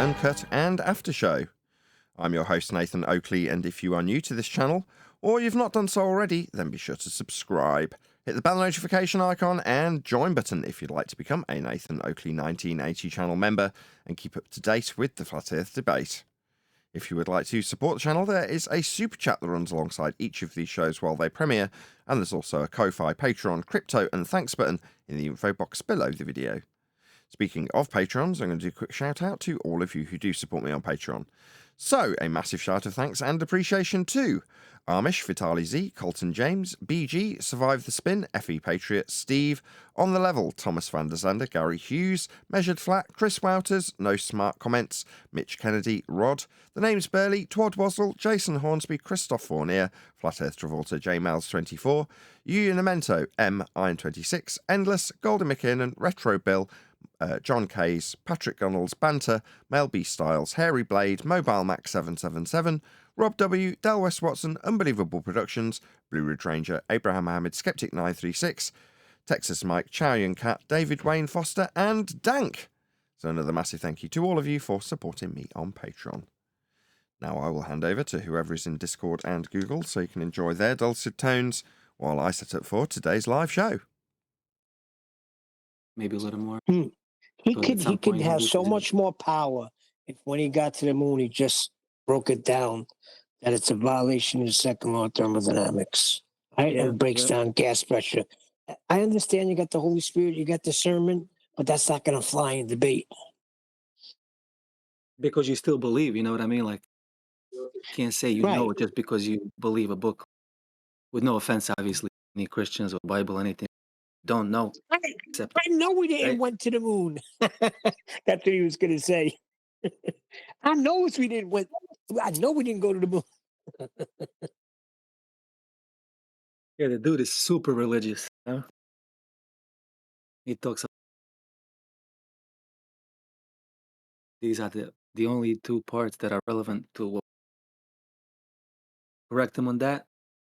Uncut and After Show. I'm your host Nathan Oakley, and if you are new to this channel, or you've not done so already, then be sure to subscribe. Hit the bell notification icon and join button if you'd like to become a Nathan Oakley 1980 channel member and keep up to date with the Flat Earth debate. If you would like to support the channel, there is a super chat that runs alongside each of these shows while they premiere, and there's also a Ko-Fi, Patreon, crypto and thanks button in the info box below the video. Speaking of patrons, I'm going to do a quick shout out to all of you who do support me on Patreon. So, a massive shout of thanks and appreciation to Amish, Vitali Z, Colton James, BG, Survive the Spin, FE Patriot, Steve, On the Level, Thomas van der Zander, Gary Hughes, Measured Flat, Chris Wouters, No Smart Comments, Mitch Kennedy, Rod, The Name's Burley, Twad Wazzle, Jason Hornsby, Christoph Fournier, Flat Earth Travolta, J Miles 24, Unamento, M Iron 26, Endless, Golden McKinnon, Retro Bill, John Case, Patrick Gunnels, Banter, Mel B Styles, Hairy Blade, Mobile Max 777, Rob W, Del West Watson, Unbelievable Productions, Blue Ridge Ranger, Abraham Ahmed, Skeptic 936, Texas Mike, Chow Yun Cat, David Wayne Foster, and Dank. So another massive thank you to all of you for supporting me on Patreon. Now I will hand over to whoever is in Discord and Google so you can enjoy their dulcet tones while I set up for today's live show. Maybe a little more. He could have so much more power if when he got to the moon he just broke it down that it's a violation of the second law of thermodynamics. Right? And breaks down gas pressure. I understand you got the Holy Spirit, you got discernment, but that's not going to fly in debate. Because you still believe, you know what I mean? Like, you can't say you know it just because you believe a book. With no offense, obviously, any Christians or Bible, anything. Don't know. I know we didn't went to the moon. That's what he was going to say. I know we didn't went. I know we didn't go to the moon. Yeah, the dude is super religious. Huh? He talks. These are the only two parts that are relevant to what. Correct him on that.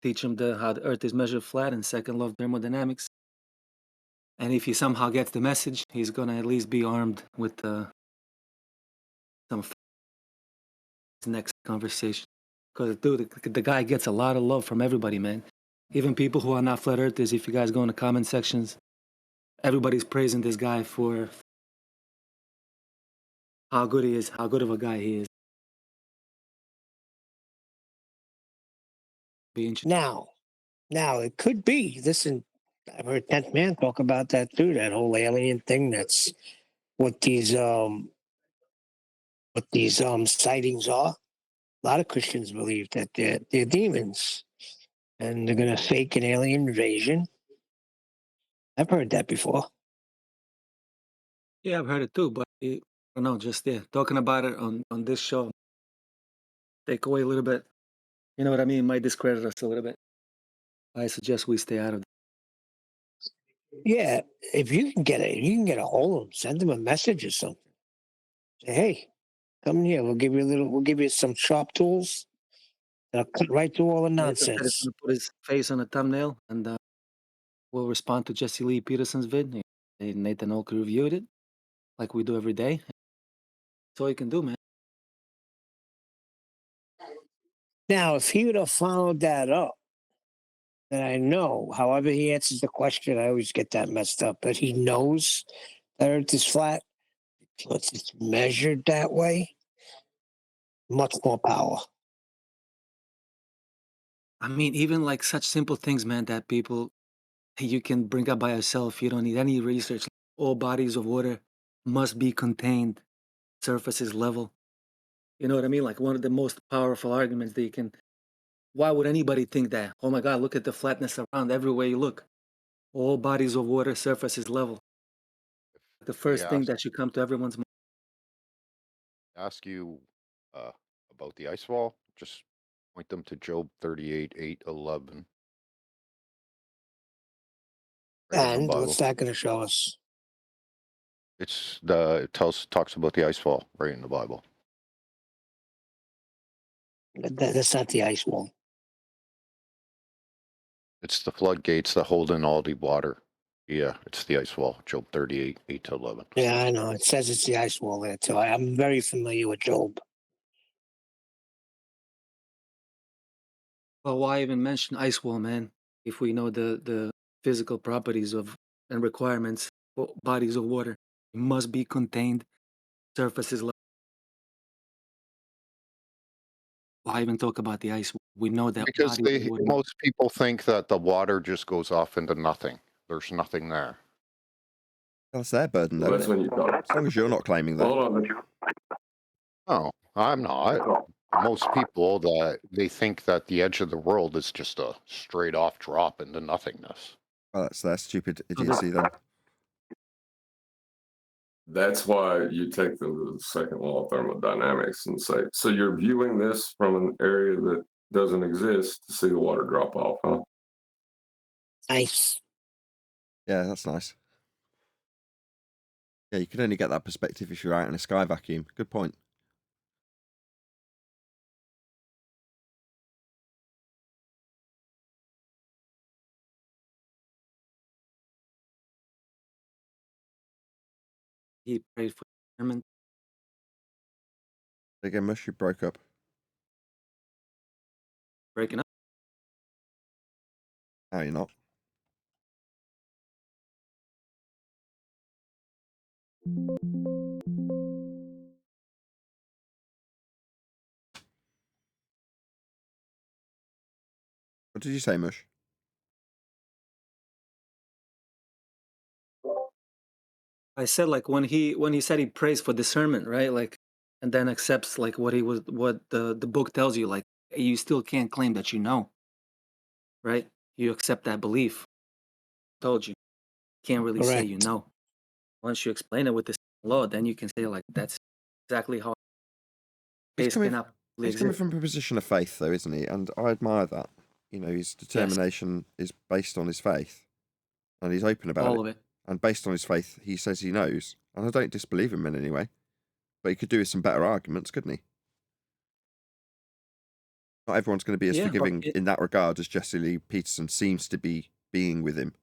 Teach him how the Earth is measured flat and second law of thermodynamics. And if he somehow gets the message, he's gonna at least be armed with some next conversation. Because dude, the guy gets a lot of love from everybody, man. Even people who are not flat earthers. If you guys go in the comment sections, everybody's praising this guy for how good he is, how good of a guy he is. Be interesting. Now it could be. Listen, I've heard 10th Man talk about that too. That whole alien thing. That's what these sightings are. A lot of Christians believe that they're demons, and they're gonna fake an alien invasion. I've heard that before. Yeah, I've heard it too, but I don't know. Just talking about it on this show, take away a little bit. You know what I mean? Might discredit us a little bit. I suggest we stay out of it. Yeah, if you can get a hold of them, send them a message or something. Say, hey, come here. We'll give you some sharp tools. That'll cut right through all the nonsense. He's gonna put his face on the thumbnail, and we'll respond to Jesse Lee Peterson's vid. Nathan Oakley reviewed it, like we do every day. That's all you can do, man. Now, if he would have followed that up, then I know, however he answers the question, I always get that messed up, but he knows that Earth is flat because it's measured that way. Much more power. I mean, even like such simple things, man, that you can bring up by yourself. You don't need any research. All bodies of water must be contained. Surface is level. You know what I mean? Like one of the most powerful arguments that you can. Why would anybody think that? Oh my God, look at the flatness around everywhere you look. All bodies of water, surface is level. The first thing that should come to everyone's mind. Ask you about the ice wall, just point them to Job 38:8-11. And what's that going to show us? It talks about the ice wall right in the Bible. That's not the ice wall. It's the floodgates that hold in all the water Yeah, it's the ice wall, Job 38, 8 to 11. Yeah, I know. It says it's the ice wall there too. I'm very familiar with Job. Well, why even mention ice wall, man? If we know the physical properties of and requirements for bodies of water, it must be contained. Surfaces. Why even talk about the ice wall? We know that Because bodies of water. most people think that the water just goes off into nothing. There's nothing there. That's their burden, Well, though, that's isn't when it? you talk. As long as you're not claiming that. Hold on. No, I'm not. Most people that they think that the edge of the world is just a straight off drop into nothingness. Well, that's their stupid idiocy then. That's why you take the second law of thermodynamics and say, so you're viewing this from an area that doesn't exist to see the water drop off, huh? Nice. Yeah, that's nice. Yeah, you can only get that perspective if you're out in a sky vacuum. Good point. He prayed for discernment. Again, Mush, you broke up. Breaking up. No, you're not. What did you say, Mush? I said like when he said he prays for discernment, right? Like, and then accepts like what the book tells you. Like, you still can't claim that you know, right? You accept that belief. Told you, can't really say you Correct. know. Once you explain it with this law, then you can say like that's exactly how He's space coming, cannot really he's coming exist. from a position of faith, though, isn't he? And I admire that. You know, his determination is based on his faith, and he's open about All it. of it. And based on his faith, he says he knows. And I don't disbelieve him in any way. But he could do with some better arguments, couldn't he? Not everyone's going to be as Yeah, but forgiving in that regard as Jesse Lee Peterson seems to be being with him.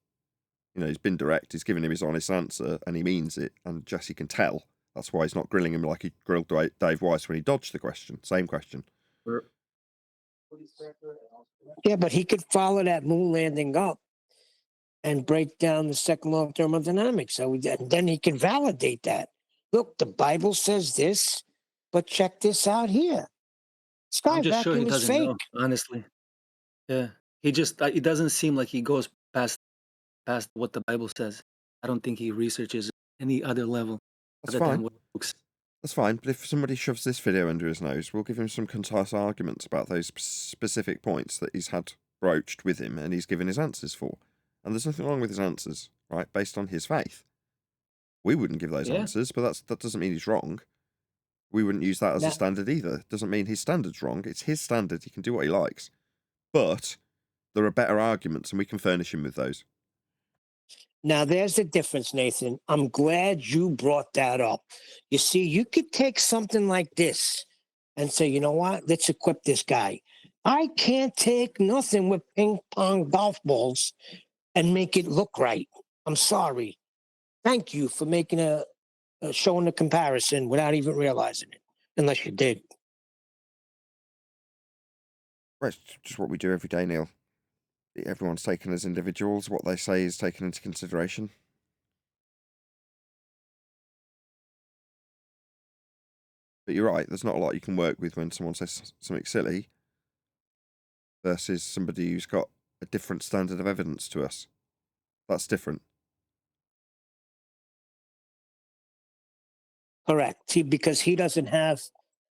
You know, he's been direct, he's given him his honest answer, and he means it, and Jesse can tell. That's why he's not grilling him like he grilled Dave Weiss when he dodged the question. Same question. Yeah, but he could follow that moon landing up and break down the second law of thermodynamics. And then he can validate that. Look, the Bible says this, but check this out here. Sky I'm just sure he vacuum is doesn't fake. know, honestly. Yeah, he just it doesn't seem like he goes past what the Bible says. I don't think he researches any other level That's other than fine. what books. That's fine. But if somebody shoves this video under his nose, we'll give him some concise arguments about those specific points that he's had broached with him and he's given his answers for. And there's nothing wrong with his answers, right? Based on his faith. We wouldn't give those Yeah. answers, but that doesn't mean he's wrong. We wouldn't use that as a Now- standard either. Doesn't mean his standard's wrong. It's his standard. He can do what he likes. But there are better arguments, and we can furnish him with those. Now, there's the difference, Nathan. I'm glad you brought that up. You see, you could take something like this and say, you know what? Let's equip this guy. I can't take nothing with ping pong golf balls and make it look right. I'm sorry. Thank you for making showing the comparison without even realizing it, unless you did. Right, it's just what we do every day, Neil. Everyone's taken as individuals. What they say is taken into consideration. But you're right, there's not a lot you can work with when someone says something silly versus somebody who's got a different standard of evidence to us. That's different. Correct. Because he doesn't have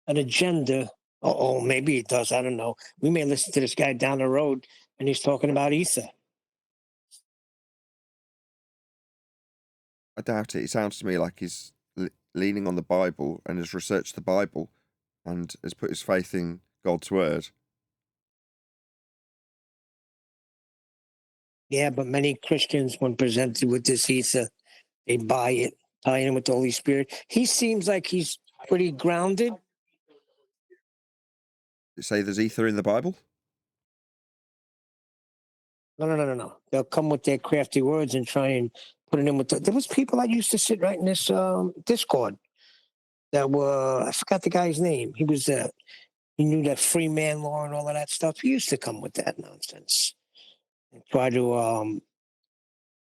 an agenda. Oh, maybe he does. I don't know. We may listen to this guy down the road and he's talking about ether. I doubt it. It sounds to me like he's leaning on the Bible and has researched the Bible and has put his faith in God's word. Yeah, but many Christians, when presented with this ether, they buy it, tying him with the Holy Spirit. He seems like he's pretty grounded. Say there's ether in the Bible? No. They'll come with their crafty words and try and put it in with there was people that used to sit right in this Discord that were, I forgot the guy's name. He was he knew that free man law and all of that stuff. He used to come with that nonsense and try to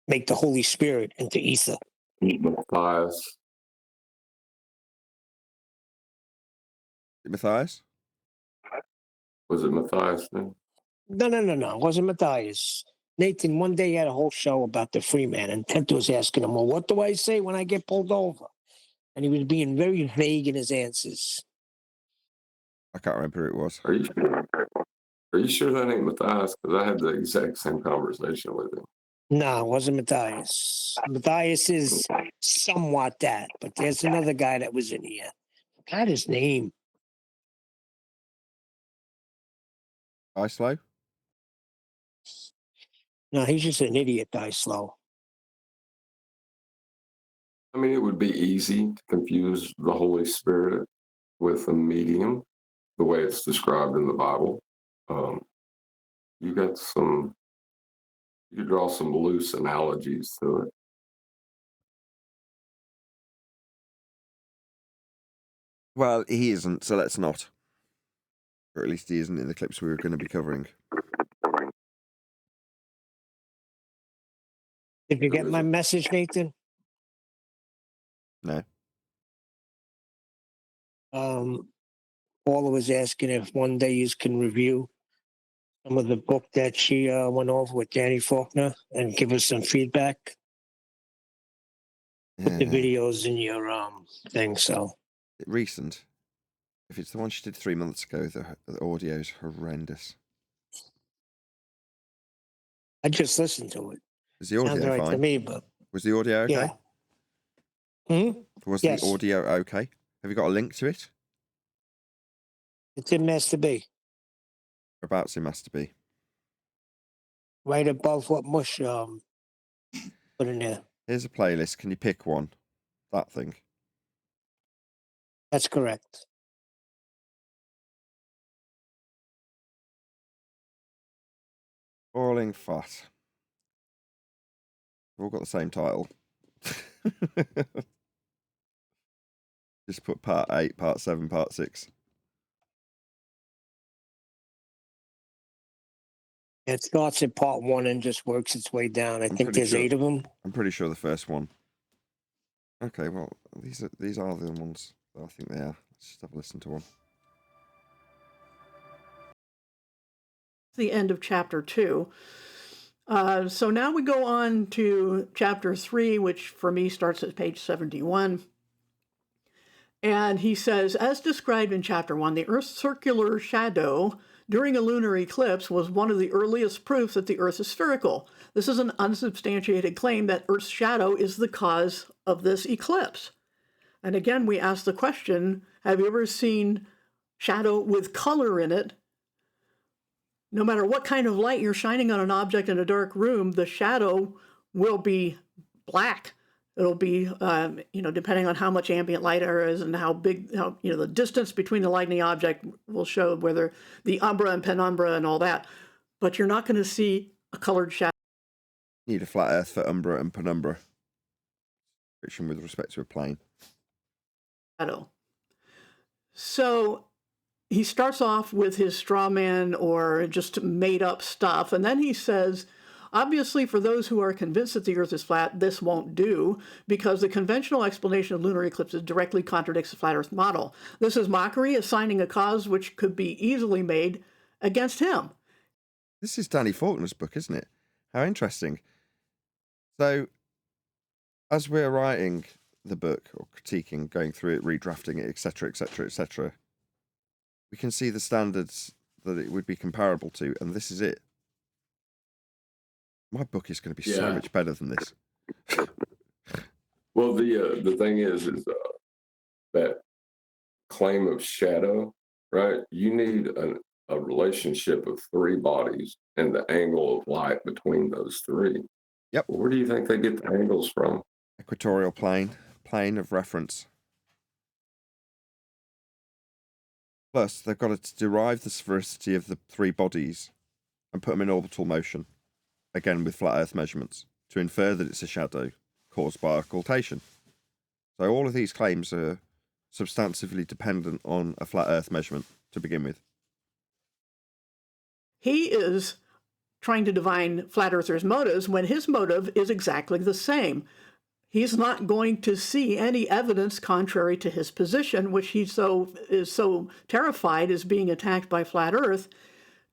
make the Holy Spirit into ether. Matthias. Matthias? Was it Matthias then? No. It wasn't Matthias. Nathan, one day he had a whole show about the free man, and Tent was asking him, well, what do I say when I get pulled over? And he was being very vague in his answers. I can't remember who it was. Are you sure that ain't Matthias? Because I had the exact same conversation with him. No, it wasn't Matthias. Matthias is somewhat that, but there's another guy that was in here. I forgot his name. Slow? No, he's just an idiot, slow. I mean, it would be easy to confuse the Holy Spirit with a medium, the way it's described in the Bible. You draw some loose analogies to it. Well, he isn't, so let's not. Or at least he isn't in the clips we were going to be covering. Did you get my message, Nathan? No. Paula was asking if one day you can review some of the book that she went over with Danny Faulkner and give us some feedback. Put the videos in your thing, so. Recent. If it's the one she did 3 months ago, the audio is horrendous. I just listened to it. Was the audio right fine? to me, but was the audio okay? Yeah. Was Yes. the audio okay? Have you got a link to it? It's in Master B. Whereabouts in Master B? Right above what Mush put in there. Here's a playlist. Can you pick one? That thing. That's correct. Boiling Fat. We've all got the same title. Just put part 8, part 7, part 6. It starts at part 1 and just works its way down. I think there's 8 of them. I'm pretty sure the first one. Okay, well, these are the ones that I think they are. Let's just have a listen to one. The end of chapter 2. So now we go on to chapter 3, which for me starts at page 71. And he says, as described in chapter 1, the Earth's circular shadow during a lunar eclipse was one of the earliest proofs that the Earth is spherical. This is an unsubstantiated claim that Earth's shadow is the cause of this eclipse. And again, we ask the question, have you ever seen shadow with color in it? No matter what kind of light you're shining on an object in a dark room, the shadow will be black. It'll be, depending on how much ambient light there is and how big, the distance between the light and the object will show whether the umbra and penumbra and all that. But you're not going to see a colored shadow. Need a flat earth for umbra and penumbra. Fiction with respect to a plane. Shadow. So he starts off with his straw man or just made up stuff. And then he says, obviously, for those who are convinced that the Earth is flat, this won't do, because the conventional explanation of lunar eclipses directly contradicts the flat Earth model. This is mockery, assigning a cause which could be easily made against him. This is Danny Faulkner's book, isn't it? How interesting. So, as we're writing the book, or critiquing, going through it, redrafting it, etc., etc., etc., we can see the standards that it would be comparable to, and this is it. My book is going to be so much better than this. Well, the thing is that claim of shadow, right? You need a relationship of 3 bodies and the angle of light between those 3. Yep. Well, where do you think they get the angles from? Equatorial plane of reference. Plus, they've got to derive the sphericity of the 3 bodies and put them in orbital motion. again with flat Earth measurements, to infer that it's a shadow caused by occultation. So all of these claims are substantively dependent on a flat Earth measurement to begin with. He is trying to divine flat earthers' motives when his motive is exactly the same. He's not going to see any evidence contrary to his position, which he is so terrified is being attacked by flat Earth,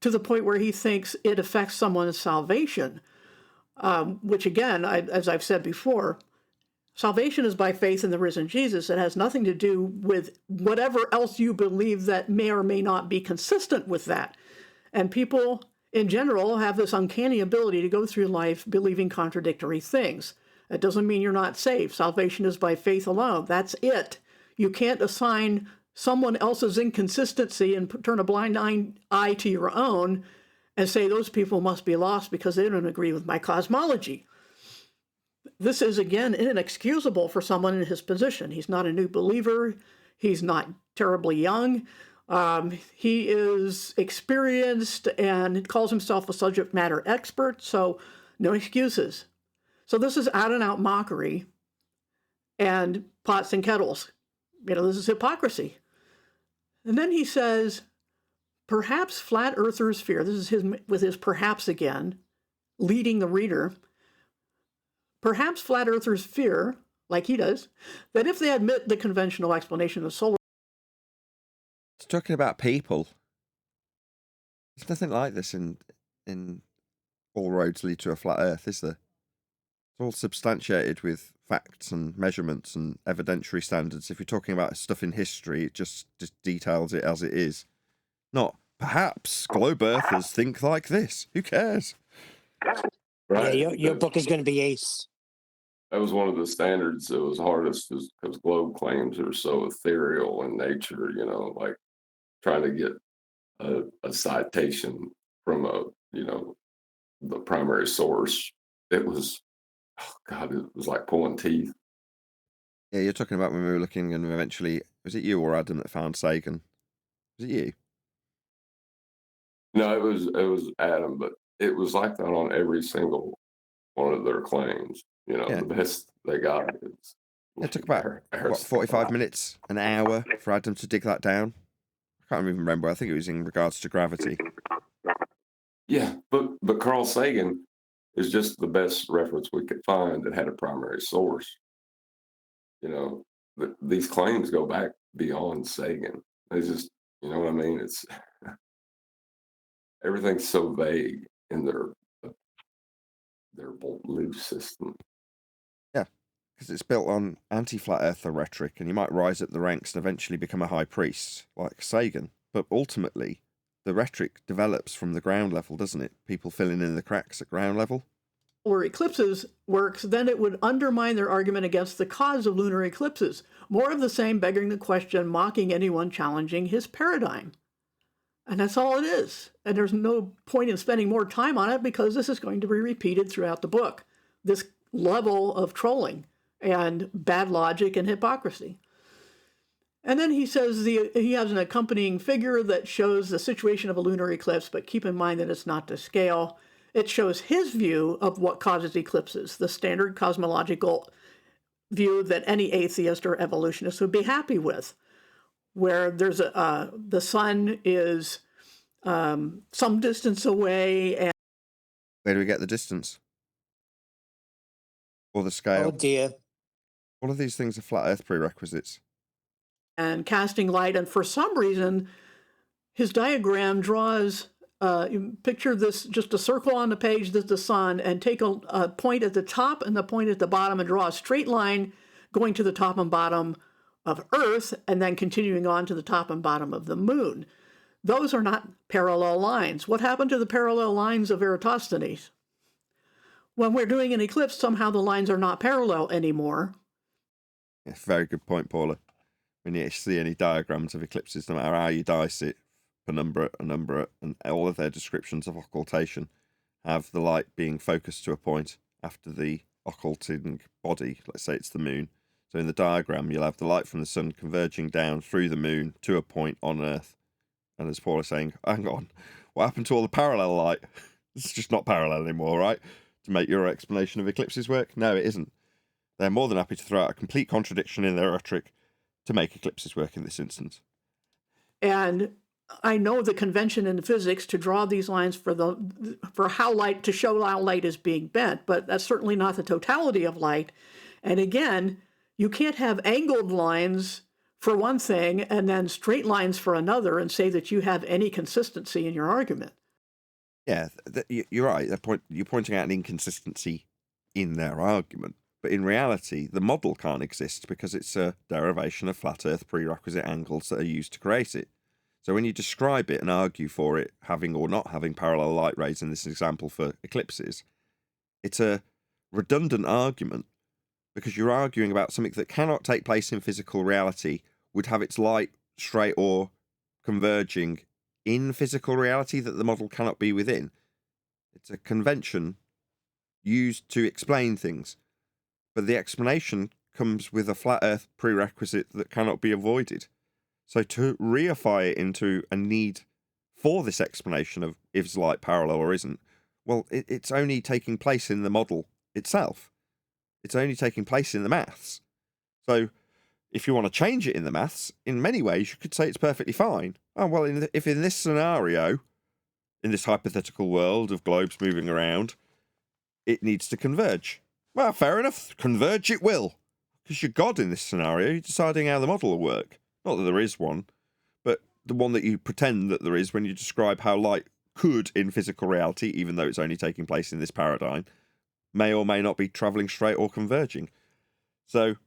to the point where he thinks it affects someone's salvation. Which again, as I've said before, salvation is by faith in the risen Jesus. It has nothing to do with whatever else you believe that may or may not be consistent with that. And people in general have this uncanny ability to go through life believing contradictory things. That doesn't mean you're not saved. Salvation is by faith alone. That's it. You can't assign someone else's inconsistency and turn a blind eye to your own and say those people must be lost because they don't agree with my cosmology. This is, again, inexcusable for someone in his position. He's not a new believer. He's not terribly young. He is experienced and calls himself a subject matter expert, so no excuses. So this is out-and-out mockery and pots and kettles. This is hypocrisy. And then he says, perhaps flat earthers fear, this is with his perhaps again, leading the reader, perhaps flat earthers fear, like he does, that if they admit the conventional explanation of solar... It's talking about people. There's nothing like this in All Roads Lead to a Flat Earth, is there? It's all substantiated with facts and measurements and evidentiary standards. If you're talking about stuff in history, it just details it as it is. Not, perhaps globe earthers think like this. Who cares? Right. Yeah, your book is going to be ace. That was one of the standards that was hardest because globe claims are so ethereal in nature, like trying to get a citation from the primary source. It was, oh God, it was like pulling teeth. Yeah, you're talking about when we were looking and eventually, was it you or Adam that found Sagan? Was it you? No, it was Adam, but it was like that on every single one of their claims. The best they got is... It took about, 45 minutes, an hour for Adam to dig that down? I can't even remember. I think it was in regards to gravity. Yeah, but Carl Sagan is just the best reference we could find that had a primary source. These claims go back beyond Sagan. It's just, you know what I mean? It's everything's so vague in their belief system. Yeah, because it's built on anti-flat earther rhetoric, and you might rise up the ranks and eventually become a high priest, like Sagan. But ultimately, the rhetoric develops from the ground level, doesn't it? People filling in the cracks at ground level. Or eclipses works, then it would undermine their argument against the cause of lunar eclipses. More of the same, begging the question, mocking anyone challenging his paradigm. And that's all it is. And there's no point in spending more time on it because this is going to be repeated throughout the book. This level of trolling and bad logic and hypocrisy. And then he says he has an accompanying figure that shows the situation of a lunar eclipse, but keep in mind that it's not to scale. It shows his view of what causes eclipses, the standard cosmological view that any atheist or evolutionist would be happy with, where there's the sun is some distance away. And where do we get the distance? Or the scale? Oh dear. All of these things are flat Earth prerequisites. And casting light, and for some reason, his diagram draws, picture this, just a circle on the page that's the sun, and take a point at the top and the point at the bottom and draw a straight line going to the top and bottom of Earth, and then continuing on to the top and bottom of the moon. Those are not parallel lines. What happened to the parallel lines of Eratosthenes? When we're doing an eclipse, somehow the lines are not parallel anymore. Yeah, very good point, Paula. When you see any diagrams of eclipses, no matter how you dice it, penumbra, and all of their descriptions of occultation have the light being focused to a point after the occulting body. Let's say it's the moon. So in the diagram, you'll have the light from the sun converging down through the moon to a point on Earth. And as Paul is saying, hang on, what happened to all the parallel light? It's just not parallel anymore, right? To make your explanation of eclipses work? No, it isn't. They're more than happy to throw out a complete contradiction in their rhetoric to make eclipses work in this instance. And I know the convention in physics to draw these lines for how light, to show how light is being bent, but that's certainly not the totality of light. And again, you can't have angled lines for one thing and then straight lines for another and say that you have any consistency in your argument. Yeah, you're right. You're pointing out an inconsistency in their argument. But in reality, the model can't exist because it's a derivation of flat Earth prerequisite angles that are used to create it. So when you describe it and argue for it having or not having parallel light rays in this example for eclipses, it's a redundant argument because you're arguing about something that cannot take place in physical reality, would have its light straight or converging in physical reality that the model cannot be within. It's a convention used to explain things, but the explanation comes with a flat Earth prerequisite that cannot be avoided. So to reify it into a need for this explanation of is light parallel or isn't, well, it's only taking place in the model itself. It's only taking place in the maths. So if you want to change it in the maths, in many ways you could say it's perfectly fine. Oh, well, if in this scenario, in this hypothetical world of globes moving around, it needs to converge. Well, fair enough. Converge it will. Because you're God in this scenario. You're deciding how the model will work. Not that there is one, but the one that you pretend that there is when you describe how light could, in physical reality, even though it's only taking place in this paradigm, may or may not be travelling straight or converging. So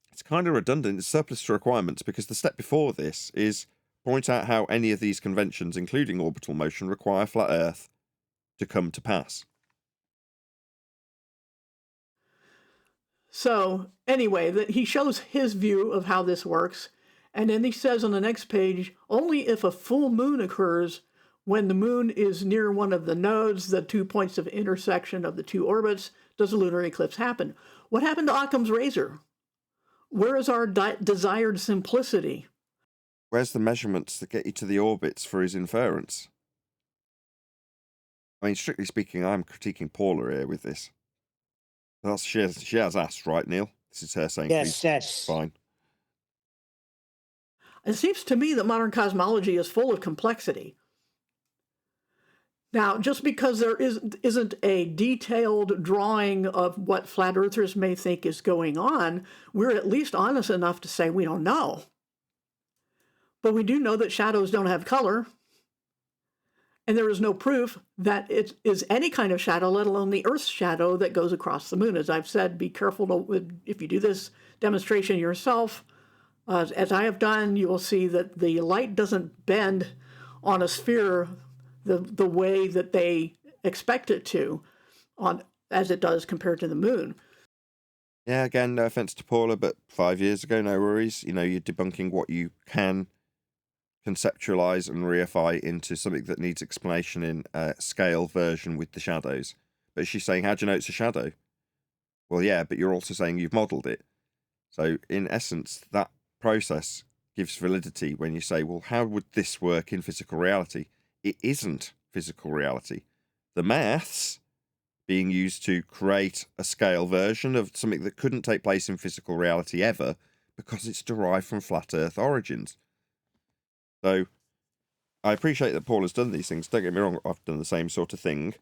it's kind of redundant. It's surplus to requirements because the step before this is point out how any of these conventions, including orbital motion, require flat Earth to come to pass. So anyway, he shows his view of how this works. And then he says on the next page, only if a full moon occurs when the moon is near one of the nodes, the 2 points of intersection of the two orbits, does a lunar eclipse happen. What happened to Occam's razor? Where is our desired simplicity? Where's the measurements that get you to the orbits for his inference? I mean, strictly speaking, I'm critiquing Paula here with this. She has asked, right, Neil? This is her saying, yes. Fine. It seems to me that modern cosmology is full of complexity. Now, just because there isn't a detailed drawing of what flat earthers may think is going on, we're at least honest enough to say we don't know. But we do know that shadows don't have color, and there is no proof that it is any kind of shadow, let alone the Earth's shadow that goes across the moon. As I've said, be careful if you do this demonstration yourself. As I have done, you will see that the light doesn't bend on a sphere the way that they expect it to, as it does compared to the moon. Yeah, again, no offense to Paula, but 5 years ago, no worries. You're debunking what you can conceptualize and reify into something that needs explanation in a scale version with the shadows. But she's saying, how do you know it's a shadow? Well, yeah, but you're also saying you've modeled it. So in essence, that process gives validity when you say, well, how would this work in physical reality? It isn't physical reality. The maths being used to create a scale version of something that couldn't take place in physical reality ever because it's derived from flat Earth origins. So I appreciate that Paul has done these things. Don't get me wrong, I've done the same sort of thing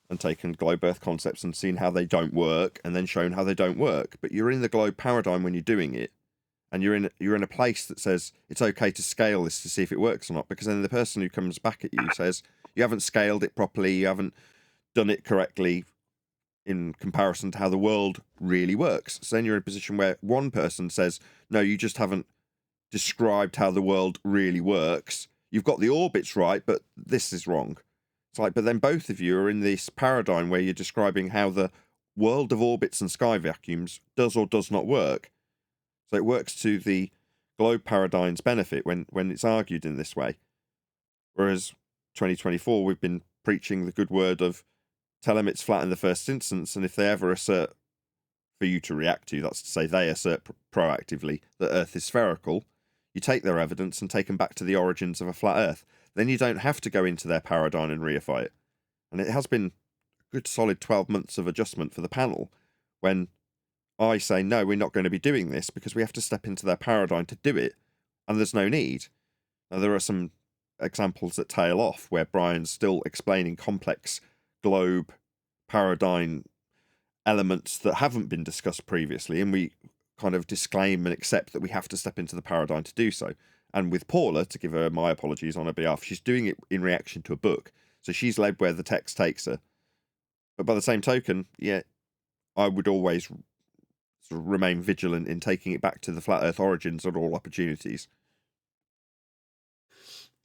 and taken globe Earth concepts and seen how they don't work and then shown how they don't work. But you're in the globe paradigm when you're doing it, and you're in a place that says it's okay to scale this to see if it works or not, because then the person who comes back at you says you haven't scaled it properly, you haven't done it correctly in comparison to how the world really works. So then you're in a position where one person says, no, you just haven't described how the world really works. You've got the orbits right, but this is wrong. It's like, but then both of you are in this paradigm where you're describing how the world of orbits and sky vacuums does or does not work. So it works to the globe paradigm's benefit when it's argued in this way. Whereas 2024, we've been preaching the good word of tell them it's flat in the first instance, and if they ever assert for you to react to, that's to say they assert proactively that Earth is spherical, you take their evidence and take them back to the origins of a flat Earth. Then you don't have to go into their paradigm and reify it. And it has been a good solid 12 months of adjustment for the panel when I say, no, we're not going to be doing this because we have to step into their paradigm to do it, and there's no need. Now, there are some examples that tail off where Brian's still explaining complex globe paradigm elements that haven't been discussed previously, and we kind of disclaim and accept that we have to step into the paradigm to do so. And with Paula, to give her my apologies on her behalf, she's doing it in reaction to a book, so she's led where the text takes her. But by the same token, yeah, I would always sort of remain vigilant in taking it back to the flat Earth origins at all opportunities.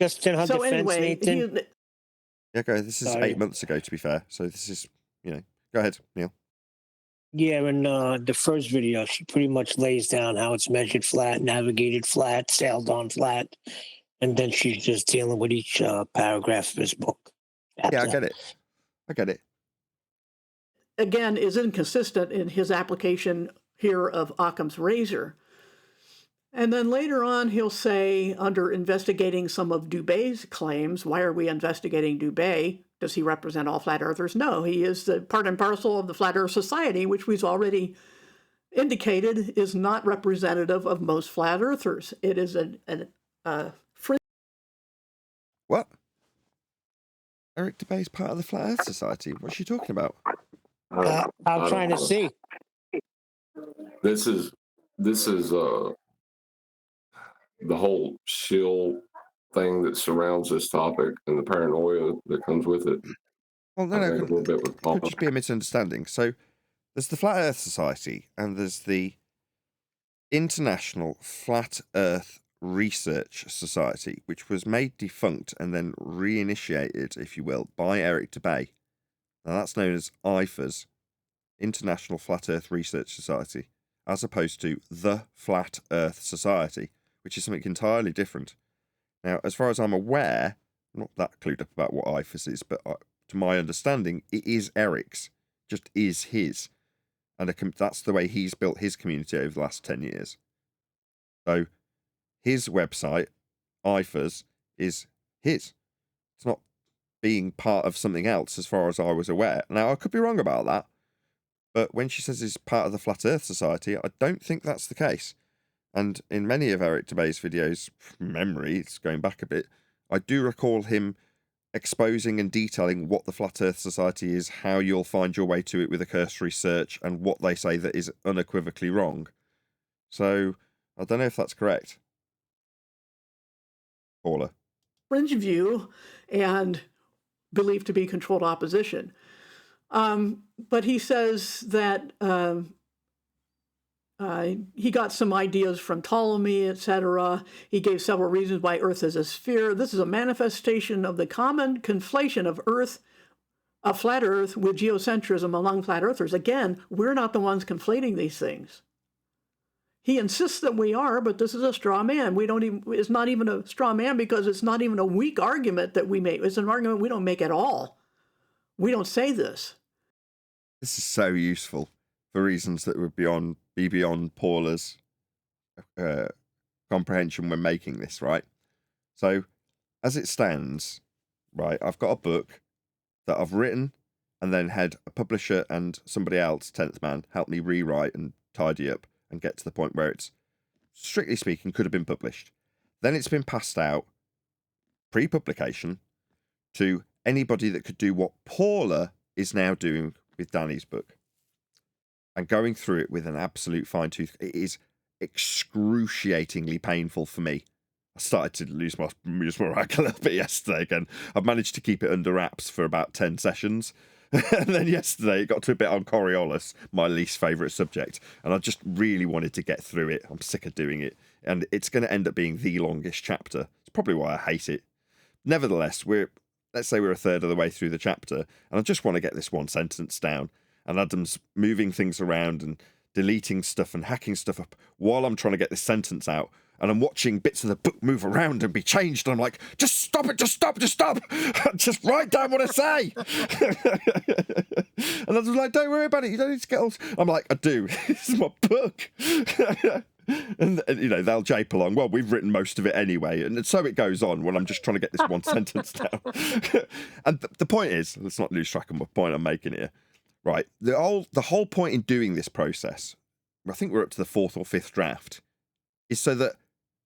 Just in her So defense, anyway, Nathan. Yeah, go. This is Sorry. 8 months ago, to be fair. So this is, you know, go ahead, Neil. Yeah, in the first video, she pretty much lays down how it's measured flat, navigated flat, sailed on flat, and then she's just dealing with each paragraph of his book. Yeah, I get it. I get it. again, is inconsistent in his application here of Occam's razor. And then later on, he'll say, under investigating some of Dubé's claims, why are we investigating Dubé? Does he represent all flat earthers? No, he is the part and parcel of the Flat Earth Society, which we've already indicated is not representative of most flat earthers. It is a fringe. What? Eric Dubé's part of the Flat Earth Society? What's she talking about? I'm trying to see. This is the whole shill thing that surrounds this topic and the paranoia that comes with it. Well, no, a little bit with Paul. Could just be a misunderstanding. So there's the Flat Earth Society and there's the International Flat Earth Research Society, which was made defunct and then reinitiated, if you will, by Eric Dubé. Now that's known as IFRS, International Flat Earth Research Society, as opposed to the Flat Earth Society, which is something entirely different. Now, as far as I'm aware, I'm not that clued up about what IFRS is, but to my understanding, it is Eric's, just is his. And that's the way he's built his community over the last 10 years. So his website, IFRS, is his. It's not being part of something else as far as I was aware. Now, I could be wrong about that, but when she says he's part of the Flat Earth Society, I don't think that's the case. And in many of Eric Dubé's videos, from memory, it's going back a bit, I do recall him exposing and detailing what the Flat Earth Society is, how you'll find your way to it with a cursory search, and what they say that is unequivocally wrong. So, I don't know if that's correct. Paula. Fringe view and believed to be controlled opposition. But he says that he got some ideas from Ptolemy, etc. He gave several reasons why Earth is a sphere. This is a manifestation of the common conflation of flat Earth with geocentrism among flat earthers. Again, we're not the ones conflating these things. He insists that we are, but this is a straw man. It's not even a straw man because it's not even a weak argument that we make. It's an argument we don't make at all. We don't say this. This is so useful for reasons that would be beyond Paula's comprehension when making this, right? So, as it stands, right, I've got a book that I've written and then had a publisher and somebody else, 10th man, help me rewrite and tidy up and get to the point where it's, strictly speaking, could have been published. Then it's been passed out, pre-publication, to anybody that could do what Paula is now doing with Danny's book. And going through it with an absolute fine-tooth, it is excruciatingly painful for me. I started to lose my rack a little bit yesterday again. I've managed to keep it under wraps for about 10 sessions. And then yesterday it got to a bit on Coriolis, my least favourite subject. And I just really wanted to get through it. I'm sick of doing it. And it's going to end up being the longest chapter. It's probably why I hate it. Nevertheless, let's say we're a third of the way through the chapter. And I just want to get this one sentence down. And Adam's moving things around and deleting stuff and hacking stuff up while I'm trying to get this sentence out. And I'm watching bits of the book move around and be changed. And I'm like, just stop it, just stop. Just write down what I say. And I was like, don't worry about it. You don't need to get all... I'm like, I do. This is my book. and they'll jape along. Well, we've written most of it anyway, and so it goes on. When I'm just trying to get this one sentence down. And the point is, let's not lose track of my point I'm making here. Right, the whole point in doing this process, I think we're up to the 4th or 5th draft, is so that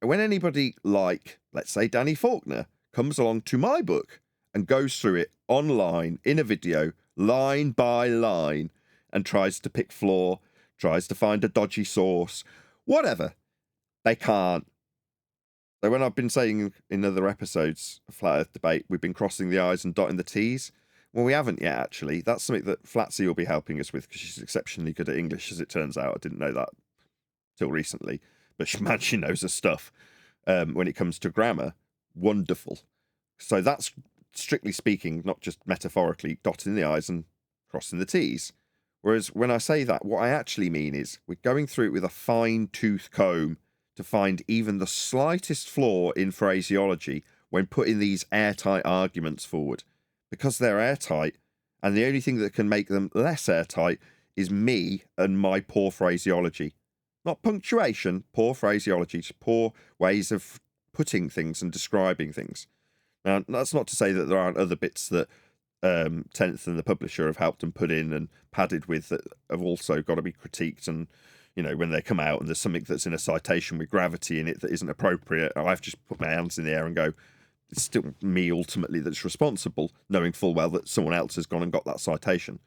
when anybody like, let's say, Danny Faulkner comes along to my book and goes through it online in a video, line by line, and tries to pick flaw, tries to find a dodgy source, whatever, they can't. So when I've been saying in other episodes of Flat Earth Debate, we've been crossing the I's and dotting the T's. Well, we haven't yet, actually. That's something that Flatsy will be helping us with because she's exceptionally good at English, as it turns out. I didn't know that till recently. But she knows her stuff. When it comes to grammar, wonderful. So that's, strictly speaking, not just metaphorically, dotting the I's and crossing the T's. Whereas when I say that, what I actually mean is we're going through it with a fine-tooth comb to find even the slightest flaw in phraseology when putting these airtight arguments forward. Because they're airtight, and the only thing that can make them less airtight is me and my poor phraseology. Not punctuation, poor phraseology, just poor ways of putting things and describing things. Now, that's not to say that there aren't other bits that Tenth and the publisher have helped and put in and padded with that have also got to be critiqued. And, when they come out and there's something that's in a citation with gravity in it that isn't appropriate, I've just put my hands in the air and go, it's still me ultimately that's responsible, knowing full well that someone else has gone and got that citation.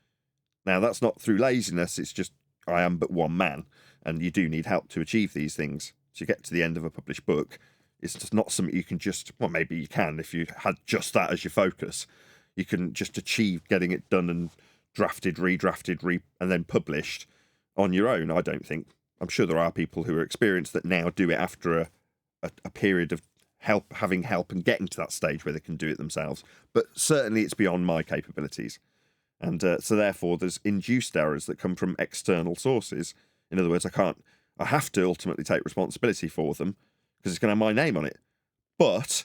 Now, that's not through laziness, it's just I am but one man, and you do need help to achieve these things. To get to the end of a published book, it's just not something you can just, well, maybe you can if you had just that as your focus. You can just achieve getting it done and drafted, redrafted, and then published on your own, I don't think. I'm sure there are people who are experienced that now do it after a period of having help and getting to that stage where they can do it themselves. But certainly it's beyond my capabilities. And so therefore there's induced errors that come from external sources. In other words, I have to ultimately take responsibility for them because it's going to have my name on it. But,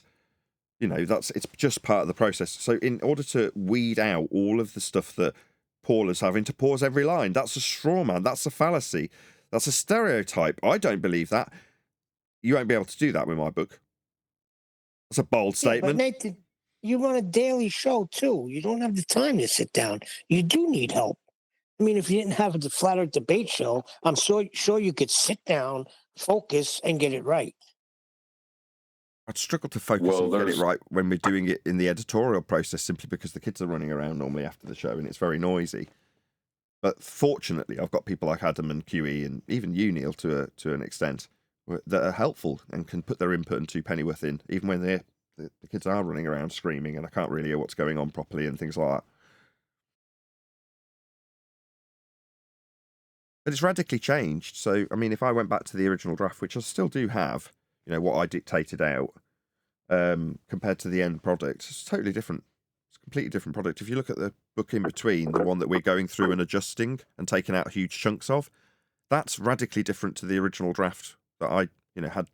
it's just part of the process. So in order to weed out all of the stuff that Paul is having to pause every line, that's a straw man, that's a fallacy, that's a stereotype. I don't believe that. You won't be able to do that with my book. That's a bold statement. But Nathan, you run a daily show too. You don't have the time to sit down. You do need help. I mean, if you didn't have the Flat Earth Debate show, I'm sure you could sit down, focus, and get it right. I'd struggle to focus and get it right when we're doing it in the editorial process simply because the kids are running around normally after the show and it's very noisy. But fortunately, I've got people like Adam and QE and even you, Neil, to an extent, that are helpful and can put their input and two pennyworth in, even when the kids are running around screaming and I can't really hear what's going on properly and things like that. But it's radically changed. So, I mean, if I went back to the original draft, which I still do have, what I dictated out, compared to the end product, it's totally different. It's a completely different product. If you look at the book in between, the one that we're going through and adjusting and taking out huge chunks of, that's radically different to the original draft that I, had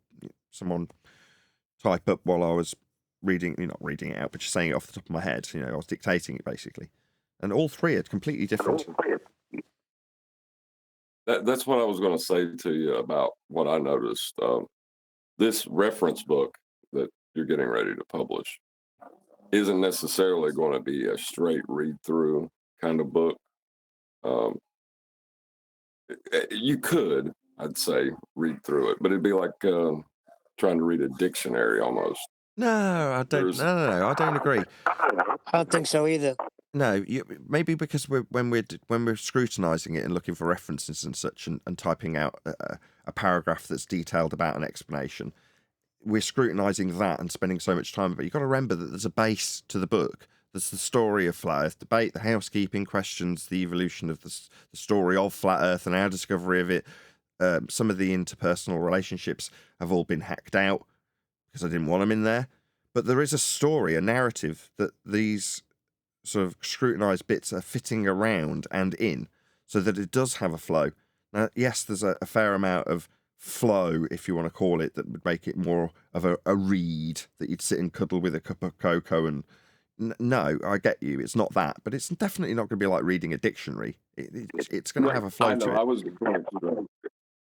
someone type up while I was reading, not reading it out, but just saying it off the top of my head. I was dictating it basically. And all three are completely different. That's what I was going to say to you about what I noticed. This reference book that you're getting ready to publish isn't necessarily going to be a straight read-through kind of book. You could, I'd say, read through it, but it'd be like trying to read a dictionary almost. No, I don't. No, I don't agree. I don't think so either. No, maybe because when we're scrutinising it and looking for references and such, and typing out a paragraph that's detailed about an explanation, we're scrutinising that and spending so much time. But you've got to remember that there's a base to the book. There's the story of Flat Earth Debate, the housekeeping questions, the evolution of the story of Flat Earth and our discovery of it. Some of the interpersonal relationships have all been hacked out because I didn't want them in there. But there is a story, a narrative that these sort of scrutinised bits are fitting around and in so that it does have a flow. Now, yes, there's a fair amount of flow, if you want to call it, that would make it more of a read that you'd sit and cuddle with a cup of cocoa and no, I get you, it's not that, but it's definitely not going to be like reading a dictionary. It's going to have a flow to it.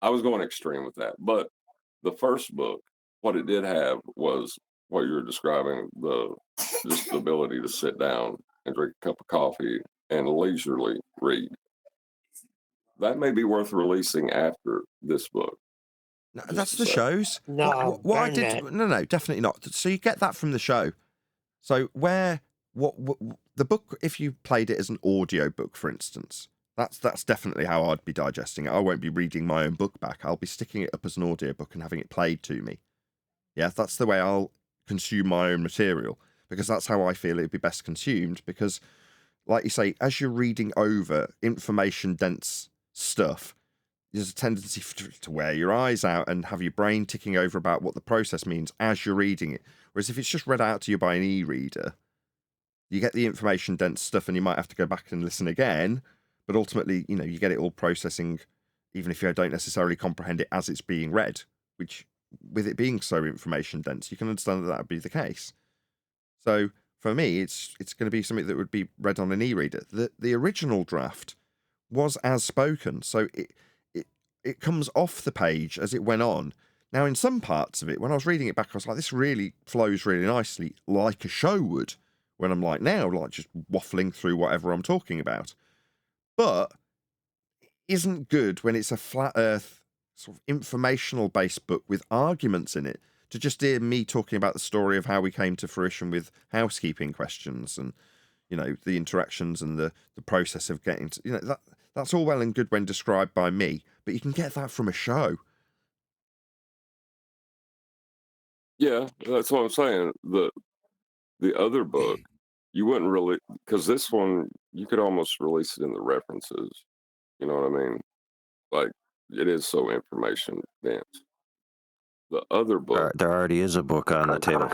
I was going extreme with that. But the first book, what it did have was what you were describing, just the ability to sit down and drink a cup of coffee and leisurely read. That may be worth releasing after this book. No, that's the shows. No, what I burn did. that. No, definitely not. So you get that from the show. So what the book, if you played it as an audio book, for instance, that's definitely how I'd be digesting it. I won't be reading my own book back. I'll be sticking it up as an audio book and having it played to me. Yeah, that's the way I'll consume my own material, because that's how I feel it'd be best consumed. Because, like you say, as you're reading over information-dense stuff, there's a tendency to wear your eyes out and have your brain ticking over about what the process means as you're reading it. Whereas if it's just read out to you by an e-reader, you get the information-dense stuff and you might have to go back and listen again, but ultimately, you get it all processing, even if you don't necessarily comprehend it as it's being read, which, with it being so information-dense, you can understand that would be the case. So, for me, it's going to be something that would be read on an e-reader. The original draft was as spoken, so it comes off the page as it went on. Now, in some parts of it, when I was reading it back, I was like, this really flows really nicely, like a show would, when I'm like just waffling through whatever I'm talking about. But isn't good when it's a flat earth, sort of informational-based book with arguments in it, to just hear me talking about the story of how we came to fruition with housekeeping questions and, the interactions and the process of getting to, that's all well and good when described by me, but you can get that from a show. Yeah, that's what I'm saying. The other book, you wouldn't really, because this one, you could almost release it in the references. You know what I mean? Like, it is so information dense. The other book, There already is a book on the table.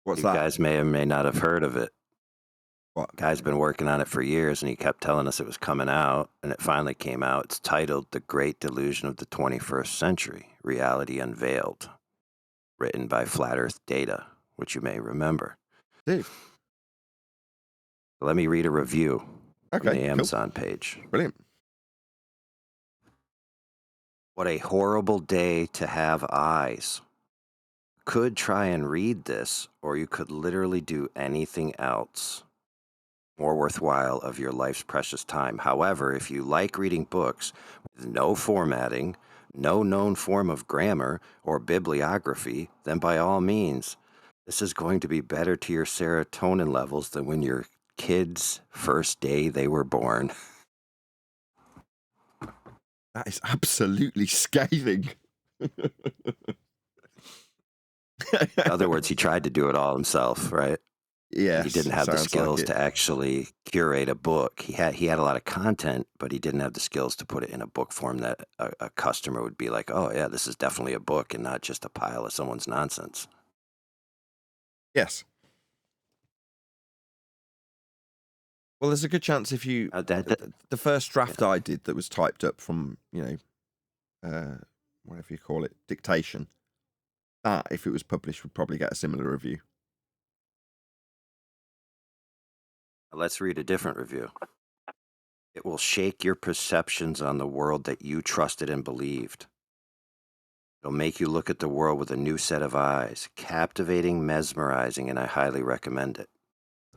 What's You that? guys may or may not have heard of it. What? Guy's been working on it for years, and he kept telling us it was coming out, and it finally came out. It's titled The Great Delusion of the 21st Century, Reality Unveiled, written by Flat Earth Data, which you may remember. Dude. Let me read a review from the Cool. Amazon page. Brilliant. What a horrible day to have eyes. Could try and read this, or you could literally do anything else more worthwhile of your life's precious time. However, if you like reading books with no formatting, no known form of grammar or bibliography, then by all means, this is going to be better to your serotonin levels than when your kids' first day they were born. That is absolutely scathing. In other words, he tried to do it all himself, right? Yes, he didn't have the skills like to actually curate a book. He had a lot of content, but he didn't have the skills to put it in a book form that a customer would be like, oh yeah, this is definitely a book and not just a pile of someone's nonsense. Yes. Well, there's a good chance if you the first draft I did that was typed up from whatever you call it, dictation, that if it was published would probably get a similar review. Let's read a different review. It will shake your perceptions on the world that you trusted and believed. It'll make you look at the world with a new set of eyes. Captivating, mesmerizing, and I highly recommend it.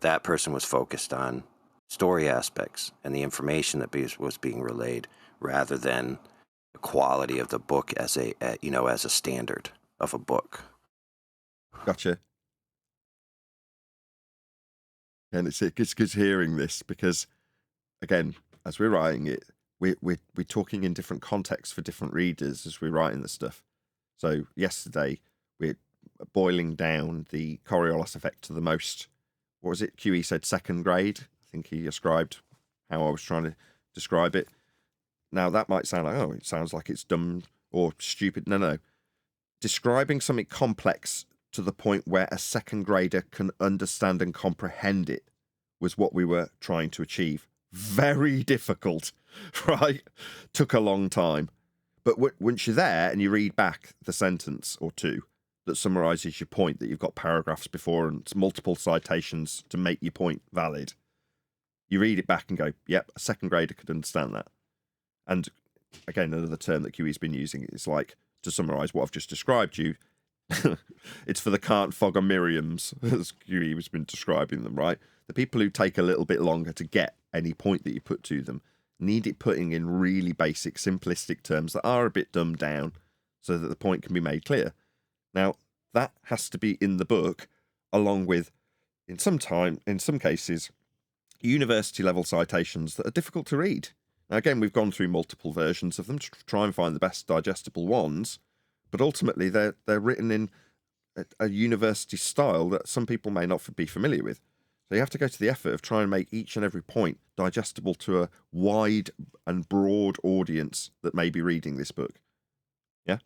That person was focused on story aspects and the information that was being relayed, rather than the quality of the book as a standard of a book. Gotcha. And it's good hearing this because, again, as we're writing it, we're talking in different contexts for different readers as we're writing the stuff. So yesterday we're boiling down the Coriolis effect to the most. What was it? QE said second grade. I think he described how I was trying to describe it. Now that might sound like, it sounds like it's dumb or stupid. No. Describing something complex to the point where a second grader can understand and comprehend it was what we were trying to achieve. Very difficult, right? Took a long time. But once you're there and you read back the sentence or two that summarizes your point, that you've got paragraphs before and multiple citations to make your point valid, you read it back and go, yep, a second grader could understand that. And again, another term that QE's been using. It's like, to summarize what I've just described you, it's for the can't fog or Miriams, as QE has been describing them, right? The people who take a little bit longer to get any point that you put to them need it putting in really basic, simplistic terms that are a bit dumbed down so that the point can be made clear. Now, that has to be in the book, along with, in some cases, university-level citations that are difficult to read. Now, again, we've gone through multiple versions of them to try and find the best digestible ones, but ultimately they're written in a university style that some people may not be familiar with. So you have to go to the effort of trying to make each and every point digestible to a wide and broad audience that may be reading this book. Yeah?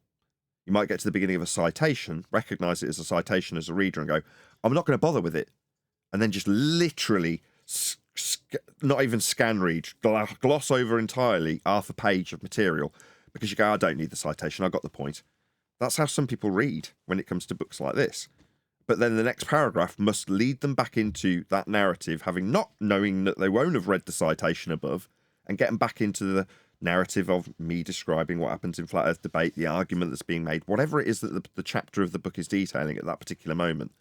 You might get to the beginning of a citation, recognize it as a citation as a reader and go, I'm not going to bother with it. And then just literally, not even scan read, gloss over entirely half a page of material because you go, I don't need the citation, I got the point. That's how some people read when it comes to books like this. But then the next paragraph must lead them back into that narrative, having not knowing that they won't have read the citation above, and get them back into the narrative of me describing what happens in flat earth debate, the argument that's being made, whatever it is that the chapter of the book is detailing at that particular moment.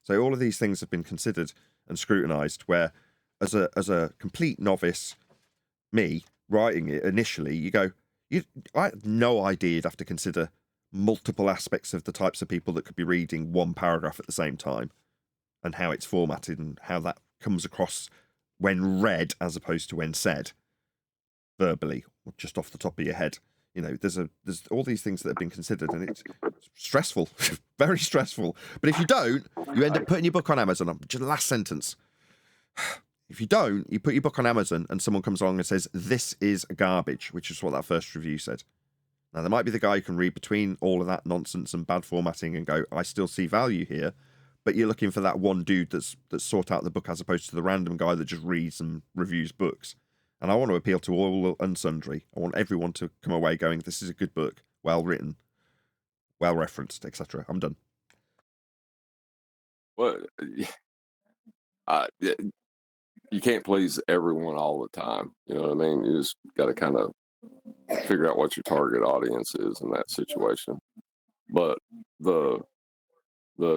So all of these things have been considered and scrutinized, where as a complete novice, me, writing it initially, you go, I had no idea you'd have to consider multiple aspects of the types of people that could be reading one paragraph at the same time and how it's formatted and how that comes across when read as opposed to when said verbally or just off the top of your head. You know, there's all these things that have been considered, and it's stressful, very stressful. But if you don't, you end up putting your book on Amazon. Just last sentence. If you don't, you put your book on Amazon and someone comes along and says, this is garbage, which is what that first review said. Now, there might be the guy who can read between all of that nonsense and bad formatting and go, I still see value here. But you're looking for that one dude that's sought out the book as opposed to the random guy that just reads and reviews books. And I want to appeal to all and sundry. I want everyone to come away going, this is a good book, well written, well referenced, etc. I'm done. Well, you can't please everyone all the time. You know what I mean? You just got to kind of figure out what your target audience is in that situation. But the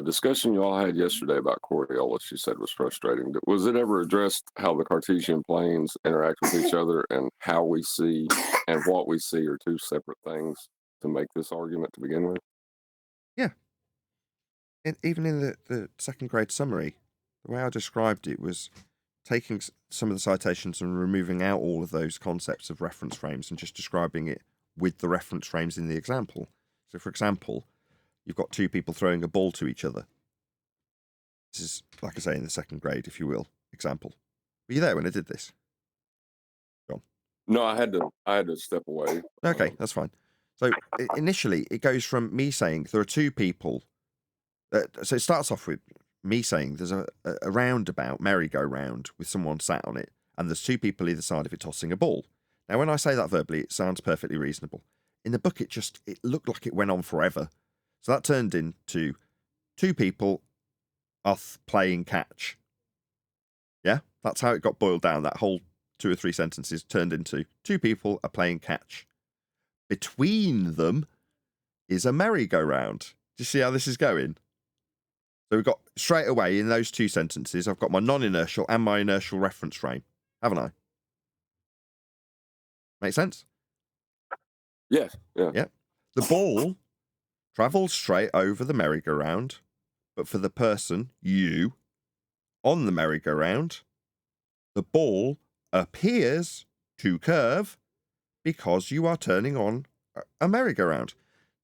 discussion you all had yesterday about Coriolis, you said was frustrating. Was it ever addressed how the Cartesian planes interact with each other and how we see and what we see are two separate things to make this argument to begin with? Yeah. Even in the second grade summary, the way I described it was taking some of the citations and removing out all of those concepts of reference frames and just describing it with the reference frames in the example. So, for example, you've got two people throwing a ball to each other. This is, like I say, in the second grade, if you will, example. Were you there when I did this? John? No, I had to step away. Okay, that's fine. So initially, it goes from me saying there are two people. So it starts off with me saying there's a roundabout, merry-go-round with someone sat on it, and there's two people either side of it tossing a ball. Now, when I say that verbally, it sounds perfectly reasonable. In the book, it looked like it went on forever. So that turned into two people playing catch. Yeah, that's how it got boiled down. That whole 2 or 3 sentences turned into two people are playing catch. Between them is a merry-go-round. Do you see how this is going? So we've got straight away in those 2 sentences, I've got my non-inertial and my inertial reference frame, haven't I? Make sense? Yes. Yeah. Yeah. The ball travels straight over the merry-go-round, but for the person, you, on the merry-go-round, the ball appears to curve because you are turning on a merry-go-round.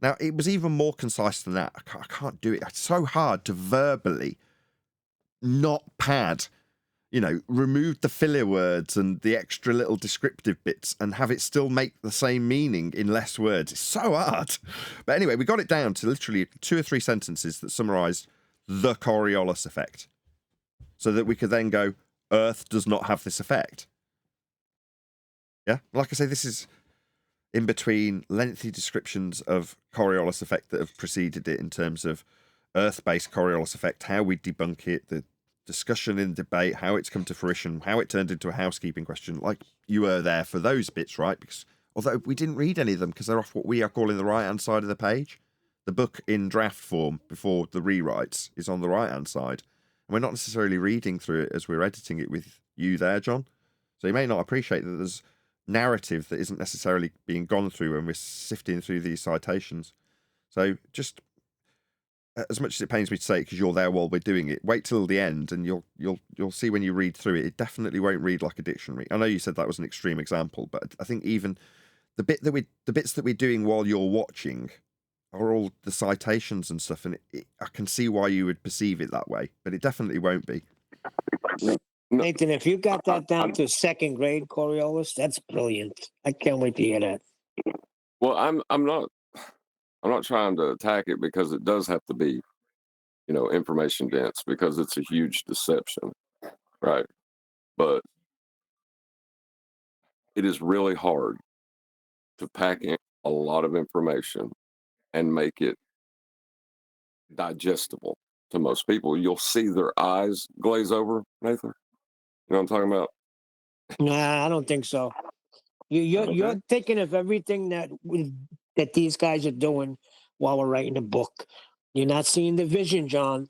Now, it was even more concise than that. I can't do it. It's so hard to verbally not pad, remove the filler words and the extra little descriptive bits and have it still make the same meaning in less words. It's so hard. But anyway, we got it down to literally 2 or 3 sentences that summarized the Coriolis effect so that we could then go, Earth does not have this effect. Yeah? Like I say, this is in between lengthy descriptions of Coriolis effect that have preceded it in terms of Earth-based Coriolis effect, how we debunk it, the discussion in debate, how it's come to fruition, how it turned into a housekeeping question. Like, you were there for those bits, right? Because Although we didn't read any of them because they're off what we are calling the right-hand side of the page. The book in draft form before the rewrites is on the right-hand side. And we're not necessarily reading through it as we're editing it with you there, John. So you may not appreciate that there's narrative that isn't necessarily being gone through when we're sifting through these citations. So just, as much as it pains me to say it because you're there while we're doing it, wait till the end and you'll see when you read through it, it definitely won't read like a dictionary. I know you said that was an extreme example, but I think even the bits that we're doing while you're watching are all the citations and stuff, and I can see why you would perceive it that way, but it definitely won't be. Nathan, if you got that down to second grade, Coriolis, that's brilliant. I can't wait to hear that. Well, I'm not trying to attack it because it does have to be, information dense because it's a huge deception, right? But it is really hard to pack in a lot of information and make it digestible to most people. You'll see their eyes glaze over, Nathan. You know what I'm talking about? Nah, I don't think so. You're thinking of everything that these guys are doing while we're writing the book. You're not seeing the vision, John.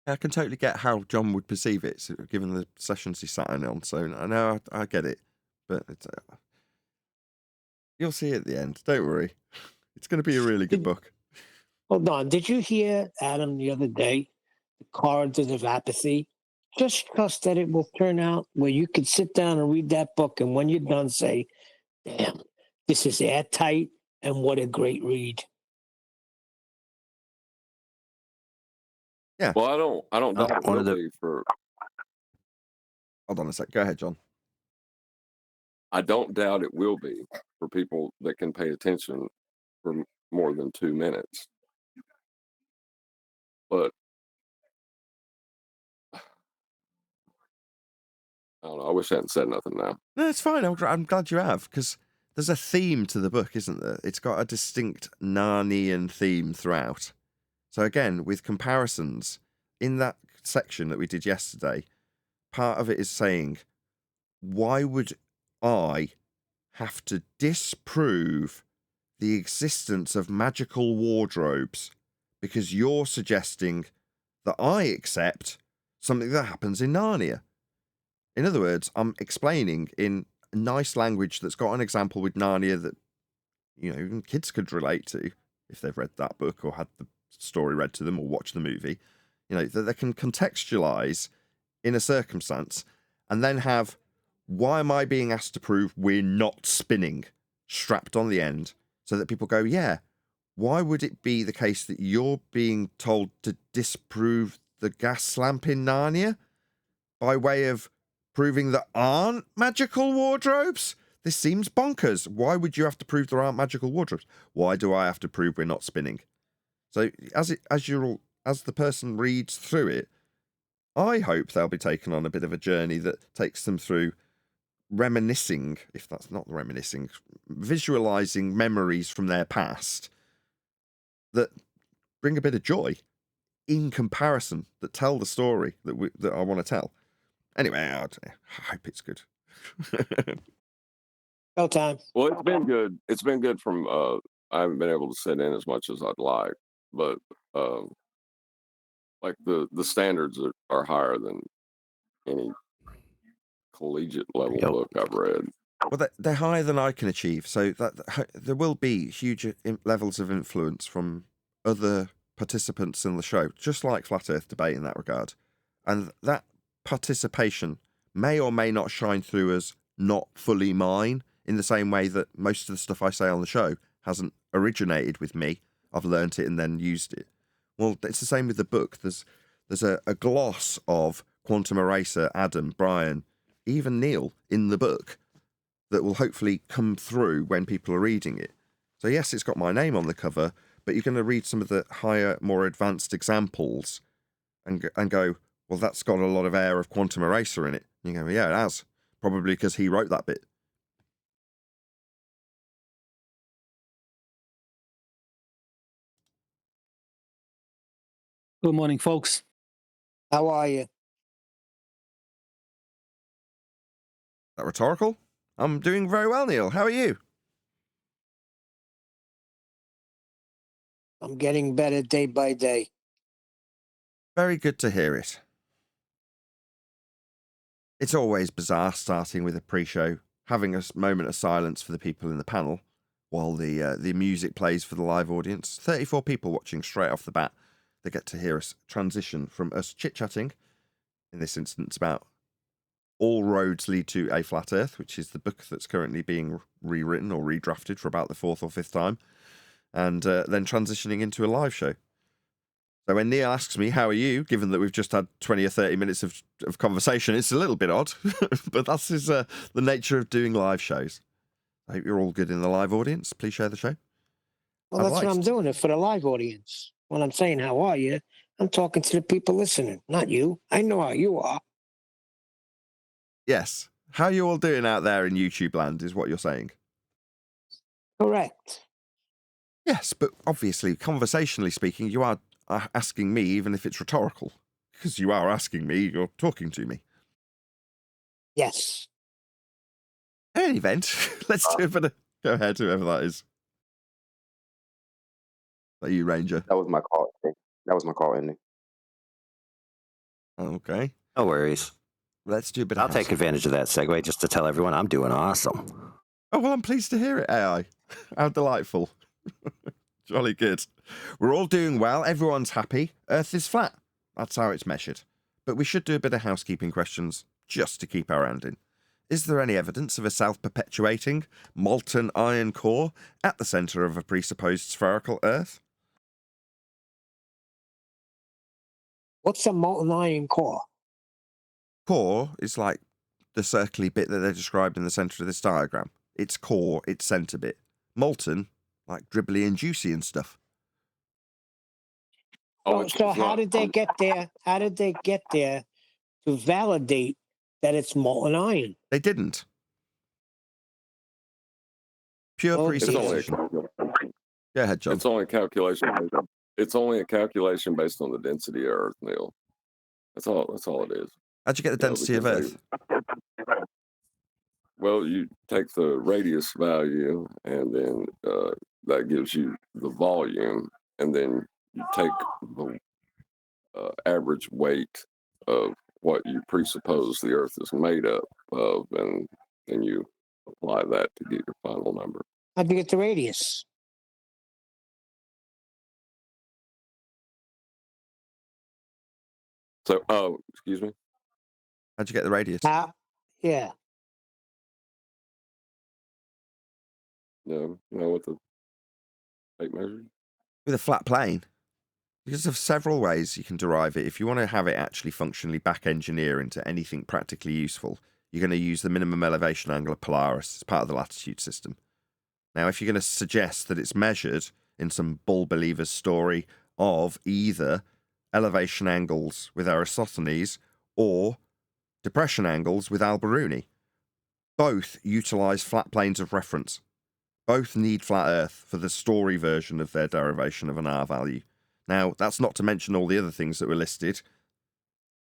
I can totally get how John would perceive it, given the sessions he sat in on. So I know I get it, but you'll see at the end. Don't worry. It's going to be a really good book. Hold on. Did you hear Adam the other day? The Corridors of Apathy. Just trust that it will turn out where you can sit down and read that book, and when you're done, say, "Damn, this is airtight, and what a great read." Yeah. Well, I don't doubt it will be for. Hold on a sec. Go ahead, John. I don't doubt it will be for people that can pay attention for more than 2 minutes. But I don't know. I wish I hadn't said nothing now. No, it's fine. I'm glad you have, because there's a theme to the book, isn't there? It's got a distinct Narnian theme throughout. So again, with comparisons, in that section that we did yesterday, part of it is saying, why would I have to disprove the existence of magical wardrobes because you're suggesting that I accept something that happens in Narnia? In other words, I'm explaining in nice language that's got an example with Narnia that, even kids could relate to if they've read that book or had the story read to them or watched the movie, that they can contextualize in a circumstance and then have, why am I being asked to prove we're not spinning strapped on the end, so that people go, yeah, why would it be the case that you're being told to disprove the gas lamp in Narnia by way of proving there aren't magical wardrobes? This seems bonkers. Why would you have to prove there aren't magical wardrobes? Why do I have to prove we're not spinning? So as the person reads through it, I hope they'll be taken on a bit of a journey that takes them through reminiscing, if that's not reminiscing, visualizing memories from their past that bring a bit of joy in comparison, that tell the story that I want to tell. Anyway, I hope it's good. No time. Well, it's been good. It's been good from. I haven't been able to sit in as much as I'd like, but like the standards are higher than any collegiate level book I've read. Well, they're higher than I can achieve, so that there will be huge levels of influence from other participants in the show, just like Flat Earth Debate in that regard. And that participation may or may not shine through as not fully mine, in the same way that most of the stuff I say on the show hasn't originated with me. I've learnt it and then used it. Well, it's the same with the book. There's a gloss of Quantum Eraser, Adam, Brian, even Neil in the book that will hopefully come through when people are reading it. So yes, it's got my name on the cover, but you're going to read some of the higher, more advanced examples and go, well, that's got a lot of air of Quantum Eraser in it. And you go, yeah, it has. Probably because he wrote that bit. Good morning, folks. How are you? That rhetorical? I'm doing very well, Neil. How are you? I'm getting better day by day. Very good to hear it. It's always bizarre starting with a pre-show, having a moment of silence for the people in the panel while the music plays for the live audience. 34 people watching straight off the bat. They get to hear us transition from us chit-chatting, in this instance about All Roads Lead to a Flat Earth, which is the book that's currently being rewritten or redrafted for about the 4th or 5th time, and then transitioning into a live show. So when Neil asks me, how are you, given that we've just had 20 or 30 minutes of conversation, it's a little bit odd, but that's the nature of doing live shows. I hope you're all good in the live audience. Please share the show. Well, that's what I'm doing it for the live audience. When I'm saying, how are you? I'm talking to the people listening, not you. I know how you are. Yes. How are you all doing out there in YouTube land is what you're saying. Correct. Yes, but obviously, conversationally speaking, you are asking me, even if it's rhetorical, because you are asking me, you're talking to me. Yes. In any event, let's do a bit of... Go ahead, whoever that is. Are you, Ranger? That was my call. That was my call ending. Okay. No worries. Let's do a bit of... I'll take advantage of that segue just to tell everyone I'm doing awesome. Oh, well, I'm pleased to hear it, AI. How delightful. Jolly good. We're all doing well. Everyone's happy. Earth is flat. That's how it's measured. But we should do a bit of housekeeping questions just to keep our hand in. Is there any evidence of a self-perpetuating, molten iron core at the centre of a presupposed spherical Earth? What's a molten iron core? Core is like the circly bit that they're described in the centre of this diagram. It's core, it's centre bit. Molten, like dribbly and juicy and stuff. So how did they get there? How did they get there to validate that it's molten iron? They didn't. Pure presupposition. Go ahead, John. It's only a calculation. It's only a calculation based on the density of Earth, Neil. That's all it is. How'd you get the density of Earth? Well, you take the radius value, and then that gives you the volume, and then you take the average weight of what you presuppose the Earth is made up of, and then you apply that to get your final number. How'd you get the radius? So, excuse me? How'd you get the radius? Yeah. You know what the tape measure? With a flat plane. Because of several ways you can derive it. If you want to have it actually functionally back engineer into anything practically useful, you're going to use the minimum elevation angle of Polaris as part of the latitude system. Now, if you're going to suggest that it's measured in some bull believer's story of either elevation angles with Eratosthenes or depression angles with Al-Biruni, both utilize flat planes of reference. Both need flat Earth for the story version of their derivation of an R value. Now, that's not to mention all the other things that were listed,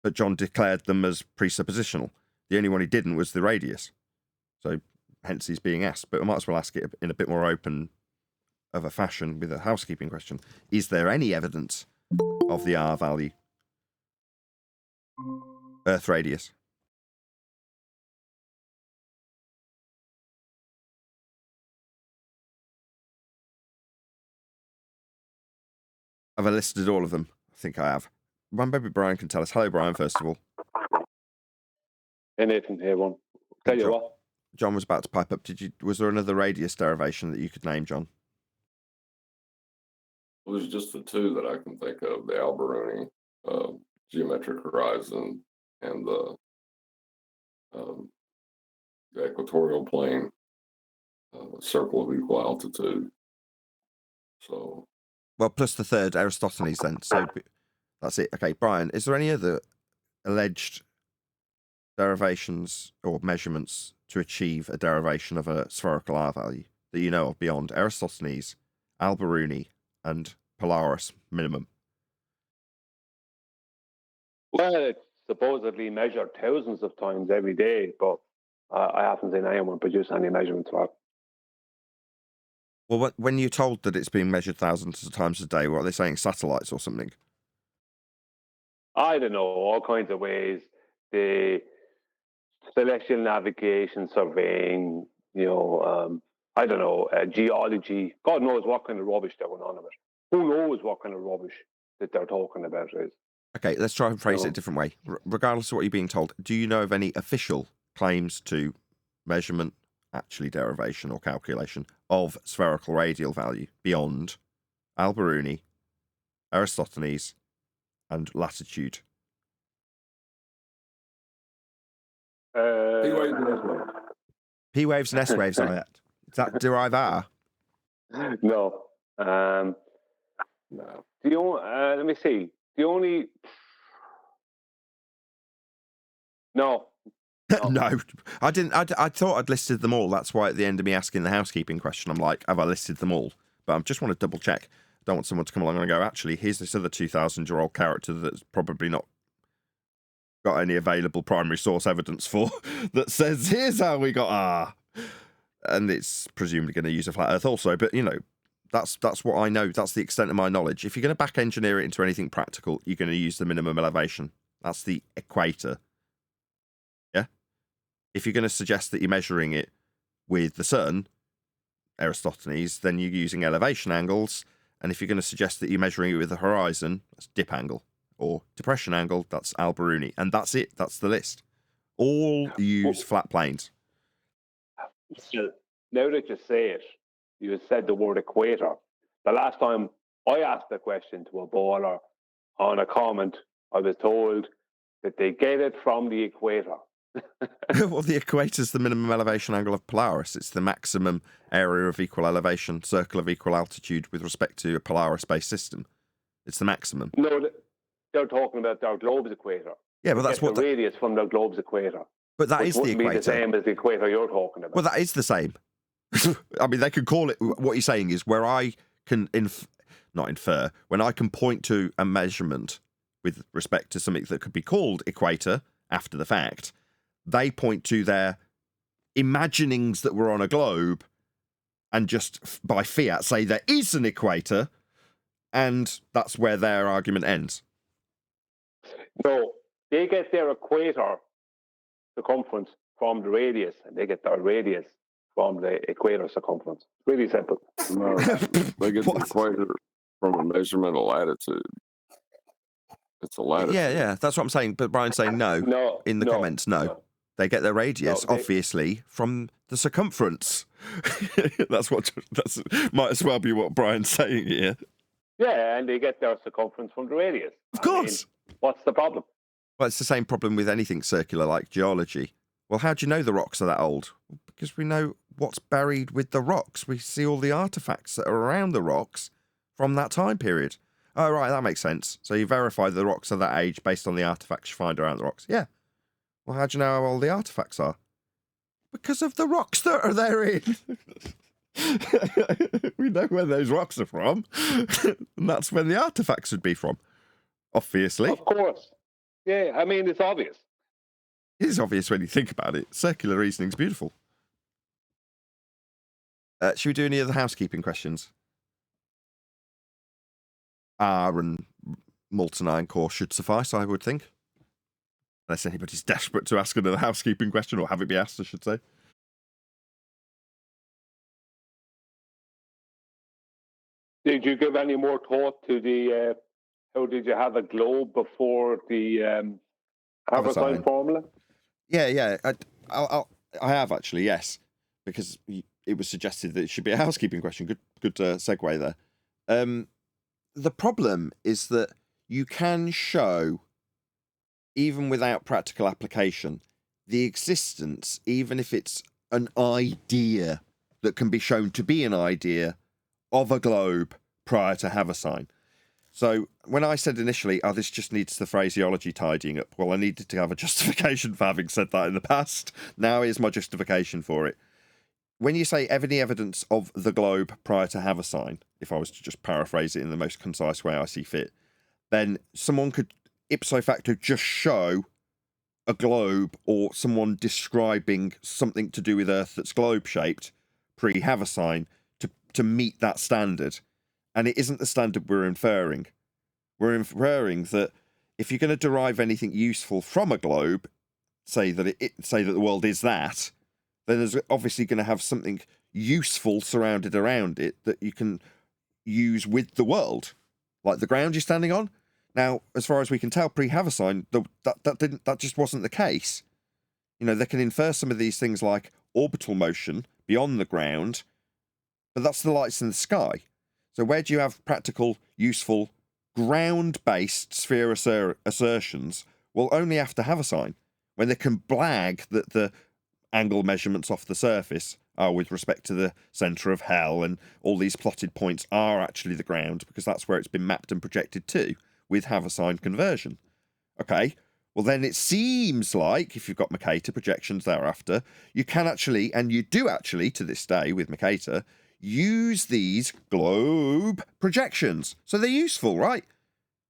but John declared them as presuppositional. The only one he didn't was the radius. So, hence he's being asked. But I might as well ask it in a bit more open of a fashion with a housekeeping question. Is there any evidence of the R value? Earth radius. Have I listed all of them? I think I have. Maybe Brian can tell us. Hello, Brian, first of all. Hey, Nathan, hey, everyone. Tell you what. John was about to pipe up. Was there another radius derivation that you could name, John? Well, there's just the two that I can think of: the Al-Biruni geometric horizon and the equatorial plane circle of equal altitude. So, well, plus the third, Eratosthenes, then. So that's it. Okay, Brian, is there any other alleged derivations or measurements to achieve a derivation of a spherical R value that you know of beyond Eratosthenes, Al-Biruni, and Polaris minimum? Well, it's supposedly measured thousands of times every day, but I haven't seen anyone produce any measurements for it. Well, when you're told that it's being measured thousands of times a day, what are they saying? Satellites or something? I don't know, all kinds of ways. The celestial navigation, surveying, I don't know, geology. God knows what kind of rubbish they're going on about. Who knows what kind of rubbish that they're talking about is. Okay, let's try and phrase it a different way. Regardless of what you're being told, do you know of any official claims to measurement, actually derivation or calculation, of spherical radial value beyond Al-Biruni, Aristophanes, and latitude? P waves and S waves. P waves and S waves, I at. Does that derive R? No. No. Let me see. The only. No. No, I didn't. I thought I'd listed them all. That's why at the end of me asking the housekeeping question, I'm like, have I listed them all? But I just want to double check. I don't want someone to come along and go, actually, here's this other 2,000-year-old character that's probably not got any available primary source evidence for that says, here's how we got R. And it's presumably going to use a flat Earth also. But, that's what I know. That's the extent of my knowledge. If you're going to back engineer it into anything practical, you're going to use the minimum elevation. That's the equator. Yeah? If you're going to suggest that you're measuring it with the sun, Aristophanes, then you're using elevation angles. And if you're going to suggest that you're measuring it with the horizon, that's dip angle. Or depression angle, that's Al-Biruni. And that's it. That's the list. All use flat planes. Still, now that you say it, you said the word equator. The last time I asked the question to a baller on a comment, I was told that they get it from the equator. Well, the equator's the minimum elevation angle of Polaris. It's the maximum area of equal elevation, circle of equal altitude with respect to a Polaris-based system. It's the maximum. No, they're talking about their globe's equator. Yeah, but that's what the radius from their globe's equator. But that is the equator. Be the same as the equator you're talking about. Well, that is the same. I mean, they could call it. What you're saying is where I can not infer, when I can point to a measurement with respect to something that could be called equator after the fact, they point to their imaginings that were on a globe and just by fiat say there is an equator, and that's where their argument ends. No, they get their equator circumference from the radius, and they get their radius from the equator circumference. Really simple. No, they get the equator from a measurement of latitude. It's a latitude. Yeah, that's what I'm saying. But Brian's saying no in the comments. No. They get their radius, obviously, from the circumference. That's might as well be what Brian's saying here. Yeah, and they get their circumference from the radius. Of course. What's the problem? Well, it's the same problem with anything circular like geology. Well, how do you know the rocks are that old? Because we know what's buried with the rocks. We see all the artifacts that are around the rocks from that time period. Oh, right, that makes sense. So you verify the rocks are that age based on the artifacts you find around the rocks. Yeah. Well, how do you know how old the artifacts are? Because of the rocks that are therein. We know where those rocks are from. And that's when the artifacts would be from. Obviously. Of course. Yeah, I mean, it's obvious. It is obvious when you think about it. Circular reasoning's beautiful. Should we do any other housekeeping questions? R and molten iron core should suffice, I would think. Unless anybody's desperate to ask another housekeeping question, or have it be asked, I should say. Did you give any more thought to the, how did you have a globe before the Haversine formula? Yeah. I have actually, yes. Because it was suggested that it should be a housekeeping question. Good segue there. The problem is that you can show, even without practical application, the existence, even if it's an idea that can be shown to be an idea, of a globe prior to Haversine. So when I said initially, this just needs the phraseology tidying up, well, I needed to have a justification for having said that in the past. Now here's my justification for it. When you say any evidence of the globe prior to Haversine, if I was to just paraphrase it in the most concise way I see fit, then someone could ipso facto just show a globe or someone describing something to do with Earth that's globe-shaped pre-Haversine to meet that standard. And it isn't the standard we're inferring. We're inferring that if you're going to derive anything useful from a globe, say that the world is that, then there's obviously going to have something useful surrounded around it that you can use with the world, like the ground you're standing on. Now, as far as we can tell, pre-Haversine, that just wasn't the case. You know, they can infer some of these things like orbital motion beyond the ground, but that's the lights in the sky. So where do you have practical, useful, ground-based sphere assertions? Well, only after Haversine, when they can blag that the angle measurements off the surface are with respect to the centre of hell, and all these plotted points are actually the ground, because that's where it's been mapped and projected to, with Haversine conversion. Okay, well then it seems like, if you've got Mercator projections thereafter, you can actually, and you do actually to this day with Mercator, use these globe projections. So they're useful, right?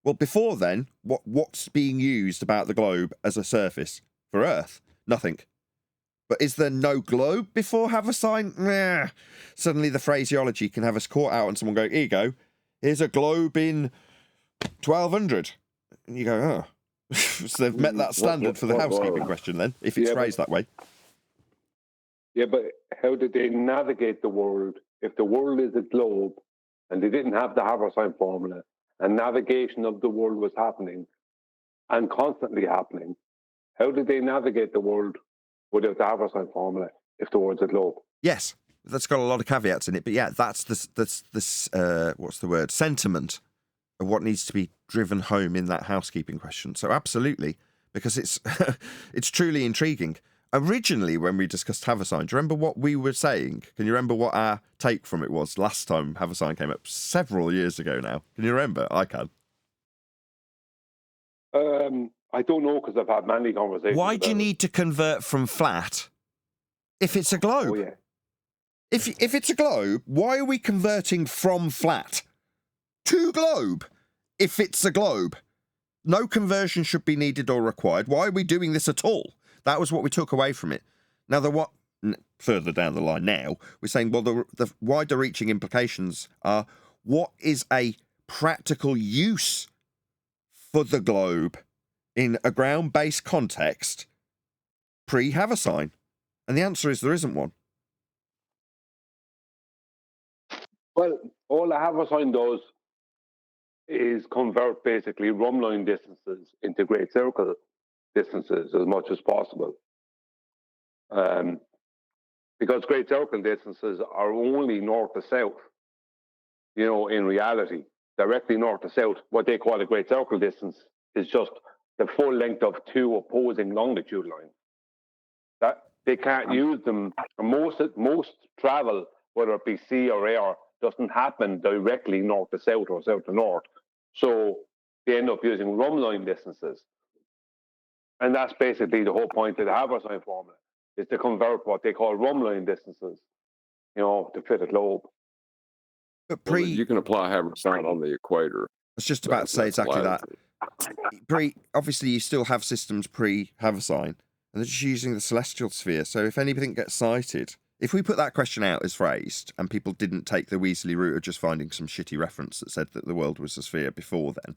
Well, before then, what's being used about the globe as a surface for Earth? Nothing. But is there no globe before Haversine? Nah. Suddenly the phraseology can have us caught out and someone go, here you go, here's a globe in 1200. And you go, oh. So they've met that standard for the housekeeping question then, if it's phrased that way. Yeah, but how did they navigate the world if the world is a globe and they didn't have the Haversine formula and navigation of the world was happening and constantly happening? How did they navigate the world without the Haversine formula if the world's a globe? Yes, that's got a lot of caveats in it, but yeah, that's this what's the word? Sentiment of what needs to be driven home in that housekeeping question. So absolutely, because it's it's truly intriguing. Originally, when we discussed Haversine, do you remember what we were saying? Can you remember what our take from it was last time Haversine came up several years ago now? Can you remember? I can. I don't know, because I've had many conversations. Why do you need to convert from flat if it's a globe? Oh, yeah. If it's a globe, why are we converting from flat to globe if it's a globe? No conversion should be needed or required. Why are we doing this at all? That was what we took away from it. Now, further down the line now, we're saying, well, the wider reaching implications are, what is a practical use for the globe in a ground-based context pre-Haversine? And the answer is there isn't one. Well, all the Haversine does is convert basically rumline distances into great circle distances as much as possible. Because great circle distances are only north to south, you know, in reality. Directly north to south, what they call a great circle distance is just the full length of two opposing longitude lines. That they can't use them. Most travel, whether it be sea or air, doesn't happen directly north to south or south to north. So they end up using rumline distances. And that's basically the whole point of the Haversine formula, is to convert what they call rumline distances, you know, to fit a globe. But you can apply Haversine on the equator. I was just about to say exactly that. Obviously, you still have systems pre-Haversine, and they're just using the celestial sphere. So if anything gets cited, if we put that question out as phrased, and people didn't take the Weasley route of just finding some shitty reference that said that the world was a sphere before then,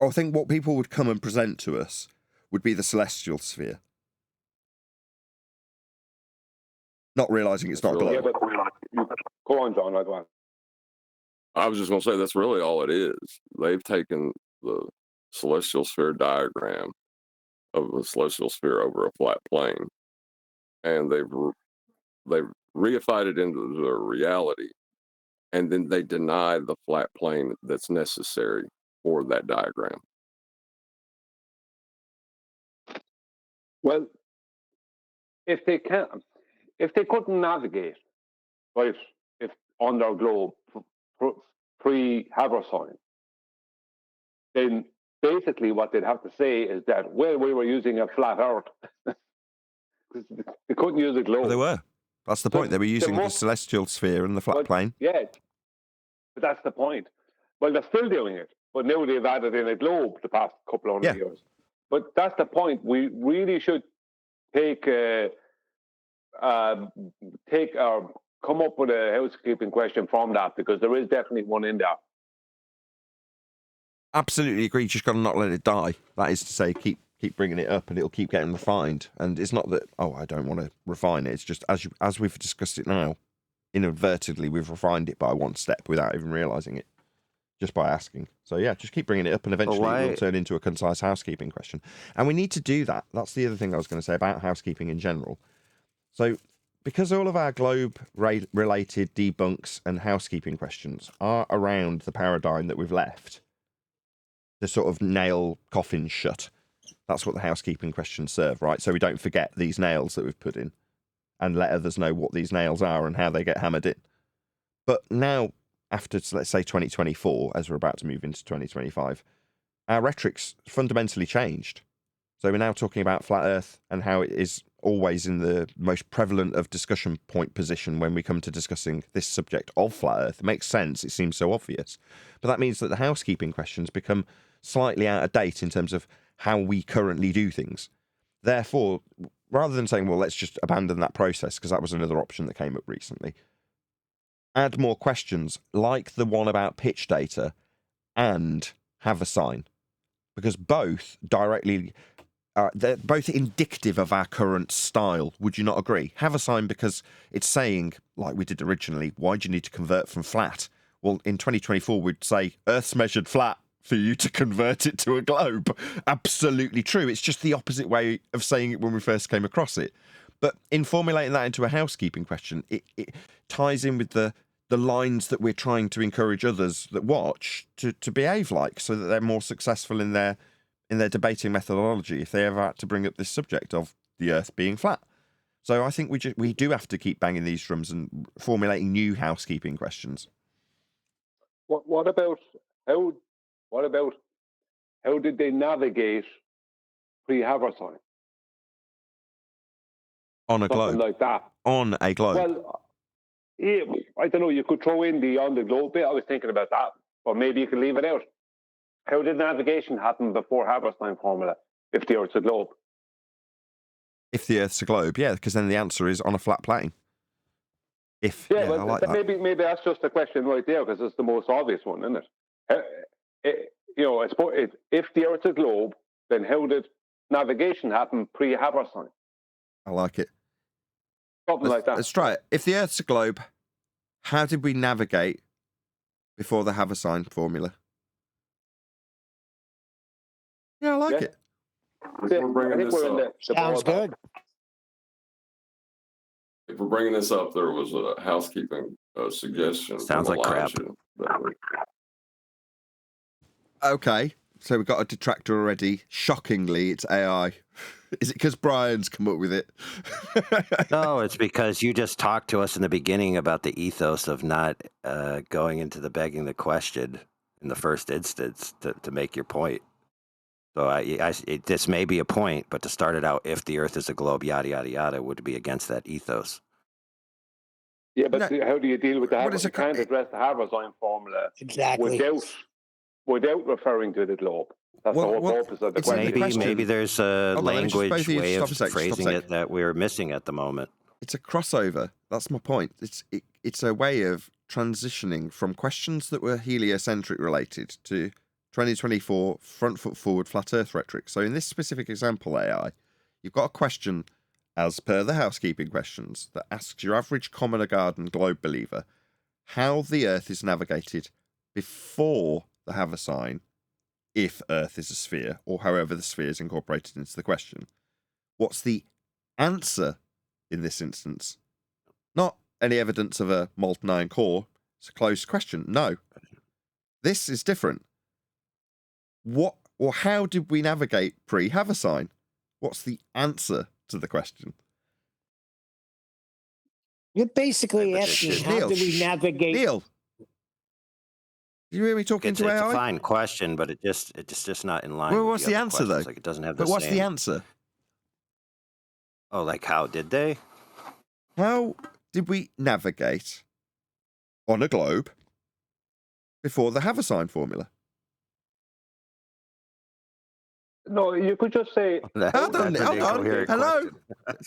I think what people would come and present to us would be the celestial sphere. Not realising it's not a globe. Yeah, but go on, John. Go on. I was just going to say that's really all it is. They've taken the celestial sphere diagram of the celestial sphere over a flat plane, and they've reified it into the reality, and then they deny the flat plane that's necessary for that diagram. Well, if they couldn't navigate, right, if on their globe pre-Haversine, then basically what they'd have to say is that, well, we were using a flat Earth. They couldn't use a globe. Well, they were. That's the point. They were using the celestial sphere and the flat plane. Yeah, but that's the point. Well, they're still doing it, but now they've added in a globe the past couple of hundred years. But that's the point. We really should take or come up with a housekeeping question from that, because there is definitely one in there. Absolutely agree. You just got to not let it die. That is to say, keep bringing it up, and it'll keep getting refined. And it's not that I don't want to refine it. It's just as we've discussed it now, inadvertently we've refined it by one step without even realizing it, just by asking. So yeah, just keep bringing it up, and eventually it will turn into a concise housekeeping question. And we need to do that. That's the other thing I was going to say about housekeeping in general. So because all of our globe-related debunks and housekeeping questions are around the paradigm that we've left, to sort of nail coffins shut. That's what the housekeeping questions serve, right? So we don't forget these nails that we've put in and let others know what these nails are and how they get hammered in. But now, after, let's say, 2024, as we're about to move into 2025, our rhetoric's fundamentally changed. So we're now talking about flat Earth and how it is always in the most prevalent of discussion point position when we come to discussing this subject of flat Earth. It makes sense. It seems so obvious. But that means that the housekeeping questions become slightly out of date in terms of how we currently do things. Therefore, rather than saying, well, let's just abandon that process, because that was another option that came up recently, add more questions like the one about pitch data and have a sign, because both directly... they're both indicative of our current style. Would you not agree? Have a sign because it's saying, like we did originally, why do you need to convert from flat? Well, in 2024, we'd say Earth's measured flat for you to convert it to a globe. Absolutely true. It's just the opposite way of saying it when we first came across it. But in formulating that into a housekeeping question, it ties in with the lines that we're trying to encourage others that watch to behave like, so that they're more successful in their debating methodology if they ever had to bring up this subject of the Earth being flat. So I think we do have to keep banging these drums and formulating new housekeeping questions. What about how did they navigate pre-Haversine? On a globe. Something like that. On a globe. Well, yeah, I don't know. You could throw in the on the globe bit. I was thinking about that, or maybe you could leave it out. How did navigation happen before Haversine formula if the Earth's a globe? If the Earth's a globe, yeah, because then the answer is on a flat plane. I like that. Maybe that's just a question right there, because it's the most obvious one, isn't it? If the Earth's a globe, then how did navigation happen pre-Haversine? I like it. Something like that. Let's try it. If the Earth's a globe, how did we navigate before the Haversine formula? Yeah, I like it. Sounds good. If we're bringing this up, there was a housekeeping suggestion. Sounds like crap. Okay, so we've got a detractor already. Shockingly, it's AI. Is it because Brian's come up with it? No, it's because you just talked to us in the beginning about the ethos of not going into the begging the question in the first instance to make your point. So this may be a point, but to start it out, if the Earth is a globe, yada, yada, yada, would be against that ethos. Yeah, but how do you deal with the Haversine? You can't address the Haversine formula without referring to the globe. That's the whole purpose of the question. Maybe there's a language way of phrasing it that we're missing at the moment. It's a crossover. That's my point. It's a way of transitioning from questions that were heliocentric related to 2024 front foot forward flat Earth rhetoric. So in this specific example, AI, you've got a question as per the housekeeping questions that asks your average commoner garden globe believer how the Earth is navigated before the Haversine, if Earth is a sphere, or however the sphere is incorporated into the question. What's the answer in this instance? Not any evidence of a molten iron core. It's a closed question. No. This is different. What or how did we navigate pre-Haversine? What's the answer to the question? You're basically asking how did we navigate. Neil, you hear me talking to AI? It's a fine question, but it's just not in line. Well, what's the answer though? Like it doesn't have. But what's the answer? Oh, like how did they? How did we navigate on a globe before the Haversine formula? No, you could just say. Hold on, hold on. Hello.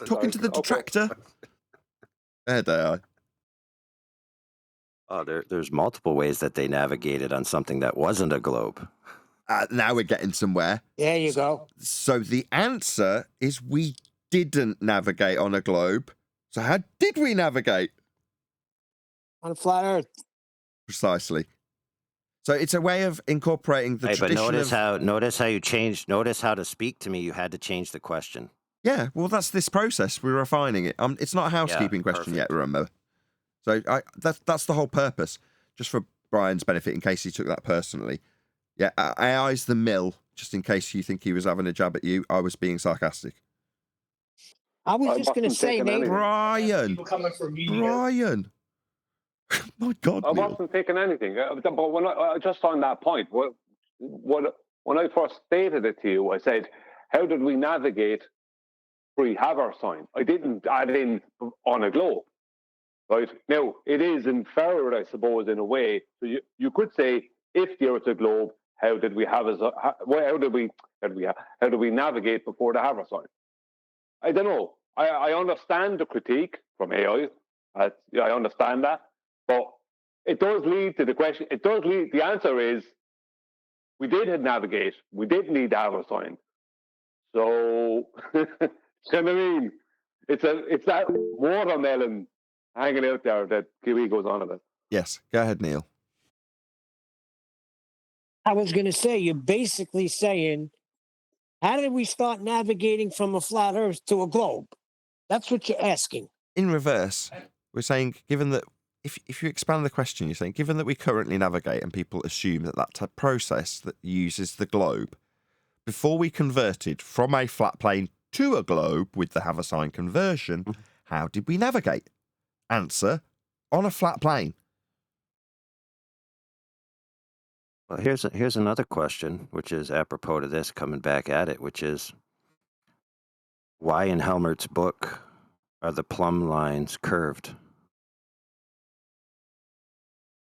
Talking to the detractor. There they are. Oh, there's multiple ways that they navigated on something that wasn't a globe. Now we're getting somewhere. There you go. So the answer is we didn't navigate on a globe. So how did we navigate? On a flat Earth. Precisely. So it's a way of incorporating the tradition. But notice how you changed. Notice how to speak to me. You had to change the question. Yeah, well, that's this process. We're refining it. It's not a housekeeping question yet, remember? So that's the whole purpose. Just for Brian's benefit, in case he took that personally. Yeah, AI's the mill, just in case you think he was having a jab at you. I was being sarcastic. I was just going to say, Nate. Brian. Brian. My God, I Neil. wasn't taking anything. But when just on that point, when I first stated it to you, I said, how did we navigate pre-Haver sign? I didn't add in on a globe. Right? Now, it is inferred, I suppose, in a way. So you could say, if the Earth's a globe, how did we navigate before the Haver sign? I don't know. I understand the critique from AI. I understand that. But it does lead to the question. The answer is, we did navigate. We did need the Haver sign. So, you know what I mean? It's that watermelon hanging out there that Kiwi goes on about. Yes, go ahead, Neil. I was going to say, you're basically saying, how did we start navigating from a flat Earth to a globe? That's what you're asking. In reverse, we're saying, given that, if you expand the question, you're saying, given that we currently navigate and people assume that that's a process that uses the globe, before we converted from a flat plane to a globe with the Haver sign conversion, how did we navigate? Answer, on a flat plane. Well, here's another question, which is apropos to this, coming back at it, which is, why in Helmerts' book are the plumb lines curved?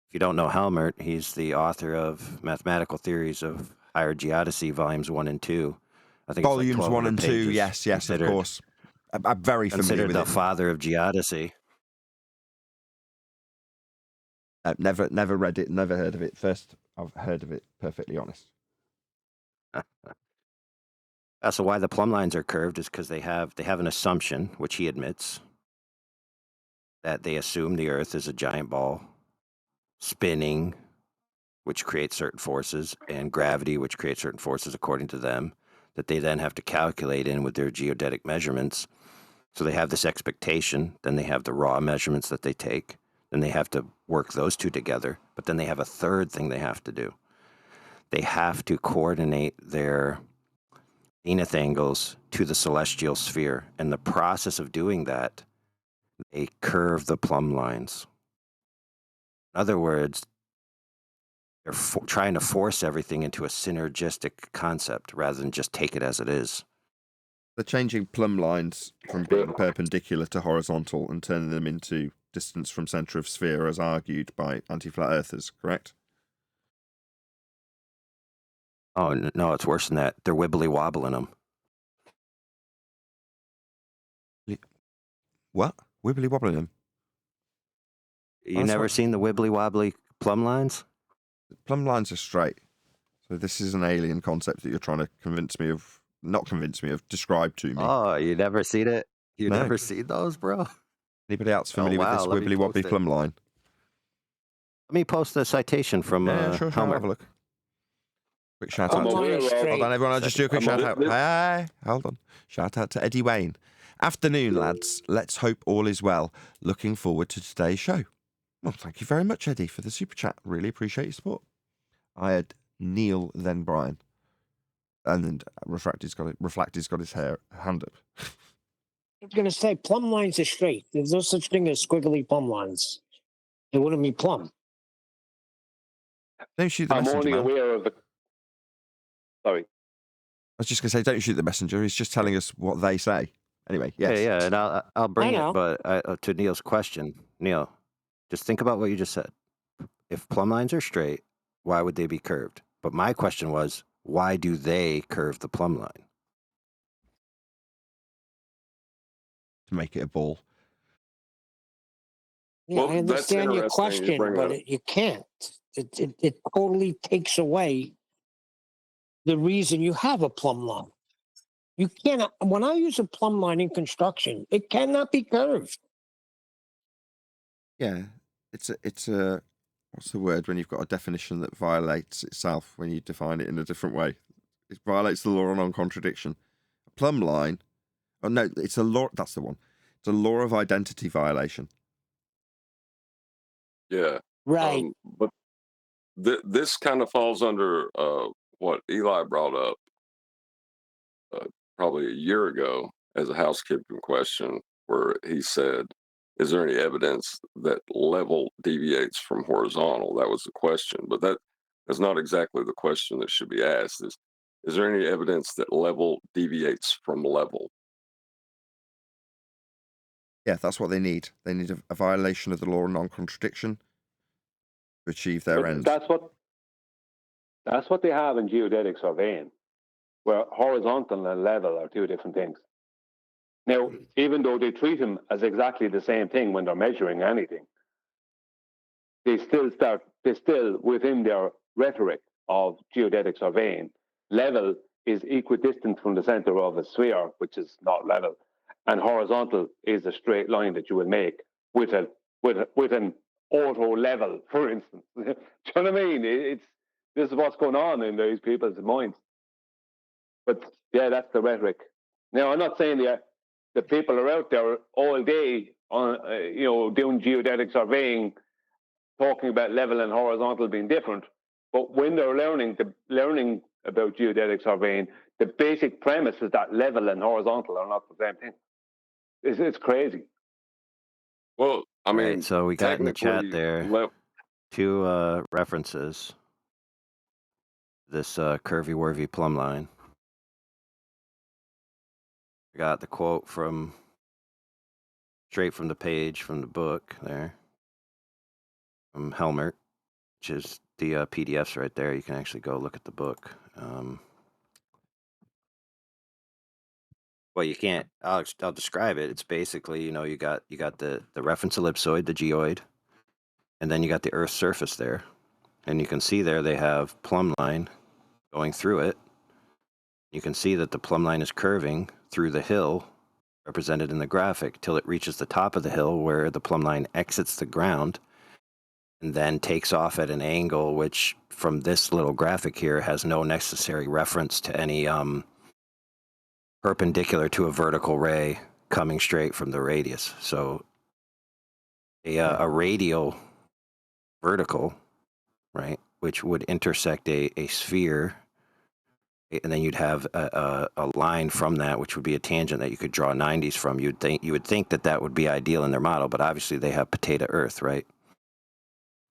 If you don't know Helmert, he's the author of Mathematical Theories of Higher Geodesy, Volumes 1 and 2. I think Volumes it's like 1 and 2, pages. yes, of course. I'm very familiar with the it. father of geodesy. I've never read it, never heard of it. First, I've heard of it, perfectly honest. So why the plumb lines are curved is because they have an assumption, which he admits, that they assume the Earth is a giant ball spinning, which creates certain forces, and gravity, which creates certain forces according to them, that they then have to calculate in with their geodetic measurements. So they have this expectation, then they have the raw measurements that they take, then they have to work those two together, but then they have a third thing they have to do. They have to coordinate their zenith angles to the celestial sphere. And the process of doing that, they curve the plumb lines. In other words, they're trying to force everything into a synergistic concept rather than just take it as it is. They're changing plumb lines from being perpendicular to horizontal and turning them into distance from centre of sphere, as argued by anti-flat earthers, correct? Oh, no, it's worse than that. They're wibbly-wobbling them. What? Wibbly-wobbling them? You never seen the wibbly-wobbly plumb lines? The plumb lines are straight. So this is an alien concept that you're trying to describe to me. Oh, you never seen it? You never seen those, bro? Anybody else familiar with this wibbly-wobbly plumb line? Let me post the citation from sure, Helmer. Have a look. Quick shout out. Hold on, everyone. I'll just do a quick shout out. Hey, hold on. Shout out to Eddie Wayne. Afternoon, lads. Let's hope all is well. Looking forward to today's show. Well, thank you very much, Eddie, for the super chat. Really appreciate your support. I had Neil, then Brian. And then Refracty's got his hand up. I was going to say, plumb lines are straight. There's no such thing as squiggly plumb lines. It wouldn't be plumb. Don't shoot the messenger, I'm only aware of the... Sorry. I was just going to say, don't shoot the messenger. He's just telling us what they say. Anyway, yes. Yeah, and I'll bring it, but to Neil's question. Neil, just think about what you just said. If plumb lines are straight, why would they be curved? But my question was, why do they curve the plumb line? To make it a ball. Yeah, Well, I that's understand your interesting you question, bring but up. you can't. It totally takes away the reason you have a plumb line. You cannot. When I use a plumb line in construction, it cannot be curved. Yeah, it's a what's the word when you've got a definition that violates itself when you define it in a different way? It violates the law of non-contradiction. A plumb line. Oh no, it's a law. That's the one. It's a law of identity violation. Yeah. Right. But this kind of falls under what Eli brought up probably a year ago as a housekeeping question, where he said, is there any evidence that level deviates from horizontal? That was the question, but that's not exactly the question that should be asked. Is there any evidence that level deviates from level? Yeah, that's what they need. They need a violation of the law of non-contradiction to achieve their But ends. that's what they have in geodetic surveying, where horizontal and level are two different things. Now, even though they treat them as exactly the same thing when they're measuring anything, they still within their rhetoric of geodetic surveying, level is equidistant from the center of a sphere, which is not level, and horizontal is a straight line that you will make with an auto level, for instance. Do you know what I mean? This is what's going on in these people's minds. But yeah, that's the rhetoric. Now, I'm not saying the people are out there all day on doing geodetic surveying, talking about level and horizontal being different. But when they're learning about geodetic surveying, the basic premise is that level and horizontal are not the same thing. It's crazy. Well, I mean, Right, so we got in the chat there two references. This curvy-worvy plumb line. I got the quote straight from the page from the book there, from Helmert, which is the PDFs right there. You can actually go look at the book. Well, you can't. I'll describe it. It's basically, you got the reference ellipsoid, the geoid, and then you got the Earth's surface there, and you can see there they have plumb line going through it. You can see that the plumb line is curving through the hill, represented in the graphic, till it reaches the top of the hill where the plumb line exits the ground and then takes off at an angle which, from this little graphic here, has no necessary reference to any perpendicular to a vertical ray coming straight from the radius. So a radial vertical, right, which would intersect a sphere, and then you'd have a line from that, which would be a tangent that you could draw 90s from. You would think that would be ideal in their model, but obviously they have potato Earth, right?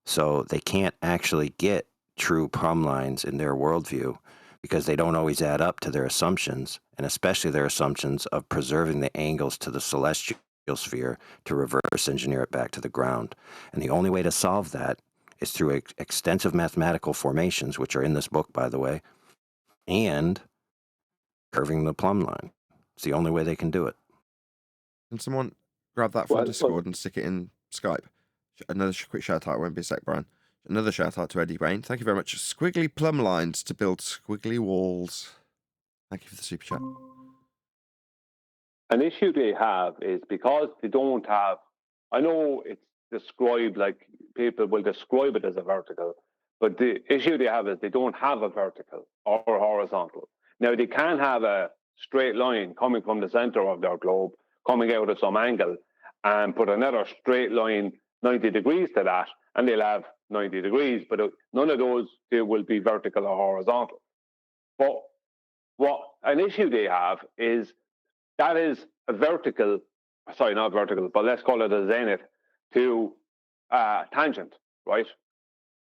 So they can't actually get true plumb lines in their worldview because they don't always add up to their assumptions, and especially their assumptions of preserving the angles to the celestial sphere to reverse engineer it back to the ground. And the only way to solve that is through extensive mathematical formations, which are in this book, by the way, and curving the plumb line. It's the only way they can do it. Can someone grab that from Discord and stick it in Skype? Another quick shout out, won't be a sec, Brian. Another shout out to Eddie Bain. Thank you very much. Squiggly plumb lines to build squiggly walls. Thank you for the super chat. An issue they have is because they don't have, I know it's described like people will describe it as a vertical, but the issue they have is they don't have a vertical or horizontal. Now, they can have a straight line coming from the center of their globe, coming out at some angle, and put another straight line 90 degrees to that, and they'll have 90 degrees, but none of those will be vertical or horizontal. But what an issue they have is that is a vertical, sorry, not vertical, but let's call it a zenith to tangent, right?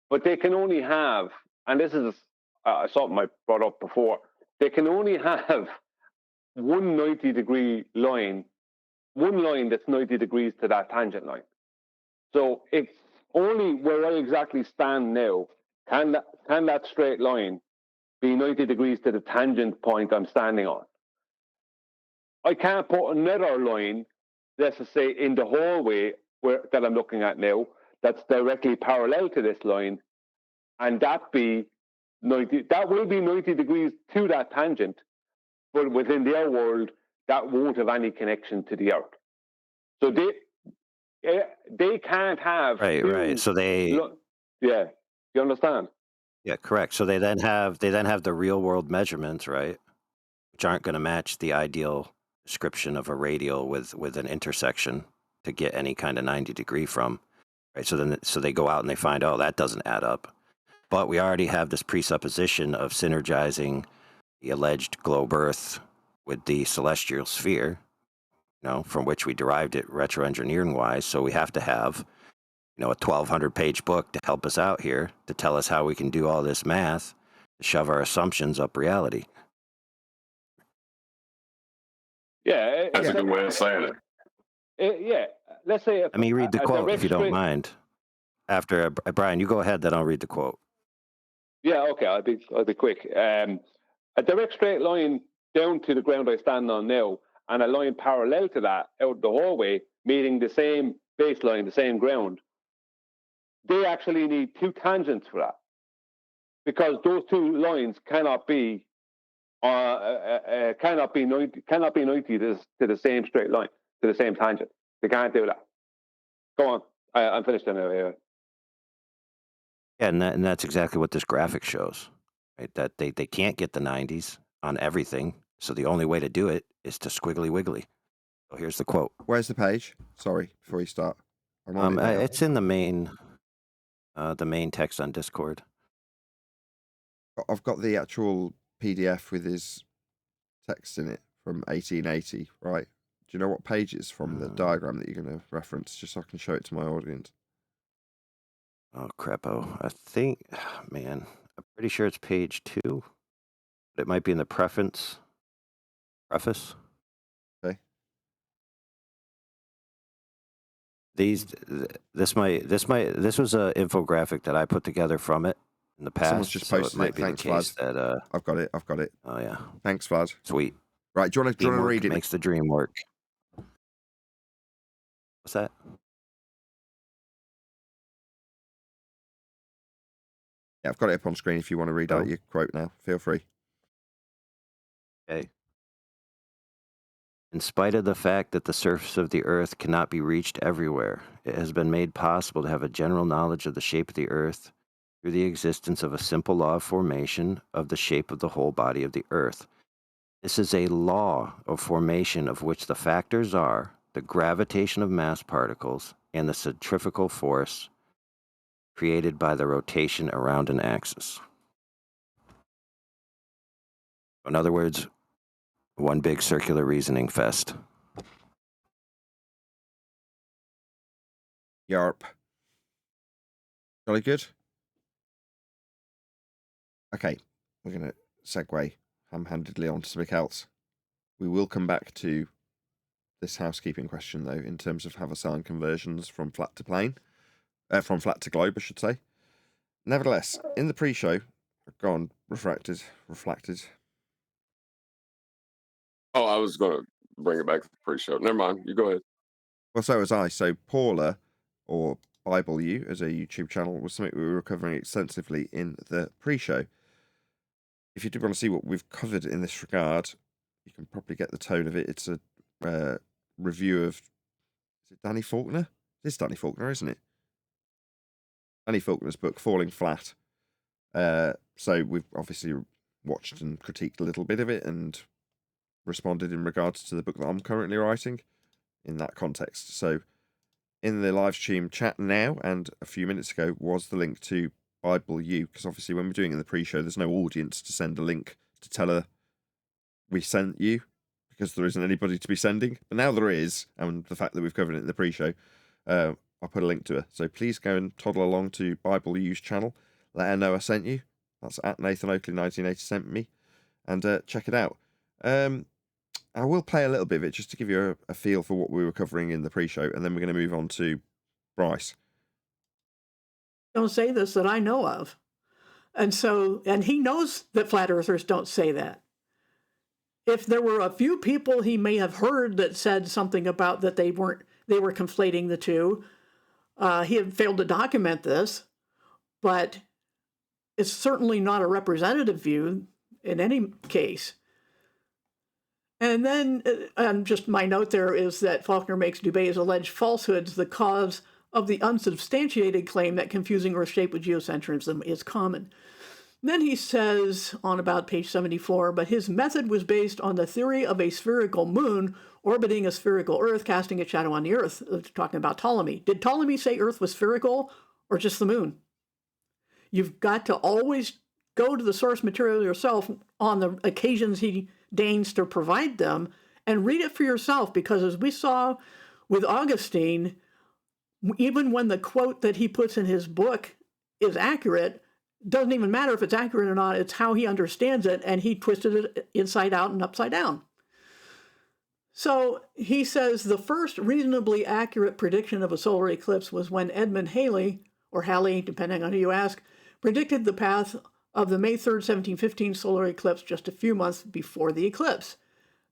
But they can only have, and this is something I brought up before, they can only have one 90-degree line, one line that's 90 degrees to that tangent line. So it's only where I exactly stand now can that straight line be 90 degrees to the tangent point I'm standing on. I can't put another line, let's just say, in the hallway that I'm looking at now, that's directly parallel to this line, and that will be 90 degrees to that tangent, but within their world, that won't have any connection to the Earth. So they can't have right. So yeah, you understand? Yeah, correct. So they then have the real world measurements, right, which aren't going to match the ideal description of a radial with an intersection to get any kind of 90 degree from, right? So they go out and they find, oh, that doesn't add up. But we already have this presupposition of synergizing the alleged globe Earth with the celestial sphere, from which we derived it retroengineering wise. So we have to have, a 1,200-page book to help us out here, to tell us how we can do all this math, to shove our assumptions up reality. Yeah. That's a good way of saying it. Yeah. Let's say... Let me read the quote, if you don't mind. After, Brian, you go ahead, then I'll read the quote. Yeah, okay, I'll be quick. A direct straight line down to the ground I stand on now, and a line parallel to that out the hallway, meeting the same baseline, the same ground, they actually need two tangents for that, because those two lines cannot be 90 to the same straight line, to the same tangent. They can't do that. Go on. I'm finished now. Yeah. Yeah, and that's exactly what this graphic shows, right? That they can't get the 90s on everything, so the only way to do it is to squiggly wiggly. So here's the quote. Where's the page? Sorry, before you start. It's in the main text on Discord. I've got the actual PDF with his text in it from 1880, right? Do you know what page it's from, the diagram that you're going to reference, just so I can show it to my audience? Oh, crapo. I think, man, I'm pretty sure it's page 2. But it might be in the preface. Okay. This was an infographic that I put together from it in the past. Someone's just posted it. Thanks, Vlad. That, I've got it. Oh, yeah. Thanks, Vlad. Sweet. Right, do you want to read it? Makes the dream work. What's that? Yeah, I've got it up on screen if you want to read out your quote now. Feel free. Okay. In spite of the fact that the surface of the Earth cannot be reached everywhere, it has been made possible to have a general knowledge of the shape of the Earth through the existence of a simple law of formation of the shape of the whole body of the Earth. This is a law of formation of which the factors are the gravitation of mass particles and the centrifugal force created by the rotation around an axis. In other words, one big circular reasoning fest. Yarp. Jolly good? Okay, we're going to segue ham-handedly onto something else. We will come back to this housekeeping question, though, in terms of Haversine conversions from flat to plane. From flat to globe, I should say. Nevertheless, in the pre-show, gone, reflected. Oh, I was going to bring it back to the pre-show. Never mind. You go ahead. Well, so was I. So Paula, or Bible U, as a YouTube channel, was something we were covering extensively in the pre-show. If you do want to see what we've covered in this regard, you can probably get the tone of it. It's a review of... Is it Danny Faulkner? It is Danny Faulkner, isn't it? Danny Faulkner's book, Falling Flat. So we've obviously watched and critiqued a little bit of it and responded in regards to the book that I'm currently writing in that context. So in the live stream chat now and a few minutes ago was the link to Bible U, because obviously when we're doing it in the pre-show, there's no audience to send a link to tell her we sent you, because there isn't anybody to be sending. But now there is, and the fact that we've covered it in the pre-show, I'll put a link to her. So please go and toddle along to Bible U's channel. Let her know I sent you. That's at Nathan Oakley 1980 sent me. And check it out. I will play a little bit of it just to give you a feel for what we were covering in the pre-show, and then we're going to move on to Bryce. Don't say this that I know of. And he knows that flat earthers don't say that. If there were a few people he may have heard that said something about that they were conflating the two, he had failed to document this, but it's certainly not a representative view in any case. And then, just my note there is that Faulkner makes Dubé's alleged falsehoods the cause of the unsubstantiated claim that confusing Earth shape with geocentrism is common. Then he says, on about page 74, but his method was based on the theory of a spherical moon orbiting a spherical Earth, casting its shadow on the Earth, talking about Ptolemy. Did Ptolemy say Earth was spherical or just the moon? You've got to always go to the source material yourself on the occasions he deigns to provide them and read it for yourself, because as we saw with Augustine, even when the quote that he puts in his book is accurate, doesn't even matter if it's accurate or not, it's how he understands it, and he twisted it inside out and upside down. So he says the first reasonably accurate prediction of a solar eclipse was when Edmund Halley, or Halley, depending on who you ask, predicted the path of the May 3rd, 1715 solar eclipse just a few months before the eclipse.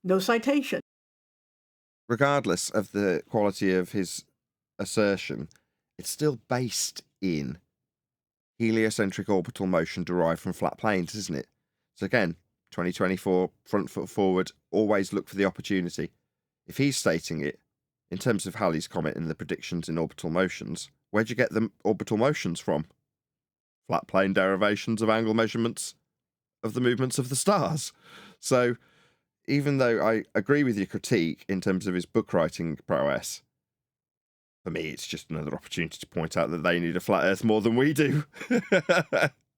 No citation. Regardless of the quality of his assertion, it's still based in heliocentric orbital motion derived from flat planes, isn't it? So again, 2024, front foot forward, always look for the opportunity. If he's stating it in terms of Halley's comet and the predictions in orbital motions, where'd you get the orbital motions from? Flat plane derivations of angle measurements of the movements of the stars. So even though I agree with your critique in terms of his book writing prowess, for me, it's just another opportunity to point out that they need a flat earth more than we do.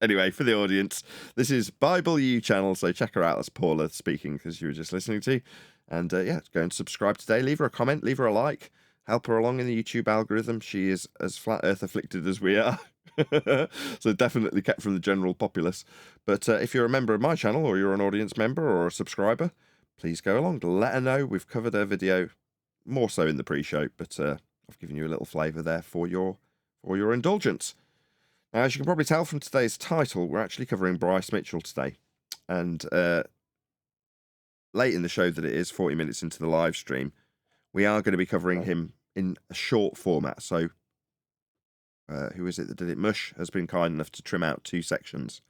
Anyway, for the audience, this is Bible U channel, so check her out. That's Paula speaking, because you were just listening to. And yeah, go and subscribe today. Leave her a comment, leave her a like. Help her along in the YouTube algorithm. She is as flat earth afflicted as we are. So definitely kept from the general populace. But if you're a member of my channel, or you're an audience member or a subscriber, please go along. Let her know we've covered her video, more so in the pre-show, but I've given you a little flavour there for your indulgence. Now, as you can probably tell from today's title, we're actually covering Bryce Mitchell today. And late in the show that it is, 40 minutes into the live stream, we are going to be covering him in a short format. So, who is it that did it? Mush has been kind enough to trim out 2 sections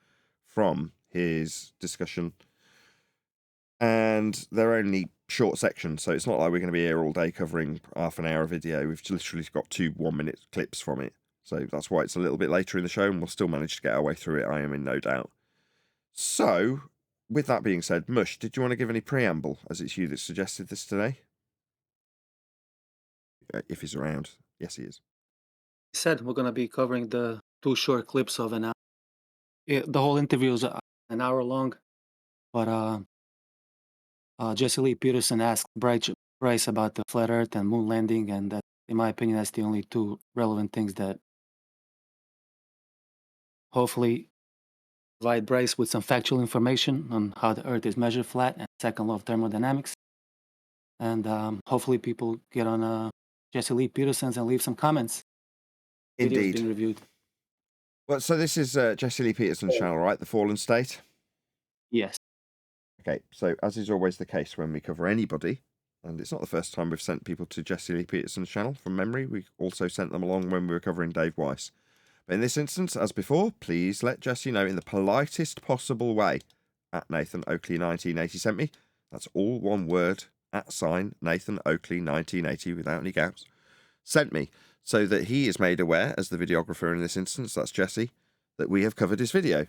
from his discussion. And they're only short sections, so it's not like we're going to be here all day covering half an hour video. We've literally got 2 1-minute clips from it. So that's why it's a little bit later in the show, and we'll still manage to get our way through it, I am in no doubt. So, with that being said, Mush, did you want to give any preamble, as it's you that suggested this today? If he's around. Yes, he is. He said we're going to be covering the 2 short clips of an hour. The whole interview is an hour long, but Jesse Lee Peterson asked Bryce about the flat earth and moon landing, and that, in my opinion, that's the only 2 relevant things that hopefully provide Bryce with some factual information on how the earth is measured flat and second law of thermodynamics. And hopefully people get on Jesse Lee Peterson's and leave some comments. Indeed. Videos being reviewed. Well, so this is Jesse Lee Peterson's channel, right? The Fallen State? Yes. Okay, so as is always the case when we cover anybody, and it's not the first time we've sent people to Jesse Lee Peterson's channel from memory, we also sent them along when we were covering Dave Weiss. But in this instance, as before, please let Jesse know in the politest possible way at Nathan Oakley 1980 sent me. That's all one word, @ Nathan Oakley 1980 without any gaps. Sent me, so that he is made aware, as the videographer in this instance, that's Jesse, that we have covered his video.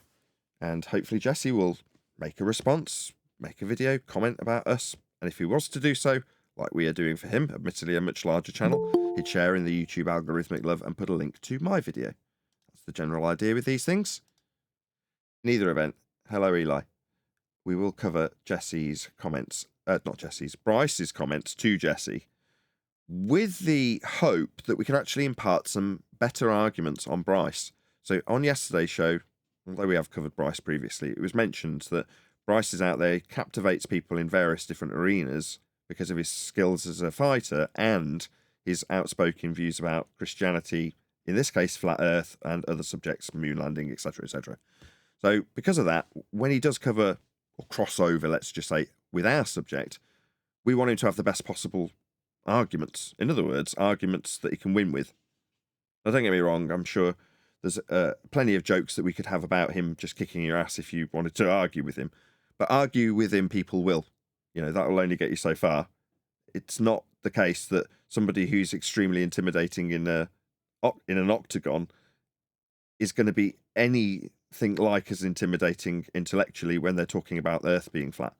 And hopefully Jesse will make a response, make a video, comment about us. And if he was to do so, like we are doing for him, admittedly a much larger channel, he'd share in the YouTube algorithmic love and put a link to my video. That's the general idea with these things. In either event, hello Eli. We will cover Jesse's comments, not Jesse's, Bryce's comments to Jesse, with the hope that we can actually impart some better arguments on Bryce. So on yesterday's show, although we have covered Bryce previously, it was mentioned that Bryce is out there, captivates people in various different arenas because of his skills as a fighter and his outspoken views about Christianity, in this case, flat earth and other subjects, moon landing, etc., etc. So because of that, when he does cover or cross over, let's just say, with our subject, we want him to have the best possible arguments. In other words, arguments that he can win with. Now, don't get me wrong, I'm sure there's plenty of jokes that we could have about him just kicking your ass if you wanted to argue with him. But argue with him, people will. You know, that will only get you so far. It's not the case that somebody who's extremely intimidating in an octagon is going to be anything like as intimidating intellectually when they're talking about the Earth being flat.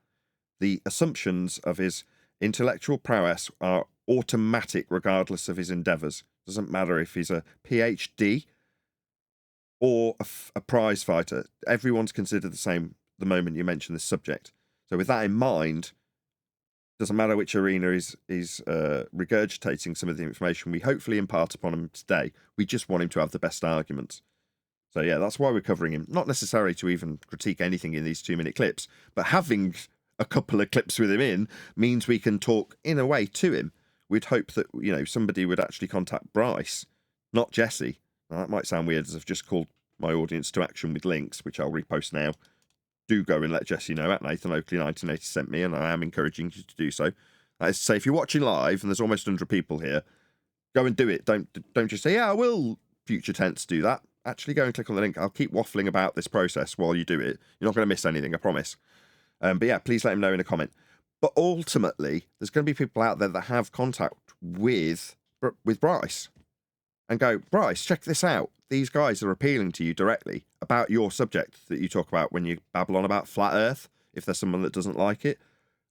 The assumptions of his intellectual prowess are automatic regardless of his endeavours. Doesn't matter if he's a PhD or a prize fighter. Everyone's considered the same the moment you mention this subject. So with that in mind, doesn't matter which arena is regurgitating some of the information we hopefully impart upon him today. We just want him to have the best arguments. So yeah, that's why we're covering him. Not necessarily to even critique anything in these 2-minute clips, but having a couple of clips with him in means we can talk in a way to him. We'd hope that, you know, somebody would actually contact Bryce, not Jesse. Now, that might sound weird as I've just called my audience to action with links, which I'll repost now. Do go and let Jesse know at Nathan Oakley 1980 sent me, and I am encouraging you to do so. That is to say, if you're watching live and there's almost 100 people here, go and do it. Don't just say, yeah, I will future tense do that. Actually go and click on the link. I'll keep waffling about this process while you do it. You're not going to miss anything, I promise. But yeah, please let him know in a comment. But ultimately, there's going to be people out there that have contact with Bryce and go, Bryce, check this out. These guys are appealing to you directly about your subject that you talk about when you babble on about flat Earth, if there's someone that doesn't like it.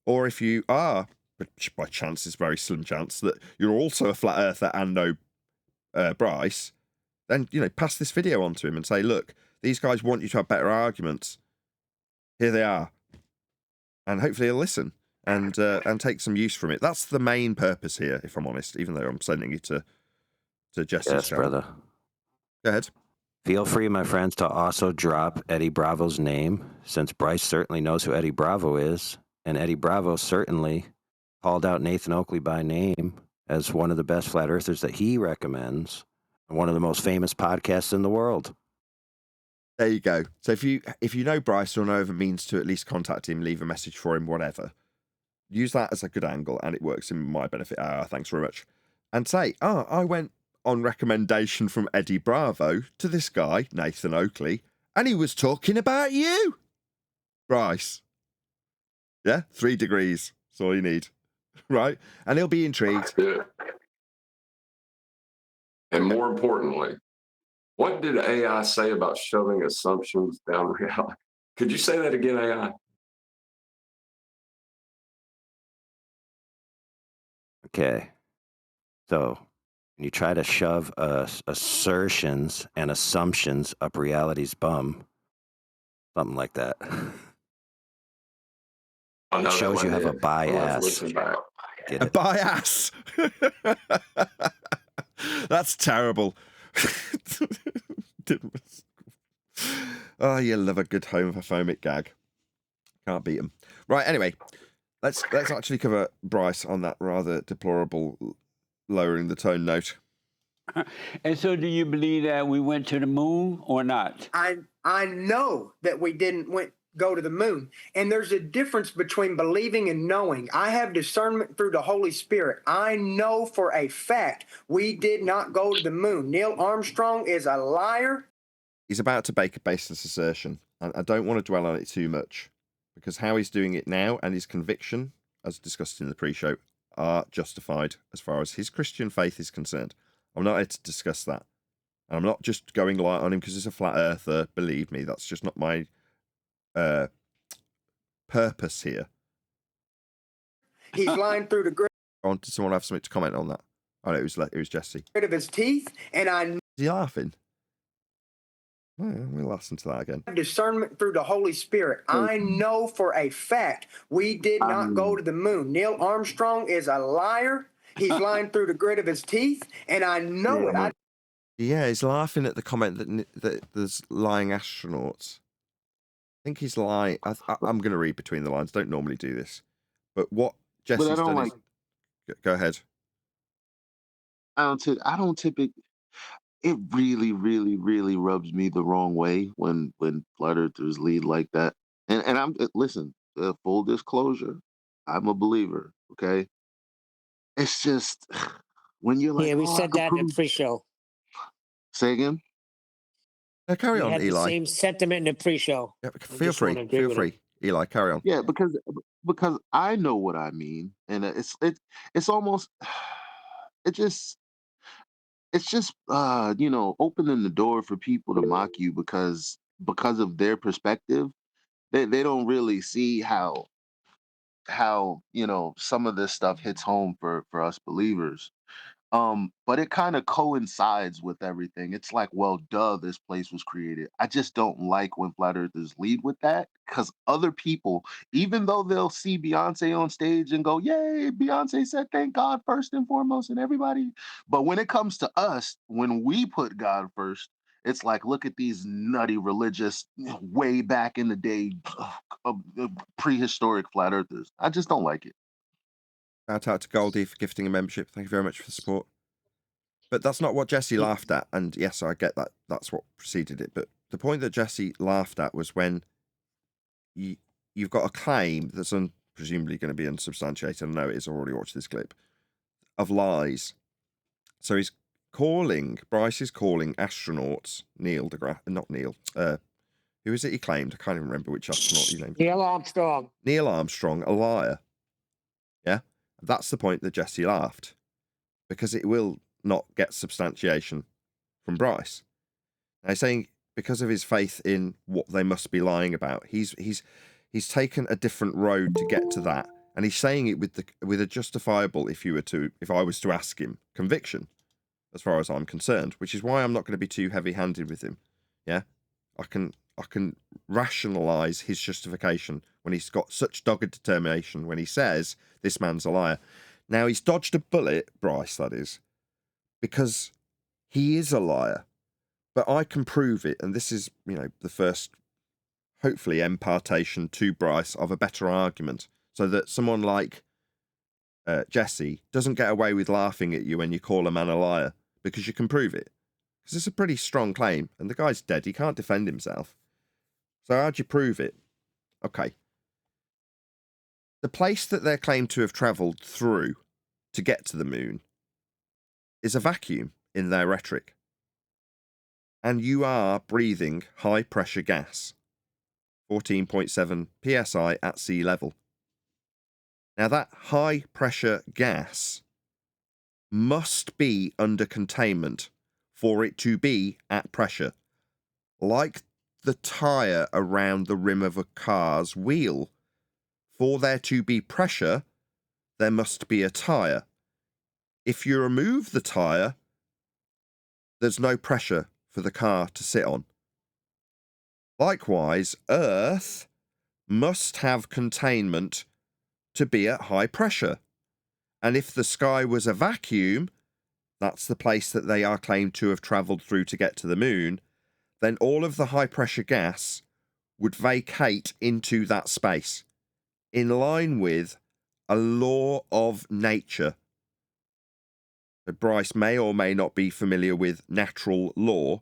Or if you are, which by chance is very slim chance, that you're also a flat earther and know Bryce, then, you know, pass this video on to him and say, look, these guys want you to have better arguments. Here they are. And hopefully he'll listen and take some use from it. That's the main purpose here, if I'm honest, even though I'm sending it to Jesse's Yes, channel. brother. Go ahead. Feel free, my friends, to also drop Eddie Bravo's name, since Bryce certainly knows who Eddie Bravo is, and Eddie Bravo certainly called out Nathan Oakley by name as one of the best flat earthers that he recommends, and one of the most famous podcasts in the world. There you go. So if you know Bryce or know of a means to at least contact him, leave a message for him, whatever, use that as a good angle, and it works in my benefit. Thanks very much. And say, I went on recommendation from Eddie Bravo to this guy, Nathan Oakley, and he was talking about you, Bryce. Yeah, 3 degrees. That's all you need. Right? And he'll be intrigued. Yeah. And more importantly, what did AI say about shoving assumptions down reality? Could you say that again, AI? Okay. So when you try to shove assertions and assumptions up reality's bum, something like that. It shows you have a bias. A bias. That's terrible. Oh, you love a good homophobic gag. Can't beat them. Right, anyway, let's actually cover Bryce on that rather deplorable lowering the tone note. And so do you believe that we went to the moon or not? I know that we didn't go to the moon. And there's a difference between believing and knowing. I have discernment through the Holy Spirit. I know for a fact we did not go to the moon. Neil Armstrong is a liar. He's about to make a baseless assertion, and I don't want to dwell on it too much, because how he's doing it now and his conviction, as discussed in the pre-show, are justified as far as his Christian faith is concerned. I'm not here to discuss that. And I'm not just going light on him because he's a flat earther. Believe me, that's just not my purpose here. He's lying through the grit. Did someone have something to comment on that? Oh, no, it was Jesse. Of his teeth, and Is he laughing? Oh, yeah, we'll listen to that again. Discernment through the Holy Spirit. I know for a fact we did not go to the moon. Neil Armstrong is a liar. He's lying through the grit of his teeth, and I know it. Yeah, he's laughing at the comment that there's lying astronauts. I think he's lying. I'm going to read between the lines. Don't normally do this, but what Jesse's done is. Go ahead. I don't typically. it really, really, really rubs me the wrong way when flat earthers lead like that. And I'm listen, full disclosure, I'm a believer. Okay, it's just when you're like, Yeah, we oh, I said could that in the prove. pre-show. Say again. Carry We on, had the Eli. same sentiment in the pre-show. Yeah, I feel just want free. to agree Feel with him. free. Eli, carry on. Yeah, because I know what I mean, and it's almost it's just opening the door for people to mock you because of their perspective. They don't really see how some of this stuff hits home for us believers. But it kind of coincides with everything. It's like, well, duh, this place was created. I just don't like when flat earthers lead with that because other people, even though they'll see Beyonce on stage and go, yay, Beyonce said thank God first and foremost, and everybody. But when it comes to us, when we put God first, it's like, look at these nutty religious, way back in the day, prehistoric flat earthers. I just don't like it. Shout out to Goldie for gifting a membership. Thank you very much for the support. But that's not what Jesse laughed at. And yes, I get that. That's what preceded it. But the point that Jesse laughed at was when you've got a claim that's presumably going to be unsubstantiated. I know it is. I've already watched this clip of lies. So Bryce is calling astronauts, not Neil. Who is it he claimed? I can't even remember which astronaut he named. Neil Armstrong. Neil Armstrong, a liar. Yeah? That's the point that Jesse laughed. Because it will not get substantiation from Bryce. Now, he's saying because of his faith in what they must be lying about, he's taken a different road to get to that, and he's saying it with a justifiable, if I was to ask him, conviction, as far as I'm concerned, which is why I'm not going to be too heavy-handed with him. Yeah, I can rationalise his justification when he's got such dogged determination when he says this man's a liar. Now, he's dodged a bullet, Bryce, that is, because he is a liar. But I can prove it, and this is, the first, hopefully, impartation to Bryce of a better argument, so that someone like Jesse doesn't get away with laughing at you when you call a man a liar, because you can prove it. Because it's a pretty strong claim, and the guy's dead, he can't defend himself. So how'd you prove it? Okay. The place that they're claimed to have travelled through to get to the moon is a vacuum in their rhetoric. And you are breathing high-pressure gas, 14.7 psi at sea level. Now, that high-pressure gas must be under containment for it to be at pressure, like the tyre around the rim of a car's wheel. For there to be pressure, there must be a tyre. If you remove the tyre, there's no pressure for the car to sit on. Likewise, Earth must have containment to be at high pressure. And if the sky was a vacuum, that's the place that they are claimed to have travelled through to get to the moon, then all of the high pressure gas would vacate into that space, in line with a law of nature. Bryce may or may not be familiar with natural law,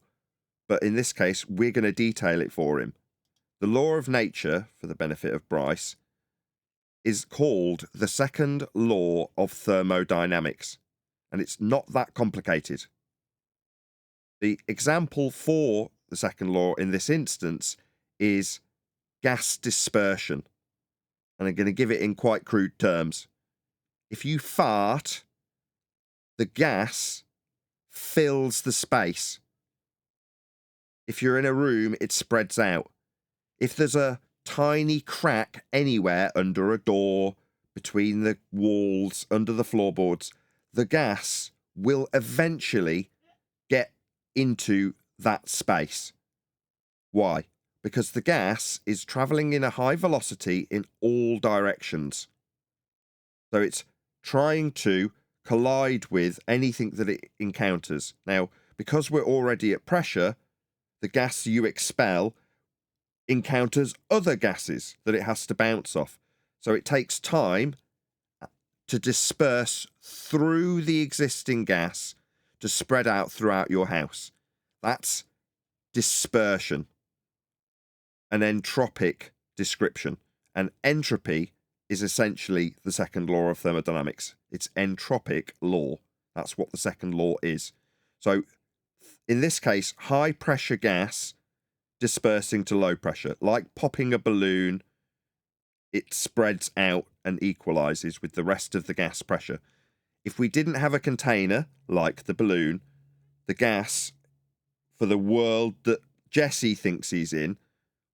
but in this case, we're going to detail it for him. The law of nature, for the benefit of Bryce, is called the second law of thermodynamics, and it's not that complicated. The example for the second law in this instance is gas dispersion, and I'm going to give it in quite crude terms. If you fart, the gas fills the space. If you're in a room, it spreads out. If there's a tiny crack anywhere under a door, between the walls, under the floorboards, the gas will eventually get into that space. Why? Because the gas is travelling in a high velocity in all directions. So it's trying to collide with anything that it encounters. Now, because we're already at pressure, the gas you expel encounters other gases that it has to bounce off. So it takes time to disperse through the existing gas to spread out throughout your house. That's dispersion. An entropic description. And entropy is essentially the second law of thermodynamics. It's entropic law. That's what the second law is. So in this case, high pressure gas dispersing to low pressure. Like popping a balloon, it spreads out and equalizes with the rest of the gas pressure. If we didn't have a container, like the balloon, the gas, for the world that Jesse thinks he's in,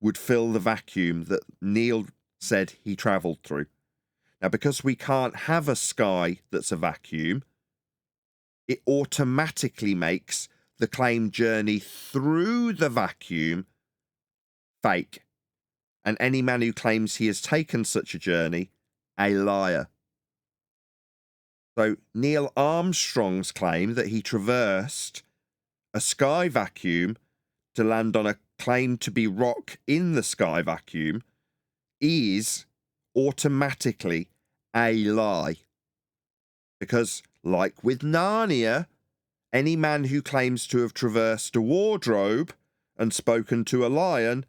would fill the vacuum that Neil said he travelled through. Now, because we can't have a sky that's a vacuum, it automatically makes the claimed journey through the vacuum fake. And any man who claims he has taken such a journey, a liar. So Neil Armstrong's claim that he traversed a sky vacuum to land on a claim to be rock in the sky vacuum is automatically a lie. Because, like with Narnia, any man who claims to have traversed a wardrobe and spoken to a lion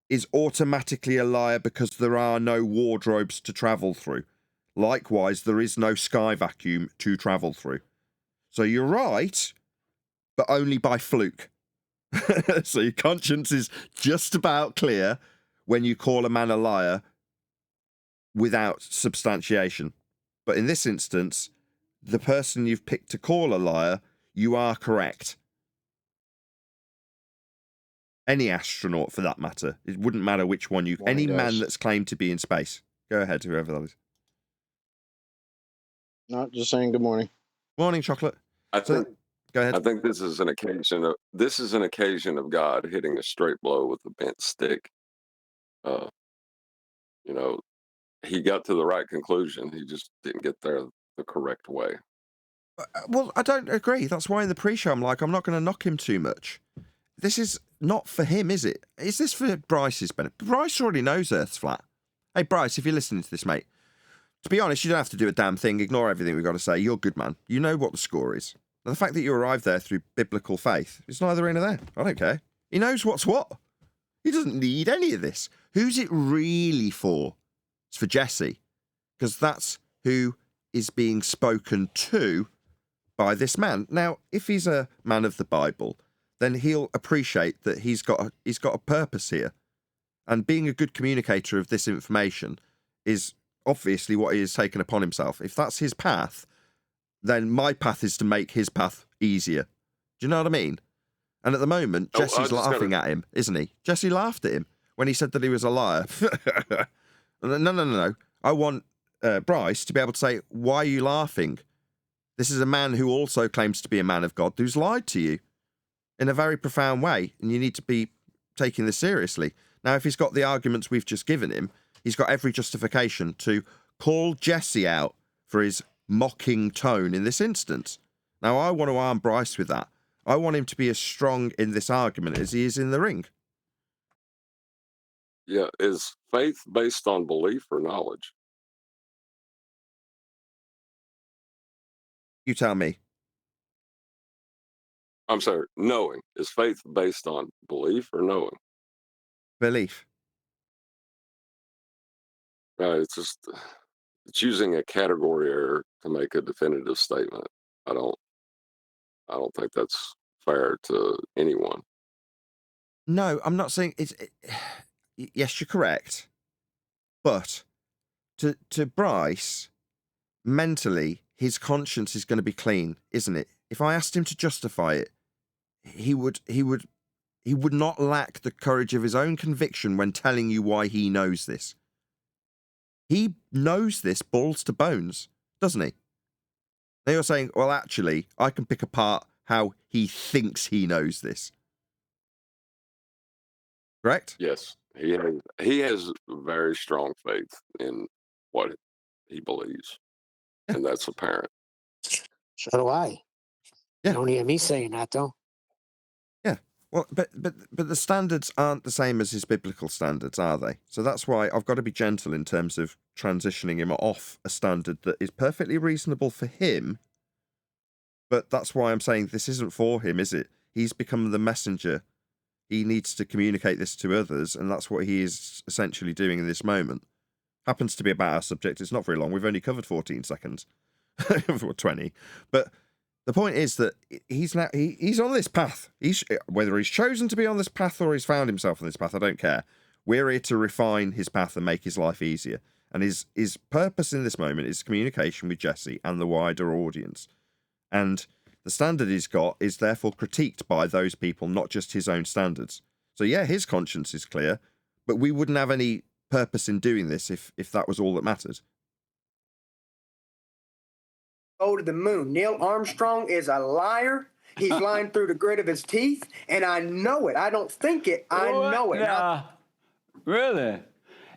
is automatically a liar because there are no wardrobes to travel through. Likewise, there is no sky vacuum to travel through. So you're right, but only by fluke. So your conscience is just about clear when you call a man a liar without substantiation. But in this instance, the person you've picked to call a liar, you are correct. Any astronaut, for that matter. It wouldn't matter which one you... Any man that's claimed to be in space. Go ahead, whoever that is. Not just saying good morning. Morning, Chocolate. Go ahead. I think this is an occasion of God hitting a straight blow with a bent stick. He got to the right conclusion. He just didn't get there the correct way. Well, I don't agree. That's why in the pre-show I'm like, I'm not going to knock him too much. This is not for him, is it? Is this for Bryce's benefit? Bryce already knows Earth's flat. Hey, Bryce, if you're listening to this, mate, to be honest, you don't have to do a damn thing. Ignore everything we've got to say. You're a good man. You know what the score is. Now, the fact that you arrived there through biblical faith is neither in nor there. I don't care. He knows what's what. He doesn't need any of this. Who's it really for? It's for Jesse, because that's who is being spoken to by this man. Now, if he's a man of the Bible, then he'll appreciate that he's got a purpose here. And being a good communicator of this information is obviously what he has taken upon himself. If that's his path, then my path is to make his path easier. Do you know what I mean? And at the moment, Jesse's laughing at him, isn't he? Jesse laughed at him when he said that he was a liar. No. I want Bryce to be able to say, why are you laughing? This is a man who also claims to be a man of God who's lied to you in a very profound way, and you need to be taking this seriously. Now, if he's got the arguments we've just given him, he's got every justification to call Jesse out for his mocking tone in this instance. Now, I want to arm Bryce with that. I want him to be as strong in this argument as he is in the ring. Yeah, is faith based on belief or knowledge? You tell me. I'm sorry, knowing. Is faith based on belief or knowing? Belief. It's using a category error to make a definitive statement. I don't think that's fair to anyone. No, I'm not saying yes, you're correct. But to Bryce, mentally, his conscience is going to be clean, isn't it? If I asked him to justify it, he would not lack the courage of his own conviction when telling you why he knows this. He knows this balls to bones, doesn't he? Now you're saying, well, actually, I can pick apart how he thinks he knows this. Correct? Yes, he has very strong faith in what he believes, and that's apparent. So do I. Yeah. You don't hear me saying that, though. Yeah. Well, but the standards aren't the same as his biblical standards, are they? So that's why I've got to be gentle in terms of transitioning him off a standard that is perfectly reasonable for him, But that's why I'm saying this isn't for him, is it? He's become the messenger. He needs to communicate this to others, and that's what he is essentially doing in this moment. Happens to be about our subject. It's not very long. We've only covered 14 seconds. or 20. But the point is that he's on this path. Whether he's chosen to be on this path or he's found himself on this path, I don't care. We're here to refine his path and make his life easier. And his purpose in this moment is communication with Jesse and the wider audience. And the standard he's got is therefore critiqued by those people, not just his own standards. So yeah, his conscience is clear, but we wouldn't have any purpose in doing this if that was all that mattered. Go to the moon. Neil Armstrong is a liar. He's lying through the grit of his teeth, and I know it. I don't think it. I know it. Really?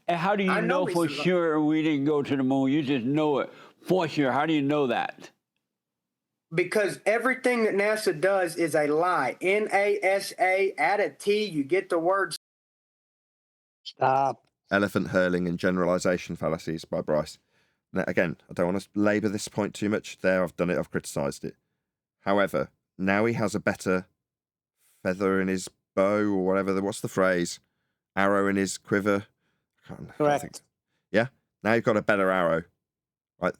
And how do you know for sure we didn't go to the moon? You just know it for sure. How do you know that? Because everything that NASA does is a lie. NASA, add a T, you get the word. Stop. Elephant Hurling and Generalization Fallacies by Bryce. Now, again, I don't want to labour this point too much. There, I've done it. I've criticised it. However, now he has a better feather in his bow, or whatever. What's the phrase? Arrow in his quiver. Correct. Yeah? Now you've got a better arrow. Right?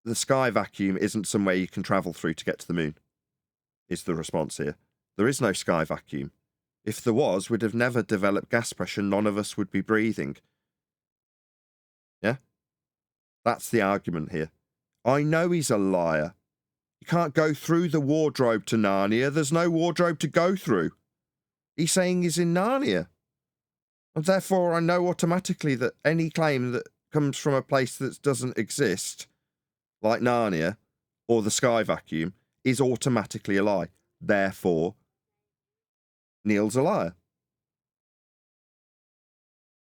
The sky vacuum isn't somewhere you can travel through to get to the moon, is the response here. There is no sky vacuum. If there was, we'd have never developed gas pressure. None of us would be breathing. Yeah? That's the argument here. I know he's a liar. You can't go through the wardrobe to Narnia. There's no wardrobe to go through. He's saying he's in Narnia. And therefore, I know automatically that any claim that comes from a place that doesn't exist, like Narnia or the sky vacuum, is automatically a lie. Therefore, Neil's a liar.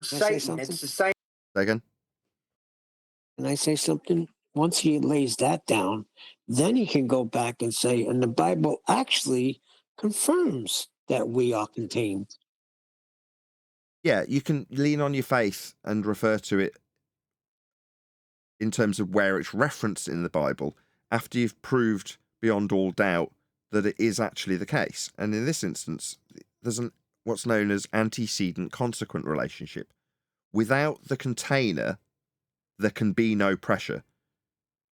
Satan, it's the same. Say again? Can I say something? Once he lays that down, then he can go back and say, and the Bible actually confirms that we are contained. Yeah, you can lean on your faith and refer to it in terms of where it's referenced in the Bible after you've proved beyond all doubt that it is actually the case. And in this instance, there's what's known as antecedent-consequent relationship. Without the container, there can be no pressure.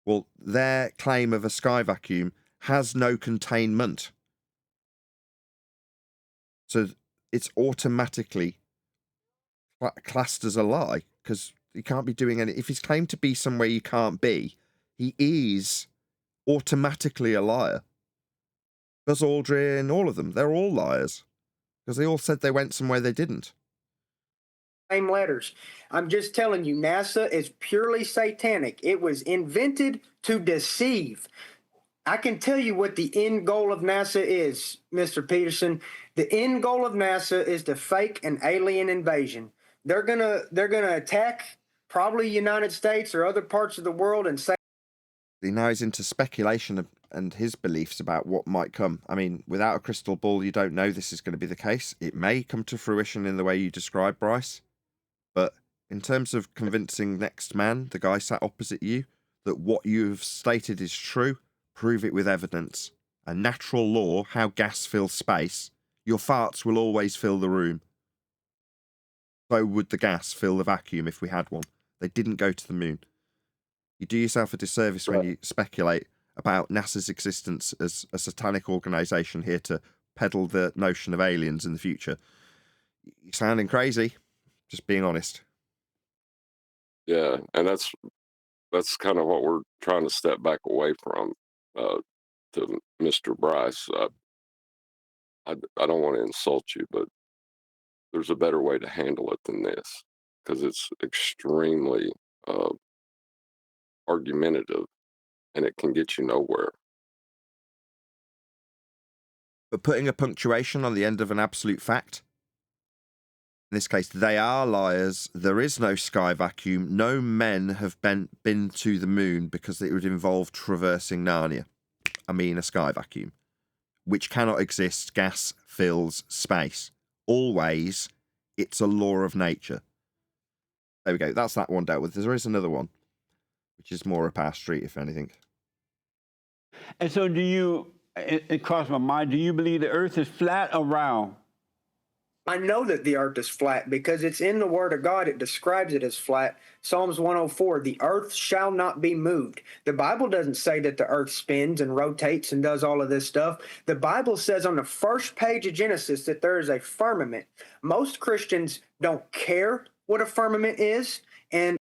Well, their claim of a sky vacuum has no containment. So it's automatically classed as a lie, because he can't be doing any. If he's claimed to be somewhere you can't be, he is automatically a liar. Buzz Aldrin, all of them, they're all liars, because they all said they went somewhere they didn't. Same letters. I'm just telling you, NASA is purely satanic. It was invented to deceive. I can tell you what the end goal of NASA is, Mr. Peterson. The end goal of NASA is to fake an alien invasion. They're gonna attack probably United States or other parts of the world and say. Now he's into speculation and his beliefs about what might come. I mean, without a crystal ball, you don't know this is going to be the case. It may come to fruition in the way you describe, Bryce. But in terms of convincing next man, the guy sat opposite you, that what you've stated is true, prove it with evidence. A natural law, how gas fills space, your farts will always fill the room. So would the gas fill the vacuum if we had one. They didn't go to the moon. You do yourself a disservice when you speculate about NASA's existence as a satanic organisation here to peddle the notion of aliens in the future. You're sounding crazy, just being honest. Yeah, and that's kind of what we're trying to step back away from to Mr. Bryce. I don't want to insult you, but there's a better way to handle it than this, because it's extremely argumentative and it can get you nowhere. But putting a punctuation on the end of an absolute fact, in this case, they are liars. There is no sky vacuum. No men have been to the moon because it would involve traversing Narnia. I mean, a sky vacuum, which cannot exist. Gas fills space. Always, it's a law of nature. There we go. That's that one dealt with. There is another one, which is more up our street, if anything. And so it crossed my mind, do you believe the earth is flat or round? I know that the earth is flat because it's in the word of God. It describes it as flat. Psalms 104, the earth shall not be moved. The Bible doesn't say that the earth spins and rotates and does all of this stuff. The Bible says on the first page of Genesis that there is a firmament. Most Christians don't care what a firmament is. And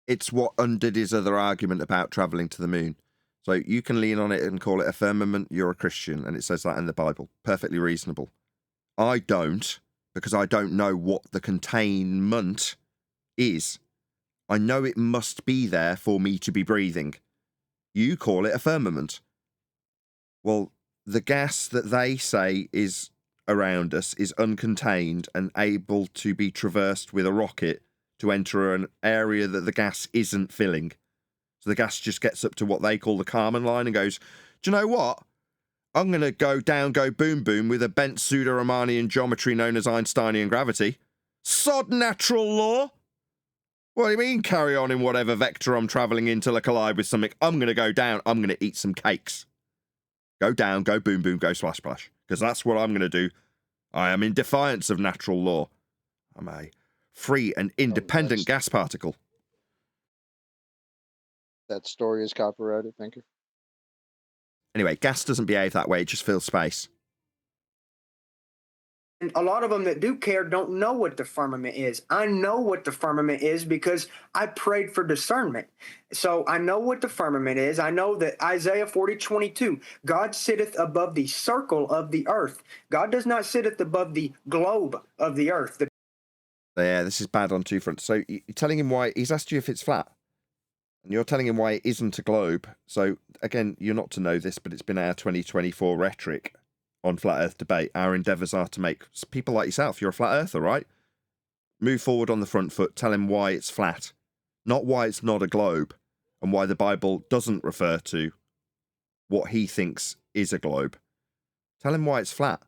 it's what undid his other argument about traveling to the moon. So you can lean on it and call it a firmament. You're a Christian, and it says that in the Bible. Perfectly reasonable. I don't, because I don't know what the containment is. I know it must be there for me to be breathing. You call it a firmament. Well, the gas that they say is around us is uncontained and able to be traversed with a rocket to enter an area that the gas isn't filling. So the gas just gets up to what they call the Kármán line and goes, do you know what? I'm going to go down, go boom, boom with a bent pseudo-Riemannian geometry known as Einsteinian gravity. Sod natural law. What do you mean carry on in whatever vector I'm travelling in till I collide with something? I'm going to go down. I'm going to eat some cakes. Go down, go boom, boom, go splash, splash. Because that's what I'm going to do. I am in defiance of natural law. I'm a free and independent gas particle. That story is copyrighted. Thank you. Anyway, gas doesn't behave that way. It just fills space. And a lot of them that do care don't know what the firmament is. I know what the firmament is because I prayed for discernment. So I know what the firmament is. I know that Isaiah 40:22, God sitteth above the circle of the earth. God does not sitteth above the globe of the earth. Yeah, this is bad on two fronts. So you're telling him why, he's asked you if it's flat. And you're telling him why it isn't a globe. So, again, you're not to know this, but it's been our 2024 rhetoric on flat earth debate. Our endeavours are to make people like yourself, you're a flat earther, right? Move forward on the front foot, tell him why it's flat, not why it's not a globe, and why the Bible doesn't refer to what he thinks is a globe. Tell him why it's flat.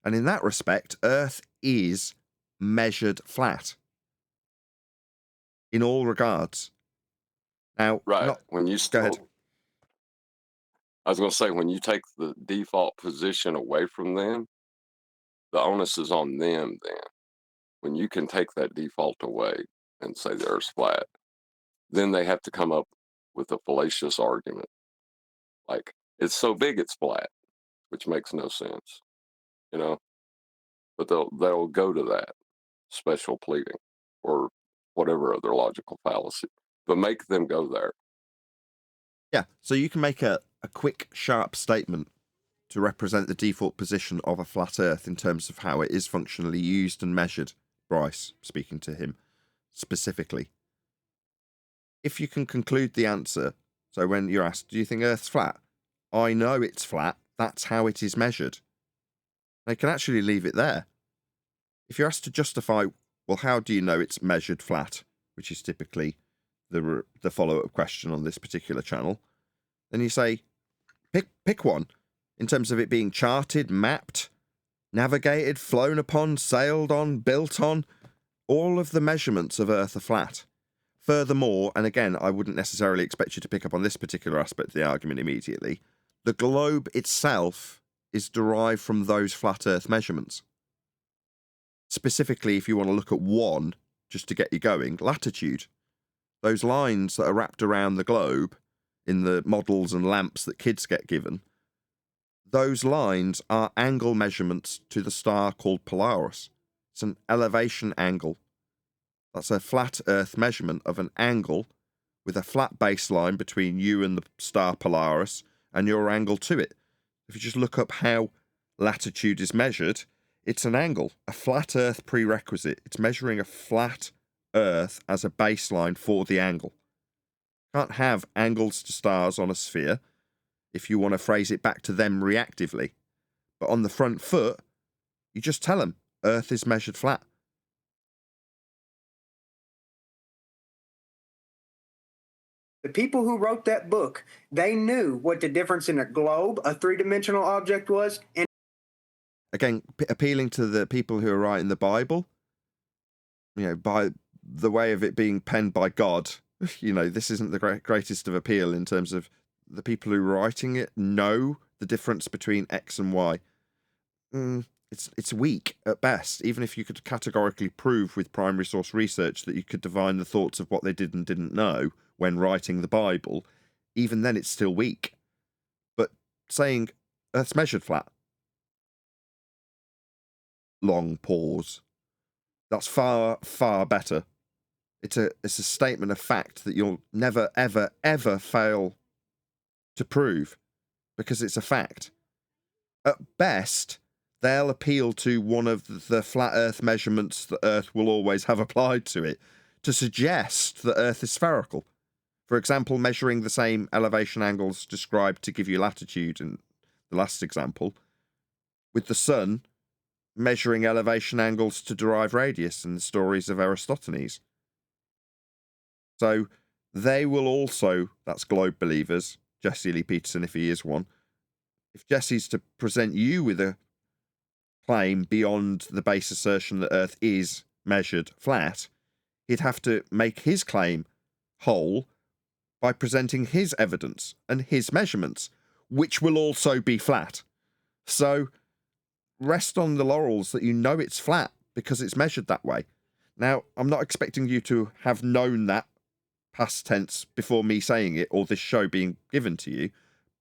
And in that respect, Earth is measured flat. In all regards. Now, right. Not, when you go ahead. I was going to say, when you take the default position away from them, the onus is on them then. When you can take that default away and say the Earth's flat, then they have to come up with a fallacious argument. Like, it's so big it's flat, which makes no sense, you know? But they'll go to that special pleading or whatever other logical fallacy, but make them go there. Yeah, so you can make a quick, sharp statement to represent the default position of a flat Earth in terms of how it is functionally used and measured. Bryce, speaking to him specifically. If you can conclude the answer, so when you're asked, do you think Earth's flat? I know it's flat. That's how it is measured. They can actually leave it there. If you're asked to justify, well, how do you know it's measured flat, which is typically the follow-up question on this particular channel, then you say, pick one in terms of it being charted, mapped, navigated, flown upon, sailed on, built on. All of the measurements of Earth are flat. Furthermore, and again, I wouldn't necessarily expect you to pick up on this particular aspect of the argument immediately, the globe itself is derived from those flat Earth measurements. Specifically, if you want to look at one, just to get you going, latitude. Those lines that are wrapped around the globe in the models and lamps that kids get given, those lines are angle measurements to the star called Polaris. It's an elevation angle. That's a flat Earth measurement of an angle with a flat baseline between you and the star Polaris and your angle to it. If you just look up how latitude is measured, it's an angle, a flat Earth prerequisite. It's measuring a flat Earth as a baseline for the angle. Can't have angles to stars on a sphere if you want to phrase it back to them reactively. But on the front foot, you just tell them Earth is measured flat. The people who wrote that book, they knew what the difference in a globe, a three-dimensional object, was. And again, appealing to the people who are writing the Bible, you know, by the way of it being penned by God, you know, this isn't the greatest of appeal in terms of the people who are writing it know the difference between X and Y. It's weak at best. Even if you could categorically prove with primary source research that you could divine the thoughts of what they did and didn't know when writing the Bible, even then it's still weak. But saying Earth's measured flat, long pause, that's far, far better. It's a statement of fact that you'll never, ever, ever fail to prove because it's a fact. At best, they'll appeal to one of the flat Earth measurements that Earth will always have applied to it to suggest that Earth is spherical. For example, measuring the same elevation angles described to give you latitude in the last example, with the Sun measuring elevation angles to derive radius in the stories of Eratosthenes. So they will also, that's globe believers, Jesse Lee Peterson if he is one, if Jesse's to present you with a claim beyond the base assertion that Earth is measured flat, he'd have to make his claim whole by presenting his evidence and his measurements, which will also be flat. So rest on the laurels that you know it's flat because it's measured that way. Now, I'm not expecting you to have known that past tense before me saying it or this show being given to you,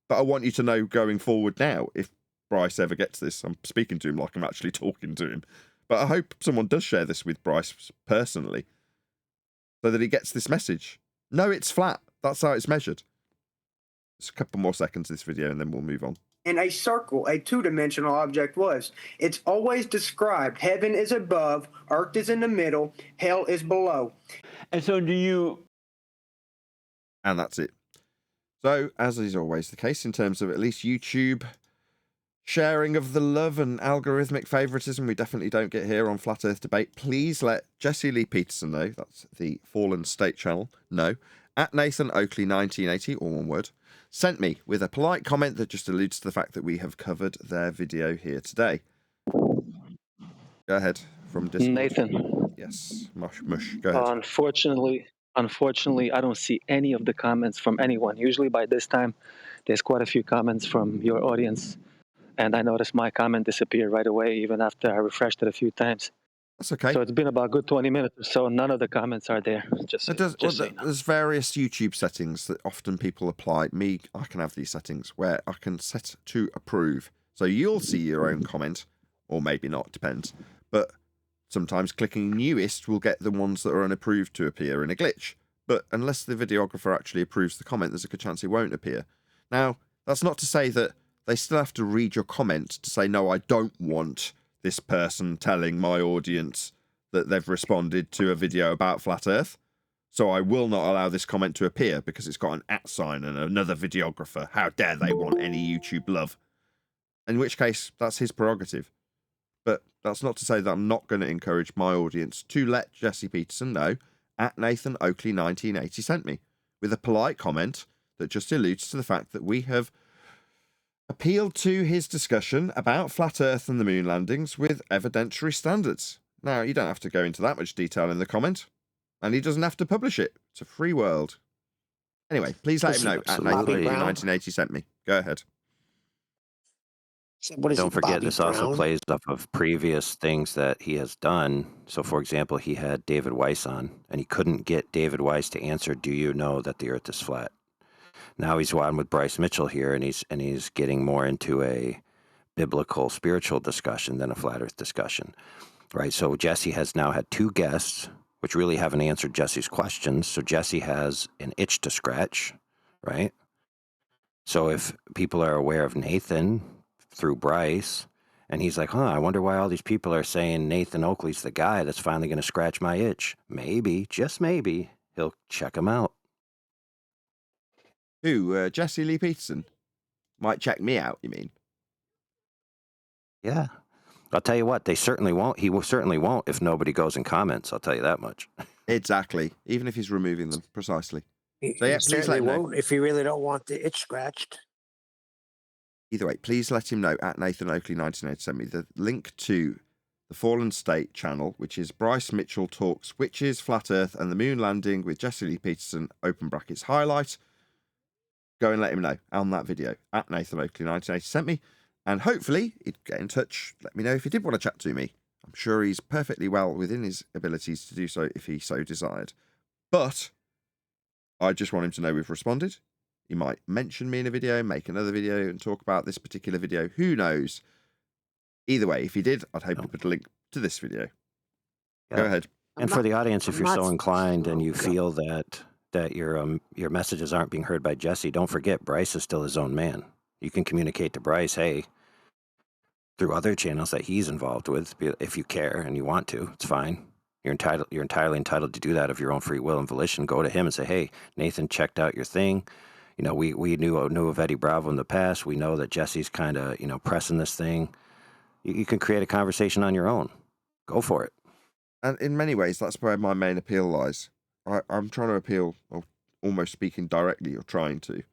but I want you to know going forward now, if Bryce ever gets this, I'm speaking to him like I'm actually talking to him, but I hope someone does share this with Bryce personally so that he gets this message. No, it's flat. That's how it's measured. Just a couple more seconds of this video and then we'll move on. In a circle, a two-dimensional object was. It's always described. Heaven is above, earth is in the middle, hell is below. And so do you... And that's it. So, as is always the case in terms of at least YouTube sharing of the love and algorithmic favoritism we definitely don't get here on Flat Earth Debate, please let Jesse Lee Peterson know, that's the Fallen State channel, know, at Nathan Oakley 1980, all one word, sent me with a polite comment that just alludes to the fact that we have covered their video here today. Go ahead, from Discord. Nathan. Yes, mush, go ahead. Unfortunately, I don't see any of the comments from anyone. Usually by this time, there's quite a few comments from your audience. And I noticed my comment disappeared right away, even after I refreshed it a few times. That's okay. So it's been about a good 20 minutes or so. None of the comments are there. There's various YouTube settings that often people apply. I can have these settings where I can set to approve. So you'll see your own comment, or maybe not, depends. But sometimes clicking newest will get the ones that are unapproved to appear in a glitch. But unless the videographer actually approves the comment, there's a good chance it won't appear. Now, that's not to say that they still have to read your comment to say, no, I don't want this person telling my audience that they've responded to a video about Flat Earth. So I will not allow this comment to appear because it's got an @ sign and another videographer. How dare they want any YouTube love? In which case, that's his prerogative. But that's not to say that I'm not going to encourage my audience to let Jesse Peterson know at Nathan Oakley 1980 sent me with a polite comment that just alludes to the fact that we have appealed to his discussion about Flat Earth and the moon landings with evidentiary standards. Now, you don't have to go into that much detail in the comment, and he doesn't have to publish it. It's a free world. Anyway, please let him know at Nathan Oakley 1980 sent me. Go ahead. Don't forget, this also plays off of previous things that he has done. So, for example, he had David Weiss on, and he couldn't get David Weiss to answer, do you know that the Earth is flat? Now he's on with Bryce Mitchell here, and he's getting more into a biblical, spiritual discussion than a flat Earth discussion, right? So Jesse has now had two guests, which really haven't answered Jesse's questions. So Jesse has an itch to scratch, right? So if people are aware of Nathan through Bryce, and he's like, I wonder why all these people are saying Nathan Oakley's the guy that's finally going to scratch my itch. Maybe, just maybe, he'll check him out. Who, Jesse Lee Peterson? Might check me out, you mean? Yeah. I'll tell you what, they certainly won't. He certainly won't if nobody goes and comments. I'll tell you that much. Exactly. Even if he's removing them, precisely. So yeah, please let him know. If you really don't want the itch scratched. Either way, please let him know at Nathan Oakley 1980 send me the link to the Fallen State channel, which is Bryce Mitchell Talks Witches, Flat Earth and the Moon Landing with Jesse Lee Peterson, open brackets highlight. go and let him know on that video at Nathan Oakley 1980 sent me, and hopefully he'd get in touch, let me know if he did want to chat to me. I'm sure he's perfectly well within his abilities to do so if he so desired. But I just want him to know we've responded. He might mention me in a video, make another video, and talk about this particular video. Who knows? Either way, if he did, I'd hope he put a link to this video. Yeah. Go ahead. And for the audience, if you're so inclined and you feel that your messages aren't being heard by Jesse, don't forget Bryce is still his own man. You can communicate to Bryce, hey, through other channels that he's involved with, if you care and you want to. It's fine. You're entirely entitled to do that of your own free will and volition. Go to him and say, hey, Nathan checked out your thing. You know, we knew of Eddie Bravo in the past. We know that Jesse's kind of, pressing this thing. You can create a conversation on your own. Go for it. And in many ways, that's where my main appeal lies. I'm trying to appeal, or almost speaking directly, or trying to,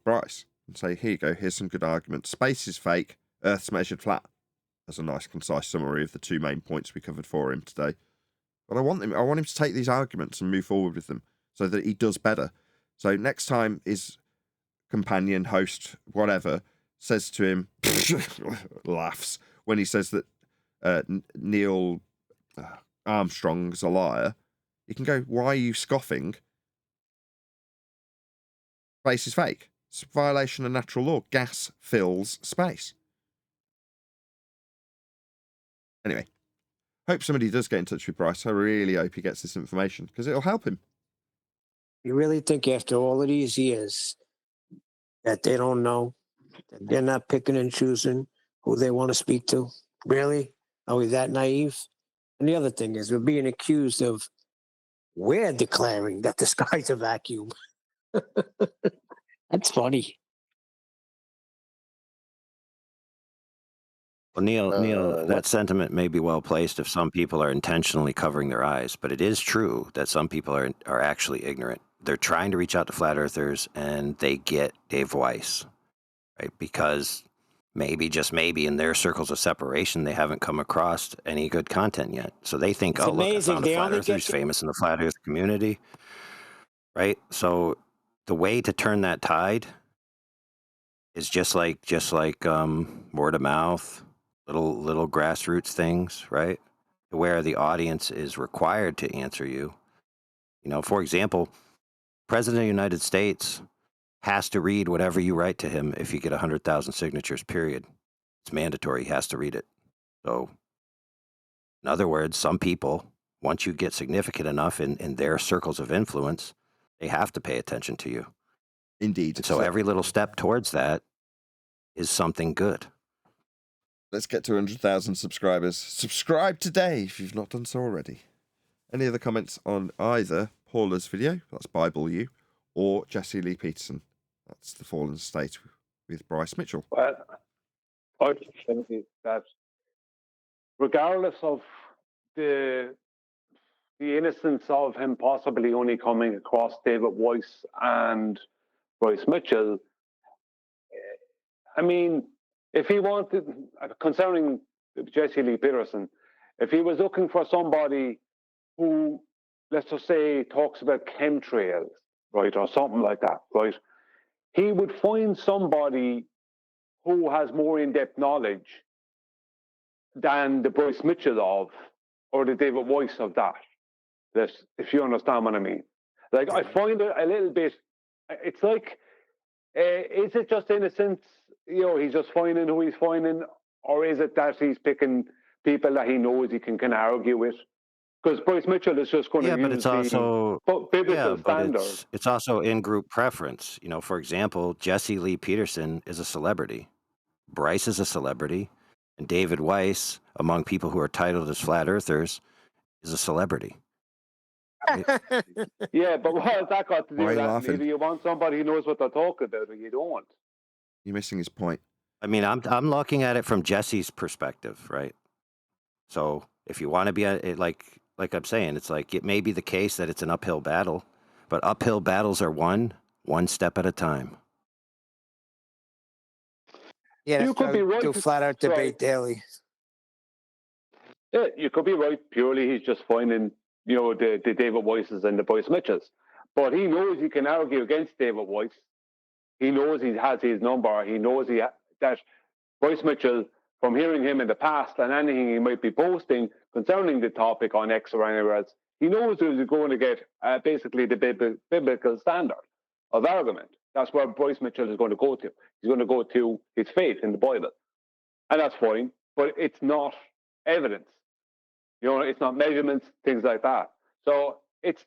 Bryce, and say, here you go, here's some good arguments. Space is fake, Earth's measured flat. That's a nice, concise summary of the two main points we covered for him today. But I want him to take these arguments and move forward with them so that he does better. So next time his companion, host, whatever, says to him, laughs, when he says that Neil Armstrong's a liar, you can go, why are you scoffing? Space is fake. It's a violation of natural law. Gas fills space. Anyway, hope somebody does get in touch with Bryce. I really hope he gets this information because it'll help him. You really think after all of these years that they don't know, that they're not picking and choosing who they want to speak to? Really? Are we that naive? And the other thing is, we're being accused of, we're declaring that the sky's a vacuum. That's funny. Well, Neil, that sentiment may be well placed if some people are intentionally covering their eyes, but it is true that some people are actually ignorant. They're trying to reach out to flat earthers, and they get Dave Weiss, right? Because maybe, just maybe, in their circles of separation, they haven't come across any good content yet. So they think, look, I found a flat earther who's famous in the flat earth community, right? So the way to turn that tide is just like word of mouth, little grassroots things, right? Where the audience is required to answer you. For example, President of the United States has to read whatever you write to him if you get 100,000 signatures, period. It's mandatory. He has to read it. So, in other words, some people, once you get significant enough in their circles of influence, they have to pay attention to you. Indeed. And so every little step towards that is something good. Let's get to 100,000 subscribers. Subscribe today if you've not done so already. Any other comments on either Paula's video, that's Bible U, or Jesse Lee Peterson, that's The Fallen State with Bryce Mitchell? Well, I think that regardless of the innocence of him possibly only coming across David Weiss and Bryce Mitchell, I mean, if he wanted, concerning Jesse Lee Peterson, if he was looking for somebody who, let's just say, talks about chemtrails, right, or something like that, right, he would find somebody who has more in-depth knowledge than the Bryce Mitchell of, or the David Weiss of that. If you understand what I mean. Like, I find it a little bit, it's like, is it just innocence? He's just finding who he's finding, or is it that he's picking people that he knows he can argue with? Because Bryce Mitchell is just going to use it's also biblical standards. It's also in-group preference. For example, Jesse Lee Peterson is a celebrity. Bryce is a celebrity. And David Weiss, among people who are titled as flat earthers, is a celebrity. Right? Yeah, but what has that got to do with that? Either you want somebody who knows what they're talking about, or you don't. You're missing his point. I mean, I'm looking at it from Jesse's perspective, right? So if you want to be like I'm saying, it's like it may be the case that it's an uphill battle, but uphill battles are won one step at a time. Yeah, you could be right. Do flat out debate daily. Yeah, you could be right. Purely, he's just finding the David Weisses and the Bryce Mitchells, but he knows he can argue against David Weiss he knows he has his number. He knows that Bryce Mitchell, from hearing him in the past and anything he might be posting concerning the topic on X or anywhere else, he knows he's going to get basically the biblical standard of argument. That's where Bryce Mitchell is going to go to. He's going to go to his faith in the Bible. And that's fine, but it's not evidence. You know, it's not measurements, things like that. So it's,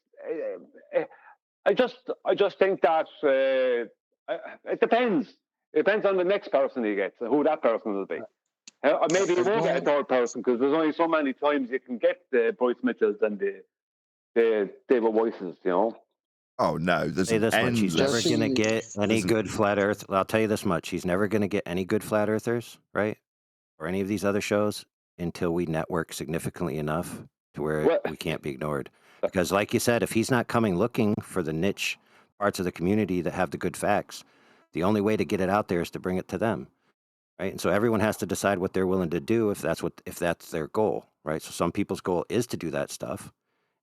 I just think that it depends. It depends on the next person he gets and who that person will be. Maybe he won't get a third person because there's only so many times you can get the Bryce Mitchells and the David Weisses, you know. Oh no, there's Say this much: he's never Jesse- going to get any good flat Earth. I'll tell you this much: he's never going to get any good flat earthers, right, or any of these other shows until we network significantly enough to where we can't be ignored. Because, like you said, if he's not coming looking for the niche parts of the community that have the good facts, the only way to get it out there is to bring it to them, right? And so everyone has to decide what they're willing to do if that's their goal, right? So some people's goal is to do that stuff.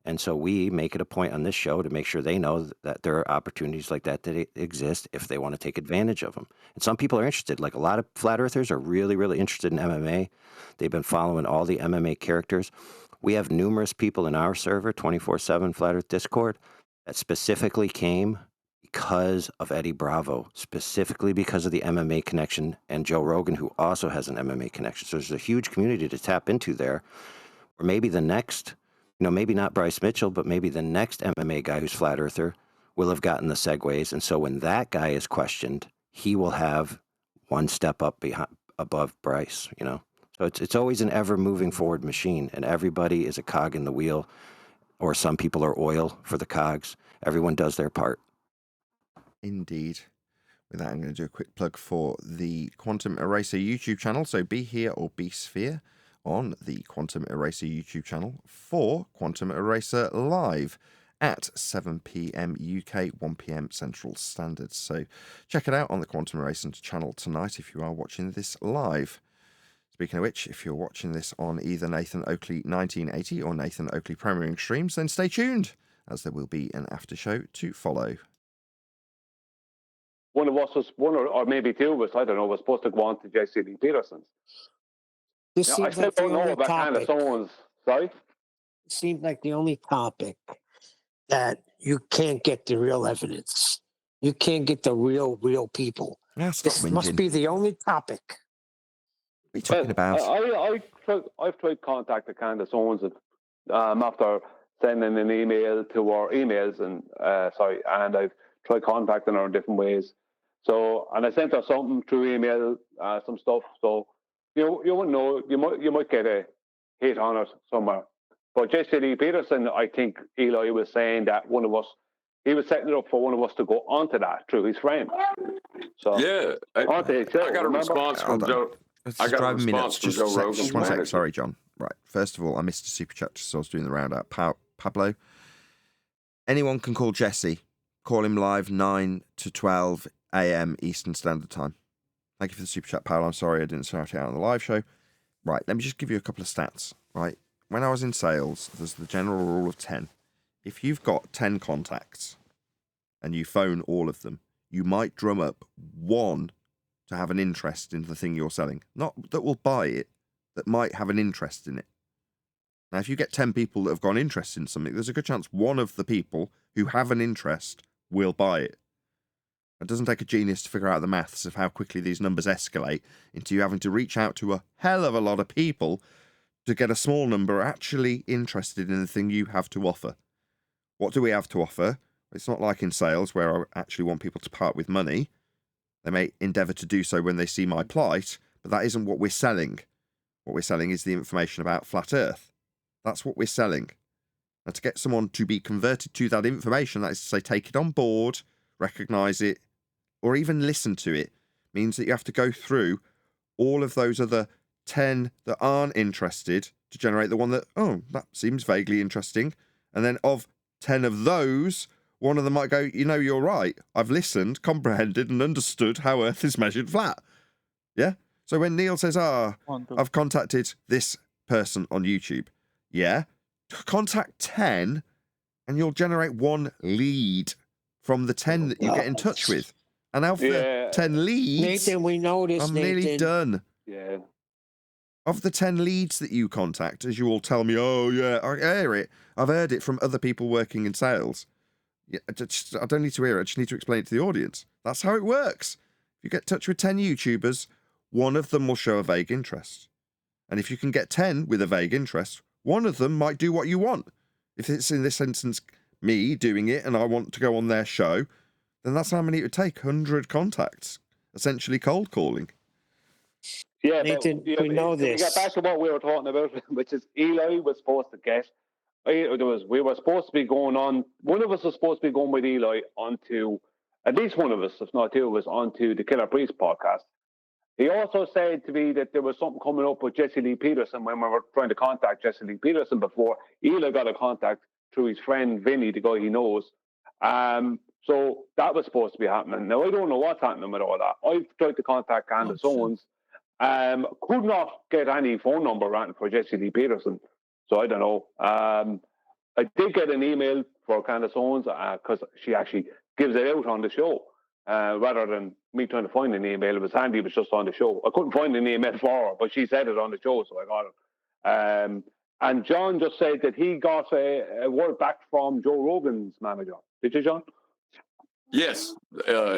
And so we make it a point on this show to make sure they know that there are opportunities like that exist if they want to take advantage of them. And some people are interested. Like a lot of flat earthers are really, really interested in MMA. They've been following all the MMA characters. We have numerous people in our server, 24/7 Flat Earth Discord, that specifically came because of Eddie Bravo, specifically because of the MMA connection, and Joe Rogan, who also has an MMA connection. So there's a huge community to tap into there. Or maybe the next, maybe not Bryce Mitchell, but maybe the next MMA guy who's flat earther will have gotten the segues. And so when that guy is questioned, he will have one step up above Bryce, So it's always an ever moving forward machine, and everybody is a cog in the wheel, or some people are oil for the cogs. Everyone does their part. Indeed. With that, I'm going to do a quick plug for the Quantum Eraser YouTube channel. So be here or be sphere on the Quantum Eraser YouTube channel for Quantum Eraser Live at 7 p.m. UK, 1 p.m. Central Standard. So check it out on the Quantum Eraser channel tonight if you are watching this live. Speaking of which, if you're watching this on either Nathan Oakley 1980 or Nathan Oakley Premiering streams, then stay tuned, as there will be an after show to follow. One of us was, or maybe two of us, I don't know, was supposed to go on to Jesse Lee Peterson's. This I seems still like the don't know only about kind of topic. someone's, sorry? It seems like the only topic that you can't get the real evidence. You can't get the real people. This must be the only topic. What are you talking about? I've tried contacting Candace Owens after sending an email to our emails and I've tried contacting her in different ways. So, and I sent her something through email, some stuff. So, you wouldn't know. You might get a hit on it somewhere. But Jesse Lee Peterson, I think Eli was saying that he was setting it up for one of us to go onto that through his friend. So yeah, I got a response from Joe. I got a response from Joe Rogan. Just one sec. Sorry, John. Right. First of all, I missed a super chat, so I was doing the round out. Pablo, anyone can call Jesse. Call him live 9 to 12 a.m. Eastern Standard Time. Thank you for the super chat, Paolo. I'm sorry I didn't start it out on the live show. Right. Let me just give you a couple of stats. Right. When I was in sales, there's the general rule of 10. If you've got 10 contacts and you phone all of them, you might drum up one to have an interest in the thing you're selling. Not that will buy it, that might have an interest in it. Now, if you get 10 people that have gone interested in something, there's a good chance one of the people who have an interest will buy it. It doesn't take a genius to figure out the maths of how quickly these numbers escalate into you having to reach out to a hell of a lot of people to get a small number actually interested in the thing you have to offer. What do we have to offer? It's not like in sales where I actually want people to part with money. They may endeavour to do so when they see my plight, but that isn't what we're selling. What we're selling is the information about flat Earth. That's what we're selling. And to get someone to be converted to that information, that is to say, take it on board, recognise it, or even listen to it, means that you have to go through all of those other 10 that aren't interested to generate the one that, oh, that seems vaguely interesting. And then of 10 of those, one of them might go, you're right. I've listened, comprehended, and understood how Earth is measured flat. Yeah? So when Neil says, I've contacted this person on YouTube. Yeah? Contact 10 and you'll generate one lead from the 10 that you get in touch with. And of the 10 leads, Nathan, we know this, I'm nearly done. Yeah. Of the 10 leads that you contact, as you all tell me, oh yeah, I hear it. I've heard it from other people working in sales. Yeah, I don't need to hear it. I just need to explain it to the audience. That's how it works. If you get in touch with 10 YouTubers, one of them will show a vague interest. And if you can get 10 with a vague interest, one of them might do what you want. If it's, in this instance, me doing it and I want to go on their show, then that's how many it would take, 100 contacts, essentially cold calling. Yeah, Nathan, but, we know we this. get back to what we were talking about, which is Eli was supposed to get. We were supposed to be going on. One of us was supposed to be going with Eli onto, at least one of us, if not two of us, onto the Killer Priest podcast. He also said to me that there was something coming up with Jesse Lee Peterson when we were trying to contact Jesse Lee Peterson before. Eli got a contact through his friend Vinny, the guy he knows. So that was supposed to be happening. Now, I don't know what's happening with all that. I've tried to contact Candace Owens. Could not get any phone number ran for Jesse Lee Peterson. So I don't know. I did get an email for Candace Owens because she actually gives it out on the show. Rather than me trying to find an email, it was handy, it was just on the show. I couldn't find an email for her, but she said it on the show, so I got it. And John just said that he got a word back from Joe Rogan's manager. Did you, John? Yes.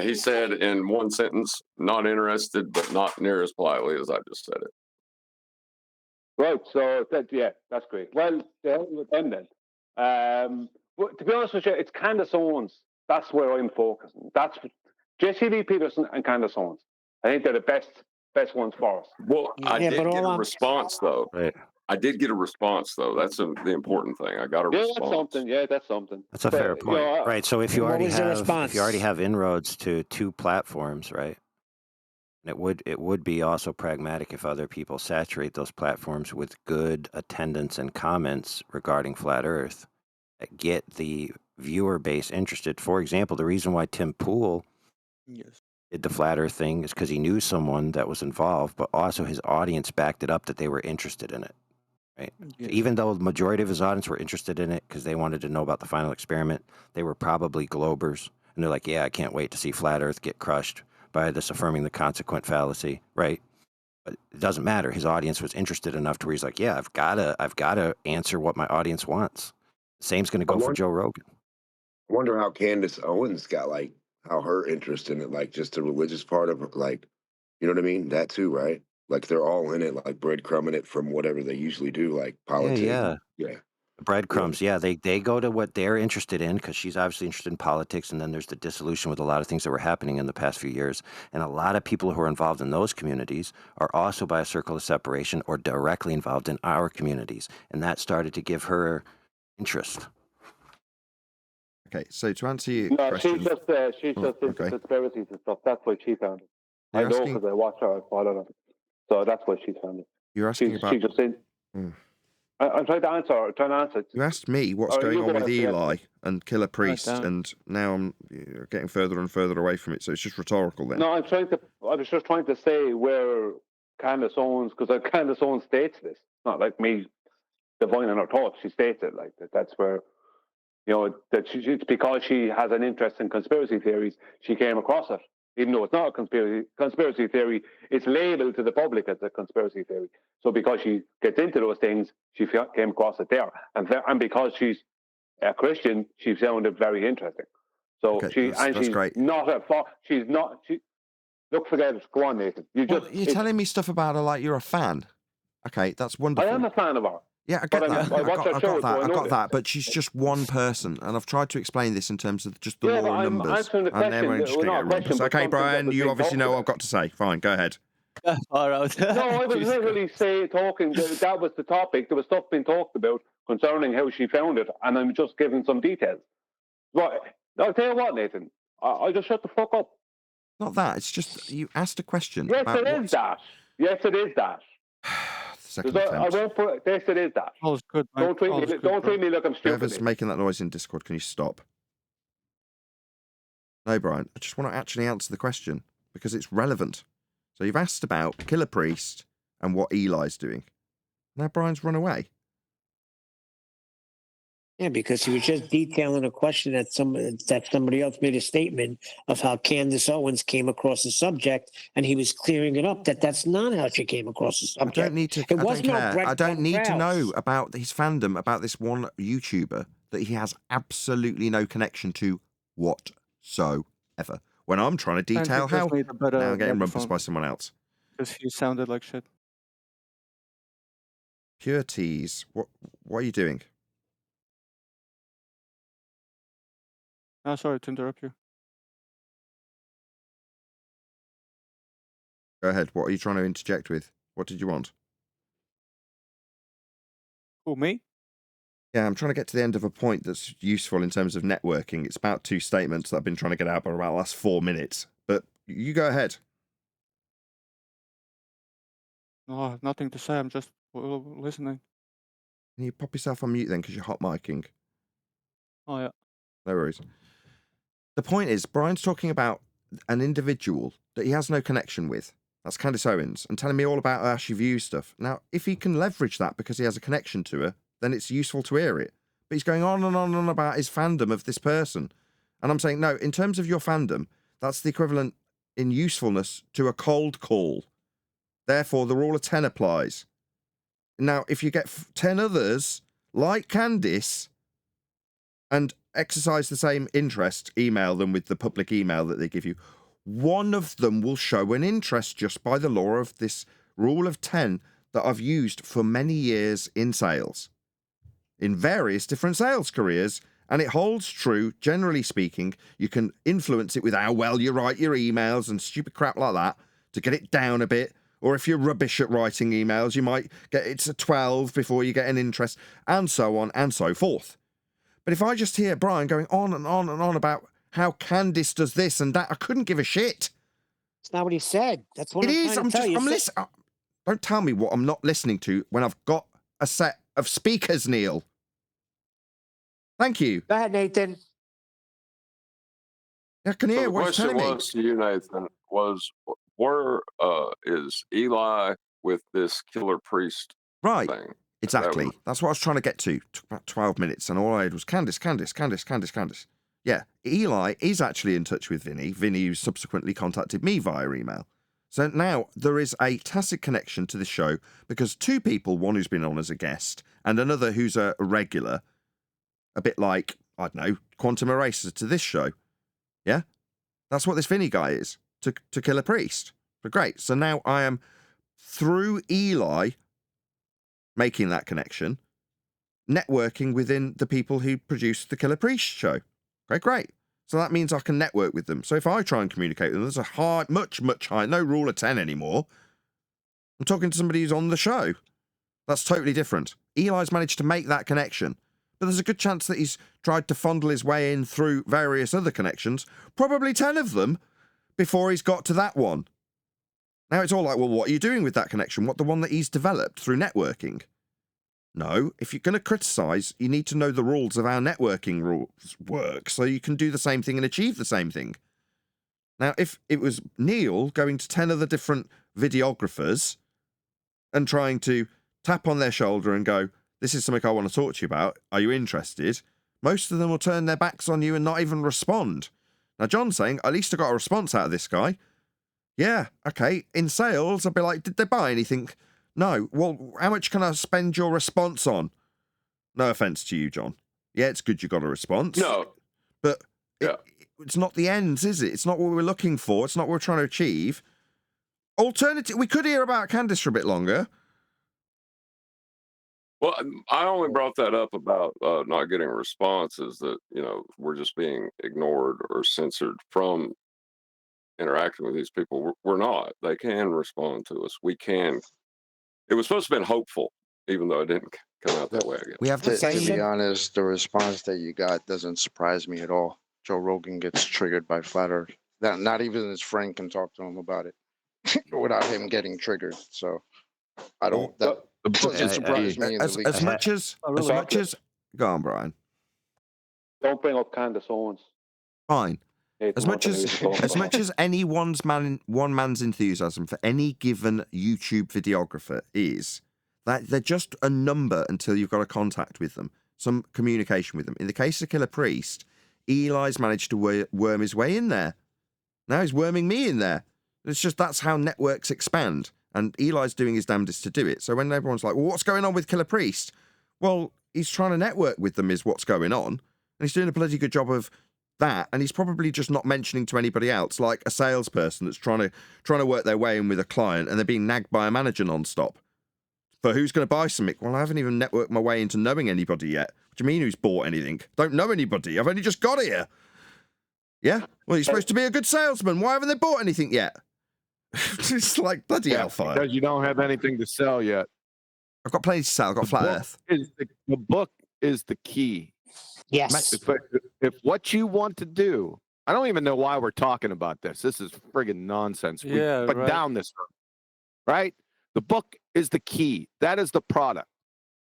He said in one sentence, not interested, but not near as politely as I just said it. Right, so that's great. Well, the hell with them then. But to be honest with you, it's Candace Owens. That's where I'm focusing. That's Jesse Lee Peterson and Candace Owens. I think they're the best ones for us. Well, I did get a response, though. Right. I did get a response, though. That's the important thing. I got a response. That's something. Yeah, that's something. That's a fair point. Right. So if you already have inroads to 2 platforms, right? It would be also pragmatic if other people saturate those platforms with good attendance and comments regarding flat Earth. Get the viewer base interested. For example, the reason why Tim Pool did the flat Earth thing is because he knew someone that was involved, but also his audience backed it up that they were interested in it. Right? Yeah. Even though the majority of his audience were interested in it because they wanted to know about the final experiment, they were probably globers, and they're like, "Yeah, I can't wait to see flat Earth get crushed by this affirming the consequent fallacy." Right? But it doesn't matter. His audience was interested enough to where he's like, "Yeah, I've gotta answer what my audience wants." Same's going to go for Joe Rogan. I wonder how Candace Owens got, like, how her interest in it, like, just the religious part of it, like, you know what I mean? That too, right? Like, they're all in it, like, breadcrumbing it from whatever they usually do, like politics. Yeah. Yeah. Breadcrumbs, yeah. They go to what they're interested in because she's obviously interested in politics, and then there's the dissolution with a lot of things that were happening in the past few years. And a lot of people who are involved in those communities are also by a circle of separation or directly involved in our communities. And that started to give her interest. Okay, so to answer your no, question... she's just into conspiracies and stuff. That's why she found it. I know because I watch her, I follow her. So that's why she found it. You're asking about... She's just in... I'm trying to answer. You asked me what's going on with Eli and Killer Priest, and now I'm getting further and further away from it, so it's just rhetorical then. No, I was just trying to say where Candace Owens, because Candace Owens states this. It's not like me divining her thoughts. She states it like that. That's where, that it's because she has an interest in conspiracy theories, she came across it. Even though it's not a conspiracy theory, it's labeled to the public as a conspiracy theory. So because she gets into those things, she came across it there. And because she's a Christian, she found it very interesting. So she's great. Not a she's not. Look, forget it. Go on, Nathan. You're telling me stuff about her like you're a fan. Okay, that's wonderful. I am a fan of her. Yeah, I get that. I got that. But she's just one person, and I've tried to explain this in terms of just the law of numbers. And then we're just going to get okay, Brian, you obviously know what I've got to say. Fine, go ahead. All right. No, I was literally talking. That was the topic. There was stuff being talked about concerning how she found it, and I'm just giving some details. Right. I'll tell you what, Nathan. I just shut the fuck up. Not that. It's just you asked a question. Yes, it is that. Yes, it is that. I won't put. Yes, it is that. All's good. Don't treat me like I'm stupid. Whoever's making that noise in Discord, can you stop? No, Brian. I just want to actually answer the question because it's relevant. So you've asked about Killer Priest and what Eli's doing. Now Brian's run away. Yeah, because he was just detailing a question that somebody else made a statement of how Candace Owens came across the subject, and he was clearing it up that that's not how she came across the subject. I don't need to. It I was don't no care. I don't breadcrumb need to know trails. about his fandom about this one YouTuber that he has absolutely no connection to whatsoever. When I'm trying to detail how now I'm getting rumpus by someone else. Because he sounded like shit. Pure tease. What are you doing? Oh, sorry to interrupt you. Go ahead. What are you trying to interject with? What did you want? Who, me? Yeah, I'm trying to get to the end of a point that's useful in terms of networking. It's about 2 statements that I've been trying to get out for about the last 4 minutes. But you go ahead. No, I have nothing to say. I'm just listening. Can you pop yourself on mute then, because you're hot micing? Oh, yeah. No worries. The point is, Brian's talking about an individual that he has no connection with. That's Candace Owens, and telling me all about how she views stuff. Now, if he can leverage that because he has a connection to her, then it's useful to hear it. But he's going on and on and on about his fandom of this person. And I'm saying, no, in terms of your fandom, that's the equivalent in usefulness to a cold call. Therefore, the rule of 10 applies. Now, if you get 10 others, like Candice, and exercise the same interest, email them with the public email that they give you, one of them will show an interest just by the law of this rule of 10 that I've used for many years in sales, in various different sales careers, and it holds true, generally speaking. You can influence it with how well you write your emails and stupid crap like that to get it down a bit. Or if you're rubbish at writing emails, you might get it to 12 before you get an interest, and so on and so forth. But if I just hear Brian going on and on and on about how Candice does this and that, I couldn't give a shit. It's not what he said. That's what It I'm is. trying to tell you. I'm listening. Don't tell me what I'm not listening to when I've got a set of speakers, Neil. Thank you. Go ahead, Nathan. I can hear So the what he's question telling me. was to you, Nathan, was where is Eli with this killer priest thing? Exactly. That's what I was trying to get to. Took about 12 minutes, and all I heard was Candice. Yeah, Eli is actually in touch with Vinny. Vinny, who subsequently contacted me via email. So now there is a tacit connection to the show because 2 people, one who's been on as a guest and another who's a regular, a bit like, I don't know, Quantum Eraser to this show. Yeah? That's what this Vinny guy is, to kill a priest. But great. So now I am, through Eli, making that connection, networking within the people who produced the Killer Priest show. Great. So that means I can network with them. So if I try and communicate with them, there's a much higher, no rule of 10 anymore. I'm talking to somebody who's on the show. That's totally different. Eli's managed to make that connection. But there's a good chance that he's tried to fondle his way in through various other connections, probably 10 of them, before he's got to that one. Now it's all like, well, what are you doing with that connection? What, the one that he's developed through networking? No, if you're going to criticise, you need to know the rules of how networking rules work so you can do the same thing and achieve the same thing. Now, if it was Neil going to 10 other different videographers and trying to tap on their shoulder and go, this is something I want to talk to you about, are you interested? Most of them will turn their backs on you and not even respond. Now, John's saying, at least I got a response out of this guy. Yeah, okay, in sales, I'd be like, did they buy anything? No. Well, how much can I spend your response on? No offence to you, John. Yeah, it's good you got a response. No. But it's not the ends, is it? It's not what we're looking for. It's not what we're trying to achieve. Alternative, we could hear about Candice for a bit longer. Well, I only brought that up about not getting a response is that, we're just being ignored or censored from interacting with these people. We're not. They can respond to us. We can. It was supposed to have been hopeful, even though it didn't come out that way, I guess. We have the To same. be honest, the response that you got doesn't surprise me at all. Joe Rogan gets triggered by flat Earth. Not even his friend can talk to him about it without him getting triggered. So I don't. That doesn't surprise me in the least. As much as. Go on, Brian. Don't bring up Candace Owens. Fine. As much as any one man's enthusiasm for any given YouTube videographer is that they're just a number until you've got a contact with them. some communication with them. In the case of Killer Priest, Eli's managed to worm his way in there. Now he's worming me in there. It's just that's how networks expand. And Eli's doing his damnedest to do it. So when everyone's like, well, what's going on with Killer Priest? Well, he's trying to network with them is what's going on. And he's doing a bloody good job of that. And he's probably just not mentioning to anybody else, like a salesperson that's trying to work their way in with a client and they're being nagged by a manager nonstop. For who's going to buy something? Well, I haven't even networked my way into knowing anybody yet. What do you mean who's bought anything? Don't know anybody. I've only just got here. Yeah? Well, you're supposed to be a good salesman. Why haven't they bought anything yet? It's like bloody hellfire. Because you don't have anything to sell yet. I've got plenty to sell. I've got Flat Earth. The book is the key. Yes. If what you want to do, I don't even know why we're talking about this. This is friggin' nonsense. But down this road, right? The book is the key. That is the product.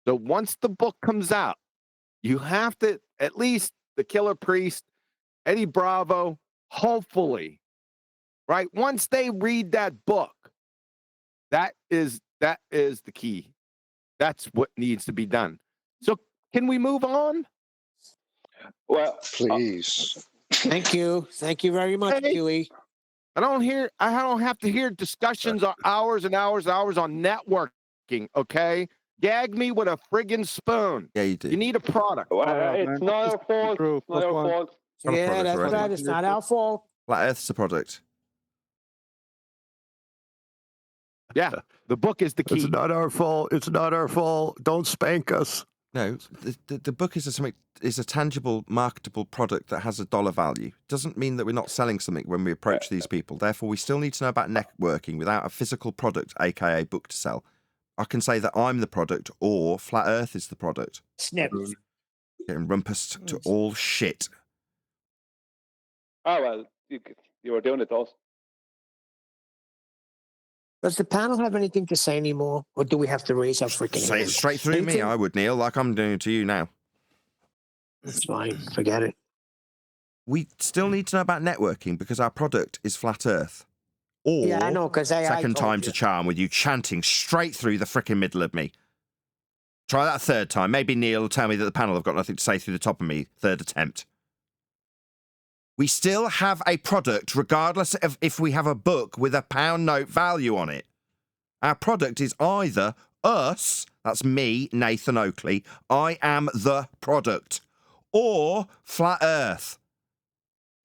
So once the book comes out, you have to, at least the Killer Priest, Eddie Bravo, hopefully, right? Once they read that book, that is the key. That's what needs to be done. So can we move on? Well, please. Thank you. Thank you very much, Huey. I don't have to hear discussions on hours and hours and hours on networking, okay? Gag me with a friggin' spoon. Yeah, you do. You need a product. It's not our fault. It's not our fault. Yeah, that's right. It's not our fault. Flat Earth's a product. Yeah, the book is the key. It's not our fault. It's not our fault. Don't spank us. No, the book is a tangible, marketable product that has a dollar value. Doesn't mean that we're not selling something when we approach these people. Therefore, we still need to know about networking without a physical product, aka book to sell. I can say that I'm the product, or Flat Earth is the product. Snip. Getting rumpus to all shit. Oh well, you were doing it to us. Does the panel have anything to say anymore, or do we have to raise our freaking Say it hands? straight through me, I would, Neil, like I'm doing to you now. That's fine. Forget it. We still need to know about networking because our product is Flat Earth. Or Yeah, I know, because second time to charm with you chanting straight through the frickin' middle of me. Try that a third time. Maybe Neil will tell me that the panel have got nothing to say through the top of me. Third attempt. We still have a product regardless of if we have a book with a pound note value on it. Our product is either us, that's me, Nathan Oakley, I am the product, or Flat Earth.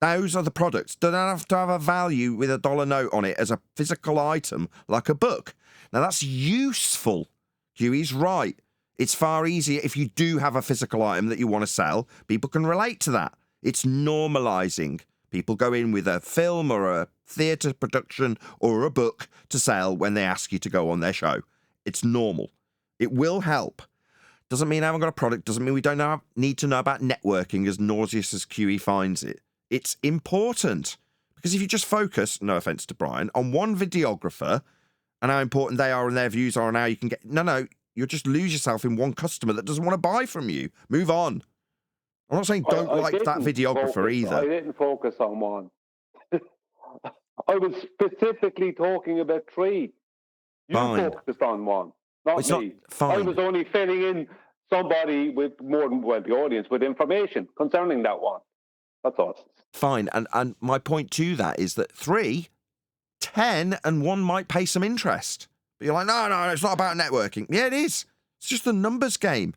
Those are the products. Don't have to have a value with a dollar note on it as a physical item like a book. Now that's useful. Huey's right. It's far easier if you do have a physical item that you want to sell. People can relate to that. It's normalizing. People go in with a film or a theatre production or a book to sell when they ask you to go on their show. It's normal. It will help. Doesn't mean I haven't got a product. Doesn't mean we don't need to know about networking as nauseous as QE finds it. It's important. Because if you just focus, no offence to Brian, on one videographer and how important they are and their views are and how you can get... No, you'll just lose yourself in one customer that doesn't want to buy from you. Move on. I'm not saying don't like that videographer either. I didn't focus on one. I was specifically talking about three. You focused on one, not me. I was only filling in somebody with more than the audience with information concerning that one. That's all. Fine. And my point to that is that 3, 10, and 1 might pay some interest. But you're like, no, it's not about networking. Yeah, it is. It's just a numbers game.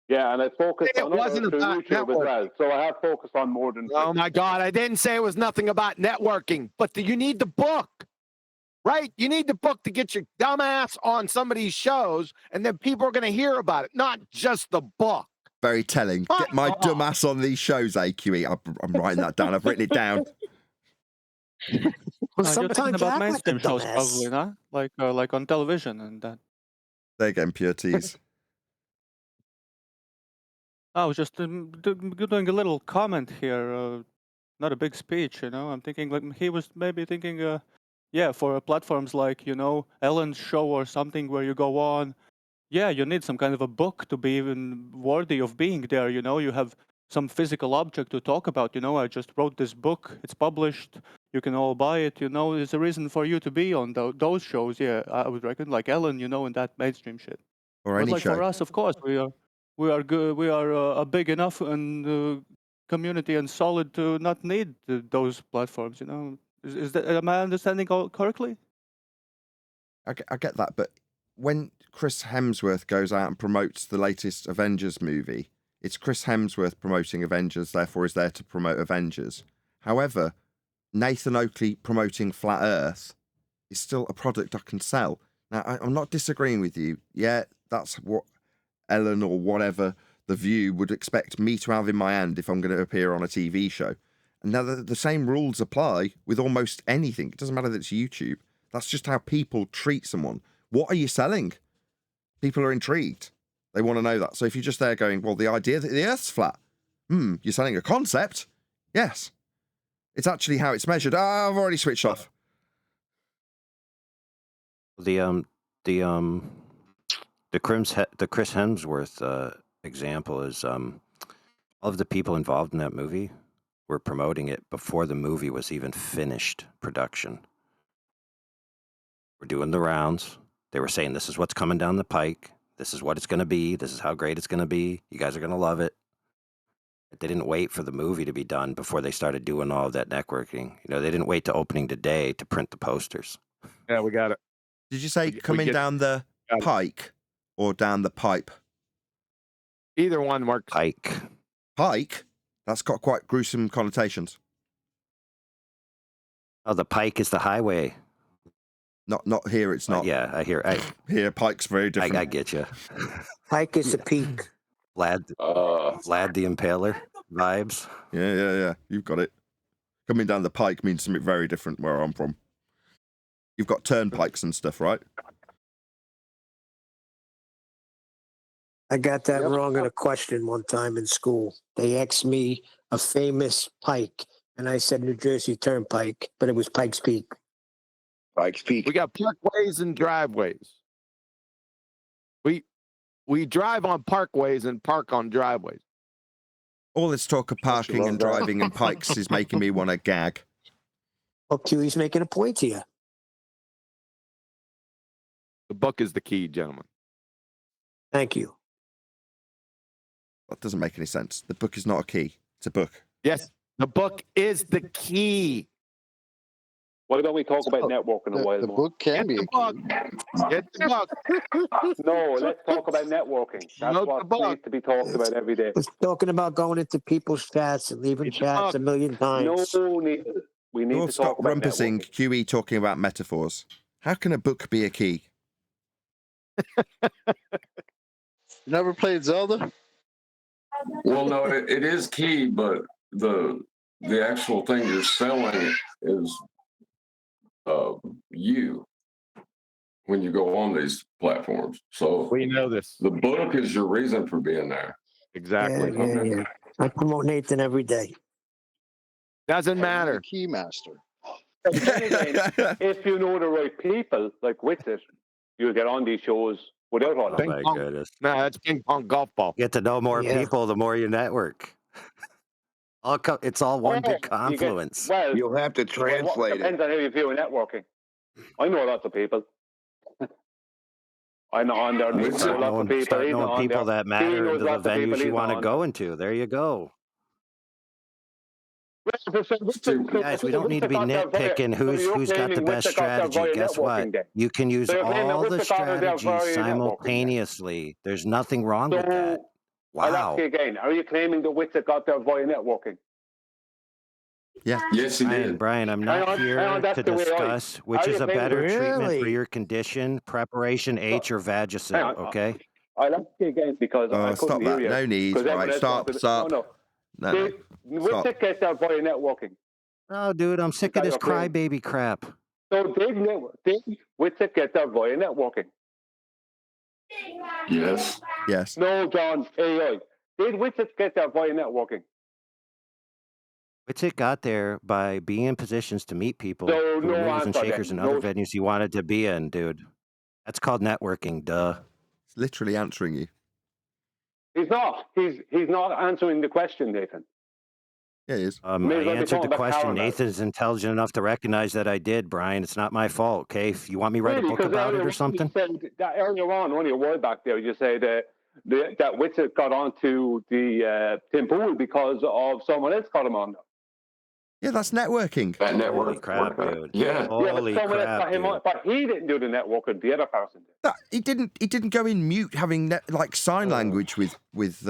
Yeah, and I focused on wasn't about YouTube as well. So I have focused on more than... Oh, my God. I didn't say it was nothing about networking, but you need the book, right? You need the book to get your dumbass on some of these shows, and then people are going to hear about it, not just the book. Very telling. Get my dumbass on these shows, AQE. I'm writing that down. I've written it down. Well, you're talking about mainstream shows, probably, no? Like on television and that. There again, pure tease. I was just doing a little comment here, not a big speech, I'm thinking like he was maybe thinking, for platforms like, Ellen's show or something where you go on, you need some kind of a book to be even worthy of being there, you have some physical object to talk about, I just wrote this book, it's published, you can all buy it, there's a reason for you to be on those shows, I would reckon, like Ellen, and that mainstream shit. Or but any like show. For us, of course, we are good. We are a big enough and community and solid to not need those platforms. You know, is that, am I understanding correctly? I get that, but when Chris Hemsworth goes out and promotes the latest Avengers movie, it's Chris Hemsworth promoting Avengers, therefore is there to promote Avengers. However, Nathan Oakley promoting Flat Earth is still a product I can sell. Now, I'm not disagreeing with you. Yeah, that's what Ellen or whatever The View would expect me to have in my hand if I'm going to appear on a TV show. And now the same rules apply with almost anything. It doesn't matter that it's YouTube. That's just how people treat someone. What are you selling? People are intrigued. They want to know that. So if you're just there going, well, the idea that the Earth's flat, you're selling a concept? Yes. It's actually how it's measured. I've already switched off. The Chris Hemsworth example is all of the people involved in that movie were promoting it before the movie was even finished production. We're doing the rounds. They were saying, this is what's coming down the pike. This is what it's going to be. This is how great it's going to be. You guys are going to love it. They didn't wait for the movie to be done before they started doing all of that networking. You know, they didn't wait to opening day to print the posters. Yeah, we got it. Did you say coming down the pike or down the pipe? Either one works. Pike. Pike? That's got quite gruesome connotations. Oh, the pike is the highway. Not here, it's not. Yeah, I hear. Here, pike's very different. I get you. Pike is a peak. Vlad the Impaler vibes. Yeah. You've got it. Coming down the pike means something very different where I'm from. You've got turnpikes and stuff, right? I got that wrong in a question one time in school. They asked me a famous pike, and I said New Jersey Turnpike, but it was Pikes Peak. Pikes Peak. We got parkways and driveways. We drive on parkways and park on driveways. All this talk of parking and driving and pikes is making me want to gag. Well, Huey's making a point here. The book is the key, gentlemen. Thank you. That doesn't make any sense. The book is not a key. It's a book. Yes, the book is the key. What about we talk about networking a while more? The book can be a key. Get the book. No, let's talk about networking. That's what needs to be talked about every day. It's talking about going into people's chats and leaving chats a million times. No, we need to stop talk about rumpusing networking. QE talking about metaphors. How can a book be a key? You never played Zelda? Well, no, it is key, but the actual thing you're selling is you when you go on these platforms. So we know this. The book is your reason for being there. Exactly. Yeah. I promote Nathan every day. Doesn't matter. Keymaster. If you know the right people, like with it, you'll get on these shows without all that. Oh my goodness. No, that's ping pong golf ball. Get to know more people, the more you network. It's all one big confluence. You'll have to translate it. Depends on how you view networking. I know lots of people. I know on there. Start knowing people that matter into the venues you want to go into. There you go. Guys, we don't need to be nitpicking who's got the best strategy. Guess what? You can use all the strategies simultaneously. There's nothing wrong with that. I'll Wow. ask you again. Are you claiming the wits that got there via networking? Yeah. Yes, he did. Brian, I'm not here to discuss which is a better treatment for your condition, preparation H or Vagisil, okay? I'll ask you again because I couldn't stop hear that. you. No need. Right, stop. No. Wits that get there via networking. Oh, dude, I'm sick of this crybaby crap. So did wits that get there via networking? Yes. Yes. No, John, AI. Did Witsit get there via networking? Witsit got there by being in positions to meet people, So, who no were movers and answer shakers then. and other venues he wanted to be in, dude. That's called networking, duh. It's literally answering you. He's not. He's not answering the question, Nathan. Yeah, he is. I answered the question. Nathan's intelligent enough to recognize that I did, Brian. It's not my fault, okay? If you want me to write a book about it or something? You said that earlier on, only a while back there, you said that Witzer got onto the Tim Pool because of someone else got him on there. Yeah, that's networking. That network. Holy crap, dude. Yeah. Holy but someone else crap, got him dude. on, but he didn't do the networking. The other person did. He didn't go in mute having like sign language with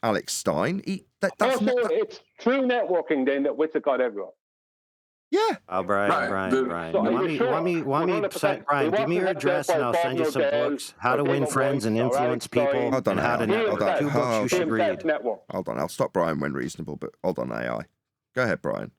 Alex Stein. It's true networking then that Witzer got everyone. Yeah. Oh, Brian. Brian, give me your address and I'll send you some books. How to win friends and influence people, and how to network. 2 books you should read. Hold on, I'll stop Brian when reasonable, but hold on, AI. Go ahead, Brian.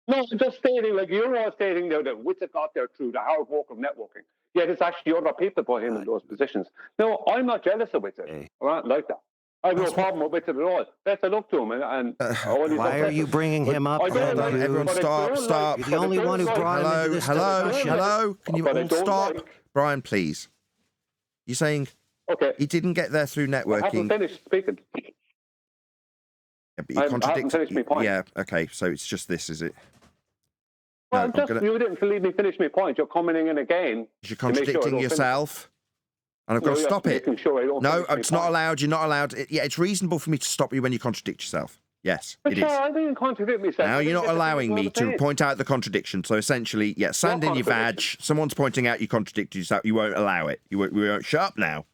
No, I'm just stating, like you're all stating there that Witzer got there through the hard work of networking. Yet it's actually other people put him in those positions. No, I'm not jealous of Witzer. I'm not like that. I have no problem with Witzer at all. Best of luck to him. Why are you bringing him up? Everyone stop. You're the only one who brought him into this discussion. Hello. Can you all stop? Brian, please. You're saying he didn't get there through networking. I haven't finished speaking. Yeah, but you haven't finished my point. Yeah, okay, so it's just this, is it? Well, you didn't leave me finish my point. You're coming in again. You're contradicting yourself. And I've got to stop it. No, it's not allowed. You're not allowed. It's reasonable for me to stop you when you contradict yourself. Yes, but it is. I didn't contradict myself. Now you're not allowing me to point out the contradiction. So essentially, sand in your vag. Someone's pointing out you contradicted yourself. You won't allow it. You won't shut up now.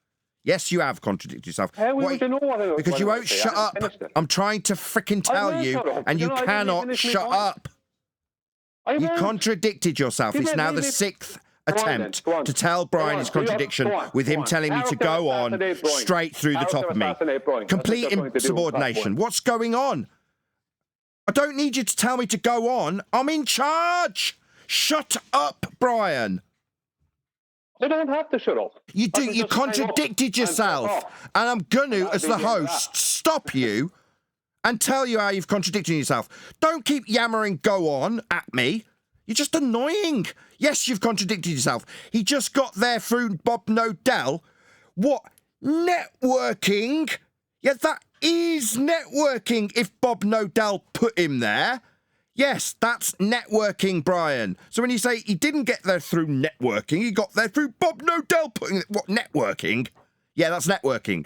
Yes, you have contradicted yourself. Because you won't shut up. I'm trying to frickin' tell you, and you cannot shut up. You contradicted yourself. It's now the 6th attempt to tell Brian his contradiction with him telling me to go on straight through the top of me. Complete insubordination. What's going on? I don't need you to tell me to go on. I'm in charge. Shut up, Brian. I don't have to shut up. You do. You contradicted yourself. And I'm going to, as the host, stop you and tell you how you've contradicted yourself. Don't keep yammering go on at me. You're just annoying. Yes, you've contradicted yourself. He just got there through Bob Nodell. What? Networking? Yeah, that is networking if Bob Nodell put him there. Yes, that's networking, Brian. So when you say he didn't get there through networking, he got there through Bob Nodell putting... What, networking? Yeah, that's networking.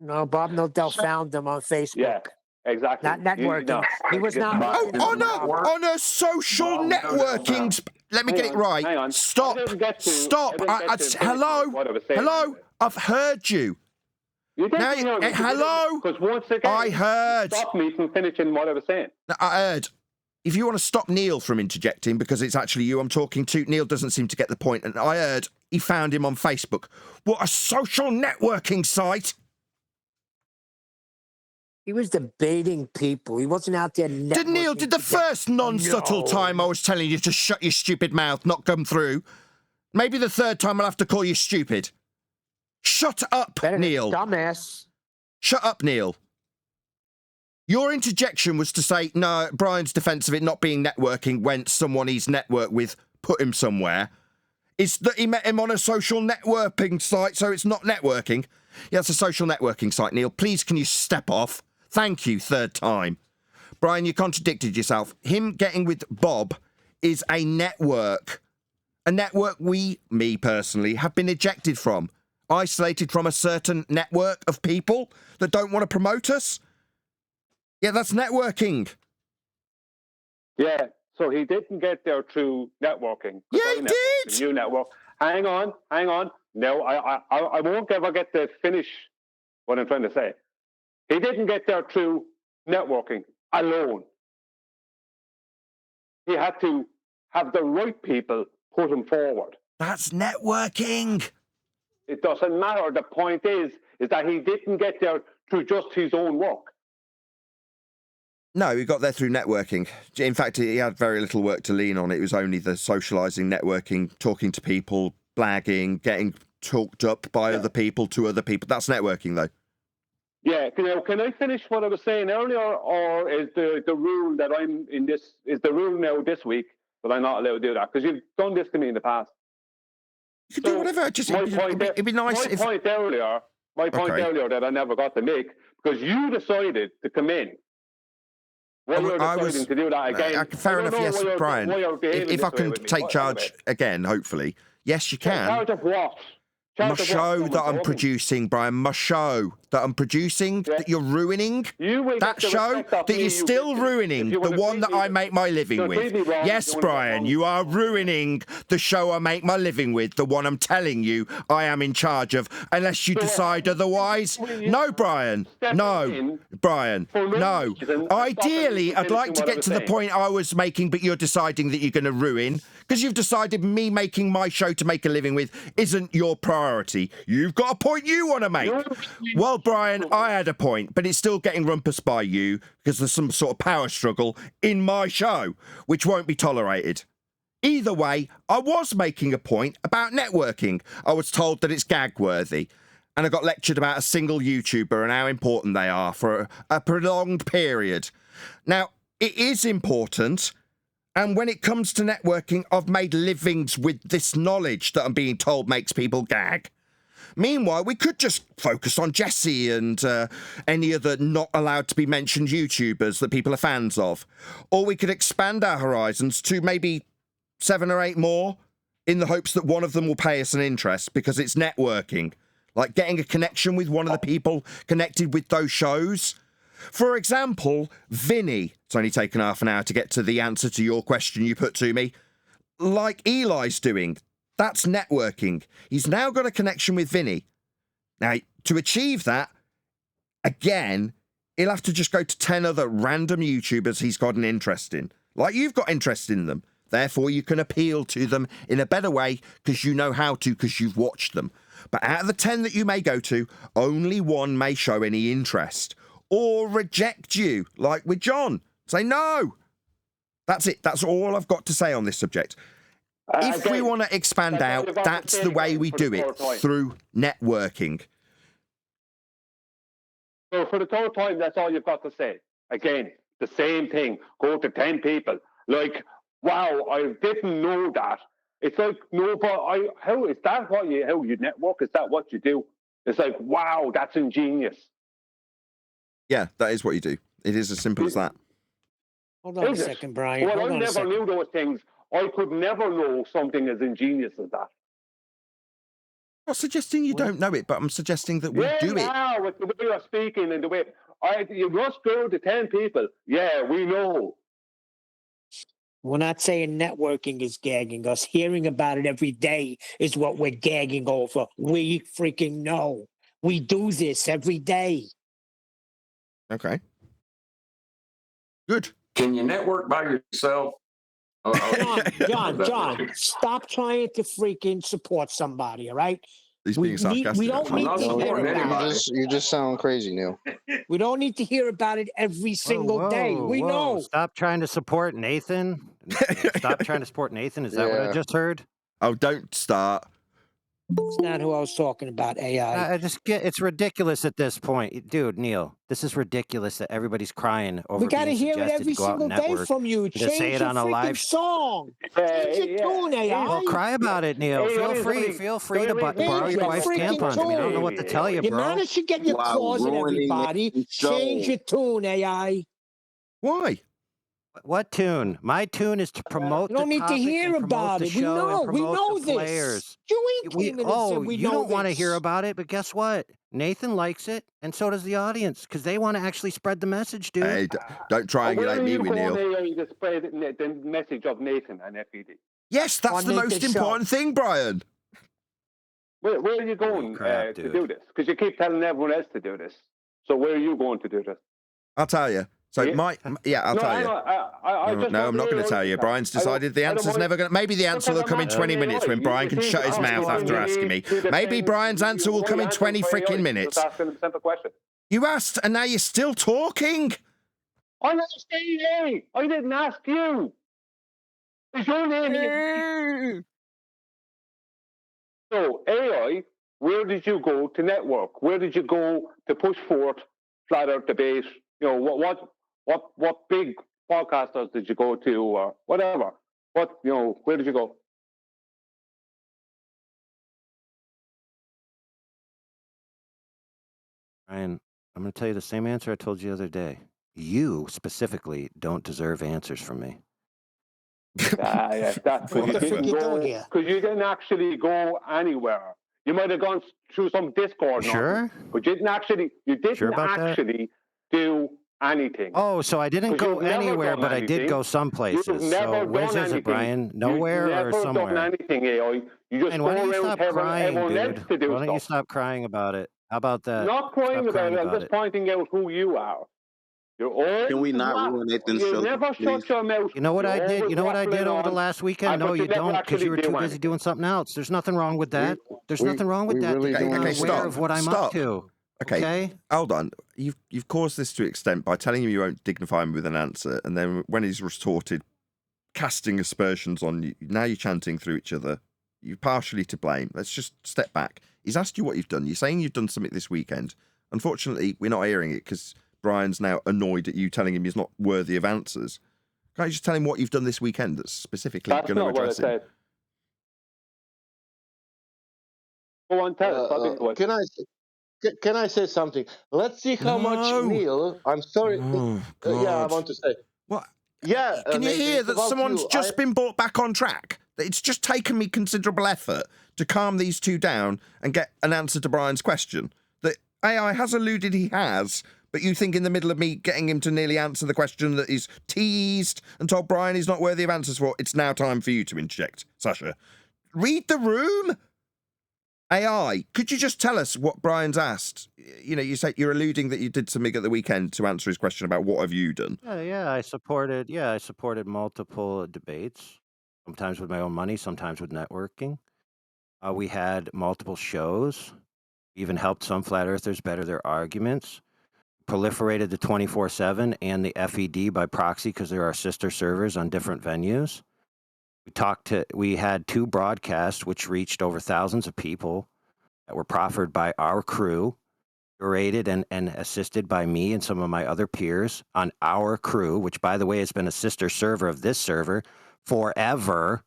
No, Bob Nodell found them on Facebook. Yeah. Exactly. Not networking. He was not. On a social networking. Let me get it right. Hang on. Stop. Hello. I've heard you. You didn't hear me. Hello. Because once again, I heard. Stop me from finishing what I was saying. I heard. If you want to stop Neil from interjecting, because it's actually you I'm talking to, Neil doesn't seem to get the point. And I heard he found him on Facebook. What a social networking site. He was debating people. He wasn't out there networking. Neil, did the first non-subtle time I was telling you to shut your stupid mouth not come through? Maybe the third time I'll have to call you stupid. Shut up, Neil. Dumbass. Shut up, Neil. Your interjection was to say, no, Brian's defence of it not being networking when someone he's networked with put him somewhere. It's that he met him on a social networking site, so it's not networking. Yeah, it's a social networking site, Neil. Please, can you step off? Thank you, third time. Brian, you contradicted yourself. Him getting with Bob is a network. A network me personally, have been ejected from. Isolated from a certain network of people that don't want to promote us. Yeah, that's networking. Yeah, so he didn't get there through networking. Yeah, he did. New network. Hang on. No, I won't ever get to finish what I'm trying to say. He didn't get there through networking alone. He had to have the right people put him forward. That's networking. It doesn't matter. The point is that he didn't get there through just his own work. No, he got there through networking. In fact, he had very little work to lean on. It was only the socialising, networking, talking to people, blagging, getting talked up by other people to other people. That's networking, though. Yeah, can I finish what I was saying earlier, or is the rule that I'm in this, is the rule now this week that I'm not allowed to do that? Because you've done this to me in the past. You can do whatever, just it'd be nice my point earlier that I never got to make, because you decided to come in. I was to do that again. Fair enough, yes, Brian. If I can take charge again, hopefully. Yes, you can. Charge of what? My show that I'm producing, Brian, my show that I'm producing, that you're ruining, that show that you're still ruining, the one that I make my living with. Yes, Brian, you are ruining the show I make my living with, the one I'm telling you I am in charge of, unless you decide otherwise. No, Brian. No, Brian. No. Ideally, I'd like to get to the point I was making, but you're deciding that you're going to ruin, because you've decided me making my show to make a living with isn't your priority. You've got a point you want to make. Well, Brian, I had a point, but it's still getting rumpus by you because there's some sort of power struggle in my show, which won't be tolerated. Either way, I was making a point about networking. I was told that it's gag-worthy, and I got lectured about a single YouTuber and how important they are for a prolonged period. Now, it is important, and when it comes to networking, I've made livings with this knowledge that I'm being told makes people gag. Meanwhile, we could just focus on Jesse and any other not allowed to be mentioned YouTubers that people are fans of. Or we could expand our horizons to maybe 7 or 8 more in the hopes that one of them will pay us an interest because it's networking. Like getting a connection with one of the people connected with those shows. For example, Vinny. It's only taken half an hour to get to the answer to your question you put to me. Like Eli's doing. That's networking. He's now got a connection with Vinny. Now, to achieve that, again, he'll have to just go to 10 other random YouTubers he's got an interest in. Like you've got interest in them. Therefore, you can appeal to them in a better way because you know how to because you've watched them. But out of the 10 that you may go to, only one may show any interest. Or reject you, like with John. Say no. That's it. That's all I've got to say on this subject. If we want to expand out, that's the way we do it, through networking. So for the third time, that's all you've got to say. Again, the same thing. Go to 10 people. Like, wow, I didn't know that. It's like, no, but how is that how you network? Is that what you do? It's like, wow, that's ingenious. Yeah, that is what you do. It is as simple as that. Hold on a second, Brian. Well, Hold I on a never second. knew those things. I could never know something as ingenious as that. I'm not suggesting you don't know it, but I'm suggesting that we do it. Yeah, with the way you're speaking and the way you must go to 10 people. Yeah, we know. We're not saying networking is gagging us. Hearing about it every day is what we're gagging over. We freaking know. We do this every day. Okay. Good. Can you network by yourself? John, stop trying to freaking support somebody, all right? He's being sarcastic. We don't need to hear about it. You just sound crazy, Neil. We don't need to hear about it every single day. We know. Stop trying to support Nathan. Stop trying to support Nathan. Is that what I just heard? Oh, don't start. That's not who I was talking about, AI. It's ridiculous at this point. Dude, Neil, this is ridiculous that everybody's crying over We got to being hear it suggested every to go out single and day network. from you. To Change say it your on a freaking live song. Change your tune, AI. Well, cry about it, Neil. Feel free to borrow your wife's tampons. I mean, I don't know what to tell you, You bro. managed to get your claws in everybody. Change your tune, AI. Why? What tune? My tune is to promote You don't the need to hear about it. We know this. Players. You ain't came in and said we know you don't want to this. hear about it, but guess what? Nathan likes it, and so does the audience, because they want to actually spread the message, dude. Hey, don't triangulate me with Neil. To spread the message of Nathan and FED. Yes, that's the most important thing, Brian. Where are you going to do this? Because you keep telling everyone else to do this. So where are you going to do this? I'll tell you. So I'll tell you. No, I'm not going to tell you. Brian's decided the answer's never going to... Maybe the answer will come in 20 minutes when Brian can shut his mouth after asking me. Maybe Brian's answer will come in 20 freaking minutes. You asked, and now you're still talking. I'm asking you. I didn't ask you. Is your name... So, AI, where did you go to network? Where did you go to push forth flat earth debate? You know, what big podcasters did you go to or whatever? Where did you go? Ryan, I'm going to tell you the same answer I told you the other day. You, specifically, don't deserve answers from me. Yes, that's what you didn't go. Because you didn't actually go anywhere. You might have gone through some Discord nonsense, but you didn't actually do anything. Oh, so I didn't go anywhere, but I did go some places. So where's is it, Brian? Nowhere or somewhere? You've never done anything, AI. You just And go why don't you around stop telling crying, everyone else dude? to do Why don't you stuff. stop crying about it? How about that? Not crying Stop about it. crying I'm about just it. pointing out who you are. You're always Can we not ruin Nathan's you show, never please? shut your mouth. You know what You're I did? always You know what I did waffling over the on, last weekend? No, but you never don't, because actually you were do too busy anything. doing something else. There's nothing wrong with that. There's nothing wrong with that. really You're not Okay, aware of what I'm up to. Okay, hold on. You've caused this to extent by telling him you won't dignify him with an answer, and then when he's retorted, casting aspersions on you. Now you're chanting through each other. You're partially to blame. Let's just step back. He's asked you what you've done. You're saying you've done something this weekend. Unfortunately, we're not hearing it because Brian's now annoyed at you telling him he's not worthy of answers. Can't you just tell him what you've done this weekend that's specifically going to address him? Go on, tell us. Can I say something? Let's see how much Neil. I'm sorry. Yeah, I want to say. What? Yeah. Can you hear that someone's you. just been brought back on track? It's just taken me considerable effort to calm these two down and get an answer to Brian's question. That AI has alluded he has, but you think in the middle of me getting him to nearly answer the question that he's teased and told Brian he's not worthy of answers for, it's now time for you to interject, Sasha. Read the room. AI, could you just tell us what Brian's asked? You know, you say you're alluding that you did something at the weekend to answer his question about what have you done. I supported multiple debates, sometimes with my own money, sometimes with networking. We had multiple shows, even helped some flat earthers better their arguments, proliferated the 24/7 and the FED by proxy because there are sister servers on different venues. We had 2 broadcasts which reached over thousands of people that were proffered by our crew, curated and assisted by me and some of my other peers on our crew, which, by the way, has been a sister server of this server forever.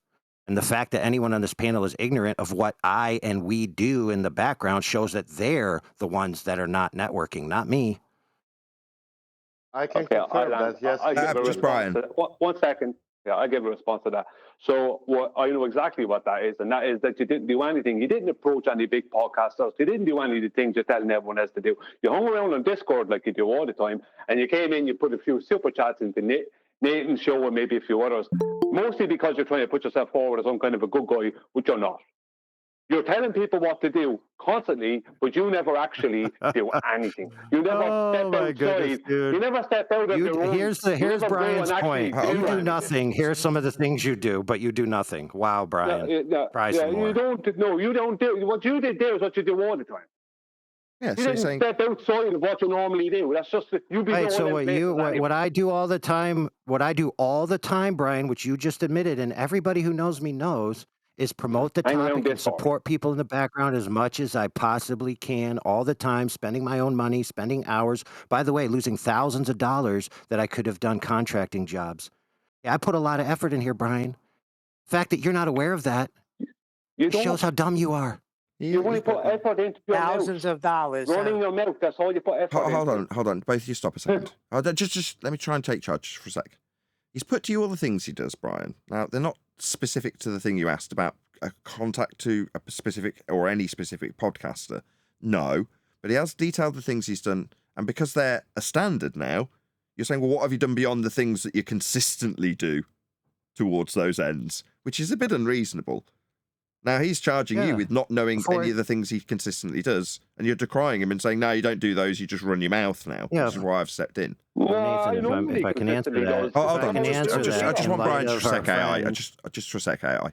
And the fact that anyone on this panel is ignorant of what I and we do in the background shows that they're the ones that are not networking, not me. I can confirm that, yes. I give a response to that. 1 second. Yeah, I give a response to that. So I know exactly what that is, and that is that you didn't do anything. You didn't approach any big podcasters. You didn't do any of the things you're telling everyone else to do. You hung around on Discord like you do all the time, and you came in, you put a few super chats into Nathan's show and maybe a few others, mostly because you're trying to put yourself forward as some kind of a good guy, which you're not. You're telling people what to do constantly, but you never actually do anything. You never step outside. Goodness, dude. You never step out of your own. Here's Brian's point. You do nothing. Here's some of the things you do, but you do nothing. Wow, Brian. You don't. No, you don't do. What you did there is what you do all the time. Yeah, you so didn't step outside of what you normally do. That's just you be right. So anyway. what I do all the time, Brian, which you just admitted, and everybody who knows me knows, is promote the topic and support people in the background as much as I possibly can all the time, spending my own money, spending hours. By the way, losing thousands of dollars that I could have done contracting jobs. Yeah, I put a lot of effort in here, Brian. The fact that you're not aware of that shows how dumb you are. You only put effort into your thousands of dollars. Running your mouth, that's all you put effort into. Hold on. Both of you stop a second. Just let me try and take charge for a sec. He's put to you all the things he does, Brian. Now, they're not specific to the thing you asked about a contact to a specific or any specific podcaster. No, but he has detailed the things he's done. And because they're a standard now, you're saying, well, what have you done beyond the things that you consistently do towards those ends? Which is a bit unreasonable. Now, he's charging you with not knowing any of the things he consistently does, and you're decrying him and saying, no, you don't do those, you just run your mouth now. Yeah. This is why I've stepped in. Nathan, if I can answer that. Hold on, I just want Brian just for a sec, AI. Just for a sec, AI.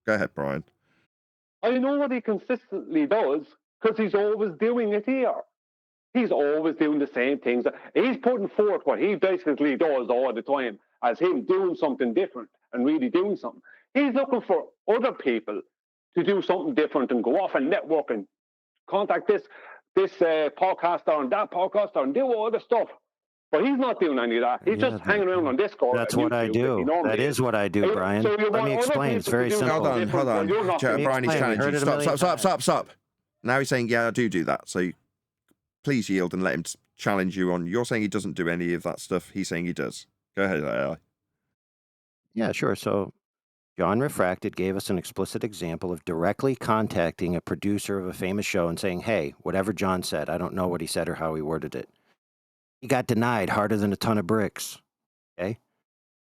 Go ahead, Brian. I know what he consistently does, because he's always doing it here. He's always doing the same things. He's putting forth what he basically does all the time as him doing something different and really doing something. He's looking for other people to do something different and go off and network and contact this podcaster and that podcaster and do all the stuff. But he's not doing any of that. He's just hanging around on Discord. That's what I do. That is what I do, Brian. Let me explain. It's very simple. Hold on. Brian, he's challenging you. Stop. Now he's saying, yeah, I do that. So please yield and let him challenge you on. You're saying he doesn't do any of that stuff. He's saying he does. Go ahead, AI. Yeah, sure. So John Refracted gave us an explicit example of directly contacting a producer of a famous show and saying, hey, whatever John said, I don't know what he said or how he worded it. He got denied harder than a ton of bricks. Okay?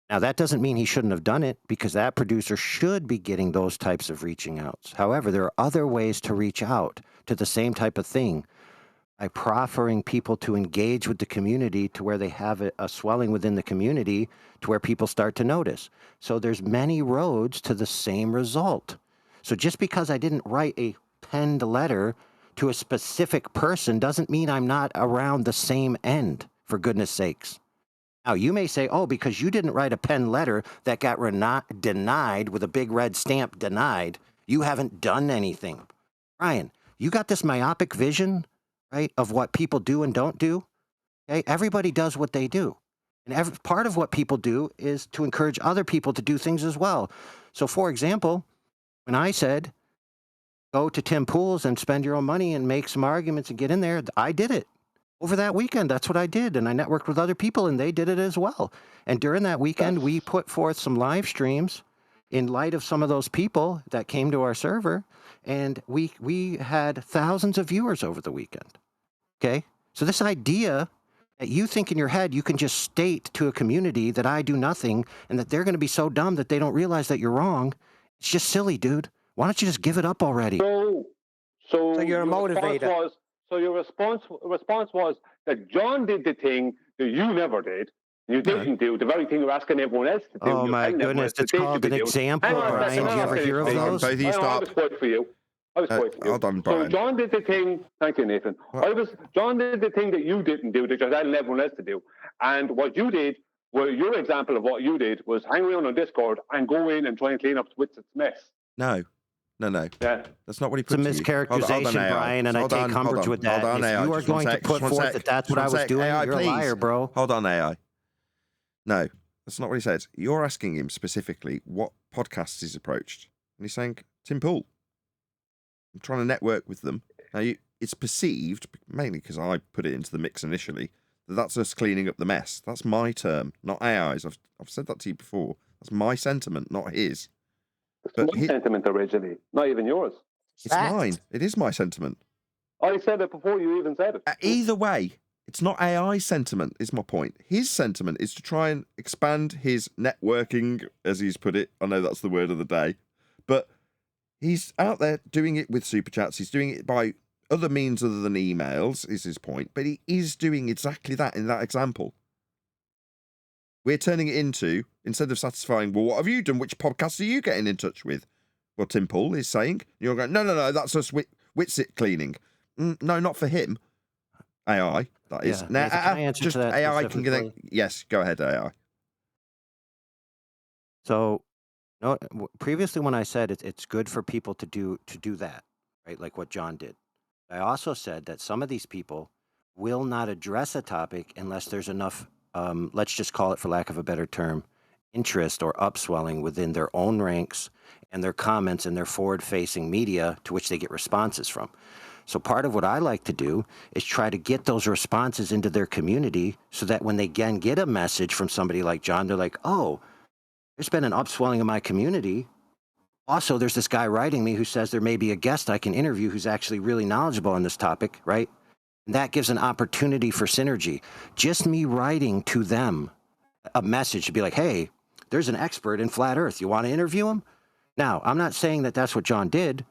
Now, that doesn't mean he shouldn't have done it, because that producer should be getting those types of reaching outs. However, there are other ways to reach out to the same type of thing by proffering people to engage with the community to where they have a swelling within the community to where people start to notice. So there's many roads to the same result. So just because I didn't write a penned letter to a specific person doesn't mean I'm not around the same end, for goodness sakes. Now, you may say, oh, because you didn't write a pen letter that got denied with a big red stamp, denied, you haven't done anything. Brian, you got this myopic vision, right, of what people do and don't do. Okay? Everybody does what they do. And part of what people do is to encourage other people to do things as well. So, for example, when I said, go to Tim Pool's and spend your own money and make some arguments and get in there, I did it. Over that weekend, that's what I did. And I networked with other people, and they did it as well. And during that weekend, we put forth some live streams in light of some of those people that came to our server. And we had thousands of viewers over the weekend. Okay? So this idea that you think in your head you can just state to a community that I do nothing and that they're going to be so dumb that they don't realize that you're wrong, it's just silly, dude. Why don't you just give it up already? So you're a motivator. So your response was that John did the thing that you never did. You didn't do the very thing you're asking everyone else to do. Oh my goodness, it's called an example, Brian. Did you ever hear of those? Both of you stop. I was quite for you. Hold on, Brian. So John did the thing. Thank you, Nathan. John did the thing that you didn't do, that you're telling everyone else to do. And what you did, well, your example of what you did was hang around on Discord and go in and try and clean up Twit's mess. No. Yeah. That's not what he It's a put mischaracterization, Brian, and I take umbrage with that. If you are going to put forth that that's what I was doing, you're a liar, bro. Hold on, AI. No, that's not what he said. You're asking him specifically what podcasts he's approached. And he's saying, Tim Pool. I'm trying to network with them. Now, it's perceived, mainly because I put it into the mix initially, that that's us cleaning up the mess. That's my term, not AI's. I've said that to you before. That's my sentiment, not his. It's my sentiment originally, not even yours. It's mine. It is my sentiment. I said it before you even said it. Either way, it's not AI's sentiment, is my point. His sentiment is to try and expand his networking, as he's put it. I know that's the word of the day. But he's out there doing it with super chats. He's doing it by other means other than emails, is his point. But he is doing exactly that in that example. We're turning it into, instead of satisfying, well, what have you done? Which podcasts are you getting in touch with? Well, Tim Pool is saying. You're going, no, that's us Witsit cleaning. No, not for him. AI, that is. Yeah. Now, just AI can get it. Yes, go ahead, AI. So, no, previously when I said it's good for people to do that, right? Like what John did. I also said that some of these people will not address a topic unless there's enough, let's just call it, for lack of a better term, interest or upswelling within their own ranks and their comments and their forward-facing media to which they get responses from. So part of what I like to do is try to get those responses into their community so that when they again get a message from somebody like John, they're like, oh, there's been an upswelling in my community. Also, there's this guy writing me who says there may be a guest I can interview who's actually really knowledgeable on this topic, right? And that gives an opportunity for synergy. Just me writing to them a message to be like, hey, there's an expert in flat earth. You want to interview him? Now, I'm not saying that that's what John did,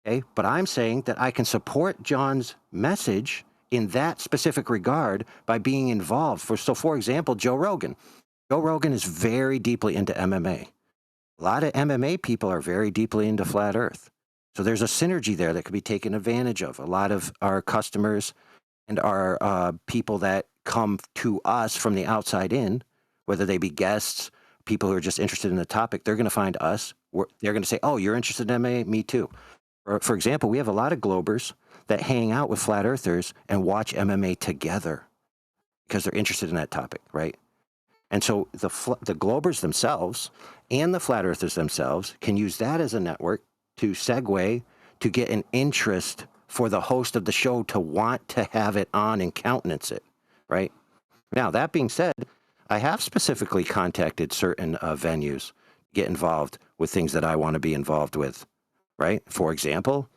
okay? But I'm saying that I can support John's message in that specific regard by being involved. So for example, Joe Rogan. Joe Rogan is very deeply into MMA. A lot of MMA people are very deeply into flat earth. So there's a synergy there that could be taken advantage of. A lot of our customers and our people that come to us from the outside in, whether they be guests, people who are just interested in the topic, they're going to find us. They're going to say, oh, you're interested in MMA? Me too. For example, we have a lot of Globers that hang out with flat earthers and watch MMA together because they're interested in that topic, right? And so the Globers themselves and the flat earthers themselves can use that as a network to segue to get an interest for the host of the show to want to have it on and countenance it, right? Now, that being said, I have specifically contacted certain venues get involved with things that I want to be involved with, right? For example,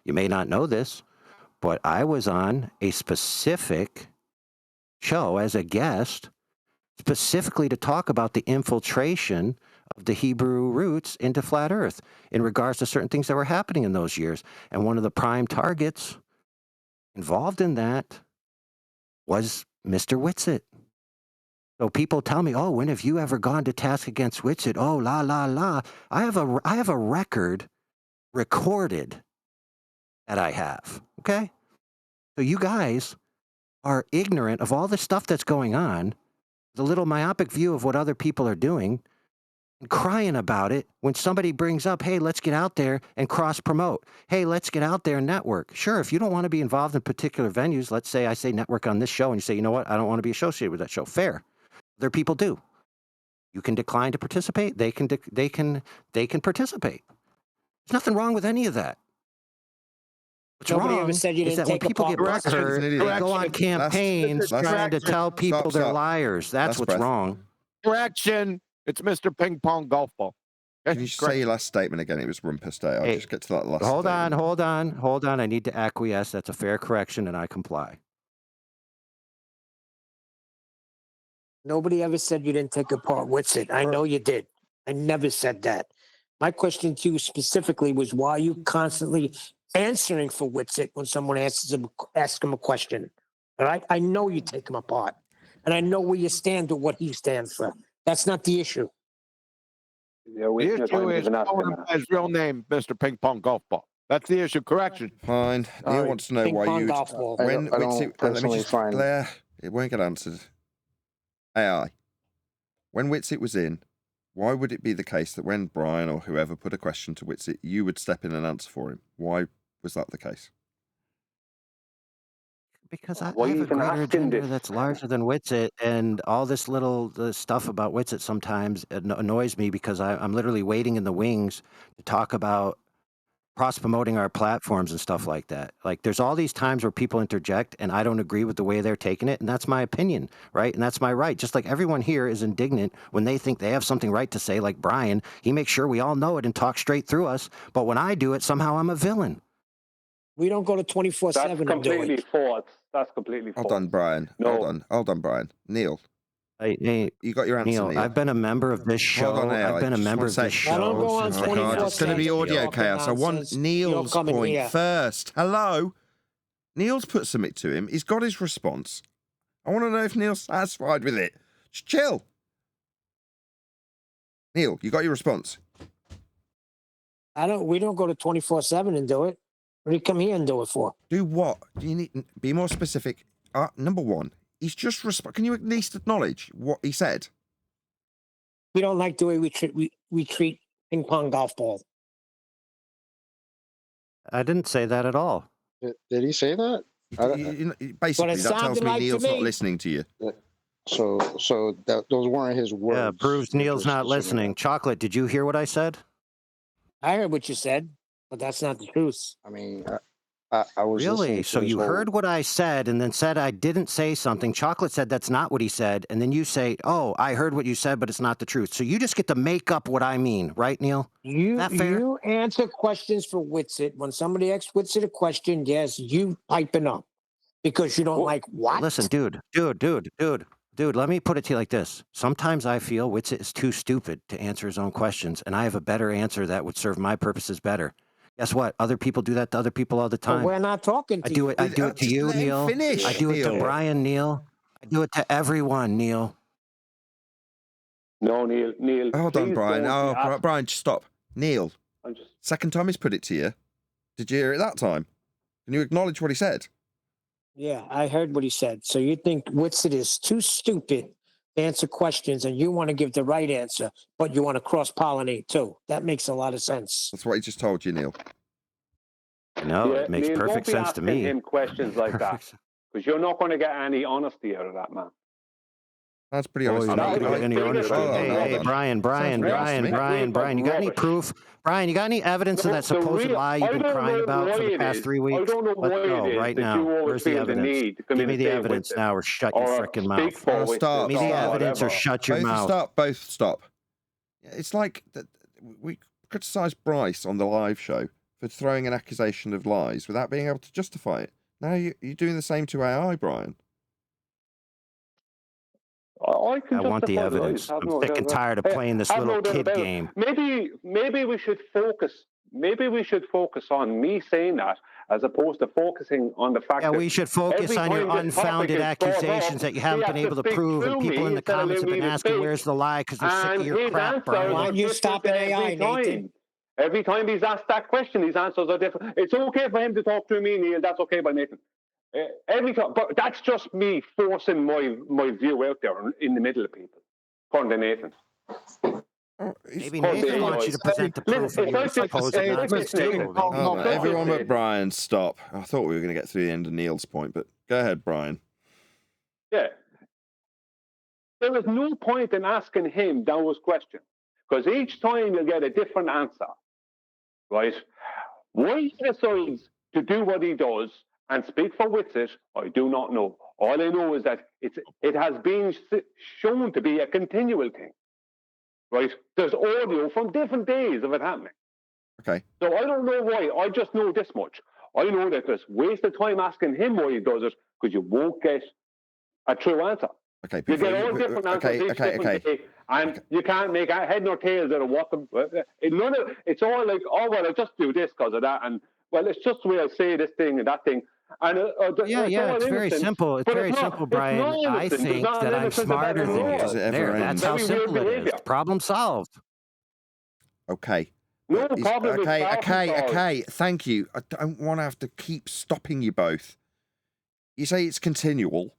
you may not know this, but I was on a specific show as a guest specifically to talk about the infiltration of the Hebrew roots into flat Earth in regards to certain things that were happening in those years. And one of the prime targets involved in that was Mr. Whitsitt. So people tell me, oh, when have you ever gone to task against Whitsitt? Oh, la, la, la. I have a record recorded that I have, okay? So you guys are ignorant of all the stuff that's going on, the little myopic view of what other people are doing, and crying about it when somebody brings up, hey, let's get out there and cross-promote. Hey, let's get out there and network. Sure, if you don't want to be involved in particular venues, let's say I say network on this show, and you say, you know what, I don't want to be associated with that show. Fair. Other people do. You can decline to participate. They can participate. There's nothing wrong with any of that. What's Nobody wrong ever said you is didn't that when take a people part. get busted, they go on campaigns trying to tell people they're liars. That's what's wrong. Correction. It's Mr. Ping Pong Golf Ball. Can you say your last statement again? It was Rumpus Day. I'll just get to that last Hold statement. on. I need to acquiesce. That's a fair correction, and I comply. Nobody ever said you didn't take apart Whitsitt. I know you did. I never said that. My question to you specifically was, why are you constantly answering for Whitsitt when someone asks him a question? All right? I know you take him apart. And I know where you stand or what he stands for. That's not the issue. The issue is calling him by his real name, Mr. Ping Pong Golf Ball. That's the issue. Correction. Fine. Neil wants to know why you... When Whitsitt... Let me just... Blair, it won't get answered. AI. When Whitsitt was in, why would it be the case that when Brian or whoever put a question to Whitsitt, you would step in and answer for him? Why was that the case? Because I have a greater agenda that's larger than Whitsitt, and all this little stuff about Whitsitt sometimes annoys me because I'm literally waiting in the wings to talk about cross-promoting our platforms and stuff like that. Like, there's all these times where people interject, and I don't agree with the way they're taking it, and that's my opinion, right? And that's my right. Just like everyone here is indignant when they think they have something right to say, like Brian. He makes sure we all know it and talk straight through us, but when I do it, somehow I'm a villain. We don't go to 24/7 That's and do completely it. false. That's completely false. Hold on, Brian. No. Hold on, Brian. Neil. Hey, you got your answer, Neil. I've been a member of this show. Hold on, I've been a member of this show. I don't go on 24/7. It's going to be audio chaos. I want Neil's point first. Hello? Neil's put something to him. He's got his response. I want to know if Neil's satisfied with it. Just chill. Neil, you got your response? We don't go to 24/7 and do it. What do you come here and do it for? Do what? Do you need be more specific? Number one, he's just can you at least acknowledge what he said? We don't like the way we treat ping pong golf balls. I didn't say that at all. Did he say that? Basically, that tells me Neil's not listening to you. So those weren't his words. Yeah, proves Neil's not listening. Chocolate, did you hear what I said? I heard what you said, but that's not the truth. I mean, I was really. So you heard what I said, and then said I didn't say something. Chocolate said that's not what he said, and then you say, "Oh, I heard what you said, but it's not the truth." So you just get to make up what I mean, right, Neil? You answer questions for Whitsitt. When somebody asks Whitsitt a question, yes, you piping up because you don't like what? Listen, dude. Let me put it to you like this. Sometimes I feel Whitsitt is too stupid to answer his own questions, and I have a better answer that would serve my purposes better. Guess what? Other people do that to other people all the time. But we're not talking to you. I do it to you, Neil. I do it to Brian, Neil. I do it to everyone, Neil. No, Neil. Hold on, Brian. Brian, just stop. Neil, second time he's put it to you. Did you hear it that time? Can you acknowledge what he said? Yeah, I heard what he said. So you think Whitsitt is too stupid to answer questions, and you want to give the right answer, but you want to cross-pollinate too. That makes a lot of sense. That's what he just told you, Neil. No, it makes Neil, perfect sense to me. Don't be asking him questions like that, because you're not going to get any honesty out of that, man. That's pretty honest. Hey, Brian, you got any proof? Brian, you got any evidence of that supposed lie you've been crying about for the past 3 weeks? I don't know Let's why go it is right that now. you always Where's the feel the evidence? need to come Give in me and the say evidence Whitsitt. now or shut your freaking mouth. Stop. Give me the evidence or shut your mouth. Both stop. It's like that we criticised Bryce on the live show for throwing an accusation of lies without being able to justify it. Now you're doing the same to AI, Brian. I want the evidence. I'm sick and tired of playing this little kid game. Maybe we should focus. Maybe we should focus on me saying that as opposed to focusing on the fact. Yeah, that we should focus on your unfounded accusations that you haven't been able to prove, and people in the comments have been asking, "Where's the lie?" Because they're sick of your crap, Brian. Why don't you stop an AI, Nathan? Every time he's asked that question, his answers are different. It's okay for him to talk to me, Neil. That's okay by Nathan. Every time, but that's just me forcing my view out there in the middle of people. According to Nathan. Maybe Nathan wants you to present the proof of your supposed nonsense. Everyone but Brian, stop. I thought we were going to get through the end of Neil's point, but go ahead, Brian. Yeah. There was no point in asking him those questions, because each time you'll get a different answer, right? Why he decides to do what he does and speak for Whitsitt, I do not know. All I know is that it has been shown to be a continual thing. Right? There's audio from different days of it happening. Okay. So I don't know why. I just know this much. I know that there's wasted time asking him why he does it, because you won't get a true answer. Okay. You get all different answers each different day, and you can't make head nor tails out of what it's all like, oh well, I just do this because of that, and well, it's just the way I say this thing and that thing. And it's very simple. It's very simple, Brian. I think that I'm smarter than you. That's how simple it is. Problem solved. Okay. No problem. Okay. Thank you. I don't want to have to keep stopping you both. You say it's continual.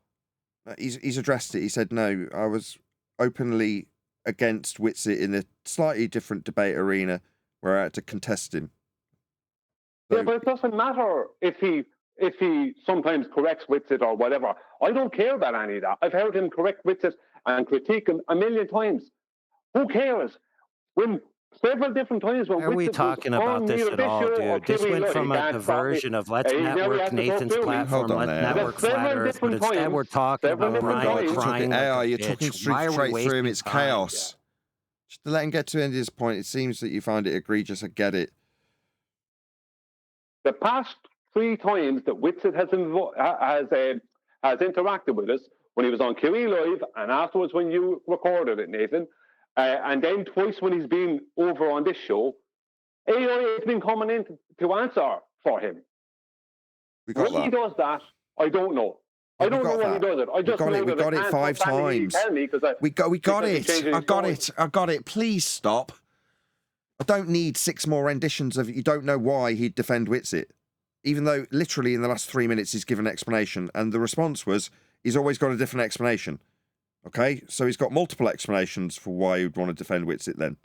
He's addressed it. He said, no, I was openly against Whitsitt in a slightly different debate arena where I had to contest him. So, yeah, but it doesn't matter if he sometimes corrects Whitsitt or whatever. I don't care about any of that. I've heard him correct Whitsitt and critique him a million times. Who cares? When several different times when Why are we talking about this at all, dude? This went from a diversion of let's network Nathan's platform, let's network flat Earth, but instead we're talking about Brian crying like you're talking straight through him. It's chaos. Just to let him get to the end of his point, it seems that you find it egregious. I get it. The past 3 times that Whitsitt has interacted with us, when he was on QE Live and afterwards when you recorded it, Nathan, and then twice when he's been over on this show, AI has been coming in to answer for him. When he does that, I don't know. I don't know when he does it. I just know that we got it 5 times. We got it. I got it. Please stop. I don't need 6 more renditions of it. You don't know why he'd defend Whitsitt. Even though literally in the last 3 minutes he's given an explanation, and the response was he's always got a different explanation. Okay, so he's got multiple explanations for why he'd want to defend Whitsitt then.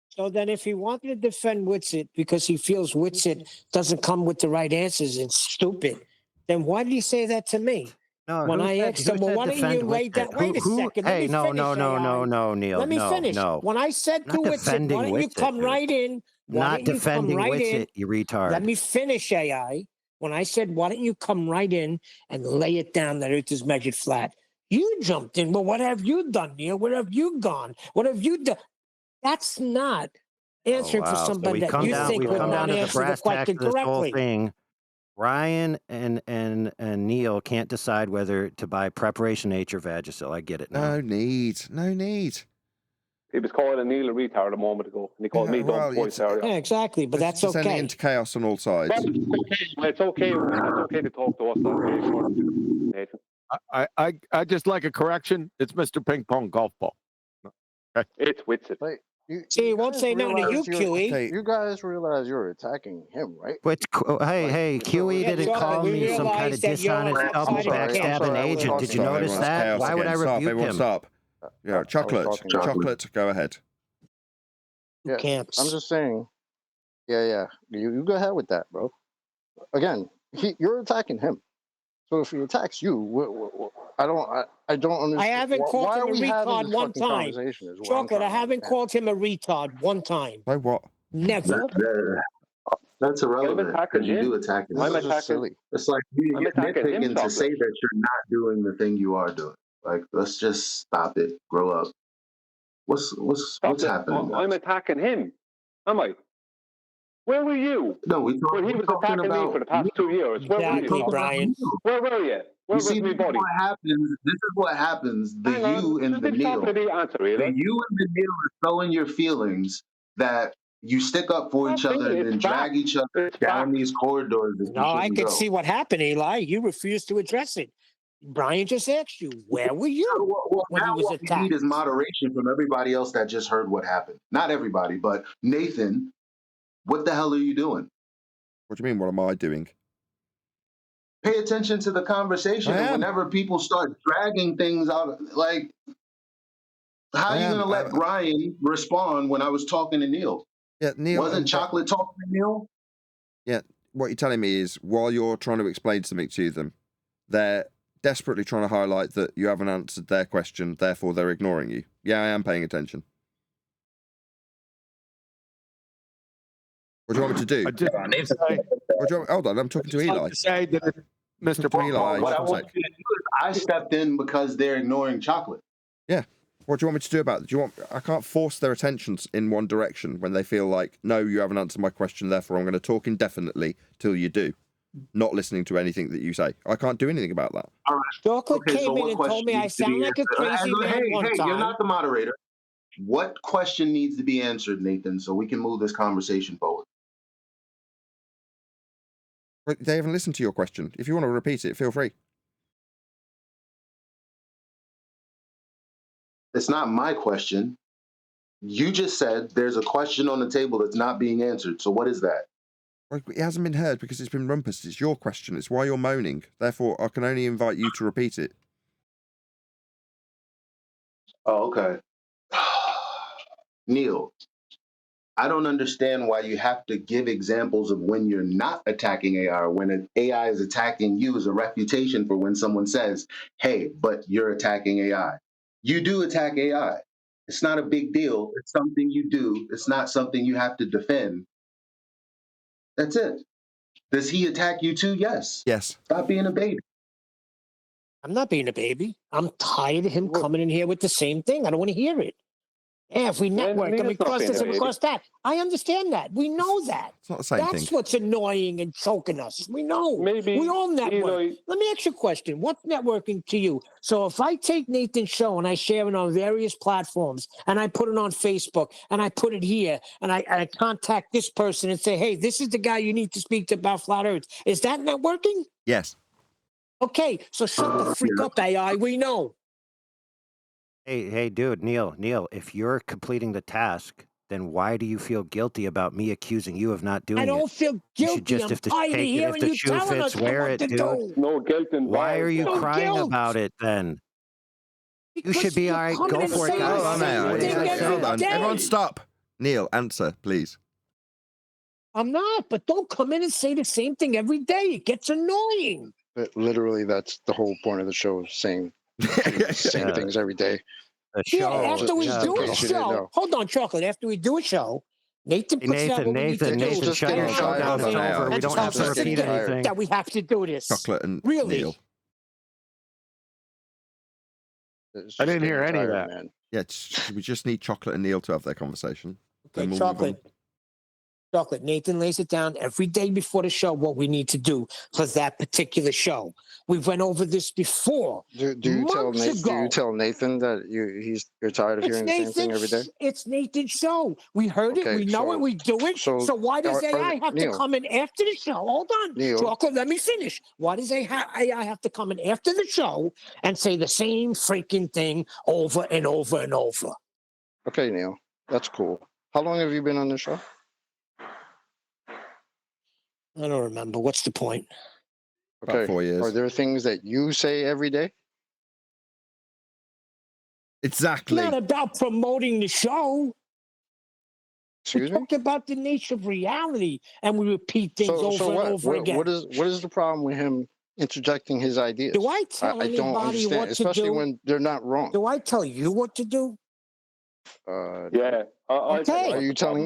So then if he wanted to defend Whitsitt because he feels Whitsitt doesn't come with the right answers and stupid, then why did he say that to me? No, when I asked him, well, why don't you lay down? Wait a second. Hey, no, Neil. Let me finish. No. When I said to Whitsitt, why don't you come right in? Not defending Whitsitt, you retard. Let me finish, AI. When I said, why don't you come right in and lay it down that Earth is measured flat? You jumped in. Well, what have you done, Neil? Where have you gone? What have you done? That's not answering for somebody that you think would not answer the question correctly. Ryan and Neil can't decide whether to buy Preparation H or Vagisil. I get it now. No need. He was calling Neil a retard a moment ago, and he called me dumb twice earlier. Yeah, exactly, but that's okay. Sending into chaos on all sides. It's okay. It's okay to talk to us that way, Nathan. I just like a correction. It's Mr. Ping Pong Golf Ball. Okay. It's Whitsitt. See, he won't say nothing to you, QE. Okay. You guys realize you're attacking him, right? But hey, QE didn't call me some kind of dishonest, double backstabbing agent. Did you notice that? Why would I rebuke him? Stop. Yeah, chocolate. Go ahead. Yeah, I'm just saying. Yeah. You go ahead with that, bro. Again, you're attacking him. So if he attacks you, I don't understand. I haven't called him a retard one time. Chocolate, I haven't called him a retard one time. By what? Never. That's irrelevant. Because you do attack him. It's like you nitpicking to say that you're not doing the thing you are doing. Like, let's just stop it. Grow up. What's happening? I'm attacking him. Am I? Where were you? No, when he was attacking me for the past 2 years. Where were you? Brian. Where were you? Where was me body? This is what happens. The you and the Neil. The you and the Neil are showing your feelings that you stick up for each other and then drag each other down these corridors. No, I can see what happened, Eli. You refused to address it. Brian just asked you, where were you when he was what attacked? We need is moderation from everybody else that just heard what happened. Not everybody, but Nathan, what the hell are you doing? What do you mean, what am I doing? Pay attention to the conversation. And whenever people start dragging things out, like, how are you going to let Brian respond when I was talking to Neil? Yeah, Neil. Wasn't Chocolate talking to Neil? Yeah, what you're telling me is while you're trying to explain something to them, they're desperately trying to highlight that you haven't answered their question, therefore they're ignoring you. Yeah, I am paying attention. What do you want me to do? Hold on, I'm talking to Eli. Say that Mr. Eli. What I want you to do is I stepped in because they're ignoring Chocolate. Yeah. What do you want me to do about it? I can't force their attentions in one direction when they feel like, no, you haven't answered my question, therefore I'm going to talk indefinitely till you do. Not listening to anything that you say. I can't do anything about that. All right. Chocolate came in and told me I sound like a crazy man one time. You're not the moderator. What question needs to be answered, Nathan, so we can move this conversation forward? They haven't listened to your question. If you want to repeat it, feel free. It's not my question. You just said there's a question on the table that's not being answered. So what is that? Well, it hasn't been heard because it's been rumpus. It's your question. It's why you're moaning. Therefore, I can only invite you to repeat it. Oh, okay. Neil, I don't understand why you have to give examples of when you're not attacking AI or when an AI is attacking you as a refutation for when someone says, hey, but you're attacking AI. You do attack AI. It's not a big deal. It's something you do. It's not something you have to defend. That's it. Does he attack you too? Yes. Yes. Stop being a baby. I'm not being a baby. I'm tired of him coming in here with the same thing. I don't want to hear it. Yeah, if we network and we cross this and we cross that. I understand that. We know that. It's not the same thing. That's what's annoying and choking us. We know. Maybe we all network. Let me ask you a question. What's networking to you? So if I take Nathan's show and I share it on various platforms and I put it on Facebook and I put it here and I contact this person and say, hey, this is the guy you need to speak to about flat earth. Is that networking? Yes. Okay, so shut the freak up, AI. We know. Hey, dude, Neil, if you're completing the task, then why do you feel guilty about me accusing you of not doing it? I don't feel guilty. You should just, if the shoe fits, wear it, dude. No guilt involved. Why are you crying about it then? You should be all right. Go for it, guys. Hold on. Everyone stop. Neil, answer, please. I'm not, but don't come in and say the same thing every day. It gets annoying. But literally, that's the whole point of the show, saying the same things every day. After we do a show, hold on, Chocolate. After we do a show, Nathan puts out what we need to do. Nathan, shut your show down. It's over. We don't have to repeat anything. That we have to do this. Chocolate and really? Neil. I didn't hear any of that. Man. Yeah, we just need Chocolate and Neil to have their conversation. Okay, Chocolate. Nathan lays it down every day before the show what we need to do for that particular show. We went over this before. Do you tell Nathan that you're tired of hearing the same thing every day? It's Nathan's show. We heard it. We know it. We do it. So why does AI have to come in after the show? Hold on, Chocolate. Let me finish. Why does AI have to come in after the show and say the same freaking thing over and over and over? Okay, Neil. That's cool. How long have you been on the show? I don't remember. What's the point? Okay. About 4 years. Are there things that you say every day? Exactly. It's not about promoting the show. Excuse me? We talk about the nature of reality, and we repeat things over and over again. What is the problem with him interjecting his ideas? Do I tell anybody don't understand, what to do? especially when they're not wrong. Do I tell you what to do? Yeah. Okay.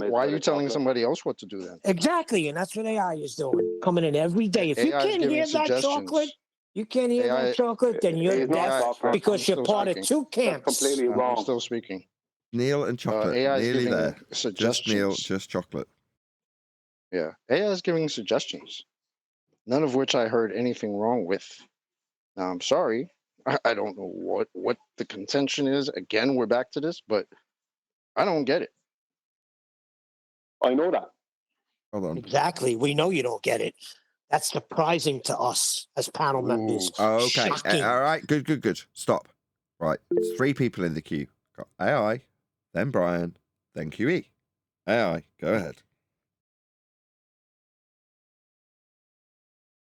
Why are you telling somebody else what to do then? Exactly, and that's what AI is doing. Coming in every day. If you can't hear that, Chocolate, you can't hear that, Chocolate, then you're deaf because you're part of two camps. Completely wrong. I'm still speaking. Neil and chocolate. AI is Nearly giving there. suggestions. Just Neil, just chocolate. Yeah, AI is giving suggestions, none of which I heard anything wrong with. Now, I'm sorry. I don't know what the contention is. Again, we're back to this, but I don't get it. I know that. Hold on. Exactly. We know you don't get it. That's surprising to us as panel members. Oh, okay. Shocking. All right. Good. Stop. Right. It's 3 people in the queue. Got AI, then Brian, then QE. AI, go ahead.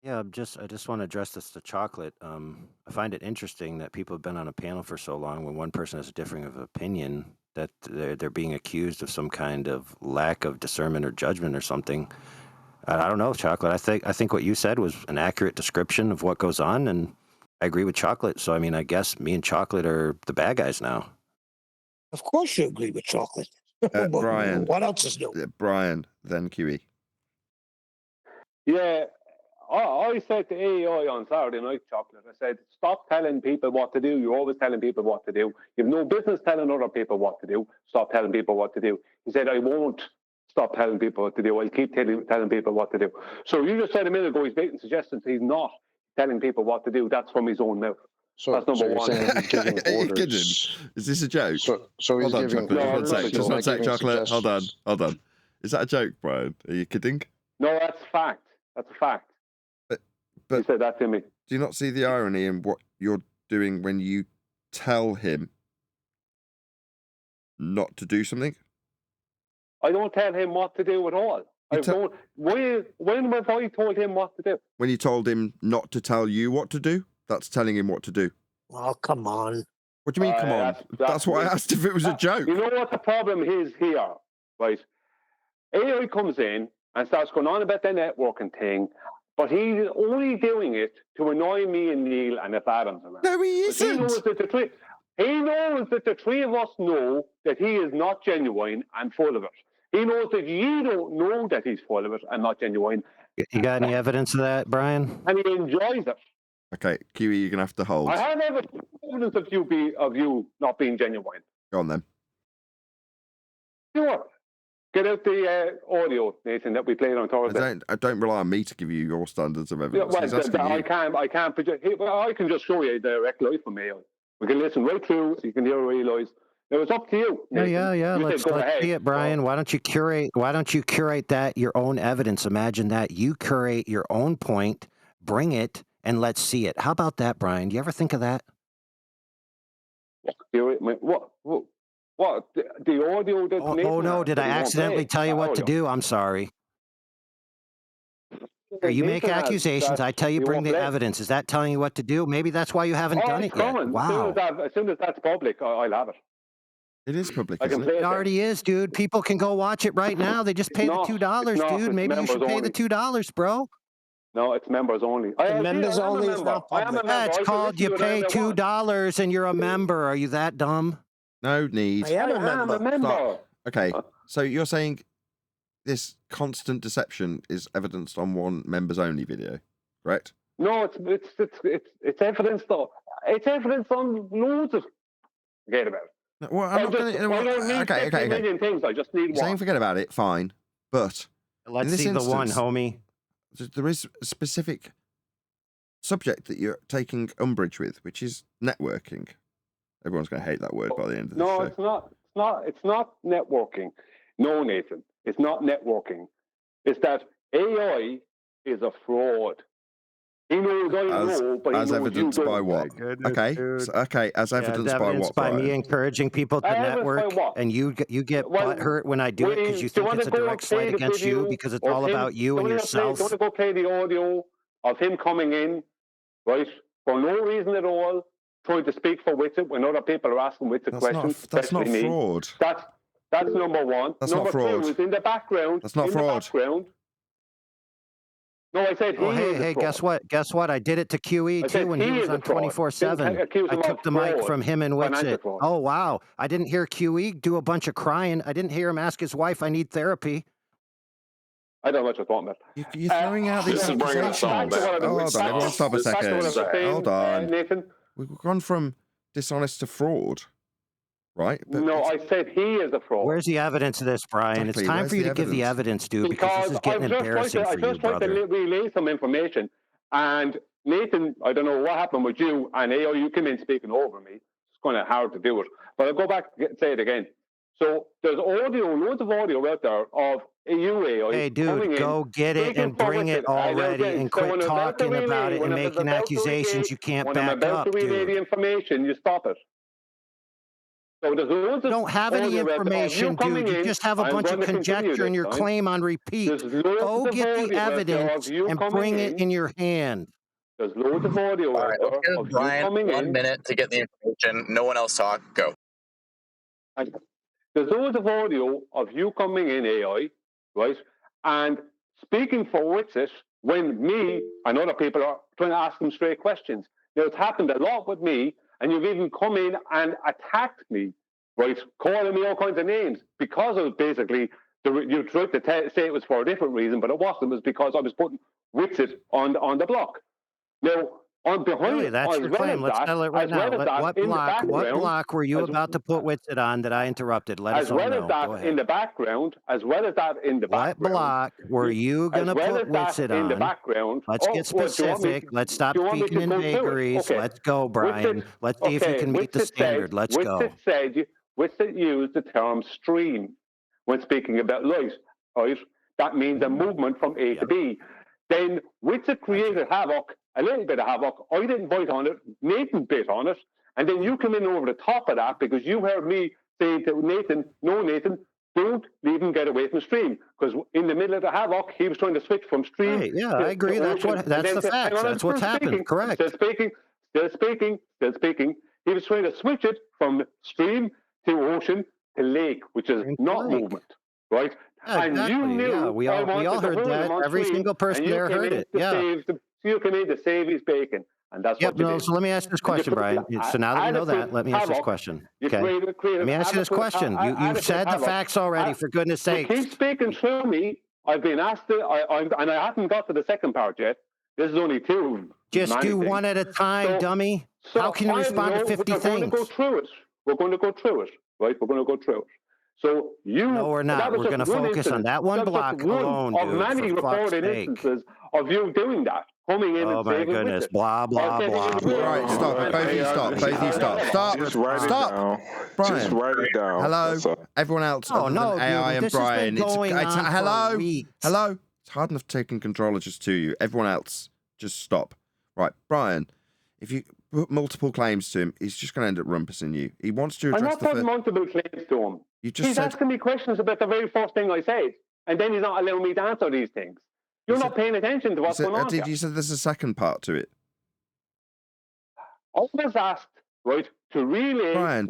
Yeah, I just want to address this to chocolate. I find it interesting that people have been on a panel for so long when one person has a differing of opinion that they're being accused of some kind of lack of discernment or judgment or something. I don't know, chocolate. I think what you said was an accurate description of what goes on, and I agree with chocolate. So I mean, I guess me and chocolate are the bad guys now. Of course, you agree with chocolate. Brian. What else is new? Brian, then QE. Yeah, I said to AI on Saturday night, chocolate, I said, stop telling people what to do. You're always telling people what to do. You have no business telling other people what to do. Stop telling people what to do. He said, I won't stop telling people what to do. I'll keep telling people what to do. So you just said a minute ago he's making suggestions. He's not telling people what to do. That's from his own mouth. So that's number one. He's giving orders. Is this a joke? So he's Hold on, giving chocolate. Just one sec, chocolate. Hold on. Is that a joke, Brian? Are you kidding? No, that's fact. That's a fact. But he said that to me. Do you not see the irony in what you're doing when you tell him not to do something? I don't tell him what to do at all. When have I told him what to do? When you told him not to tell you what to do, that's telling him what to do. Oh, come on. What do you mean, come on? That's why I asked if it was a joke. You know what the problem is here, right? AI comes in and starts going on about the networking thing, but he's only doing it to annoy me and Neil and if Adam's around. No, he isn't. He knows that the three of us know that he is not genuine and full of it. He knows that you don't know that he's full of it and not genuine. You got any evidence of that, Brian? And he enjoys it. Okay, QE, you're going to have to hold. I have evidence of you not being genuine. Go on, then. Sure. Get out the audio, Nathan, that we played on Thursday. I don't rely on me to give you your standards of evidence. I can't project. I can just show you direct live from me. We can listen right through. So you can hear realize. It was up to you. Nathan. Yeah. Let's see it, Brian. Why don't you curate that your own evidence? Imagine that you curate your own point, bring it, and let's see it. How about that, Brian? Do you ever think of that? What? The audio that Oh no, did I accidentally tell you what to do? I'm sorry. You make accusations, I tell you bring the evidence. Is that telling you what to do? Maybe that's why you haven't done it yet. Wow. As soon as that's public, I'll have it. It is public, isn't it? It already is, dude. People can go watch it right now. They just pay the $2, dude. Maybe you should pay the $2, bro. No, it's members only. Members only is not public. Yeah, it's called you pay $2 and you're a member. Are you that dumb? No need. I am a member. Stop. Okay, so you're saying this constant deception is evidenced on one members only video, correct? No, it's evidence though. It's evidence on loads of. Forget about it. No, well, I'm not going to. I don't need 50 million things. I just need one. Saying forget about it, fine, but let's see the one, homie. There is a specific subject that you're taking umbrage with, which is networking. Everyone's going to hate that word by the end of the show. No, it's not. It's not networking. No, Nathan, it's not networking. It's that AI is a fraud. He knows I know, but he knows evidenced you by what? Goodness, as evidenced by what? By Brian? me encouraging people to network, and you get butthurt when I do it because you think it's a direct slight against you because it's all about you and yourself. Do you want to go play the audio of him coming in, right, for no reason at all, trying to speak for Witsit when other people are asking Witsit questions? That's not fraud. That's number one. That's number not fraud. 2 is in the background. That's not fraud. No, I said hey, guess what? I did it to QE too when he was on 24/7. I took the mic from him and Witsit. Oh, wow. I didn't hear QE do a bunch of crying. I didn't hear him ask his wife, I need therapy. I don't know what you're talking about. You're throwing out these accusations. Hold on, everyone stop a second. Hold on. Nathan. We've gone from dishonest to fraud. right? But no, I said he is a fraud. Where's the evidence of this, Brian? Exactly, It's time where's for you the to give the evidence, dude, because this is getting embarrassing for you, I just tried to brother. relay some information. And Nathan, I don't know what happened with you, and AO, you came in speaking over me. It's kind of hard to do it. But I'll go back and say it again. So there's audio, loads of audio out there of you, AO. Hey, dude, go get it and bring it already and quit talking about it and making accusations you can't back up, dude. When I'm about to relay the information, you stop it. So there's loads you don't have any information, dude. You just have a bunch of conjecture and your claim on repeat. Go get the evidence and bring it in your hand. There's loads of audio out there of Brian, you coming in. 1 minute to get the information. No one else talk. Go. There's loads of audio of you coming in, AI, right? And speaking for Witsit when me and other people are trying to ask them straight questions. Now, it's happened a lot with me, and you've even come in and attacked me, right? Calling me all kinds of names because of basically, you tried to say it was for a different reason, but it wasn't. It was because I was putting Witsit on the block. Now, on behind really, that's your claim. Let's tell it right now. What block were you about to put Witsit on that I interrupted? Let us all know. As well as that in the background, What block were you going to put Witsit on? In the background. Let's get specific. Let's stop speaking in vagaries. Let's go, Brian. Let's see if you can meet the standard. Let's go. Witsit used the term stream when speaking about light, right? That means a movement from A to B. Then Witsit created havoc, a little bit of havoc. I didn't bite on it. Nathan bit on it. And then you come in over the top of that because you heard me say to Nathan, no, Nathan, don't leave him get away from stream. Because in the middle of the havoc, he was trying to switch from stream. Right, yeah, I agree. That's the facts. That's what's happened. Correct. Still speaking. He was trying to switch it from stream to ocean to lake, which is not movement, right? Yeah, and exactly. you knew we all heard that. Every single person there heard it. Yeah. You came in to save his bacon, and that's what you did. So let me ask this question, Brian. So now that you know that, let me ask this question. Okay. Let me ask you this question. You've said the facts already, for goodness sake. Keep speaking through me. I've been asked to, and I haven't got to the second part yet. This is only two. Just do one at a time, dummy. How can you respond to 50 things? We're going to go through it. We're going to go through it, right? We're going to go through it. So no, we're not. We're going to focus on that one block alone, dude. Of many reported instances of you doing that, coming in and saving. Oh my goodness! Blah blah blah. Right, stop. Both of you stop. Both of you stop. Stop. Just write stop. It down. Brian. Just write it down. Hello. Everyone else. Oh no, AI dude, and Brian. Hello. Hello. It's hard enough taking control of just 2 of you. Everyone else, just stop. Right, Brian. If you put multiple claims to him, he's just going to end up rumpusing you. He wants to address I'm not putting multiple claims to him. He's asking me questions about the very first thing I said, and then he's not allowing me to answer these things. You're not paying attention to what's going on here. You said there's a second part to it. I was asked, right, to relay. Brian,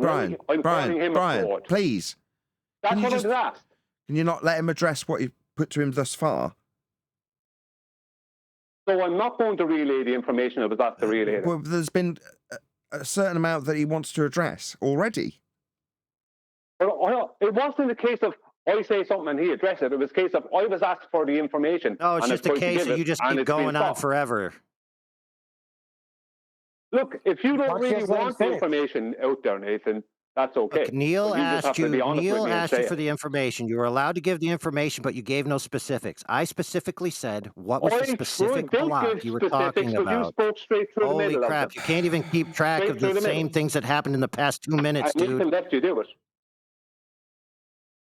please. That's what I was asked. Can you not let him address what you put to him thus far? So I'm not going to relay the information I was asked to relay. Well, there's been a certain amount that he wants to address already. Well, it wasn't the case of I say something and he addressed it. It was a case of I was asked for the information. Oh, it's just a case that you just keep going on forever. Look, if you don't really want the information out there, Nathan, that's okay. Look, Neil asked you for the information. You were allowed to give the information, but you gave no specifics. I specifically said what was the specific block you were talking about. You spoke straight through Holy the middle crap, you can't even keep track of the same things that happened in the past 2 minutes, dude. Let you do it.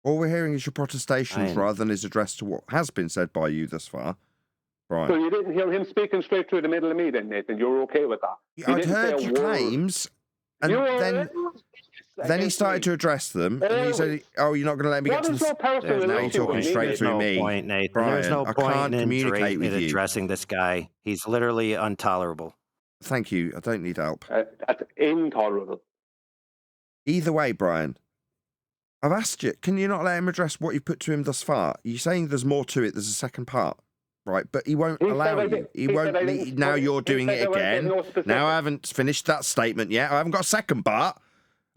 All we're hearing is your protestations rather than his address to what has been said by you thus far. Brian. So you didn't hear him speaking straight through the middle of me then, Nathan? You're okay with that? I'd heard your claims, and then he started to address them, and he said, "Oh, you're not going to let me get to the." Now you're talking straight through me. Point, Nathan. Brian, There's no point in communicate with you. addressing this guy. He's literally intolerable. Thank you. I don't need help. That's intolerable. Either way, Brian, I've asked you, can you not let him address what you've put to him thus far? You're saying there's more to it, there's a second part, right? But he won't allow you. He won't. Now you're doing it again. Now I haven't finished that statement yet. I haven't got a second part.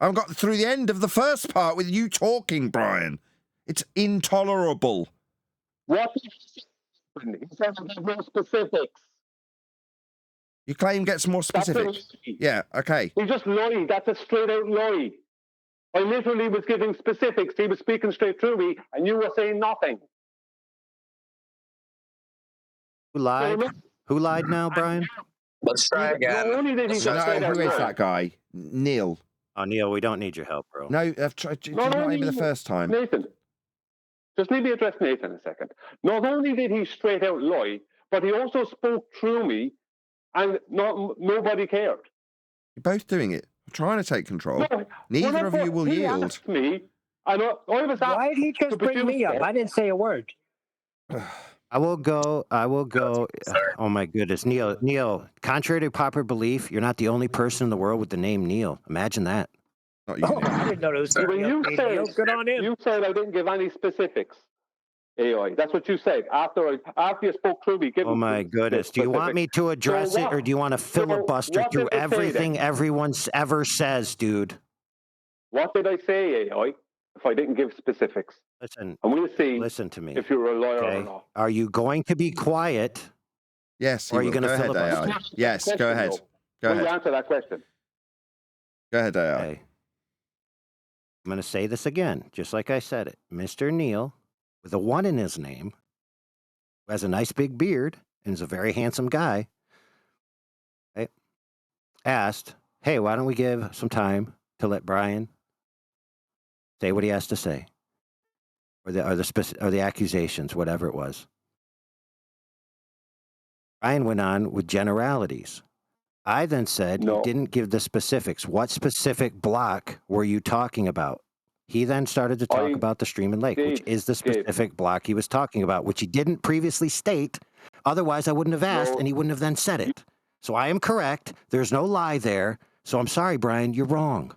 I haven't got through the end of the first part with you talking, Brian. It's intolerable. What? He said there's no specifics. Your claim gets more specific. Yeah, okay. He just lied. That's a straight out lie. I literally was giving specifics. He was speaking straight through me, and you were saying nothing. Who lied? Who lied now, Brian? Let's try again. Not only did he just straight out who is lie. that guy? Neil. Oh, Neil, we don't need your help, bro. No, I've tried. Did not even the first time. Nathan, just let me address Nathan a second. Not only did he straight out lie, but he also spoke through me, and nobody cared. You're both doing it. I'm trying to take control. No, Neither of you will he yield. asked me, and I was asked. Why did he just bring me up? I didn't say a word. I will go. Oh my goodness, Neil. Contrary to popular belief, you're not the only person in the world with the name Neil. Imagine that. Not you, I didn't know there was When you said I didn't give any specifics. AI. That's what you said after you spoke through me. Oh my goodness. Do you want me to address it, or do you want to filibuster through everything everyone ever says, dude? What did I say, AI? If I didn't give specifics, listen. And we'll see. Listen to me. If you're a lawyer or not. Are you going to be quiet? Yes. Or are you going to filibuster? Yes. Go ahead. Go ahead. Answer that question. Go ahead, AI. Okay. I'm going to say this again, just like I said it. Mr. Neil, with a 1 in his name, who has a nice big beard and is a very handsome guy, asked, hey, why don't we give some time to let Brian say what he has to say, or the accusations, whatever it was. Brian went on with generalities. I then said, you didn't give the specifics. What specific block were you talking about? He then started to talk about the Stream Lake, which is the specific block he was talking about, which he didn't previously state. Otherwise, I wouldn't have asked, and he wouldn't have then said it. So I am correct. There's no lie there. So I'm sorry, Brian, you're wrong.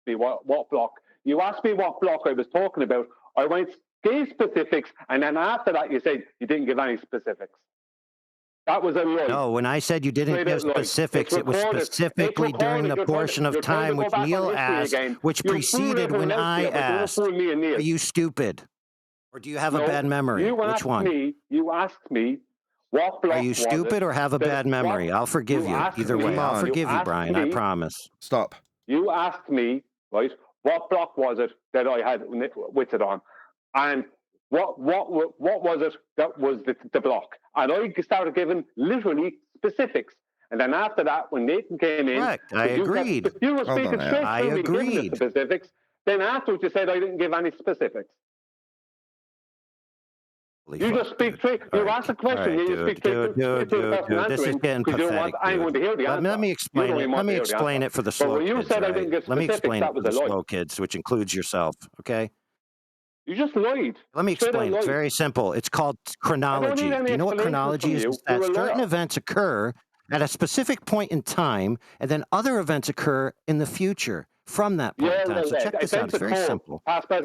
What block? You asked me what block I was talking about. I gave specifics, and then after that, you said you didn't give any specifics. That was a lie. No, when I said you didn't give specifics, it was specifically during the portion of time which Neil asked, which preceded when I asked, are you stupid? Or do you have a bad memory? Which one? You asked me what block. Are you stupid or have a bad memory? I'll forgive you. Either way, I'll forgive you, Brian, I promise. Stop. You asked me, right, what block was it that I had with it on? And what was it that was the block? And I started giving literally specifics. And then after that, when Nathan came in, correct. I agreed. You were speaking straight through me, giving the specifics. Then afterwards, you said I didn't give any specifics. You just speak straight. You ask a question, you speak straight to the person answering. This is getting pathetic. I'm going to hear the answer. Let me explain it. Let me explain it for the slow kids. Let me explain it for the slow kids, which includes yourself. Okay. You just lied. Let me explain. It's very simple. It's called chronology. Do you know what chronology is? It's that certain events occur at a specific point in time, and then other events occur in the future from that point in time. So check this out. It's very simple.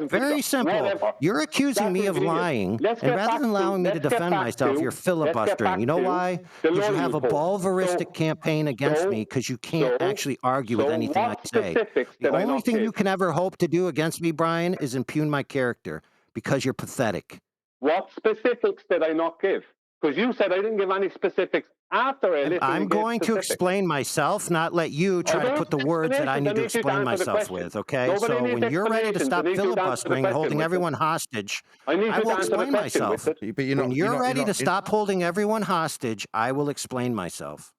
Very simple. You're accusing me of lying, and rather than allowing me to defend myself, you're filibustering. You know why? Because you have a bulvaristic campaign against me because you can't actually argue with anything I say. The only thing you can ever hope to do against me, Brian, is impugn my character because you're pathetic. What specifics did I not give? Because you said I didn't give any specifics after I I'm going to explain myself, not let you try to put the words that I need to explain myself with, okay? So when you're ready to stop filibustering and holding everyone hostage, I will explain myself. When you're ready to stop holding everyone hostage, I will explain myself.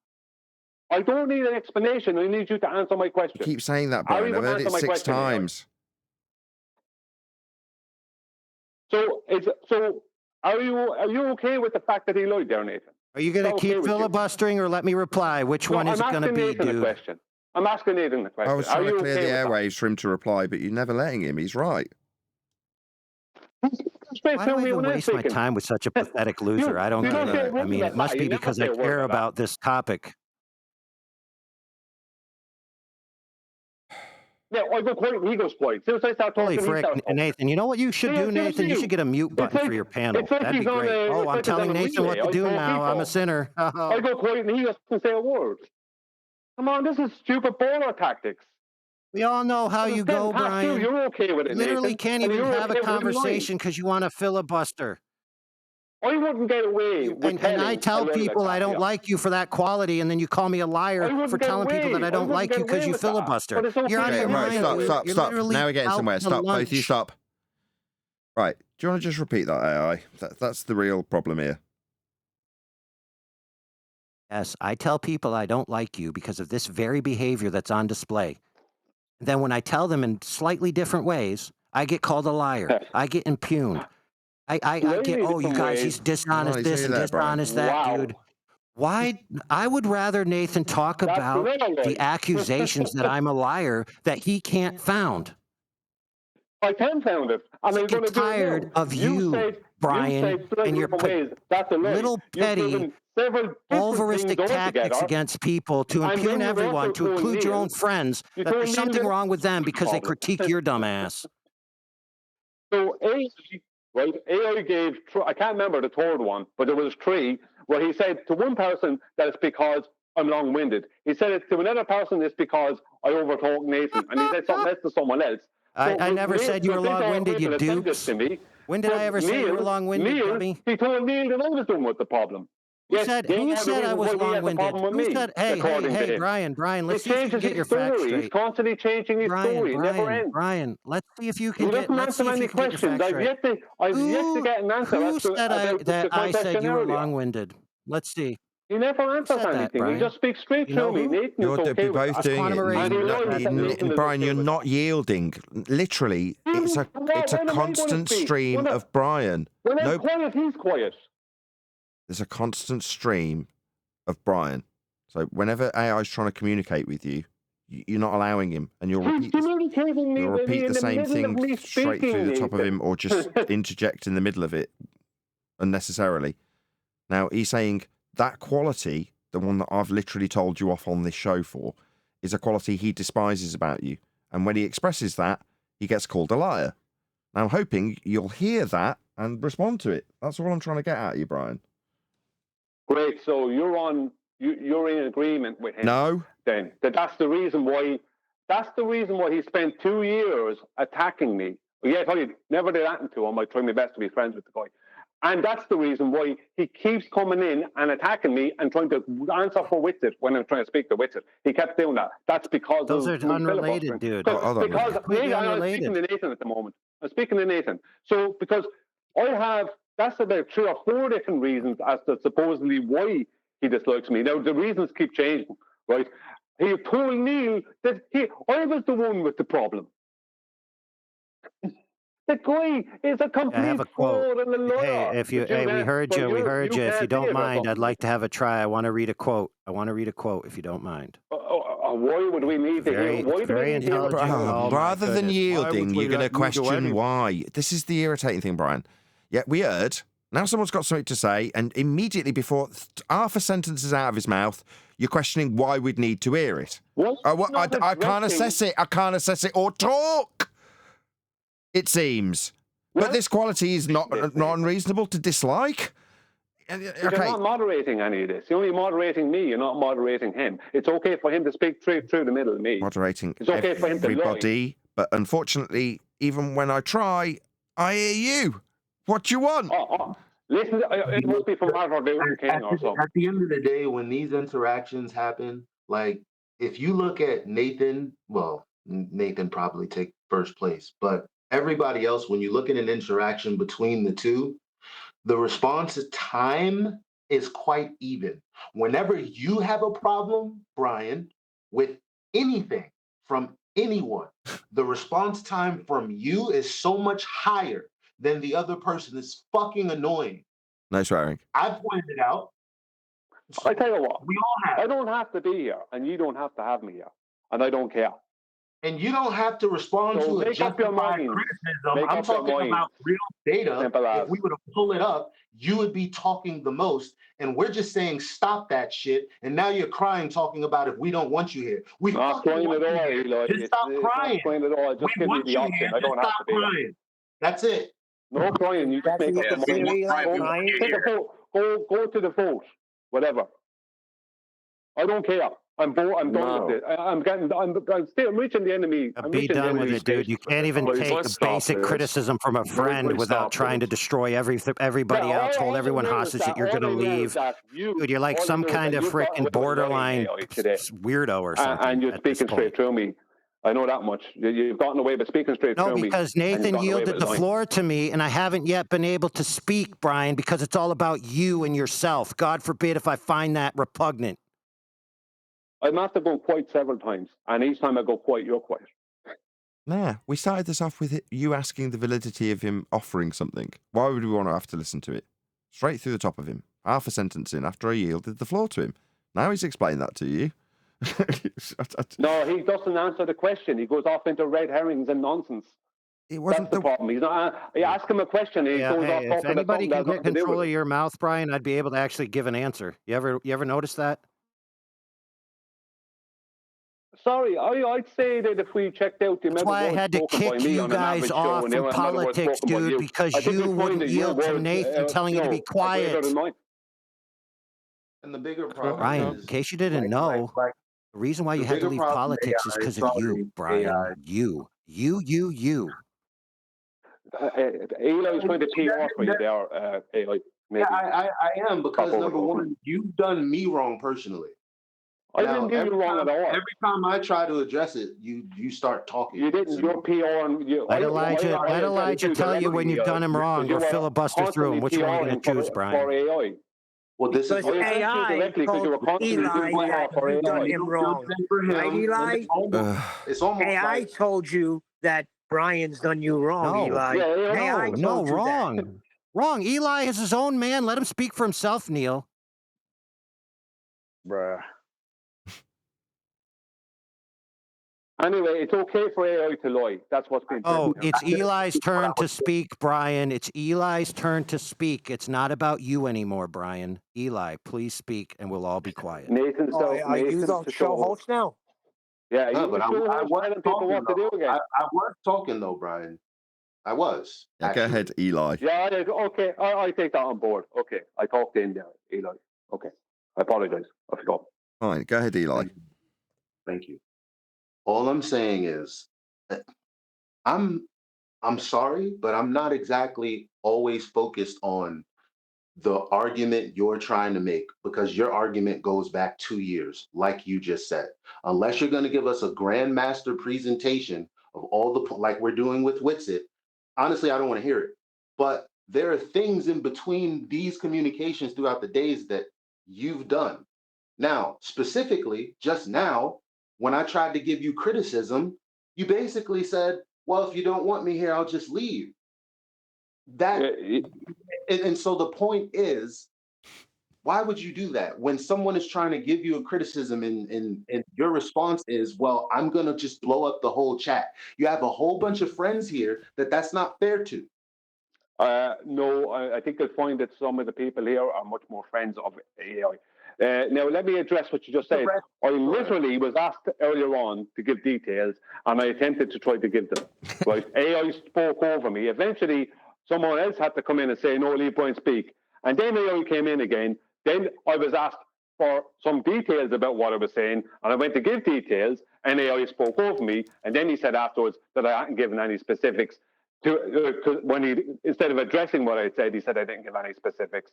I don't need an explanation. I need you to answer my question. You keep saying that, Brian. I've heard it 6 times. So are you okay with the fact that he lied there, Nathan? Are you going to keep filibustering or let me reply? Which one is it going to be, dude? I'm asking Nathan the question. I was trying to clear the airwaves for him to reply, but you're never letting him. He's right. Why do I even waste my time with such a pathetic loser? I don't get it. I mean, it must be because I care about this topic. Yeah, I go quiet and he goes quiet. As soon as I start talking, holy frick, Nathan, you know what you should do, Nathan? You should get a mute button for your panel. That'd be great. Oh, I'm telling Nathan what to do now. I'm a sinner. I go quiet and he doesn't say a word. Come on, this is stupid bowler tactics. We all know how you go, Brian. You're okay with it, Literally Nathan. can't even have a conversation because you want to filibuster. I wouldn't get away with and I tell people I don't like you for that quality, and then you call me a liar for telling people that I don't like you because you filibuster. You're out of your mind. Stop. Now we're getting somewhere. Stop. Both of you stop. Right. Do you want to just repeat that, AI? That's the real problem here. Yes, I tell people I don't like you because of this very behavior that's on display. Then when I tell them in slightly different ways, I get called a liar. I get impugned. I get, oh, you guys, he's dishonest this and dishonest that, dude. Why? I would rather Nathan talk about the accusations that I'm a liar that he can't found. I can found it. And I'm get tired of you, Brian, and your little petty, vulvaristic tactics against people to impugn everyone, to include your own friends, that there's something wrong with them because they critique your dumb ass. So AI gave, I can't remember the third one, but there was 3, where he said to one person that it's because I'm long-winded. He said it to another person, it's because I overtalk Nathan. And he said something else to someone else. I never said you were long-winded, you dupes. When did I ever say you were long-winded, dummy? He told Neil that I was the one with the problem. Who said I was long-winded? Who said, hey, Brian, let's see if you can get your facts straight. He's constantly changing his story. It never ends. Brian, let's see if you can get your facts straight. I've yet to get an answer. Who said that I said you were long-winded? Let's see. He never answers anything. He just speaks straight to me. Nathan is okay with both doing it. Brian, you're not yielding. Literally, it's a constant stream of Brian. When I'm quiet, he's quiet. There's a constant stream of Brian. So whenever AI is trying to communicate with you, you're not allowing him, and you'll repeat the same thing straight through the top of him, or just interject in the middle of it unnecessarily. Now he's saying that quality, the one that I've literally told you off on this show for, is a quality he despises about you, and when he expresses that, he gets called a liar. Now I'm hoping you'll hear that and respond to it. That's all I'm trying to get at you, Brian. Great. So you're in agreement with him. No. Then that's the reason why. That's the reason why he spent 2 years attacking me. Yeah, I tell you, never did that to him. I try my best to be friends with the guy, and that's the reason why he keeps coming in and attacking me and trying to answer for Witted when I'm trying to speak to Witted. He kept doing that. That's because those are unrelated, dude. Because I'm speaking to Nathan at the moment. I'm speaking to Nathan. So because I have. That's about 3 or 4 different reasons as to supposedly why he dislikes me. Now, the reasons keep changing, right? He told Neil that I was the one with the problem. The guy is a complete fraud and a liar. Hey, we heard you. If you don't mind, I'd like to have a try. I want to read a quote. If you don't mind. Why would we need to hear? Very intelligent. Rather than yielding, you're going to question why. This is the irritating thing, Brian. Yeah, we heard. Now someone's got something to say, and immediately before half a sentence is out of his mouth, you're questioning why we'd need to hear it. I can't assess it. I can't assess it or talk. It seems. But this quality is not unreasonable to dislike. Okay. You're not moderating any of this. You're only moderating me. You're not moderating him. It's okay for him to speak through the middle of me. Moderating it's okay for him to everybody, but unfortunately, even when I try, I hear you. What do you want? Listen, it must be from Martin Luther King or something. At the end of the day, when these interactions happen, like if you look at Nathan, well, Nathan probably take first place, but everybody else, when you look at an interaction between the two, the response time is quite even. Whenever you have a problem, Brian, with anything from anyone, the response time from you is so much higher than the other person. Is fucking annoying. No swearing. I've pointed it out. I tell you what, we all have. I don't have to be here, and you don't have to have me here, and I don't care. And you don't have to respond to a justified criticism. I'm talking about real data. If we were to pull it up, you would be talking the most, and we're just saying stop that shit. And now you're crying, talking about if we don't want you here. We not crying at all, Eli. Just stop crying. Not crying at all. Just give me the option. I don't have to be crying. That's it. No crying. You just make up the mind. Take a vote. Go to the vote. Whatever. I don't care. I'm done with it. I'm still reaching the enemy. Be done with it, dude. You can't even take a basic criticism from a friend without trying to destroy everybody else, hold everyone hostage that you're going to leave. Dude, you're like some kind of freaking borderline weirdo or something. And you're speaking straight through me. I know that much. You've gotten away with speaking straight through me. No, because Nathan yielded the floor to me, and I haven't yet been able to speak, Brian, because it's all about you and yourself. God forbid if I find that repugnant. I must have gone quiet several times, and each time I go quiet, you're quiet. Nah, we started this off with you asking the validity of him offering something. Why would we want to have to listen to it? Straight through the top of him. Half a sentence in after I yielded the floor to him. Now he's explained that to you. No, he doesn't answer the question. He goes off into red herrings and nonsense. That's the problem. He's not. You ask him a question, and he goes off talking about something. If anybody can get control of your mouth, Brian, I'd be able to actually give an answer. You ever notice that? Sorry, I'd say that if we checked out the amount That's why I had to kick you guys off from politics, dude, because you wouldn't yield to Nathan telling you to be quiet. And the bigger problem, Brian, in case you didn't know, the reason why you had to leave politics is because of you, Brian. You. Eli's going to PR for you there, Eli. Yeah, I am, because number one, you've done me wrong personally. I didn't do you wrong at all. Every time I try to address it, you start talking. You didn't. Your PR and you. Let Elijah tell you when you've done him wrong, or filibuster through him. Which one are you going to choose, Brian? For AI. Well, this is AI told Eli that you've done him wrong. Right, Eli? It's almost AI told you that Brian's done you wrong, Eli. No, wrong. Wrong. Eli is his own man. Let him speak for himself, Neil. Bruh. Anyway, it's okay for AI to lie. That's what's been. Oh, it's Eli's turn to speak, Brian. It's Eli's turn to speak. It's not about you anymore, Brian. Eli, please speak, and we'll all be quiet. Nathan, are you the show host now? Yeah, no, but I was talking though, Brian. I was. Yeah, go ahead, Eli. Yeah, okay. I take that on board. Okay, I talked in there, Eli. Okay, I apologize. I forgot. Fine, go ahead, Eli. Thank you. All I'm saying is, I'm sorry, but I'm not exactly always focused on the argument you're trying to make, because your argument goes back 2 years, like you just said. Unless you're going to give us a grandmaster presentation of all the, like we're doing with Witsit, honestly, I don't want to hear it. But there are things in between these communications throughout the days that you've done. Now, specifically, just now, when I tried to give you criticism, you basically said, well, if you don't want me here, I'll just leave. And so the point is, why would you do that? When someone is trying to give you a criticism and your response is, well, I'm going to just blow up the whole chat. You have a whole bunch of friends here that's not fair to. No, I think you'll find that some of the people here are much more friends of AI. Now, let me address what you just said. I literally was asked earlier on to give details, and I attempted to try to give them. Right? AI spoke over me. Eventually, someone else had to come in and say, no, leave Brian speak. And then AI came in again. Then I was asked for some details about what I was saying, and I went to give details, and AI spoke over me. And then he said afterwards that I hadn't given any specifics. Instead of addressing what I said, he said I didn't give any specifics.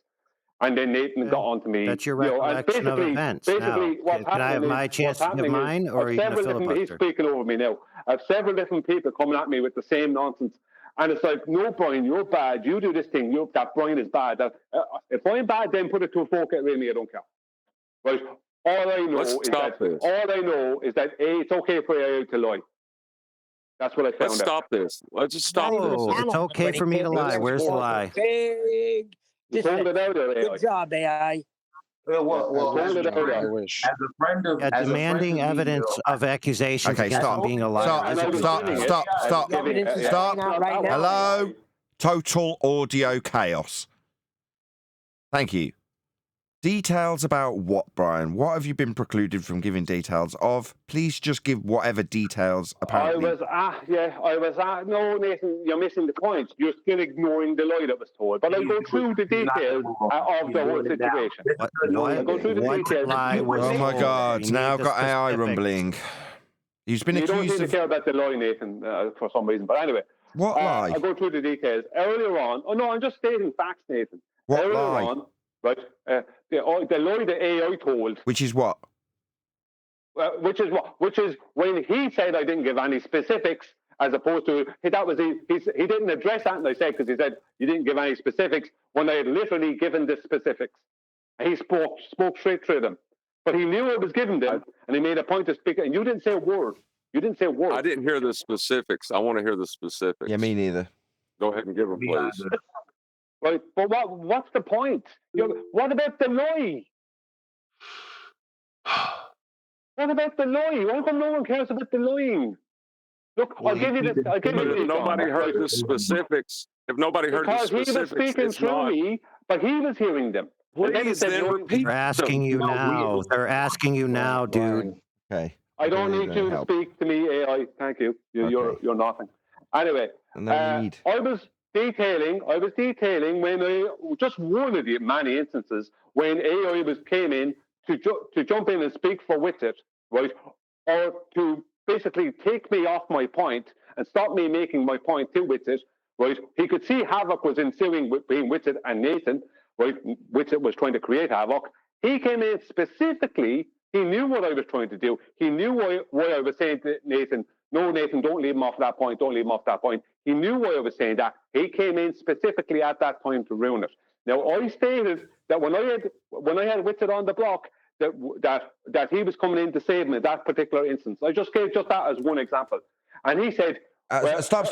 And then Nathan got on to me. That's your recollection of events. Basically, what's can I have my chance to give mine, or are you going to filibuster? He's speaking over me now. I have several different people coming at me with the same nonsense. And it's like, no, Brian, you're bad. You do this thing. That Brian is bad. If I'm bad, then put it to a folk at me. I don't care. Right? All I know is that it's okay for AI to lie. That's what I found out. Let's stop this. Let's just stop this. It's okay for me to lie. Where's the lie? Good job, AI. Well, I wish. As a friend of demanding evidence of accusations against him being a liar. Stop. Hello? Total audio chaos. Thank you. Details about what, Brian? What have you been precluded from giving details of? Please just give whatever details, apparently. No, Nathan, you're missing the point. You're still ignoring the lie that was told. But I'll go through the details of the whole situation. I'll go through the details. Oh my God, now I've got AI rumbling. He's been you accused don't seem of... to care about the lie, Nathan, for some reason. But anyway. What lie? I'll go through the details. Earlier on... Oh, no, I'm just stating facts, Nathan. What Earlier lie? on, right, the lie that AI told... Which is what? Which is when he said I didn't give any specifics, as opposed to he didn't address that, and I said, because he said you didn't give any specifics when I had literally given the specifics. And he spoke straight through them, but he knew I was giving them, and he made a point of speaking. And you didn't say a word. You didn't say a word. I didn't hear the specifics. I want to hear the specifics. Yeah, me neither. Go ahead and give them, please. Right, but what's the point? What about the lie? What about the lie? How come no one cares about the lying? Look, I'll give you this. If nobody heard the specifics, if nobody heard the specifics, because he was speaking through me, but he was hearing them. Please then repeat. They're asking you now. They're asking you now, dude. Okay. I don't need you to speak to me, AI. Thank you. You're nothing. Anyway, I was detailing when just one of the many instances when AI came in to jump in and speak for Witsit, right, or to basically take me off my point and stop me making my point to Witsit, right. He could see havoc was ensuing between Witsit and Nathan, right. Witsit was trying to create havoc. He came in specifically. He knew what I was trying to do. He knew why I was saying to Nathan, no, Nathan, don't leave him off that point. Don't leave him off that point. He knew why I was saying that. He came in specifically at that time to ruin it. Now, I stated that when I had Witsit on the block, that he was coming in to save me in that particular instance. I just gave that as one example. And he said... Stop.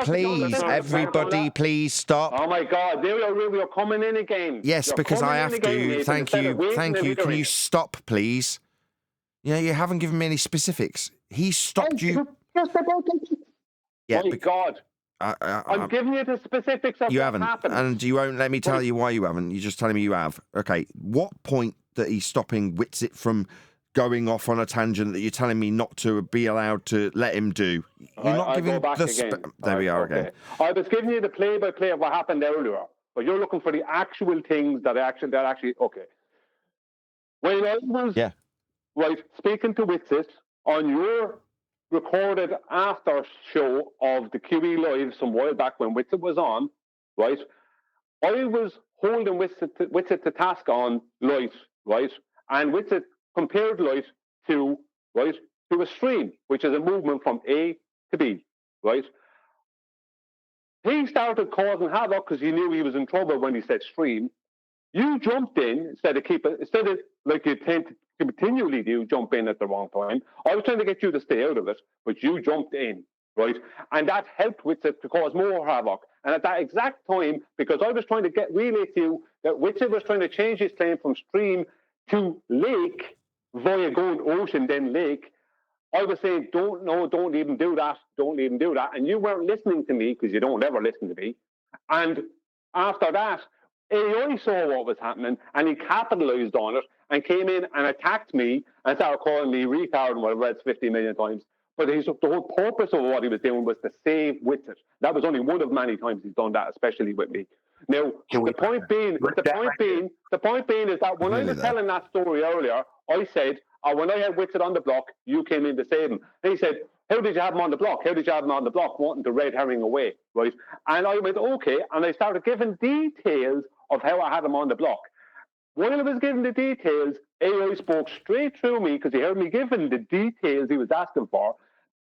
Please, everybody, please stop. Oh my God, you're coming in again. Yes, because I have to. Thank you. Can you stop, please? You haven't given me any specifics. He stopped you. Yeah, my God. I'm giving you the specifics of what happened. And you won't let me tell you why you haven't. You're just telling me you have. Okay, what point that he's stopping Witsit from going off on a tangent that you're telling me not to be allowed to let him do? You're not giving There we are again. I was giving you the play-by-play of what happened earlier, but you're looking for the actual things that actually okay. When I was speaking to Witsit on your recorded after show of the QE Live some while back when Witsit was on, right? I was holding Witsit to task on Lite, right? And Witsit compared Lite to a stream, which is a movement from A to B, right? He started causing havoc because he knew he was in trouble when he said stream. You jumped in instead of like you tend to continually do, jump in at the wrong time. I was trying to get you to stay out of it, but you jumped in, right? And that helped Witsit to cause more havoc. And at that exact time, because I was trying to relay to you that Witsit was trying to change his claim from stream to lake via going ocean, then lake, I was saying, don't even do that. Don't even do that. And you weren't listening to me because you don't ever listen to me. And after that, AI saw what was happening and he capitalized on it and came in and attacked me and started calling me retard and whatever, it's 50 million times. But the whole purpose of what he was doing was to save Witsit. That was only one of many times he's done that, especially with me. Now, the point being is that when I was telling that story earlier, I said, when I had Witsit on the block, you came in to save him. And he said, how did you have him on the block? How did you have him on the block? Wanting to red herring away, right? And I went, okay. And I started giving details of how I had him on the block. When I was giving the details, AI spoke straight through me because he heard me giving the details he was asking for.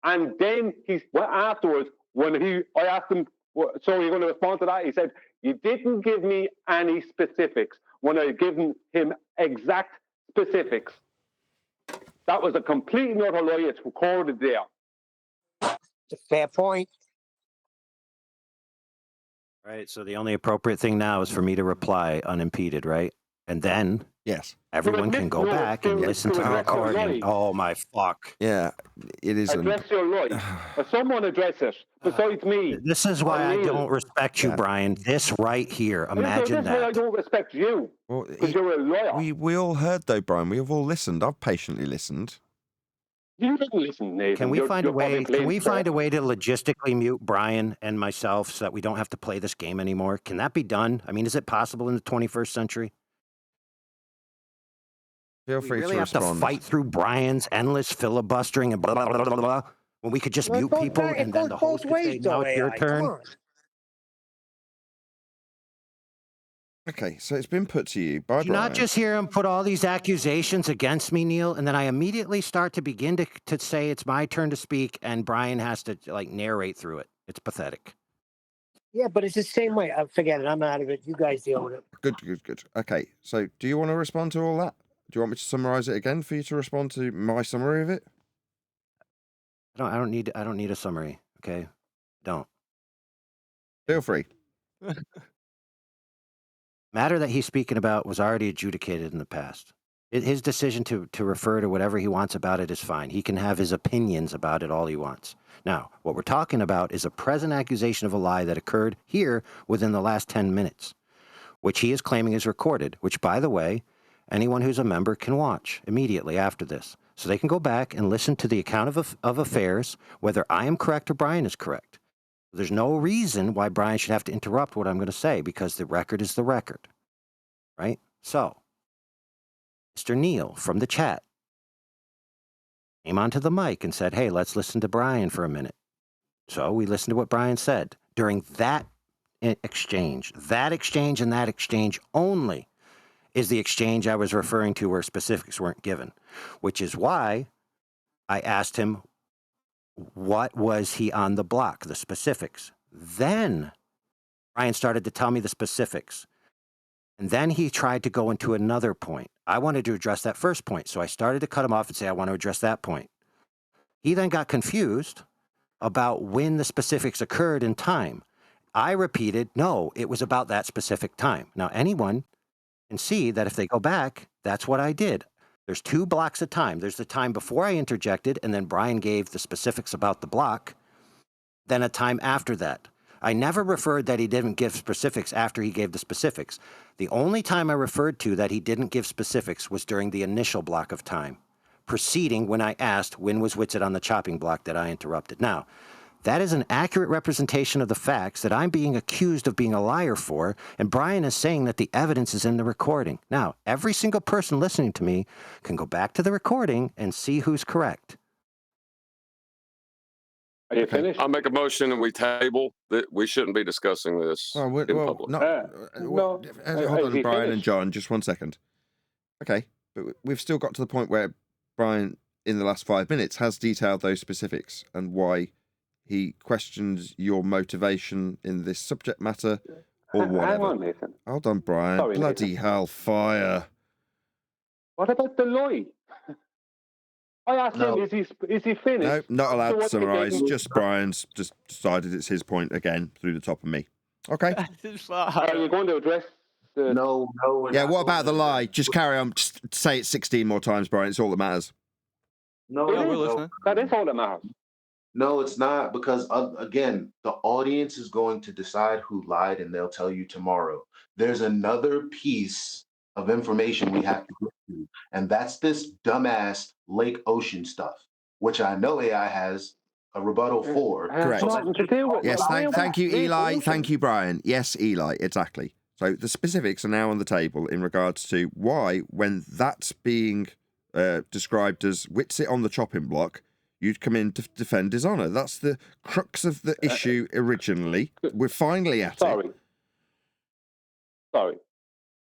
And then afterwards, I asked him, so are you going to respond to that? He said, you didn't give me any specifics when I had given him exact specifics. That was a complete and utter lie. It's recorded there. It's a fair point. Right. So the only appropriate thing now is for me to reply unimpeded, right? And then yes, everyone can go back and listen to the recording. Oh, my fuck. Yeah, it is. Address your lie. Or someone address it besides me. This is why I don't respect you, Brian. This right here. Imagine This is why I that. don't respect you. Well, Because you're a liar. we all heard, though, Brian. We have all listened. I've patiently listened. You didn't listen, Nathan. Can we find a way? Can we find a way to logistically mute Brian and myself so that we don't have to play this game anymore? Can that be done? I mean, is it possible in the 21st century? Feel free we really to have respond. to fight through Brian's endless filibustering and blah blah blah blah blah. When we could just mute people and then the host could say, "Now it's your turn." Okay, so it's been put to you by Did you Brian. not just hear him put all these accusations against me, Neil, and then I immediately start to begin to say it's my turn to speak, and Brian has to like narrate through it. It's pathetic. Yeah, but it's the same way. Forget it. I'm out of it. You guys deal with it. Good. Okay, so do you want to respond to all that? Do you want me to summarize it again for you to respond to my summary of it? I don't need a summary. Okay, don't. Feel free. Matter that he's speaking about was already adjudicated in the past. His decision to refer to whatever he wants about it is fine. He can have his opinions about it all he wants. Now, what we're talking about is a present accusation of a lie that occurred here within the last 10 minutes, which he is claiming is recorded, which, by the way, anyone who's a member can watch immediately after this. So they can go back and listen to the account of affairs, whether I am correct or Brian is correct. There's no reason why Brian should have to interrupt what I'm going to say because the record is the record, right? So, Mr. Neil from the chat came onto the mic and said, hey, let's listen to Brian for a minute. So we listened to what Brian said. During that exchange and that exchange only is the exchange I was referring to where specifics weren't given, which is why I asked him, what was he on the block, the specifics? Then Brian started to tell me the specifics. And then he tried to go into another point. I wanted to address that first point. So I started to cut him off and say, I want to address that point. He then got confused about when the specifics occurred in time. I repeated, no, it was about that specific time. Now, anyone can see that if they go back, that's what I did. There's two blocks of time. There's the time before I interjected, and then Brian gave the specifics about the block, then a time after that. I never referred that he didn't give specifics after he gave the specifics. The only time I referred to that he didn't give specifics was during the initial block of time, preceding when I asked when was Whitsitt on the chopping block that I interrupted. Now, that is an accurate representation of the facts that I'm being accused of being a liar for, and Brian is saying that the evidence is in the recording. Now, every single person listening to me can go back to the recording and see who's correct. Are you finished? I'll make a motion and we table that we shouldn't be discussing this in public. Hold on, Brian and John, just 1 second. Okay, but we've still got to the point where Brian, in the last 5 minutes, has detailed those specifics and why he questions your motivation in this subject matter or whatever. Hang on, Nathan. Hold on, Brian. Sorry, Bloody Nathan. hellfire. What about the lie? I asked him, is he finished? No, not allowed to So summarise. what- Just Brian's just decided it's his point again through the top of me. Okay. Are you going to address the... No. Yeah, what about the lie? Just carry on. Just say it 16 more times, Brian. It's all that matters. No, That is all that matters. No, it's not, because again, the audience is going to decide who lied, and they'll tell you tomorrow. There's another piece of information we have to get to, and that's this dumbass Lake Ocean stuff, which I know AI has a rebuttal for. Correct. Yes, thank you, Eli. Thank you, Brian. Yes, Eli, exactly. So the specifics are now on the table in regards to why, when that's being described as Whitsitt on the chopping block, you'd come in to defend his honour. That's the crux of the issue originally. We're finally at it. Sorry.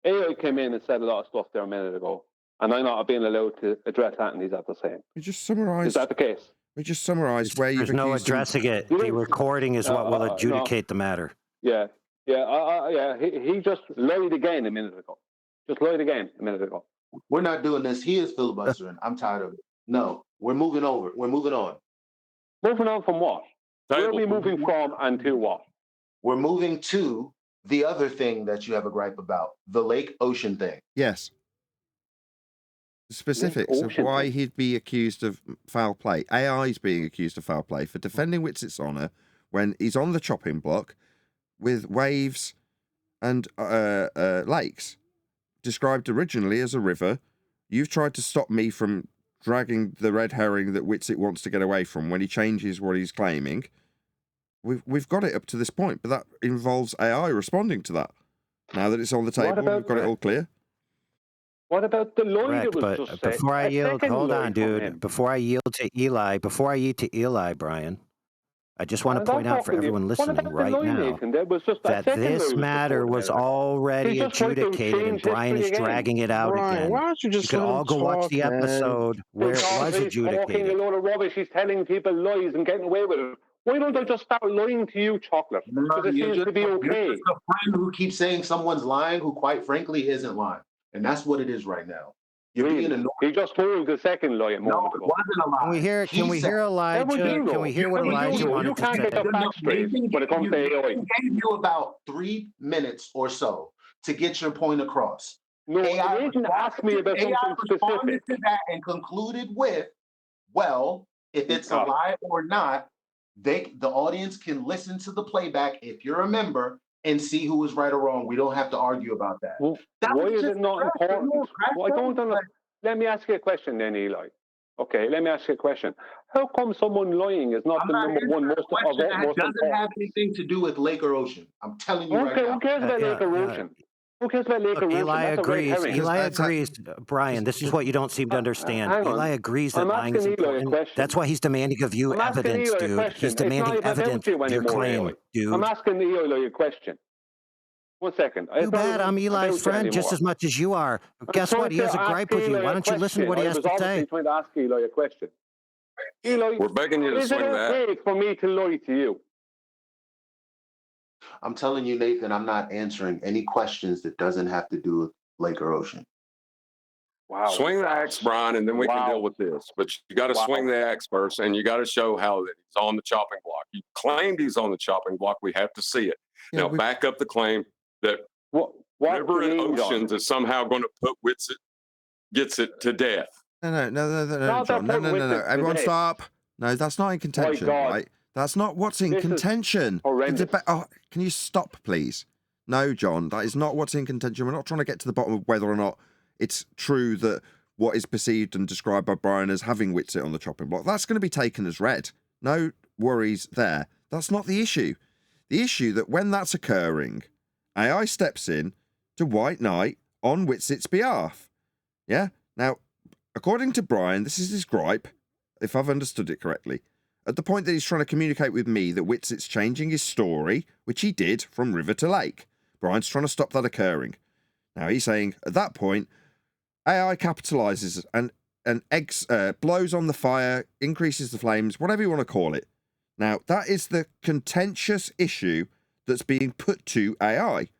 AI came in and said a lot of stuff there a minute ago, and I'm not being allowed to address that, and he's at the same. We just summarised. Is that the case? We just summarised where you've There's no accused him. addressing it. The recording is what will adjudicate the matter. Yeah. He just lied again a minute ago. Just lied again a minute ago. We're not doing this. He is filibustering. I'm tired of it. No, we're moving over. We're moving on. Moving on from what? Where are we moving from and to what? We're moving to the other thing that you have a gripe about, the lake ocean thing. Yes. Specifics of why he'd be accused of foul play. AI's being accused of foul play for defending Witzit's honour when he's on the chopping block with waves and lakes, described originally as a river. You've tried to stop me from dragging the red herring that Witzit wants to get away from when he changes what he's claiming. We've got it up to this point, but that involves AI responding to that. Now that it's on the table, we've got it all clear. What about the lie that was but just before said? I yield, hold on, dude. Him. Before I yield to Eli, Brian, I just want to point out for everyone listening right now that this matter was already adjudicated, and Brian is dragging it out again. Why don't you just could let all him go watch talk, the episode where it was He's adjudicated. talking a load of rubbish. He's telling people lies and getting away with it. Why don't I just start lying to you, Chocolate? Because it seems to be okay. You're just a friend who keeps saying someone's lying who, quite frankly, isn't lying. And that's what it is right now. You're being annoying. He just told the second lie a moment ago. It wasn't a lie. Can we hear Elijah? Can we hear what Elijah wanted to say? You can't get the facts straight when it comes to AI. He gave you about 3 minutes or so to get your point across. No, AI you didn't ask me about something responded specific. to that and concluded with, well, if it's a lie or not, the audience can listen to the playback if you're a member and see who was right or wrong. We don't have to argue about that. Well, why is it not important? Well, I don't understand. Let me ask you a question then, Eli. Okay, let me ask you a question. How come someone lying is not the number one most important? That doesn't have anything to do with lake or ocean. I'm telling you right now. Who cares about lake or ocean? Who cares about lake or ocean? Eli agrees. Eli agrees. Brian, this is what you don't seem to understand. Eli agrees that lying is important. That's why he's demanding of you evidence, dude. He's demanding evidence of your claim, dude. I'm asking Eli a question. 1 second. Too bad I'm Eli's friend just as much as you are. Guess what? He has a gripe with you. Why don't you listen to what he has to say? I was trying to ask Eli a question. Eli, we're begging you to swing that. Is it okay for me to lie to you? I'm telling you, Nathan, I'm not answering any questions that doesn't have to do with lake or ocean. Wow. Swing the axe, Brian, and then we can deal with this. But you got to swing the axe first, and you got to show how that he's on the chopping block. You claimed he's on the chopping block. We have to see it. Yeah, now, back up the claim that river and oceans is somehow going to put Witzit, gets it to death. No, John. No. Everyone stop. No, that's not in contention, right? That's not what's in contention. Can you stop, please? No, John, that is not what's in contention. We're not trying to get to the bottom of whether or not it's true that what is perceived and described by Brian as having Witzit on the chopping block, that's going to be taken as read. No worries there. That's not the issue. The issue that when that's occurring, AI steps in to White Knight on Witzit's behalf. Yeah? Now, according to Brian, this is his gripe, if I've understood it correctly. At the point that he's trying to communicate with me that Witzit's changing his story, which he did from river to lake. Brian's trying to stop that occurring. Now, he's saying, at that point, AI capitalizes and blows on the fire, increases the flames, whatever you want to call it. Now, that is the contentious issue that's being put to AI.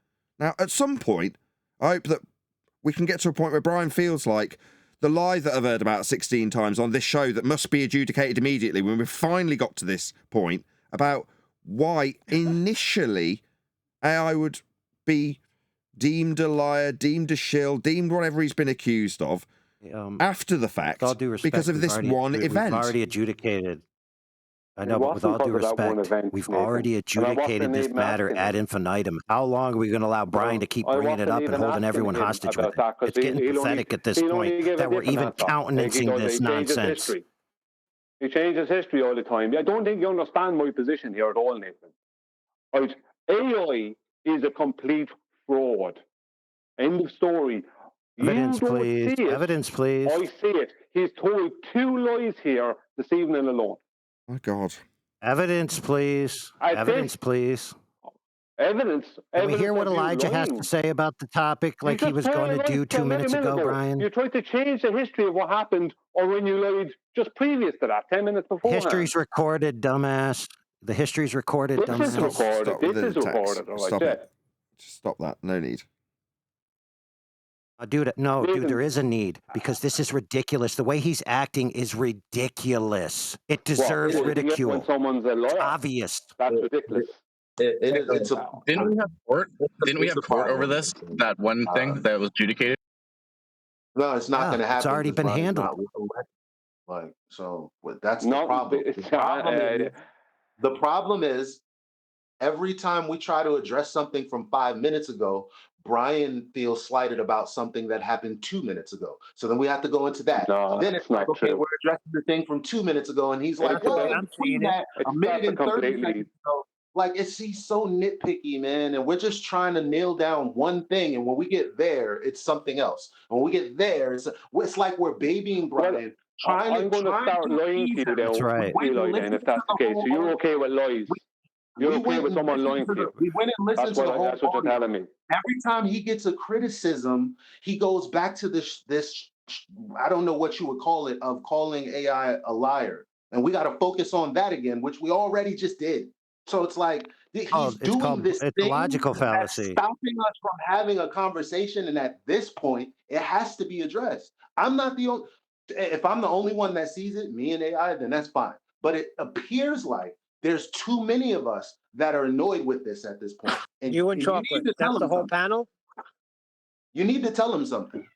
Now, at some point, I hope that we can get to a point where Brian feels like the lie that I've heard about 16 times on this show that must be adjudicated immediately when we've finally got to this point about why initially AI would be deemed a liar, deemed a shill, deemed whatever he's been accused of after the fact because of this one event. We've already adjudicated. I know, but with all due respect, we've already adjudicated this matter ad infinitum. How long are we going to allow Brian to keep bringing it up and holding everyone hostage with it? It's getting pathetic at this point that we're even countenancing this nonsense. He changes history all the time. I don't think you understand my position here at all, Nathan. Right? AI is a complete fraud. End of story. Evidence, please. Evidence, please. I see it. He's told 2 lies here this evening alone. My God. Evidence, please. Evidence, please. Evidence. Can we hear what Elijah has to say about the topic like he was going to do 2 minutes ago, Brian? You tried to change the history of what happened or when you lied just previous to that, 10 minutes before. History's recorded, dumbass. The history's recorded, dumbass. This is recorded. This is recorded. Stop it. Just stop that. No need. Dude, there is a need because this is ridiculous. The way he's acting is ridiculous. It deserves ridicule. When someone's a lawyer. It's obvious. That's ridiculous. It's a. Didn't we have court? Didn't we have court over this? That one thing that was adjudicated. No, it's not going to happen. It's already been handled. Like, so that's the problem. The problem is every time we try to address something from 5 minutes ago, Brian feels slighted about something that happened 2 minutes ago. So then we have to go into that. No, then it's like, okay, we're addressing the thing from 2 minutes ago, and he's like, well, I'm seeing that a minute and 30 seconds ago. Like, he's so nitpicky, man, and we're just trying to nail down one thing, and when we get there, it's something else. When we get there, it's like we're babying Brian. I'm going to start lying to you, then. That's right. Eli, then, if that's the case. So you're okay with lies? You're okay with someone lying to you? We went and listened to the whole That's what you're telling me. Every time he gets a criticism, he goes back to this I don't know what you would call it, of calling AI a liar. And we got to focus on that again, which we already just did. So it's like he's doing this thing a logical fallacy, that's stopping us from having a conversation. And at this point, it has to be addressed. I'm not the only. If I'm the only one that sees it, me and AI, then that's fine. But it appears like there's too many of us that are annoyed with this at this point. And you and Chocolate, that's the whole panel? You need to tell him something.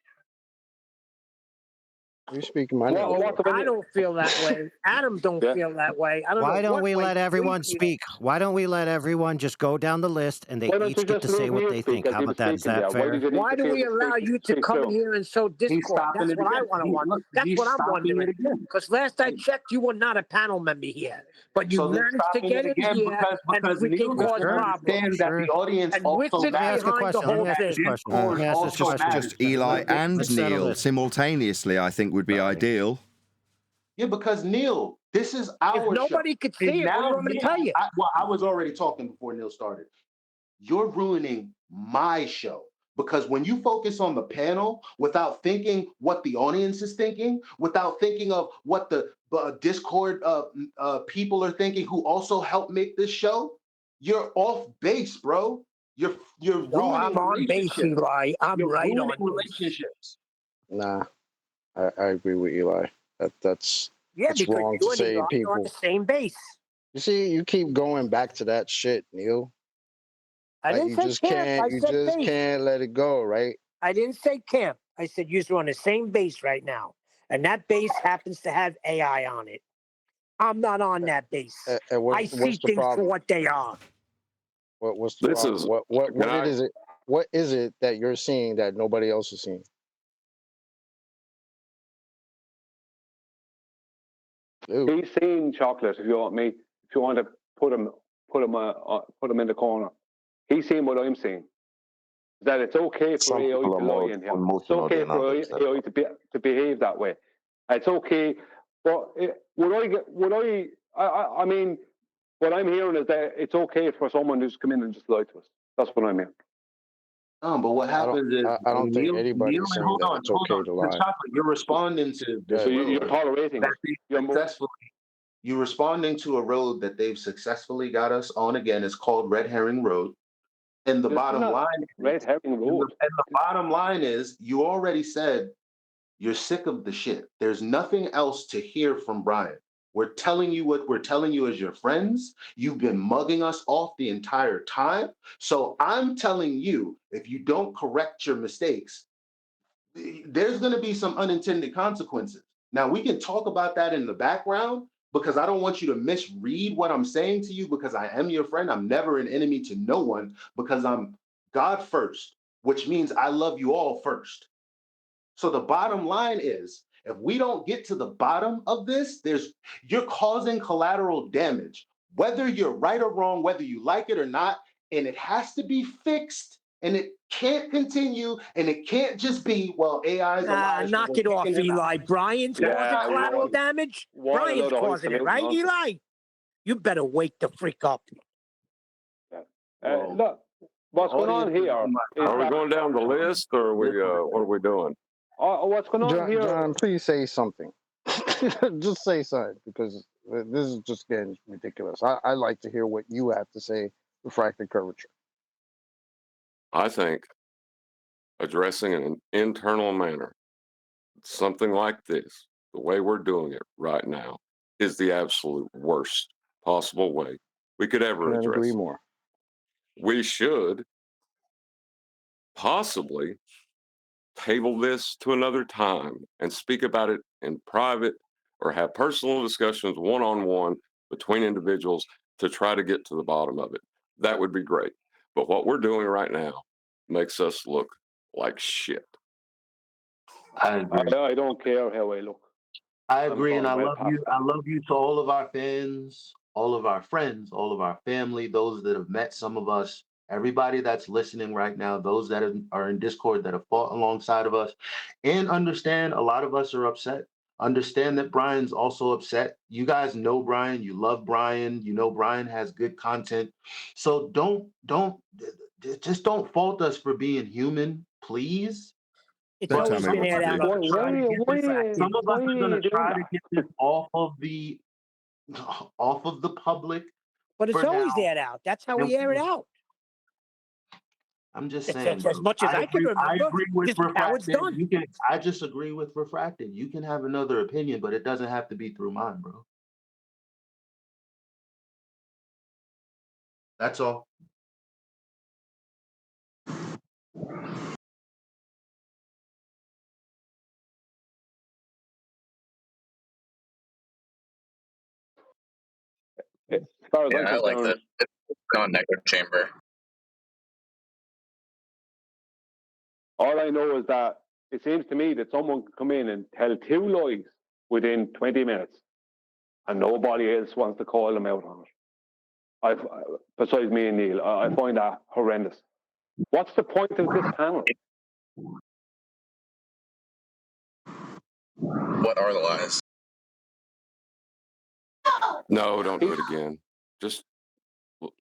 You're speaking my name. I don't feel that way. Adam don't feel that way. Why don't we let everyone speak? Why don't we let everyone just go down the list and they each get to say what they think? How about that? Is that fair? Why do we allow you to come in here and sow discord? That's what I want to wonder. That's what I'm wondering. Because last I checked, you were not a panel member here, but you managed to get in here and freaking cause problems. And with it behind the whole thing. Just Eli and Neil simultaneously, I think, would be ideal. Yeah, because Neil, this is our nobody could see it. What do you want me to tell you? I was already talking before Neil started. You're ruining my show. Because when you focus on the panel without thinking what the audience is thinking, without thinking of what the Discord people are thinking who also help make this show, you're off base, bro. You're ruining I'm on base, Eli. I'm right on relationships. Nah, I agree with Eli. That's wrong to say. People on the same base. You see, you keep going back to that shit, Neil. I didn't say camp. You just can't let it go, right? I didn't say camp. I said you're on the same base right now, and that base happens to have AI on it. I'm not on that base. I see things for what they are. What's the problem? What is it that you're seeing that nobody else is seeing? He's seen Chocolate. If you want to put him in the corner. He's seeing what I'm seeing. That it's okay for AI to lie in him. It's okay for AI to behave that way. It's okay. But I mean, what I'm hearing is that it's okay for someone who's come in and just lied to us. That's what I'm hearing. But what happens is I don't think anybody's saying that it's okay to lie. Chocolate, you're responding to so you're tolerating you're responding to a road that they've successfully got us on again. It's called Red Herring Road. And the bottom line Red Herring Road. And the bottom line is you already said you're sick of the shit. There's nothing else to hear from Brian. We're telling you what we're telling you as your friends. You've been mugging us off the entire time. So I'm telling you, if you don't correct your mistakes, there's going to be some unintended consequences. Now, we can talk about that in the background because I don't want you to misread what I'm saying to you because I am your friend. I'm never an enemy to no one because I'm God first, which means I love you all first. So the bottom line is, if we don't get to the bottom of this, you're causing collateral damage, whether you're right or wrong, whether you like it or not, and it has to be fixed, and it can't continue, and it can't just be, well, AI's knock it off, Eli. Brian's causing collateral damage? Brian's causing it, right, Eli? You better wake the freak up. Look, what's going on here? Are we going down the list, or are we, what are we doing? What's going on here? John, please say something. Just say something, because this is just getting ridiculous. I like to hear what you have to say, refracted curvature. I think addressing in an internal manner, something like this, the way we're doing it right now, is the absolute worst possible way we could ever address it. More. we should possibly table this to another time and speak about it in private or have personal discussions one-on-one between individuals to try to get to the bottom of it. That would be great. But what we're doing right now makes us look like shit. I agree. I don't care how I look. I agree, and I well love past you. that. I love you to all of our fans, all of our friends, all of our family, those that have met some of us, everybody that's listening right now, those that are in Discord that have fought alongside of us, and understand a lot of us are upset. Understand that Brian's also upset. You guys know Brian, you love Brian, you know Brian has good content. So just don't fault us for being human, please. It's always been aired out. Some of us are going to try to get this off of the public. But it's for always now. aired out. That's how we air it out. I'm just It's saying, as much as I can remember. I agree with This is how it's refracted. done. I just agree with refracted. You can have another opinion, but it doesn't have to be through mine, bro. That's all. As far as Yeah, I'm I like concerned, that. It's not an echo chamber. all I know is that it seems to me that someone can come in and tell 2 lies within 20 minutes, and nobody else wants to call them out on it. Besides me and Neil, I find that horrendous. What's the point of this panel? What are the lies? No, don't do it again. Just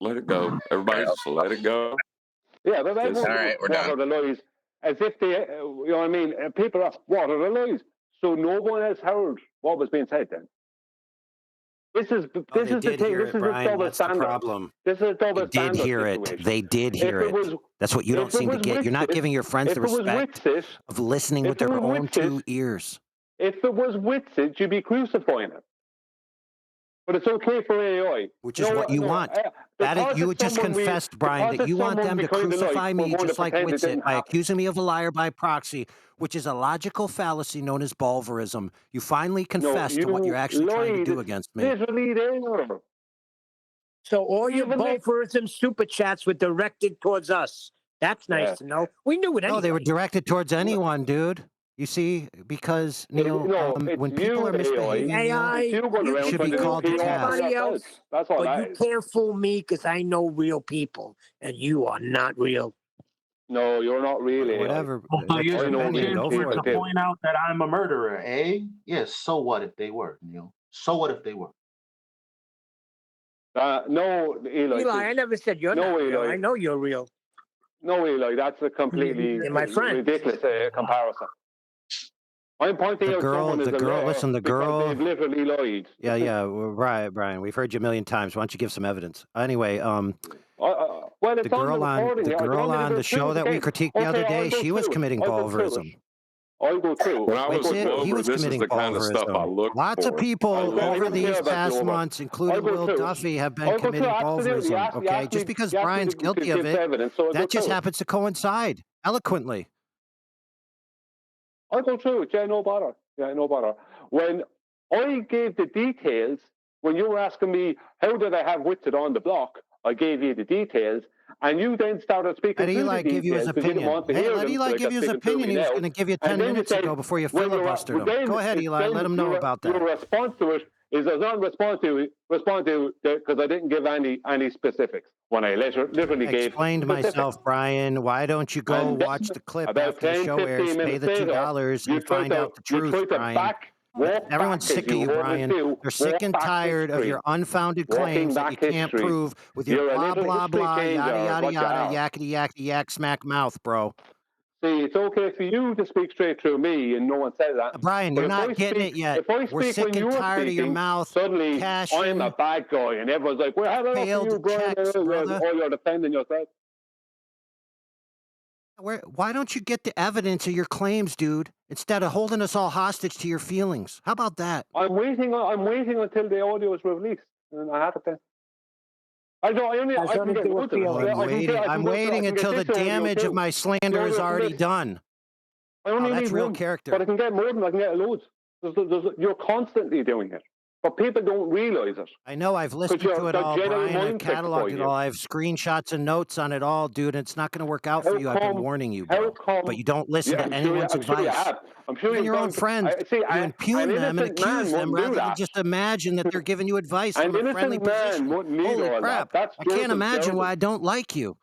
let it go. Everybody just let it go. Yeah, but everyone, All right, we're what done. are the lies? As if they, you know what I mean? People are, what are the lies? So no one else heard what was being said then. This is the thing. This is a double standard. Problem. This is a double They did standard hear situation. it. They did hear If it. was, That's what you don't seem to get. You're not giving your friends the respect of listening with their own 2 ears. If it was with it, you'd be crucifying it. But it's okay for AI. Which is what you want. You just confessed, Brian, that you want them to crucify me just like Witsit by accusing me of a liar by proxy, which is a logical fallacy known as Bulverism. You finally confessed to what you're actually trying to do against me. Literally there. So all your Bulverism super chats were directed towards us. That's nice to know. We knew it anyway. No, they were directed towards anyone, dude. You see, because, Neil, when people are misbehaving, you should be called to task. That's all but that you is. can't fool me because I know real people, and you are not real. No, you're not really. Whatever. So you're Go for to it. point out that I'm a murderer, eh? Yes. So what if they were, Neil? So what if they were? No, Eli. Eli, I never said you're not real. I know you're real. No, Eli, that's a completely ridiculous comparison. I'm pointing out someone as a liar listen, the girl. They've literally lied. Yeah, right, Brian. We've heard you a million times. Why don't you give some evidence? Anyway, well, it's the girl on the show that we critiqued the other day, she was committing Bulverism. I'll go through. When I was he was committing Bulverism. Lots of people over these past months, including Will Duffy, have been committing Bulverism. Okay, just because Brian's guilty of it, that just happens to coincide eloquently. I'll go through it. Yeah, no bother. When I gave the details, when you were asking me how did I have Witsit on the block, I gave you the details, and you then started speaking Let Eli give you his opinion. Let Eli give you his opinion. He was going to give you 10 minutes ago before you filibustered him. Go ahead, Eli. Let him know about that. Your response to it is I don't respond to because I didn't give any specifics when I literally gave. Explained myself, Brian. Why don't you go watch the clip after the show airs, pay the $2 and find out the truth, Brian? Everyone's sick of you, Brian. They're sick and tired of your unfounded claims that you can't prove with your blah, blah, blah, yada, yada, yada, yakety, yakety, yak, smack mouth, bro. See, it's okay for you to speak straight through me and no one says that. Brian, you're not getting it yet. We're sick and tired of your mouth. Suddenly, I'm a bad guy, and everyone's like, well, how about you, Brian? Oh, you're defending yourself. Why don't you get the evidence of your claims, dude, instead of holding us all hostage to your feelings? How about that? I'm waiting until the audio is released, and I have it then. I know. I Has can nothing get to do with loads of it. feelings. I'm waiting until the damage of my slander is already done. I only that's need real one, character. but I can get more than I can get loads. You're constantly doing it, but people don't realize it. I know. I've listened to it all, Brian. I've cataloged it all. I have screenshots and notes on it all, dude. It's not going to work out for you. I've been warning you, bro. But you don't listen to anyone's advice. I'm sure Even your own friends. You impugn them and accuse them rather than just imagine that they're giving you advice from a friendly position. Holy crap. I can't imagine why I don't like you.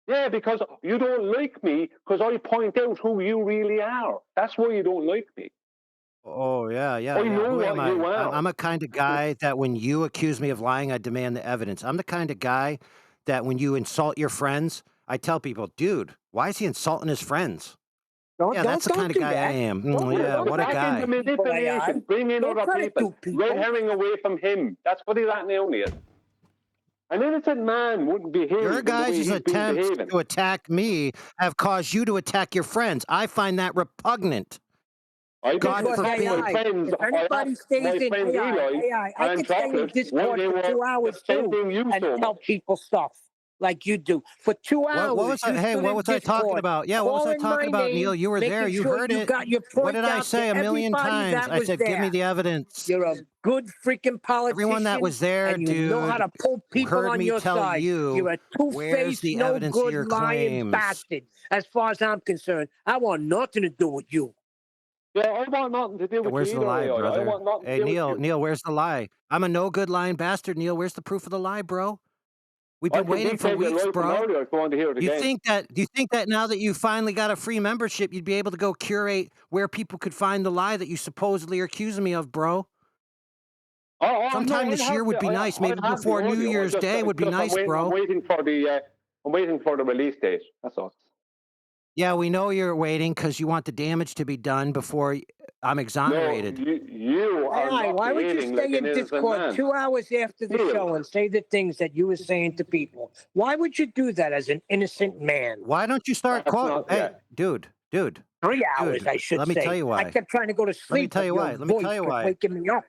Yeah, because you don't like me because I point out who you really are. That's why you don't like me. Oh, yeah. I know Who what am I? you are. I'm a kind of guy that when you accuse me of lying, I demand the evidence. I'm the kind of guy that when you insult your friends, I tell people, dude, why is he insulting his friends? That's the kind of guy I am. What a guy. Manipulation, bring in other people, red herring away from him. That's what he's at now, Neil. An innocent man wouldn't behave. Your guys' attempts to attack me have caused you to attack your friends. I find that repugnant. God forbid. If anybody stays in AI, I can stay in Discord for 2 hours too and tell people stuff like you do. For 2 hours. What was I talking about? Yeah, what was I talking about, Neil? You were there. You heard it. What did I say a million times? I said, give me the evidence. You're a good freaking politician. Everyone that was there, and dude, you know how to pull people on your side. You're a two-faced, no good, lying bastard. As far as I'm concerned, I want nothing to do with you. Yeah, I want nothing to do with where's you. the lie, brother? I want nothing to do with you. Neil, where's the lie? I'm a no good lying bastard, Neil. Where's the proof of the lie, bro? We've been waiting for weeks, bro. Do you think that now that you finally got a free membership, you'd be able to go curate where people could find the lie that you supposedly are accusing me of, bro? Sometime this year would be nice. Maybe before New Year's Day would be nice, bro. I'm waiting for the release date. That's all. Yeah, we know you're waiting because you want the damage to be done before I'm exonerated. No, you are why would you stay in Discord 2 hours after the show and say the things that you were saying to people? Why would you do that as an innocent man? Why don't you start calling? Hey, dude. 3 hours, I should say. Let me tell you why. I kept trying to go to sleep. Let me tell you why. Let me tell you why. Waking me up.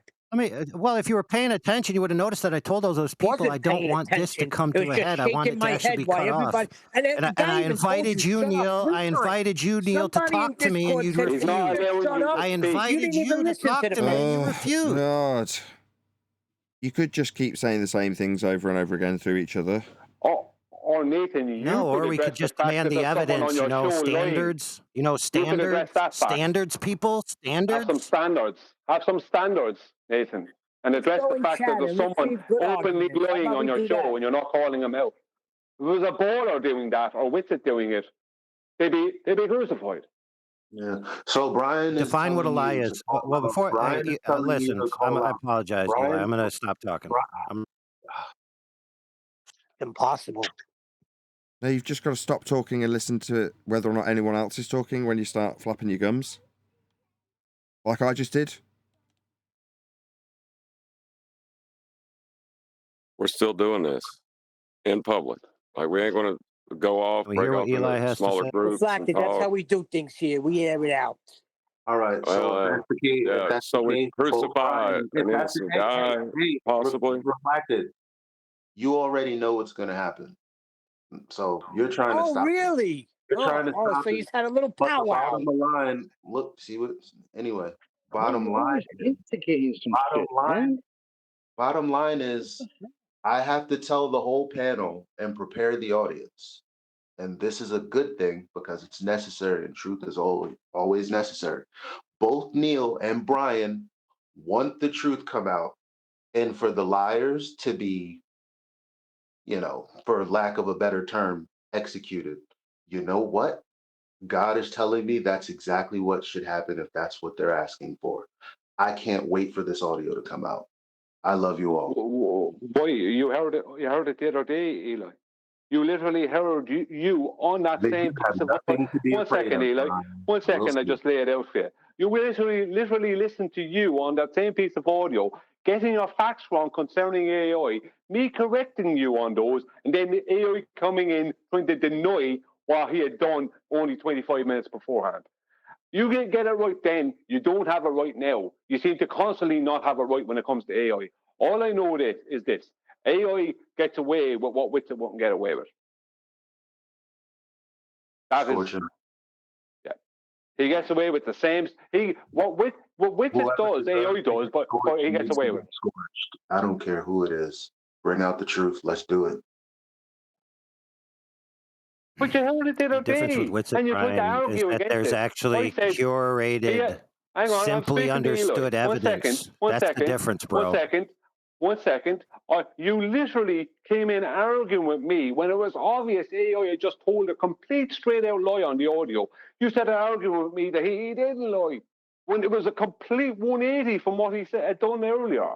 Well, if you were paying attention, you would have noticed that I told all those people I don't want this to come to a head. I want it to actually be cut off. And I invited you, Neil. I invited you, Neil, to talk to me, and you refused. I invited you to talk to me, and you refused. God. You could just keep saying the same things over and over again through each other. Or Nathan, or we could just demand the evidence, standards, standards, people, standards. Have some standards, Nathan, and address the fact that there's someone openly lying on your show and you're not calling them out. If it was a baller doing that or Witsit doing it, they'd be crucified. Yeah. So Brian, define what a lie is. Well, before listen, I apologize. Brian, I'm going to stop talking. Impossible. No, you've just got to stop talking and listen to whether or not anyone else is talking when you start flapping your gums. Like I just did. We're still doing this in public. Like we ain't going to go off, break off into smaller groups. That's how we do things here. We air it out. All right. Well, so we crucify an innocent guy, possibly. Reflected. You already know what's going to happen. So you're trying to stop. Oh, really? You're trying to stop. So he's had a little powwow. Bottom line, look, see what? Anyway, bottom line. Bottom line is, I have to tell the whole panel and prepare the audience, and this is a good thing because it's necessary, and truth is always necessary. Both Neil and Brian want the truth come out, and for the liars to be, for lack of a better term, executed. You know what? God is telling me that's exactly what should happen if that's what they're asking for. I can't wait for this audio to come out. I love you all. Boy, you heard it the other day, Eli. You literally heard you on that same piece of audio. 1 second, Eli. 1 second, I just lay it out for you. You literally listened to you on that same piece of audio, getting your facts wrong concerning AI, me correcting you on those, and then the AI coming in trying to deny what he had done only 25 minutes beforehand. You get it right then, you don't have it right now. You seem to constantly not have it right when it comes to AI. All I know is this. AI gets away with what Witsit won't get away with. That is, yeah. He gets away with the same. What Witsit does, AI does, but he gets away with. I don't care who it is. Bring out the truth. Let's do it. But you heard it the other day, difference with Witsit, and you tried to Brian, is argue that against there's it. actually curated, hang on, simply understood evidence. That's the difference, bro. One second. You literally came in arguing with me when it was obvious AI had just told a complete straight-out lie on the audio. You started arguing with me that he didn't lie, when it was a complete 180 from what he had done earlier.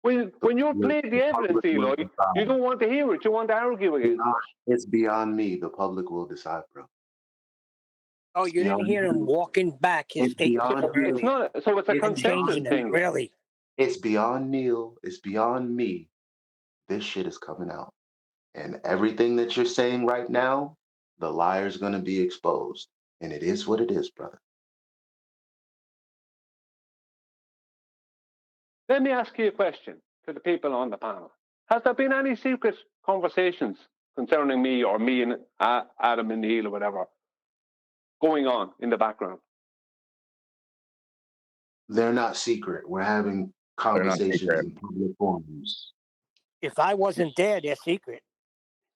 When you're playing the evidence, Eli, you don't want to hear it. You want to argue against it. It's beyond me. The public will decide, bro. Oh, you didn't hear him walking back his statement. It's not. So it's a consensus thing. Really? It's beyond Neil. It's beyond me. This shit is coming out. And everything that you're saying right now, the liar's going to be exposed. And it is what it is, brother. Let me ask you a question to the people on the panel. Has there been any secret conversations concerning me or me and Adam and Neil or whatever going on in the background? They're not secret. We're having conversations in public forums. If I wasn't there, they're secret.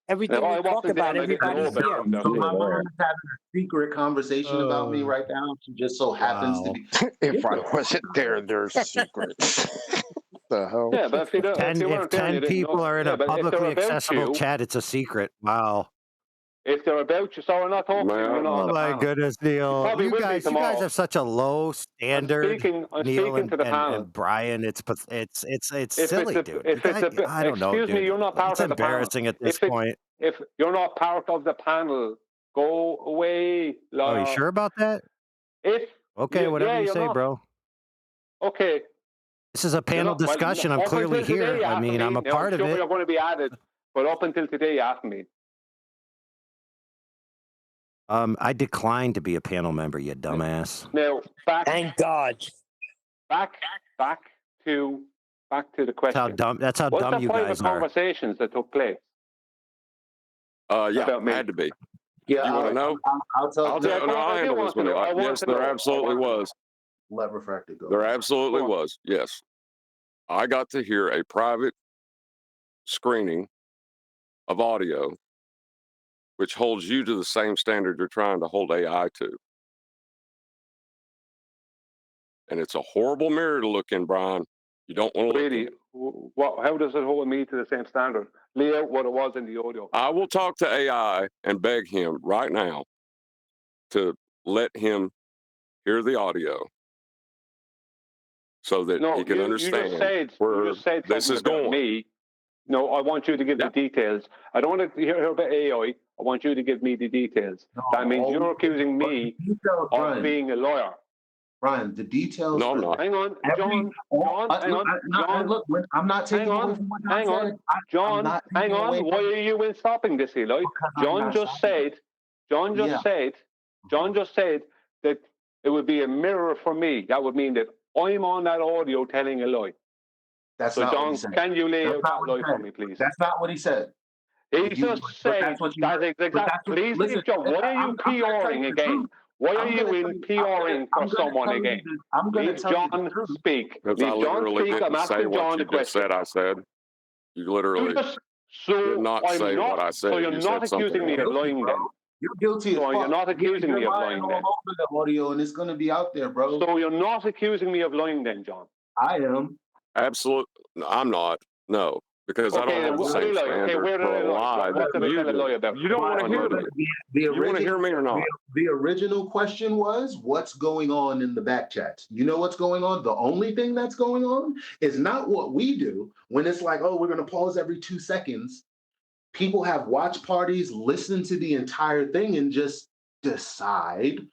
Everything we talk about, everybody's here. So my mom is having a secret conversation about me right now. She just so happens to be. If I wasn't there, there's secrets. The hell? Yeah, but if 10 people are in a publicly accessible chat, it's a secret. Wow. If they're about you, so we're not talking. Oh my goodness, Neil! You guys have such a low standard. Neil and Brian, it's silly, dude. I don't know, excuse me, you're not part it's of the panel. embarrassing at this point. If you're not part of the panel, go away. Oh, you sure about that? Whatever you say, bro. Okay. This is a panel discussion. I'm clearly here. I mean, I'm a part of it. You're going to be added, but up until today, you asked me. I declined to be a panel member, you dumbass. Now, thank God. Back to the question. That's how dumb you guys are. Conversations that took place. Yeah, had to be. Yeah, you want to know? I'll tell you. I'll handle this one. Yes, there absolutely was. Let Refracted go. There absolutely was. Yes, I got to hear a private screening of audio, which holds you to the same standard you're trying to hold AI to. And it's a horrible mirror to look in, Brian. You don't want to really. How does it hold me to the same standard? Lay out what it was in the audio. I will talk to AI and beg him right now to let him hear the audio so that he can understand where this is going. Me. No, I want you to give the details. I don't want to hear about AI. I want you to give me the details. No, that means you're accusing me of being a lawyer. Brian, the details. No, I'm not. Hang on, John. John. Look, I'm not taking away from what I said. John, hang on. Why are you stopping this, Eli? John just said that it would be a mirror for me. That would mean that I'm on that audio telling a lie. That's not John, what he said. Can you lay out that lie for me, please? That's not what he said. He just said that's exactly. Please, John, why are you PRing again? Why are you in PRing for someone again? Leave John speak. Because I literally didn't say what you just said I said. You literally did not say what I said. So you're not accusing me of lying then? You're guilty as fuck. You're not accusing me of lying then? All over the audio, and it's going to be out there, bro. So you're not accusing me of lying then, John? I am. Absolutely. I'm not. No. Because I don't have the same standard for a lie that you don't want to hear me. You want to hear me or not? The original question was, what's going on in the back chats? You know what's going on? The only thing that's going on is not what we do when it's like, oh, we're going to pause every 2 seconds. People have watch parties, listen to the entire thing, and just decide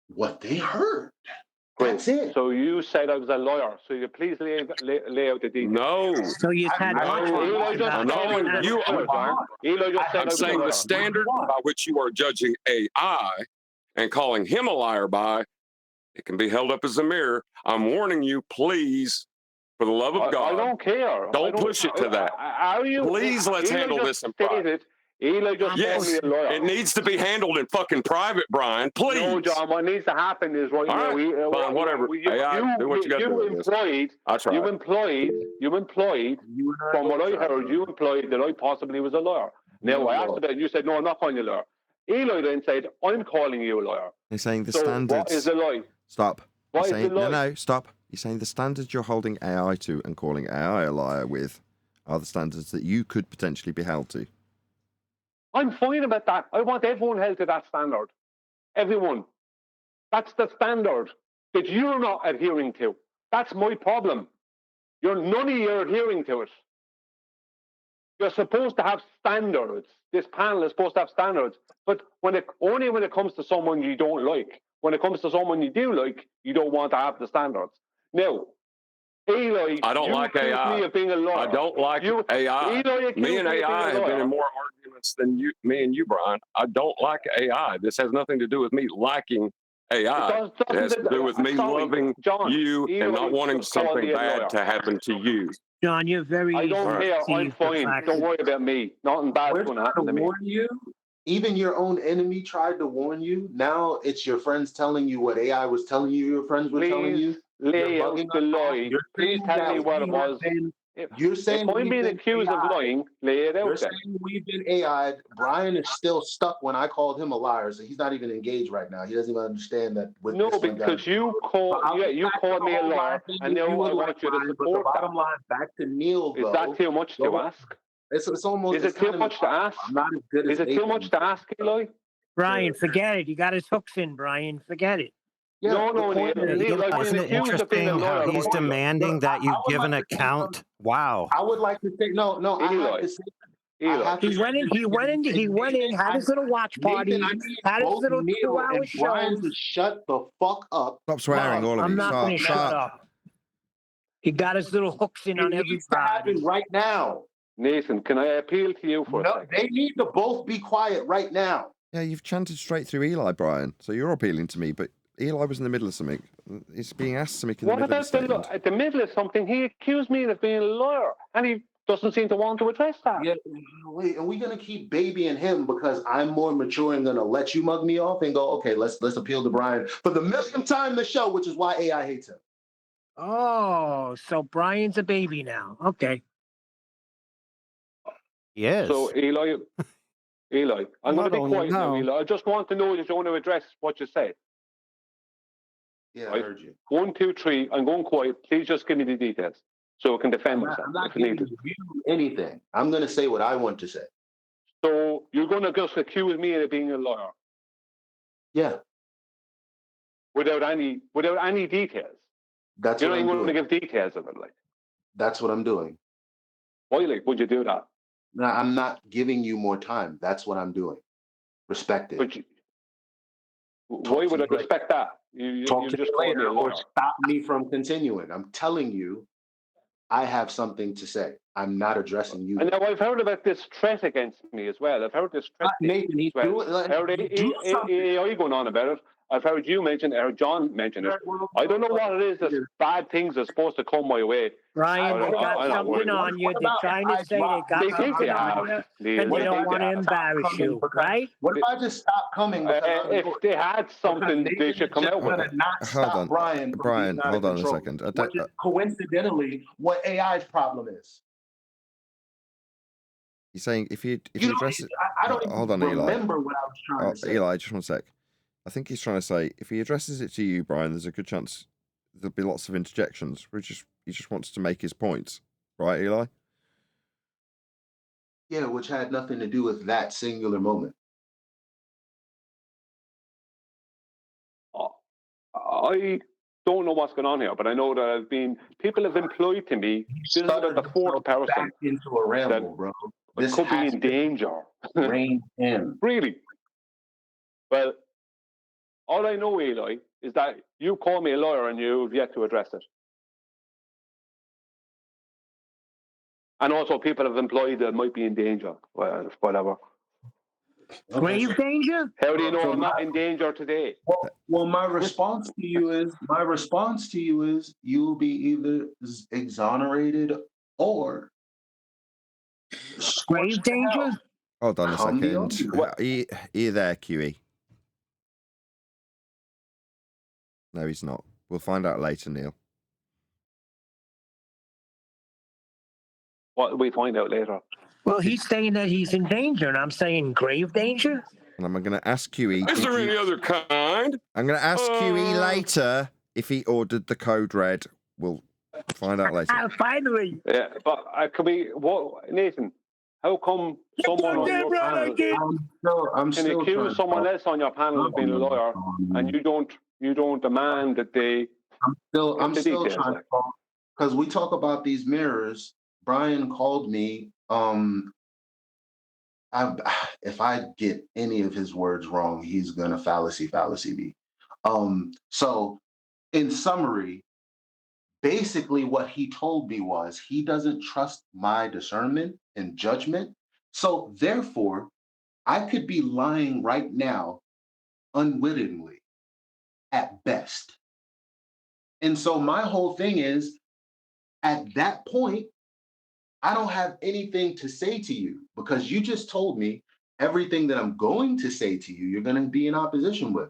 what they heard. That's it. So you said I was a lawyer. So you please lay out the details. No. So you said I'm saying the standard by which you are judging AI and calling him a liar by, it can be held up as a mirror. I'm warning you, please For the love of God. I don't care. Don't push it to that. Are you? Please, let's handle this in private. Eli just called me a lawyer. It needs to be handled in fucking private, Brian. Please. No, John. What needs to happen is right now. Fine, whatever. Do what you got to do. You employed. From what I heard, you implied that I possibly was a lawyer. Now I asked about it. You said no, I'm not calling you a lawyer. Eli then said, I'm calling you a lawyer. You're saying the so standards. What is the lie? Stop. What is the lie? No, stop. You're saying the standards you're holding AI to and calling AI a liar with are the standards that you could potentially be held to. I'm fine about that. I want everyone held to that standard. Everyone. That's the standard that you're not adhering to. That's my problem. None of you are adhering to it. You're supposed to have standards. This panel is supposed to have standards. But only when it comes to someone you don't like. When it comes to someone you do like, you don't want to have the standards. Now, Eli, I don't like AI. Me of being a lawyer. I don't like AI. Me and AI have been in more arguments than me and you, Brian. I don't like AI. This has nothing to do with me liking AI. It has to do with me loving you and not wanting something bad to happen to you. John, you're very. I don't care. I'm fine. Don't worry about me. Nothing bad's going to happen to me. Even your own enemy tried to warn you. Now it's your friends telling you what AI was telling you. Your friends were telling you. Lay out the lie. Please tell me what it was. You're saying if I'm being accused of lying, lay it out. You're saying we've been AI'd. Brian is still stuck when I called him a liar, so he's not even engaged right now. He doesn't even understand that. No, because you called me a liar, and now I want you to support that. Bottom line, back to Neil. Is that too much to ask? It's almost. Is it too much to ask? I'm not as good as Is it too much to ask, Eli? Brian, forget it. You got his hooks in, Brian. Forget it. Yeah, Isn't it interesting how he's demanding that you give an account? Wow. I would like to say no. He went in, had his little watch party, had his little 2-hour show. Brian to shut the fuck up. Stop swearing, all of you. I'm not going to shut up. He got his little hooks in on everybody. Right now. Nathan, can I appeal to you for a second? They need to both be quiet right now. Yeah, you've chanted straight through Eli, Brian. So you're appealing to me, but Eli was in the middle of something. He's being asked something in the middle of the at the middle of something? He accused me of being a lawyer, and he doesn't seem to want to address that. Yeah, and we're gonna keep babying him because I'm more mature and gonna let you mug me off and go, okay, let's appeal to Brian for the millionth time in the show, which is why AI hates him. Oh, so Brian's a baby now. Okay. Yes. So Eli, I'm going to be quiet now, Eli. I just want to know that you want to address what you said. Yeah, I heard you. 1, 2, 3. I'm going quiet. Please just give me the details so I can defend myself. I'm not giving you anything. I'm going to say what I want to say. So you're going to just accuse me of being a lawyer? Yeah. Without any details. That's you're what I'm not doing. going to give details of it, like. That's what I'm doing. Why, like, would you do that? No, I'm not giving you more time. That's what I'm doing. Respect it. Why would I respect that? You just called me a lawyer. Or stop me from continuing. I'm telling you, I have something to say. I'm not addressing you. And now I've heard about this threat against me as well. I've heard this threat. Nathan, he's doing. I've heard AI going on about it. I've heard you mention it, or John mention it. I don't know what it is. That bad things are supposed to come my way. Brian, they got something on you. They're trying to say they got something on you, and they don't want to embarrass you, right? What if I just stop coming? If they had something, they should come out with it. Hold on, Brian, hold on a second. Which is coincidentally what AI's problem is. You're saying if you address it, I don't even remember what I was trying to say. Eli, just one sec. I think he's trying to say if he addresses it to you, Brian, there's a good chance there'll be lots of interjections. He just wants to make his points, right, Eli? Yeah, which had nothing to do with that singular moment. I don't know what's going on here, but I know that people have employed to me. This is about the fourth person back into a ramble, bro. This could be in danger. Rein in. Really? Well, all I know, Eli, is that you call me a lawyer and you've yet to address it. And also people have employed that might be in danger. Well, whatever. Grave danger? How do you know So I'm not in danger today? Well, my response to you is you'll be either exonerated or grave danger. Hold on a second. Are you there, QE? No, he's not. We'll find out later, Neil. What will we find out later? Well, he's saying that he's in danger, and I'm saying grave danger. And I'm going to ask QE. Is there any other kind? I'm going to ask QE later if he ordered the code red. We'll find out later. Finally. Yeah, but could be what, Nathan? How come someone on your panel can accuse someone else on your panel of being a lawyer, and you don't demand that they? I'm still trying to, because we talk about these mirrors. Brian called me. If I get any of his words wrong, he's gonna fallacy me. So in summary, basically what he told me was he doesn't trust my discernment and judgment. So therefore, I could be lying right now unwittingly at best. And so my whole thing is, at that point, I don't have anything to say to you because you just told me everything that I'm going to say to you, you're going to be in opposition with.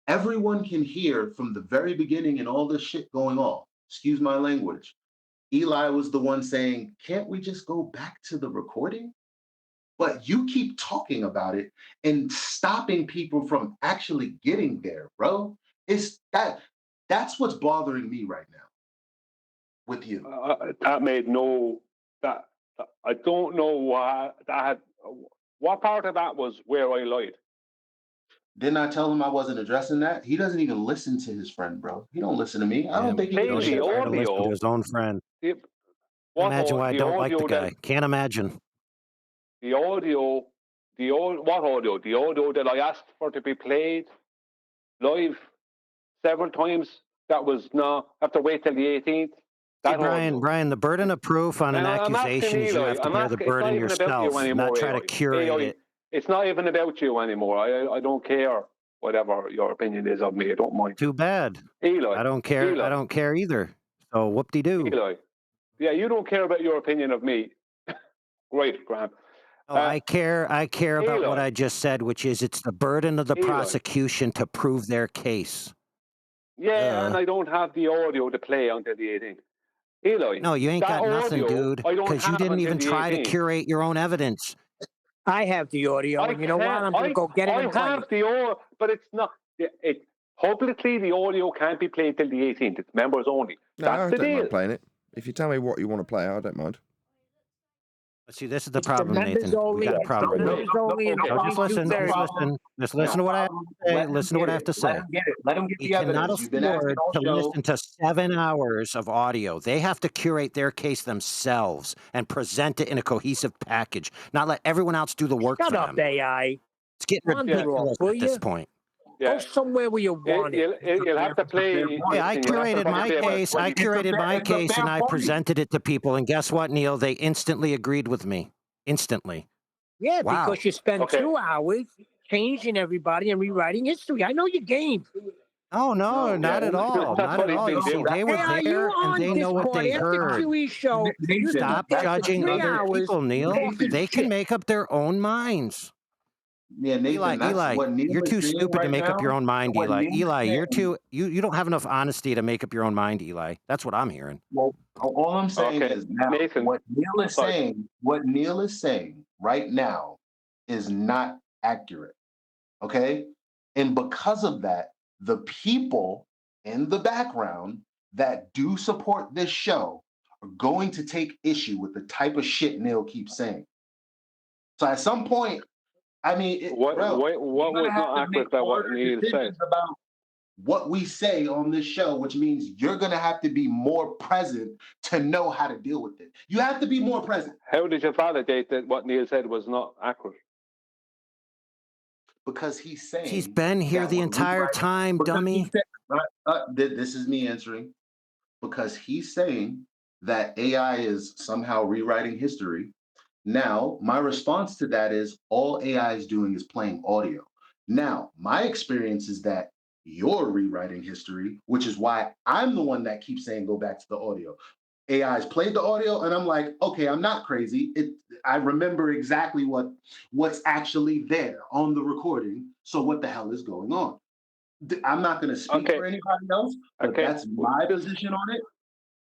Everyone can hear from the very beginning and all this shit going on. Excuse my language. Eli was the one saying, can't we just go back to the recording? But you keep talking about it and stopping people from actually getting there, bro. That's what's bothering me right now with you. That made no. That I don't know why that had. What part of that was where I lied? Didn't I tell him I wasn't addressing that? He doesn't even listen to his friend, bro. He don't listen to me. I don't think he listen to his own friend. Imagine why I don't like the guy. Can't imagine. The audio, what audio? The audio that I asked for to be played live several times. That was not. I have to wait till the 18th. Hey, Brian, the burden of proof on an accusation is you have to bear the burden yourself, not try to curate it. It's not even about you anymore. I don't care whatever your opinion is of me. I don't mind. Too bad. Eli, I don't care. Eli. I don't care either. So whoop-de-doo. Eli. Yeah, you don't care about your opinion of me. Great, Graham. Oh, I care about what I just said, which is it's the burden of the prosecution to prove their case. Yeah, and I don't have the audio to play until the 18th. Eli. No, you ain't got nothing, dude, because you didn't even try to curate your own evidence. I have the audio, and you know what? I'm going to go get it. I have the audio, but it's not. Publicly, the audio can't be played till the 18th. It's members only. No, That's I the don't deal. mind playing it. If you tell me what you want to play, I don't mind. See, this is the problem, Nathan. We got a problem. Just listen to what I have to say. Listen to what I have to say. Let them get the evidence. You've been asking all to show. listen to 7 hours of audio. They have to curate their case themselves and present it in a cohesive package. Not let everyone else do the work for them. Shut up, AI. It's getting ridiculous at this point. Go somewhere where you want it. You'll have to play. Hey, I curated my case. I curated my case, and I presented it to people. And guess what, Neil? They instantly agreed with me. Instantly. Yeah, Wow. because you spent 2 hours changing everybody and rewriting history. I know your game. Oh, no, not at all. Not at all. You see, they were there, and they know what they heard. Stop judging other people, Neil. They can make up their own minds. Yeah, Nathan, Eli, you're too stupid to make up your own mind, Eli. Eli, saying, you're too. You don't have enough honesty to make up your own mind, Eli. That's what I'm hearing. Well, all I'm saying is now, Nathan, what Neil is saying right now is not accurate. Okay, and because of that, the people in the background that do support this show are going to take issue with the type of shit Neil keeps saying. So at some point. I mean, what was not accurate about what Neil said? About what we say on this show, which means you're going to have to be more present to know how to deal with it. You have to be more present. How did you validate that what Neil said was not accurate? Because he's saying he's been here the entire time, dummy. This is me answering. Because he's saying that AI is somehow rewriting history. Now, my response to that is all AI is doing is playing audio. Now, my experience is that you're rewriting history, which is why I'm the one that keeps saying go back to the audio. AI's played the audio, and I'm like, okay, I'm not crazy. I remember exactly what's actually there on the recording. So what the hell is going on? I'm not going to speak for anybody else, but that's my position on it.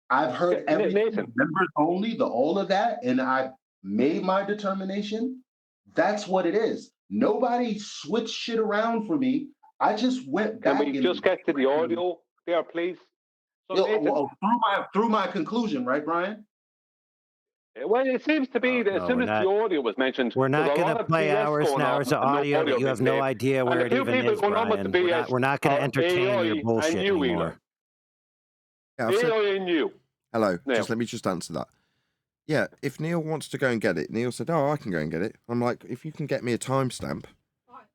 I've heard everything, members only, all of that, and I made my determination. That's what it is. Nobody switched shit around for me. I just went back. Can we just get to the audio there, please? So through my conclusion, right, Brian? Well, it seems to be that as soon as the audio was mentioned, we're not going to play hours and hours of audio that you have no idea where it even is, Brian. We're not going to entertain your bullshit anymore. Yeah, hello, just let me just answer that. Yeah, if Neil wants to go and get it, Neil said, oh, I can go and get it. I'm like, if you can get me a timestamp,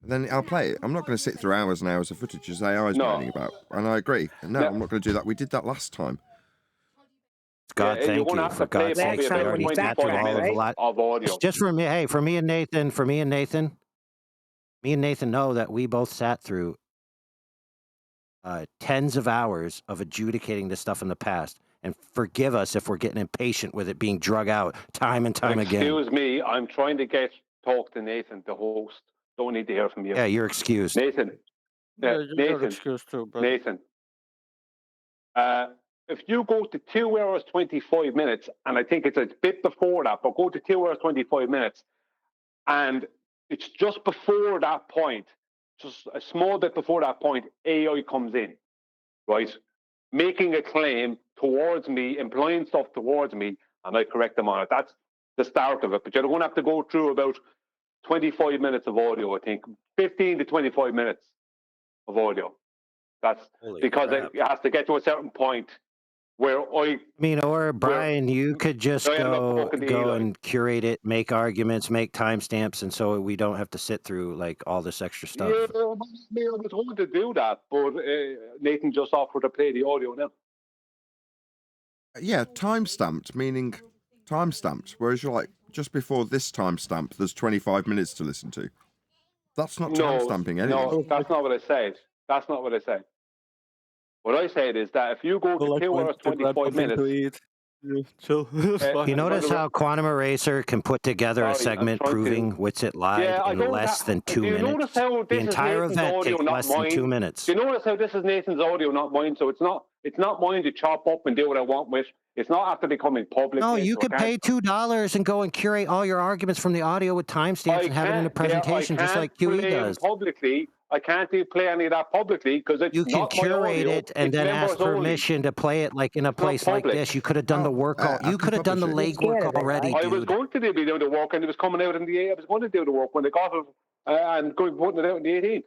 then I'll play it. I'm not going to sit through hours and hours of footage as AI is moaning about. And I agree. No, I'm not going to do that. We did that last time. God, thank you. For God's sake, I already sat through all of a lot of audio. Just for me, hey, me and Nathan know that we both sat through tens of hours of adjudicating this stuff in the past. And forgive us if we're getting impatient with it being drug out time and time again. Excuse me, I'm trying to talk to Nathan, the host. Don't need to hear from you. Yeah, you're excused. Nathan. You're excused too, brother. Nathan. If you go to 2 hours 25 minutes, and I think it's a bit before that, but go to 2 hours 25 minutes, and it's just before that point, just a small bit before that point, AI comes in, right? Making a claim towards me, implying stuff towards me, and I correct them on it. That's the start of it. But you're going to have to go through about 25 minutes of audio, I think. 15 to 25 minutes of audio. That's because it has to get to a certain point where or Brian, you could just go and curate it, make arguments, make timestamps, and so we don't have to sit through like all this extra stuff. Yeah, I was going to do that, but Nathan just offered to play the audio now. Yeah, timestamped, meaning timestamped, whereas you're like, just before this timestamp, there's 25 minutes to listen to. That's not timestamping anything. No, that's not what I said. That's not what I said. What I said is that if you go to 2 hours 25 minutes... You notice how Quantum Eraser can put together a segment proving Witsit lied in less than 2 minutes? The entire event takes less than 2 minutes. Do you notice how this is Nathan's audio, not mine? So it's not mine to chop up and do what I want with. It's not after becoming public. No, you could pay $2 and go and curate all your arguments from the audio with timestamps and have it in a presentation just like QE does. I can't play any of that publicly because it's you can curate it and then ask permission to play it like in a place like this. You could have done the work. You could have done the legwork already. I was going to be doing the work, and it was coming out in the. I was going to do the work when they got it, and going putting it out in the 18th.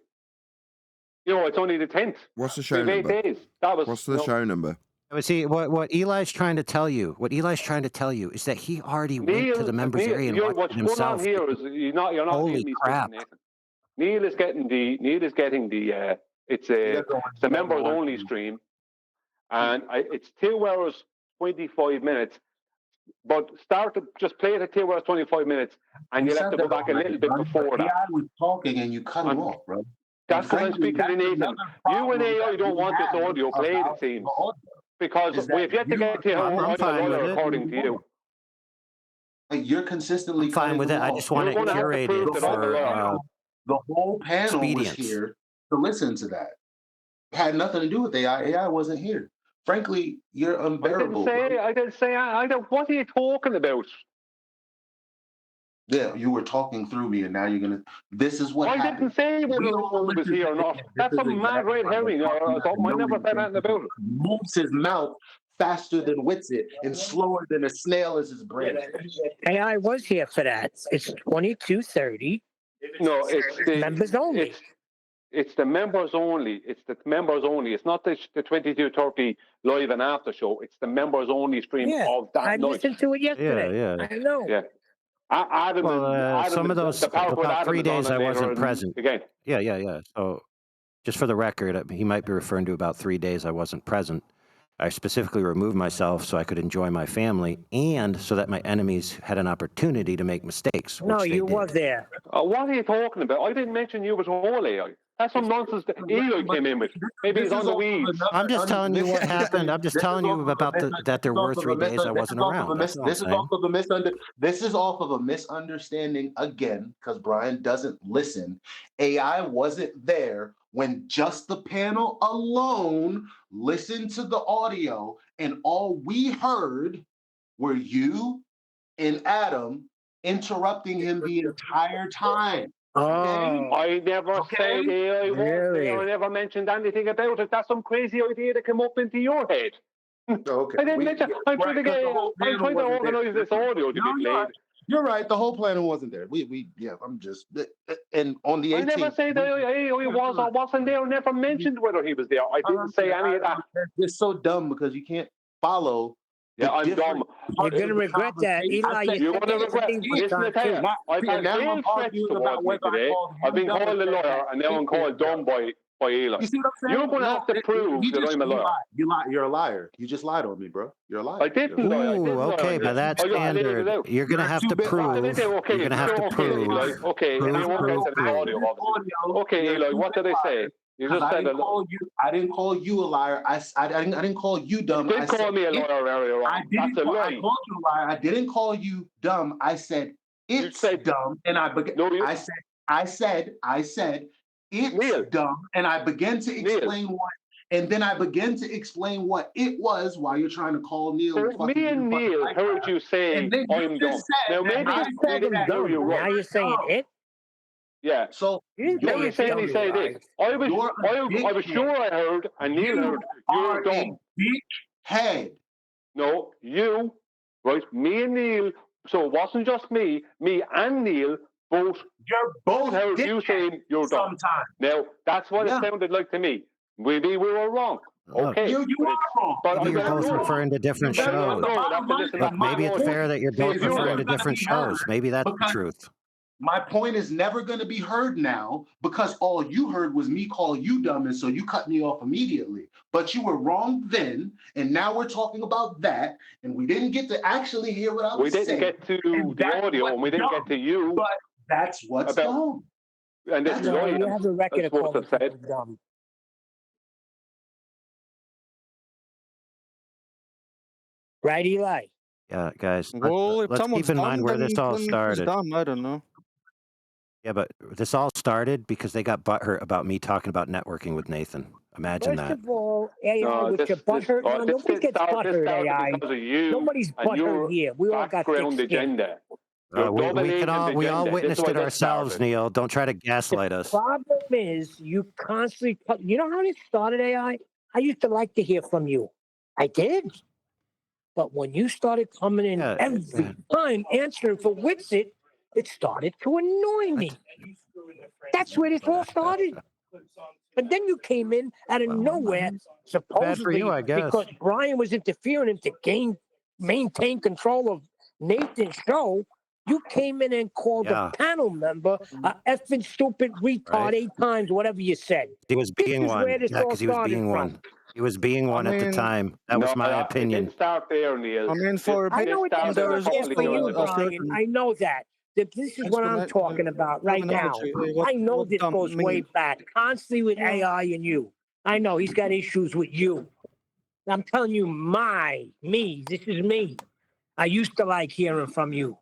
You know, it's only the 10th. What's the show number? 8 days. That was. What's the show number? See, what Eli's trying to tell you, is that he already went to the members area and watched it himself. What's going on here is you're not Holy crap. Neil is getting the it's a members only stream, and it's 2 hours 25 minutes. But just play it at 2 hours 25 minutes, and you'll have to go back a little bit before that. AI was talking and you cut him off, bro. That's what I'm speaking to Nathan. You and AI don't want this audio played, it seems, because we've yet to get to how according to you. Like you're consistently fine with it. I just want to curate it for. The whole panel was here to listen to that. It had nothing to do with AI. AI wasn't here. Frankly, you're unbearable. I didn't say. What are you talking about? Yeah, you were talking through me, and now you're gonna. This is what happened. I didn't say whether the one was here or not. That's a mad red herring. I never said anything about it. Moves his mouth faster than Witsit and slower than a snail is his brain. AI was here for that. It's 22:30. No, it's the members only. It's the members only. It's the members only. It's not the 22:30 live and after show. It's the members only stream of that night. I listened to it yesterday. Yeah. I know. Yeah. Adam, some of those about 3 days I wasn't present. Again. Yeah. So, just for the record, he might be referring to about 3 days I wasn't present. I specifically removed myself so I could enjoy my family and so that my enemies had an opportunity to make mistakes. No, which they you did. was there. What are you talking about? I didn't mention you was all AI. That's some nonsense that Eli came in with. Maybe he's on the weeds. I'm just telling you what happened. I'm just telling you about that there were 3 days I wasn't around. That's all I'm saying. This is off of a misunderstanding again, because Brian doesn't listen. AI wasn't there when just the panel alone listened to the audio, and all we heard were you and Adam interrupting him the entire time. Oh, I never said AI was there. I never mentioned anything about it. That's some crazy idea that came up into your head. Okay. I didn't mention. I'm trying to organize this audio to be played. You're right. The whole panel wasn't there. I'm just, and on the 18th. I never said that AI was or wasn't there. I never mentioned whether he was there. I didn't say any of that. It's so dumb because you can't follow. Yeah, I'm dumb. You're going to regret that. Eli, you're going to regret. Listen to tell you, I've had real threats towards me today. I've been called a lawyer, and now I'm called dumb by Eli. You see what I'm saying? You're going to have to prove that I'm a lawyer. You're a liar. You just lied on me, bro. You're a liar. I didn't lie. Okay, by that standard, you're going to have to prove. You're going to have to prove. Okay, okay, Eli, what did I say? You just said I didn't call you a liar. I didn't call you dumb. You did call me a liar earlier on. That's a lie. I called you a liar. I didn't call you dumb. I said it's dumb, and I said it's dumb, and I began to explain what. And then I began to explain what it was while you're trying to call Neil. So me and Neil heard you say I'm dumb. Now maybe we didn't hear you right. Now you're saying it? Yeah. So you're saying he said it. I was sure I heard, and Neil heard you're dumb. Head. No, you, right? Me and Neil. So it wasn't just me. Me and Neil both. You're both heard you saying you're dumb. Now that's what it sounded like to me. Maybe we were wrong. Okay. You are wrong. But you're both referring to different shows. But maybe it's fair that you're both referring to different shows. Maybe that's the truth. My point is never going to be heard now because all you heard was me call you dumb, and so you cut me off immediately. But you were wrong then, and now we're talking about that, and we didn't get to actually hear what I was saying. We didn't get to the audio, and we didn't get to you. But that's what's dumb. And this is you have a record of calling people dumb. Right, Eli? Yeah, guys. Well, let's keep in mind where this all started. Dumb, I don't know. Yeah, but this all started because they got butthurt about me talking about networking with Nathan. Imagine that. First of all, AI with your butthurt. Nobody gets butthurt, AI. Nobody's butthurt here. We all got thick skin. We all witnessed it ourselves, Neil. Don't try to gaslight us. The problem is you constantly. You know how this started, AI? I used to like to hear from you. I did. But when you started coming in every time answering for Wixit, it started to annoy me. That's where this all started. And then you came in out of nowhere, supposedly you, I guess. because Brian was interfering to maintain control of Nathan's show. You came in and called a panel member a effing stupid retard 8 times, whatever you said. He was being one. Yeah, because he was being one. He was being one at the time. That was my opinion. Start there, Neil. I mean, I know it didn't start there for you, Brian. I know that. This is what I'm talking about right now. I know this goes way back, constantly with AI and you. I know he's got issues with you. I'm telling you, me. This is me. I used to like hearing from you.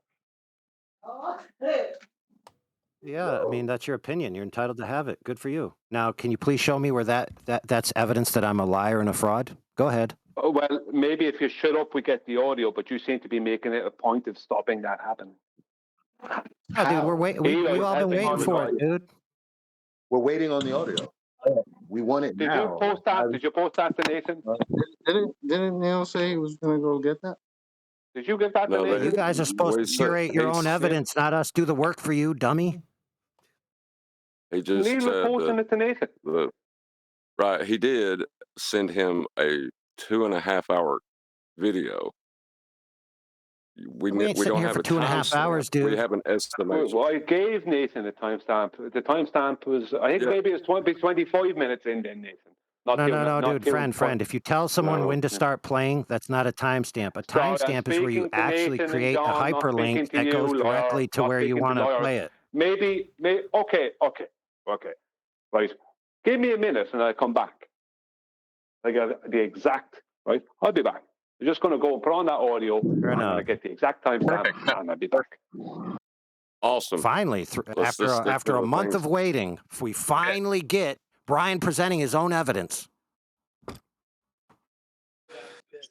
Yeah, I mean, that's your opinion. You're entitled to have it. Good for you. Now, can you please show me where that's evidence that I'm a liar and a fraud? Go ahead. Oh, well, maybe if you shut up, we get the audio, but you seem to be making it a point of stopping that happening. Yeah, dude, we're waiting. We've all been waiting for it, dude. We're waiting on the audio. We want it now. Did you post that? Did you post that to Nathan? Didn't Neil say he was going to go get that? Did you get that to Nathan? You guys are supposed to curate your own evidence, not us do the work for you, dummy. He just Neil was posting it to Nathan. Right, he did send him a 2.5-hour video. We don't have for 2.5 hours, dude. We have an estimation. Well, I gave Nathan a timestamp. The timestamp was, I think maybe it's 25 minutes in then, Nathan. No, dude, friend. If you tell someone when to start playing, that's not a timestamp. A timestamp is where you actually create a hyperlink that goes directly to where you want to play it. Maybe, okay. Right. Give me a minute and I'll come back. I got the exact, right? I'll be back. I'm just going to go and put on that audio. I'm going to get the exact timestamp and I'll be back. Awesome. Finally, after a month of waiting, we finally get Brian presenting his own evidence.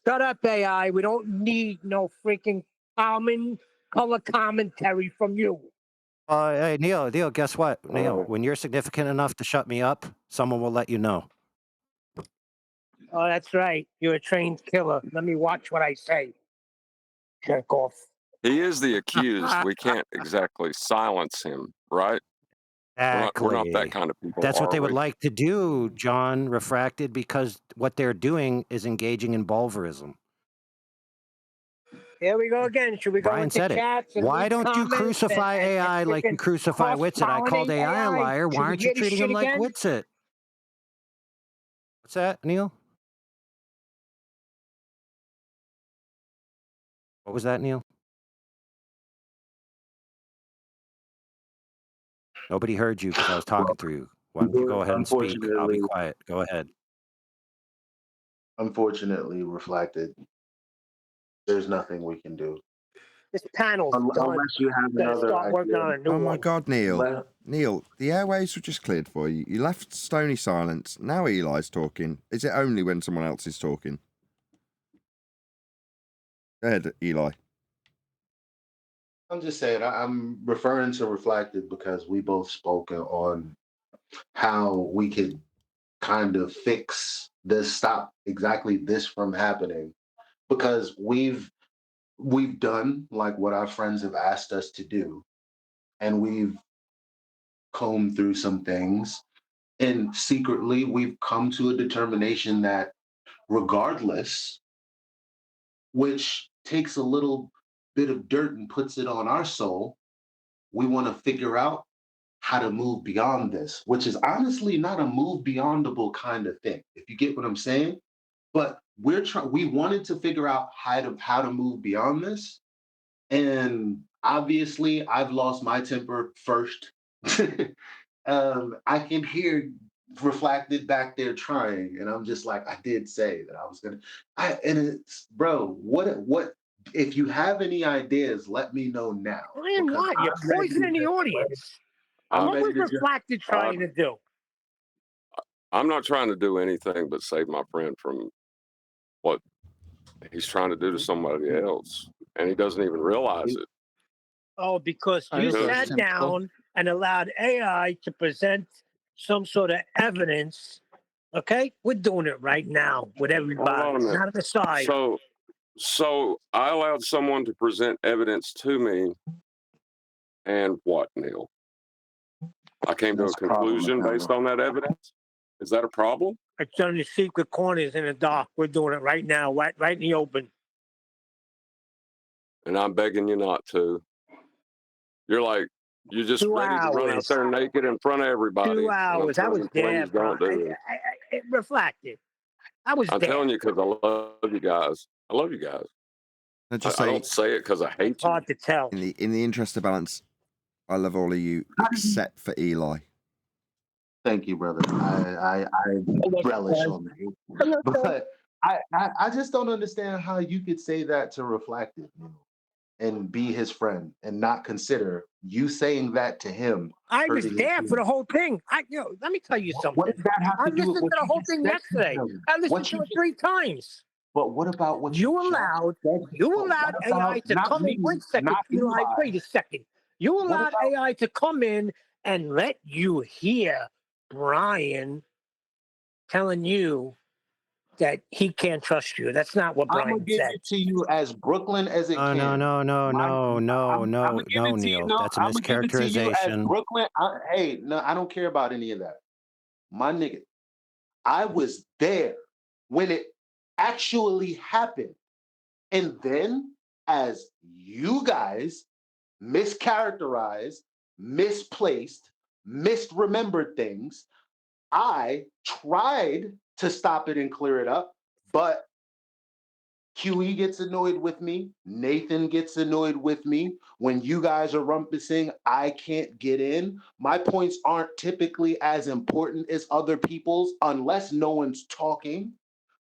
Shut up, AI. We don't need no freaking color commentary from you. Hey, Neil, guess what? Neil, when you're significant enough to shut me up, someone will let you know. Oh, that's right. You're a trained killer. Let me watch what I say. Jerk off. He is the accused. We can't exactly silence him, right? Exactly. We're not that kind of people. That's what they would like to do, John Refracted, because what they're doing is engaging in bulverism. Here we go again. Should we go Brian into said chats? it. Why don't you crucify AI like you crucify Witsit? I called AI a liar. Why aren't you treating him like Witsit? What's that, Neil? What was that, Neil? Nobody heard you because I was talking through you. Why don't you go ahead and speak? I'll be quiet. Go ahead. Unfortunately, Reflected, there's nothing we can do. This panel's done. Unless you have another start working on a new Oh my one. God, Neil. Neil, the airways were just cleared for you. You left stony silence. Now Eli's talking. Is it only when someone else is talking? Go ahead, Eli. I'm just saying, I'm referring to Reflected because we both spoke on how we could kind of fix this, stop exactly this from happening, because we've done like what our friends have asked us to do, and we've combed through some things, and secretly we've come to a determination that regardless, which takes a little bit of dirt and puts it on our soul, we want to figure out how to move beyond this, which is honestly not a move beyondable kind of thing, if you get what I'm saying. But we wanted to figure out how to move beyond this. And obviously I've lost my temper first. I can hear Reflected back there trying, and I'm just like, I did say that I was gonna. And it's, bro, what if you have any ideas, let me know now. I am not. You're poisoning the audience. What was Reflected trying to do? I'm not trying to do anything but save my friend from what he's trying to do to somebody else, and he doesn't even realize it. Oh, because you sat down and allowed AI to present some sort of evidence. Okay, we're doing it right now with everybody, not at the side. So I allowed someone to present evidence to me, and what, Neil? I came to a conclusion based on that evidence. Is that a problem? It's on the secret corners in the dark. We're doing it right now, right in the open. And I'm begging you not to. You're like, you're just ready to run out there naked in front of everybody. 2 hours. I was there, bro. It Reflected. I was there. I'm telling you because I love you guys. I love you guys. I don't say it because I hate you. It's hard to tell. In the interest of balance, I love all of you except for Eli. Thank you, brother. I relish on that. But I just don't understand how you could say that to Reflected, you know, and be his friend and not consider you saying that to him. I was there for the whole thing. Let me tell you something. What does that have to do with I listened to the whole thing yesterday. I listened to it 3 times. But what about what you allowed AI to come in? Wait a second, Eli. Wait a second. You allowed AI to come in and let you hear Brian telling you that he can't trust you. That's not what Brian said. I'm gonna give it to you as Brooklyn as it can. No, Neil. That's a mischaracterization. Brooklyn. I don't care about any of that. My nigga, I was there when it actually happened. And then as you guys mischaracterized, misplaced, misremembered things, I tried to stop it and clear it up. But QE gets annoyed with me. Nathan gets annoyed with me. When you guys are rumpusing, I can't get in. My points aren't typically as important as other people's unless no one's talking.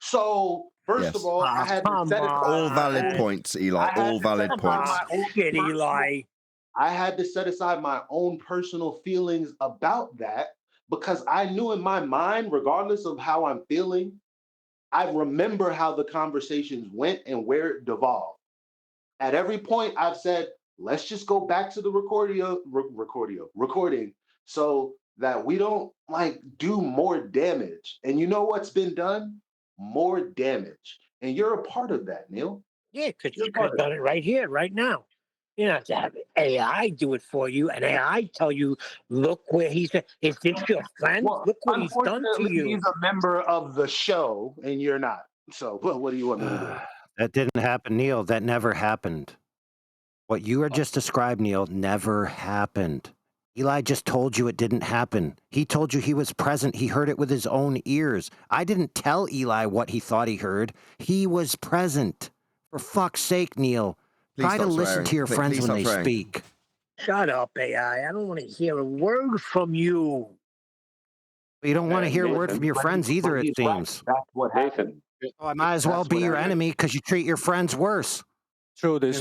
So, first of all, I had to set aside all valid points, Eli. All valid points. Eli. I had to set aside my own personal feelings about that because I knew in my mind, regardless of how I'm feeling, I remember how the conversations went and where it devolved. At every point, I've said, let's just go back to the recording so that we don't like do more damage. And you know what's been done? More damage. And you're a part of that, Neil. Yeah, because you could have done it right here, right now. You don't have to have AI do it for you, and AI tell you, look where he's at. Is this your friend? Well, look what he's done to you. He's a member of the show, and you're not. So, what do you want me to do? That didn't happen, Neil. That never happened. What you are just described, Neil, never happened. Eli just told you it didn't happen. He told you he was present. He heard it with his own ears. I didn't tell Eli what he thought he heard. He was present. For fuck's sake, Neil. Try to listen to your friends when they speak. Shut up, AI. I don't want to hear a word from you. You don't want to hear a word from your friends either, it seems. That's what happened. Oh, I might as well be your enemy because you treat your friends worse. True, they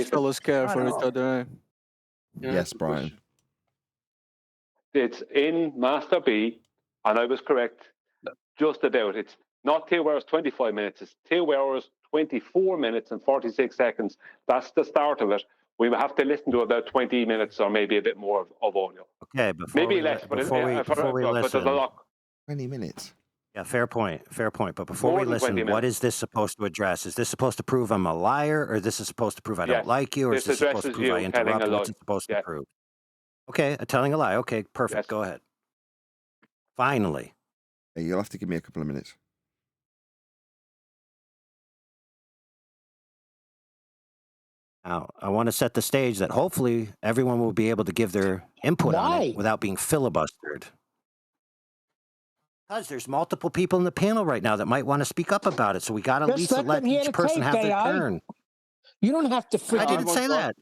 fellas care for each other. Yes, Brian. It's in Master B, and I was correct just about. It's not 2 hours, 25 minutes. It's 2 hours, 24 minutes and 46 seconds. That's the start of it. We will have to listen to about 20 minutes or maybe a bit more of audio. Okay, maybe less, but there's a lot. 20 minutes. Yeah, fair point. But before we listen, what is this supposed to address? Is this supposed to prove I'm a liar, or is this supposed to prove I don't like you, or is this supposed to prove I interrupt? What's it supposed to prove? Okay, telling a lie. Okay, perfect. Go ahead. Finally. Hey, you'll have to give me a couple of minutes. Now, I want to set the stage that hopefully everyone will be able to give their input on it without being filibustered. Because there's multiple people in the panel right now that might want to speak up about it, so we got to at least let each person have their turn. You don't have to. I didn't say that.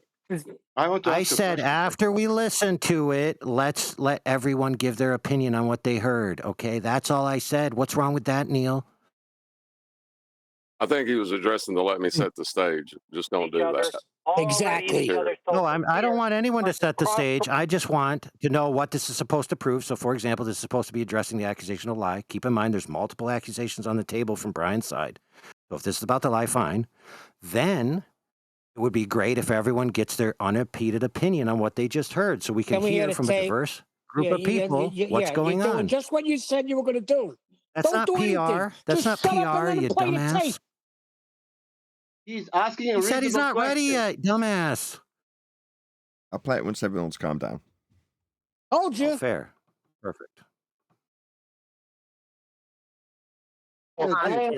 I said after we listen to it, let's let everyone give their opinion on what they heard. Okay, that's all I said. What's wrong with that, Neil? I think he was addressing the let me set the stage. Just don't do that. Exactly. No, I don't want anyone to set the stage. I just want to know what this is supposed to prove. So, for example, this is supposed to be addressing the accusation of lie. Keep in mind, there's multiple accusations on the table from Brian's side. So if this is about the lie, fine. Then it would be great if everyone gets their unimpeded opinion on what they just heard, so we can hear from a diverse group of people what's going on. Just what you said you were going to do. That's not PR. That's not PR, you dumbass. He's asking He said he's not ready yet, dumbass. I'll play it once everyone's calmed down. Told you. Fair. Perfect. We can hear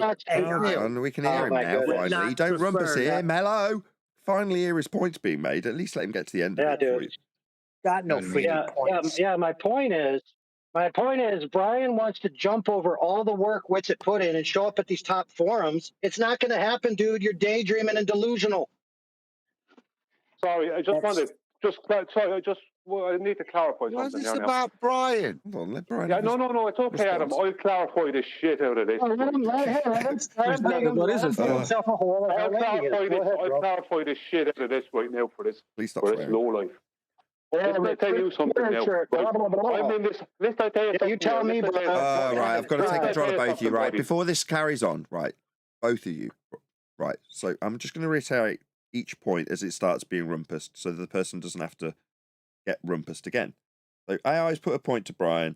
him now, finally. Don't rumpus here, Mello. Finally hear his points being made. At least let him get to the end of it. Dude. Got no freaking points. Yeah, my point is, Brian wants to jump over all the work Witsit put in and show up at these top forums. It's not going to happen, dude. You're daydreaming and delusional. Sorry, I just wanted, I need to clarify something. What's this about Brian? Hold on, let Brian. Yeah, no, it's okay, Adam. I'll clarify the shit out of this. What is it? I'll clarify the shit out of this right now for this. Please stop swearing. Low life. Let me tell you something now. I'm in this. Let's tell you something. You tell me. Right, I've got to take control of both of you. Right, before this carries on, right, both of you. Right, so I'm just going to reiterate each point as it starts being rumpused, so that the person doesn't have to get rumpused again. So I always put a point to Brian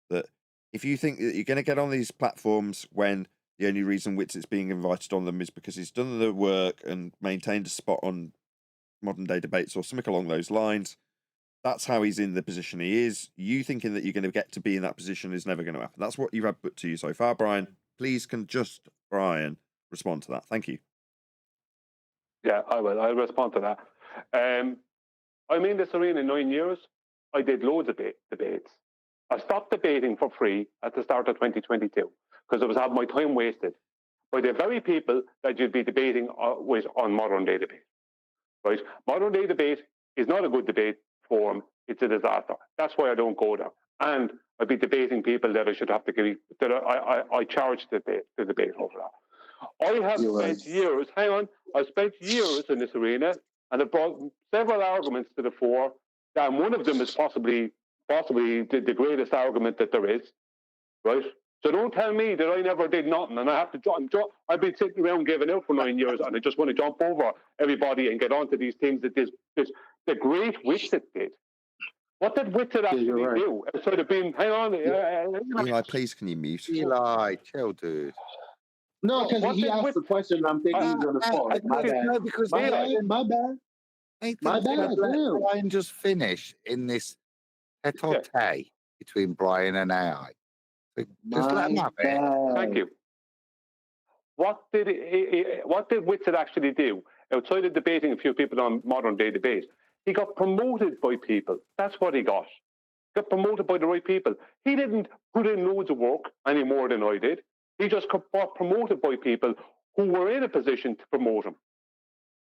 that if you think that you're going to get on these platforms when the only reason Witsit's being invited on them is because he's done the work and maintained a spot on modern day debates or something along those lines, that's how he's in the position he is. You thinking that you're going to get to be in that position is never going to happen. That's what you've had put to you so far, Brian. Please can just, Brian, respond to that. Thank you. Yeah, I will. I'll respond to that. I'm in this arena 9 years. I did loads of debates. I stopped debating for free at the start of 2022. because I was having my time wasted by the very people that you'd be debating with on modern day debate. Right? Modern day debate is not a good debate forum. It's a disaster. That's why I don't go there. And I'd be debating people that I should have to give, that I charge the debate over that. I have spent years, hang on, I've spent years in this arena, and I've brought several arguments to the fore, and one of them is possibly the greatest argument that there is, right? So don't tell me that I never did nothing, and I have to jump. I've been sitting around giving out for 9 years, and I just want to jump over everybody and get onto these things that the great Whitset did. What did Whitset actually do? Instead of being, hang on. Eli, please, can you mute? Eli, chill, dude. No, because he asked the question, and I'm thinking he's going to pause. My bad. No, because my bad. My bad. Let Brian just finish in this tete-a-tete between Brian and AI. Just let him have it. Thank you. What did Whitset actually do? Outside of debating a few people on modern day debate, he got promoted by people. That's what he got. Got promoted by the right people. He didn't put in loads of work any more than I did. He just got promoted by people who were in a position to promote him.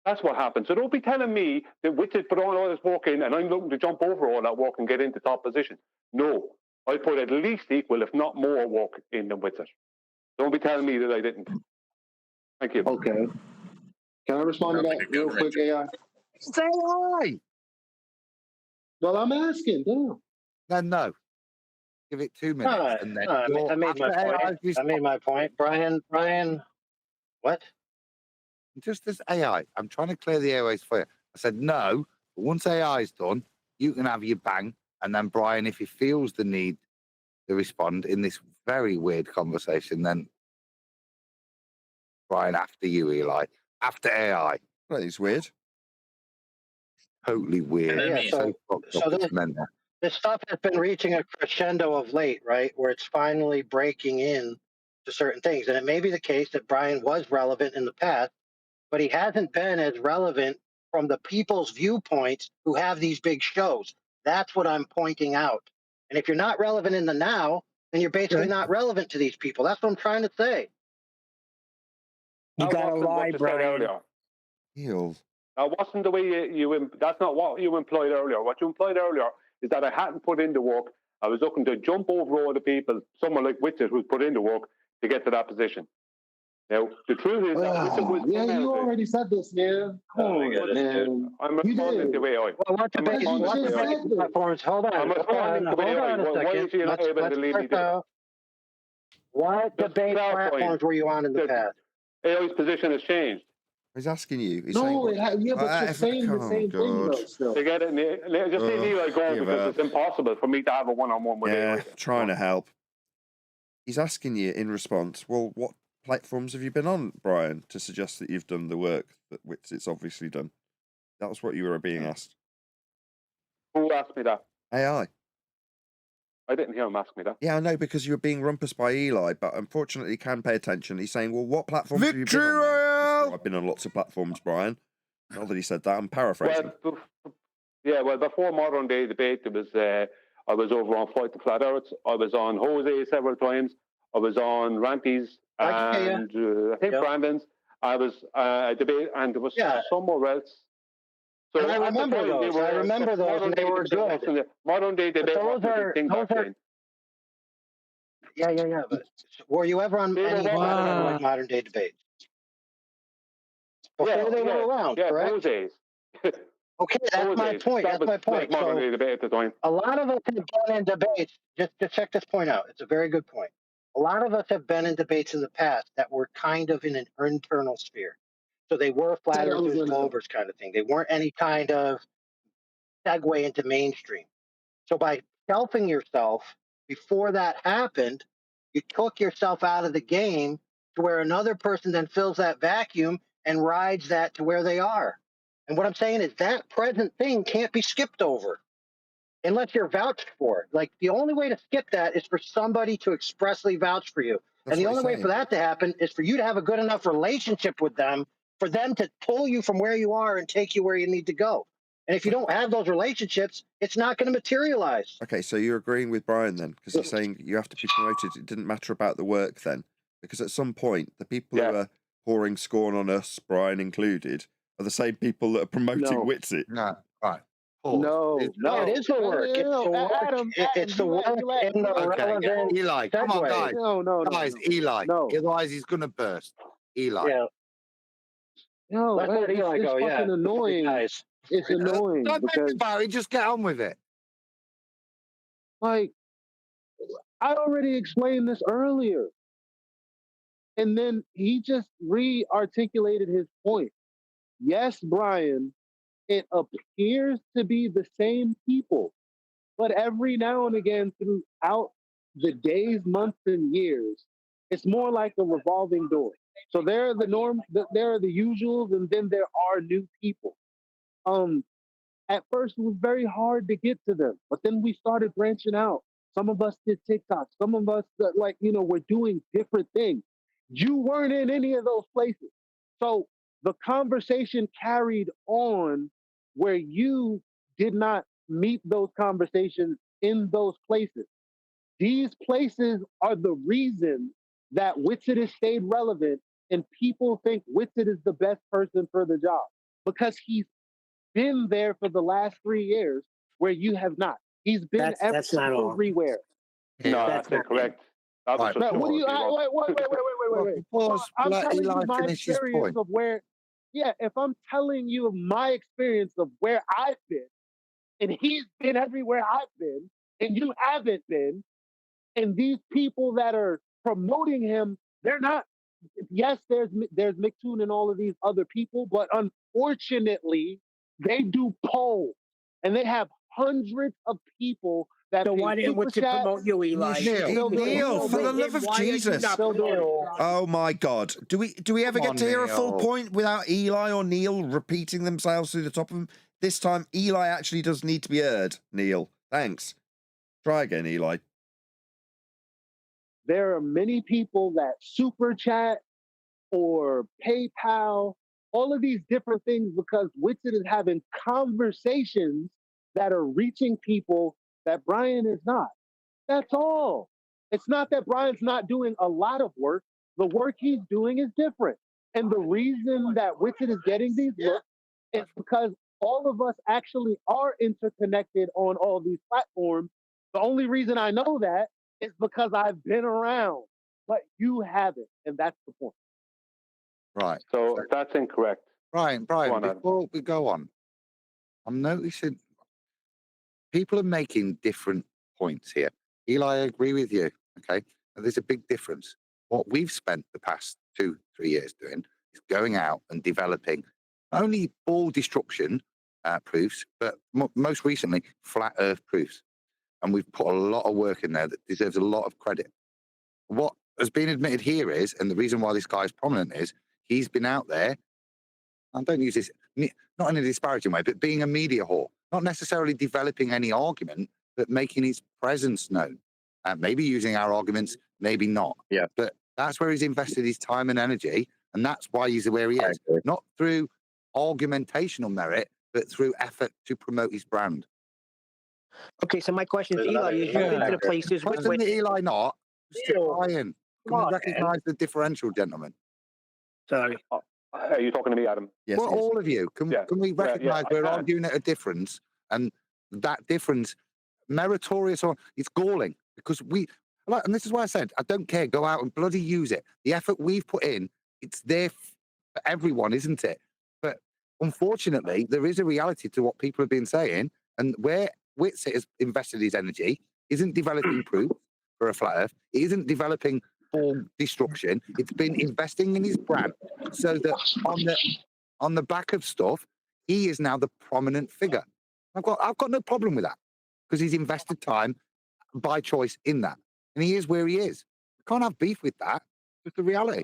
That's what happened. So don't be telling me that Whitset put all this work in and I'm looking to jump over all that work and get into top position. No. I put at least equal, if not more, work in than Whitset. Don't be telling me that I didn't. Thank you. Okay. Can I respond to that real quick, AI? Say hi. Well, I'm asking. Damn. No. Give it 2 minutes. And then I made my point. I made my point. Brian, what? Just as AI, I'm trying to clear the airways for you. I said no. But once AI's done, you can have your bang. And then Brian, if he feels the need to respond in this very weird conversation, then Brian, after you, Eli. After AI. Well, it's weird. Totally weird. Yeah, so this stuff has been reaching a crescendo of late, right? Where it's finally breaking in to certain things. And it may be the case that Brian was relevant in the past, but he hasn't been as relevant from the people's viewpoints who have these big shows. That's what I'm pointing out. And if you're not relevant in the now, then you're basically not relevant to these people. That's what I'm trying to say. You gotta lie, Brian. That wasn't the way that's not what you implied earlier. What you implied earlier is that I hadn't put in the work. I was looking to jump over all the people, someone like Whitset who's put in the work to get to that position. Now, the truth is that Whitset was... Yeah, you already said this, man. Come on, man. I'm responding to AI. Well, what debate platforms? Hold on. I'm responding to AI. Why is he not able to lead me to what debate platforms were you on in the past? AI's position has changed. He's asking you. He's no, saying, yeah, but you're saying the same thing, though, still. To get it, just leave Eli go because it's impossible for me to have a one-on-one with AI. Trying to help. He's asking you in response, well, what platforms have you been on, Brian, to suggest that you've done the work that Whitset's obviously done? That was what you were being asked. Who asked me that? AI. I didn't hear him ask me that. Yeah, I know, because you were being rumpus by Eli, but unfortunately you can pay attention. He's saying, well, what platforms have you been on? I've been on lots of platforms, Brian. Not that he said that, I'm paraphrasing. Well, before modern day debate, there was I was over on Fight the Flat Earth. I was on Jose several times. I was on Rampy's and I think Brandon's. I was debate, and there was somewhere else. So and I remember those. I remember those, and they were good. Modern day debate. Yeah. But were you ever on any like modern day debates? Before they were around, correct? Those days. Okay, that's my point. That's my point. Modern day debate at the time. A lot of us have been in debates. Just check this point out. It's a very good point. A lot of us have been in debates in the past that were kind of in an internal sphere. So they were flat earthers, globers kind of thing. They weren't any kind of segue into mainstream. So by shelving yourself before that happened, you took yourself out of the game to where another person then fills that vacuum and rides that to where they are. And what I'm saying is that present thing can't be skipped over unless you're vouched for it. Like the only way to skip that is for somebody to expressly vouch for you. And the only way for that to happen is for you to have a good enough relationship with them for them to pull you from where you are and take you where you need to go. And if you don't have those relationships, it's not going to materialize. Okay, so you're agreeing with Brian then, because he's saying you have to be promoted. It didn't matter about the work then, because at some point, the people who are pouring scorn on us, Brian included, are the same people that are promoting Witsit. No, right. No, it is the work. It's the work. It's the work in the relevant Eli, come on, guys. Guys, Eli. Otherwise, he's going to burst. Eli. Yeah. No, Let's let Eli go. It's fucking annoying. Guys. It's annoying. Don't because, think about it. Just get on with it. like, I already explained this earlier. And then he just re-articulated his point. Yes, Brian, it appears to be the same people, but every now and again throughout the days, months, and years, it's more like a revolving door. So there are the norms, there are the usuals, and then there are new people. At first, it was very hard to get to them, but then we started branching out. Some of us did TikTok. Some of us, we're doing different things. You weren't in any of those places. So the conversation carried on where you did not meet those conversations in those places. These places are the reason that Witsit has stayed relevant and people think Witsit is the best person for the job because he's been there for the last 3 years where you have not. He's been everywhere. No, that's incorrect. What do you? Wait. I'm telling you my experience of where. Yeah, if I'm telling you of my experience of where I've been, and he's been everywhere I've been, and you haven't been, and these people that are promoting him, they're not. Yes, there's McToon and all of these other people, but unfortunately, they do polls, and they have hundreds of people. So why didn't Witsit promote you, Eli? Neil, for the love of Jesus! Oh my God! Do we ever get to hear a full point without Eli or Neil repeating themselves through the top of them? This time, Eli actually does need to be heard. Neil, thanks. Try again, Eli. There are many people that super chat or PayPal, all of these different things because Witsit is having conversations that are reaching people that Brian is not. That's all. It's not that Brian's not doing a lot of work. The work he's doing is different. And the reason that Witsit is getting these looks is because all of us actually are interconnected on all these platforms. The only reason I know that is because I've been around, but you haven't. And that's the point. Right. So that's incorrect. Brian, before we go on, I'm noticing people are making different points here. Eli, I agree with you. Okay. And there's a big difference. What we've spent the past 2-3 years doing is going out and developing not only ball destruction proofs, but most recently, flat earth proofs. And we've put a lot of work in there that deserves a lot of credit. What has been admitted here is, and the reason why this guy is prominent is, he's been out there, and don't use this, not in a disparaging way, but being a media whore, not necessarily developing any argument, but making his presence known. Maybe using our arguments, maybe not. Yeah. But that's where he's invested his time and energy, and that's why he's where he is. Not through argumentational merit, but through effort to promote his brand. Okay, so my question is, Eli, you've been to the places with Eli not? Brian, can we recognize the differential, gentlemen? Sorry. Are you talking to me, Adam? Yes. Well, all of you. Can we recognize we're arguing at a difference, and that difference, meritorious or it's galling because and this is why I said I don't care. Go out and bloody use it. The effort we've put in, it's there for everyone, isn't it? But unfortunately, there is a reality to what people have been saying, and where Witsit has invested his energy isn't developing proof for a flat Earth. It isn't developing form destruction. It's been investing in his brand, so that on the back of stuff, he is now the prominent figure. I've got no problem with that because he's invested time by choice in that, and he is where he is. We can't have beef with that. It's the reality.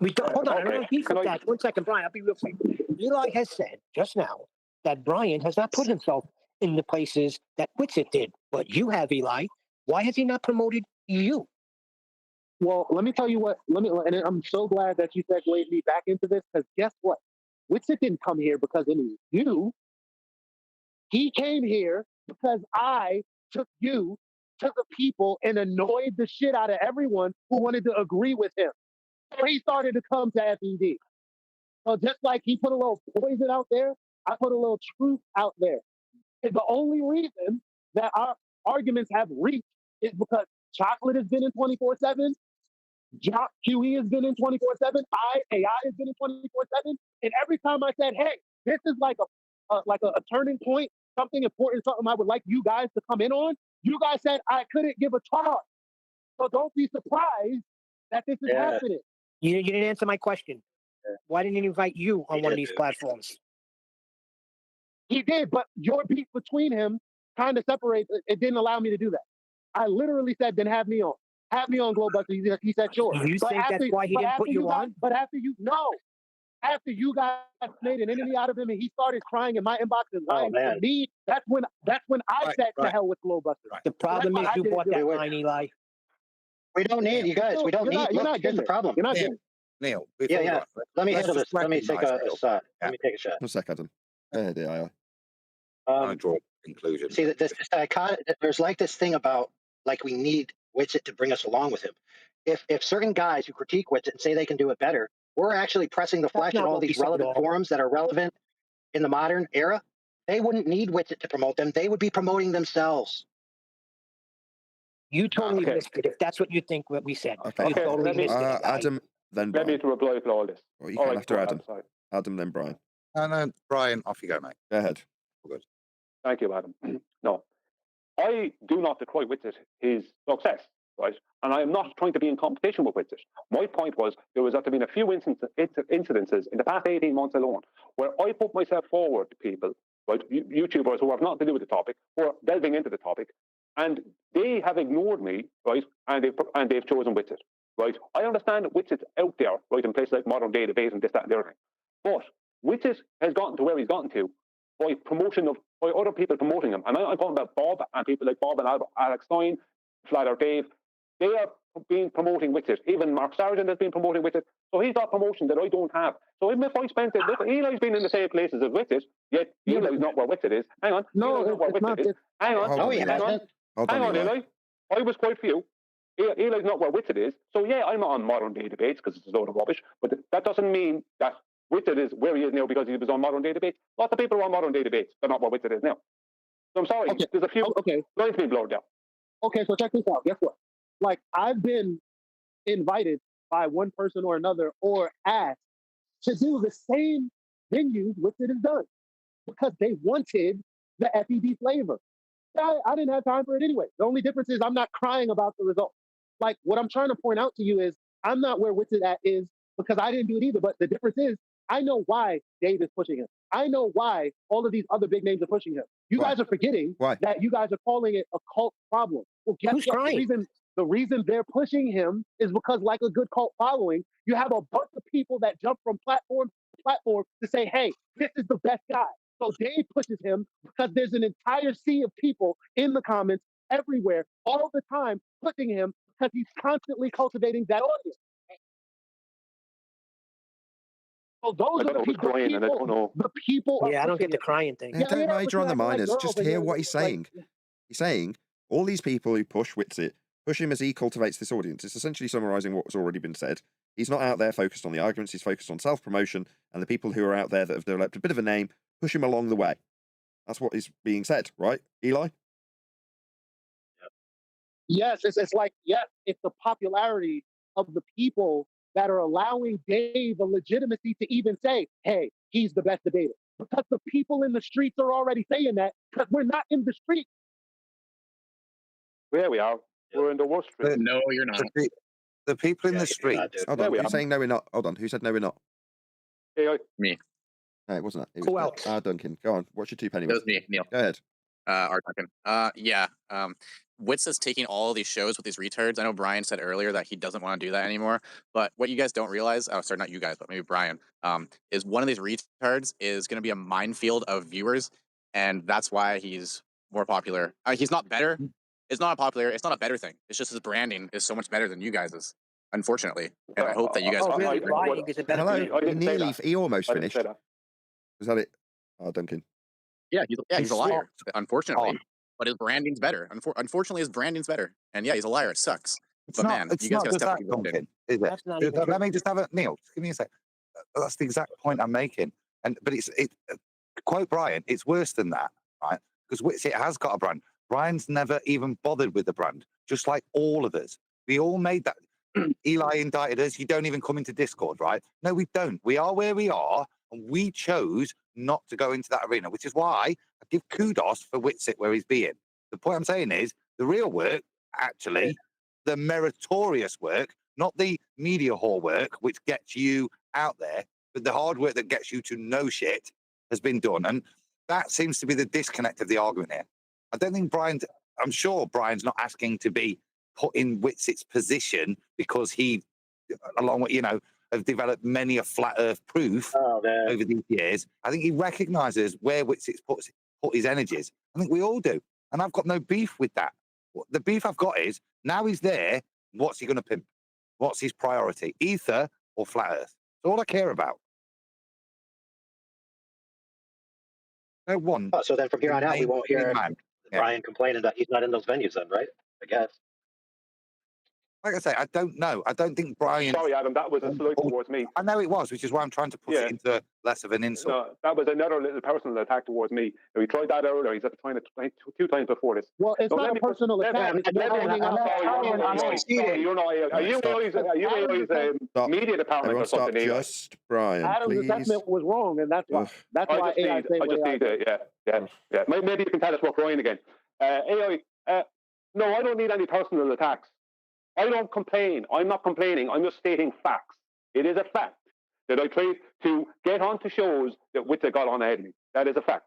Hold on, I don't have beef with that. 1 second, Brian. I'll be real quick. Eli has said just now that Brian has not put himself in the places that Witsit did, but you have, Eli. Why has he not promoted you? Well, let me tell you what. And I'm so glad that you segued me back into this because guess what? Witsit didn't come here because it was you. He came here because I took you to the people and annoyed the shit out of everyone who wanted to agree with him. So he started to come to FED. So just like he put a little poison out there, I put a little truth out there. And the only reason that our arguments have reached is because Chocolate has been in 24/7, Jock QE has been in 24/7, AI has been in 24/7, and every time I said, "Hey, this is like a turning point, something important, something I would like you guys to come in on," you guys said I couldn't give a talk. So don't be surprised that this is happening. You didn't answer my question. Why didn't he invite you on one of these platforms? He did, but your beef between him kind of separates. It didn't allow me to do that. I literally said, "Then have me on. Have me on, Globalist." He said, "Sure." You think that's why he didn't put you on? But after you guys made an enemy out of him and he started crying in my inbox and lying to me, that's when I said to hell with Globalist. The problem is you bought that line, Eli. We don't need you guys. We don't need. You're not here's the problem. You're not getting Neil, yeah. Let me handle this. Let me take a shot. Let me take a shot. One sec, Adam. There I draw a conclusion. See, this there's like this thing about like we need Witsit to bring us along with him. If certain guys who critique Witsit and say they can do it better, we're actually pressing the flesh in all these relevant forums that are relevant in the modern era. They wouldn't need Witsit to promote them. They would be promoting themselves. You totally missed it. If that's what you think, what we said. Okay. You totally missed it. Adam, then Brian. Let me reply to all this. Well, you can after Adam. Adam, then Brian. No, Brian, off you go, mate. Go ahead. Good. Thank you, Adam. No, I do not decry Witsit his success, right? And I am not trying to be in competition with Witsit. My point was there has been a few incidences in the past 18 months alone where I put myself forward to people, right, YouTubers who have nothing to do with the topic, who are delving into the topic, and they have ignored me, right? And they've chosen Witsit, right? I understand that Witsit's out there, right, in places like Modern Day Debate and this, that, and the other thing, but Witsit has gotten to where he's gotten to by other people promoting him. And I'm talking about Bob and people like Bob and Alex Stein, Flat Earth Dave. They have been promoting Witsit. Even Mark Sargent has been promoting Witsit. So he's got promotion that I don't have. So even if I spent it, look, Eli's been in the same places as Witsit, yet Eli's not where Witsit is. Hang on. No, Eli's not where Witsit is. Hang on. Hang on, Eli. I was quite for you. Eli's not where Witsit is. So yeah, I'm not on Modern Day Debates because it's a load of rubbish. But that doesn't mean that Witsit is where he is now because he was on Modern Day Debates. Lots of people are on Modern Day Debates. They're not where Witsit is now. So I'm sorry. Okay. There's a few lines being blurred down. Okay, so check this out. Guess what? Like, I've been invited by one person or another or asked to do the same venues Witsit has done because they wanted the FED flavor. I didn't have time for it anyway. The only difference is I'm not crying about the result. Like, what I'm trying to point out to you is I'm not where Witsit is because I didn't do it either. But the difference is I know why Dave is pushing him. I know why all of these other big names are pushing him. You guys are forgetting that you guys are calling it a cult problem. Well, guess what? The reason they're pushing him is because, like a good cult following, you have a bunch of people that jump from platform to platform to say, hey, this is the best guy. So Dave pushes him because there's an entire sea of people in the comments everywhere all the time pushing him because he's constantly cultivating that audience. So those are the people. Yeah, I don't get the crying thing. Yeah, don't major on the minors. Just hear what he's saying. He's saying all these people who push Witsit push him as he cultivates this audience. It's essentially summarizing what has already been said. He's not out there focused on the arguments. He's focused on self-promotion, and the people who are out there that have developed a bit of a name push him along the way. That's what is being said, right, Eli? Yes, it's like, yes, it's the popularity of the people that are allowing Dave a legitimacy to even say, hey, he's the best debater. Because the people in the streets are already saying that because we're not in the streets. There we are. We're in the worst street. No, you're not. The people in the streets. Hold on, who's saying no, we're not? Hold on, who said no, we're not? Me. No, it wasn't that. It was Duncan. Go on, what's your two penny? It was me, Neil. Go ahead. Duncan. Yeah. Wits is taking all of these shows with these retards. I know Brian said earlier that he doesn't want to do that anymore. But what you guys don't realize, sorry, not you guys, but maybe Brian, is one of these retards is going to be a minefield of viewers. And that's why he's more popular. He's not better. It's not popular. It's not a better thing. It's just his branding is so much better than you guys's, unfortunately. And I hope that you guys. Hello, he almost finished. Was that it? Duncan. He's a liar, unfortunately. But his branding's better. Unfortunately, his branding's better. And yeah, he's a liar. It sucks. But man, you guys got to step up your game. Is it? Let me just have a Neil. Just give me a sec. That's the exact point I'm making. But quote Brian. It's worse than that, right? Because Witsit has got a brand. Brian's never even bothered with the brand, just like all of us. We all made that. Eli indicted us. You don't even come into Discord, right? No, we don't. We are where we are, and we chose not to go into that arena, which is why I give kudos for Witsit where he's being. The point I'm saying is the real work, actually, the meritorious work, not the media whore work, which gets you out there, but the hard work that gets you to know shit has been done. And that seems to be the disconnect of the argument here. I don't think I'm sure Brian's not asking to be put in Witsit's position because he, along with, have developed many a flat earth proof over these years. I think he recognizes where Witsit's put his energies. I think we all do. And I've got no beef with that. The beef I've got is, now he's there, what's he going to pimp? What's his priority? Ether or flat earth? That's all I care about. No one. Oh, so then from here on out, we won't hear Brian complaining that he's not in those venues then, right? I guess. Like I say, I don't know. I don't think Brian... Sorry, Adam, that was a slight towards me. I know it was, which is why I'm trying to put it into less of an insult. No, that was another little personal attack towards me. We tried that earlier. He's at the time 2 times before this. Well, it's not a personal attack. Are you always media department or something? Just Brian, Adam's assessment was wrong, and that's why. That's why AI. I just need it. Yeah. Maybe you can tell us what Brian again. AI. No, I don't need any personal attacks. I don't complain. I'm not complaining. I'm just stating facts. It is a fact that I tried to get onto shows that Witsit got on ahead of me. That is a fact.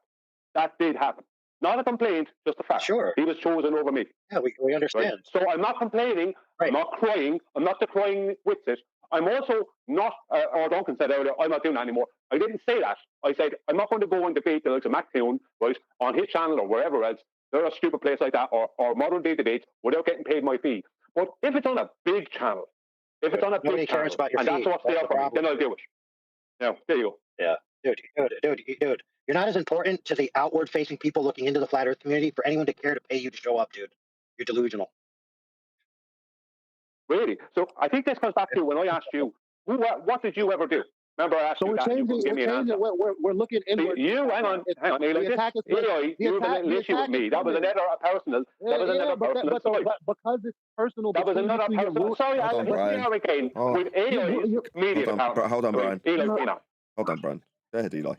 That did happen. Not a complaint, just a fact. Sure. He was chosen over me. Yeah, we understand. Right? So I'm not complaining. Right. I'm not crying. I'm not decrying Witsit. I'm also not, or Duncan said earlier, I'm not doing that anymore. I didn't say that. I said, I'm not going to go and debate the likes of Mac Toon, right, on his channel or wherever else. They're a stupid place like that, or modern day debates without getting paid my fee. But if it's on a big channel, and that's what's there for me, then I'll do it. Yeah, there you go. Yeah, dude, you're not as important to the outward-facing people looking into the flat Earth community for anyone to care to pay you to show up, dude. You're delusional. Really? So I think this comes back to when I asked you, what did you ever do? Remember, I asked you that. We're looking inward. Hang on. You have an issue with me. That was another personal. That was another personal. Because it's personal. That was another personal. Sorry, I'm hurricane with AI media. Hold on, Brian. Hold on, Brian. Go ahead, Eli.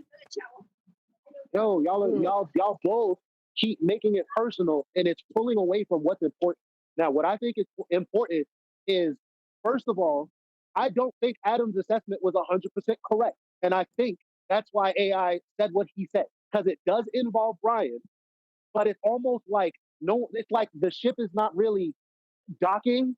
Yo, y'all both keep making it personal, and it's pulling away from what's important. Now, what I think is important is, first of all, I don't think Adam's assessment was 100% correct. And I think that's why AI said what he said, because it does involve Brian, but it's almost like, it's like the ship is not really docking,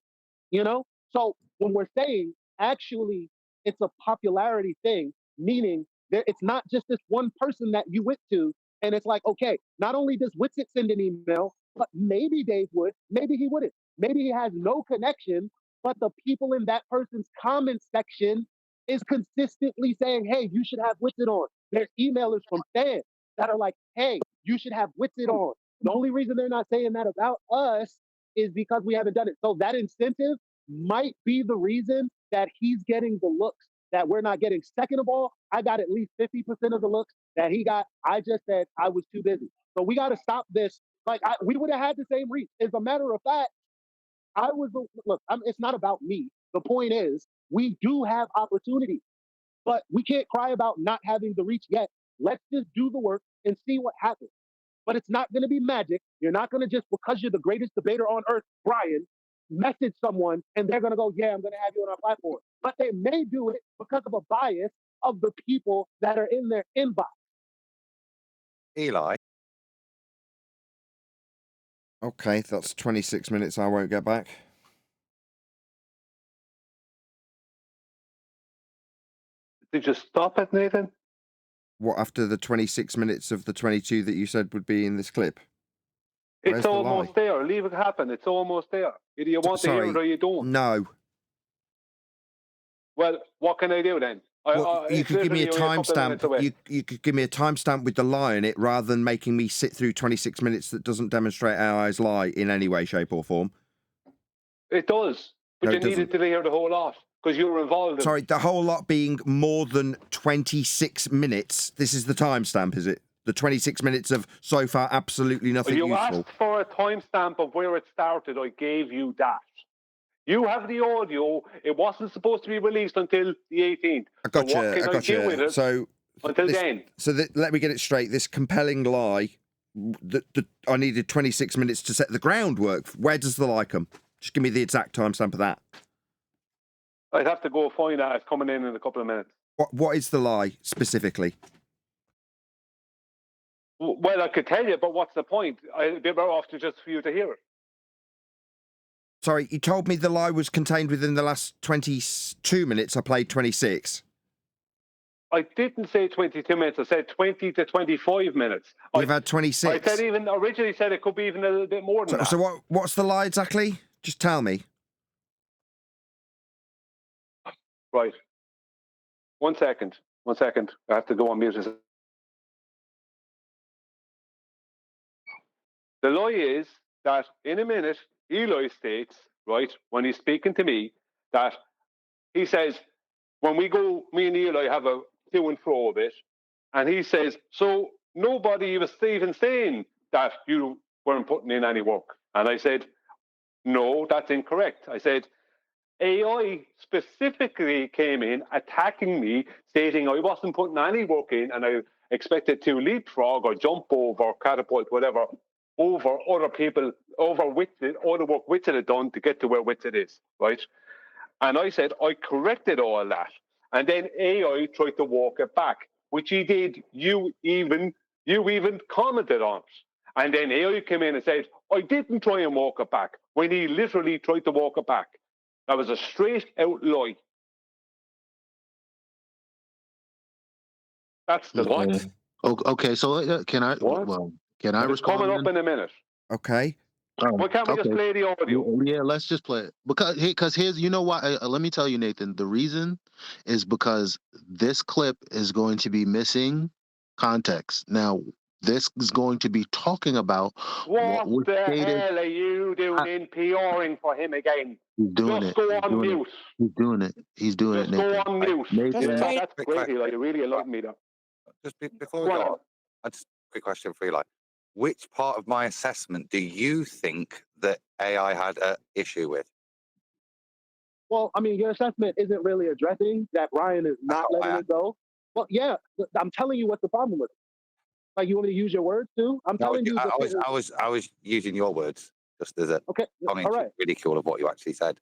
So when we're saying, actually, it's a popularity thing, meaning it's not just this one person that you went to, and it's like, okay, not only does Witsit send an email, but maybe Dave would, maybe he wouldn't. Maybe he has no connection, but the people in that person's comment section is consistently saying, hey, you should have Witsit on. There's emailers from fans that are like, hey, you should have Witsit on. The only reason they're not saying that about us is because we haven't done it. So that incentive might be the reason that he's getting the looks that we're not getting. Second of all, I got at least 50% of the looks that he got. I just said I was too busy. So we got to stop this. We would have had the same reach. As a matter of fact, it's not about me. The point is, we do have opportunity, but we can't cry about not having the reach yet. Let's just do the work and see what happens. But it's not going to be magic. You're not going to just, because you're the greatest debater on earth, Brian, message someone and they're going to go, yeah, I'm going to have you on our platform. But they may do it because of a bias of the people that are in their inbox. Eli. Okay, that's 26 minutes I won't get back. Did you stop it, Nathan? What, after the 26 minutes of the 22 that you said would be in this clip? It's almost there. Leave it happen. It's almost there. Either you want to hear it or you don't. No. Well, what can I do then? You could give me a timestamp. You could give me a timestamp with the lie in it, rather than making me sit through 26 minutes that doesn't demonstrate AI's lie in any way, shape, or form. It does, but you needed to hear the whole lot because you were involved. Sorry, the whole lot being more than 26 minutes. This is the timestamp, is it? The 26 minutes of so far absolutely nothing useful. You asked for a timestamp of where it started. I gave you that. You have the audio. It wasn't supposed to be released until the 18th. I got you. I got you. So until then. So let me get it straight. This compelling lie. I needed 26 minutes to set the groundwork. Where does the lie come? Just give me the exact timestamp of that. I'd have to go find that. It's coming in a couple of minutes. What is the lie specifically? Well, I could tell you, but what's the point? I'd be better off just for you to hear it. Sorry, you told me the lie was contained within the last 22 minutes. I played 26. I didn't say 22 minutes. I said 20 to 25 minutes. You've had 26. I said originally said it could be even a little bit more than that. So what's the lie exactly? Just tell me. Right. 1 second. 1 second. I have to go on mute. The lie is that in a minute, Eli states, right, when he's speaking to me, that he says, when we go, me and Eli have a to and fro a bit, and he says, so nobody was even saying that you weren't putting in any work. And I said, no, that's incorrect. I said, AI specifically came in attacking me, stating I wasn't putting any work in, and I expected to leapfrog or jump over, catapult, whatever, over other people, over Witsit, all the work Witsit had done to get to where Witsit is, right? And I said, I corrected all that. And then AI tried to walk it back, which he did. You even commented on it. And then AI came in and said, I didn't try and walk it back, when he literally tried to walk it back. That was a straight out lie. That's the lie. Okay, so can I? What? Well, can I It's respond? coming up in a minute. Okay. Why can't we just play the audio? Yeah, let's just play it. Because here's, you know why? Let me tell you, Nathan. The reason is because this clip is going to be missing context. Now, this is going to be talking about what the hell are you doing in PRing for him again? He's doing just it. Go on mute. He's doing it. He's doing it. Go on mute. Nathan. That's great, Eli. You really enlightened me, though. Just before we go on, just a quick question for Eli. Which part of my assessment do you think that AI had an issue with? Well, I mean, your assessment isn't really addressing that Ryan is not letting it go. Well, yeah, I'm telling you what the problem was. Like, you want me to use your words too? I'm telling you. I was using your words just as a ridicule of what you actually said.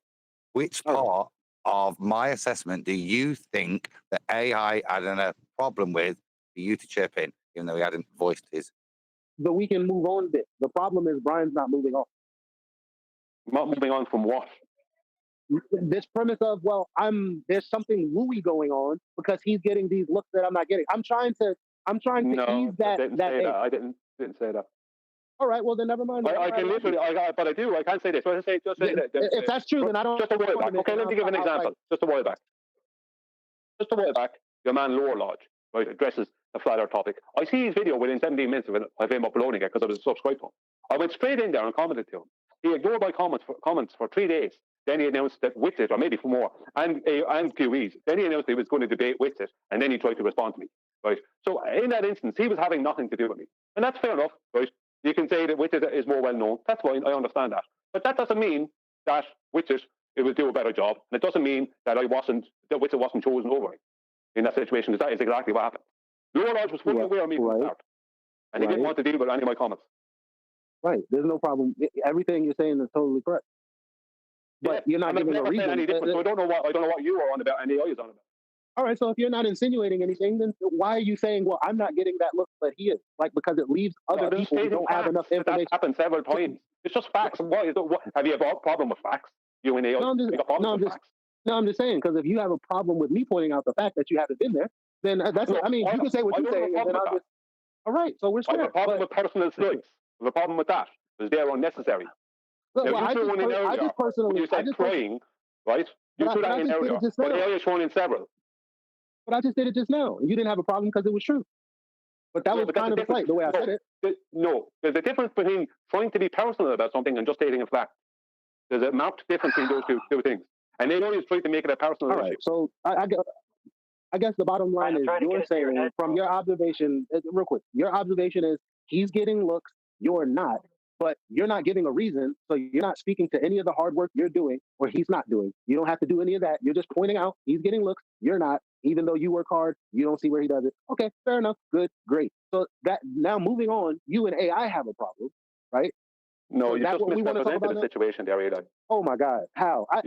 Which part of my assessment do you think that AI had a problem with for you to chip in, even though he hadn't voiced his? But we can move on a bit. The problem is Brian's not moving on. Not moving on from what? This premise of, well, there's something wooey going on because he's getting these looks that I'm not getting. I'm trying to ease that. I didn't say that. All right, well then never mind. I can literally, but I do. I can't say this. Just say that. If that's true, then I don't. Just a while back. Okay, let me give an example. Just a while back. Your man Lore Lodge, right, addresses the flat earth topic. I see his video within 17 minutes of him uploading it because I was subscribed to him. I went straight in there and commented to him. He ignored my comments for 3 days. Then he announced that Witsit, or maybe for more, and QEs. Then he announced he was going to debate Witsit, and then he tried to respond to me. Right. So in that instance, he was having nothing to do with me, and that's fair enough. Right. You can say that Witsit is more well known. That's fine. I understand that, but that doesn't mean that Witsit will do a better job, and it doesn't mean that Witsit wasn't chosen over him in that situation. That is exactly what happened. Lore Lodge was fully aware of me from the start, and he didn't want to deal with any of my comments. Right. There's no problem. Everything you're saying is totally correct. But you're not giving a reason. Any different, so I don't know what you are on about, and AI is on about. All right, so if you're not insinuating anything, then why are you saying, well, I'm not getting that look that he is? Like, because it leaves other people who don't have enough information. That's happened several times. It's just facts. Have you a problem with facts? You and AI? I'm just saying, because if you have a problem with me pointing out the fact that you haven't been there, then that's I mean, you can say what you're saying, and then I'll just... All right, so we're square. I have a problem with personal slights. I have a problem with that, because they're unnecessary. Look, well, I just personally... You said crying, right? You threw that in earlier, but AI is shown in several. But I just did it just now. You didn't have a problem because it was true. But that was kind of the point, the way I said it. No, there's a difference between trying to be personal about something and just stating a fact. There's a marked difference between those two things. And they always try to make it a personal issue. All right, so I guess the bottom line is you're saying from your observation, real quick, your observation is he's getting looks, you're not, but you're not giving a reason, so you're not speaking to any of the hard work you're doing or he's not doing. You don't have to do any of that. You're just pointing out he's getting looks, you're not. Even though you work hard, you don't see where he does it. Okay, fair enough, good, great. So that now moving on, you and AI have a problem, right? No, so you just misrepresented the situation there, Eli. Oh my God, how? I'm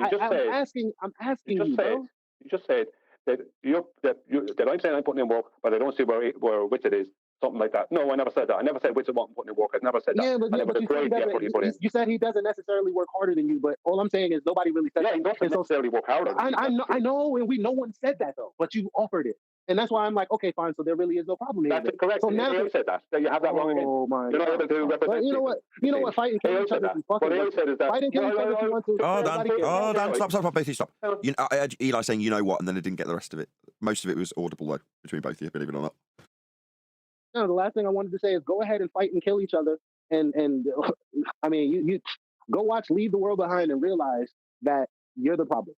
asking you, bro. You just said that I'm saying I'm putting in work, but I don't see where Witsit is. Something like that. No, I never said that. I never said Witsit wasn't putting in work. I never said that. Yeah, but you said he doesn't necessarily work harder than you. But all I'm saying is nobody really said that. He doesn't necessarily work harder. I know, and no one said that though. But you offered it, and that's why I'm like, okay, fine. So there really is no problem here. That's correct. So now you said that. You have that wrong again. Oh my You're not able to represent. But you know what? You know what? Fight and kill each other. What I said is that. Fight and kill each other if you want to. Dan, stop, both of you stop. You know, I had Eli saying, you know what, and then I didn't get the rest of it. Most of it was audible though between both of you, believe it or not. No, the last thing I wanted to say is go ahead and fight and kill each other. And I mean, you go watch Leave the World Behind and realize that you're the problem.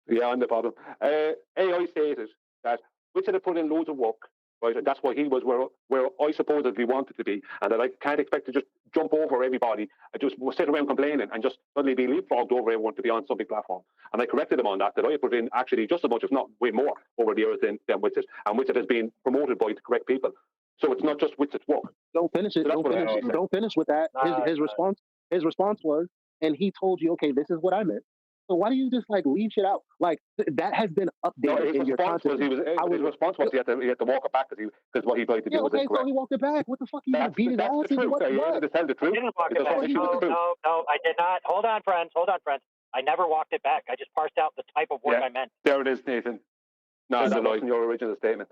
Yeah, I'm the problem. AI stated that Witsit had put in loads of work, right? And that's why he was where I supposedly wanted to be. And that I can't expect to just jump over everybody and just sit around complaining and just suddenly be leapfrogged over everyone to be on some big platform. And I corrected him on that I had put in actually just as much, if not way more, over the years than Witsit. And Witsit has been promoted by the correct people. So it's not just Witsit's work. Don't finish it. So don't finish with that. His response was, and he told you, okay, this is what I meant. So why do you just like leave shit out? Like that has been updated in your content. His response was he had to walk it back because what he tried to do was incorrect. So he walked it back. What the fuck? You beat his ass? That's the truth. He had to tell the truth. I didn't walk it back. No, I did not. Hold on, friends. I never walked it back. I just parsed out the type of work I meant. There it is, Nathan. No, that wasn't your original statement.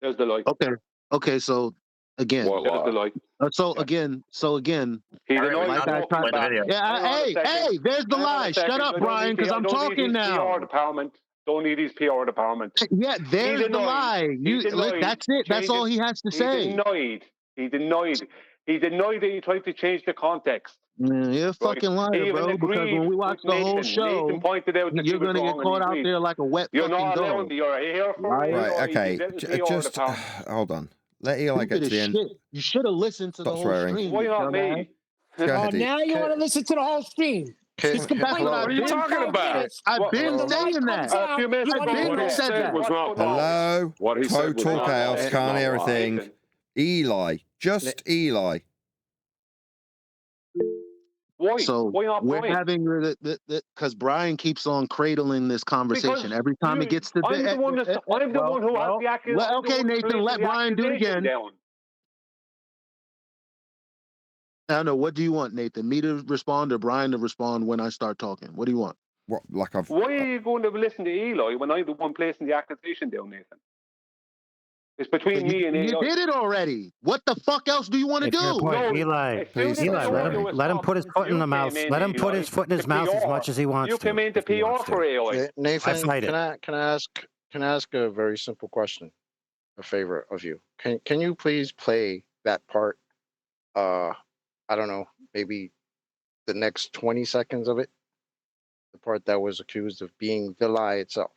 There's the lie. Okay. So again, there's the lie. So again, he denied hey, there's the lie. Shut up, Brian, because I'm talking now. Don't need his PR department. Yeah, there's the lie. That's it. That's all he has to say. He denied that he tried to change the context. You're a fucking liar, bro. Because when we watch the whole show, you're gonna get caught out there like a wet fucking dog. You're not allowing me. You're here for right. Okay, just hold on. Let Eli get to the end. You should have listened to the whole stream. Why not me? Oh, now you want to listen to the whole stream. What are you talking about? I've been saying that. I've been said that. Hello? Total chaos. Can't hear a thing. Eli. Just Eli. Why? So why not we're Brian? having because Brian keeps on cradling this conversation every time it gets to. I'm the one who has the accusation. Okay, Nathan, let Brian do it again. I don't know. What do you want, Nathan? Me to respond or Brian to respond when I start talking? What do you want? What? Like Why are you going to listen to Eli when I'm the one placing the accusation down, Nathan? It's between me and Eli. You did it already. What the fuck else do you want to do? No, Eli, let him put his foot in the mouth. Let him put his foot in his mouth as much as he wants to. You came into PR for Eli. Nathan, can I ask a very simple question? A favor of you. Can you please play that part? I don't know, maybe the next 20 seconds of it. The part that was accused of being the lie itself,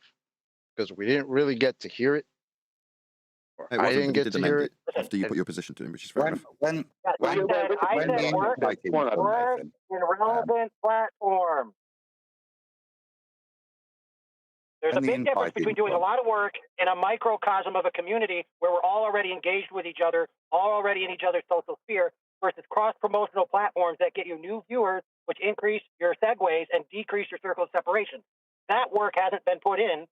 because we didn't really get to hear it. I didn't get to hear it after you put your position to him, which is fair enough. I said work in relevant platform. There's a big difference between doing a lot of work in a microcosm of a community where we're all already engaged with each other, all already in each other's social sphere, versus cross-promotional platforms that get you new viewers, which increase your segues and decrease your circle of separation. That work hasn't been put in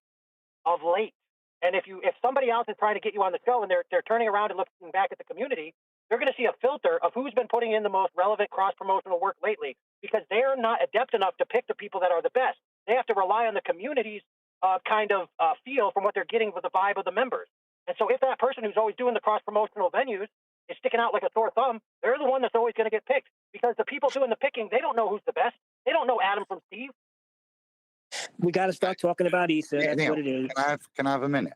of late. And if somebody else is trying to get you on the show and they're turning around and looking back at the community, they're going to see a filter of who's been putting in the most relevant cross-promotional work lately, because they're not adept enough to pick the people that are the best. They have to rely on the community's feel from what they're getting with the vibe of the members. And so if that person who's always doing the cross-promotional venues is sticking out like a sore thumb, they're the one that's always going to get picked, because the people doing the picking, they don't know who's the best. They don't know Adam from Steve. We got to start talking about ether. That's Neil, what it is. Can I have a minute?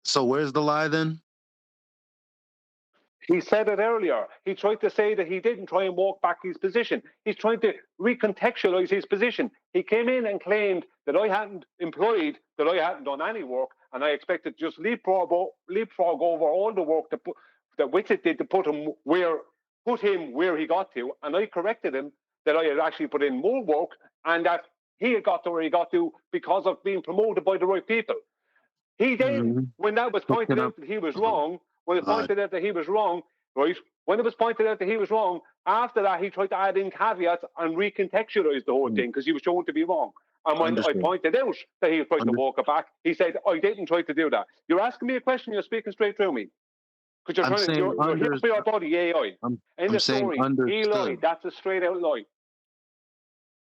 So where's the lie then? He said it earlier. He tried to say that he didn't try and walk back his position. He's trying to recontextualize his position. He came in and claimed that I hadn't employed, that I hadn't done any work, and I expected to just leapfrog over all the work that Whitsitt did to put him where he got to. And I corrected him that I had actually put in more work and that he had got to where he got to because of being promoted by the right people. He then, when that was pointed out that he was wrong, when it pointed out that he was wrong, right? When it was pointed out that he was wrong, after that he tried to add in caveats and recontextualize the whole thing because he was shown to be wrong. And when I pointed out that he was trying to walk it back, he said, "I didn't try to do that." You're asking me a question. You're speaking straight through me because you're here for your body AI. In the story, he lied. That's a straight out lie.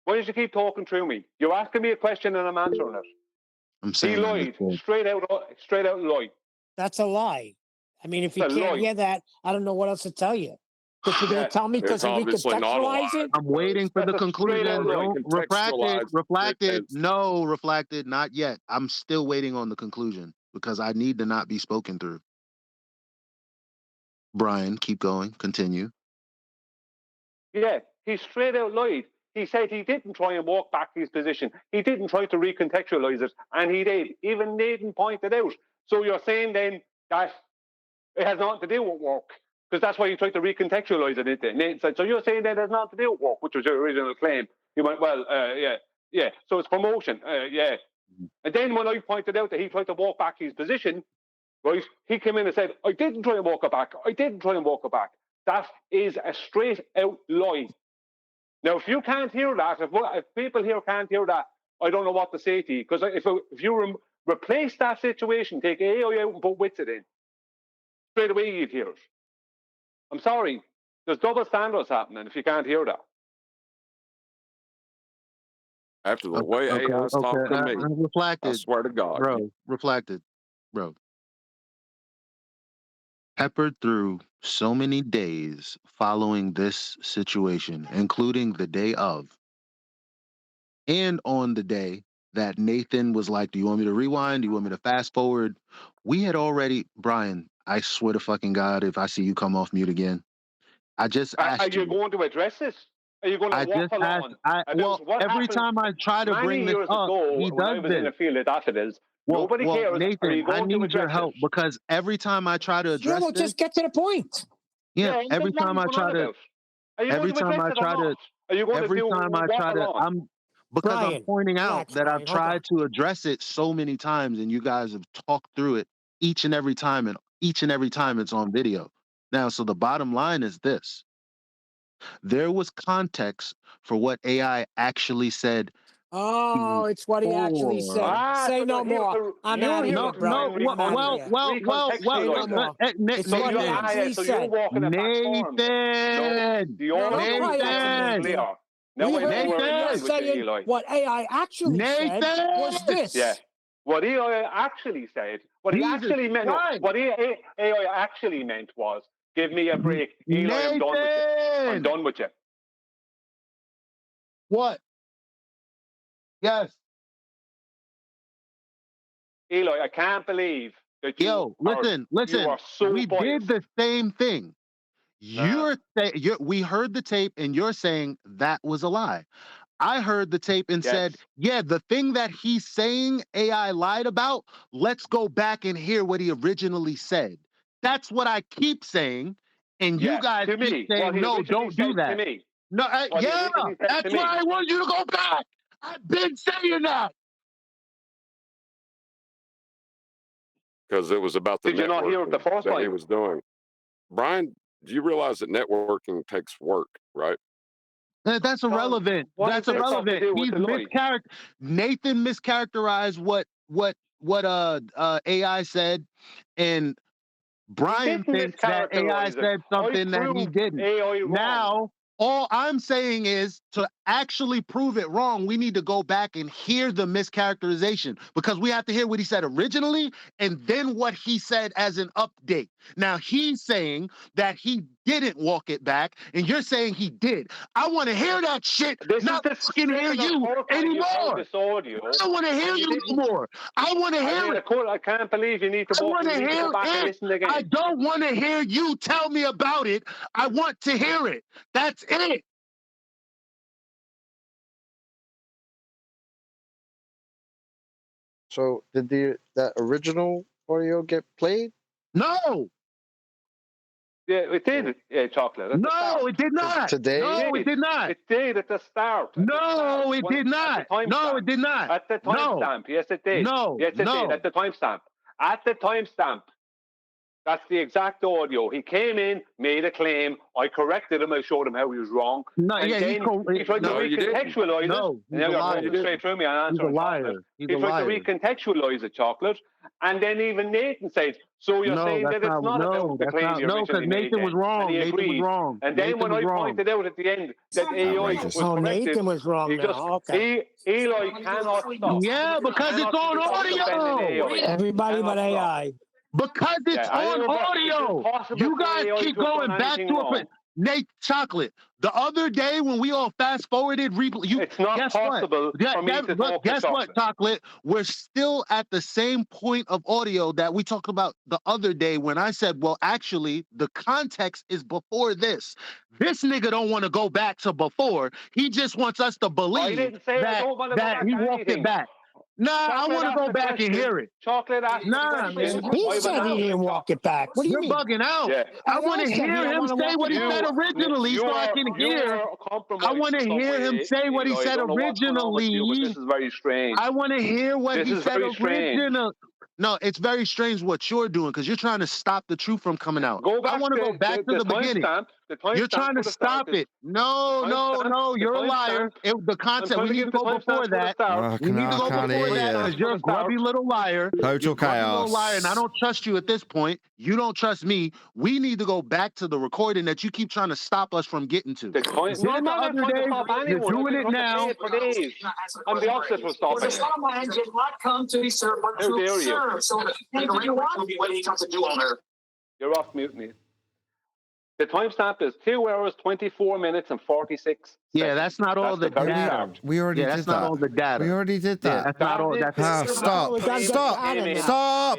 Why don't you keep talking through me? You're asking me a question and I'm answering it. I'm saying he lied. Straight out lie. That's a lie. I mean, if you can't hear that, I don't know what else to tell you. Because you're going to tell me because he recontextualized it? I'm waiting for the conclusion. Refracted. No, refracted. Not yet. I'm still waiting on the conclusion because I need to not be spoken through. Brian, keep going. Continue. Yeah, he straight out lied. He said he didn't try and walk back his position. He didn't try to recontextualize it, and he did. Even Nathan pointed out. So you're saying then that it has nothing to do with work, because that's why you tried to recontextualize it, didn't Nathan said, so you're saying that it has nothing to do with work, which was your original claim. You went, well, yeah. So it's promotion, yeah. And then when I pointed out that he tried to walk back his position, right, he came in and said, I didn't try and walk it back. I didn't try and walk it back. That is a straight out lie. Now, if you can't hear that, if people here can't hear that, I don't know what to say to you. Because if you replace that situation, take AI out and put Whitsitt in, straight away you'd hear it. I'm sorry. There's double standards happening if you can't hear that. After the way AI's talking to me, reflected, I swear to God. Bro, reflected. Bro. Peppered through so many days following this situation, including the day of, and on the day that Nathan was like, do you want me to rewind? Do you want me to fast forward? We had already, Brian, I swear to fucking God, if I see you come off mute again, I just asked you. Are you going to address this? Are you going to waffle on? Well, every time I try to bring this up, he when I does was in the field of daffodils, nobody cares. Nathan, I need your help because every time I try to address this, just get to the point. Yeah, every time I try to, I'm pointing out that I've tried to address it so many times, and you guys have talked through it each and every time, it's on video. Now, so the bottom line is this. There was context for what AI actually said. Oh, it's what he actually said. Say no more. I'm out of here, Brian. Well, it's what he actually said. Nathan! What AI actually said was this. Yeah. What AI actually said, what he actually meant, what AI actually meant was, give me a break. Eli, I'm done with you. I'm done with you. What? Yes. Eli, I can't believe that you listen. You are so we biased. did the same thing. We heard the tape and you're saying that was a lie. I heard the tape and said, yeah, the thing that he's saying AI lied about, let's go back and hear what he originally said. That's what I keep saying. And you guys keep saying, no, don't do that. No, that's why I want you to go back. I've been saying that. Because it was about the Did you not hear it the first time? He was doing. Brian, do you realize that networking takes work, right? That's irrelevant. That's irrelevant. Nathan mischaracterized what AI said, and Brian thinks that AI said something that he didn't. Now, all I'm saying is to actually prove it wrong, we need to go back and hear the mischaracterization, because we have to hear what he said originally and then what he said as an update. Now he's saying that he didn't walk it back, and you're saying he did. I want to hear that shit, not fucking hear you anymore. This audio, I don't want to hear you anymore. I want to hear it. I can't believe you need to go back and listen again. I don't want to hear you tell me about it. I want to hear it. That's it. So did that original audio get played? No. Yeah, it did, Chocolate. No, it did not. Today? No, it did not. It did at the start. No, it did not. No, it did not. At the timestamp, yes, it did. No, yes, it did. At the timestamp. At the timestamp. That's the exact audio. He came in, made a claim. I corrected him. I showed him how he was wrong. No, and yeah, he tried to recontextualize it. No, And now you're going straight through me and answering. He's a liar. He tried to recontextualize it, Chocolate. And then even Nathan said, so you're saying that it's not about the claim you originally made. Nathan was wrong. And he Nathan was agreed. wrong. And then when I pointed out at the end that AI was corrected, Nathan was wrong he just, Eli cannot stop. Yeah, because it's on audio. Everybody but AI. Because it's on audio. You guys keep going back to it. Nate, Chocolate, the other day when we all fast forwarded, it's not possible for me to talk guess what, Chocolate? We're still at the same point of audio that we talked about the other day when I said, well, actually, the context is before this. This nigga don't want to go back to before. He just wants us to believe that he walked it back. Nah, I want to go back and hear it. Chocolate asked man. He said he didn't walk it back. What do you mean? You're bugging out. Yeah. I want to hear him say what he said originally so I can hear. I want to hear him say what he said originally. This is very strange. I want to hear what he said originally. No, it's very strange what you're doing because you're trying to stop the truth from coming out. I want to go back to the beginning. You're trying to stop it. No, you're a liar. The concept, we need to go before that. We need to go before that because you're a grubby little liar. Total chaos. Liar, and I don't trust you at this point. You don't trust me. We need to go back to the recording that you keep trying to stop us from getting to. No, I'm not trying to stop anyone. You're doing it now. I'm the opposite for stopping. Did not come to be served but to serve. So the will be what he comes to do on earth. You're off mute, mate. The timestamp is 2 hours, 24 minutes, and 46 Yeah, that's not all the data. We already did that. That's not all the data. We already did that. Yeah, that's not all. Stop.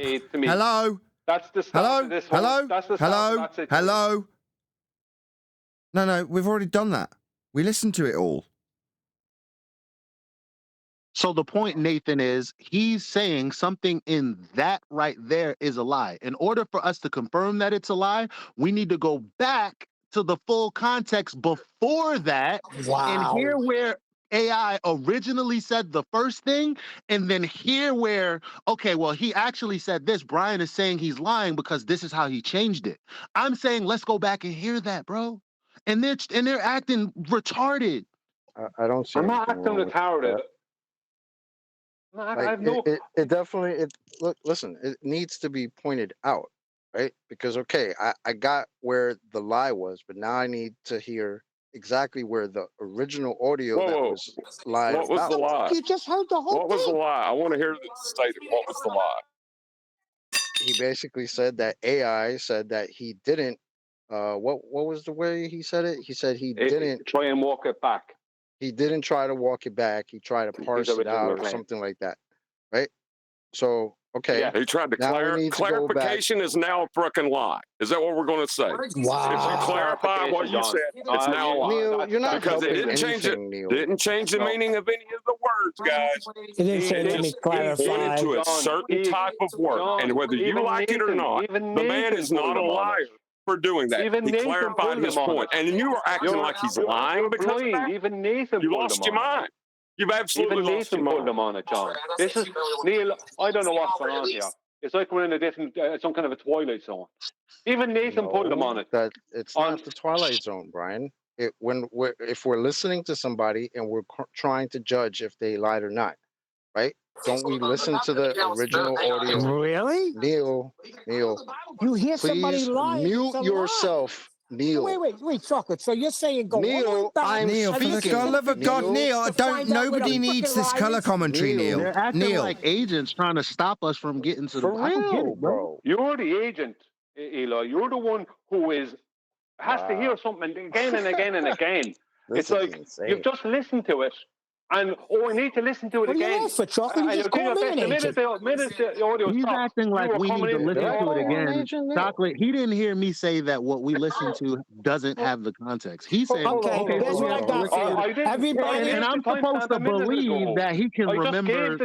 Hello. That's the start. Hello. No, we've already done that. We listened to it all. So the point, Nathan, is he's saying something in that right there is a lie. In order for us to confirm that it's a lie, we need to go back to the full context before that and hear where AI originally said the first thing, and then hear where, okay, well, he actually said this. Brian is saying he's lying because this is how he changed it. I'm saying let's go back and hear that, bro. And they're acting retarded. I don't see. I'm not acting retarded. It definitely listen, it needs to be pointed out, right? Because I got where the lie was, but now I need to hear exactly where the original audio that was lied What was the lie? You just heard the whole What was the lie? I want to hear the statement. What was the lie? He basically said that AI said that he didn't what was the way he said it? He said he didn't try and walk it back. He didn't try to walk it back. He tried to parse it out or something like that, right? So, okay. Yeah, he tried to clarification is now a frickin' lie. Is that what we're going to say? Wow. If you clarify what you said, it's now a lie. Neil, you're not because it didn't change it. Neil. Didn't change the meaning of any of the words, guys. It didn't say let me clarify. Pointed to a certain type of work, and whether you like it or not, the man is not a liar for doing that. He clarified his point, and you are acting like he's lying because of that. Even Nathan, you lost your mind. You've absolutely lost your mind. Put them on it, John. This is Neil. I don't know what's going on here. It's like we're in a different, some kind of a twilight zone. Even Nathan put them on it. That it's not the twilight zone, Brian. If we're listening to somebody and we're trying to judge if they lied or not, right? Don't we listen to the original audio? Really? Neil, you hear somebody please lying? mute yourself. Neil. Wait, Chocolate. So you're saying go all Neil, the way back? I'm Neil, for the speaking. love of God, Neil, nobody needs this color commentary, Neil. They're acting Neil. like agents trying to stop us from getting to the. For I don't get real, it, bro. You're the agent, Eli. You're the one who has to hear something again and again and again. It's like you've just listened to it, and I need to listen to it What are you again. there for, Chocolate? You just call me an agent. The minute the audio He's stops, acting like we need to listen to it again. Neil? Chocolate, he didn't hear me say that what we listen to doesn't have the context. He said, Okay, so here's we what I have to got listen for to you. Everybody, and I'm supposed to believe that he can remember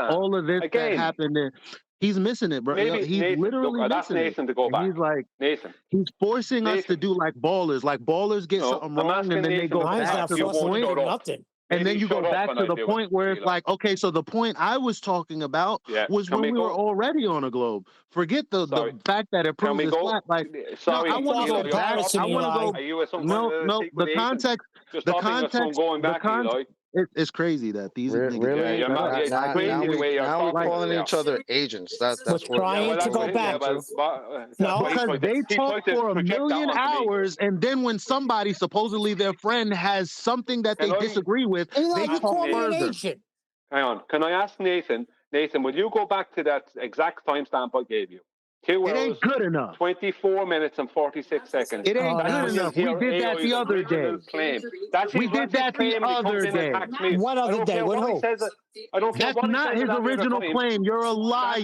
all of this that happened. He's missing it, bro. Maybe He's Nathan, literally look, that's missing Nathan it. to go And back. he's like, Nathan. he's forcing us to do like ballers. Like ballers get something wrong and then they go back to the point. nothing. And then you go back to the point where it's like, okay, so the point I was talking about was when we were already on a globe. Forget the fact that it proves it's flat. Like, sorry, no, I want to go back. I want to go. Are you No, the context. Just stopping us from going back, Eli. It's crazy that these niggas. Really? Now we're calling each other agents. That's we're trying to go back. No, because they talk for a million hours, and then when somebody, supposedly their friend, has something that they disagree with, they talk further. Hang on. Can I ask Nathan? Nathan, will you go back to that exact timestamp I gave you? 2 hours, it ain't good enough. 24 minutes and 46 seconds. It ain't good enough. We did that the other day. We did that the other day. What other day? What who? That's not his original claim. You're a liar.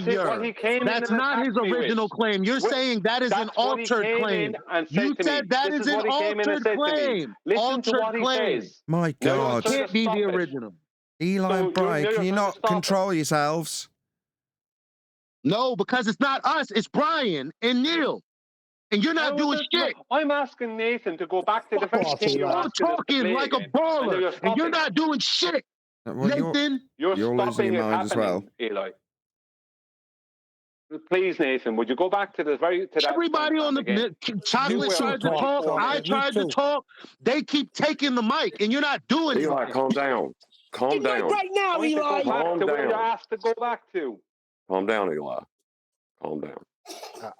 That's not his original claim. You're saying that is an altered claim. You said that is an altered claim. Altered claim. My God. It can't be the original. Eli and Brian, can you not control yourselves? No, because it's not us. It's Brian and Neil. And you're not doing shit. I'm asking Nathan to go back to the first thing you're talking like a baller, and you're not doing shit. Well, Nathan, you're losing your mind as well. Eli. Please, Nathan, would you go back to the everybody on the Chocolate tried to talk. I tried to talk. They keep taking the mic, and you're not doing it. Eli, calm down. Calm down. Right now, Eli. Calm down. Where you asked to go back to. Calm down, Eli. Calm down.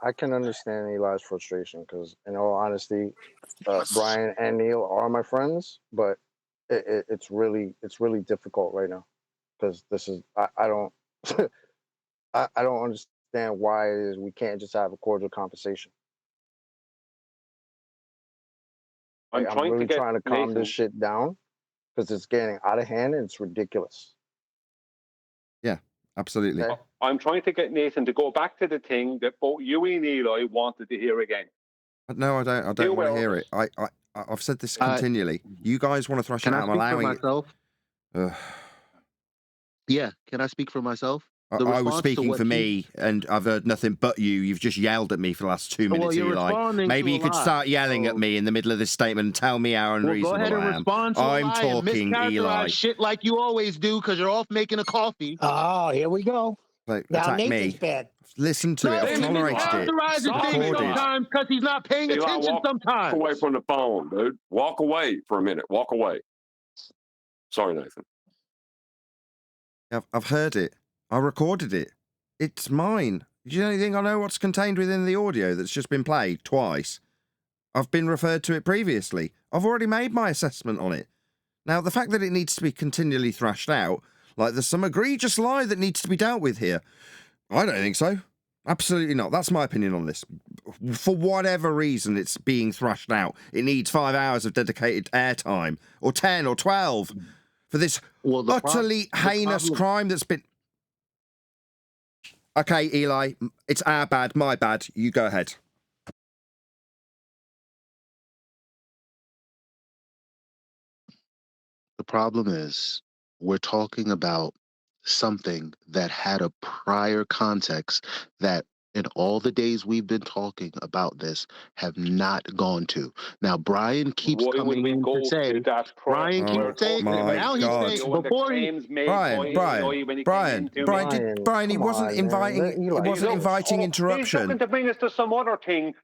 I can understand Eli's frustration because, in all honesty, Brian and Neil are my friends, but it's really difficult right now because this is I don't I don't understand why it is we can't just have a cordial conversation. I'm really trying to calm this shit down because it's getting out of hand and it's ridiculous. Yeah, absolutely. Okay. I'm trying to get Nathan to go back to the thing that both you and Eli wanted to hear again. No, I don't. I don't want to hear it. I've said this continually. You guys want to thrash it out. I'm allowing it. Yeah, can I speak for myself? I was speaking for me, and I've heard nothing but you. You've just yelled at me for the last 2 minutes, Eli. Maybe you could start yelling at me in the middle of this statement and tell me how unreasonable go ahead and I am. Respond to I'm talking, Eli. Shit like you always do because you're off making a coffee. Oh, here we go. Like, now attack Nathan's me. bad. Listen to it. I've tolerated it. Things sometimes because he's not paying attention sometimes. Walk away from the phone, dude. Walk away for a minute. Walk away. Sorry, Nathan. I've heard it. I recorded it. It's mine. Do you think I know what's contained within the audio that's just been played twice? I've been referred to it previously. I've already made my assessment on it. Now, the fact that it needs to be continually thrashed out, like there's some egregious lie that needs to be dealt with here, I don't think so. Absolutely not. That's my opinion on this. For whatever reason it's being thrashed out, it needs 5 hours of dedicated airtime, or 10 or 12, for this utterly heinous crime that's been... Okay, Eli, it's our bad, my bad. You go ahead. The problem is we're talking about something that had a prior context that in all the days we've been talking about this have not gone to. Now, Brian keeps coming in to say, Brian keeps saying, now he's saying, before he... Brian, he wasn't inviting interruption. He's looking to bring us to some other thing,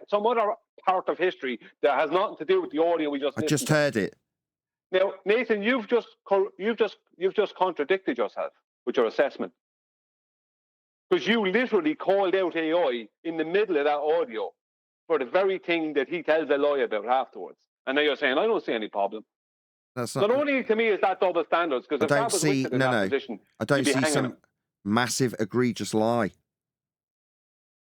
some other part of history that has nothing to do with the audio we just listened to. I just heard it. Now, Nathan, you've just contradicted yourself with your assessment. Because you literally called out AI in the middle of that audio for the very thing that he tells a lie about afterwards. And now you're saying, I don't see any problem. That's not. Not only to me is that double standards, because if that was Winston in that position, I don't you'd be see hanging some him. massive egregious lie.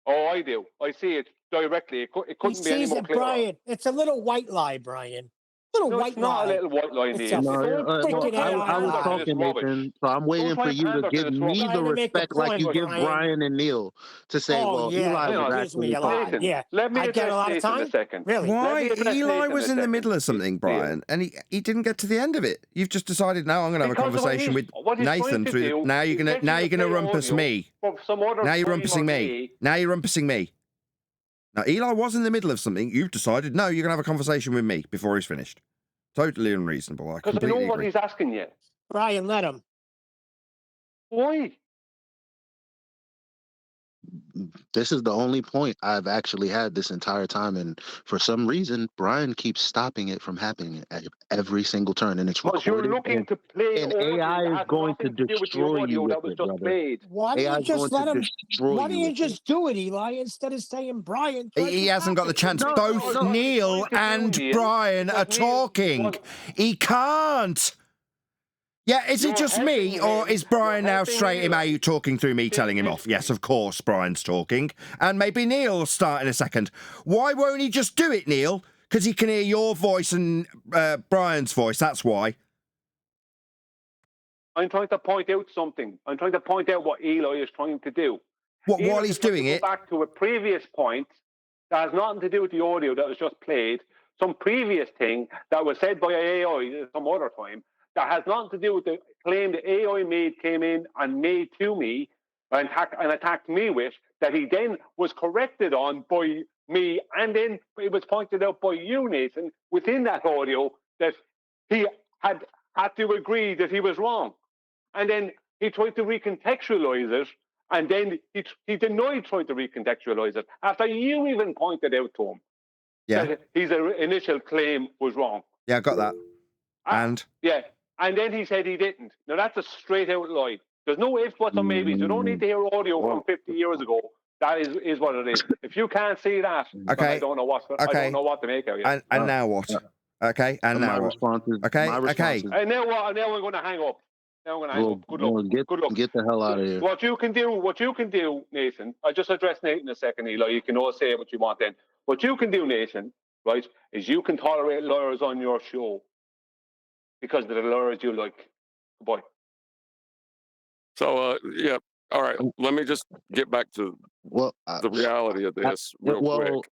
Oh, I do. I see it directly. It couldn't be any more clearer. Brian, it's a little white lie, Brian. It's not a little white lie, Neil. I was talking, Nathan, so I'm waiting for you to give me the respect like you give Brian and Neil to say, well, Eli was actually talking. Yeah, let me I get a lot of time. In a second. Really? Why? Eli was in the middle of something, Brian, and he didn't get to the end of it. You've just decided now I'm going to have a conversation with Nathan through. Now you're gonna rumpus me. Now you're rumpusing me. Now you're rumpusing me. Now Eli was in the middle of something. You've decided no, you're going to have a conversation with me before he's finished. Totally unreasonable. Because I know what he's asking you. Brian, let him. Why? This is the only point I've actually had this entire time, and for some reason, Brian keeps stopping it from happening at every single turn, and it's recorded. You're looking to play, and AI is going to destroy you with it, brother. Why don't you just let him? Why don't you just do it, Eli, instead of saying Brian? He hasn't got the chance. Both Neil and Brian are talking. He can't. Yeah, is it just me, or is Brian now straight him out talking through me telling him off? Yes, of course, Brian's talking. And maybe Neil will start in a second. Why won't he just do it, Neil? Because he can hear your voice and Brian's voice, that's why. I'm trying to point out something. I'm trying to point out what Eli is trying to do. What, while he's doing it? Go back to a previous point that has nothing to do with the audio that was just played. Some previous thing that was said by AI some other time. That has nothing to do with the claim that AI came in and made to me and attacked me with, that he then was corrected on by me, and then it was pointed out by you, Nathan, within that audio that he had to agree that he was wrong. And then he tried to recontextualize it, and then he denied trying to recontextualize it after you even pointed out to him that his initial claim was wrong. Yeah, I got that. And? Yeah. And then he said he didn't. Now, that's a straight-out lie. There's no ifs, buts, or maybes. You don't need to hear audio from 50 years ago. That is what it is. If you can't see that, I don't know what to make of you. And now what? Okay, and now what? Okay. And now what? Now we're going to hang up. Now I'm going to hang up. Good luck. Good luck. Get the hell out of here. What you can do, Nathan, I just addressed Nathan a second, Eli. You can all say what you want then. What you can do, Nathan, right, is you can tolerate lawyers on your show. Because of the lawyers you like. Boy. So, yeah. All right. Let me just get back to the reality of this real quick.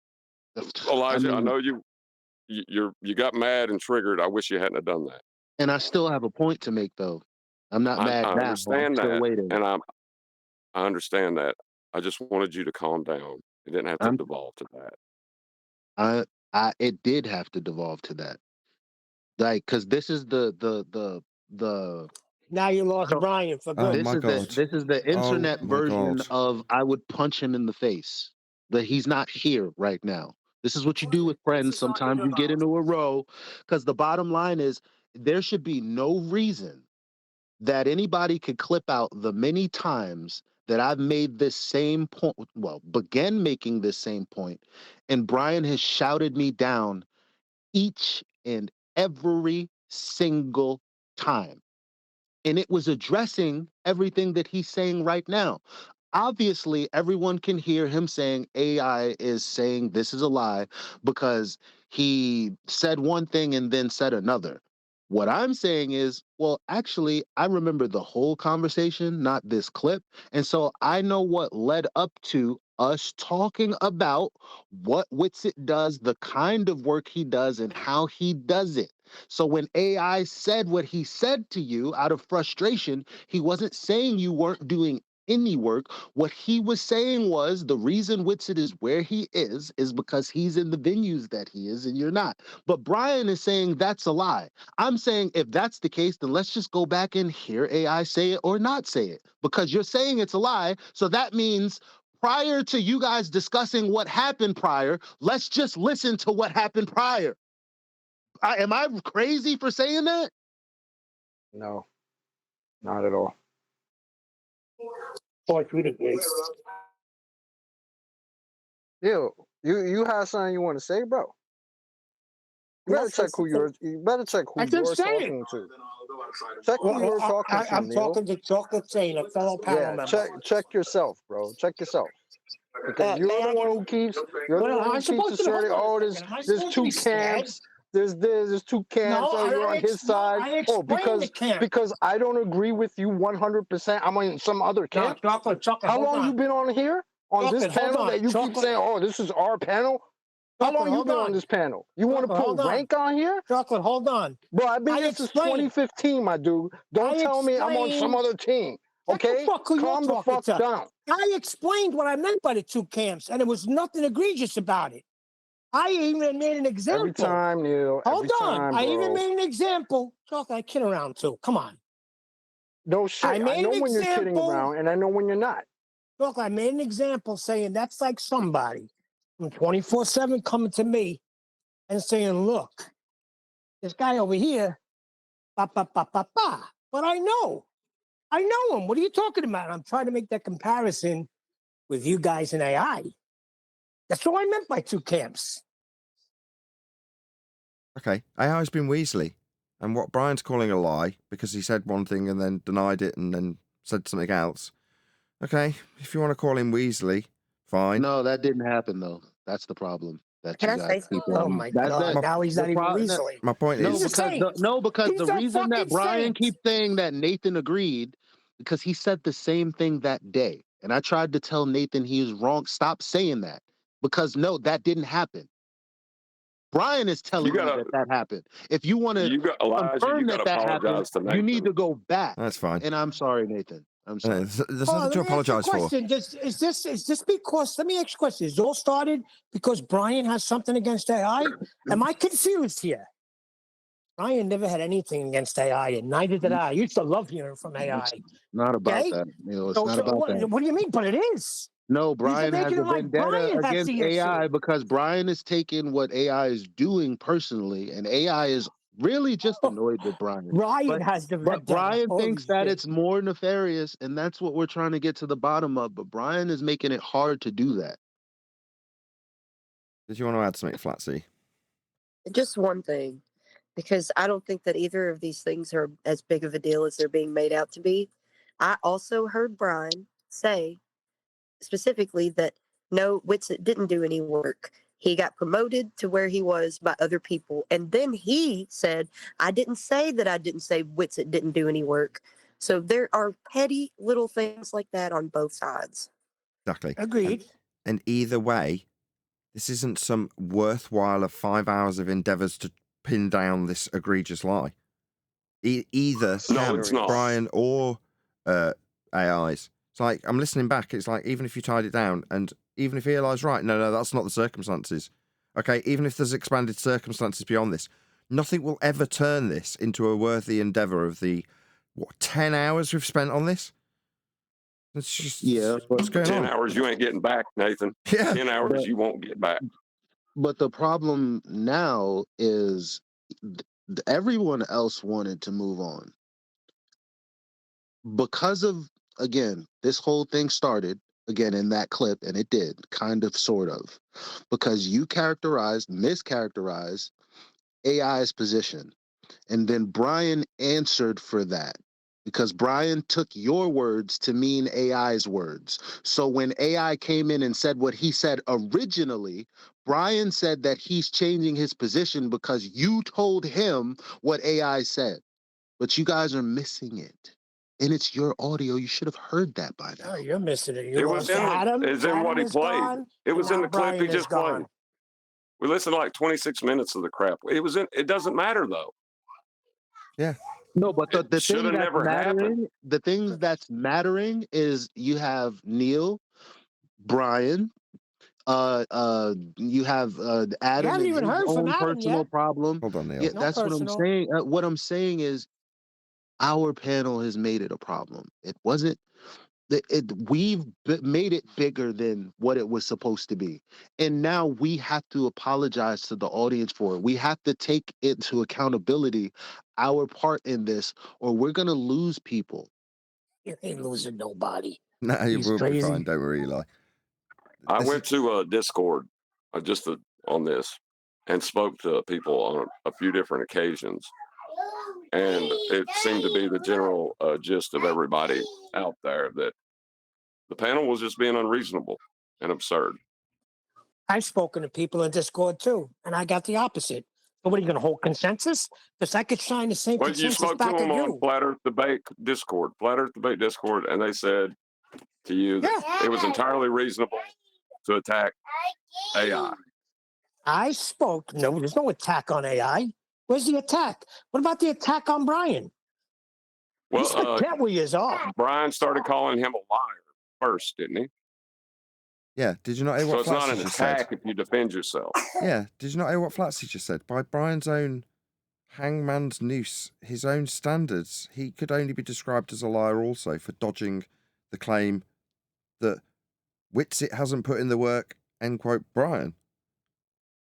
Elijah, I know you got mad and triggered. I wish you hadn't have done that. And I still have a point to make, though. I'm not mad now. I understand I'm still that, waiting. and I understand that. I just wanted you to calm down. It didn't have to devolve to that. It did have to devolve to that. Like, because this is the. Now you lost Brian for good. This is the internet version of I would punch him in the face. That he's not here right now. This is what you do with friends. Sometimes you get into a row, because the bottom line is there should be no reason that anybody could clip out the many times that I've made this same point. Well, began making this same point, and Brian has shouted me down each and every single time. And it was addressing everything that he's saying right now. Obviously, everyone can hear him saying AI is saying this is a lie because he said one thing and then said another. What I'm saying is, well, actually, I remember the whole conversation, not this clip. And so I know what led up to us talking about what Witsit does, the kind of work he does, and how he does it. So when AI said what he said to you out of frustration, he wasn't saying you weren't doing any work. What he was saying was the reason Witsit is where he is because he's in the venues that he is and you're not. But Brian is saying that's a lie. I'm saying if that's the case, then let's just go back and hear AI say it or not say it, because you're saying it's a lie. So that means prior to you guys discussing what happened prior, let's just listen to what happened prior. Am I crazy for saying that? No, not at all. Ew. You have something you want to say, bro? You better check who you're. You better check who you're talking to. Check who you're talking to, I'm Neil. talking to Chocolate Chain, a fellow panel member. Check yourself, bro. Check yourself. Because you're the one who keeps asserting, oh, there's two camps. There's two camps. Oh, you're on his side. Oh, because I don't agree with you 100%. I'm on some other camp. Chocolate, how long you been on here on this panel that you keep saying, oh, this is our panel? How long you been on this panel? You want to put rank on here? Chocolate, hold on. Bro, I've been here since 2015, my dude. Don't tell me I'm on some other team. Okay? Calm the fuck down. I explained what I meant by the two camps, and there was nothing egregious about it. I even made an example. Every time, Neil. Hold on. I even made an example. Chocolate, I kid around too. Come on. No shit. I know when you're kidding around, and I know when you're not. Look, I made an example saying that's like somebody from 24/7 coming to me and saying, look, this guy over here, ba, ba, ba, ba, ba. But I know him. What are you talking about? I'm trying to make that comparison with you guys in AI. That's what I meant by two camps. Okay, AI's been Weasley. And what Brian's calling a lie, because he said one thing and then denied it and then said something else. Okay, if you want to call him Weasley, fine. No, that didn't happen, though. That's the problem. Can I say something? Oh my God! Now he's not even Weasley. My point is, because the reason that Brian keeps saying that Nathan agreed, because he said the same thing that day, and I tried to tell Nathan he was wrong. Stop saying that, because no, that didn't happen. Brian is telling me that happened. If you want to confirm that happened, you need to go back. That's fine. And I'm sorry, Nathan. I'm sorry. There's nothing to apologize for. Is this because, let me ask you a question. Is it all started because Brian has something against AI? Am I confused here? Brian never had anything against AI, and neither did I. I used to love hearing from AI. It's not about that. It's not about that. What do you mean? But it is. No, Brian has a vendetta against AI because Brian is taking what AI is doing personally, and AI is really just annoyed with Brian. But Brian thinks that it's more nefarious, and that's what we're trying to get to the bottom of. But Brian is making it hard to do that. Did you want to add something, Flatsy? Just one thing, because I don't think that either of these things are as big of a deal as they're being made out to be. I also heard Brian say specifically that no, Whitsitt didn't do any work. He got promoted to where he was by other people. And then he said, I didn't say that I didn't say Whitsitt didn't do any work. So there are petty little things like that on both sides. Exactly. Agreed. And either way, this isn't some worthwhile of 5 hours of endeavors to pin down this egregious lie. Either Brian or AIs. It's like, I'm listening back, it's like, even if you tied it down, and even if Eli's right, no, that's not the circumstances. Okay, even if there's expanded circumstances beyond this, nothing will ever turn this into a worthy endeavor of the, 10 hours we've spent on this? It's just, what's going 10 on? hours you ain't getting back, Nathan. Yeah. 10 hours you won't get back. But the problem now is everyone else wanted to move on. Because of, again, this whole thing started, again, in that clip, and it did, kind of, sort of, because you mischaracterized AI's position. And then Brian answered for that, because Brian took your words to mean AI's words. So when AI came in and said what he said originally, Brian said that he's changing his position because you told him what AI said. But you guys are missing it. And it's your audio. You should have heard that by now. Oh, you're missing it. It was in what he played. It was in the clip he just played. We listened to like 26 minutes of the crap. It doesn't matter though. Yeah. No, but the thing that's mattering, the things that's mattering is you have Neil, Brian, you have Adam and his own personal problem. Hold on, Neil. Yeah, that's what I'm saying. What I'm saying is our panel has made it a problem. It wasn't. We've made it bigger than what it was supposed to be. And now we have to apologize to the audience for it. We have to take into accountability our part in this, or we're going to lose people. You ain't losing nobody. No, you will be fine. Don't worry, Eli. I went to Discord just on this, and spoke to people on a few different occasions. And it seemed to be the general gist of everybody out there that the panel was just being unreasonable and absurd. I've spoken to people in Discord too, and I got the opposite. So what are you going to hold consensus? Because I could sign the same Well, you consensus spoke to back at them on you. Flat Earth Debate Discord, and they said to you that it was entirely reasonable to attack AI. I spoke. No, there's no attack on AI. Where's the attack? What about the attack on Brian? Well, we is off. Brian started calling him a liar first, didn't he? Yeah, did you not hear what So it's not Flatsy an just said? attack if you defend yourself. Yeah, did you not hear what Flatsy just said? By Brian's own hangman's noose, his own standards, he could only be described as a liar also for dodging the claim that Whitsitt hasn't put in the work, end quote, Brian.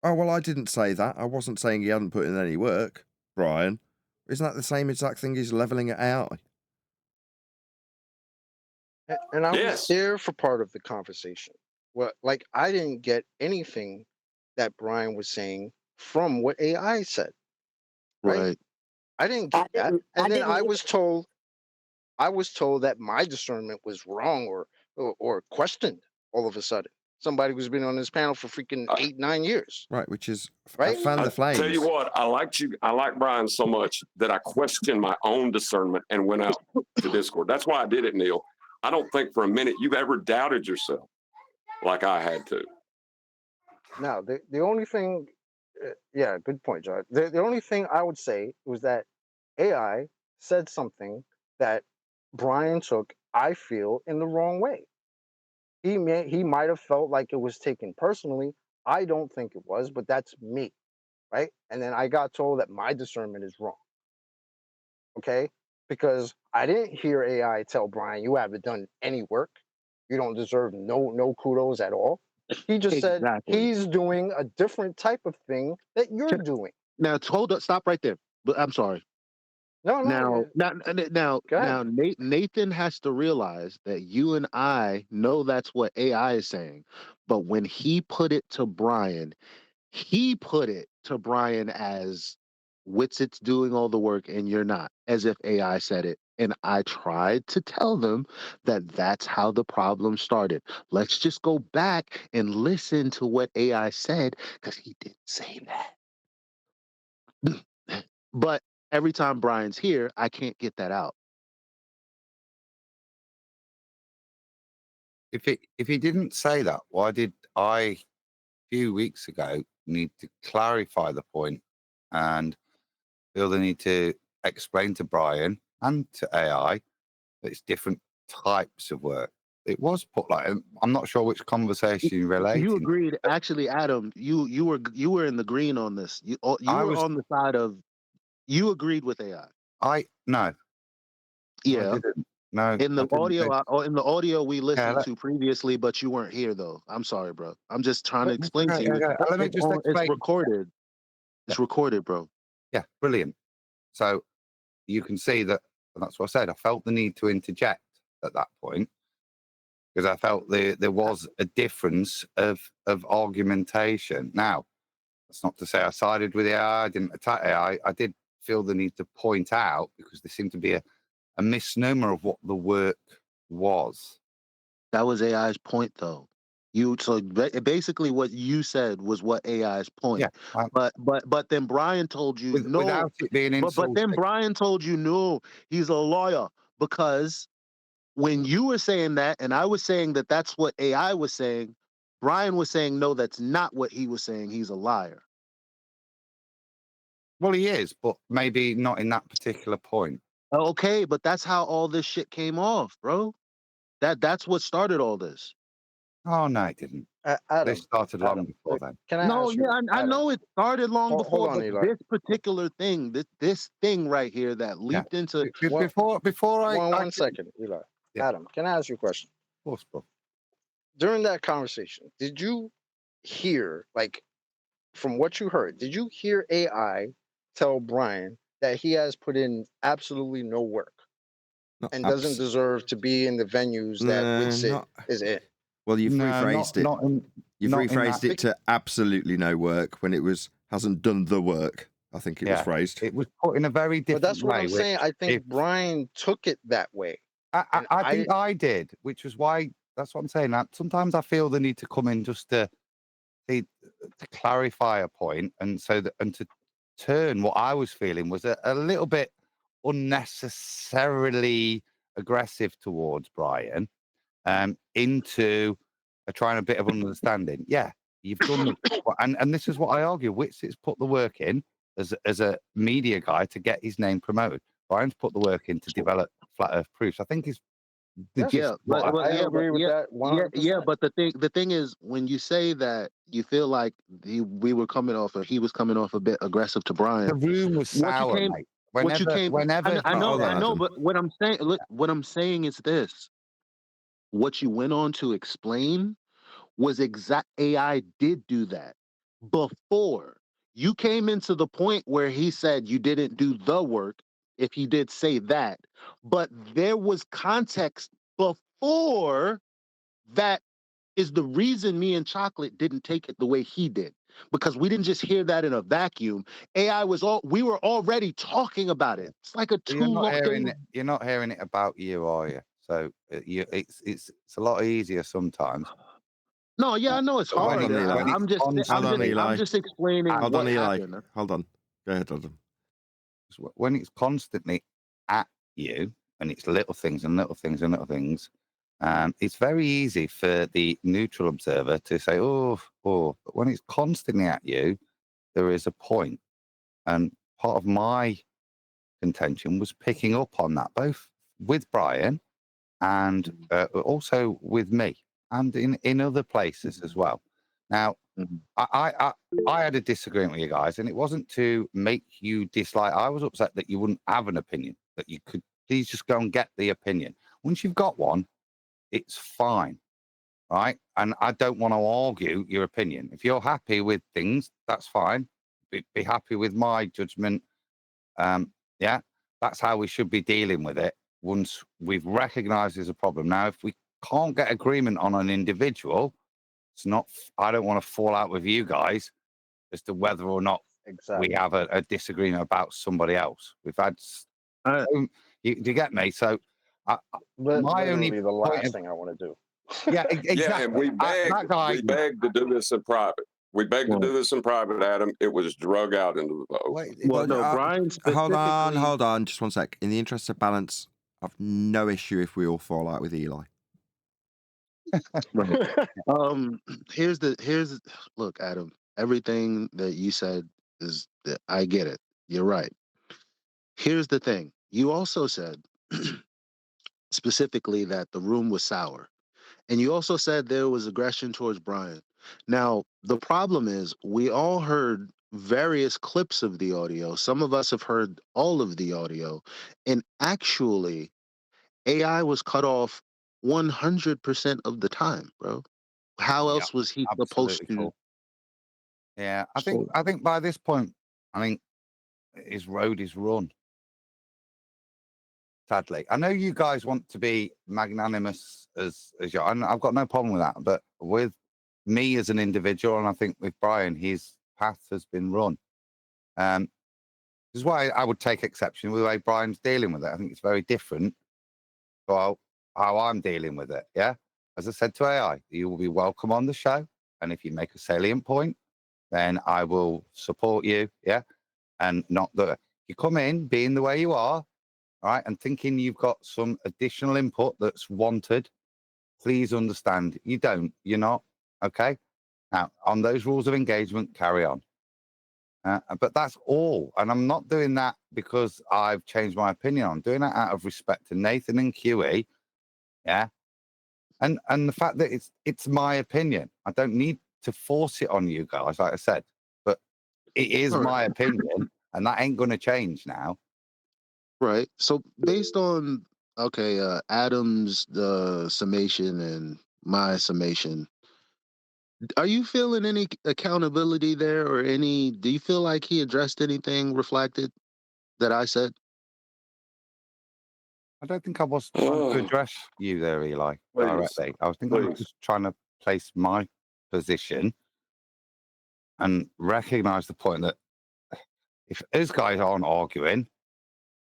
Oh, well, I didn't say that. I wasn't saying he hadn't put in any work, Brian. Isn't that the same exact thing as levelling it out? And I was there for part of the conversation. Well, like, I didn't get anything that Brian was saying from what AI said. Right? I didn't get that. And then I was told that my discernment was wrong or questioned all of a sudden. Somebody who's been on this panel for freaking 8-9 years. Right, which is right. fan the flames. Tell you what, I like Brian so much that I questioned my own discernment and went out to Discord. That's why I did it, Neil. I don't think for a minute you've ever doubted yourself like I had to. Now, the only thing, yeah, good point, John. The only thing I would say was that AI said something that Brian took, I feel, in the wrong way. He might have felt like it was taken personally. I don't think it was, but that's me, right? And then I got told that my discernment is wrong. Okay? Because I didn't hear AI tell Brian, you haven't done any work. You don't deserve no kudos at all. He just said he's doing a different type of thing that you're doing. Now, hold up, stop right there. But I'm sorry. No. Now, Nathan has to realize that you and I know that's what AI is saying. But when he put it to Brian as Whitsitt's doing all the work and you're not, as if AI said it. And I tried to tell them that that's how the problem started. Let's just go back and listen to what AI said, because he didn't say that. But every time Brian's here, I can't get that out. If he didn't say that, why did I, a few weeks ago, need to clarify the point and feel the need to explain to Brian and to AI that it's different types of work? It was put like, I'm not sure which conversation you related. You agreed, actually, Adam. You were in the green on this. You were on the side of. You agreed with AI. No. Yeah. I didn't. No. In the audio we listened to previously, but you weren't here though. I'm sorry, bro. I'm just trying to explain to you. Let me just explain. It's recorded. It's recorded, bro. Yeah, brilliant. So you can see that, and that's what I said. I felt the need to interject at that point because I felt there was a difference of argumentation. Now, that's not to say I sided with AI. I didn't attack AI. I did feel the need to point out because there seemed to be a misnomer of what the work was. That was AI's point, though. So basically, what you said was what AI's point. Yeah, but then Brian told you no. Without it being insulting. But then Brian told you no. He's a lawyer because when you were saying that, and I was saying that that's what AI was saying, Brian was saying no, that's not what he was saying. He's a liar. Well, he is, but maybe not in that particular point. Okay, but that's how all this shit came off, bro. That's what started all this. Oh no, it didn't. They started long before then. I know it started long before, but this particular thing, this thing right here that leaped into one second, Eli. Yeah. Adam, can I ask you a question? Of course, bro. During that conversation, did you hear, like, from what you heard, did you hear AI tell Brian that he has put in absolutely no work and doesn't deserve to be in the venues that Whitsitt is in? Well, you've rephrased it. You've not in rephrased that. it to absolutely no work when it was hasn't done the work. I think it was phrased. It was put in a very different But that's what way. I'm saying. I think If, Brian took it that way. I think I did, which was why. That's what I'm saying. Sometimes I feel the need to come in just to clarify a point, and to turn what I was feeling was a little bit unnecessarily aggressive towards Brian, into trying a bit of understanding. Yeah, you've done, and this is what I argue. Wits has put the work in as a media guy to get his name promoted. Brian's put the work in to develop flat Earth proofs. I think but I agree with that 100%. Yeah, but the thing is, when you say that you feel like we were coming off, or he was coming off a bit aggressive to Brian. The room was sour, mate. Whenever I know, but what I'm saying, look, what I'm saying is this: what you went on to explain was exact. AI did do that before you came into the point where he said you didn't do the work. If he did say that, but there was context before that is the reason me and Chocolate didn't take it the way he did, because we didn't just hear that in a vacuum. We were already talking about it. It's like a You're not hearing it about you, are you? So it's a lot easier sometimes. No, yeah, I know it's hard. I'm just explaining what happened. Hold on. Go ahead, Adam. When it's constantly at you, and it's little things and little things and little things, it's very easy for the neutral observer to say, oh. But when it's constantly at you, there is a point. And part of my contention was picking up on that, both with Brian and also with me, and in other places as well. Now, I had a disagreement with you guys, and it wasn't to make you dislike. I was upset that you wouldn't have an opinion, that you could please just go and get the opinion. Once you've got one, it's fine, right? And I don't want to argue your opinion. If you're happy with things, that's fine. Be happy with my judgment. Yeah, that's how we should be dealing with it once we've recognized there's a problem. Now, if we can't get agreement on an individual, it's not. I don't want to fall out with you guys as to whether or not we have a disagreement about somebody else. We've had. Do you get me? So, my only the last thing I want to do. Yeah, exactly. Yeah, and we begged to do this in private. We begged to do this in private, Adam. It was drug out into the open. Well, no, Brian specifically... Hold on, just one sec. In the interest of balance, I've no issue if we all fall out with Eli. Look, Adam, everything that you said is, I get it. You're right. Here's the thing. You also said specifically that the room was sour. And you also said there was aggression towards Brian. Now, the problem is we all heard various clips of the audio. Some of us have heard all of the audio. And actually, AI was cut off 100% of the time, bro. How else was he supposed to? Cool. Yeah, I think by this point, his road is run. Sadly, I know you guys want to be magnanimous as you, and I've got no problem with that. But with me as an individual, and I think with Brian, his path has been run. This is why I would take exception with the way Brian's dealing with it. I think it's very different to how I'm dealing with it. Yeah, as I said to AI, you will be welcome on the show, and if you make a salient point, then I will support you. Yeah, and not that you come in being the way you are. Right, and thinking you've got some additional input that's wanted, please understand you don't. You're not. Okay. Now, on those rules of engagement, carry on. But that's all. And I'm not doing that because I've changed my opinion. I'm doing that out of respect to Nathan and QE. Yeah. And the fact that it's my opinion. I don't need to force it on you guys, like I said. But it is my opinion, and that ain't going to change now. Right. So based on Adam's summation and my summation, are you feeling any accountability there, or do you feel like he addressed anything reflected that I said? I don't think I was trying to address you there, Eli, directly. I was just trying to place my position and recognize the point that if these guys aren't arguing,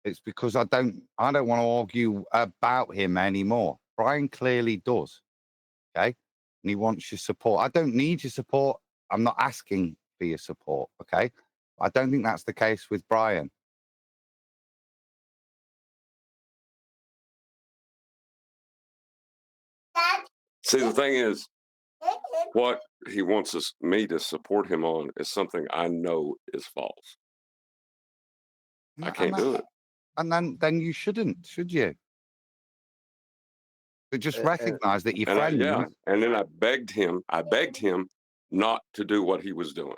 it's because I don't want to argue about him anymore. Brian clearly does. Okay. And he wants your support. I don't need your support. I'm not asking for your support. Okay. I don't think that's the case with Brian. See, the thing is, what he wants me to support him on is something I know is false. I can't do it. And then you shouldn't, should you? But just recognize that your friend. And then I begged him not to do what he was doing.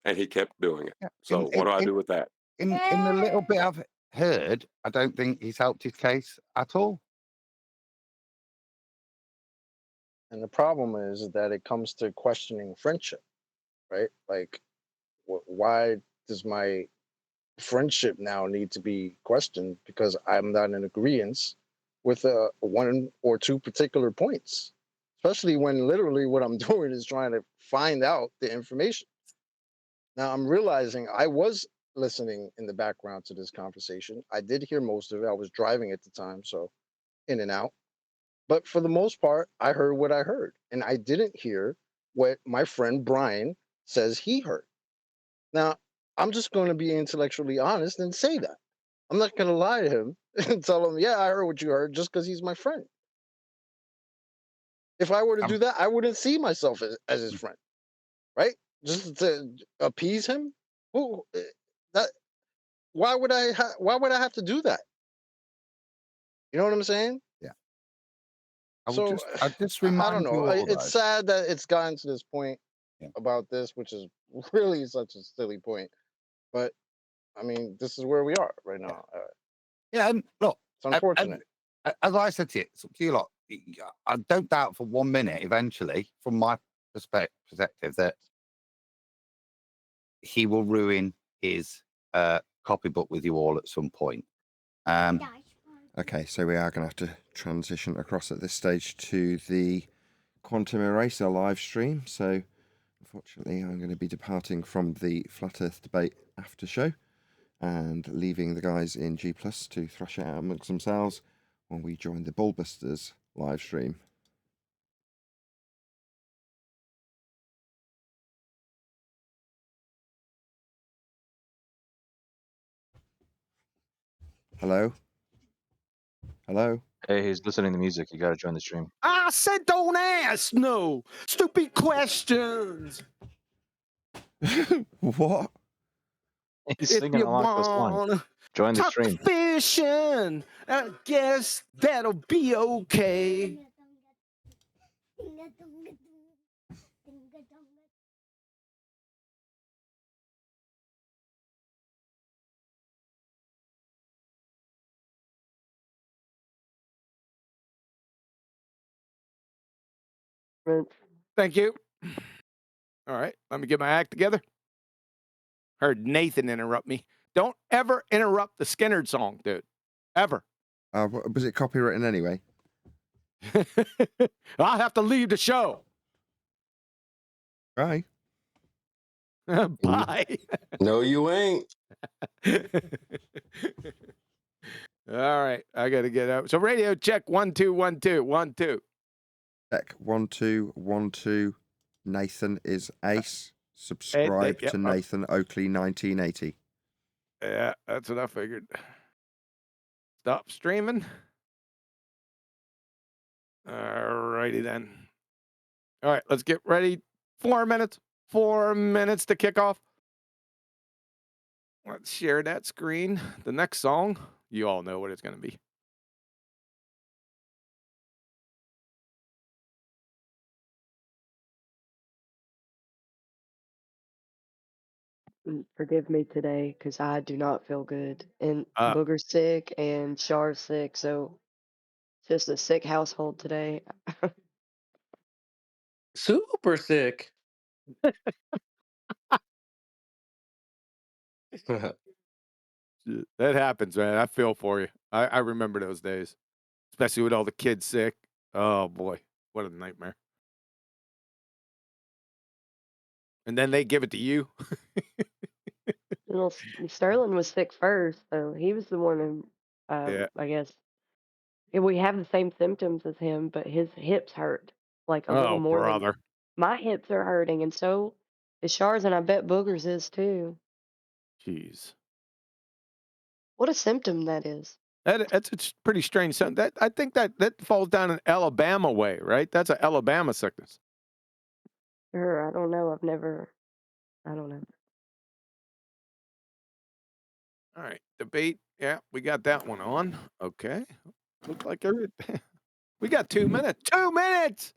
And he kept doing it. So what do I do with that? In the little bit I've heard, I don't think he's helped his case at all. And the problem is that it comes to questioning friendship, right? Like, why does my friendship now need to be questioned because I'm not in agreement with one or two particular points, especially when literally what I'm doing is trying to find out the information. Now I'm realizing I was listening in the background to this conversation. I did hear most of it. I was driving at the time, so in and out. But for the most part, I heard what I heard, and I didn't hear what my friend Brian says he heard. Now, I'm just going to be intellectually honest and say that. I'm not going to lie to him and tell him, yeah, I heard what you heard, just because he's my friend. If I were to do that, I wouldn't see myself as his friend, right? Just to appease him. Why would I have to do that? You know what I'm saying? Yeah. I don't know. It's sad that it's gotten to this point about this, which is really such a silly point. But I mean, this is where we are right now. Yeah, and look, it's unfortunate. As I said to you, it's up to you lot. I don't doubt for 1 minute, eventually, from my perspective, that he will ruin his copybook with you all at some point. Okay, so we are going to have to transition across at this stage to the Quantum Eraser live stream. So, unfortunately, I'm going to be departing from the Flat Earth debate after show and leaving the guys in G+ to thrash it out amongst themselves when we join the Bullbusters live stream. Hello? Hello? Hey, he's listening to music. You got to join the stream. I said don't ask no stupid questions. What? He's singing along those lines. Join the stream. Fishing, I guess that'll be okay. Thank you. All right, let me get my act together. Heard Nathan interrupt me. Don't ever interrupt the Skynyrd song, dude. Ever. Was it copywritten anyway? I'll have to leave the show. Bye. Bye. No, you ain't. All right, I got to get out. So radio check 1 2 1 2 1 2. Check 1 2 1 2. Nathan is ace. Subscribe to Nathan Oakley 1980. Yeah, that's what I figured. Stop streaming. All righty then. All right, let's get ready. 4 minutes. 4 minutes to kick off. Let's share that screen. The next song, you all know what it's going to be. Forgive me today because I do not feel good. And Booger's sick and Char's sick, so just a sick household today. Super sick. That happens, man. I feel for you. I remember those days, especially with all the kids sick. Oh, boy. What a nightmare. And then they give it to you. Well, Sterling was sick first, so he was the one who, Yeah. I guess, we have the same symptoms as him, but his hips hurt like a little Oh, more than brother. my hips are hurting, and so is Char's, and I bet Booger's is too. Jeez. What a symptom that is. That's a pretty strange symptom. That I think that falls down an Alabama way, right? That's an Alabama sickness. Sure, I don't know. I don't know. All right, debate. Yeah, we got that one on. Okay. Look like we got 2 minutes. 2 minutes.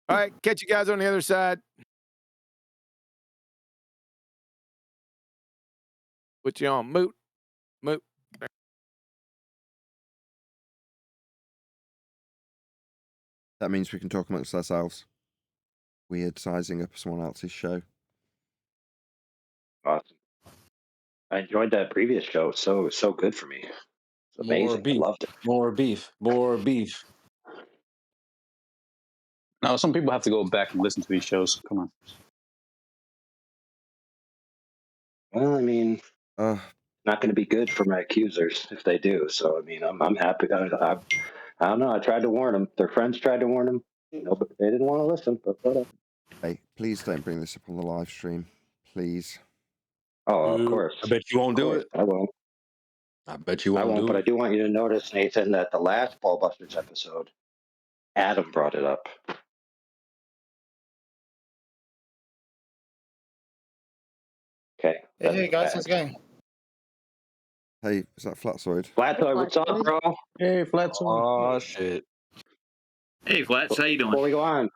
All right, catch you guys on the other side. Put you on mute. Mute. That means we can talk amongst ourselves. Weird sizing up someone else's show. Awesome. I enjoyed that previous show. So good for me. It's amazing. More beef. I loved it. More beef. More beef. Now, some people have to go back and listen to these shows. Come on. Well, I mean, not going to be good for my accusers if they do. So, I mean, I'm happy. I don't know. I tried to warn them. Their friends tried to warn them. No, but they didn't want to listen. But whatever. Hey, please don't bring this up on the live stream. Please. Oh, of course. I bet you won't do it. I won't. I bet you won't. I won't. Do But it. I do want you to notice, Nathan, that the last Ballbusters episode, Adam brought it up. Okay. Hey guys, how's it going? Hey, is that Flatsoid? Flatsoid, what's up, bro? Hey, Flatsoid. Oh shit. Hey, Flats, how you doing? Before we go on,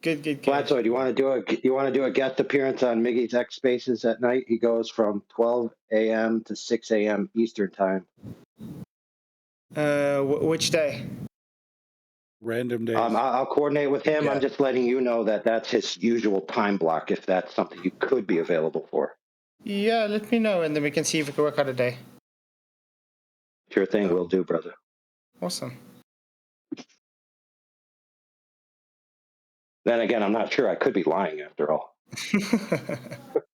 good. Flatsoid, you want to do a guest appearance on Miggy's X Spaces at night? He goes from 12 a.m. to 6 a.m. Eastern time. Which day? Random days. I'll coordinate with him. Yeah. I'm just letting you know that that's his usual time block. If that's something you could be available for. Yeah, let me know, and then we can see if we can work out a day. Sure thing, will do, brother. Awesome. Then again, I'm not sure. I could be lying after all.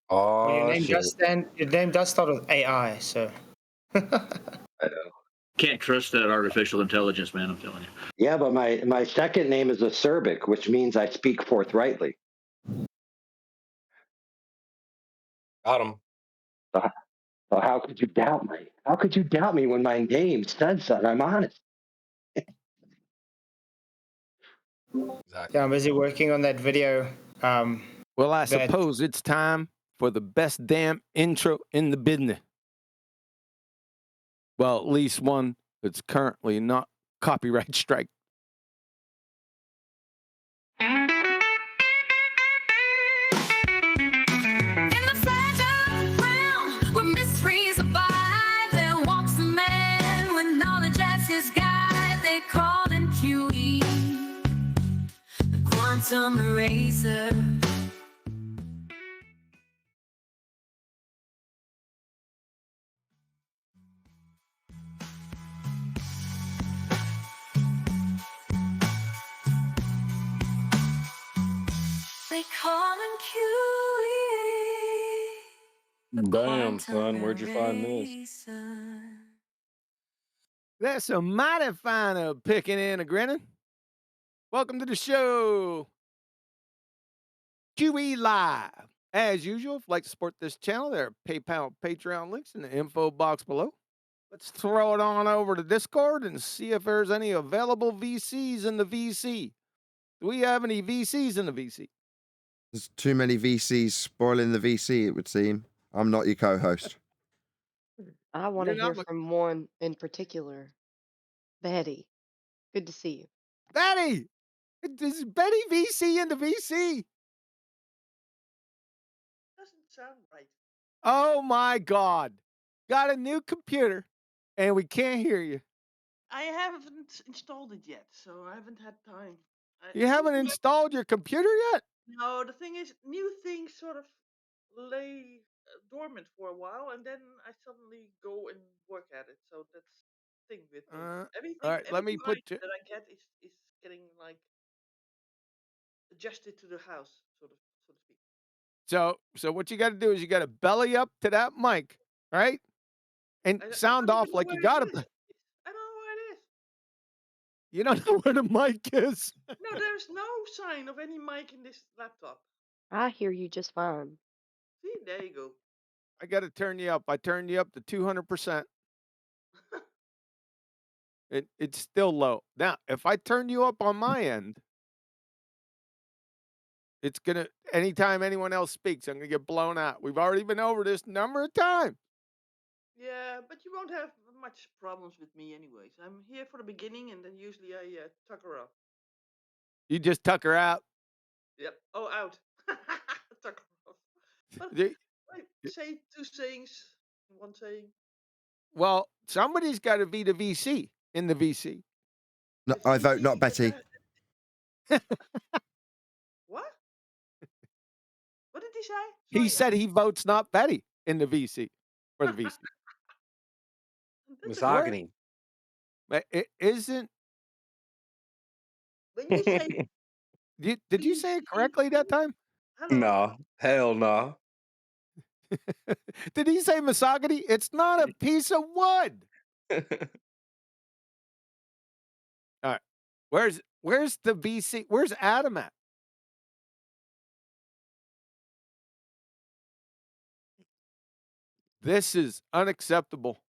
Well, your name does start with AI, so. I know. Can't trust that artificial intelligence, man. I'm telling you. Yeah, but my second name is acerbic, which means I speak forthrightly. Got him. So how could you doubt me? How could you doubt me when my name says that? I'm honest. Yeah, I'm busy working on that video. Well, I suppose it's time for the best damn intro in the business. Well, at least one that's currently not copyright strike. Quantum eraser. They call him QE. Damn, son, where'd you find this? That's a mighty fine picking and a grinning. Welcome to the show. QE Live. As usual, if you'd like to support this channel, there are PayPal, Patreon links in the info box below. Let's throw it on over to Discord and see if there's any available VCs in the VC. Do we have any VCs in the VC? There's too many VCs spoiling the VC, it would seem. I'm not your co-host. I want to hear from one in particular. Betty. Good to see you. Betty! Is Betty VC in the VC? Doesn't sound right. Oh my God. Got a new computer and we can't hear you. I haven't installed it yet, so I haven't had time. You haven't installed your computer yet? No, the thing is, new things sort of lay dormant for a while, and then I suddenly go and work at it. So that's the thing with me. Everything, all right, let me put that I get is getting like adjusted to the house, so to speak. So what you got to do is you got to belly up to that mic, right? And sound off like you got to. I don't know where it is. You don't know where the mic is? No, there's no sign of any mic in this laptop. I hear you just fine. See, there you go. I got to turn you up. I turned you up to 200%. It's still low. Now, if I turn you up on my end, it's going to, anytime anyone else speaks, I'm going to get blown out. We've already been over this number of times. Yeah, but you won't have much problems with me anyways. I'm here for the beginning, and then usually I tuck her up. You just tuck her out. Yep. Oh, out. Tuck her off. But I say two sayings, one saying. Well, somebody's got to be the VC in the VC. No, I vote not Betty. What? What did he say? He said he votes not Betty in the VC for the VC. Misogyny. It isn't. When you say, did you say it correctly that time? No, hell no. Did he say misogyny? It's not a piece of wood. All right. Where's the VC? Where's Adam at? This is unacceptable.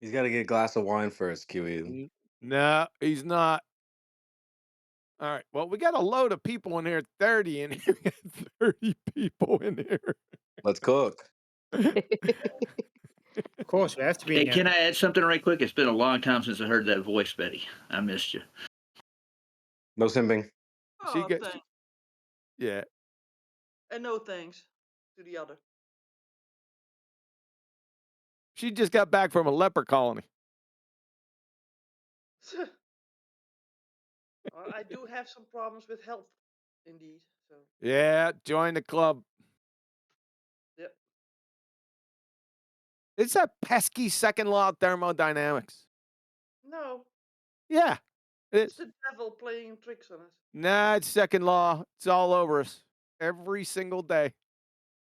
He's got to get a glass of wine first, QE. No, he's not. All right. Well, we got a load of people in here. 30 in here. 30 people in here. Let's cook. Of course, we have to be. Hey, can I add something right quick? It's been a long time since I heard that voice, Betty. I missed you. No simping. oh, thanks. Yeah. And no thanks to the other. She just got back from a leper colony. I do have some problems with health, indeed. So. Yeah, join the club. Yep. It's that pesky second law of thermodynamics. No. Yeah, it is. It's the devil playing tricks on us. Nah, it's second law. It's all over us every single day.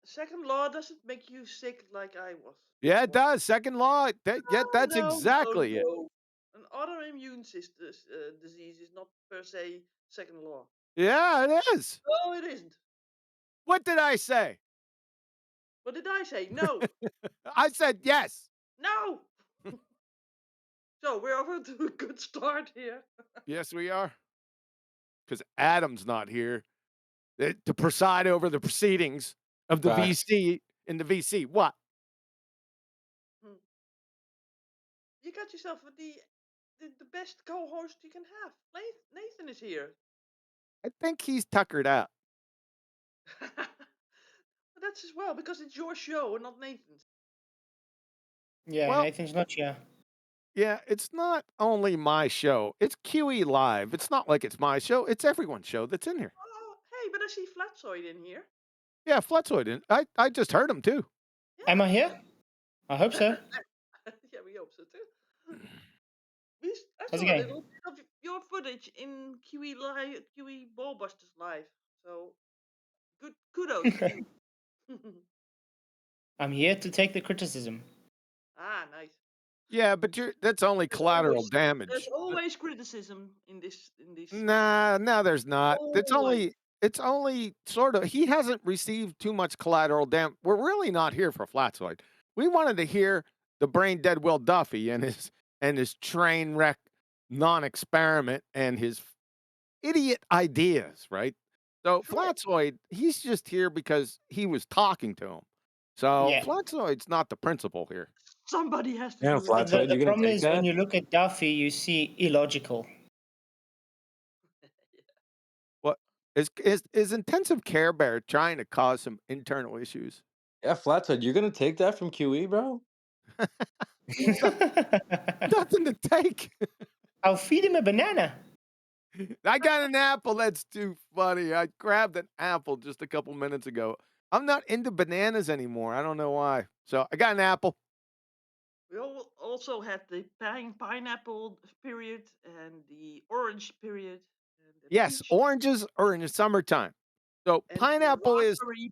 Second law doesn't make you sick like I was. Yeah, it does. Second law. That's exactly it. An autoimmune disease is not per se second law. Yeah, it is. No, it isn't. What did I say? What did I say? No. I said yes. No. So we're over to a good start here. Yes, we are. Because Adam's not here to preside over the proceedings of the VC in the VC. What? You got yourself the best co-host you can have. Nathan is here. I think he's tuckered out. That's as well because it's your show and not Nathan's. Yeah, well, Nathan's not here. Yeah, it's not only my show. It's QE Live. It's not like it's my show. It's everyone's show that's in here. Oh, hey, but I see Flatzoid in here. Yeah, Flatzoid in. I just heard him too. Yeah. Am I here? I hope so. Yeah, we hope so too. I saw a little bit of your footage in QE Live, QE Ballbusters Live. So, good kudos to you. I'm here to take the criticism. Ah, nice. Yeah, but that's only collateral damage. There's always criticism in this. Nah, no, there's not. It's only sort of. He hasn't received too much collateral damage. We're really not here for Flatzoid. We wanted to hear the brain dead Will Duffy and his train wreck non-experiment and his idiot ideas, right? So Flatzoid, he's just here because he was talking to him. So Flatzoid's not the principal here. Somebody has to. Yeah, Flatzoid, the problem is when you look at Duffy, you see illogical. What is intensive care bear trying to cause some internal issues? Yeah, Flatzoid, you're gonna take that from QE, bro? Nothing to take. I'll feed him a banana. I got an apple. That's too funny. I grabbed an apple just a couple minutes ago. I'm not into bananas anymore. I don't know why. So I got an apple. We also had the pineapple period and the orange period. And Yes, oranges are in the summertime. So And pineapple is raspberry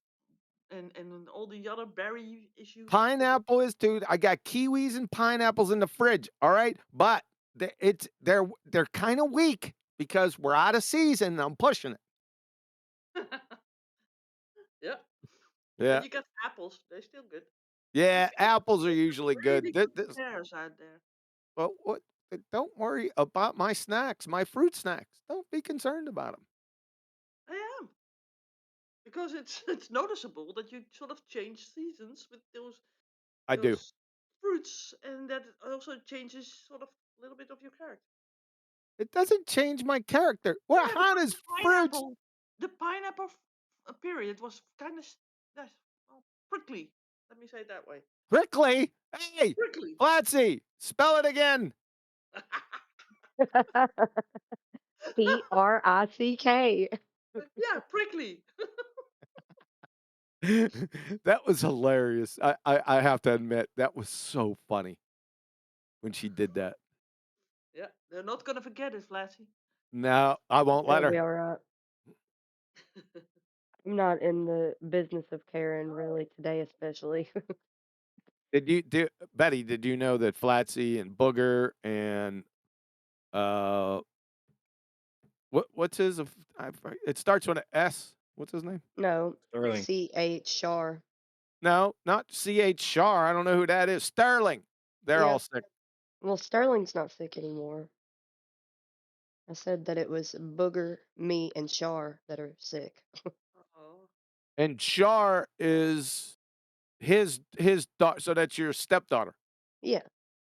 and all the other berry issues. pineapple is, dude. I got kiwis and pineapples in the fridge. All right, but they're kind of weak because we're out of season. And I'm pushing it. Yeah. Yeah. But you got apples. They're still good. Yeah, apples are usually good. Really good pears out there. Well, what? Don't worry about my snacks, my fruit snacks. Don't be concerned about them. I am. Because it's noticeable that you sort of change seasons with those I do. fruits, and that also changes sort of a little bit of your character. It doesn't change my character. Well, how does fruits? The pineapple period was kind of prickly. Let me say it that way. Prickly? Hey, prickly. Flatsy, spell it again. Prick. Yeah, prickly. That was hilarious. I have to admit, that was so funny when she did that. Yeah, they're not gonna forget it, Flatsy. No, I won't let It'll be her. all right. I'm not in the business of caring really today, especially. Betty? Did you know that Flatsy and Booger and what's his? It starts with an S. What's his name? No, Sterling. C.H. Shar. No, not C.H. Shar. I don't know who that is. Sterling. They're all sick. Well, Sterling's not sick anymore. I said that it was Booger, me, and Shar that are sick. And Shar is his daughter. So that's your stepdaughter. Yeah.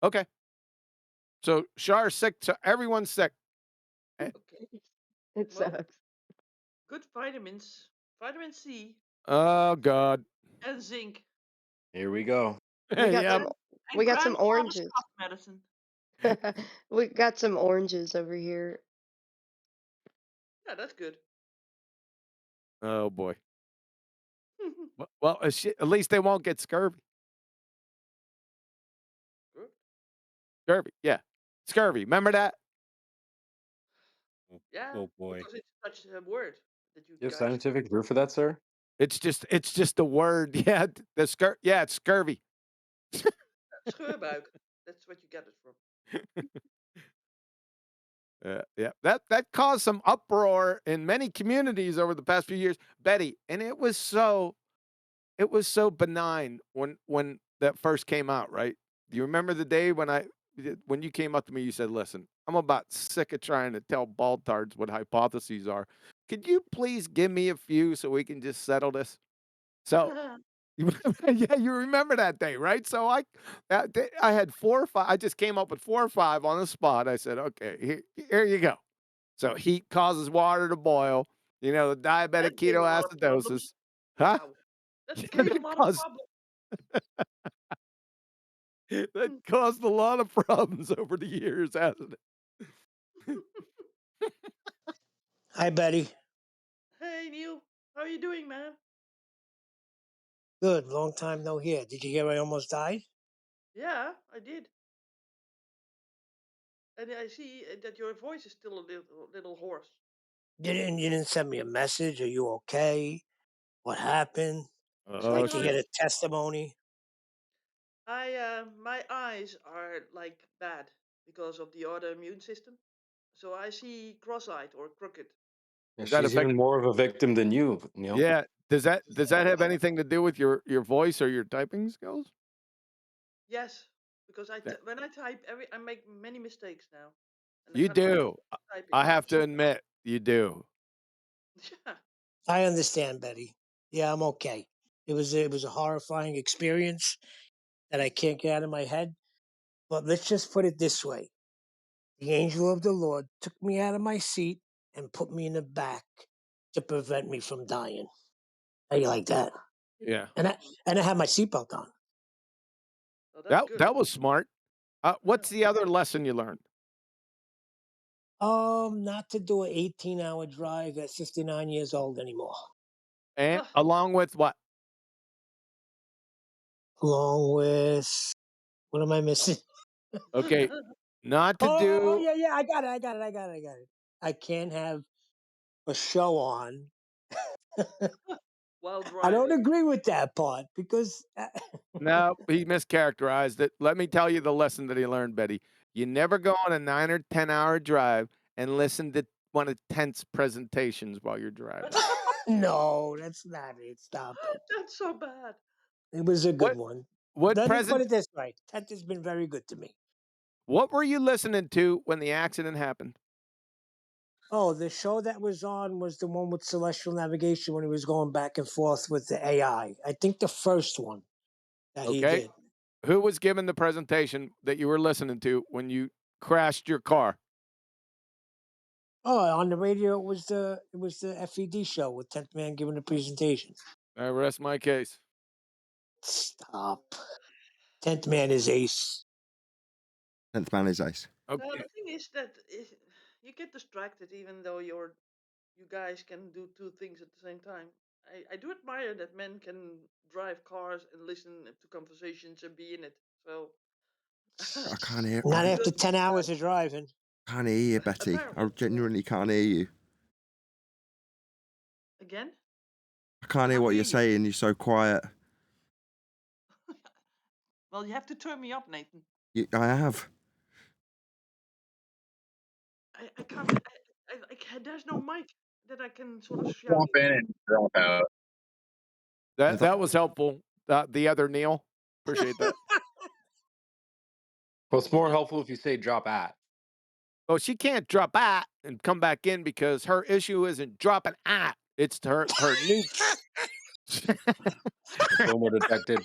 Okay. So Shar's sick. So everyone's sick. Okay. It sucks. Good vitamins, vitamin C Oh God. and zinc. Here we go. We got Yeah. some. We got some grandfather's oranges. cough medicine. We got some oranges over here. Yeah, that's good. Oh boy. Well, at least they won't get scurvy. Good. Scurvy. Yeah. Scurvy. Remember that? Yeah. Oh boy. Because it's such a word that you You have guys. scientific proof for that, sir? It's just a word. Yeah. Yeah, it's scurvy. Scheurbuik. That's what you get it from. Yeah, that caused some uproar in many communities over the past few years, Betty, and it was so benign when that first came out, right? Do you remember the day when you came up to me, you said, "Listen, I'm about sick of trying to tell baltards what hypotheses are. Could you please give me a few so we can just settle this?" So yeah, you remember that day, right? So that day, I had 4 or 5. I just came up with 4 or 5 on the spot. I said, "Okay, here you go." So heat causes water to boil. You know, the diabetic That gave a lot of problems. ketoacidosis. Huh? Wow. That Yeah, gave a lot of problems. that caused a lot of problems over the years, hasn't it? Hi, Betty. Hey, Neil. How are you doing, man? Good. Long time no hear. Did you hear I almost died? Yeah, I did. And I see that your voice is still a little hoarse. You didn't send me a message. Are you okay? What happened? I'd like to hear the testimony. My eyes are like bad because of the autoimmune system. So I see cross-eyed or crooked. Yeah, Does that she's affect? even more of a victim than you, Neil. Yeah. Does that have anything to do with your voice or your typing skills? Yes, because when I type I make many mistakes now. And I You can't find do. typing. I have to admit, you do. Yeah. I understand, Betty. Yeah, I'm okay. It was a horrifying experience that I can't get out of my head. But let's just put it this way. The angel of the Lord took me out of my seat and put me in the back to prevent me from dying. How you like that? Yeah. And I had my seatbelt on. Oh, that's good. That was smart. What's the other lesson you learned? Not to do an 18-hour drive at 59 years old anymore. And along with what? Along with what am I missing? Okay, not to Oh do. yeah, I got it. I can't have a show on. While I driving. don't agree with that part because No, he mischaracterized it. Let me tell you the lesson that he learned, Betty. You never go on a 9 or 10-hour drive and listen to one of Tent's presentations while you're driving. no, that's not it. Stop it. That's so bad. It was a good What- one. What Let me present? put it this way: Tent has been very good to me. What were you listening to when the accident happened? Oh, the show that was on was the one with celestial navigation when he was going back and forth with the AI. I think the first one that he Okay. did. Who was given the presentation that you were listening to when you crashed your car? Oh, on the radio it was the FED show with 10th Man giving a presentation. I rest my case. Stop. 10th Man is ace. 10th Man is ace. No, the thing is that you get distracted even though you guys can do two things at the same time. I do admire that men can drive cars and listen to conversations and be in it. So I can't hear. Not after 10 hours of driving. Can't hear you, Betty. I genuinely can't hear you. Again? I can't hear what you're saying. You're so quiet. Well, you have to turn me up, Nathan. I have. I can't. I can't. There's no mic that I can sort of shout. Jump in and drop out. That was helpful. The other Neil. Appreciate that. Well, it's more helpful if you say drop at. Oh, she can't drop at and come back in because her issue isn't dropping at. It's her new. Boomer detected.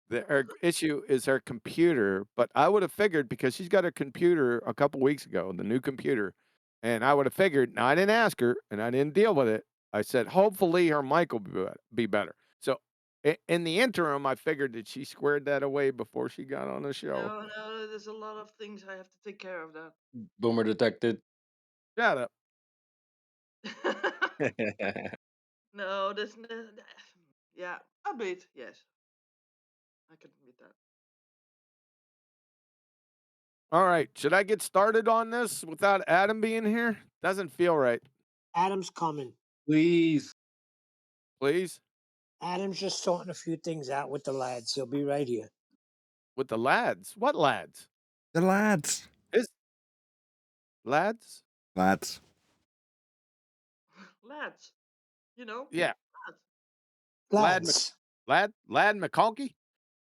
Her issue is her computer, but I would have figured because she's got a computer a couple weeks ago, the new computer, and I would have figured. Now I didn't ask her, and I didn't deal with it. I said hopefully her mic will be better. So in the interim, I figured that she squared that away before she got on the show. No, there's a lot of things I have to take care of. That. Boomer detected. Shut up. No, there's no. Yeah, a bit. Yes, I can admit that. All right, should I get started on this without Adam being here? Doesn't feel right. Adam's coming. Please. Please? Adam's just sorting a few things out with the lads. He'll be right here. With the lads? What lads? The lads. Lads? Lads. Lads, you know. Yeah. Lads. Lad McConkey?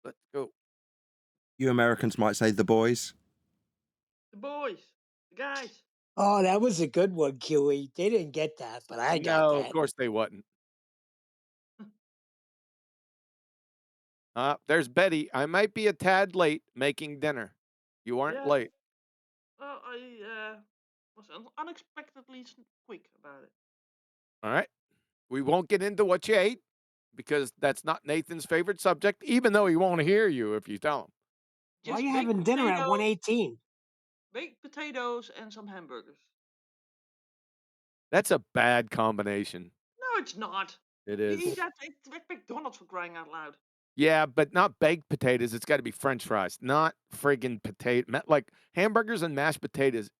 Let's go. You Americans might say the boys. The boys, the guys. Oh, that was a good one, Kiwi. They didn't get that, but I got No, that. of course they wouldn't. There's Betty. I might be a tad late making dinner. You aren't late. Well, I was unexpectedly quick about it. All right. We won't get into what you ate because that's not Nathan's favorite subject, even though he won't hear you if you tell him. Why are you having dinner at 1:18? Baked potatoes and some hamburgers. That's a bad combination. No, it's not. It You is. eat that at McDonald's for crying out loud. Yeah, but not baked potatoes. It's got to be French fries, not friggin' potato. Like hamburgers and mashed potatoes.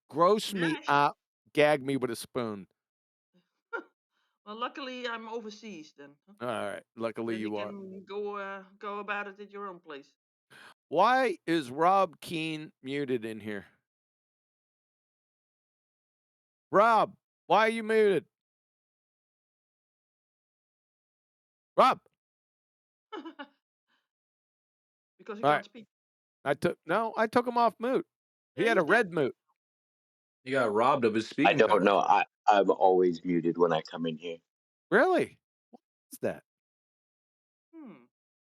Gross me out. Gag me with a spoon. Well, luckily I'm overseas then. All right. Luckily Then you are. can go about it at your own place. Why is Rob Keane muted in here? Rob, why are you muted? Rob. Because he All can't right. speak. I took him off mute. He had a red mute. He got robbed of his speaking I don't power. know. I'm always muted when I come in here. Really? What's that?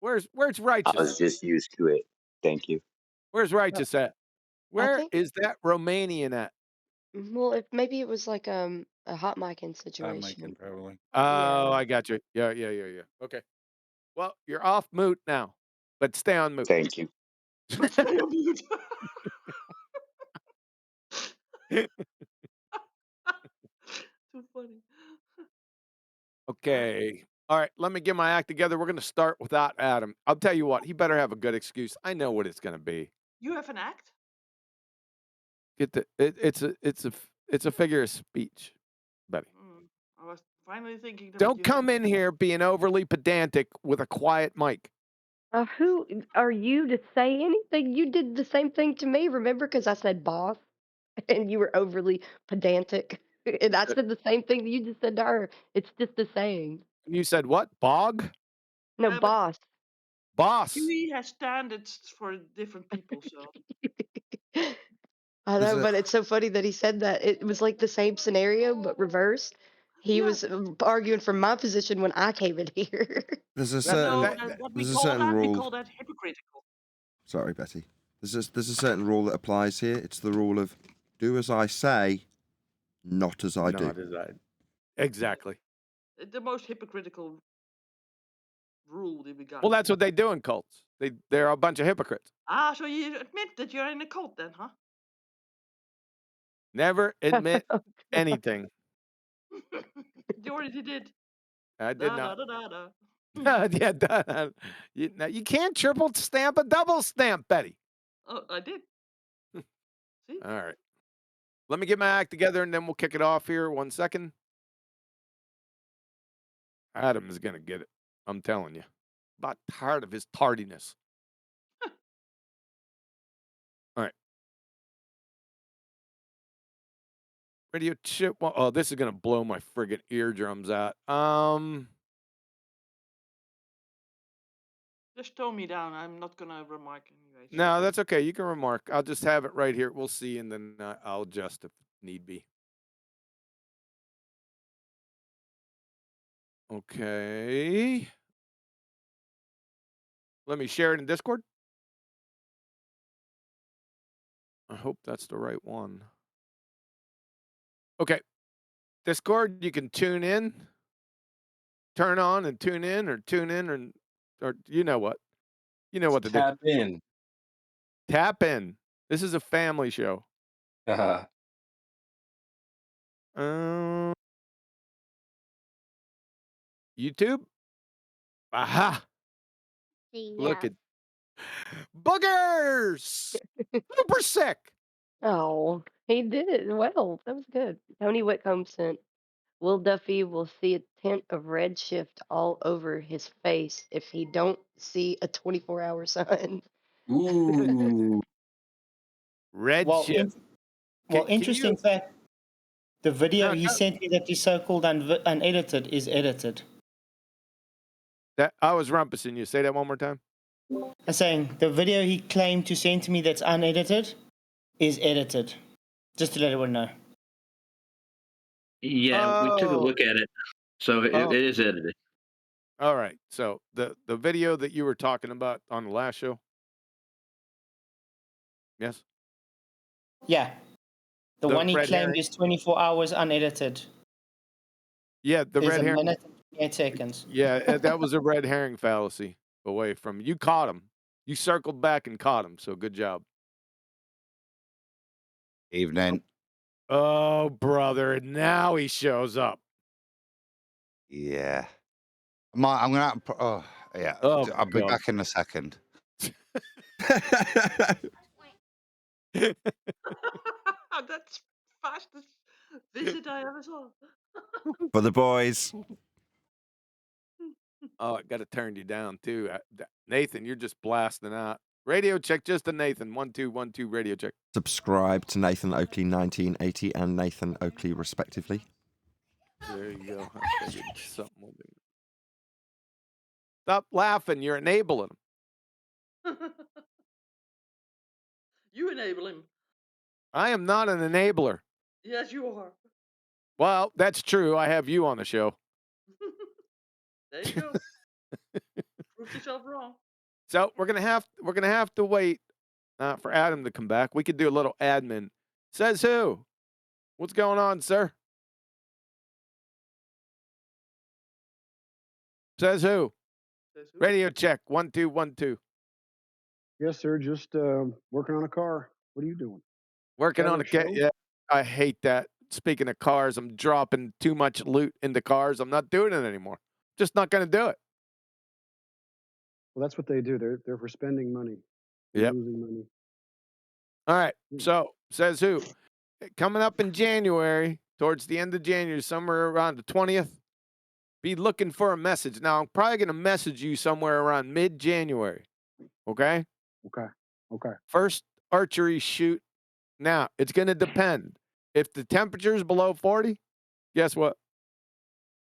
Where's I Righteous? was just used to it. Thank you. Where's Righteous at? Where think- is that Romanian at? Well, maybe it was like a hot micing situation. Probably. Oh, I got you. Yeah. Okay. Well, you're off mute now, but stay on mute. Thank you. But stay on mute. Too funny. Okay. All right. Let me get my act together. We're going to start without Adam. I'll tell you what. He better have a good excuse. I know what it's going to be. You have an act? It's a it's a figure of speech, Betty. I was finally thinking that Don't you come had in here being overly pedantic with a quiet mic. Who are you to say anything? You did the same thing to me, remember? Because I said boss, and you were overly pedantic. And I said the same thing that you just said to her. It's just the saying. You said what? Bog? No, but boss. Boss. Kiwi has standards for different people, so. I There's know, a but it's so funny that he said that. It was like the same scenario, but reversed. He was arguing for my position when I came in here. there's a No, certain what we there's a call certain that, we rule. call that hypocritical. Sorry, Betty. There's a certain rule that applies here. It's the rule of do as I say, not as I do. Not as I. Exactly. The most hypocritical rule that we got. Well, that's what they do in cults. They're a bunch of hypocrites. Ah, so you admit that you're in a cult then, huh? Never admit anything. You already did. I did Da, not. da, da, da. Yeah, you can't triple stamp a double stamp, Betty. Oh, I did. See? All right. Let me get my act together and then we'll kick it off here. 1 second. Adam is going to get it. I'm telling you. About tired of his tardiness. All right. Radio chip. Oh, this is going to blow my friggin' eardrums out. Just tone me down. I'm not gonna remark anyway. No, that's okay. You can remark. I'll just have it right here. We'll see, and then I'll adjust if need be. Okay. Let me share it in Discord. I hope that's the right one. Okay. Discord, you can tune in, turn on and tune in, or tune in, or you know what. You know what to do. Tap in. Tap in. This is a family show. YouTube. Aha. Look at boogers. Super sick. Oh, he did it well. That was good. Tony Whitcomb sent, Will Duffy will see a tint of red shift all over his face if he don't see a 24-hour sun. Ooh. Red Well, shift. interesting fact. The video he sent me that is so-called unedited is edited. That I was rumpusing you. Say that one more time. I'm saying the video he claimed to send to me that's unedited is edited. Just to let everyone know. Yeah, we took a look at it, so it is edited. All right. So the video that you were talking about on the last show. Yes. Yeah. The one he red claimed herring? is 24 hours unedited. Yeah, the There's red a herring. minute and 28 seconds. Yeah, that was a red herring fallacy away from you. Caught him. You circled back and caught him. So good job. Evening. Oh, brother. Now he shows up. Yeah. I'm gonna. Oh, yeah. Oh, I'll be God. back in a second. That's fastest visit I ever saw. For the boys. Oh, I got to turn you down too. Nathan, you're just blasting out. Radio check just to Nathan. 1 2 1 2 radio check. Subscribe to Nathan Oakley 1980 and Nathan Oakley respectively. There you go. I figured something will do. Stop laughing. You're enabling him. You enable him. I am not an enabler. Yes, you are. Well, that's true. I have you on the show. There you go. Prove yourself wrong. So we're gonna have to wait for Adam to come back. We could do a little admin. Says who? What's going on, sir? Says who? Radio check. 1 2 1 2. Yes, sir. Just working on a car. What are you doing? Working on a show? yeah. I hate that. Speaking of cars, I'm dropping too much loot into cars. I'm not doing it anymore. Just not gonna do it. Well, that's what they do. They're for spending money. They're Yep. losing money. All right. So says who? coming up in January, towards the end of January, somewhere around the 20th, be looking for a message. Now, I'm probably going to message you somewhere around mid-January. Okay? Okay. First archery shoot. Now, it's going to depend. If the temperature is below 40, guess what?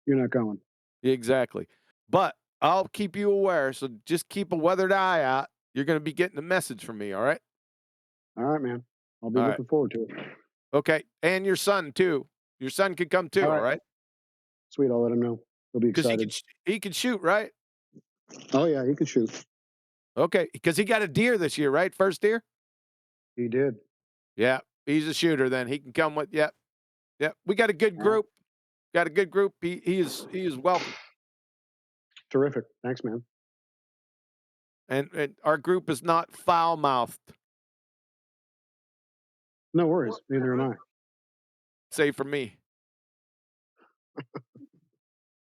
You're not going. Exactly. But I'll keep you aware, so just keep a weathered eye out. You're going to be getting a message from me, all right? All right, man. I'll be All looking forward to it. Okay. And your son, too. Your son could come, too, all right? Sweet. I'll let him know. He'll be Because excited. he can shoot, right? Oh, yeah. He can shoot. Okay. Because he got a deer this year, right? First deer? He did. Yeah. He's a shooter then. He can come with, yep. Yep. We got a good group. Got a good group. He is welcome. Terrific. Thanks, man. And our group is not foul-mouthed. No worries. Neither am I. Save for me.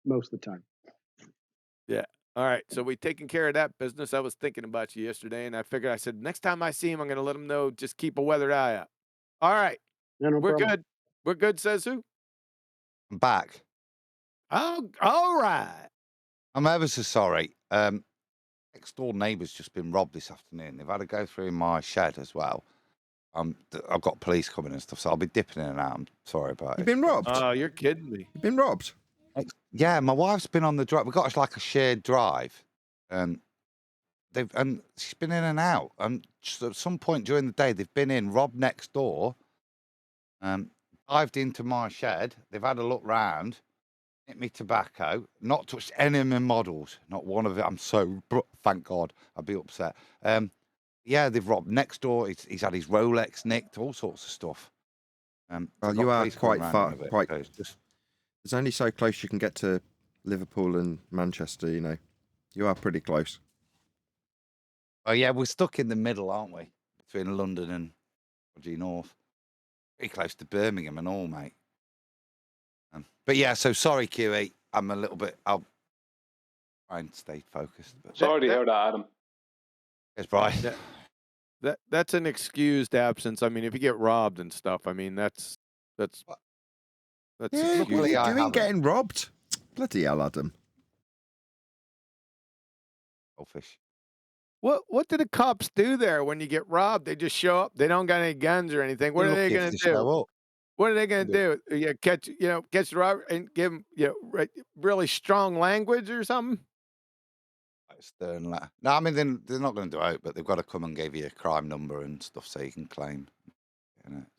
Most of the time. Yeah. All right. So we taking care of that business. I was thinking about you yesterday, and I figured, I said, next time I see him, I'm going to let him know, just keep a weathered eye out. All right. Yeah, no We're problem. good. We're good, says who? I'm back. Oh, all right. I'm ever so sorry. Next door neighbour's just been robbed this afternoon. They've had to go through my shed as well. I've got police coming and stuff, so I'll be dipping in and out. I'm sorry about it. You've been robbed? Oh, you're kidding me. You've been robbed? Yeah, my wife's been on the drive. We've got like a shared drive. And she's been in and out. And just at some point during the day, they've been in, robbed next door, dived into my shed. They've had a look round, hit me tobacco, not touched any of my models, not one of it. I'm so, thank God, I'd be upset. Yeah, they've robbed next door. He's had his Rolex nicked, all sorts of stuff. Well, you are quite far. It's only so close you can get to Liverpool and Manchester, you know. You are pretty close. Oh, yeah, we're stuck in the middle, aren't we? Between London and Dodgy North. Pretty close to Birmingham and all, mate. But yeah, so sorry, QE. I'm a little bit... I'll try and stay focused. But... Sorry to hear that, Adam. Yes, Bryce. That's an excused absence. I mean, if you get robbed and stuff, I mean, that's Yeah, what are you doing getting robbed? Bloody hell, Adam. Selfish. What do the cops do there when you get robbed? They just show up. They don't got any guns or anything. What are they going to do? What are they going to do? Yeah, catch the robber and give them really strong language or something? Stern letter. No, I mean they're not going to do it, but they've got to come and give you a crime number and stuff so you can claim.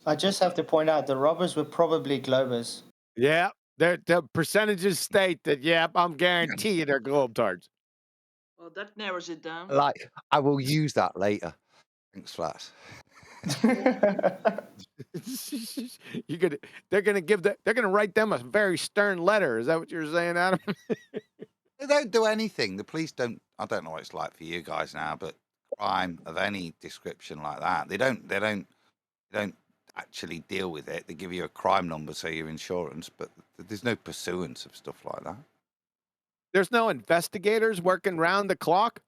I just have to point out the robbers were probably Globers. Yeah, the percentages state that. Yeah, I'm guaranteeing they're Globetards. Well, that narrows it down. Like, I will use that later. Thanks, Flats. They're gonna write them a very stern letter. Is that what you're saying, Adam? They don't do anything. The police don't. I don't know what it's like for you guys now, but crime of any description like that, they don't actually deal with it. They give you a crime number, so your insurance, but there's no pursuance of stuff like that. There's no investigators working round the clock?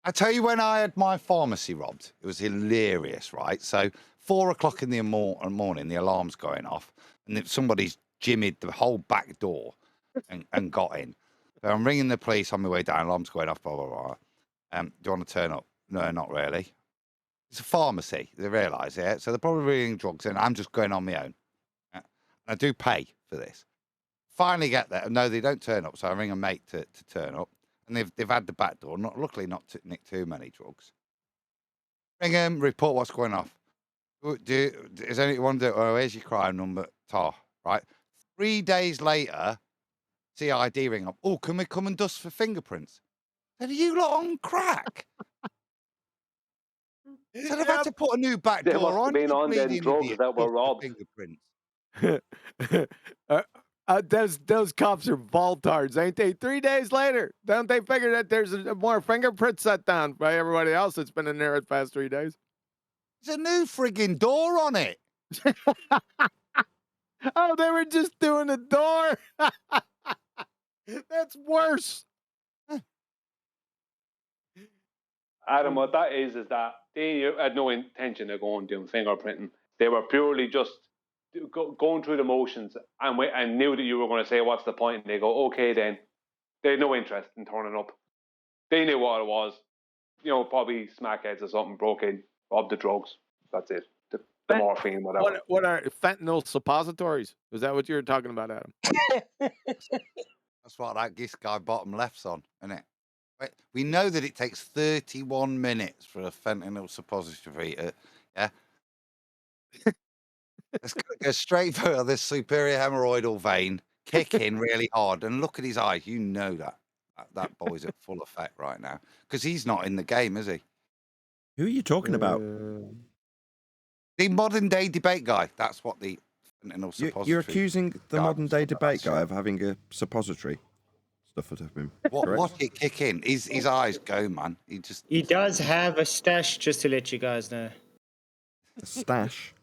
I tell you, when I had my pharmacy robbed, it was hilarious, right? So 4 o'clock in the morning, the alarm's going off, and somebody's jimmied the whole back door and got in. So I'm ringing the police on my way down, alarm's going off, blah, blah, blah. Do you want to turn up? No, not really. It's a pharmacy, they realise, yeah? So they're probably bringing drugs in. I'm just going on my own. I do pay for this. Finally get there. No, they don't turn up, so I ring a mate to turn up. And they've had the back door, luckily not to nick too many drugs. Ring them, report what's going off. Is anyone do? Oh, here's your crime number, tar, right? 3 days later, CID ring up. Oh, can we come and dust for fingerprints? Said, are you lot on crack? Said, I've had to put a new back door on. They must have been on them drugs that were robbed. Fingerprints. Those cops are Voltards, ain't they? 3 days later, don't they figure that there's more fingerprints set down by everybody else that's been in there the past 3 days? There's a new frigging door on it. Oh, they were just doing a door. That's worse. Adam, what that is that they had no intention of going doing fingerprinting. They were purely just going through the motions and knew that you were going to say, what's the point? And they go, okay, then. They had no interest in turning up. They knew what it was. Probably smackheads or something, broke in, robbed the drugs. That's it. The morphine, whatever. What are fentanyl suppositories? Is that what you were talking about, Adam? That's what that this guy bottom left's on, isn't it? We know that it takes 31 minutes for a fentanyl suppository. Yeah. Let's go straight for this superior hemorrhoidal vein, kick in really hard, and look at his eyes. You know that boy's at full effect right now because he's not in the game, is he? Who are you talking about? The modern day debate guy. That's what the fentanyl suppository. You're accusing the modern day debate guy of having a suppository stuff at him. What it kick in? His eyes go, man. He does have a stash, just to let you guys know. A stash?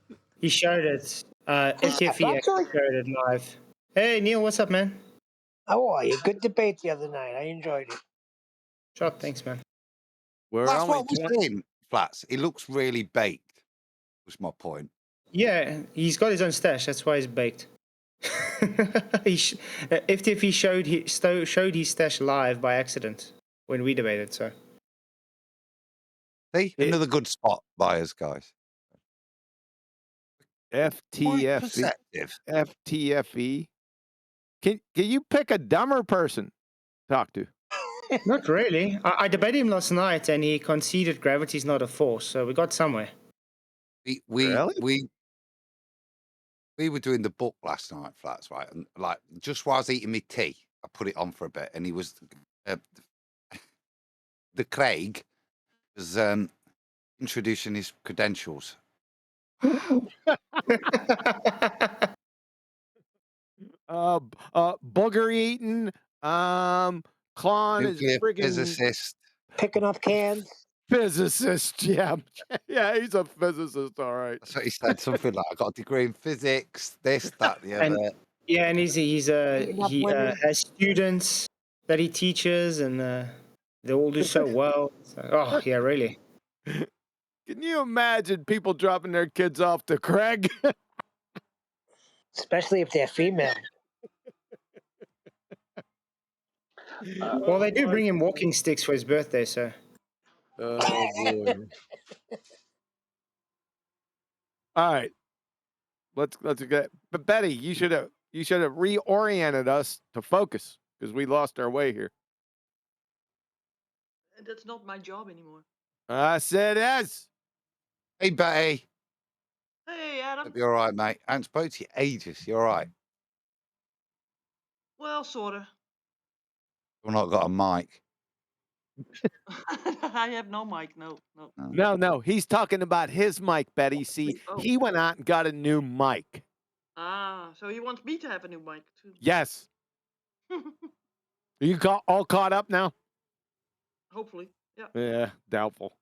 He showed it. FTFE showed it live. Hey, Neil, what's up, man? How are you? Good debate the other night. I enjoyed it. Sure, thanks, man. That's what we're saying, Flats. He looks really baked, was my point. Yeah, he's got his own stash. That's why he's baked. FTFE showed his stash live by accident when we debated, so. See, another good spot by us, guys. FTFE. Can you pick a dumber person to talk to? Not really. I debated him last night, and he conceded gravity's not a force, so we got somewhere. We were doing the book last night, Flats, right? And like just while I was eating my tea, I put it on for a bit, and he was the Craig was introducing his credentials. Booger eating, Klon is friggin' physicist, picking up cans. Physicist, yeah, he's a physicist, all right. That's what he said. Something like, I got a degree in physics, this, that, the other. Yeah, and he has students that he teaches, and they all do so well. So, yeah, really. Can you imagine people dropping their kids off to Craig? Especially if they're female. Well, they do bring him walking sticks for his birthday, so. Oh boy! All right, let's get. But Betty, you should have reoriented us to focus because we lost our way here. That's not my job anymore. I said yes. Hey, Betty. Hey, Adam. Hope you're all right, mate. I haven't spoken to you ages. You're all right. Well, sorta. We've not got a mic. I have no mic. No. No. He's talking about his mic, Betty. See, he went out and got a new mic. Ah, so he wants me to have a new mic too. Yes. You all caught up now? Hopefully, yeah. Yeah, doubtful.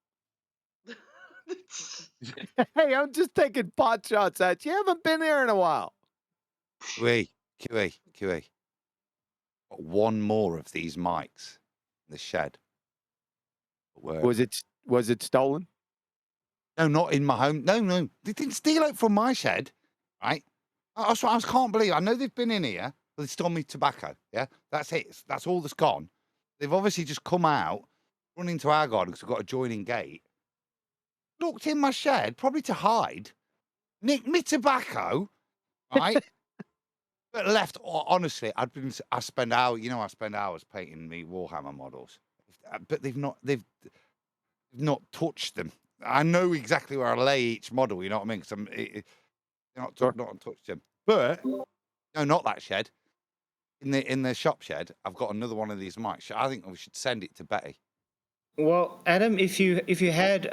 Hey, I'm just taking pot shots at you. You haven't been here in a while. QE. Got one more of these mics in the shed. Was it stolen? No, not in my home. No. They didn't steal it from my shed, right? I can't believe. I know they've been in here, but they stole me tobacco. Yeah, that's it. That's all that's gone. They've obviously just come out, run into our garden because we've got a joining gate. Looked in my shed, probably to hide. Nicked me tobacco, right? But left. Honestly, I spend hours painting me Warhammer models, but they've not touched them. I know exactly where I lay each model. You know what I mean? Because not touched them. But no, not that shed. In the shop shed, I've got another one of these mics. I think we should send it to Betty. Well, Adam, if you had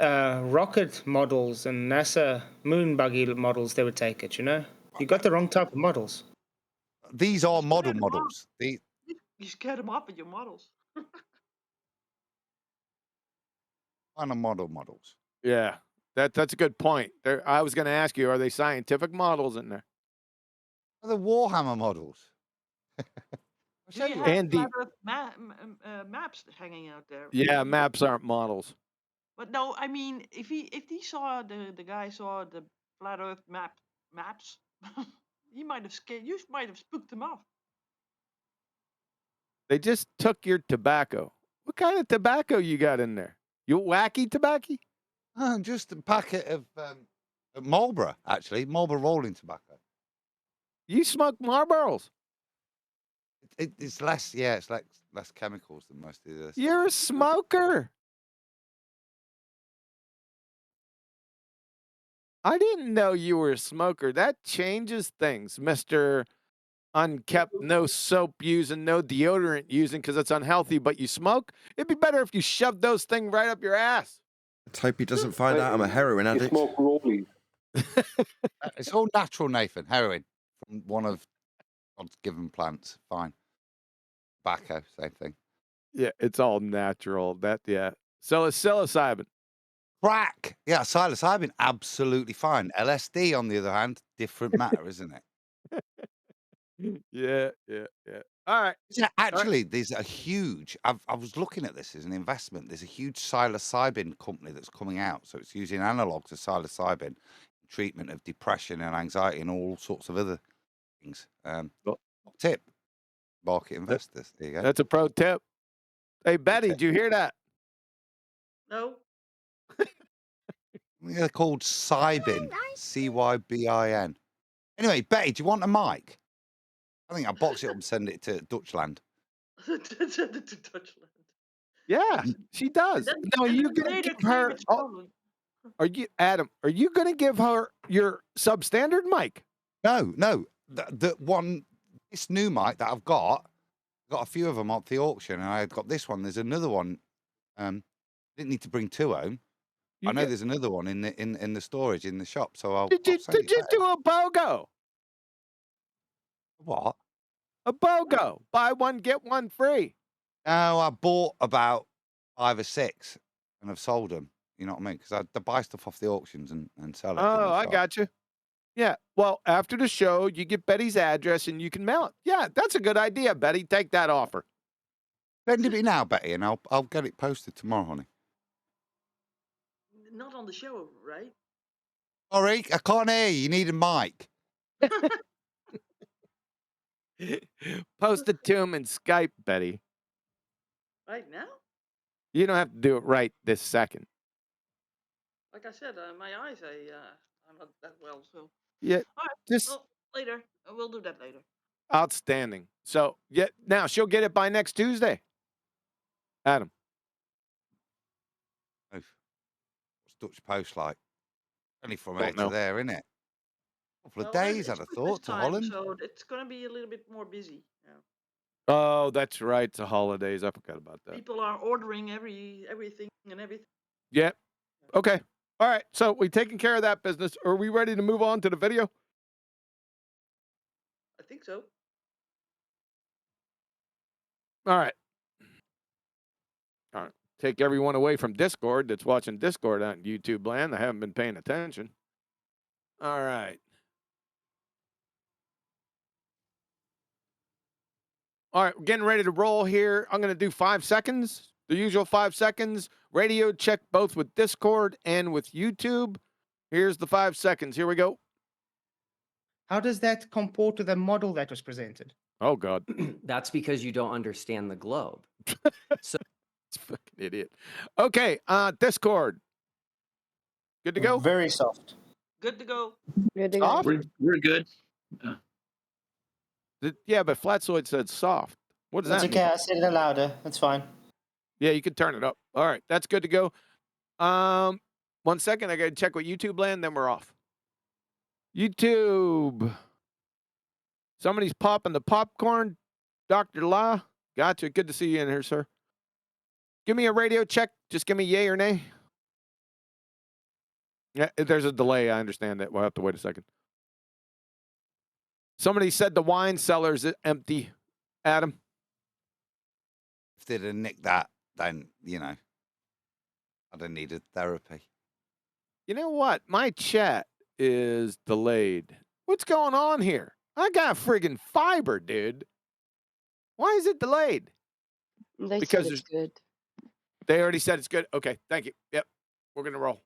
rocket models and NASA moon buggy models, they would take it. You know, you got the wrong type of models. These are models. You scared them off with your models. Kind of models. Yeah, that's a good point. I was going to ask you, are they scientific models in there? The Warhammer models. Do you have maps hanging out there? Yeah, maps aren't models. But no, I mean, if the guy saw the flat Earth maps. You might have spooked him off. They just took your tobacco. What kind of tobacco you got in there? You wacky tobacco? Just a packet of Marlboro, actually. Marlboro rolling tobacco. You smoke Marlboros? It's less, it's less chemicals than most of this. You're a smoker. I didn't know you were a smoker. That changes things, Mr. Unkept, no soap using, no deodorant using because it's unhealthy, but you smoke. It'd be better if you shoved those things right up your ass. Let's hope he doesn't find out I'm a heroin addict. Smoke rollies. It's all natural, Nathan. Heroin from one of God's given plants. Fine. Tobacco, same thing. Yeah, it's all natural. So it's psilocybin. Crack. Yeah, psilocybin, absolutely fine. LSD, on the other hand, different matter, isn't it? Yeah. All right. Yeah, actually, there's a huge. I was looking at this as an investment. There's a huge psilocybin company that's coming out. So it's using analogs of psilocybin in treatment of depression and anxiety and all sorts of other things. Tip, market investors. There you go. That's a pro tip. Hey, Betty, did you hear that? No. They're called Cybin. Cybin. Anyway, Betty, do you want a mic? I think I'll box it up and send it to Dutchland. Send it to Dutchland. Yeah, she does. No, you gonna give her? Are you, Adam? Are you gonna give her your substandard mic? No. The one, this new mic that I've got a few of them off the auction, and I've got this one. There's another one. Didn't need to bring two home. I know there's another one in the storage in the shop. So I'll. Did you do a BOGO? What? A BOGO. Buy one, get one free. No, I bought about 5 or 6 and I've sold them. You know what I mean? Because I buy stuff off the auctions and sell it. Oh, I got you. Yeah. Well, after the show, you get Betty's address and you can mail it. Yeah, that's a good idea, Betty. Take that offer. Send it me now, Betty, and I'll get it posted tomorrow, honey. Not on the show, right? Sorry, I can't hear you. You need a mic. Post it to him in Skype, Betty. Right now? You don't have to do it right this second. Like I said, my eyes are not that well, so. Yeah. All right. Just well, later. We'll do that later. outstanding. So yeah, now she'll get it by next Tuesday. Adam. What's Dutch Post like? Only from here to there, isn't it? A couple of days, I'd have thought, to Holland. So it's going to be a little bit more busy. Yeah. Oh, that's right. It's the holidays. I forgot about that. People are ordering everything and everything. Yeah. Okay. All right. So we taking care of that business. Are we ready to move on to the video? I think so. All right. All right. Take everyone away from Discord that's watching Discord on YouTube land. I haven't been paying attention. All right. All right, we're getting ready to roll here. I'm going to do 5 seconds, the usual 5 seconds. Radio check both with Discord and with YouTube. Here's the 5 seconds. Here we go. How does that comport to the model that was presented? Oh, God. That's because you don't understand the globe. So it's fucking idiot. Okay, Discord. Good to go? Very soft. Good to go. Good to Soft? We're good. Yeah, but Flatsoid said soft. What does that mean? That's okay. I said it louder. That's fine. Yeah, you can turn it up. All right, that's good to go. 1 second. I got to check with YouTube land, then we're off. YouTube. Somebody's popping the popcorn. Dr. La. Gotcha. Good to see you in here, sir. Give me a radio check. Just give me yay or nay. Yeah, there's a delay. I understand that. We'll have to wait a second. Somebody said the wine cellar's empty, Adam. If they'd have nicked that, then, you know, I'd have needed therapy. You know what? My chat is delayed. What's going on here? I got friggin' fiber, dude. Why is it delayed? They Because said it's good. They already said it's good. Okay, thank you. Yep, we're going to roll.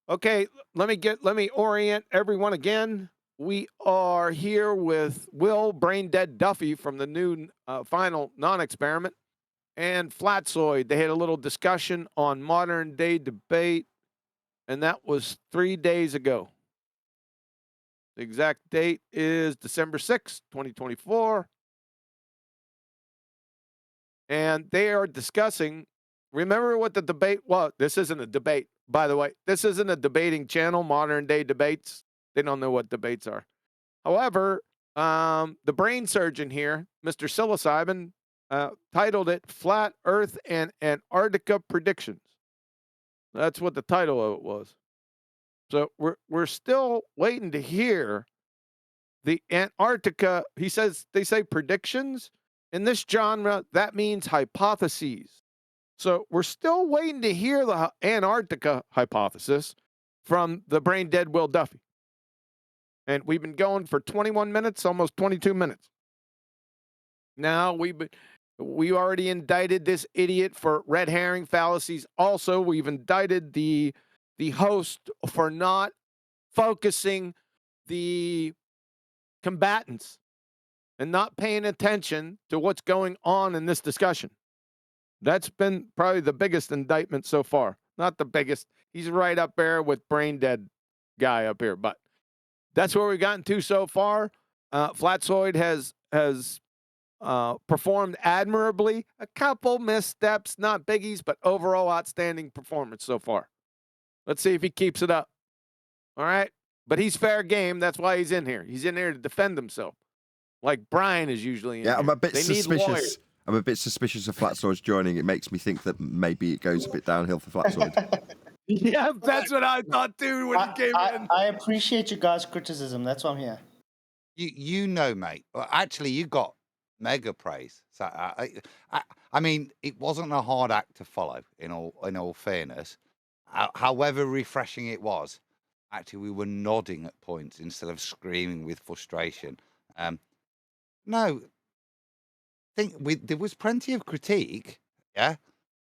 Okay, let me orient everyone again. We are here with Will Brain Dead Duffy from the new final non-experiment and Flatsoid. They had a little discussion on modern day debate, and that was 3 days ago. The exact date is December 6th, 2024. And they are discussing, remember what the debate was? This isn't a debate, by the way. This isn't a debating channel, modern day debates. They don't know what debates are. However, the brain surgeon here, Mr. Psilocybin, titled it Flat Earth and Antarctica Predictions. That's what the title of it was. So we're still waiting to hear the Antarctica. He says, they say predictions. In this genre, that means hypotheses. So we're still waiting to hear the Antarctica hypothesis from the brain dead Will Duffy. And we've been going for 21 minutes, almost 22 minutes. Now we already indicted this idiot for red herring fallacies. Also, we've indicted the host for not focusing the combatants and not paying attention to what's going on in this discussion. That's been probably the biggest indictment so far. Not the biggest. He's right up there with brain dead guy up here, but that's where we've gotten to so far. Flatsoid has performed admirably. A couple missteps, not biggies, but overall outstanding performance so far. Let's see if he keeps it up. All right. But he's fair game. That's why he's in here. He's in here to defend himself. Like Brian is usually in here. I'm a bit They need suspicious. lawyers. I'm a bit suspicious of Flatsoid's joining. It makes me think that maybe it goes a bit downhill for Flatsoid. Yeah, that's what I thought too when you came in. I appreciate you guys' criticism. That's why I'm here. You know, mate. Well, actually, you got mega praise. So I mean, it wasn't a hard act to follow. In all fairness, however refreshing it was, actually we were nodding at points instead of screaming with frustration. No, there was plenty of critique. Yeah,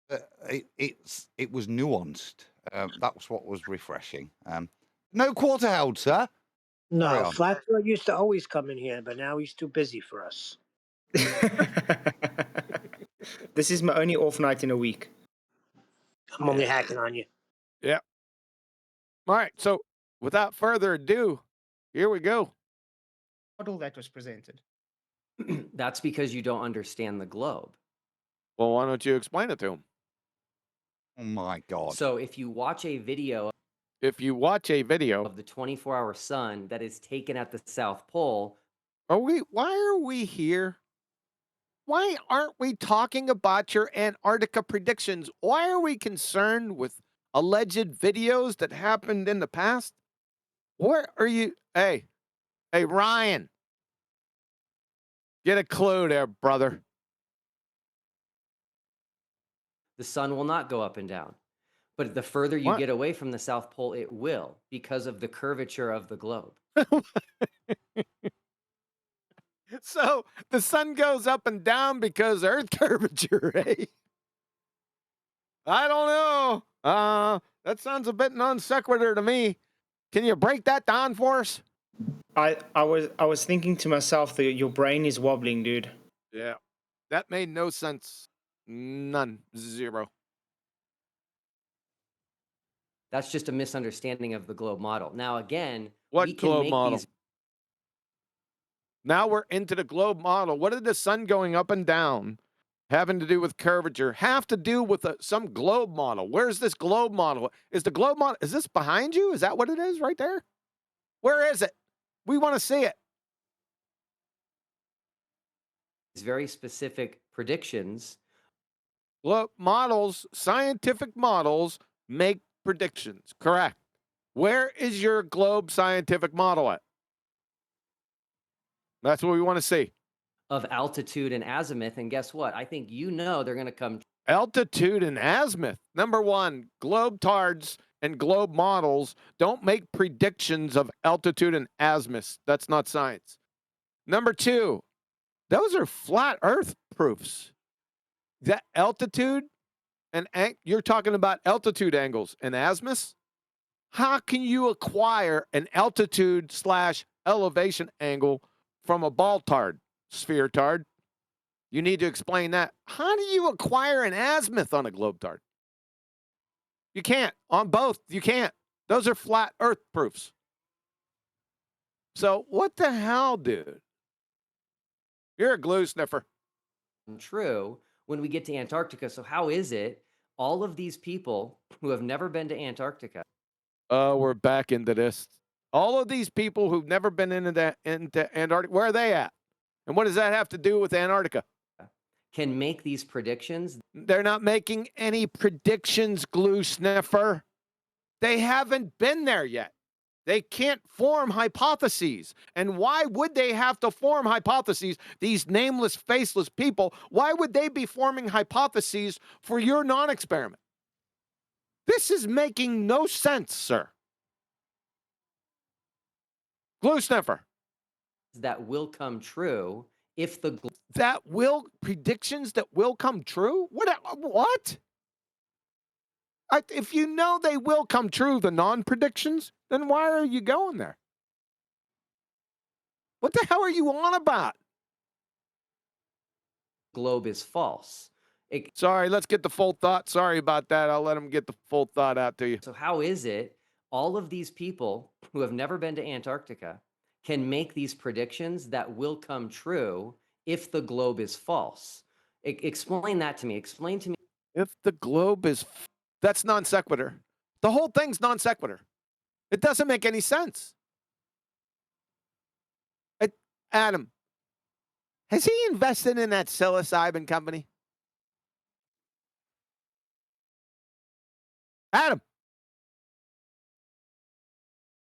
but it was nuanced. That was what was refreshing. No quarter held, sir. No, Flatfoot used to always come in here, but now he's too busy for us. This is my only off night in a week. I'm only hacking on you. Yeah. All right. So without further ado, here we go. Model that was presented. That's because you don't understand the globe. Well, why don't you explain it to him? Oh my God. So if you watch a video of the 24-hour sun that is taken at the South Pole. Why are we here? Why aren't we talking about your Antarctica predictions? Why are we concerned with alleged videos that happened in the past? Where are you? Hey, Ryan. Get a clue there, brother. The sun will not go up and down. But the further you get away from the South Pole, it will, because of the curvature of the globe. So the sun goes up and down because Earth curvature, eh? I don't know. That sounds a bit non sequitur to me. Can you break that down for us? I was thinking to myself that your brain is wobbling, dude. Yeah. That made no sense. None. Zero. That's just a misunderstanding of the globe model. Now, again, what we can globe make model? these. Now we're into the globe model. What did the sun going up and down having to do with curvature have to do with some globe model? Where's this globe model? Is the globe model, is this behind you? Is that what it is right there? Where is it? We want to see it. Very specific predictions. Look, models, scientific models make predictions. Correct. Where is your globe scientific model at? That's what we want to see. Of altitude and azimuth. And guess what? I think they're going to come. Altitude and azimuth. Number one, globetards and globe models don't make predictions of altitude and azimuth. That's not science. Number two, those are flat Earth proofs. That altitude and you're talking about altitude angles and azimuth? How can you acquire an altitude / elevation angle from a ball tard, sphere tard? You need to explain that. How do you acquire an azimuth on a globe tard? You can't. On both, you can't. Those are flat Earth proofs. So what the hell, dude? You're a glue sniffer. True when we get to Antarctica. So how is it all of these people who have never been to Antarctica? We're back into this. All of these people who've never been into Antarctica, where are they at? And what does that have to do with Antarctica? Can make these predictions. They're not making any predictions, glue sniffer. They haven't been there yet. They can't form hypotheses. And why would they have to form hypotheses? These nameless, faceless people, why would they be forming hypotheses for your non-experiment? This is making no sense, sir. Glue sniffer. That will come true if the predictions that will come true? What? If you know they will come true, the non-predictions, then why are you going there? What the hell are you on about? Globe is false. Sorry, let's get the full thought. Sorry about that. I'll let him get the full thought out to you. So how is it all of these people who have never been to Antarctica can make these predictions that will come true if the globe is false? Explain that to me. Explain to me. If the globe is... That's non sequitur. The whole thing's non sequitur. It doesn't make any sense. Adam, has he invested in that psilocybin company? Adam.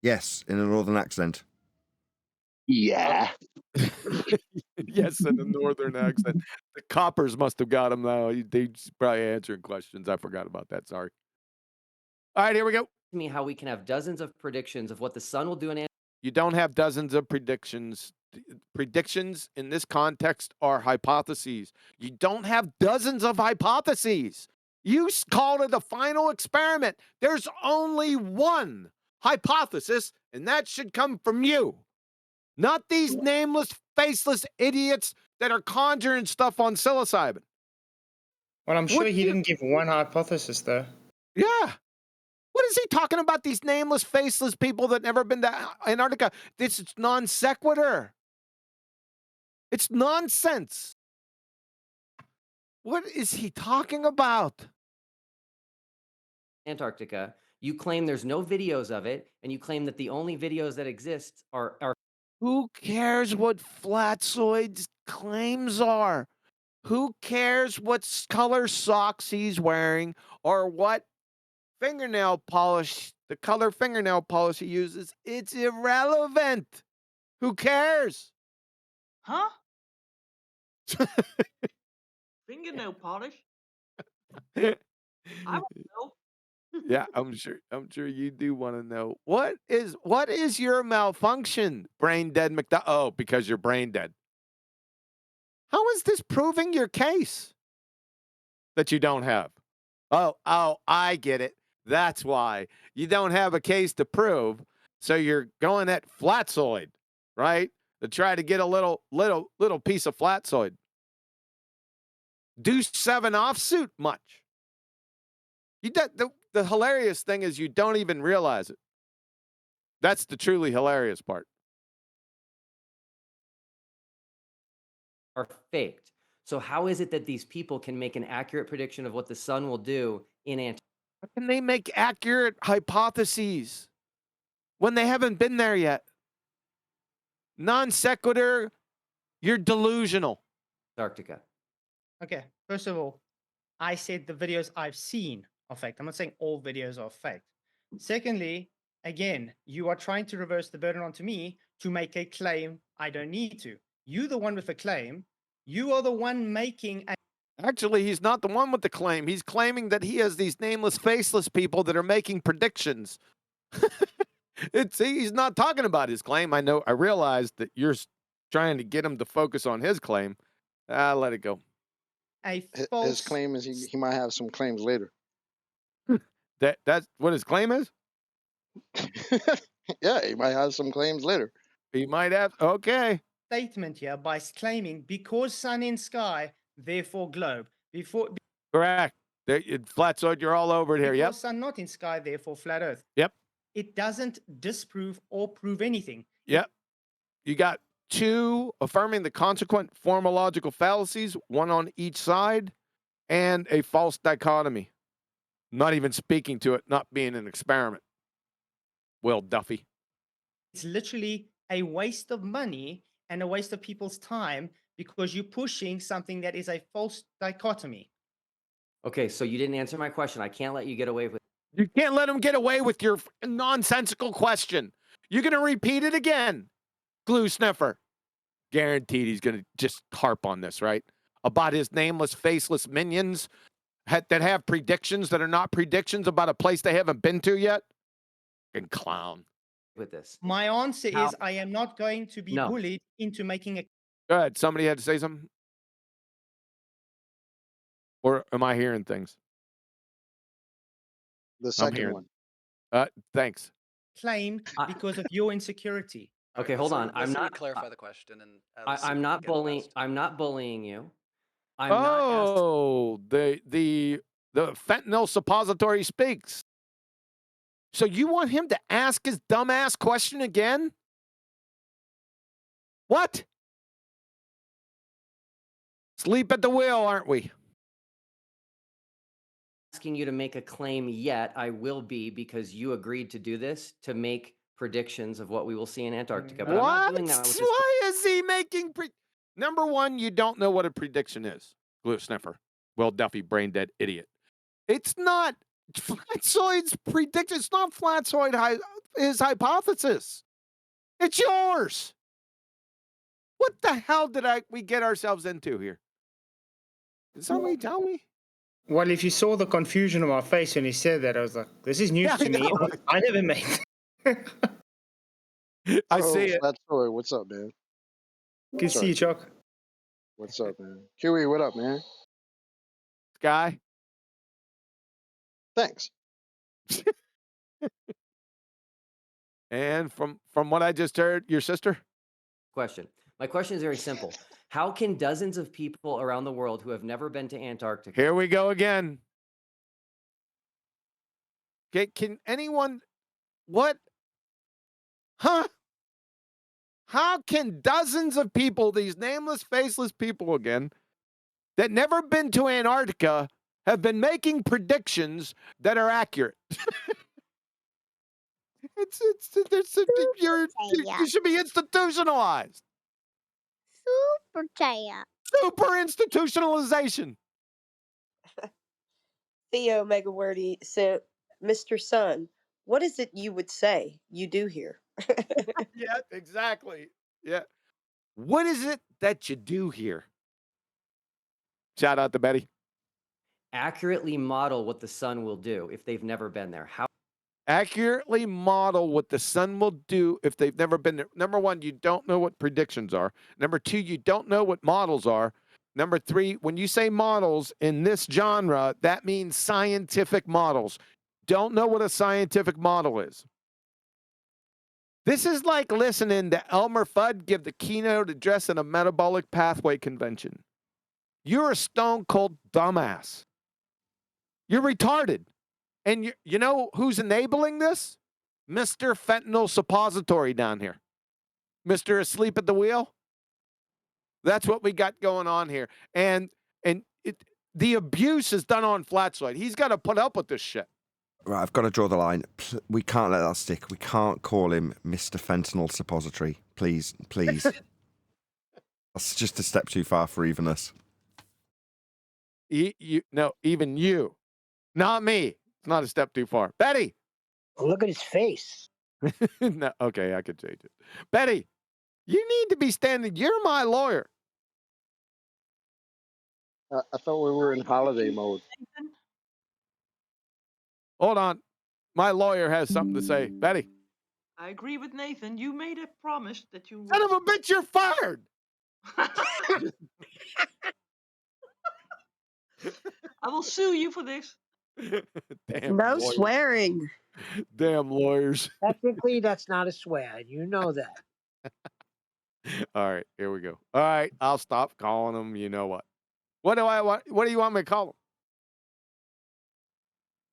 Yes, in a northern accent. Yeah. Yes, in a northern accent. The coppers must have got him, though. They probably answering questions. I forgot about that. Sorry. All right, here we go. To me, how we can have dozens of predictions of what the sun will do in Antarctica. You don't have dozens of predictions. Predictions in this context are hypotheses. You don't have dozens of hypotheses. You called it a final experiment. There's only one hypothesis, and that should come from you. Not these nameless, faceless idiots that are conjuring stuff on psilocybin. Well, I'm sure he didn't give one hypothesis, though. Yeah. What is he talking about? These nameless, faceless people that never been to Antarctica. This is non sequitur. It's nonsense. What is he talking about? Antarctica. You claim there's no videos of it, and you claim that the only videos that exist are. Who cares what Flatzoid's claims are? Who cares what color socks he's wearing or what fingernail polish, the color fingernail polish he uses? It's irrelevant. Who cares? Huh? Fingernail polish? I want to know. Yeah, I'm sure you do want to know. What is your malfunction, brain dead McDuck? Oh, because you're brain dead. How is this proving your case that you don't have? Oh, I get it. That's why you don't have a case to prove. So you're going at Flatzoid, right? To try to get a little piece of Flatzoid. Deuce 7 offsuit much. The hilarious thing is you don't even realize it. That's the truly hilarious part. Are faked. So how is it that these people can make an accurate prediction of what the sun will do in Antarctica? How can they make accurate hypotheses when they haven't been there yet? Non sequitur, you're delusional. Antarctica. Okay, first of all, I said the videos I've seen are faked. I'm not saying all videos are faked. Secondly, again, you are trying to reverse the burden onto me to make a claim I don't need to. You the one with the claim. You are the one making a... Actually, he's not the one with the claim. He's claiming that he has these nameless, faceless people that are making predictions. He's not talking about his claim. I realized that you're trying to get him to focus on his claim. Let it go. His claim is he might have some claims later. That's what his claim is? Yeah, he might have some claims later. He might have. Okay. Statement here by claiming because sun in sky, therefore globe. Correct. Flatzoid, you're all over it here. Yep. Because sun not in sky, therefore flat Earth. Yep. It doesn't disprove or prove anything. Yep. You got two affirming the consequent formological fallacies, one on each side, and a false dichotomy. Not even speaking to it, not being an experiment. Will Duffy. It's literally a waste of money and a waste of people's time because you're pushing something that is a false dichotomy. Okay, so you didn't answer my question. I can't let you get away with. You can't let him get away with your nonsensical question. You're going to repeat it again. Glue sniffer. Guaranteed he's going to just harp on this, right? About his nameless, faceless minions that have predictions that are not predictions about a place they haven't been to yet. And clown. With this. My answer is I am not going to be bullied into making a. Go ahead. Somebody had to say something? Or am I hearing things? The second one. Thanks. Claim because of your insecurity. Okay, hold on. Let's clarify the question, and I'm not bullying. I'm not bullying you. The fentanyl suppository speaks. So you want him to ask his dumbass question again? What? Sleep at the wheel, aren't we? Asking you to make a claim yet. I will be, because you agreed to do this to make predictions of what we will see in Antarctica. But I'm not doing that with this. Why is he making Number one, you don't know what a prediction is. Glue sniffer. Well, Duffy, brain dead idiot. It's not Flatzoid's prediction. It's not Flatzoid his hypothesis. It's yours. What the hell did we get ourselves into here? Did somebody tell me? Well, if you saw the confusion on my face when he said that, I was like, this is news to me. I never made I see it. Flatzoid, what's up, man? Good to see you, Chuck. What's up, man? Kiwi, what up, man? Sky. Thanks. And from what I just heard, your sister? Question. My question is very simple. How can dozens of people around the world who have never been to Antarctica... Here we go again. Okay, can anyone... What? Huh? How can dozens of people, these nameless, faceless people again, that never been to Antarctica, have been making predictions that are accurate? You should be institutionalized. Super institutionalization. Theo Megawordy said, Mr. Sun, what is it you would say you do here? Yeah, exactly. Yeah. What is it that you do here? Shout out to Betty. Accurately model what the sun will do if they've never been there. How? Accurately model what the sun will do if they've never been there. Number one, you don't know what predictions are. Number two, you don't know what models are. Number three, when you say models in this genre, that means scientific models. Don't know what a scientific model is. This is like listening to Elmer Fudd give the keynote address at a metabolic pathway convention. You're a stone cold dumbass. You're retarded. And you know who's enabling this? Mr. Fentanyl Suppository down here. Mr. Asleep at the Wheel. That's what we got going on here. And the abuse is done on Flatzoid. He's got to put up with this shit. Right, I've got to draw the line. We can't let that stick. We can't call him Mr. Fentanyl Suppository. Please, please. That's just a step too far for even us. No, even you. Not me. It's not a step too far. Betty. Look at his face. No, okay, I could change it. Betty, you need to be standing. You're my lawyer. I thought we were in holiday mode. Hold on. My lawyer has something to say. Betty. I agree with Nathan. You made a promise that you... Son of a bitch, you're fired. I will sue you for this. No swearing. Damn lawyers. Technically, that's not a swear. You know that. All right, here we go. All right, I'll stop calling them. You know what? What do I want? What do you want me to call them?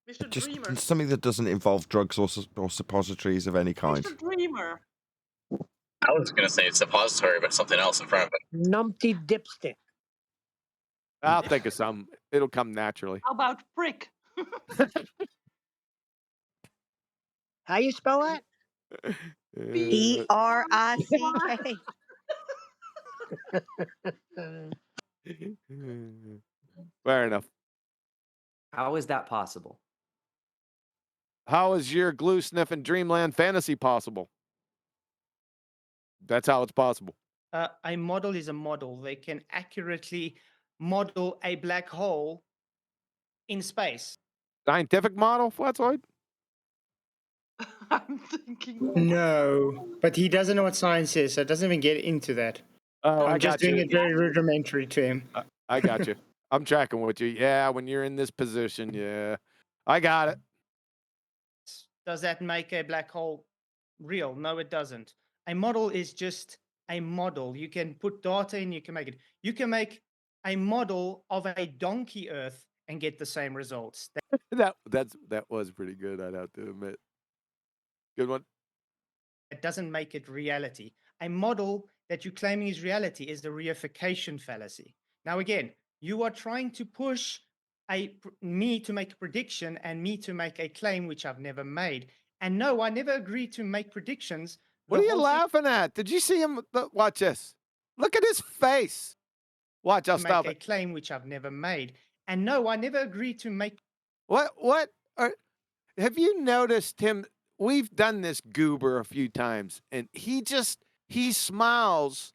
Mr. Just Dreamer. something that doesn't involve drugs or suppositories of any kind. Mr. Dreamer. I was going to say suppository, but something else in front of it. Numpty dipstick. I'll think of something. It'll come naturally. How about prick? How you spell that? P-R-I-C-K. Fair enough. How is that possible? How is your glue sniffing dreamland fantasy possible? That's how it's possible. A model is a model. They can accurately model a black hole in space. Scientific model, Flatzoid? I'm thinking. No, but he doesn't know what science is, so it doesn't even get into that. Oh, I'm I just got you. doing it very rudimentary to him. I got you. I'm tracking with you. Yeah, when you're in this position, yeah. I got it. Does that make a black hole real? No, it doesn't. A model is just a model. You can put data in, you can make it. You can make a model of a donkey Earth and get the same results. That was pretty good, I'd have to admit. Good one. It doesn't make it reality. A model that you're claiming is reality is the reification fallacy. Now, again, you are trying to push me to make a prediction and me to make a claim which I've never made. And no, I never agreed to make predictions. What are you laughing at? Did you see him? Watch this. Look at his face. Watch, I'll stop make it. a claim which I've never made. And no, I never agreed to make. What have you noticed him? We've done this goober a few times, and he smiles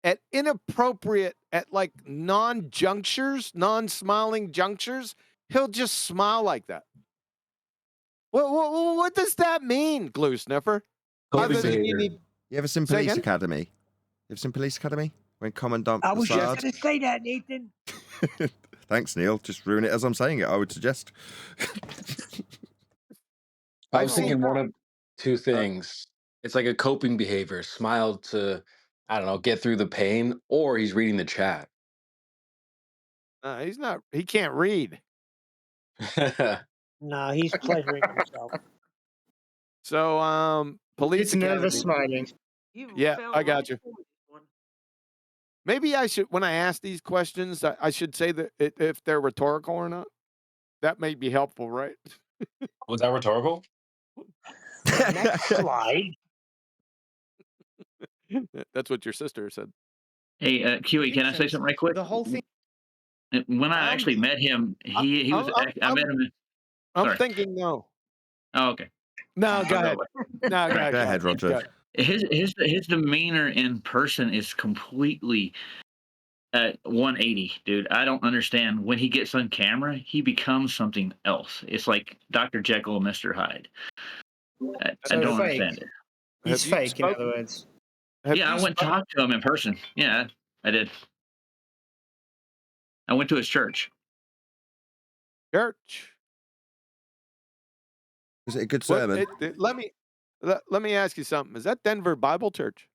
at inappropriate, at like non-smiling junctures. He'll just smile like that. What does that mean, glue sniffer? Other than You ever seen Say Police again? Academy? You ever seen Police Academy? When Commandant I was just Lassard... going to say that, Nathan. Thanks, Neil. Just ruin it as I'm saying it, I would suggest. I was thinking one of two things. It's like a coping behavior. Smile to, I don't know, get through the pain, or he's reading the chat. He's not. He can't read. No, he's pleasuring himself. So, Police It's nervous Academy. smiling. Yeah, I got you. Maybe I should, when I ask these questions, I should say that if they're rhetorical or not. That may be helpful, right? Was that rhetorical? Next slide. That's what your sister said. Hey, QE, can I say something right quick? The whole thing. When I actually met him, he was. I met him. I'm thinking no. Oh, okay. No, go ahead. No, go ahead, Roger. His demeanor in person is completely 180, dude. I don't understand. When he gets on camera, he becomes something else. It's like Dr. Jekyll and Mr. Hyde. I don't understand it. He's fake, in other words. Yeah, I went and talked to him in person. Yeah, I did. I went to his church. Was it a good sermon? Let me ask you something. Is that Denver Bible Church?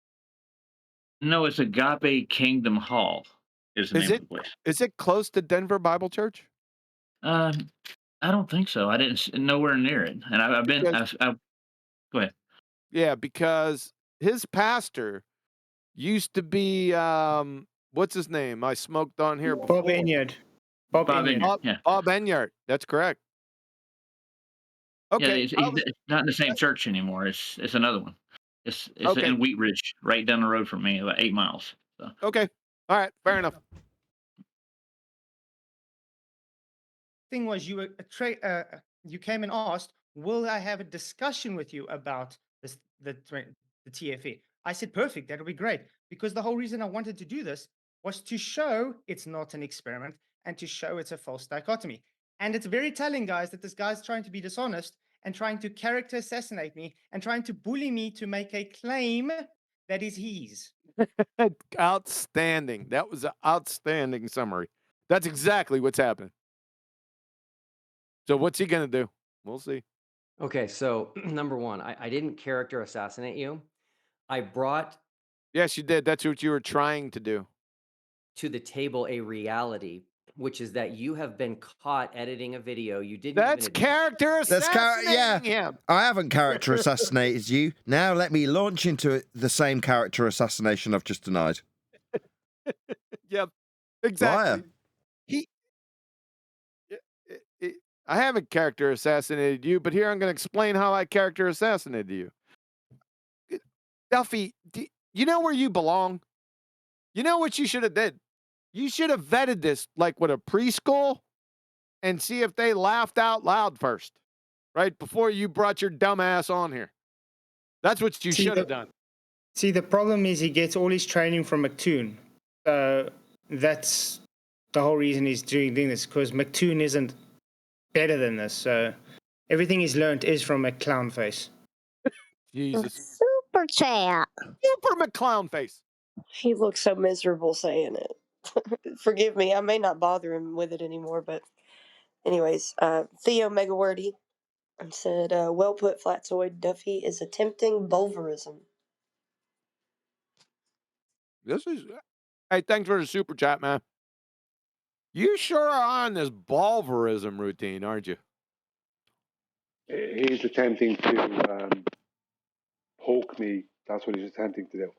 No, it's Agape Kingdom Hall. Is the name of the place. Is it close to Denver Bible Church? I don't think so. I didn't nowhere near it, and I've been. Go ahead. Yeah, because his pastor used to be what's his name? I smoked on here before. Bob Enyard. Bob Enyard. Yeah. Bob Enyard. That's correct. Okay. Yeah, he's not in the same church anymore. It's another one. It's Okay. in Wheat Ridge, right down the road from me, about 8 miles. So. Okay. All right. Fair enough. Thing was, you came and asked, will I have a discussion with you about this, the TFE? I said, perfect, that'll be great. Because the whole reason I wanted to do this was to show it's not an experiment and to show it's a false dichotomy. And it's very telling, guys, that this guy's trying to be dishonest and trying to character assassinate me and trying to bully me to make a claim that is his. Outstanding. That was an outstanding summary. That's exactly what's happening. So what's he going to do? We'll see. Okay, so number one, I didn't character assassinate you. I brought Yes, you did. That's what you were trying to do. to the table a reality, which is that you have been caught editing a video. You didn't That's even character assassinating him. I haven't character assassinated you. Now let me launch into the same character assassination I've just denied. Yep, exactly. Liar. I haven't character assassinated you, but here I'm going to explain how I character assassinated you. Duffy, you know where you belong? You know what you should have did? You should have vetted this like with a preschool and see if they laughed out loud first, right? Before you brought your dumb ass on here. That's what you should have done. See, the problem is he gets all his training from McToon. That's the whole reason he's doing this, because McToon isn't better than this. So everything he's learned is from a clown face. Jesus. Super chat. Super McClown face. He looks so miserable saying it. Forgive me, I may not bother him with it anymore, but anyways, Theo Megawordy said, well put, Flatzoid. Duffy is attempting bulverism. This is, hey, thanks for the super chat, man. You sure are on this bulverism routine, aren't you? He's attempting to poke me. That's what he's attempting to do.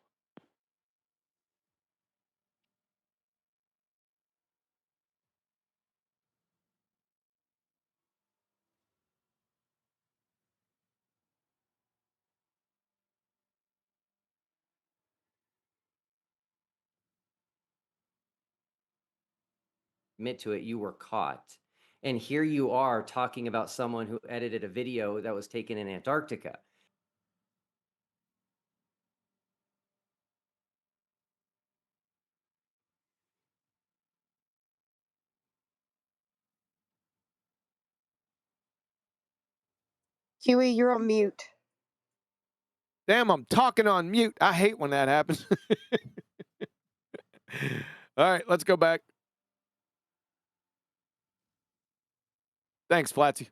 Admit to it, you were caught. And here you are talking about someone who edited a video that was taken in Antarctica. Huey, you're on mute. Damn, I'm talking on mute. I hate when that happens. All right, let's go back. Thanks, Flatsy.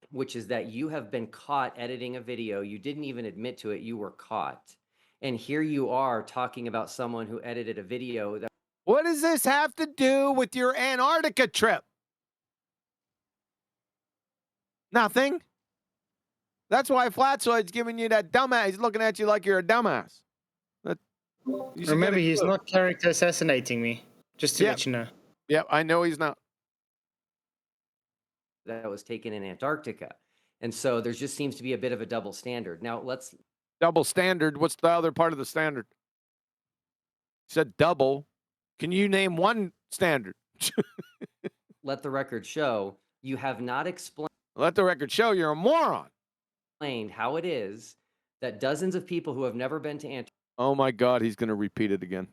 Which is that you have been caught editing a video. You didn't even admit to it. You were caught. And here you are talking about someone who edited a video that. What does this have to do with your Antarctica trip? Nothing. That's why Flatzoid's giving you that dumbass. He's looking at you like you're a dumbass. Remember, he's not character assassinating me, just to let you know. Yep, I know he's not. That was taken in Antarctica. And so there just seems to be a bit of a double standard. Now let's. Double standard. What's the other part of the standard? You said double. Can you name one standard? Let the record show you have not explained. Let the record show you're a moron. Explained how it is that dozens of people who have never been to Antarctica. Oh my God, he's going to repeat it again.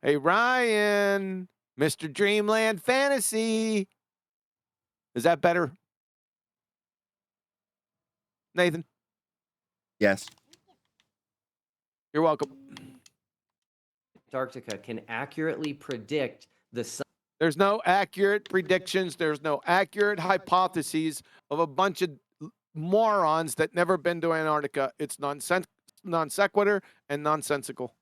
Hey, Ryan, Mr. Dreamland Fantasy. Is that better? Nathan? Yes. You're welcome. Antarctica can accurately predict the sun. There's no accurate predictions. There's no accurate hypotheses of a bunch of morons that never been to Antarctica. It's non sequitur and nonsensical.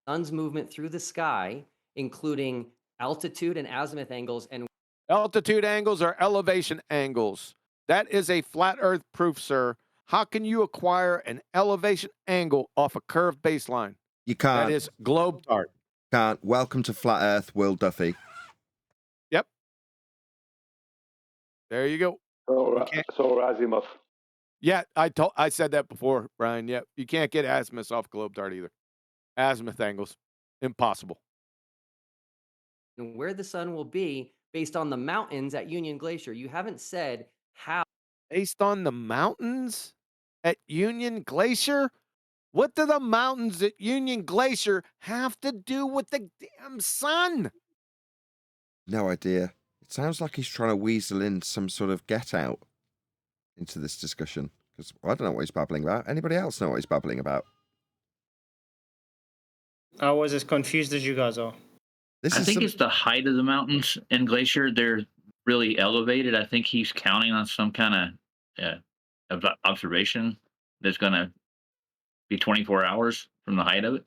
Sun's movement through the sky, including altitude and azimuth angles. And altitude angles are elevation angles. That is a flat earth proof, sir. How can you acquire an elevation angle off a curved baseline? You can't. That is globe chart. Can't. Welcome to Flat Earth, Will Duffy. Yep. There you go. So Azimuth. Yeah, I said that before, Brian. Yep. You can't get azimuth off globe chart either. Azimuth angles. Impossible. And where the sun will be based on the mountains at Union Glacier. You haven't said how. Based on the mountains at Union Glacier? What do the mountains at Union Glacier have to do with the damn sun? No idea. It sounds like he's trying to weasel in some sort of get out into this discussion. Because I don't know what he's babbling about. Anybody else know what he's babbling about? I was as confused as you guys are. I think it's the height of the mountains and Glacier. They're really elevated. I think he's counting on some kind of observation that's going to be 24 hours from the height of it.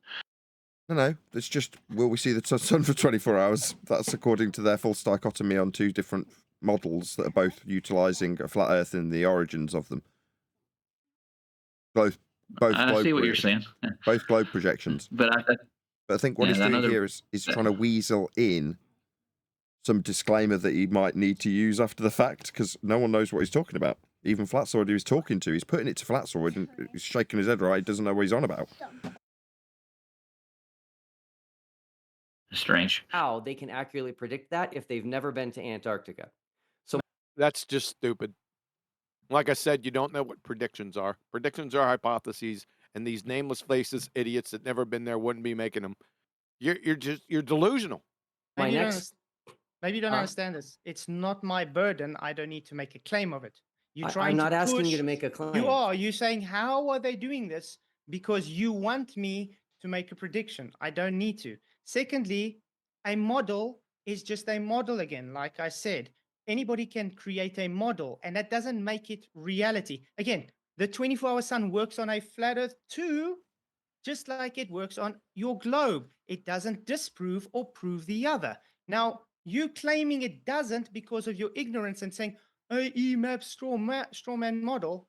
No, it's just, will we see the sun for 24 hours? That's according to their false dichotomy on two different models that are both utilizing a flat Earth in the origins of them. Both I see what you're saying. Both globe projections. But I think what he's doing here is trying to weasel in some disclaimer that he might need to use after the fact, because no one knows what he's talking about. Even Flatsoid, who he's talking to, he's putting it to Flatsoid and he's shaking his head right. He doesn't know what he's on about. Strange. How they can accurately predict that if they've never been to Antarctica. So that's just stupid. Like I said, you don't know what predictions are. Predictions are hypotheses, and these nameless faceless idiots that never been there wouldn't be making them. You're delusional. Maybe you don't understand this. It's not my burden. I don't need to make a claim of it. I'm not asking you to make a claim. You are. You're saying, how are they doing this? Because you want me to make a prediction. I don't need to. Secondly, a model is just a model again. Like I said, anybody can create a model, and that doesn't make it reality. Again, the 24-hour sun works on a flat Earth too, just like it works on your globe. It doesn't disprove or prove the other. Now, you claiming it doesn't because of your ignorance and saying, a EMAP strawman model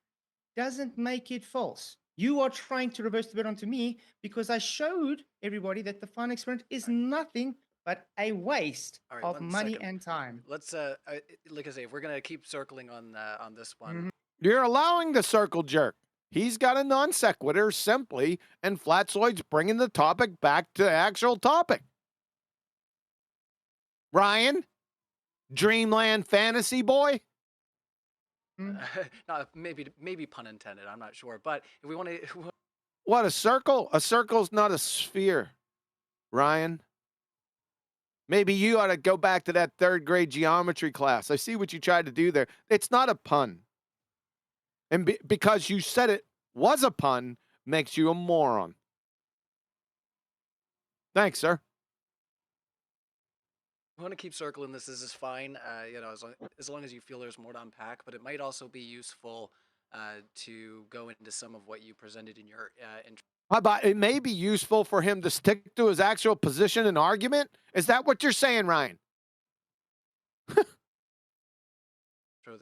doesn't make it false. You are trying to reverse the burden onto me because I showed everybody that the final experiment is nothing but a waste of money and time. Let's like I say, if we're gonna keep circling on this one, You're allowing the circle jerk. He's got a non sequitur simply, and Flatsoid's bringing the topic back to the actual topic. Ryan, Dreamland Fantasy Boy. no, maybe pun intended. I'm not sure, but if we want to, What, a circle? A circle's not a sphere, Ryan. Maybe you ought to go back to that third grade geometry class. I see what you tried to do there. It's not a pun. And because you said it was a pun, makes you a moron. Thanks, sir. we want to keep circling this. This is fine. You know, as long as you feel there's more to unpack, but it might also be useful to go into some of what you presented in your How about it may be useful for him to stick to his actual position and argument? Is that what you're saying, Ryan?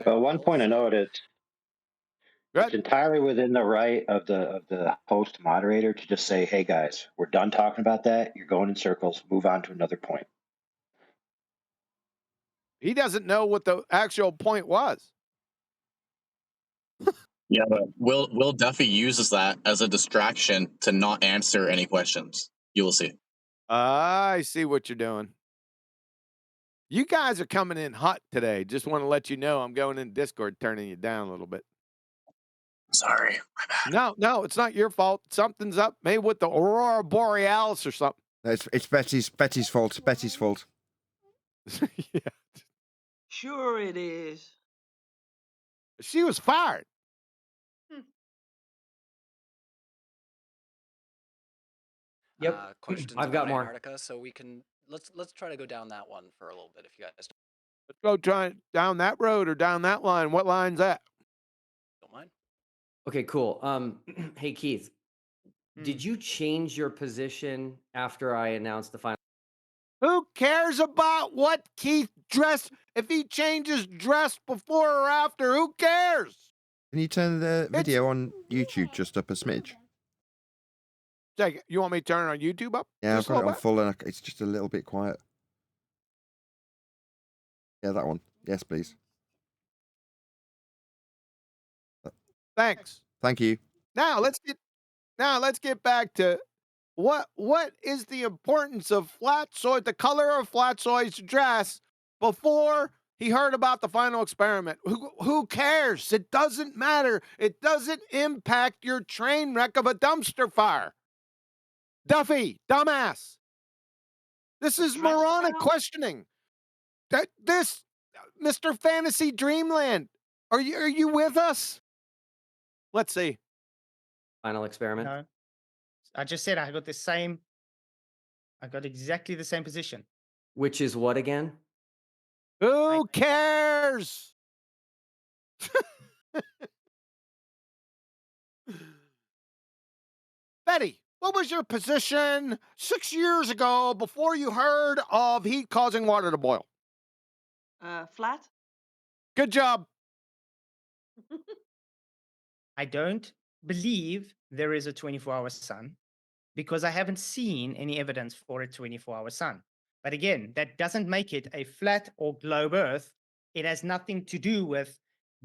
One point I noted, it's entirely within the right of the host moderator to just say, hey guys, we're done talking about that. You're going in circles. Move on to another point. He doesn't know what the actual point was. Yeah, but Will Duffy uses that as a distraction to not answer any questions. You will see. I see what you're doing. You guys are coming in hot today. Just want to let you know I'm going in Discord, turning you down a little bit. Sorry, my bad. No, it's not your fault. Something's up, maybe with the Aurora Borealis or something. No, it's Betty's fault. Betty's fault. Yeah. Sure it is. She was fired. questions I've got about more. Antarctica, so we can let's try to go down that one for a little bit, if you guys Let's go try down that road or down that line. What line's that? don't mind. Okay, cool. Hey Keith, did you change your position after I announced the final? Who cares about what Keith dressed? If he changes dress before or after, who cares? Can you turn the video on YouTube just up a smidge? You want me to turn it on YouTube up? Yeah, Just I've got a it on little bit? full and it's just a little bit quiet. Yeah, that one. Yes, please. Thanks. Thank you. Now let's get back to what is the importance of Flatsoid, the color of Flatsoid's dress before he heard about the final experiment. Who cares? It doesn't matter. It doesn't impact your train wreck of a dumpster fire. Duffy, dumbass. This is moronic questioning. This, Mr. Fantasy Dreamland, are you with us? Let's see. Final experiment? No. I just said I got exactly the same position. Which is what again? Who cares? Betty, what was your position 6 years ago before you heard of heat causing water to boil? Flat. Good job. I don't believe there is a 24-hour sun because I haven't seen any evidence for a 24-hour sun. But again, that doesn't make it a flat or globe Earth. It has nothing to do with,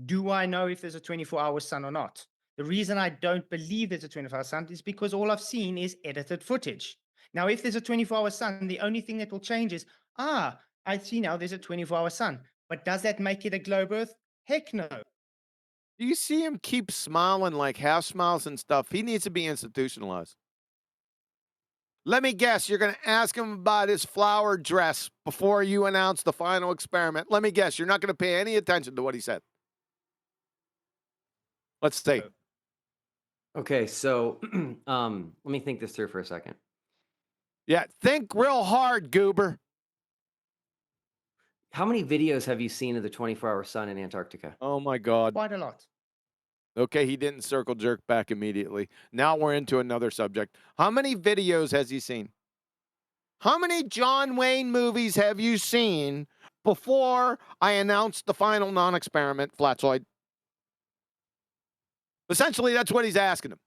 do I know if there's a 24-hour sun or not? The reason I don't believe there's a 24-hour sun is because all I've seen is edited footage. Now, if there's a 24-hour sun, the only thing that will change is, I see now there's a 24-hour sun. But does that make it a globe Earth? Heck no. Do you see him keep smiling like half smiles and stuff? He needs to be institutionalized. Let me guess, you're going to ask him about his flower dress before you announce the final experiment. Let me guess, you're not going to pay any attention to what he said. Let's see. Okay, so let me think this through for a second. Yeah, think real hard, goober. How many videos have you seen of the 24-hour sun in Antarctica? Oh, my God. Quite a lot. Okay, he didn't circle jerk back immediately. Now we're into another subject. How many videos has he seen? How many John Wayne movies have you seen before I announced the final non-experiment flatsoid? Essentially, that's what he's asking him.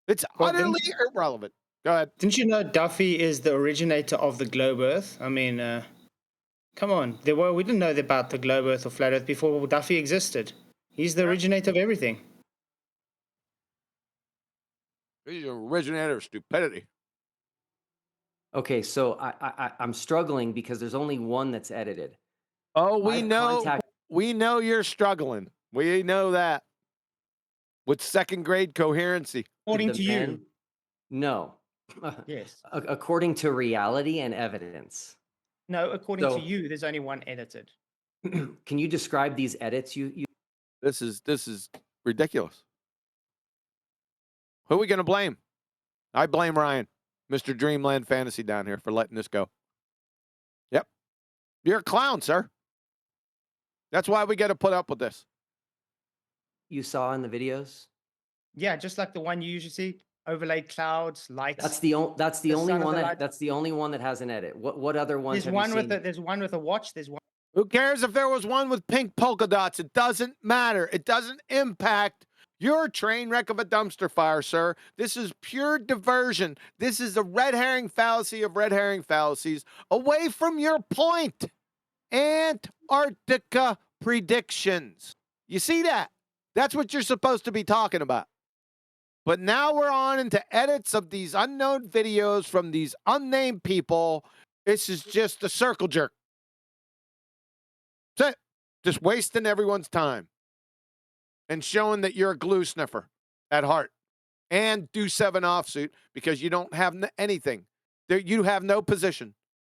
It's utterly irrelevant. Go ahead. Didn't you know Duffy is the originator of the globe Earth? I mean, come on. We didn't know about the globe Earth or flat Earth before Duffy existed. He's the originator of everything. He's the originator of stupidity. Okay, so I'm struggling because there's only one that's edited. Oh, we know you're struggling. We know that. With second grade coherency. According to you. No. Yes. According to reality and evidence. No, according to you, there's only one edited. Can you describe these edits? This is ridiculous. Who are we going to blame? I blame Ryan, Mr. Dreamland Fantasy down here for letting this go. Yep. You're a clown, sir. That's why we got to put up with this. You saw in the videos? Yeah, just like the one you usually see, overlaid clouds, lights. That's the only one that has an edit. What other ones have you seen? There's one with a watch. There's one. Who cares if there was one with pink polka dots? It doesn't matter. It doesn't impact your train wreck of a dumpster fire, sir. This is pure diversion. This is a red herring fallacy of red herring fallacies away from your point. Antarctica predictions. You see that? That's what you're supposed to be talking about. But now we're on into edits of these unknown videos from these unnamed people. This is just a circle jerk. That's it. Just wasting everyone's time. And showing that you're a glue sniffer at heart. And do 7 offsuit because you don't have anything. You have no position.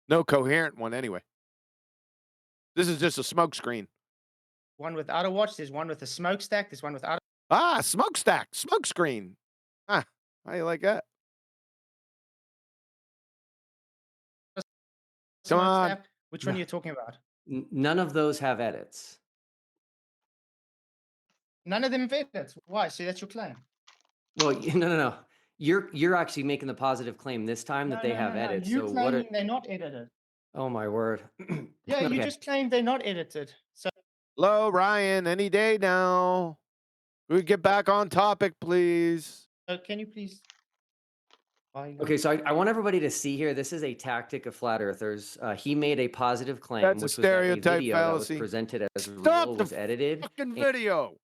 No coherent one anyway. This is just a smoke screen. One without a watch. There's one with a smokestack. There's one without. Smokestack. Smoke screen. How you like that? Come on. Which one are you talking about? None of those have edits. None of them have edits. Why? See, that's your claim. Well, no. You're actually making the positive claim this time that they have edits. You're so claiming they're not edited. Oh my word. Yeah, Okay. you just claimed they're not edited. So. Hello, Ryan. Any day now. We get back on topic, please. Can you please? Okay, so I want everybody to see here. This is a tactic of flat earthers. He made a positive claim, That's a which stereotype was that a video fallacy. that was presented as Stop real the was edited. Fucking video.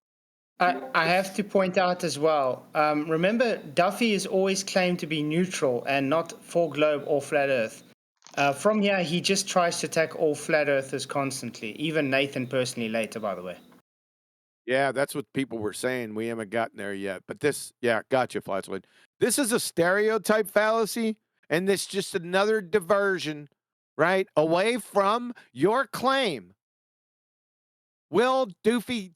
I have to point out as well. Remember, Duffy is always claimed to be neutral and not for globe or flat Earth. From here, he just tries to attack all flat earthers constantly. Even Nathan personally later, by the way. Yeah, that's what people were saying. We haven't gotten there yet. But this, yeah, gotcha, Flatwood. This is a stereotype fallacy, and this just another diversion, right, away from your claim. Duffy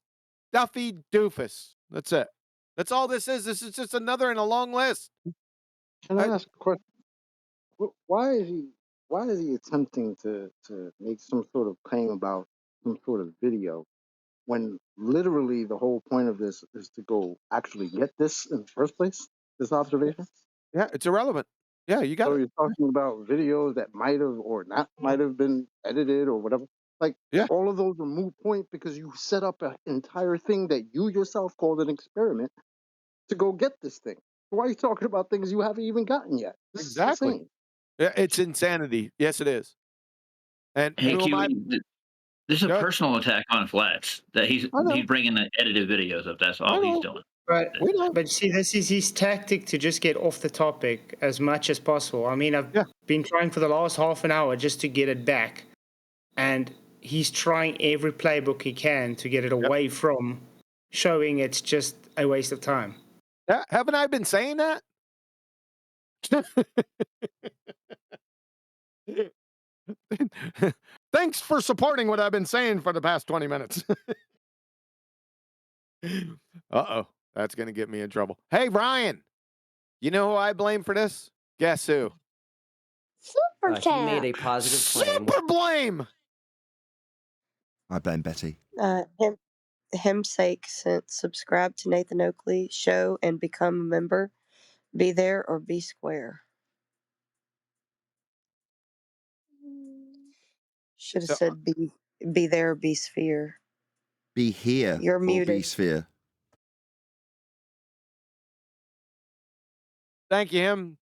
Doofus. That's it. That's all this is. This is just another in a long list. Can I ask a question? Why is he attempting to make some sort of claim about some sort of video when literally the whole point of this is to go actually get this in the first place, this observation? Yeah, it's irrelevant. Yeah, you got So it. you're talking about videos that might have or not might have been edited or whatever. Like, yeah, all of those are moot point because you set up an entire thing that you yourself called an experiment to go get this thing. Why are you talking about things you haven't even gotten yet? This is exactly. insane. Yeah, it's insanity. Yes, it is. And Hey, who am I? this is a Go ahead. personal attack on Flats that he's I know. bringing the edited videos up. That's all he's doing. But see, this is his tactic to just get off the topic as much as possible. I mean, I've been trying for the last half an hour just to get it back, and he's trying every playbook he can to get it away from showing it's just a waste of time. Haven't I been saying that? Thanks for supporting what I've been saying for the past 20 minutes. Uh-oh. That's going to get me in trouble. Hey, Ryan. You know who I blame for this? Guess who? Super He made a positive claim. Super blame. I blame Betty. Himsake sent subscribe to Nathan Oakley show and become a member. Be there or be square. Should have said be there or be sphere. Be here You're or muted. be sphere. Thank you, him.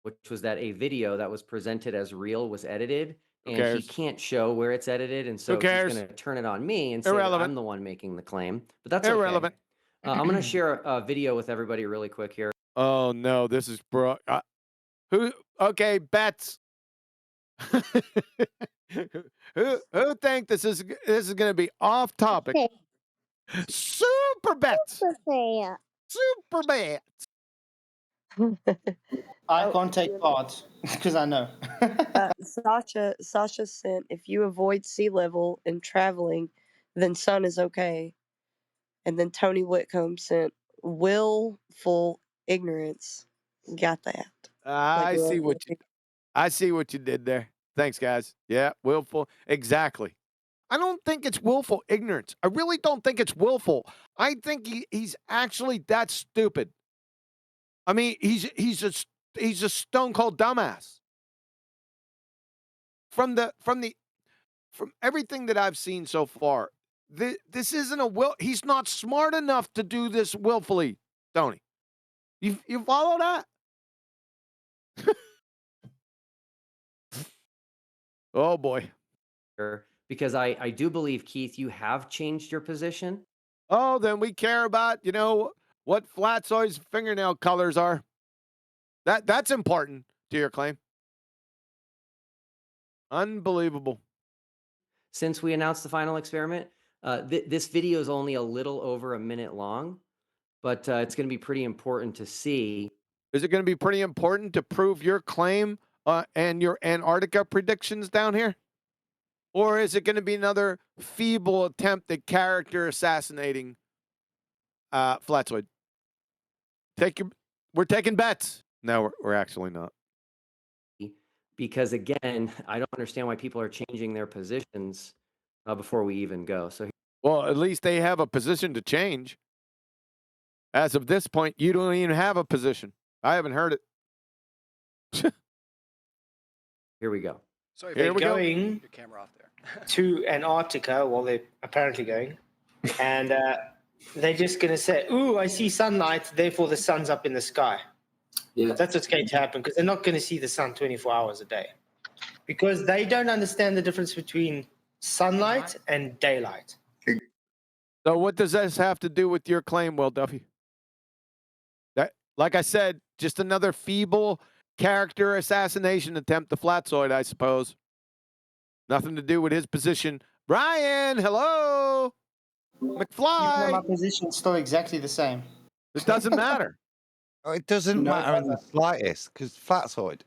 Which was that a video that was presented as real was edited, Who and he cares? can't show where it's edited, and so he's cares? going to turn it on me and say that Irrelevant. I'm the one making the claim. But that's Irrelevant. okay. I'm going to share a video with everybody really quick here. Oh, no. This is bro. Who? Okay, bets. who think this is going to be off topic? Super bets. Super bets. I can't take part because I know. Sasha sent, if you avoid sea level and traveling, then sun is okay. And then Tony Whitcomb sent willful ignorance. Got that. I see what you did there. Thanks, guys. Yeah, willful. Exactly. I don't think it's willful ignorance. I really don't think it's willful. I think he's actually that stupid. I mean, he's a stone cold dumbass. From everything that I've seen so far, this isn't a will. He's not smart enough to do this willfully, Tony. You follow that? Oh boy. Because I do believe, Keith, you have changed your position. Oh, then we care about, what Flatsoy's fingernail colors are. That's important to your claim. Unbelievable. Since we announced the final experiment, this video is only a little over a minute long, but it's going to be pretty important to see. Is it going to be pretty important to prove your claim and your Antarctica predictions down here? Or is it going to be another feeble attempt at character assassinating Flatsoid? We're taking bets. No, we're actually not. Because again, I don't understand why people are changing their positions before we even go. So, well, at least they have a position to change. As of this point, you don't even have a position. I haven't heard it. Here we go. Sorry, They're Vic, going your camera off there. to Antarctica, well, they're apparently going, and they're just going to say, ooh, I see sunlight, therefore the sun's up in the sky. Yeah. That's what's going to happen, because they're not going to see the sun 24 hours a day. Because they don't understand the difference between sunlight and daylight. So what does this have to do with your claim, Will Duffy? That, like I said, just another feeble character assassination attempt to Flatsoid, I suppose. Nothing to do with his position. Brian, hello. McFly. Even though my position's still exactly the same. It doesn't matter. It doesn't No, matter it in the slightest, because Flatsoid,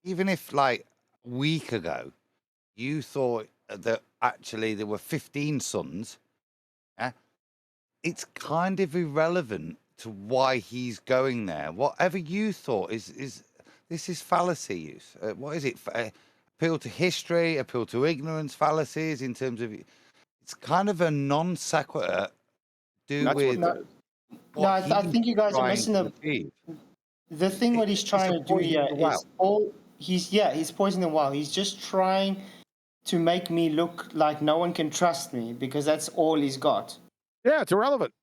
even if like a week ago you thought that actually there were 15 suns, it's kind of irrelevant to why he's going there. Whatever you thought is this is fallacy use. What is it? appeal to history, appeal to ignorance fallacies in terms of it's kind of a non sequitur with No, what I he's think you guys are trying missing to achieve. the thing. What he's trying to do poison here the is well. he's poisoning the well. He's just trying to make me look like no one can trust me because that's all he's got. Yeah, it's irrelevant.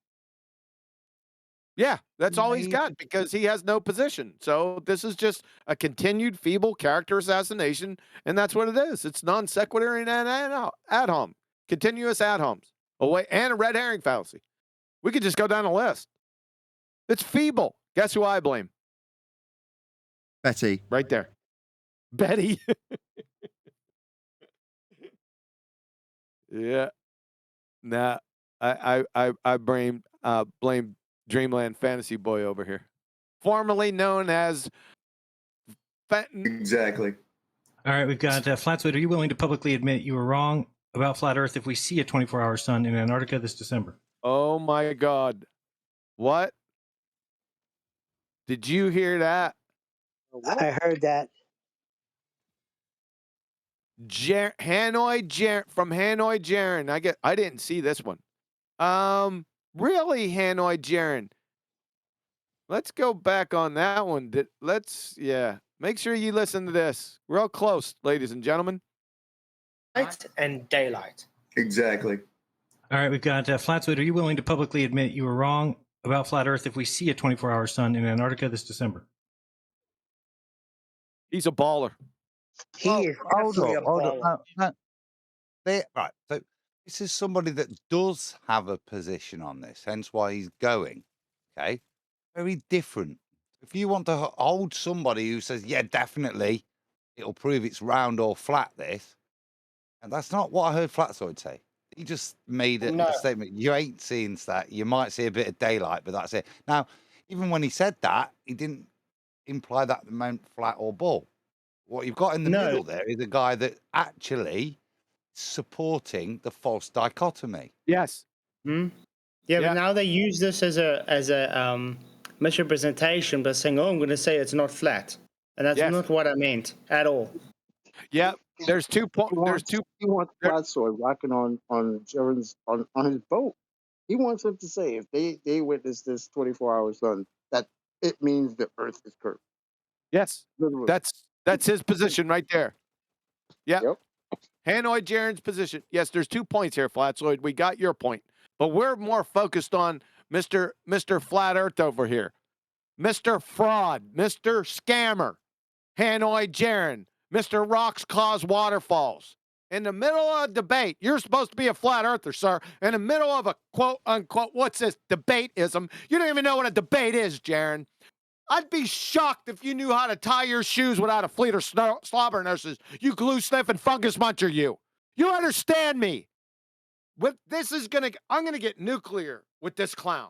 Yeah, that's all he's got because he has no position. So this is just a continued feeble character assassination, and that's what it is. It's non sequitur and ad hom, continuous ad homs, and a red herring fallacy. We could just go down the list. It's feeble. Guess who I blame? Betty. Right there. Betty. Yeah. Nah. I blame Dreamland Fantasy Boy over here. Formerly known as Fenton. Exactly. All right, we've got Flatwood. Are you willing to publicly admit you were wrong about flat Earth if we see a 24-hour sun in Antarctica this December? Oh my God. What? Did you hear that? I heard that. Hanoi Jaren. I didn't see this one. Really, Hanoi Jaren. Let's go back on that one. Make sure you listen to this. Real close, ladies and gentlemen. Night and daylight. Exactly. All right, we've got Flatwood. Are you willing to publicly admit you were wrong about flat Earth if we see a 24-hour sun in Antarctica this December? He's a baller. He is definitely a baller. No. Right. So this is somebody that does have a position on this, hence why he's going. Okay. Very different. If you want to hold somebody who says, yeah, definitely, it'll prove it's round or flat, this, and that's not what I heard Flatsoid say. He just made a statement. You ain't seeing that. You might see a bit of daylight, but that's it. Now, even when he said that, he didn't imply that it meant flat or ball. What you've got in the middle there is a guy that actually supporting the false dichotomy. Yes. Hmm? Yeah, but now they use this as a misrepresentation by saying, "Oh, I'm going to say it's not flat," and that's not what I meant at all. Yeah, there's 2 points. There's two. He wants Flatsoid rocking on Jaren's on his boat. He wants him to say if they witness this 24-hour sun, that it means the Earth is curved. Yes, literally. that's his position right there. Yeah. Yep. Hanoi Jaren's position. Yes, there's 2 points here, Flatsoid. We got your point, but we're more focused on Mr. Flat Earth over here, Mr. Fraud, Mr. Scammer, Hanoi Jaren, Mr. Rocks Cause Waterfalls. In the middle of a debate, you're supposed to be a flat earther, sir. In the middle of a quote unquote, what's this, debateism? You don't even know what a debate is, Jaren. I'd be shocked if you knew how to tie your shoes without a fleet of slobber nurses. You glue sniffing fungus muncher, you. You understand me? I'm gonna get nuclear with this clown.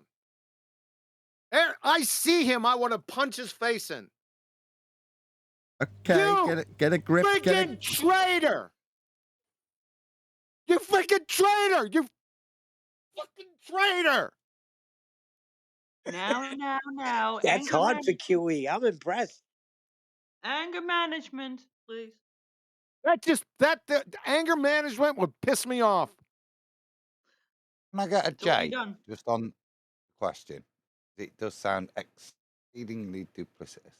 I see him. I want to punch his face in. Okay, get a grip. Freaking traitor! You freaking traitor! You fucking traitor! Now. That's hard for QE. I'm impressed. Anger management, please. The anger management would piss me off. Can I get a J done. just on the question? It does sound exceedingly duplicitous.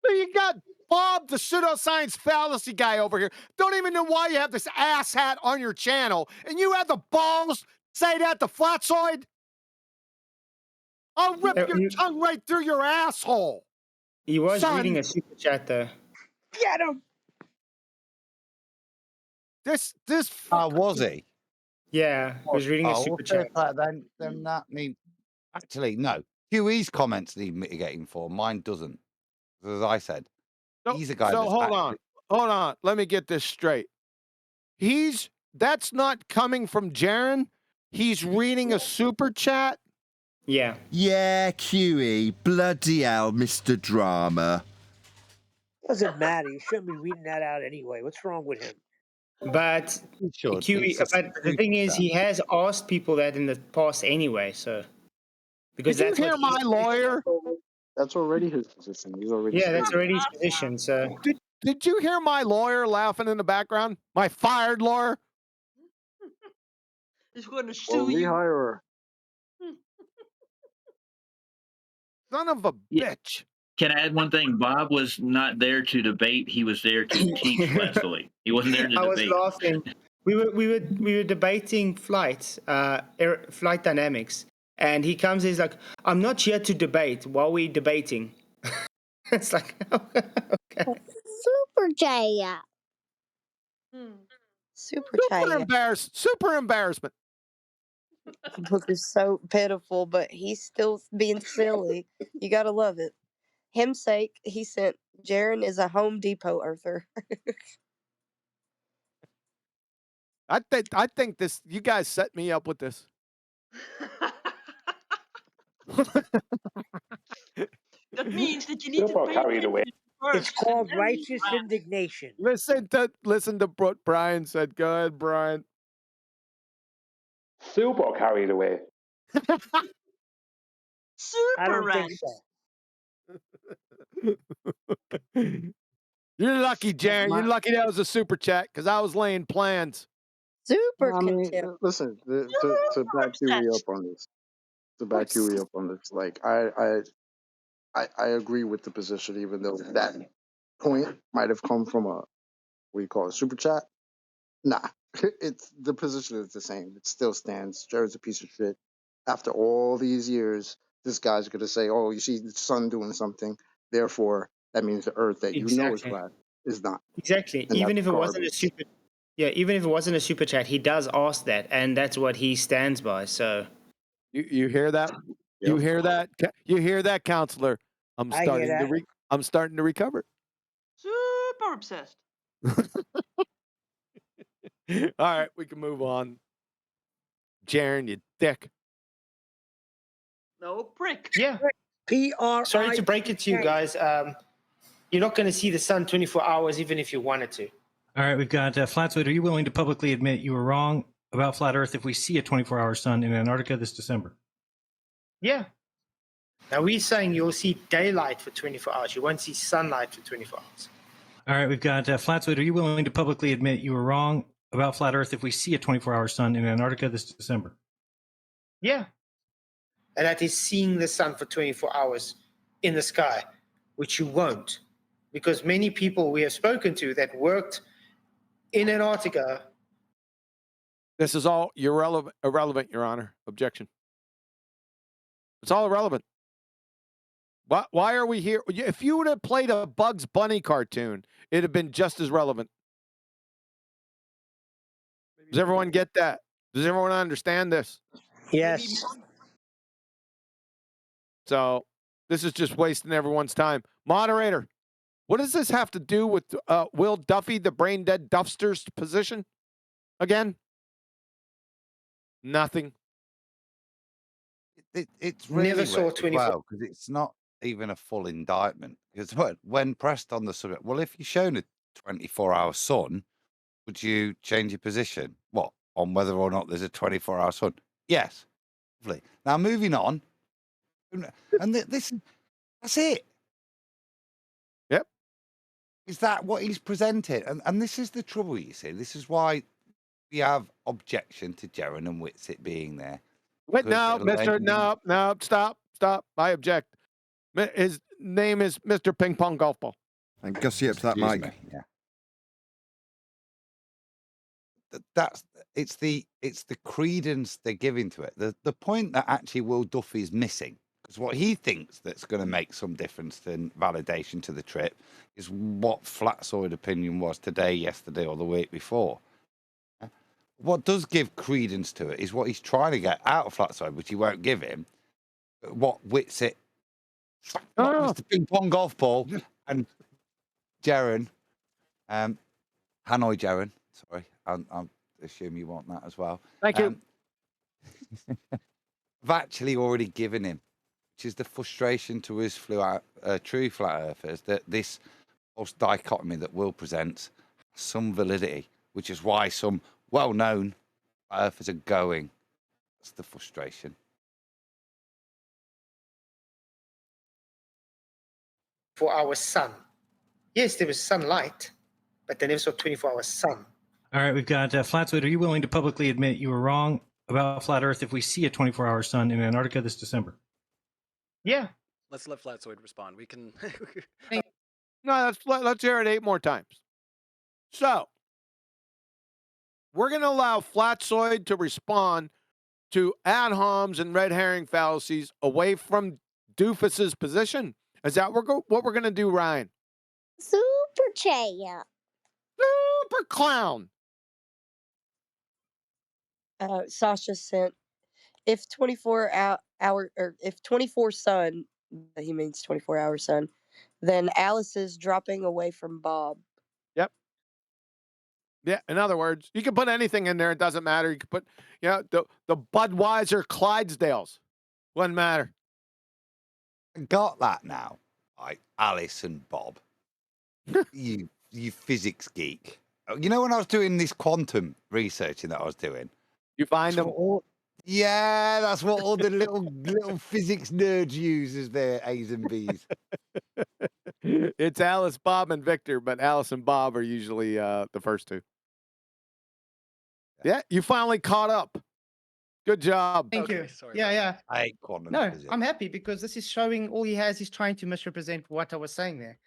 You got Bob, the pseudoscience fallacy guy over here. Don't even know why you have this ass hat on your channel, and you have the balls to say that to Flatsoid? I'll rip your tongue right through your asshole. He was reading a super chat, though. Get him. This. Was he? Yeah, he was reading a super chat. Then that means actually no. QE's comments need mitigating for. Mine doesn't. As I said, he's a guy. So hold on. Let me get this straight. That's not coming from Jaren. He's reading a super chat. Yeah. Yeah, QE. Bloody hell, Mr. Drama. Doesn't matter. You shouldn't be reading that out anyway. What's wrong with him? But QE. But the thing is, he has asked people that in the past anyway. So because did you hear my lawyer? That's already his position. He's already. Yeah, that's already his position. So Did you hear my lawyer laughing in the background? My fired lawyer? He's going to Well, sue you. rehire her. Son of a Yeah. bitch. Can I add one thing? Bob was not there to debate. He was there to teach last week. He wasn't there to I was debate. laughing. We were debating flight dynamics, and he comes. He's like, "I'm not here to debate." While we're debating, it's like, okay. Super Jaya. Super Jaya. Super embarrassment. The book is so pitiful, but he's still being silly. You gotta love it. Him's sake, he sent Jaren is a Home Depot earther. I think this. You guys set me up with this. That means that you need to Super pay carried away. attention first. It's called and then you righteous ask. indignation. Listen to what Brian said. Go ahead, Brian. Super carried away. I Super don't think rant. so. You're lucky, Jaren. You're lucky that was a super chat because I was laying plans. Super I mean, contempt. listen, to back Huey up on this. To back Huey up on this, like I agree with the position, even though that point might have come from a what do you call it, super chat. Nah, it's the position is the same. It still stands. Jared's a piece of shit. After all these years, this guy's gonna say, "Oh, you see the sun doing something, therefore that means the Earth that you know is Exactly. flat is not." Exactly. And Even that's if it wasn't a garbage. super, even if it wasn't a super chat, he does ask that, and that's what he stands by. So You hear that? You Yep. hear that? You hear that, counselor? I'm I hear starting to that. I'm starting to recover. Super obsessed. All right, we can move on. Jaren, you dick. No prick. yeah. P-R-I. Sorry to break it to you guys. You're not going to see the sun 24 hours, even if you wanted to. All right, we've got Flatsuit. Are you willing to publicly admit you were wrong about flat Earth if we see a 24-hour sun in Antarctica this December? Yeah. Now we're saying you'll see daylight for 24 hours. You won't see sunlight for 24 hours. All right, we've got Flatsuit. Are you willing to publicly admit you were wrong about flat Earth if we see a 24-hour sun in Antarctica this December? Yeah. And that is seeing the sun for 24 hours in the sky, which you won't. Because many people we have spoken to that worked in Antarctica. This is all irrelevant, Your Honor. Objection. It's all irrelevant. Why are we here? If you would have played a Bugs Bunny cartoon, it'd have been just as relevant. Does everyone get that? Does everyone understand this? Yes. So this is just wasting everyone's time. Moderator, what does this have to do with Will Duffy, the brain dead Duffster's position? Again? Nothing. It's really Never saw weird as 24. well because it's not even a full indictment. Because when pressed on the subject, well, if you're shown a 24-hour sun, would you change your position? What, on whether or not there's a 24-hour sun? Yes. Lovely. Now moving on, and that's it. Yep. Is that what he's presented? And this is the trouble, you see. This is why we have objection to Jaren and Whitsitt being there. Wait, no, Because Mr. Elaine- No, stop. I object. His name is Mr. Ping Pong Golf Ball. And gussy up to that Excuse mic. me, yeah. It's the credence they're giving to it. The point that actually Will Duffy is missing, because what he thinks that's going to make some difference in validation to the trip is what Flatsoid opinion was today, yesterday, or the week before. What does give credence to it is what he's trying to get out of Flatsoid, which he won't give him. What Whitsitt, Mr. Ping Pong Golf Ball, and Jaren, Hanoi Jaren, sorry, I'll assume you want that as well. Thank you. I've actually already given him, which is the frustration to his true flat earthers, that this false dichotomy that Will presents has some validity, which is why some well-known flat earthers are going. That's the frustration. For our sun. Yes, there was sunlight, but they never saw 24-hour sun. All right, we've got Flatwood. Are you willing to publicly admit you were wrong about flat Earth if we see a 24-hour sun in Antarctica this December? Yeah. Let's let Flatsoid respond. We can. No, let's hear it 8 more times. So, we're going to allow Flatsoid to respond to ad homs and red herring fallacies away from Doofus's position. Is that what we're going to do, Ryan? Super chat. Super clown. Sasha sent if 24 hour or if 24 sun, he means 24-hour sun, then Alice is dropping away from Bob. Yep. Yeah, in other words, you can put anything in there. It doesn't matter. You can put, the Budweiser Clydesdales. Wouldn't matter. Got that now. Like Alice and Bob. you physics geek. You know when I was doing this quantum researching that I was doing? You find them? Yeah, that's what all the little physics nerds use as their A's and B's. It's Alice, Bob, and Victor, but Alice and Bob are usually the first two. Yeah, you finally caught up. Good job. Thank you. Yeah. I hate quantum No, physics. I'm happy because this is showing all he has is trying to misrepresent what I was saying there.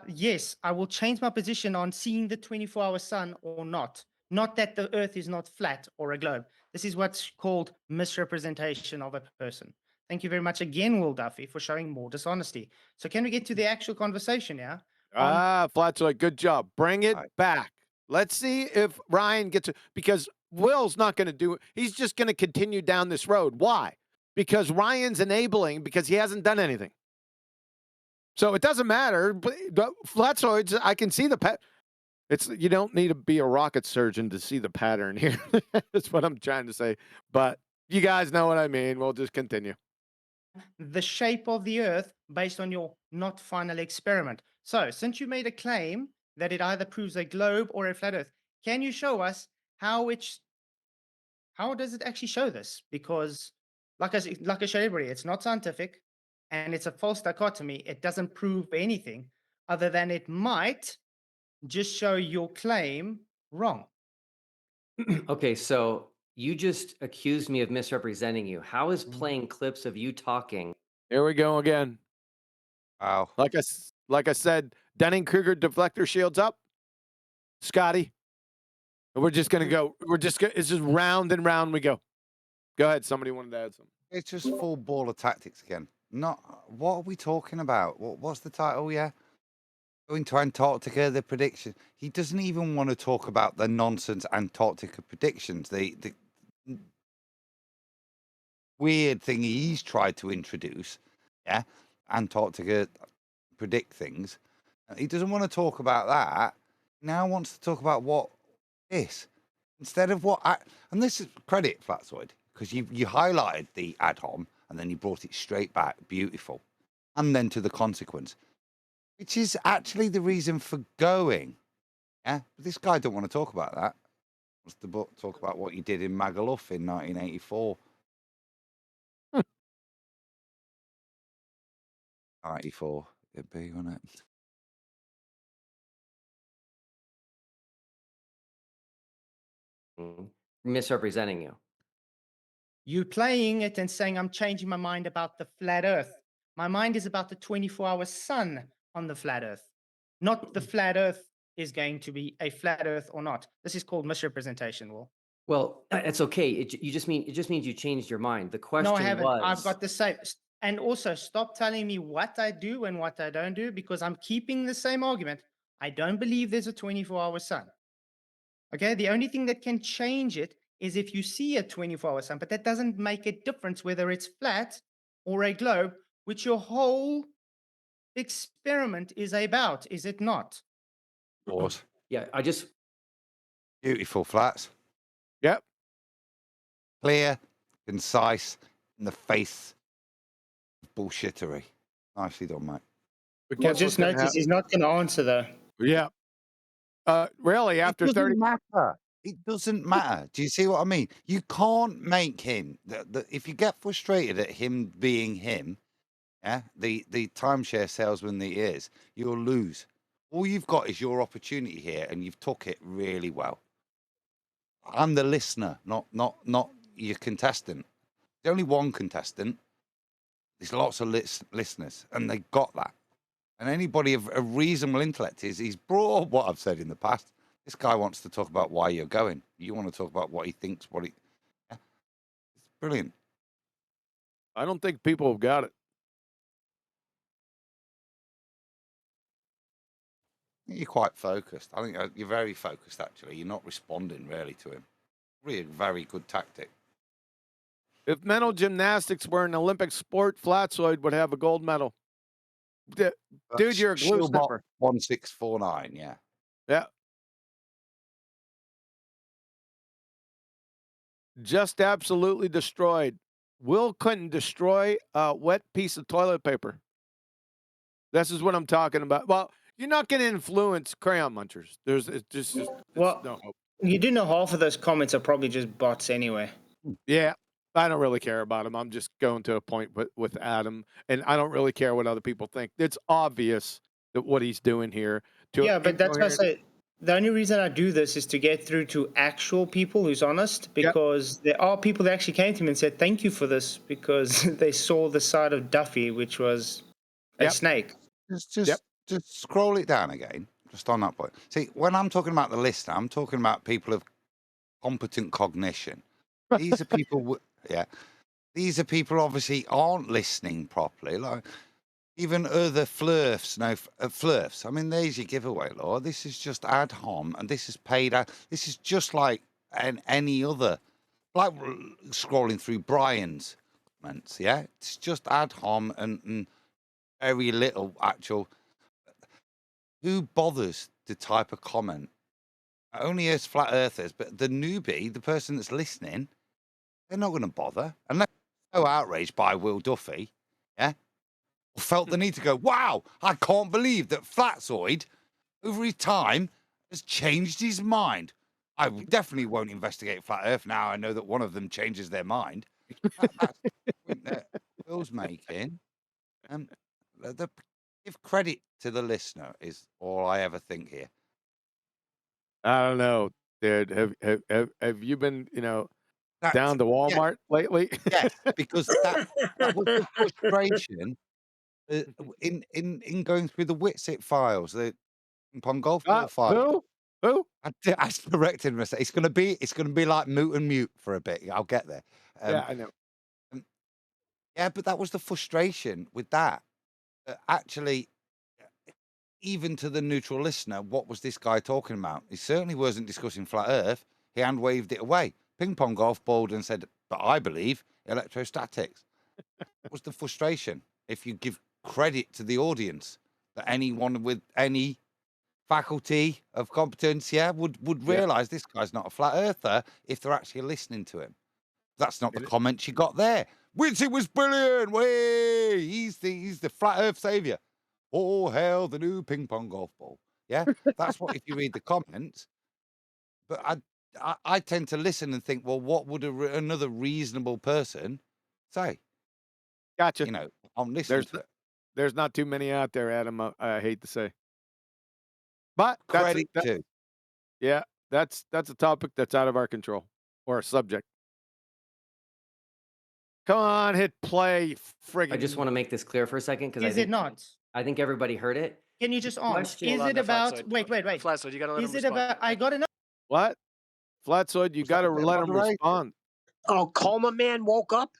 Yes, I will change my position on seeing the 24-hour sun or not. Not that the Earth is not flat or a globe. This is what's called misrepresentation of a person. Thank you very much again, Will Duffy, for showing more dishonesty. So can we get to the actual conversation now? Flatsoid, good job. Bring it back. Let's see if Ryan gets it, because Will's not going to do it. He's just going to continue down this road. Why? Because Ryan's enabling, because he hasn't done anything. So it doesn't matter. But Flatsoids, I can see the you don't need to be a rocket surgeon to see the pattern here. That's what I'm trying to say. But you guys know what I mean. We'll just continue. The shape of the Earth based on your not final experiment. So, since you made a claim that it either proves a globe or a flat Earth, can you show us how does it actually show this? Because, like I showed everybody, it's not scientific, and it's a false dichotomy. It doesn't prove anything other than it might just show your claim wrong. Okay, so you just accused me of misrepresenting you. How is playing clips of you talking? Here we go again. Wow. Like I said, Dunning-Kruger deflector shields up. Scotty. And we're just going to go. It's just round and round we go. Go ahead. Somebody wanted to add something. It's just full ball of tactics again. What are we talking about? What's the title? Yeah. Going to Antarctica, the prediction. He doesn't even want to talk about the nonsense Antarctica predictions. The weird thing he's tried to introduce. Yeah. Antarctica predict things. He doesn't want to talk about that. He now wants to talk about what this instead of and this is credit Flatsoid, because you highlighted the ad hom and then you brought it straight back, beautiful, and then to the consequence, which is actually the reason for going. Yeah, but this guy don't want to talk about that. He wants to talk about what you did in Magaluf in 1984. 94, it'd be, wouldn't it? Misrepresenting you. You playing it and saying I'm changing my mind about the flat Earth. My mind is about the 24-hour sun on the flat Earth, not the flat Earth is going to be a flat Earth or not. This is called misrepresentation, Will. Well, it's okay. It just means you changed your mind. The question No, I haven't. was. I've got the same. And also, stop telling me what I do and what I don't do, because I'm keeping the same argument. I don't believe there's a 24-hour sun. Okay, the only thing that can change it is if you see a 24-hour sun, but that doesn't make a difference whether it's flat or a globe, which your whole experiment is about, is it not? Of course. Yeah, Beautiful Flats. Yep. Clear, concise, in the face of bullshittery. Nicely done, mate. Well, just notice he's not going to answer, though. Yeah. Really, after 30 matter. It doesn't matter. Do you see what I mean? You can't make him. If you get frustrated at him being him, yeah, the timeshare salesman that he is, you'll lose. All you've got is your opportunity here, and you've took it really well. I'm the listener, not your contestant. There's only one contestant. There's lots of listeners, and they got that. And anybody of a reasonable intellect he's brought what I've said in the past. This guy wants to talk about why you're going. You want to talk about what he thinks, yeah. It's brilliant. I don't think people have got it. You're quite focused. I think you're very focused, actually. You're not responding really to him. Really a very good tactic. If mental gymnastics were an Olympic sport, Flatsoid would have a gold medal. Dude, you're a glue Shieldbot sniffer. 1649, yeah. Yeah. Just absolutely destroyed. Will Clinton destroy a wet piece of toilet paper? This is what I'm talking about. Well, you're not going to influence crayon munchers. Well, you do know half of those comments are probably just bots anyway. Yeah, I don't really care about him. I'm just going to a point with Adam, and I don't really care what other people think. It's obvious that what he's doing here. Yeah, but that's why I say the only reason I do this is to get through to actual people who's honest, because there are people that actually came to me and said, thank you for this, because they saw the side of Duffy, which was a snake. Just scroll it down again, just on that point. See, when I'm talking about the listener, I'm talking about people of competent cognition. These are people, these are people obviously aren't listening properly. Like even other flirfs, flirfs. I mean, there's your giveaway, Lord. This is just ad hom, and this is paid out. This is just like any other, like scrolling through Brian's comments. Yeah, it's just ad hom and very little actual. Who bothers to type a comment? Only us flat earthers, but the newbie, the person that's listening, they're not going to bother unless they're so outraged by Will Duffy, yeah, or felt the need to go, wow, I can't believe that Flatzoid, over his time, has changed his mind. I definitely won't investigate Flat Earth now. I know that one of them changes their mind. That's the point that Will's making. Give credit to the listener is all I ever think here. I don't know, dude. Have you been, down to Walmart lately? Yes, because that was the frustration in going through the Witsit files, the pong golf ball file. Who? I corrected myself. It's gonna be like moot and mute for a bit. I'll get there. Yeah, I know. Yeah, but that was the frustration with that. Actually, even to the neutral listener, what was this guy talking about? He certainly wasn't discussing flat Earth. He hand waved it away. Ping pong golf balled and said, "But I believe electrostatics." That was the frustration. If you give credit to the audience, that anyone with any faculty of competence, would realize this guy's not a flat earther if they're actually listening to him. That's not the comment you got there. Which it was brilliant. Way, he's the flat earth savior. Oh hell, the new ping pong golf ball. Yeah, that's what if you read the comments. But I tend to listen and think, well, what would another reasonable person say? Gotcha. I'm listening to it. There's not too many out there, Adam. I hate to say, but credit to. Yeah, that's a topic that's out of our control, or a subject. Come on, hit play, friggin'. I just want to make this clear for a second because Is it not? I think everybody heard it. Can you just ask? Question- Is Hold on it there, about? Flatsoid. Wait. Flatsoid, you gotta let Is him it respond. about? I got enough. What? Flatsoid, you got to let him respond. Oh, Coma Man woke up?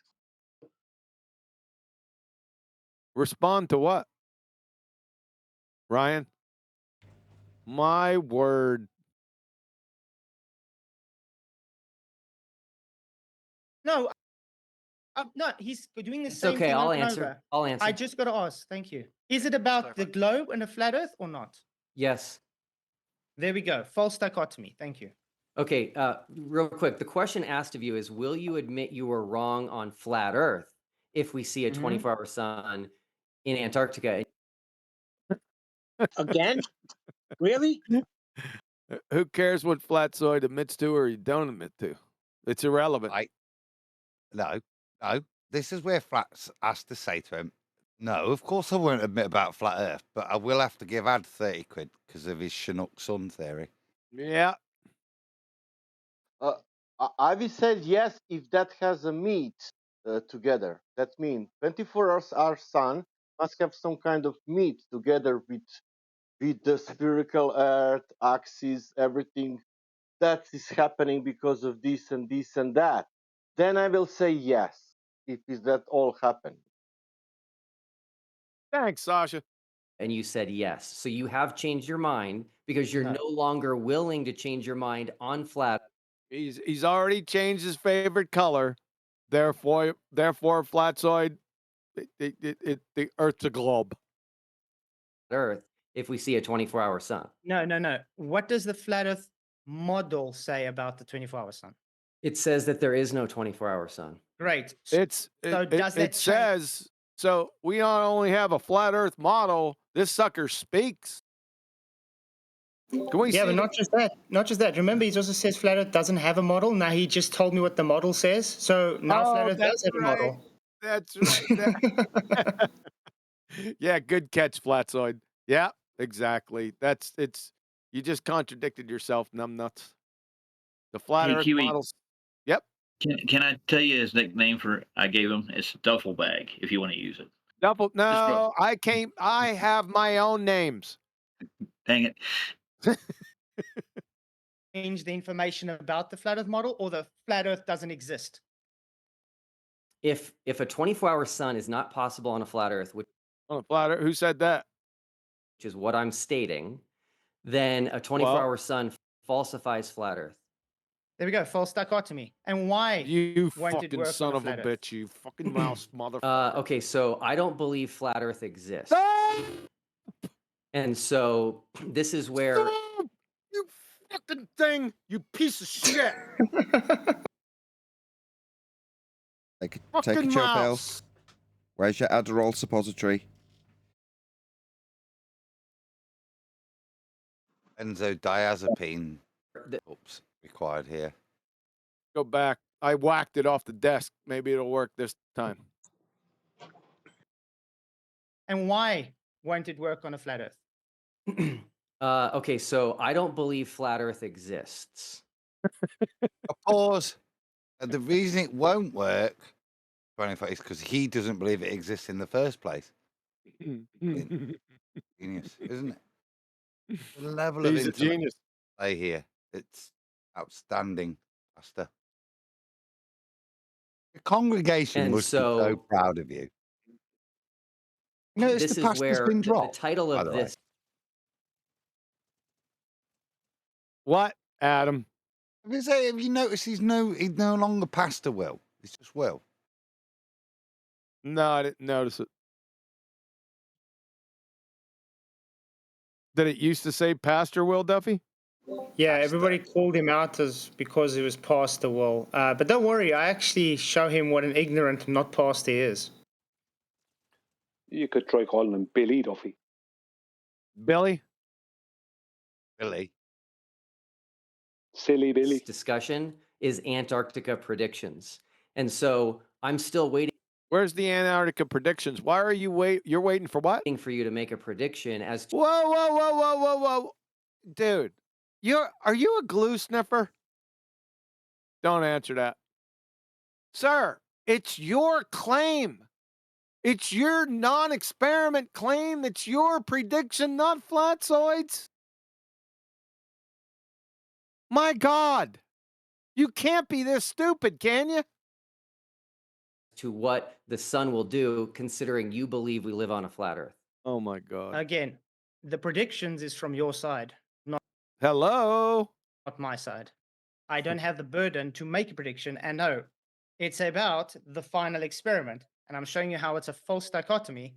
Respond to what? Ryan? My word. No, no, he's doing the It's same okay, thing. I'll over and answer. over. I'll answer. I just got to ask. Thank you. Is it about the globe and the flat Earth or not? Yes. There we go. False dichotomy. Thank you. Okay, real quick. The question asked of you is, will you admit you were wrong on flat Earth if we see a 24-hour sun in Antarctica? Again? Really? Who cares what Flatsoid admits to or you don't admit to? It's irrelevant. No. This is where Flats has to say to him, No, of course I won't admit about flat Earth, but I will have to give Ad 30 quid because of his Chinook sun theory. Yeah. Ivy said yes if that has a meat together. That means 24-hour sun must have some kind of meat together with the spherical Earth axis, everything that is happening because of this and this and that. Then I will say yes if is that all happened. Thanks, Sasha. And you said yes. So you have changed your mind because you're no longer willing to change your mind on flat. He's already changed his favorite color. Therefore, flatzoid, the Earth's a globe. Earth if we see a 24-hour sun. No. What does the flat Earth model say about the 24-hour sun? It says that there is no 24-hour sun. Great. It says so. We not only have a flat Earth model. This sucker speaks. Can we Yeah, see but not just that. Not just that. Remember, he also says flat Earth doesn't have a model. Now he just told me what the model says. So now flat Earth does have a model. That's right. Yeah, good catch, Flatzoid. Yeah, exactly. You just contradicted yourself, numbnuts. The flat Hey, Earth Huey. models. Yep. Can I tell you his nickname for I gave him? It's Duffel Bag. If you want to use it. Duffel. No, I have my own names. Dang it. Change the information about the flat Earth model, or the flat Earth doesn't exist. If a 24-hour sun is not possible on a flat Earth, which on a flat Earth, who said that? Which is what I'm stating, then a 24-hour sun falsifies flat Earth. There we go. False dichotomy. And why? You won't it fucking work son on of a flat Earth? bitch! You fucking mouse motherfucker. Okay, so I don't believe flat Earth exists. And so this is where you fucking thing, you piece of shit. Take a Fucking chill pill. mouse. Where's your Adderall suppository? Benzodiazepine. Oops, required here. Go back. I whacked it off the desk. Maybe it'll work this time. And why won't it work on a flat Earth? Okay, so I don't believe flat Earth exists. Pause. The reason it won't work, is because he doesn't believe it exists in the first place. Genius, isn't it? The level of intellect genius. play here. It's outstanding, Pastor. The congregation And must be so proud of you. Notice this the is pastor's where been the dropped, title by of the way. this. What, Adam? Have you noticed he's no longer Pastor Will? It's just Will. No, I didn't notice it. Did it used to say Pastor Will Duffy? Yeah, everybody called him out because he was Pastor Will. But don't worry, I actually show him what an ignorant, not pastor is. You could try calling him Billy Duffy. Billy? Silly Billy. This discussion is Antarctica predictions. And so I'm still waiting. Where's the Antarctica predictions? Why are you you're waiting for what? For you to make a prediction as to Whoa. Dude, are you a glue sniffer? Don't answer that. Sir, it's your claim. It's your non-experiment claim. It's your prediction, not Flatzoid's. My God. You can't be this stupid, can you? to what the sun will do, considering you believe we live on a flat Earth. Oh my God. Again, the predictions is from your side, not my side. I don't have the burden to make a prediction, and no, it's about the final experiment. And I'm showing you how it's a false dichotomy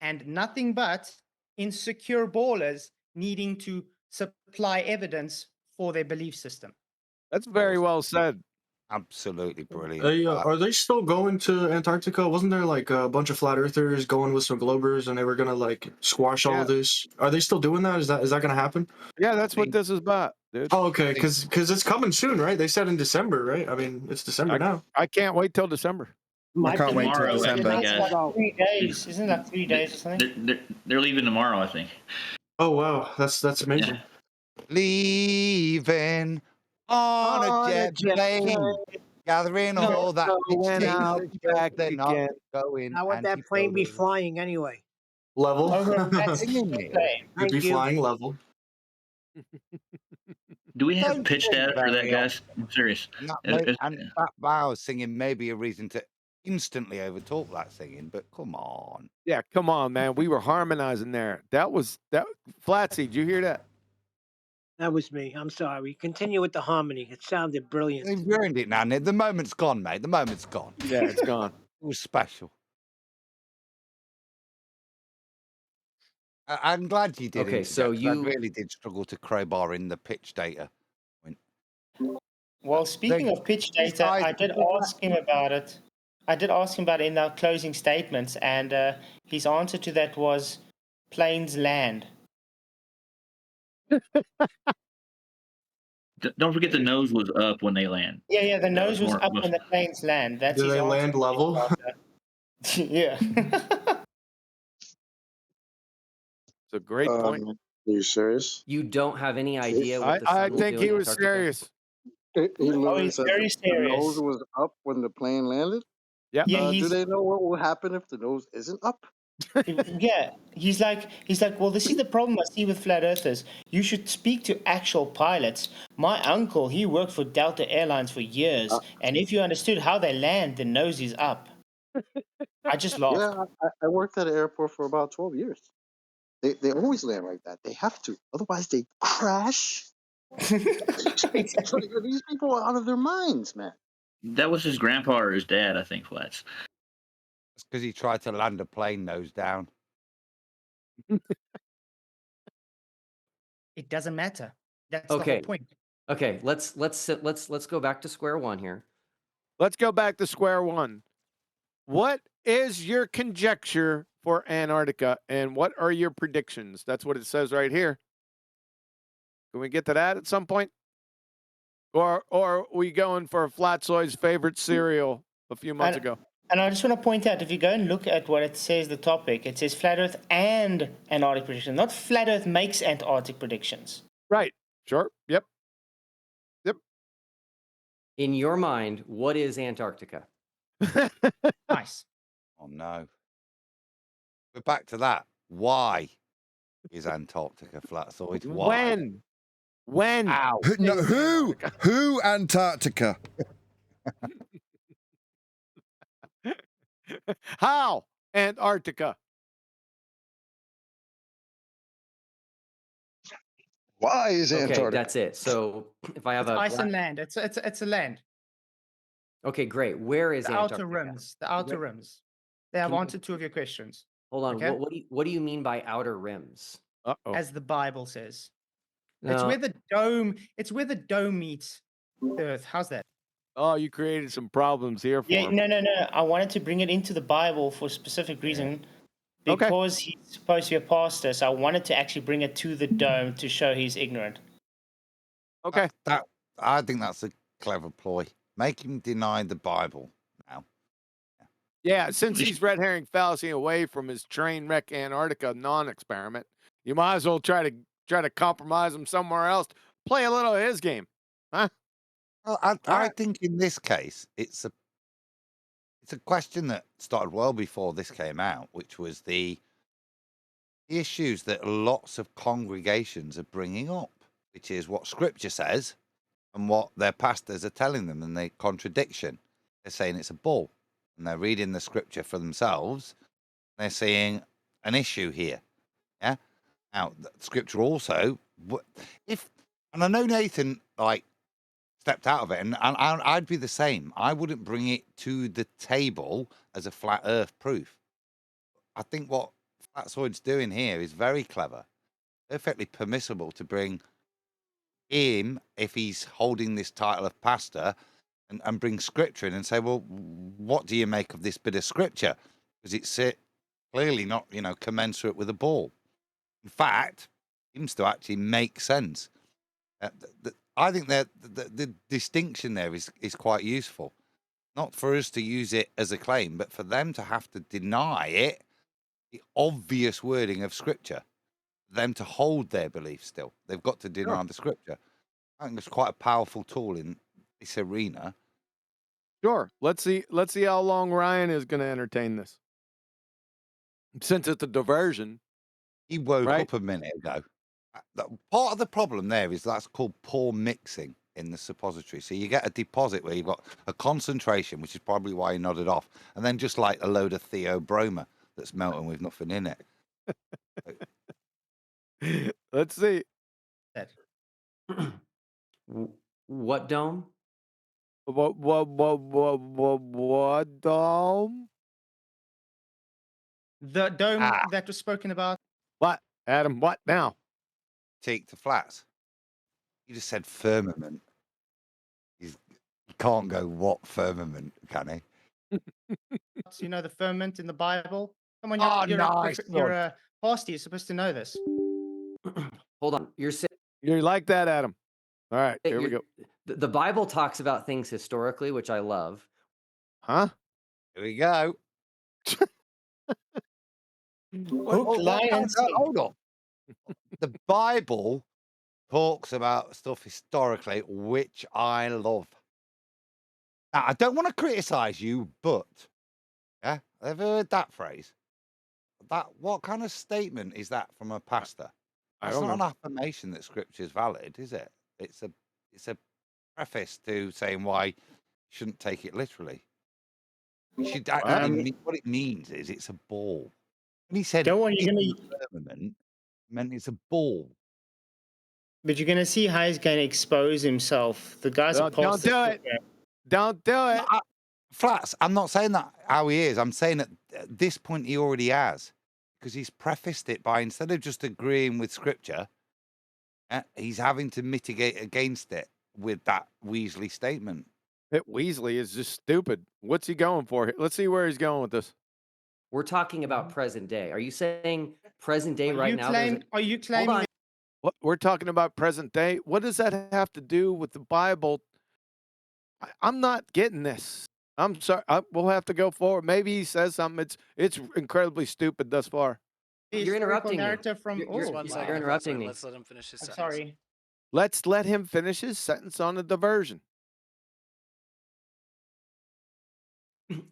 and nothing but insecure ballers needing to supply evidence for their belief system. That's very well said. Absolutely brilliant. Hey, are they still going to Antarctica? Wasn't there like a bunch of flat earthers going with some globers and they were gonna like squash all of this? Are they still doing that? Is that gonna happen? Yeah, that's what this is about, dude. Oh, okay, because it's coming soon, right? They said in December, right? I mean, it's December now. I can't wait till December. I can't wait till Tomorrow, December. actually, guys. 3 days. Isn't that 3 days or something? They're leaving tomorrow, I think. Oh wow, that's amazing. Leaving on a jet plane, gathering all that Going out back they're not again. going. How would that plane be flying anyway? Level. Over a flat Singing plane. Neil. It'd be Thank you. flying level. Do we have Don't pitch sing data for that, very guys? I'm serious. And that Bauer singing may be a reason to instantly overtalk that singing, but come on. Yeah, come on, man. We were harmonizing there. That Flatsy, did you hear that? That was me. I'm sorry. Continue with the harmony. It sounded brilliant. They've ruined it now, Nick. The moment's gone, mate. The moment's gone. Yeah, it's gone. It was special. I'm glad you did. Okay, so I really did struggle to crowbar in the pitch data. Well, speaking of pitch data, I did ask him about it. I did ask him about it in our closing statements, and his answer to that was planes land. Don't forget the nose was up when they land. Yeah, the nose was more- up when the planes land. That's Do his they answer land to his level? answer. Yeah. It's a great point. Are you serious? You don't have any idea what the sun I will think do he in was Antarctica? serious. He literally he's said very the nose serious. was up when the plane landed. Yeah. Yeah, Do they know what will happen if the nose isn't up? Yeah, he's like, well, this is the problem I see with flat earthers. You should speak to actual pilots. My uncle, he worked for Delta Airlines for years, and if you understood how they land, the nose is up. I just laughed. Yeah, I worked at an airport for about 12 years. They always land like that. They have to, otherwise they crash. These people are out of their minds, man. That was his grandpa or his dad, I think, Flats. It's because he tried to land a plane nose down. It doesn't matter. That's the Okay. whole point. Okay, let's go back to square one here. Let's go back to square one. What is your conjecture for Antarctica, and what are your predictions? That's what it says right here. Can we get to that at some point? Or are we going for Flatsoy's favorite cereal a few months ago? And I just want to point out, if you go and look at what it says, the topic, it says Flat Earth and Antarctic predictions, not Flat Earth makes Antarctic predictions. Right. Sure. Yep. In your mind, what is Antarctica? Nice. Oh, no. We're back to that. Why is Antarctica flat-soid? Why? When? Ow. No, who? Who Antarctica? How? Antarctica. Why is Okay, Antarctica? that's it. So if I have It's a ice and land. It's a land. Okay, great. Where is The Antarctica? outer rims. The outer rims. They have Can you- answered two of your questions. Hold on. Okay. What do you mean by outer rims? Uh-oh. As the Bible says. It's No. where the dome. It's where the dome meets Earth. How's that? Oh, you created some problems here for Yeah, him. no. I wanted to bring it into the Bible for a specific reason. Okay. Because he's supposed to be a pastor, so I wanted to actually bring it to the dome to show he's ignorant. Okay. I think that's a clever ploy. Make him deny the Bible now. Yeah, since he's red herring fallacy away from his train wreck Antarctica non-experiment, you might as well try to compromise him somewhere else. Play a little of his game, huh? Well, I think in this case, it's a question that started well before this came out, which was the issues that lots of congregations are bringing up, which is what Scripture says and what their pastors are telling them, and the contradiction. They're saying it's a bull, and they're reading the Scripture for themselves. They're seeing an issue here. Yeah. Now, Scripture also, and I know Nathan stepped out of it, and I'd be the same. I wouldn't bring it to the table as a flat Earth proof. I think what Flatsoid's doing here is very clever, perfectly permissible to bring him, if he's holding this title of pastor, and bring Scripture in and say, well, what do you make of this bit of Scripture? Because it's clearly not, commensurate with a ball. In fact, it seems to actually make sense. I think that the distinction there is quite useful. not for us to use it as a claim, but for them to have to deny it, the obvious wording of Scripture, them to hold their belief still. They've got to deny the Scripture. I think it's quite a powerful tool in this arena. Sure. Let's see how long Ryan is going to entertain this. Since it's a diversion. He woke right? up a minute ago. Part of the problem there is that's called poor mixing in the suppository. So you get a deposit where you've got a concentration, which is probably why he nodded off, and then just like a load of theobroma that's melting with nothing in it. Let's see. What dome? What dome? The dome that was spoken about. What, Adam? What now? Take to flats. You just said firmament. You can't go what firmament, can he? You know the firmament in the Bible. Come on, you're a pastor. You're supposed to know this. Hold on. You're saying you like that, Adam? All right, here we go. The Bible talks about things historically, which I love. Huh? Here we go. Hold on. The Bible talks about stuff historically, which I love. Now, I don't want to criticize you, but yeah, I've heard that phrase. What kind of statement is that from a pastor? That's not an affirmation that Scripture is valid, is it? It's a preface to saying why you shouldn't take it literally. You should actually what it means is it's a ball. When he said firmament, meant it's a ball. But you're going to see how he's going to expose himself. The guy's a pastor. Don't do it. Don't do it. Flats, I'm not saying that how he is. I'm saying at this point he already has. Because he's prefaced it by, instead of just agreeing with Scripture, he's having to mitigate against it with that Weasley statement. Weasley is just stupid. What's he going for? Let's see where he's going with this. We're talking about present day. Are you saying present day right now? Are you claiming? What we're talking about present day? What does that have to do with the Bible? I'm not getting this. I'm sorry. We'll have to go forward. Maybe he says something. It's incredibly stupid thus far. You're interrupting me. You're interrupting me. Let's let him finish his sentence. Sorry. Let's let him finish his sentence on the diversion.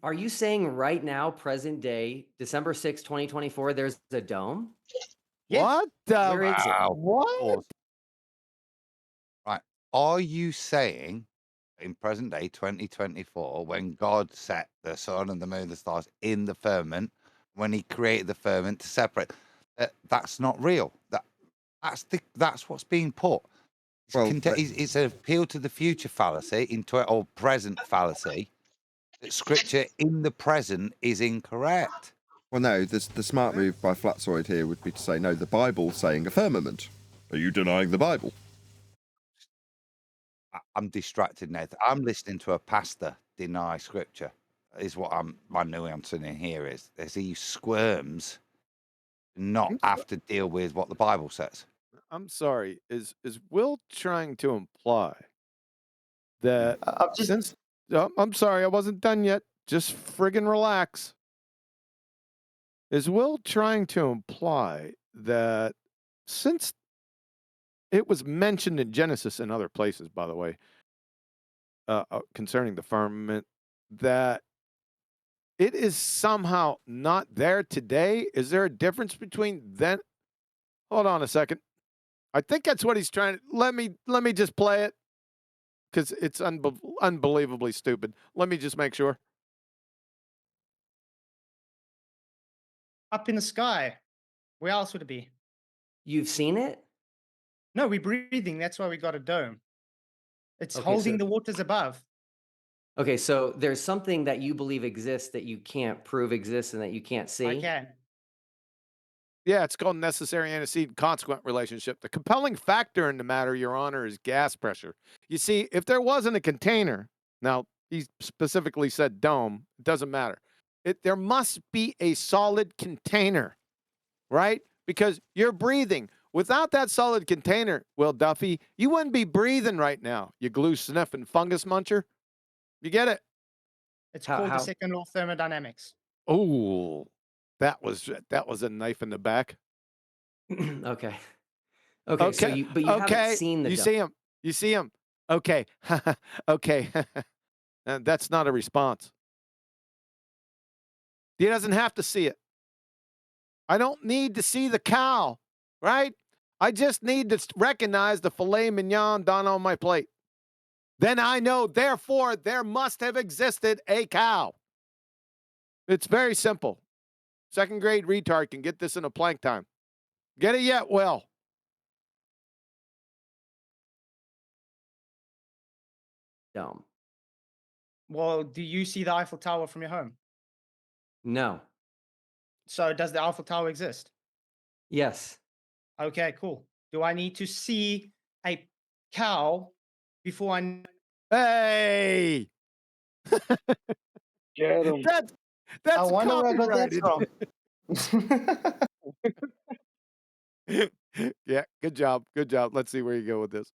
Are you saying right now, present day, December 6, 2024, there's a dome? Yes. What the? Where is it? What? Right. Are you saying in present day 2024, when God set the sun and the moon, the stars in the firmament, when he created the firmament to separate, that's not real? That's what's being put. It's an appeal to the future fallacy, or present fallacy. That Scripture in the present is incorrect. Well, no, the smart move by Flatsoid here would be to say, no, the Bible's saying a firmament. Are you denying the Bible? I'm distracted, Nathan. I'm listening to a pastor deny Scripture. Is what my nuance in here is. As he squirms, not have to deal with what the Bible says. I'm sorry. Is Will trying to imply that I'm sorry, I wasn't done yet. Just friggin' relax. Is Will trying to imply that since it was mentioned in Genesis and other places, by the way, concerning the firmament, that it is somehow not there today? Is there a difference between then? Hold on a second. I think that's what he's trying to. Let me just play it because it's unbelievably stupid. Let me just make sure. Up in the sky. Where else would it be? You've seen it? No, we're breathing. That's why we got a dome. It's Okay, holding the waters above. Okay, so there's something that you believe exists that you can't prove exists and that you can't see? I can. Yeah, it's called necessary antecedent consequent relationship. The compelling factor in the matter, Your Honor, is gas pressure. You see, if there wasn't a container, now he specifically said dome, it doesn't matter. There must be a solid container, right? Because you're breathing. Without that solid container, Will Duffy, you wouldn't be breathing right now, you glue sniffing fungus muncher. You get it? It's called the How? second law of thermodynamics. Oh, that was a knife in the back. Okay. Okay. So Okay. you, but you haven't Okay. seen the You dome. see him. You see him. Okay. Okay. That's not a response. He doesn't have to see it. I don't need to see the cow, right? I just need to recognize the filet mignon done on my plate. Then I know, therefore, there must have existed a cow. It's very simple. Second grade retard can get this in a plank time. Get it yet? Well, Dome. Well, do you see the Eiffel Tower from your home? No. So does the Eiffel Tower exist? Yes. Okay, cool. Do I need to see a cow before I... hey! Get him. That's I wonder where I got that copyrighted. Yeah, good job. Good job. Let's see where you go with this.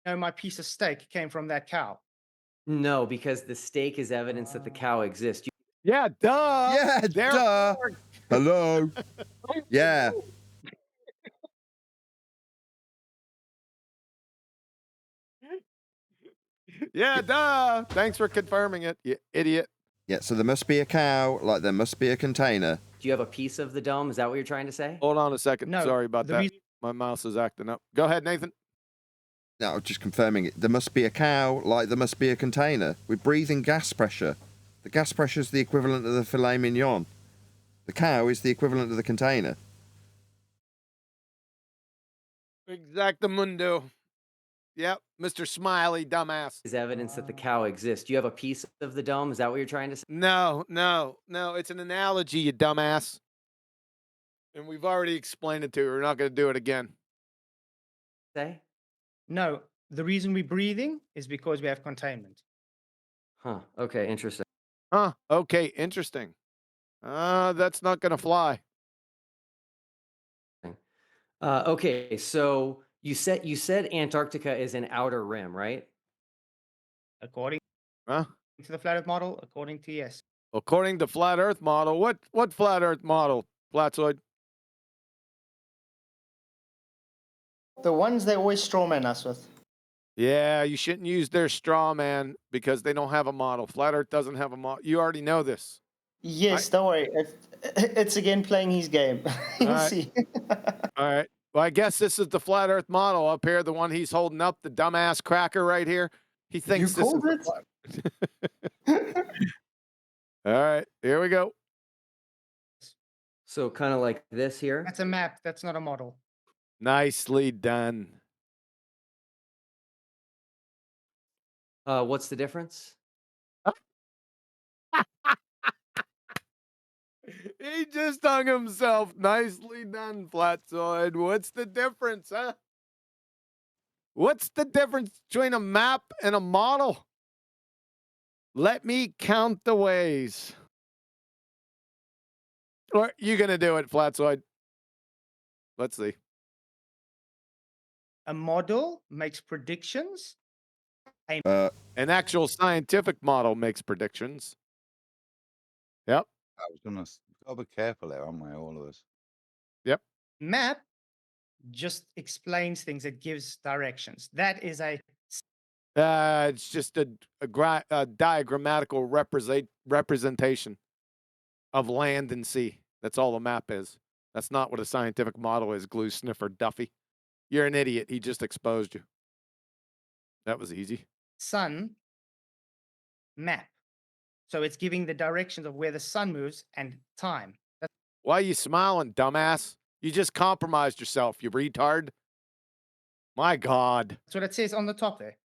No, my piece of steak came from that cow. No, because the steak is evidence that the cow exists. Yeah, duh. Yeah, duh. Hello. Yeah. Yeah, duh. Thanks for confirming it, you idiot. Yeah, so there must be a cow, like there must be a container. Do you have a piece of the dome? Is that what you're trying to say? Hold on a second. No, Sorry about the that. reason- My mouse is acting up. Go ahead, Nathan. No, I'm just confirming it. There must be a cow, like there must be a container. We're breathing gas pressure. The gas pressure is the equivalent of the filet mignon. The cow is the equivalent of the container. Exactamundo. Yep, Mr. Smiley, dumbass. Is evidence that the cow exists. Do you have a piece of the dome? Is that what you're trying to say? No. It's an analogy, you dumbass. And we've already explained it to her. We're not going to do it again. Say? No, the reason we're breathing is because we have containment. Huh. Okay. Interesting. Huh. Okay, interesting. That's not going to fly. Okay. So you said Antarctica is an outer rim, right? According Huh? to the flat Earth model, according to yes. According to flat Earth model, what flat Earth model, Flatzoid? The ones they always strawman us with. Yeah, you shouldn't use their straw man because they don't have a model. Flat Earth doesn't have a model. You already know this. Yes, don't worry. It's again playing his game. You'll All right. see. All right. Well, I guess this is the flat Earth model up here, the one he's holding up, the dumbass cracker right here. He thinks You this called is the flat. All right, here we go. So kind of like this here. That's a map. That's not a model. Nicely done. What's the difference? He just hung himself. Nicely done, Flatzoid. What's the difference, huh? What's the difference between a map and a model? Let me count the ways. Or you gonna do it, Flatzoid? Let's see. A model makes predictions. An actual scientific model makes predictions. Yep. I was gonna. Gotta be careful there, aren't we? All of us. Yep. Map just explains things. It gives directions. That is a. It's just a diagrammatical representation of land and sea. That's all a map is. That's not what a scientific model is, glue sniffer Duffy. You're an idiot. He just exposed you. That was easy. Sun map. So it's giving the directions of where the sun moves and time. Why are you smiling, dumbass? You just compromised yourself, you retard. My God. That's what it says on the top there.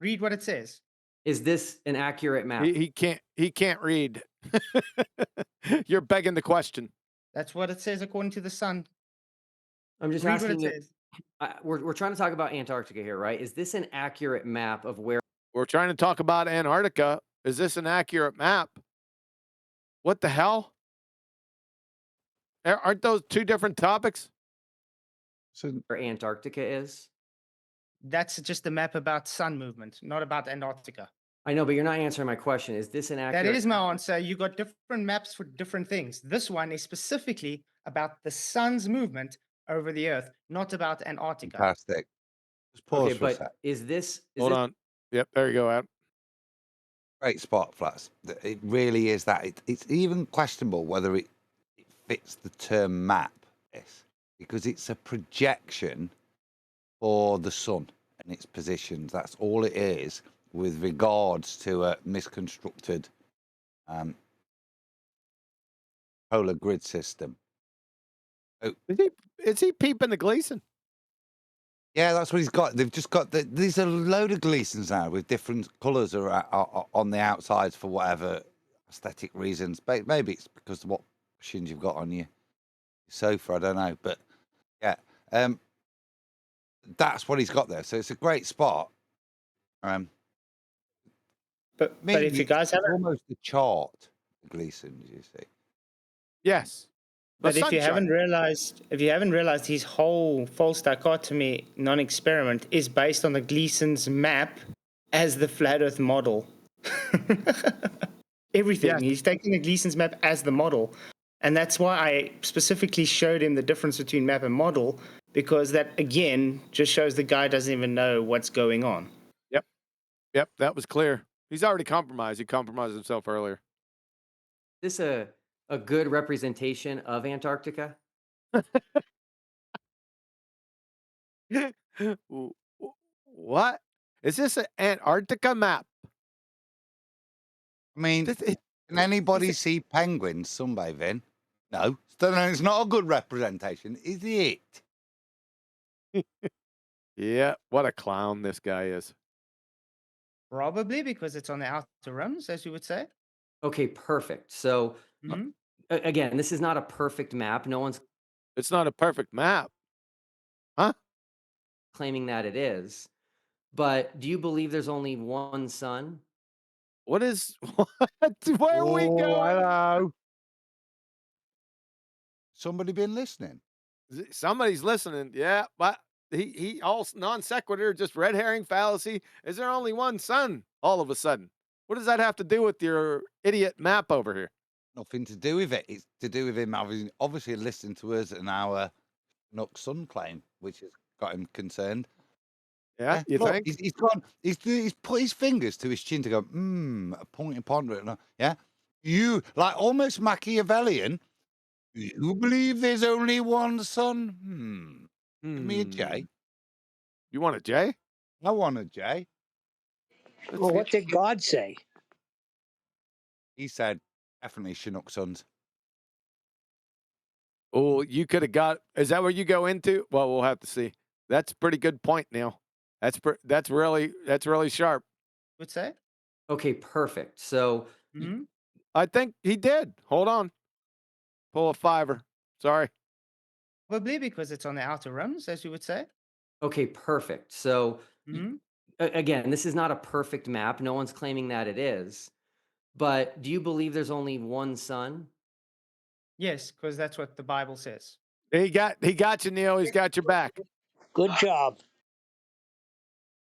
Read what it says. Is this an accurate map? He can't read. You're begging the question. That's what it says according to the sun. I'm just Read what asking it you. says. We're trying to talk about Antarctica here, right? Is this an accurate map of where? We're trying to talk about Antarctica. Is this an accurate map? What the hell? Aren't those two different topics? Where Antarctica is? That's just a map about sun movement, not about Antarctica. I know, but you're not answering my question. Is this an accurate? That is my answer. You got different maps for different things. This one is specifically about the sun's movement over the Earth, not about Antarctica. Fantastic. Just pause Okay, for a but sec. is this? Hold on. Yep, there you go, Adam. Great spot, Flats. It really is that. It's even questionable whether it fits the term map, this, because it's a projection for the sun and its positions. That's all it is with regards to a misconstructed polar grid system. Oh, Is he peeping the Gleason? yeah, that's what he's got. They've just got these are a load of Gleasons now with different colours are on the outsides for whatever aesthetic reasons. Maybe it's because of what machines you've got on your sofa. I don't know, but yeah, that's what he's got there. So it's a great spot. But if you guys have almost a chart, the Gleasons, you see. Yes. But if you haven't realized his whole false dichotomy non-experiment is based on the Gleason's map as the flat Earth model. Everything. Yes. He's taking the Gleason's map as the model. And that's why I specifically showed him the difference between map and model, because that, again, just shows the guy doesn't even know what's going on. Yep, that was clear. He's already compromised. He compromised himself earlier. Is this a good representation of Antarctica? What? Is this an Antarctica map? I mean, can anybody see penguins sunbathing? No. So it's not a good representation, is it? Yeah, what a clown this guy is. Probably because it's on the outer rims, as you would say. Okay, perfect. So again, this is not a perfect map. No one's. It's not a perfect map. Huh? Claiming that it is. But do you believe there's only one sun? What is what? Where are we going? Hello. Somebody been listening? Somebody's listening. Yeah, but he all non sequitur, just red herring fallacy. Is there only one sun all of a sudden? What does that have to do with your idiot map over here? Nothing to do with it. It's to do with him having obviously listened to us and our Nook Sun claim, which has got him concerned. Yeah, you look, think? He's gone. He's put his fingers to his chin to go, pointing ponder. Yeah, you like almost Machiavellian. You believe there's only one sun? Give me a J. You want a J? I want a J. Well, what did God say? He said, definitely Chinook suns. Oh, you could have got. Is that what you go into? Well, we'll have to see. That's a pretty good point, Neil. That's really sharp. Would say. Okay, perfect. So I think he did. Hold on. Pull a fiver. Sorry. Probably because it's on the outer rims, as you would say. Okay, perfect. So again, this is not a perfect map. No one's claiming that it is. But do you believe there's only one sun? Yes, because that's what the Bible says. He got you, Neil. He's got your back. Good job.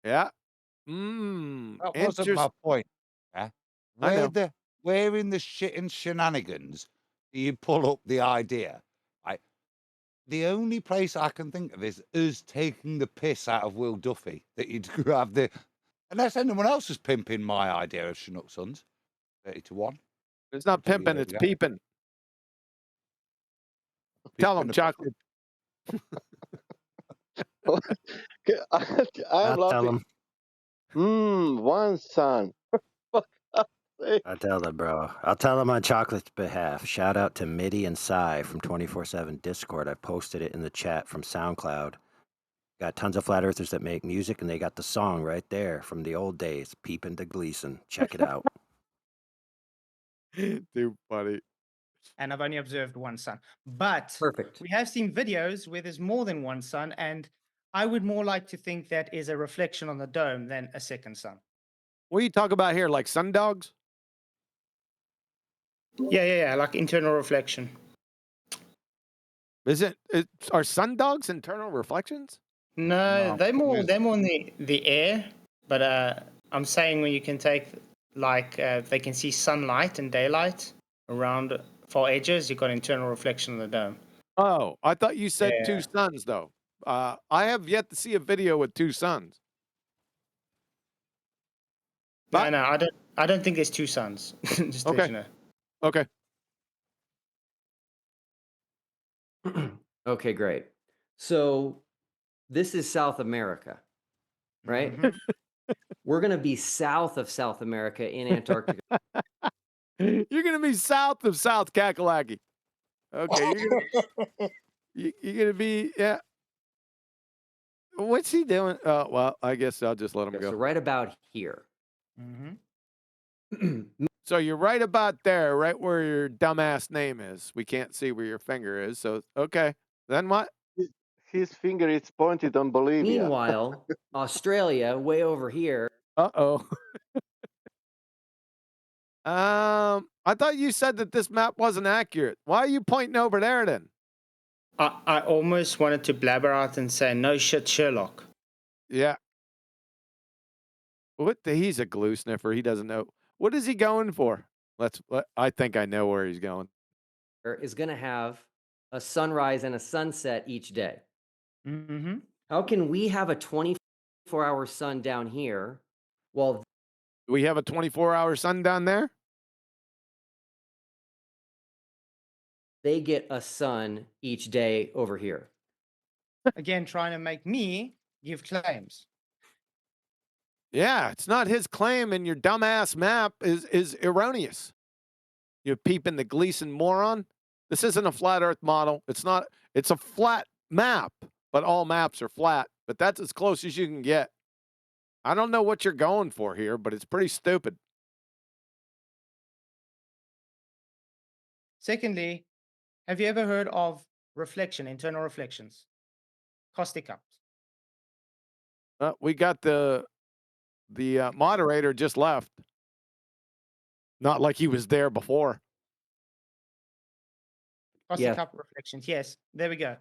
Yeah. That wasn't my point. Yeah? Where in the shit and shenanigans do you pull up the idea? The only place I can think of is us taking the piss out of Will Duffy that you'd have unless anyone else is pimping my idea of Chinook Suns. 30-1. It's not pimping, it's peeping. Tell him, Chocolate. I'm laughing. One son. I'll tell them, bro. I'll tell them on Chocolate's behalf. Shout out to Mitty and Cy from 24/7 Discord. I posted it in the chat from SoundCloud. Got tons of flat earthers that make music, and they got the song right there from the old days, Peepin' to Gleason. Check it out. Too funny. And I've only observed one sun. But perfect. We have seen videos where there's more than one sun, and I would more like to think that is a reflection on the dome than a second sun. What are you talking about here? Like sundogs? Yeah, like internal reflection. Are sundogs internal reflections? No, they're more in the air, but I'm saying when you can take, like, they can see sunlight and daylight around far edges, you've got internal reflection on the dome. Oh, I thought you said two Yeah. suns, though. I have yet to see a video with two suns. No, I don't think there's two suns. Just to let you know. Okay. Okay, great. So this is South America, right? We're going to be south of South America in Antarctica. You're going to be south of South Kakalaki. Okay, you're going to be, yeah. What's he doing? Well, I guess I'll just let him go. So right about here. So you're right about there, right where your dumbass name is. We can't see where your finger is. So, okay. Then what? His finger is pointed on Bolivia. Meanwhile, Australia, way over here. Uh-oh. I thought you said that this map wasn't accurate. Why are you pointing over there then? I almost wanted to blabber out and say, no shit, Sherlock. Yeah. He's a glue sniffer. He doesn't know. What is he going for? I think I know where he's going. Is going to have a sunrise and a sunset each day. How can we have a 24-hour sun down here while Do we have a 24-hour sun down there? they get a sun each day over here? Again, trying to make me give claims. Yeah, it's not his claim, and your dumbass map is erroneous. You peeping the Gleason moron. This isn't a flat Earth model. It's not. It's a flat map, but all maps are flat. But that's as close as you can get. I don't know what you're going for here, but it's pretty stupid. Secondly, have you ever heard of reflection, internal reflections? Caustic cups. We got the moderator just left. Not like he was there before. Caustic cup reflections. Yes, there we go.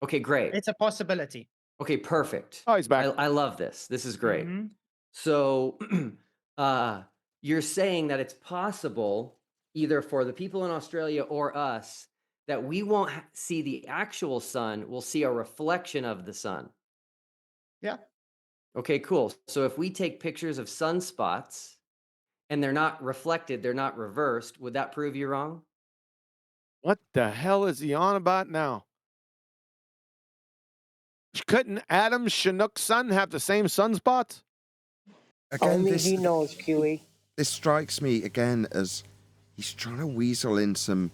Okay, great. It's a possibility. Okay, perfect. Oh, he's back. I love this. This is great. So you're saying that it's possible, either for the people in Australia or us, that we won't see the actual sun, we'll see a reflection of the sun. Yeah. Okay, cool. So if we take pictures of sunspots and they're not reflected, they're not reversed, would that prove you wrong? What the hell is he on about now? Couldn't Adam Chinook's son have the same sunspots? Again, Only this, he knows, QE. This strikes me again as he's trying to weasel in some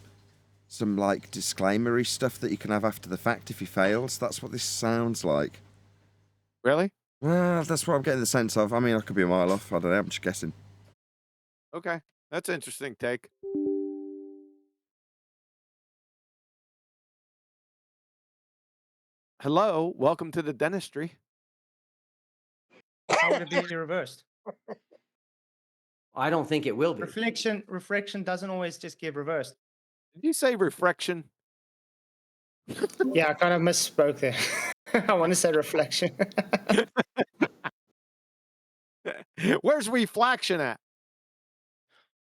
like disclaimery stuff that you can have after the fact if he fails. That's what this sounds like. Really? Well, that's what I'm getting the sense of. I mean, I could be a mile off. I don't know. I'm just guessing. Okay, that's an interesting take. Hello, welcome to the dentistry. How would it be reversed? I don't think it will be. Reflection doesn't always just give reversed. Did you say reflection? Yeah, I kind of misspoke there. I want to say reflection. Where's reflection at?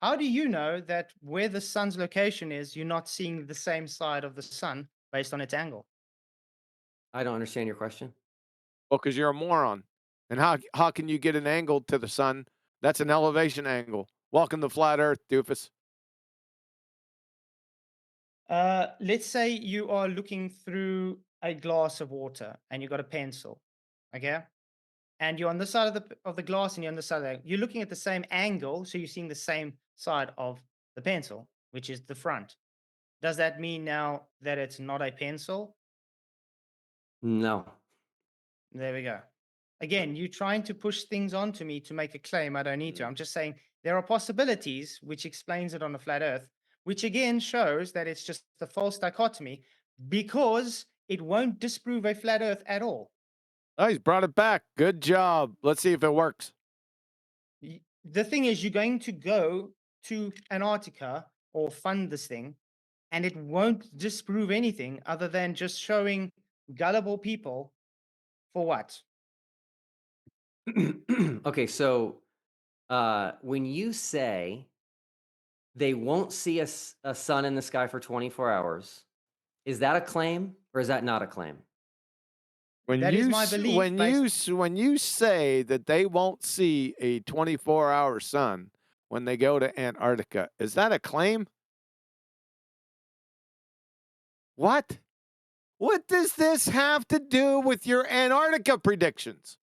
How do you know that where the sun's location is, you're not seeing the same side of the sun based on its angle? I don't understand your question. Well, because you're a moron. And how can you get an angle to the sun? That's an elevation angle. Welcome to flat Earth, doofus. Let's say you are looking through a glass of water and you've got a pencil, okay? And you're on this side of the glass and you're on the side of you're looking at the same angle, so you're seeing the same side of the pencil, which is the front. Does that mean now that it's not a pencil? No. There we go. Again, you're trying to push things onto me to make a claim. I don't need to. I'm just saying there are possibilities, which explains it on a flat Earth, which again shows that it's just a false dichotomy because it won't disprove a flat Earth at all. Oh, he's brought it back. Good job. Let's see if it works. The thing is, you're going to go to Antarctica or fund this thing, and it won't disprove anything other than just showing gullible people for what? Okay, so when you say they won't see a sun in the sky for 24 hours, is that a claim or is that not a claim? When That is you my s- belief when you based- s- when you say that they won't see a 24-hour sun when they go to Antarctica, is that a claim? What? What does this have to do with your Antarctica predictions?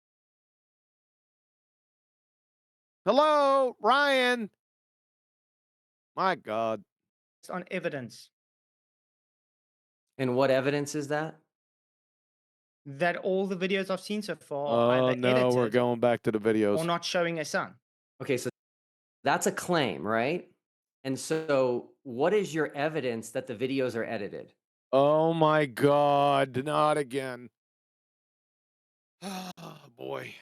Hello, Ryan. My God. on evidence And what evidence is that? that all the videos I've seen so far are Oh either no, we're edited going back to the or videos. not showing a sun. Okay, so that's a claim, right? And so what is your evidence that the videos are edited? Oh my God, not again. Oh boy.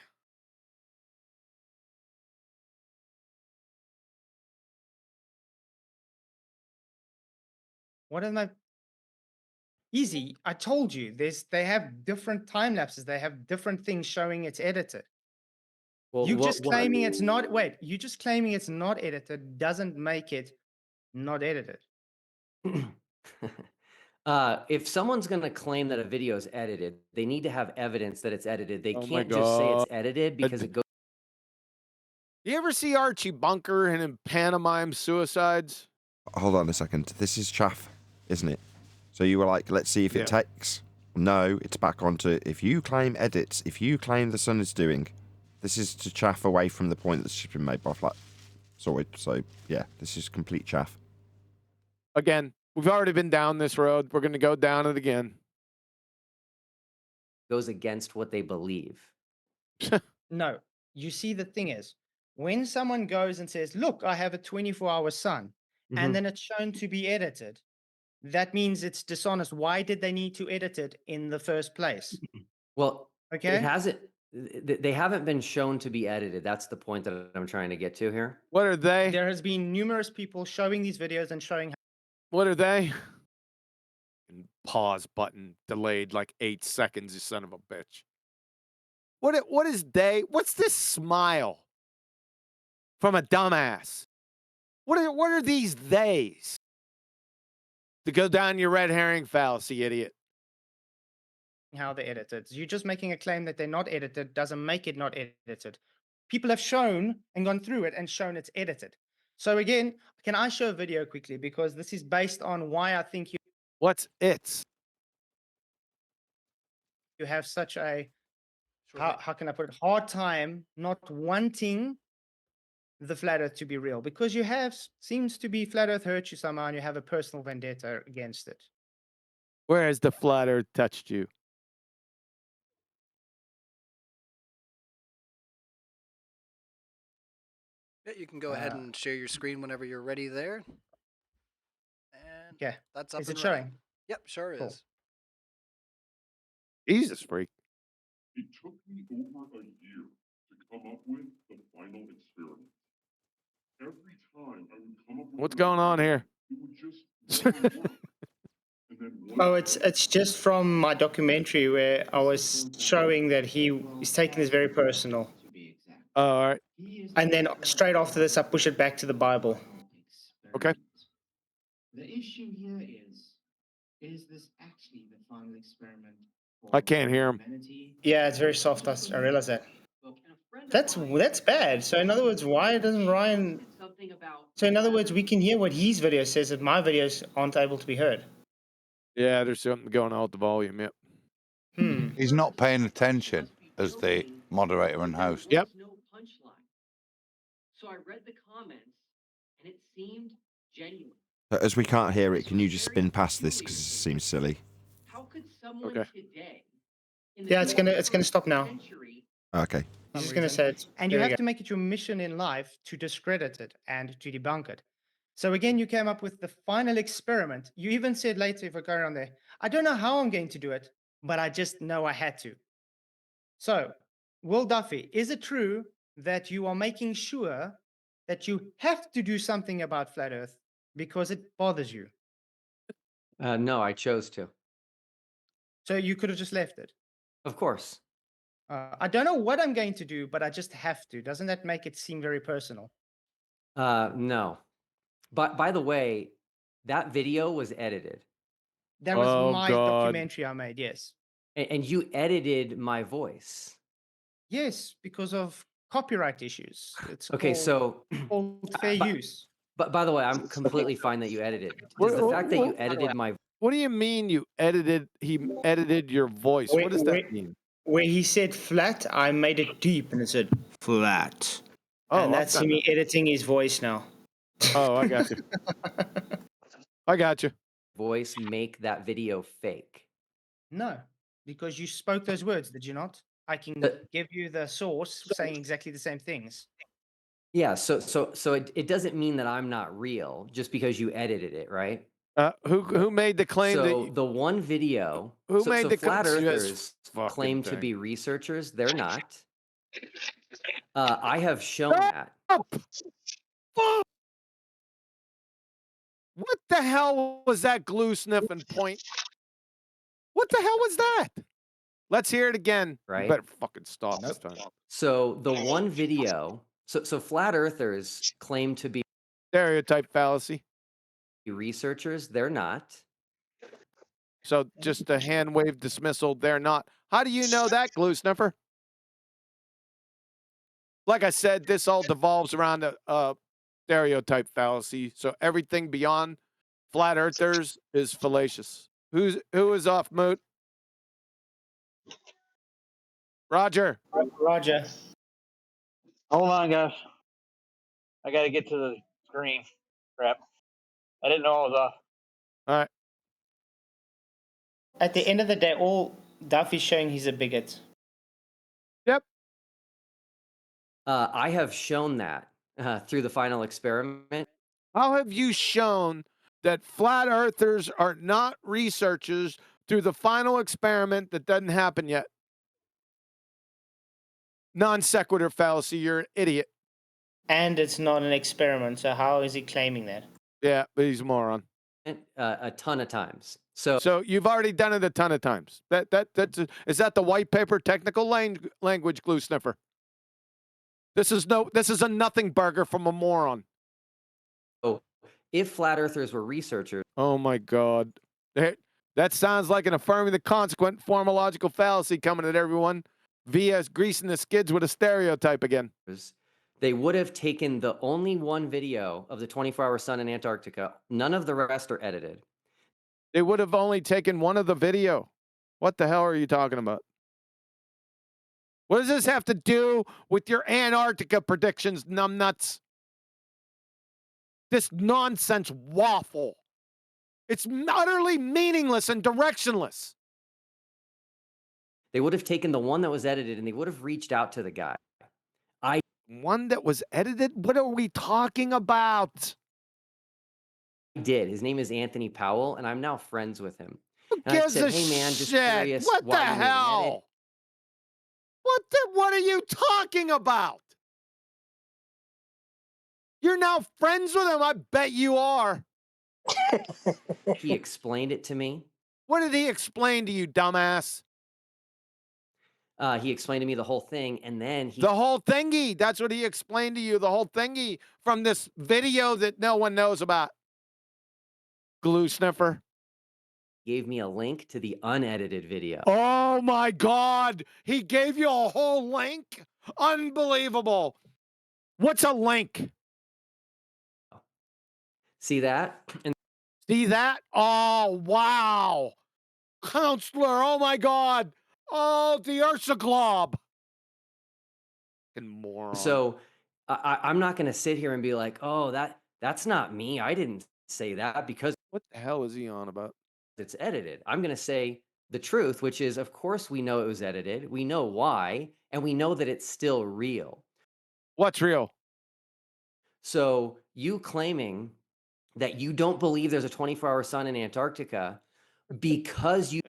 What am I? Easy. I told you. They have different time lapses. They have different things showing it's edited. Well, You just claiming it's not. Wait. You just claiming it's not edited doesn't make it not edited. If someone's going to claim that a video is edited, they need to have evidence that it's edited. They Oh my can't just say it's God. edited because it goes. You ever see Archie Bunker and in pantomime suicides? Hold on a second. This is chaff, isn't it? So you were like, let's see if Yeah. it takes. No, it's back onto if you claim edits, if you claim the sun is doing. This is to chaff away from the point that's just been made by Flat. Sorry. So yeah, this is complete chaff. Again, we've already been down this road. We're going to go down it again. Goes against what they believe. No. You see, the thing is, when someone goes and says, "Look, I have a 24-hour sun," and then it's shown to be edited, that means it's dishonest. Why did they need to edit it in the first place? Well, Okay. it hasn't. They haven't been shown to be edited. That's the point that I'm trying to get to here. What are they? There has been numerous people showing these videos and showing. What are they? Pause button delayed like 8 seconds, you son of a bitch. What is they? What's this smile from a dumbass? What are these theys? To go down your red herring fallacy, idiot. How they're edited. You just making a claim that they're not edited doesn't make it not edited. People have shown and gone through it and shown it's edited. So again, can I show a video quickly, because this is based on why I think What's it? you have such a how can I put it, hard time not wanting the flat earth to be real, because you have seems to be flat earth hurt you somehow and you have a personal vendetta against it. Where has the flat earth touched you? Yeah, you can go ahead and share your screen whenever you're ready there. And yeah, that's up is and it running. showing? Yep, sure Cool. is. Jesus freak. It took me over a year to come up with the final experiment. Every time I would come up with What's going on here? it would just never work. And then Oh, it's just from my documentary where I was showing that he's taking this very personal. All right. And then straight after this, I push it back to the Bible. Okay. The issue here is this actually the final experiment? I can't hear him. Yeah, it's very soft. I realize that. That's bad. So in other words, why doesn't Ryan? So in other words, we can hear what his video says, that my videos aren't able to be heard. Yeah, there's something going on with the volume. Yep. He's not paying attention as the moderator and host. Yep. No punchline. So I read the comments and it seemed genuine. As we can't hear it, can you just spin past this because it seems silly? How could someone Okay. today? Yeah, it's gonna stop now. Okay. He's just gonna say it. And you have to make it your mission in life to discredit it and to debunk it. So again, you came up with the final experiment. You even said later, if I go around there, I don't know how I'm going to do it, but I just know I had to. So, Will Duffy, is it true that you are making sure that you have to do something about flat Earth because it bothers you? No, I chose to. So you could have just left it. Of course. I don't know what I'm going to do, but I just have to. Doesn't that make it seem very personal? No. But by the way, that video was edited. That was Oh, my God. documentary I made, yes. And you edited my voice. Yes, because of copyright issues. It's Okay, so called fair use. But by the way, I'm completely fine that you edited. Does the fact that you edited my What do you mean you edited? He edited your voice. What does that mean? Where he said flat, I made it deep and it said flat. Oh, and I've that's done me editing his voice now. Oh, I got you. I got you. voice make that video fake? No, because you spoke those words, did you not? I can give you the source saying exactly the same things. Yeah, so it doesn't mean that I'm not real just because you edited it, right? Who made the claim So that the one video, Who so, made so the flat claim- earthers Fucking claim to thing. be researchers. They're not. I have shown that. What the hell was that glue sniffing point? What the hell was that? Let's hear it again. Right? You better fucking stop this time. So the one video, so flat earthers claim to be Stereotype fallacy. researchers. They're not. So just a hand wave dismissal. They're not. How do you know that, glue sniffer? Like I said, this all devolves around a stereotype fallacy. So everything beyond flat earthers is fallacious. Who is off mute? Roger. Roger. Hold on, guys. I got to get to the screen. Crap. I didn't know I was off. All right. At the end of the day, all Duff is showing he's a bigot. Yep. I have shown that through the final experiment. How have you shown that flat earthers are not researchers through the final experiment that doesn't happen yet? Non sequitur fallacy. You're an idiot. And it's not an experiment, so how is he claiming that? Yeah, but he's a moron. A ton of times. So you've already done it a ton of times. Is that the white paper technical language, glue sniffer? This is a nothing burger from a moron. Oh, if flat earthers were researchers. Oh my God. That sounds like an affirming the consequent formological fallacy coming at everyone via greasing the skids with a stereotype again. They would have taken the only one video of the 24-hour sun in Antarctica. None of the rest are edited. They would have only taken one of the video. What the hell are you talking about? What does this have to do with your Antarctica predictions, numbnuts? This nonsense waffle. It's utterly meaningless and directionless. They would have taken the one that was edited and they would have reached out to the guy. One that was edited? What are we talking about? Did. His name is Anthony Powell, and I'm now friends with him. Who And I gives said, a hey man, just shit? curious What why the you made an edit. hell? What are you talking about? You're now friends with him? I bet you are. He explained it to me. What did he explain to you, dumbass? He explained to me the whole thing, and then The whole thingy. That's what he explained to you, the whole thingy from this video that no one knows about. Glue sniffer. gave me a link to the unedited video. Oh my God. He gave you a whole link? Unbelievable. What's a link? See that? And see that? Oh, wow. Counselor, oh my God. Oh, the Ursa Glob. Fucking moron. So I'm not going to sit here and be like, oh, that's not me. I didn't say that because. What the hell is he on about? It's edited. I'm going to say the truth, which is, of course, we know it was edited. We know why, and we know that it's still real. What's real? So you claiming that you don't believe there's a 24-hour sun in Antarctica because you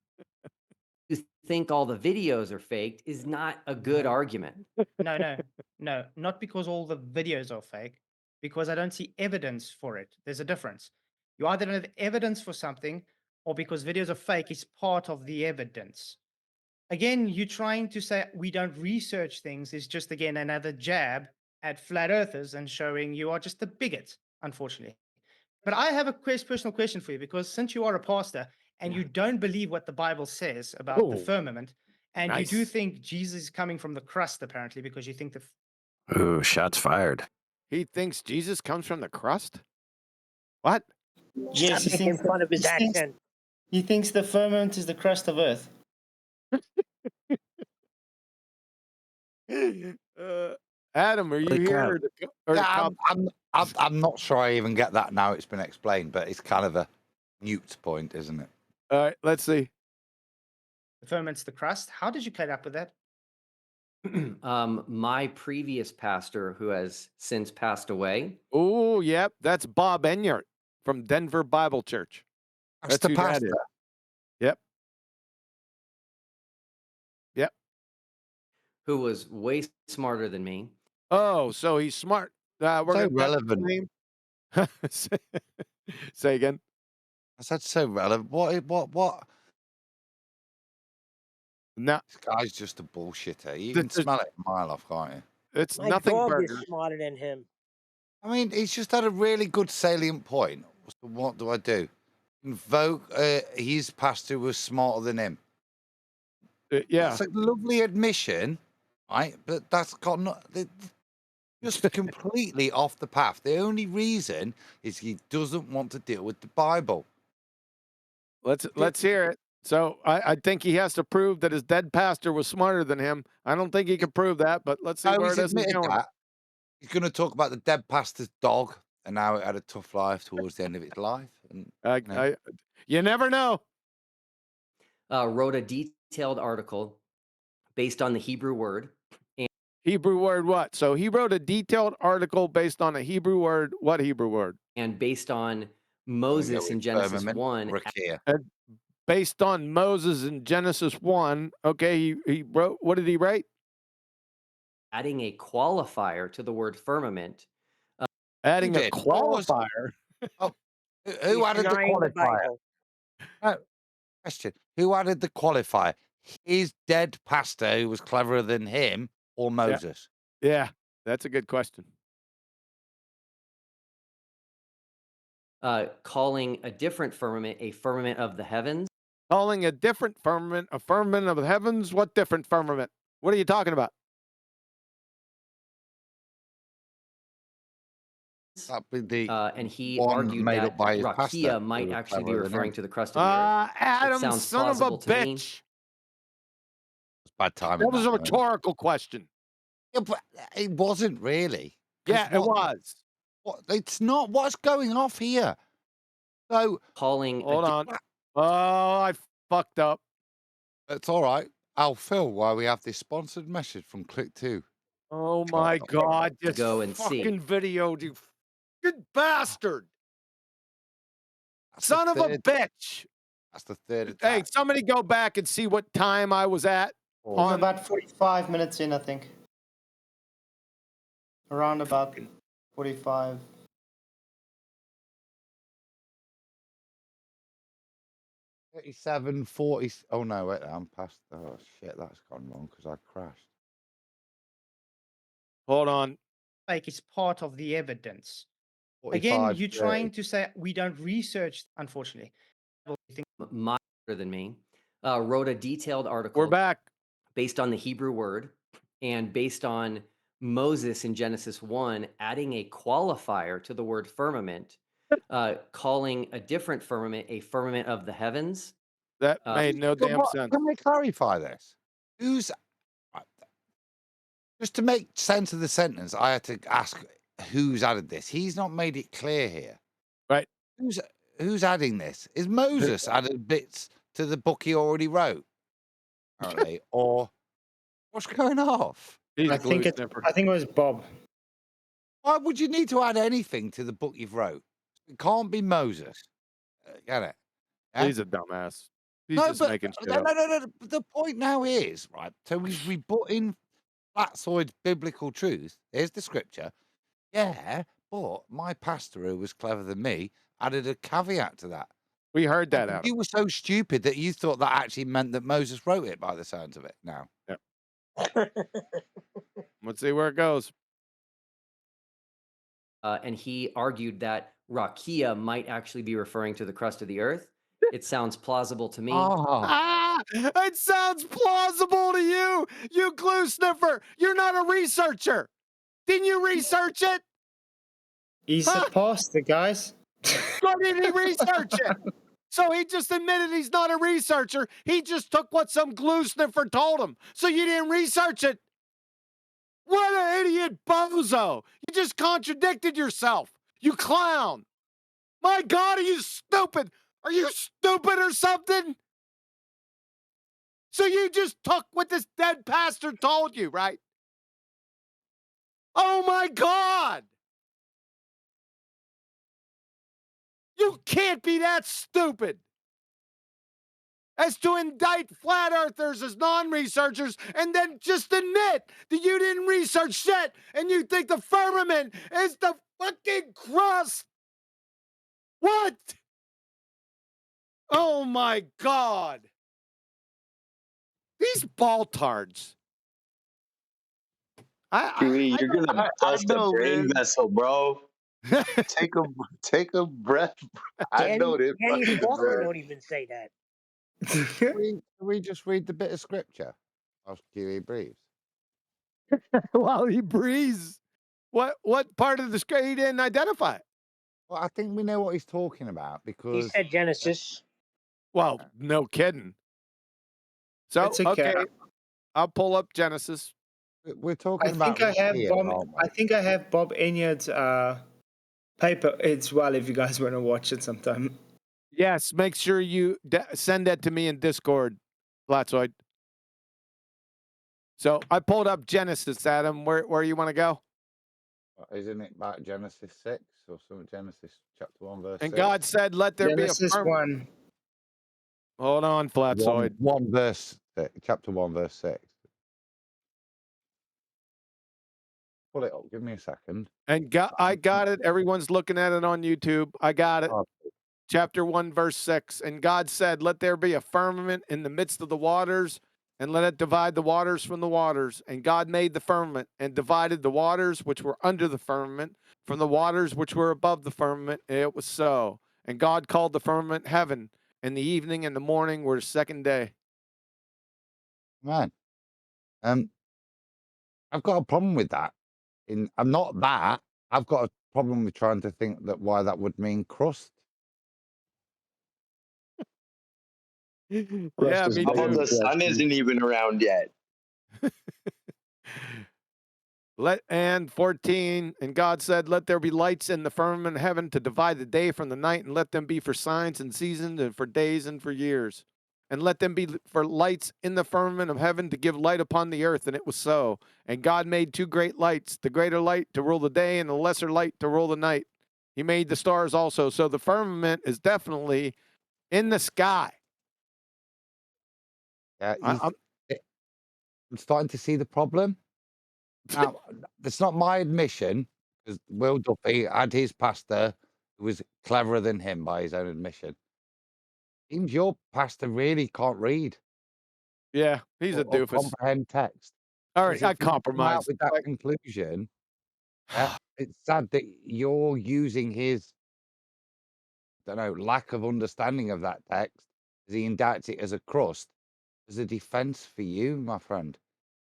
think all the videos are faked is not a good argument. No, not because all the videos are fake, because I don't see evidence for it. There's a difference. You either don't have evidence for something, or because videos are fake is part of the evidence. again, you trying to say we don't research things is just, again, another jab at flat earthers and showing you are just a bigot, unfortunately. But I have a personal question for you, because since you are a pastor and you don't believe what the Bible says about the Oh, firmament, and you do nice. think Jesus is coming from the crust, apparently, because you think the Ooh, shots fired. He thinks Jesus comes from the crust? What? Stop making fun of his accent. He thinks the firmament is the crust of Earth. Adam, are you Holy here? cow. Or or Yeah, I'm not sure I even get that now it's been explained, but it's kind of a mute point, isn't it? All right, let's see. The ferment's the crust. How did you get up with that? My previous pastor, who has since passed away. Oh, yep, that's Bob Enyart from Denver Bible Church. That's the who that pastor. is. Yep. Yep. Who was way smarter than me. Oh, so he's smart. We're So gonna relevant. Say again. I said so relevant. What? No, this guy's just a bullshitter. You can smell it a mile off, can't you? It's My dog is smarter than him. I mean, he's just had a really good salient point. So what do I do? Invoke his pastor was smarter than him. Yeah. That's a lovely admission, right? But that's got just completely off the path. The only reason is he doesn't want to deal with the Bible. Let's hear it. So I think he has to prove that his dead pastor was smarter than him. I don't think he can prove that, but let's see No, where he's this is admitted going. that. He's going to talk about the dead pastor's dog and how it had a tough life towards the end of its life. And you never know. Wrote a detailed article based on the Hebrew word. Hebrew word what? So he wrote a detailed article based on a Hebrew word. What Hebrew word? And based on Moses in Genesis 1. And based on Moses in Genesis 1. Okay, he wrote, what did he write? Adding a qualifier to the word firmament. Adding a qualifier? Who added the qualifier? No, question. Who added the qualifier? His dead pastor who was cleverer than him or Moses? Yeah, that's a good question. Calling a different firmament a firmament of the heavens. Calling a different firmament a firmament of the heavens? What different firmament? What are you talking about? That'd be the and he one argued made that up by his pastor, rakia who might was actually be cleverer than referring him. to the crust of the earth. Adam, It sounds son of a plausible to me. bitch. It's bad timing. That was a rhetorical question. Yeah, but it wasn't really. Yeah, it was. It's not. What's going off here? So calling. Hold on. Oh, I fucked up. It's all right. I'll fill while we have this sponsored message from Click 2. Oh my God! This Go and fucking see. video, you fucking bastard! Son of a bitch! That's the third attack. Hey, somebody go back and see what time I was at. I'm about 45 minutes in, I think. Around about 45. 37, 40. Oh no, wait, I'm past. Oh shit, that's gone wrong because I crashed. Hold on. Like it's part of the evidence. 45, Again, you're 30. trying to say we don't research, unfortunately. Smarter than me. Wrote a detailed article. We're back. Based on the Hebrew word and based on Moses in Genesis 1, adding a qualifier to the word firmament, calling a different firmament a firmament of the heavens. That made no damn sense. Can we clarify this? Who's just to make sense of the sentence? I had to ask who's added this. He's not made it clear here. Right. Who's adding this? Is Moses added bits to the book he already wrote? Apparently, or what's going off? I think it was Bob. Why would you need to add anything to the book you've wrote? It can't be Moses. Get it? Yeah? He's a dumbass. He's just making shit up. No. The point now is, right, so he's rebutting Flatsoid's biblical truth. Here's the scripture. Yeah, but my pastor, who was cleverer than me, added a caveat to that. We heard that out. You were so stupid that you thought that actually meant that Moses wrote it by the sounds of it now. Yep. Let's see where it goes. And he argued that rakia might actually be referring to the crust of the earth. It sounds plausible to me. It sounds plausible to you, you glue sniffer. You're not a researcher. Didn't you research it? He's a pastor, guys. Why didn't he research it? So he just admitted he's not a researcher. He just took what some glue sniffer told him. So you didn't research it. What an idiot bozo. You just contradicted yourself. You clown. My God, are you stupid? Are you stupid or something? So you just took what this dead pastor told you, right? Oh my God. You can't be that stupid as to indict flat earthers as non-researchers and then just admit that you didn't research shit and you think the firmament is the fucking crust. What? Oh my God. These baltards. You're gonna bust a brain vessel, bro. take a breath. I know this Danny fucking Faulkner deserves. don't even say that. Can we just read the bit of scripture whilst QE breathes? While he breathes. What part of the script he didn't identify? Well, I think we know what he's talking about because He said Genesis. Well, no kidding. So It's okay. I'll pull up Genesis. We're talking I think I have Bob. I think I have Bob Enyard's paper as well. If you guys want to watch it sometime. Yes, make sure you send that to me in Discord, Flatzoid. So I pulled up Genesis, Adam. Where you want to go? Isn't it about Genesis 6 or something? Genesis chapter 1 verse 6. And God said, "Let there be a Genesis firm." 1. Hold on, Flatzoid. 1 verse 6, chapter 1 verse 6. Pull it up. Give me a second. And I got it. Everyone's looking at it on YouTube. I got it. Chapter 1, verse 6. And God said, "Let there be a firmament in the midst of the waters, and let it divide the waters from the waters. And God made the firmament, and divided the waters which were under the firmament from the waters which were above the firmament. And it was so. And God called the firmament heaven, and the evening and the morning were the second day." Man, I've got a problem with that. I'm not that. I've got a problem with trying to think that why that would mean crust. Yeah, me How about too. the sun isn't even around yet? And 14, and God said, "Let there be lights in the firmament of heaven to divide the day from the night, and let them be for signs and seasons and for days and for years. And let them be for lights in the firmament of heaven to give light upon the earth." And it was so. And God made two great lights, the greater light to rule the day and the lesser light to rule the night. He made the stars also. So the firmament is definitely in the sky. Yeah, I'm starting to see the problem. Now, it's not my admission, because Will Duffy had his pastor who was cleverer than him by his own admission. Seems your pastor really can't read. Yeah, he's a doofus. Comprehend text. All right, I Come out compromised. with that conclusion. It's sad that you're using his, lack of understanding of that text as he indicts it as a crust, as a defense for you, my friend.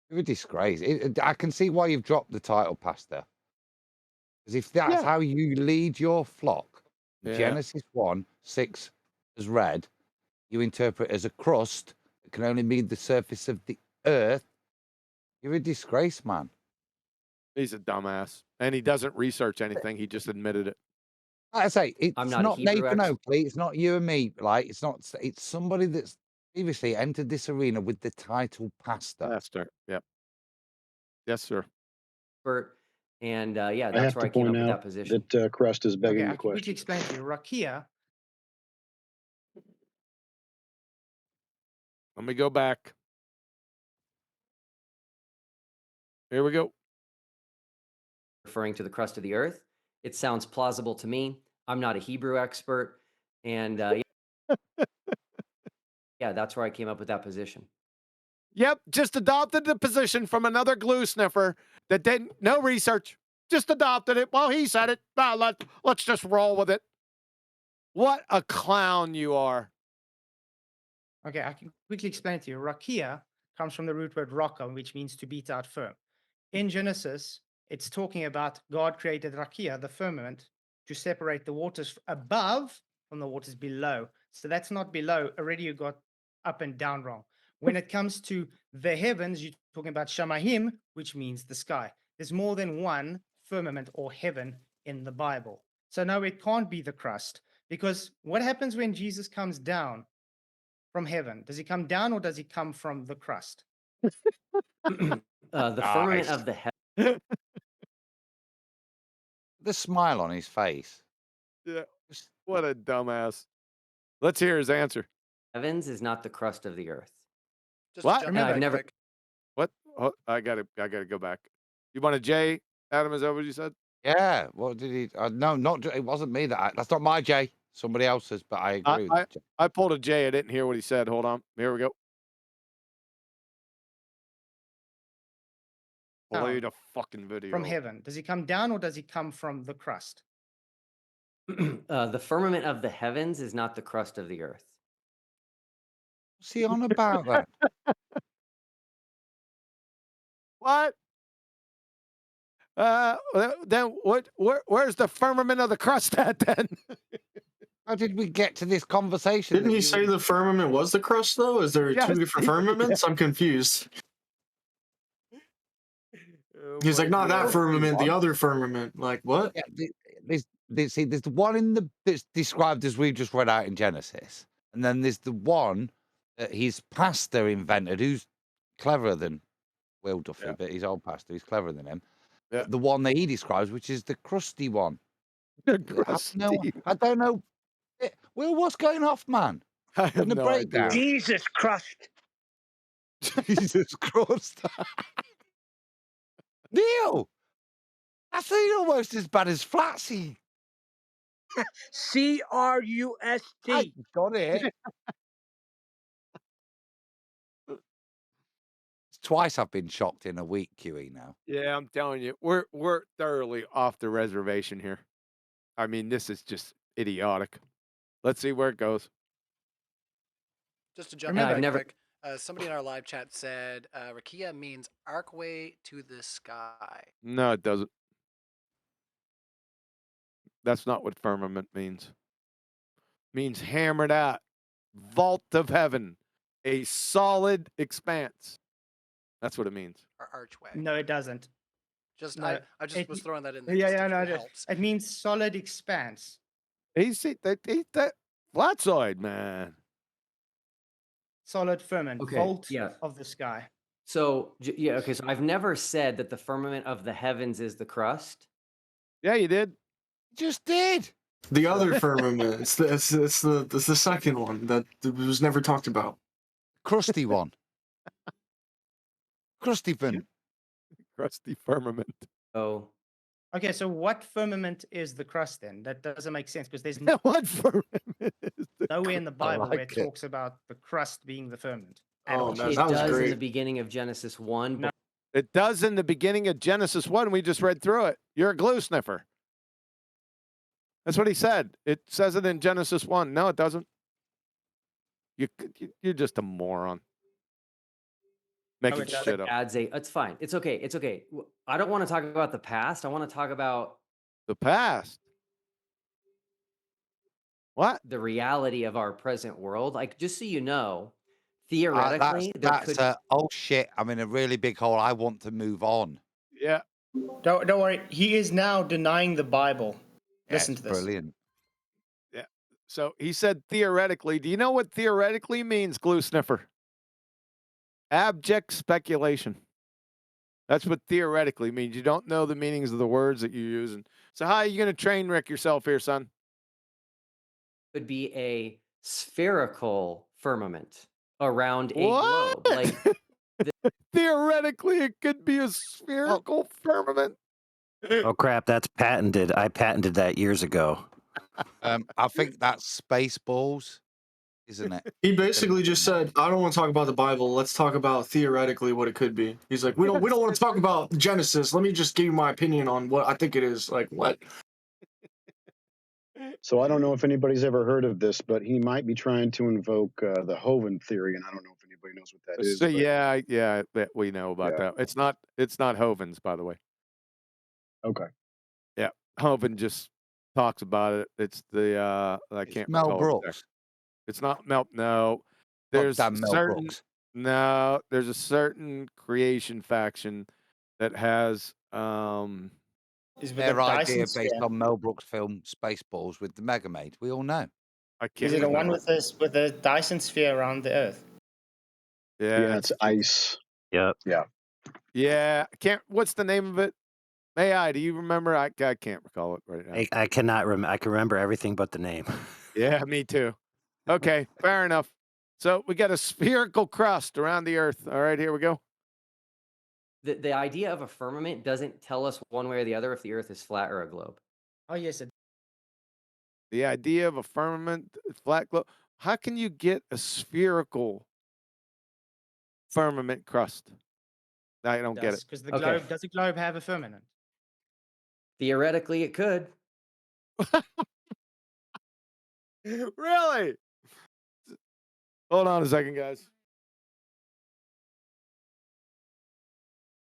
You're a disgrace. I can see why you've dropped the title, pastor. Because if that's how you lead your flock, Genesis 1, 6 as read, you interpret as a crust that can only be the surface of the earth, you're a disgrace, man. He's a dumbass. And he doesn't research anything. He just admitted it. Like I say, it's not Hebrew Nathan Oakley, it's not you and me, it's somebody that's previously entered this arena with the title pastor. Pastor, yep. Yes, sir. And I that's have where to I came up point with that out position. that crust is begging Okay, the I can quickly question. explain to you. Rakia. Let me go back. Here we go. Referring to the crust of the earth. It sounds plausible to me. I'm not a Hebrew expert. And Yeah, that's where I came up with that position. Yep, just adopted the position from another glue sniffer that didn't, no research, just adopted it. Well, he said it. Let's just roll with it. What a clown you are. Okay, I can quickly explain it to you. Rakia comes from the root word raka, which means to beat out firm. In Genesis, it's talking about God created Rakia, the firmament, to separate the waters above from the waters below. So that's not below. Already you got up and down wrong. When it comes to the heavens, you're talking about Shamahim, which means the sky. There's more than one firmament or heaven in the Bible. So no, it can't be the crust, because what happens when Jesus comes down from heaven? Does he come down or does he come from the crust? The firmament of the heaven. The smile on his face. Yeah. What a dumbass. Let's hear his answer. Heavens is not the crust of the earth. Just What? to jump in I've real never. quick. What? Oh, I gotta go back. You want a J, Adam? Is that what you said? Yeah. What did he? No, not. It wasn't me. That's not my J. Somebody else's. But I agree with you. I pulled a J. I didn't hear what he said. Hold on. Here we go. Play the fucking video. From heaven. Does he come down or does he come from the crust? The firmament of the heavens is not the crust of the earth. What's he on about then? What? Then what? Where's the firmament of the crust at then? How did we get to this conversation? Didn't he say the firmament was the crust, though? Is there two different firmaments? I'm confused. He's like, not that firmament, the other firmament. Like, what? Yeah, there's the one that's described as we just read out in Genesis, and then there's the one that his pastor invented, who's cleverer than Will Duffy, but his old pastor, he's cleverer than him. Yeah. The one that he describes, which is the crusty one. The crusty. I don't know. Will, what's going off, man? I have the no breakdown. idea. Jesus Christ. Jesus Christ. Neil, that's almost as bad as Flatsy. CRUST. I got it. Twice I've been shocked in a week, QE now. Yeah, I'm telling you, we're thoroughly off the reservation here. I mean, this is just idiotic. Let's see where it goes. Just to jump in real quick, somebody in our live chat said Rakia means archway to the sky. No, it doesn't. That's not what firmament means. It means hammered out, vault of heaven, a solid expanse. That's what it means. Archway. No, it doesn't. Just No, I just was throwing that in there. Yeah, just no, it helps. it means solid expanse. That flatsoid, man. Solid firmament, Okay, vault yeah. of the sky. So yeah, okay. So I've never said that the firmament of the heavens is the crust. Yeah, you did. Just did. The other firmament. It's the second one that was never talked about. Crusty one. Crusty firmament. Crusty firmament. Oh. Okay, so what firmament is the crust then? That doesn't make sense because there's what firmament is nowhere in the Bible where it like it. talks about the crust being the firmament. Oh, man, It that was does in great. the beginning of Genesis 1. But It does in the beginning of Genesis 1. We just read through it. You're a glue sniffer. That's what he said. It says it in Genesis 1. No, it doesn't. You're just a moron. Making shit up. adds a. It's fine. It's okay. It's okay. I don't want to talk about the past. I want to talk about the past. What? The reality of our present world. Like, just so you know, theoretically, oh shit, I'm in a really big hole. I want to move on. Yeah. Don't worry. He is now denying the Bible. Listen to this. Brilliant. Yeah. So he said theoretically. Do you know what theoretically means, glue sniffer? Abject speculation. That's what theoretically means. You don't know the meanings of the words that you're using. So how are you going to train wreck yourself here, son? Could be a spherical firmament around a What? globe. Like theoretically, it could be a spherical firmament. Oh crap! That's patented. I patented that years ago. I think that's Spaceballs. isn't it? He basically just said, "I don't want to talk about the Bible. Let's talk about theoretically what it could be." He's like, "We don't want to talk about Genesis. Let me just give you my opinion on what I think it is." Like, what? So I don't know if anybody's ever heard of this, but he might be trying to invoke the Hovind theory, and I don't know if anybody knows what that is. So But yeah, we know about Yeah. that. It's not Hovens, by the way. okay. Yeah, Hovind just talks about it. It's the I It's can't Mel recall Brooks. exactly. It's not Mel. No, Not there's damn Mel certain Brooks. no. There's a certain creation faction that has Is with Their the idea Dyson based sphere. on Mel Brooks' film Spaceballs with the Mega Maid. We all know. I Is can't it the one remember. with this with the Dyson sphere around the Earth? Yeah, It's ice. Yep. Yeah. yeah. I can't. What's the name of it? AI, do you remember? I can't recall it right now. I cannot remember. I can remember everything but the name. Yeah, me too. Okay, fair enough. So we got a spherical crust around the Earth. All right, here we go. The idea of a firmament doesn't tell us one way or the other if the Earth is flat or a globe. Oh yes, it The idea of a firmament, flat globe. How can you get a spherical firmament crust? I don't get does it. because the Okay. globe does the globe have a firmament? Theoretically, it could. Really? Hold on a second, guys.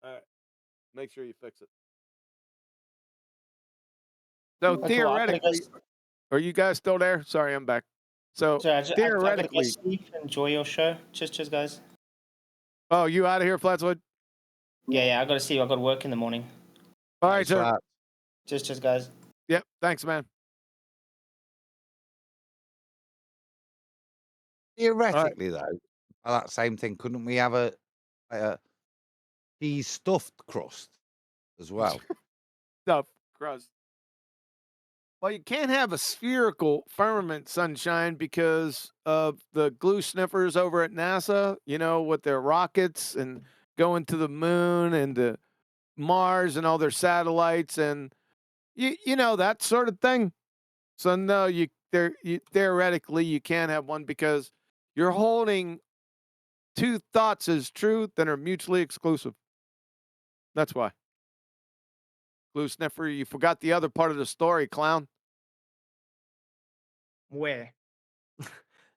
All right. Make sure you fix it. So Okay, well, I'm gonna go theoretically, are you guys still there? Sorry, I'm back. So Sorry, I've got to go theoretically, sleep. Enjoy your show. Cheers, guys. oh, you out of here, Flatswood? Yeah, I got to see. I got to work in the morning. All right, sir. Cheers, guys. Yep. Thanks, man. Theoretically, though, that same thing, couldn't we have a cheese stuffed crust as well? Stuff crust. Well, you can't have a spherical firmament, Sunshine, because of the glue sniffers over at NASA, you know, with their rockets and going to the moon and to Mars and all their satellites and you know that sort of thing. So no, theoretically you can't have one because you're holding two thoughts as truth that are mutually exclusive. That's why. Glue sniffer, you forgot the other part of the story, clown. Where?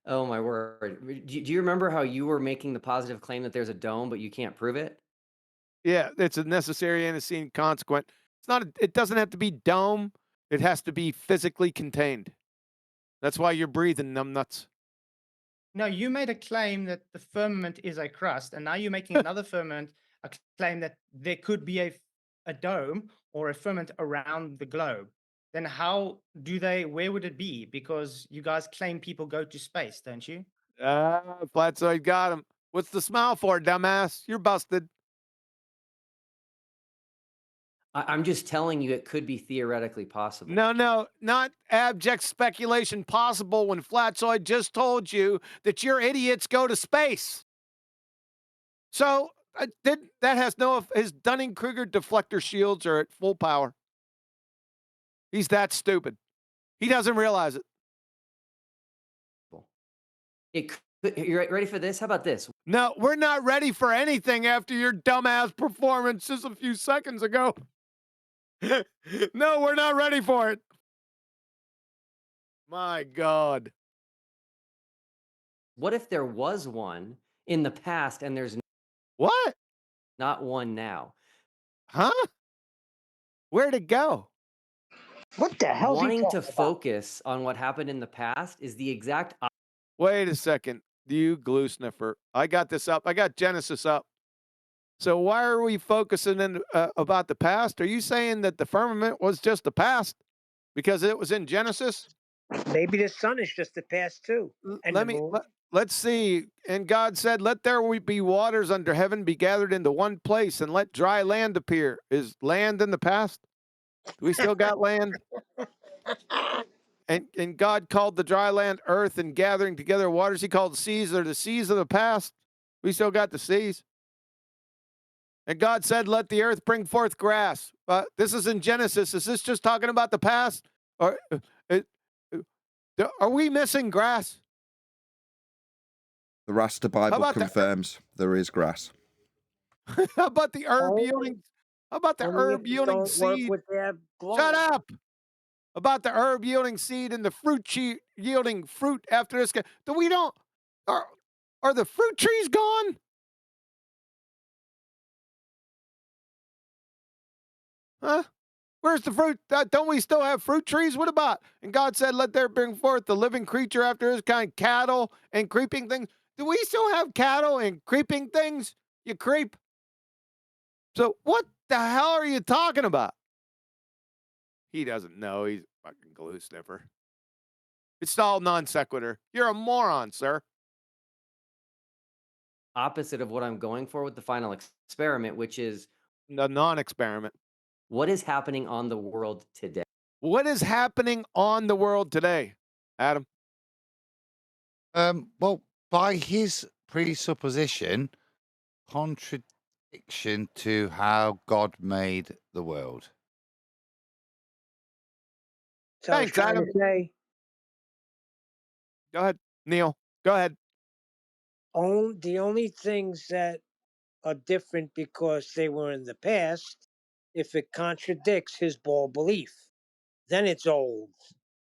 Oh my word! Do you remember how you were making the positive claim that there's a dome, but you can't prove it? Yeah, it's a necessary antecedent consequent. It's not. It doesn't have to be dome. It has to be physically contained. That's why you're breathing, numbnuts. No, you made a claim that the firmament is a crust, and now you're making another firmament a claim that there could be a dome or a firmament around the globe. Then how do they? Where would it be? Because you guys claim people go to space, don't you? Flatsoid got him. What's the smile for, dumbass? You're busted. I'm just telling you, it could be theoretically possible. No, not abject speculation possible when Flatsoid just told you that your idiots go to space. So that has no, his Dunning-Kruger deflector shields are at full power. He's that stupid. He doesn't realize it. You're ready for this? How about this? No, we're not ready for anything after your dumbass performance just a few seconds ago. No, we're not ready for it. My God. What if there was one in the past and there's what? Not one now. Huh? Where'd it go? What the hell? Wanting to focus on what happened in the past is the exact Wait a second. You glue sniffer. I got this up. I got Genesis up. So why are we focusing in about the past? Are you saying that the firmament was just the past because it was in Genesis? Maybe the sun is just the past too. And Let's see. And God said, "Let there be waters under heaven be gathered into one place, and let dry land appear." Is land in the past? Do we still got land? And God called the dry land earth, and gathering together waters He called seas. Are the seas of the past? We still got the seas. And God said, "Let the earth bring forth grass." This is in Genesis. Is this just talking about the past? Or are we missing grass? The Rasta Bible confirms there is grass. How about the herb Only- yielding? How about the only if herb you yielding don't work seed? with their blood. Shut up! About the herb yielding seed and the fruit yielding fruit after this guy. We don't. Are the fruit trees gone? Huh? Where's the fruit? Don't we still have fruit trees? What about? And God said, let there bring forth the living creature after his kind, cattle and creeping things. Do we still have cattle and creeping things? You creep. So what the hell are you talking about? He doesn't know. He's a fucking glue sniffer. It's all non sequitur. You're a moron, sir. Opposite of what I'm going for with the final experiment, which is the non-experiment. What is happening on the world today? What is happening on the world today, Adam? Well, by his presupposition, contradiction to how God made the world. So I was Thanks, trying Adam. to say, Go ahead, Neil. Go ahead. the only things that are different because they were in the past, if it contradicts his bald belief, then it's old.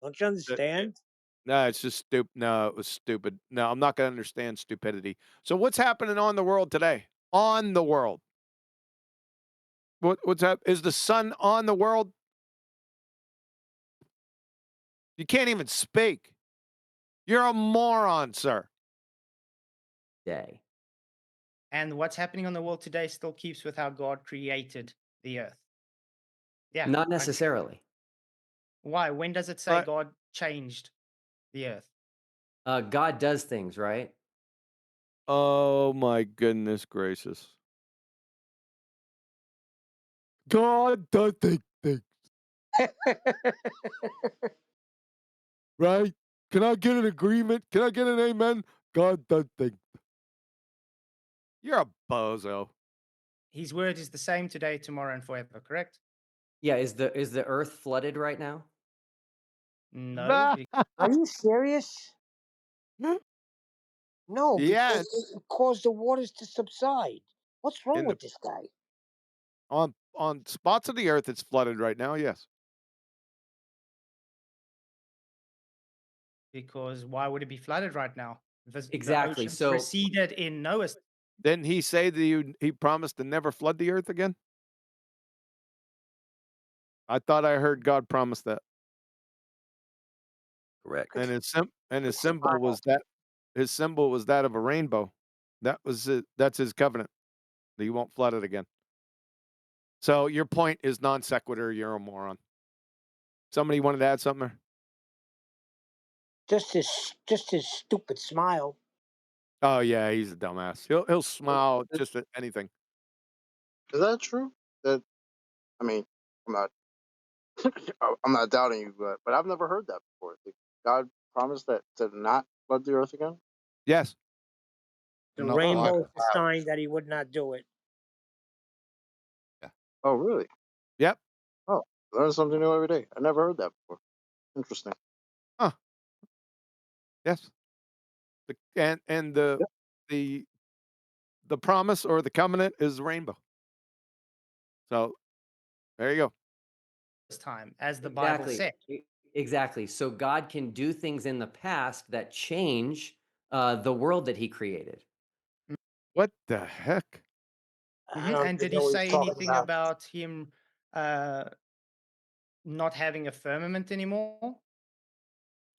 Don't you understand? No, it's just stupid. No, it was stupid. No, I'm not going to understand stupidity. So what's happening on the world today? On the world. What's up? Is the sun on the world? You can't even speak. You're a moron, sir. Day. And what's happening on the world today still keeps with how God created the earth. Yeah. Not necessarily. Why? When does it say God changed the earth? God does things, right? Oh my goodness gracious. God does things. Right? Can I get an agreement? Can I get an amen? God does things. You're a bozo. His word is the same today, tomorrow, and forever, correct? Yeah, is the earth flooded right now? No. Are you serious? No, Yes. because it caused the waters to subside. What's wrong with this guy? On spots of the earth, it's flooded right now. Yes. Because why would it be flooded right now? Exactly, The oceans so- receded in Noah's. Didn't he say that he promised to never flood the earth again? I thought I heard God promise that. Correct. And his symbol was that. His symbol was that of a rainbow. That was it. That's his covenant. That he won't flood it again. So your point is non sequitur. You're a moron. Somebody wanted to add something there? Just his stupid smile. Oh yeah, he's a dumbass. He'll smile just at anything. Is that true? That I mean, I'm not I'm not doubting you, but I've never heard that before. Did God promised that to not flood the earth again? Yes. The Not rainbow like is a sign that he would not do it. Oh, really? Yep. Oh, learn something new every day. I never heard that before. Interesting. Huh. Yes. The promise or the covenant is the rainbow. So there you go. This time, as the Bible said. Exactly. So God can do things in the past that change the world that he created. What the heck? And did he say anything about him not having a firmament anymore?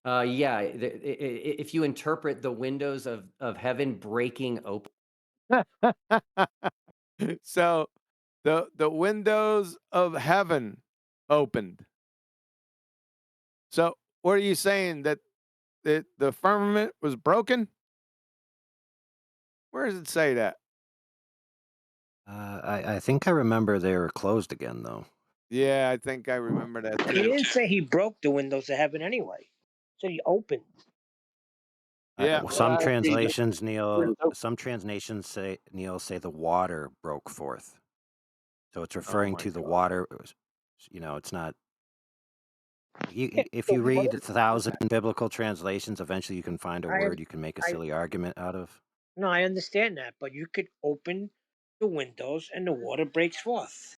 Yeah, if you interpret the windows of heaven breaking open. So the windows of heaven opened. So what are you saying, that the firmament was broken? Where does it say that? I think I remember they were closed again, though. Yeah, I think I remember that He too. didn't say he broke the windows of heaven anyway. So he opened. Yeah. Some translations, Neil. Some translations say the water broke forth. So it's referring my to the God. water. It's not. If you read 1,000 biblical translations, eventually you can find a word you can make a silly argument out of. No, I understand that, but you could open the windows and the water breaks forth.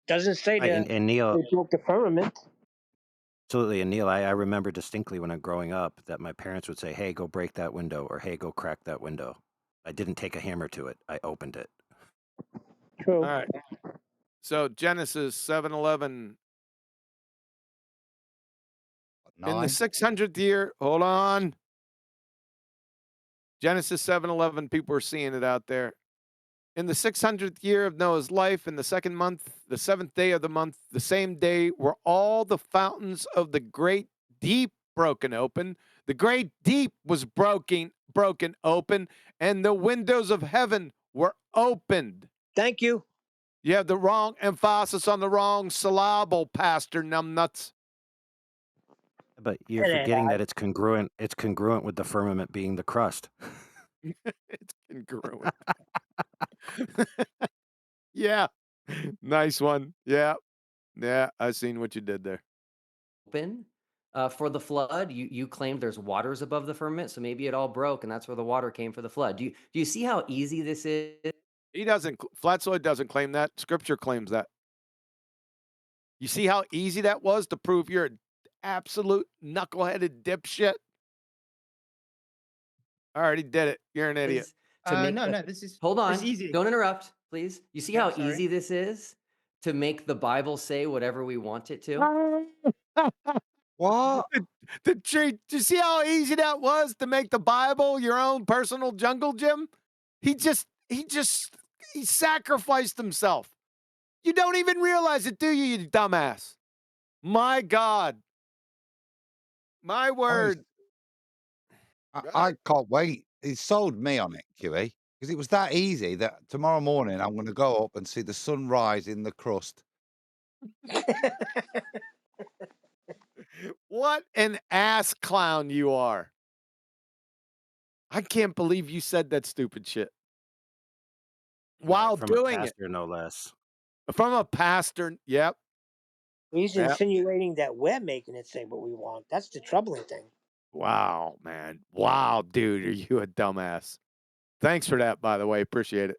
Doesn't say that And Neil, they broke the firmament. absolutely. And Neil, I remember distinctly when I'm growing up that my parents would say, "Hey, go break that window," or "Hey, go crack that window." I didn't take a hammer to it. I opened it. True. All right. So Genesis 7:11. In the 600th year, hold on. Genesis 7:11. People are seeing it out there. In the 600th year of Noah's life, in the second month, the 7th day of the month, the same day were all the fountains of the great deep broken open. The great deep was broken open, and the windows of heaven were opened. Thank you. You have the wrong emphasis on the wrong syllable, Pastor Numbnuts. But you're forgetting that it's congruent. It's congruent with the firmament being the crust. It's congruent. Yeah. Nice one. Yeah. Yeah. I seen what you did there. Open. For the flood, you claimed there's waters above the firmament, so maybe it all broke, and that's where the water came for the flood. Do you see how easy this is? He doesn't. Flatsoid doesn't claim that. Scripture claims that. You see how easy that was to prove you're an absolute knuckleheaded dipshit? I already did it. You're an idiot. No, this is Hold on. It's easy. Don't interrupt, please. You see Yeah, how sorry. easy this is to make the Bible say whatever we want it to? What? Do you see how easy that was to make the Bible your own personal jungle gym? He sacrificed himself. You don't even realize it, do you, you dumbass? My God. My word. I can't wait. He sold me on it, QE, because it was that easy that tomorrow morning I'm going to go up and see the sun rise in the crust. What an ass clown you are. I can't believe you said that stupid shit. While From doing a pastor, no less. it. From a pastor. Yep. He's Yep. insinuating that we're making it say what we want. That's the troubling thing. Wow, man. Wow, dude. Are you a dumbass? Thanks for that, by the way. Appreciate it.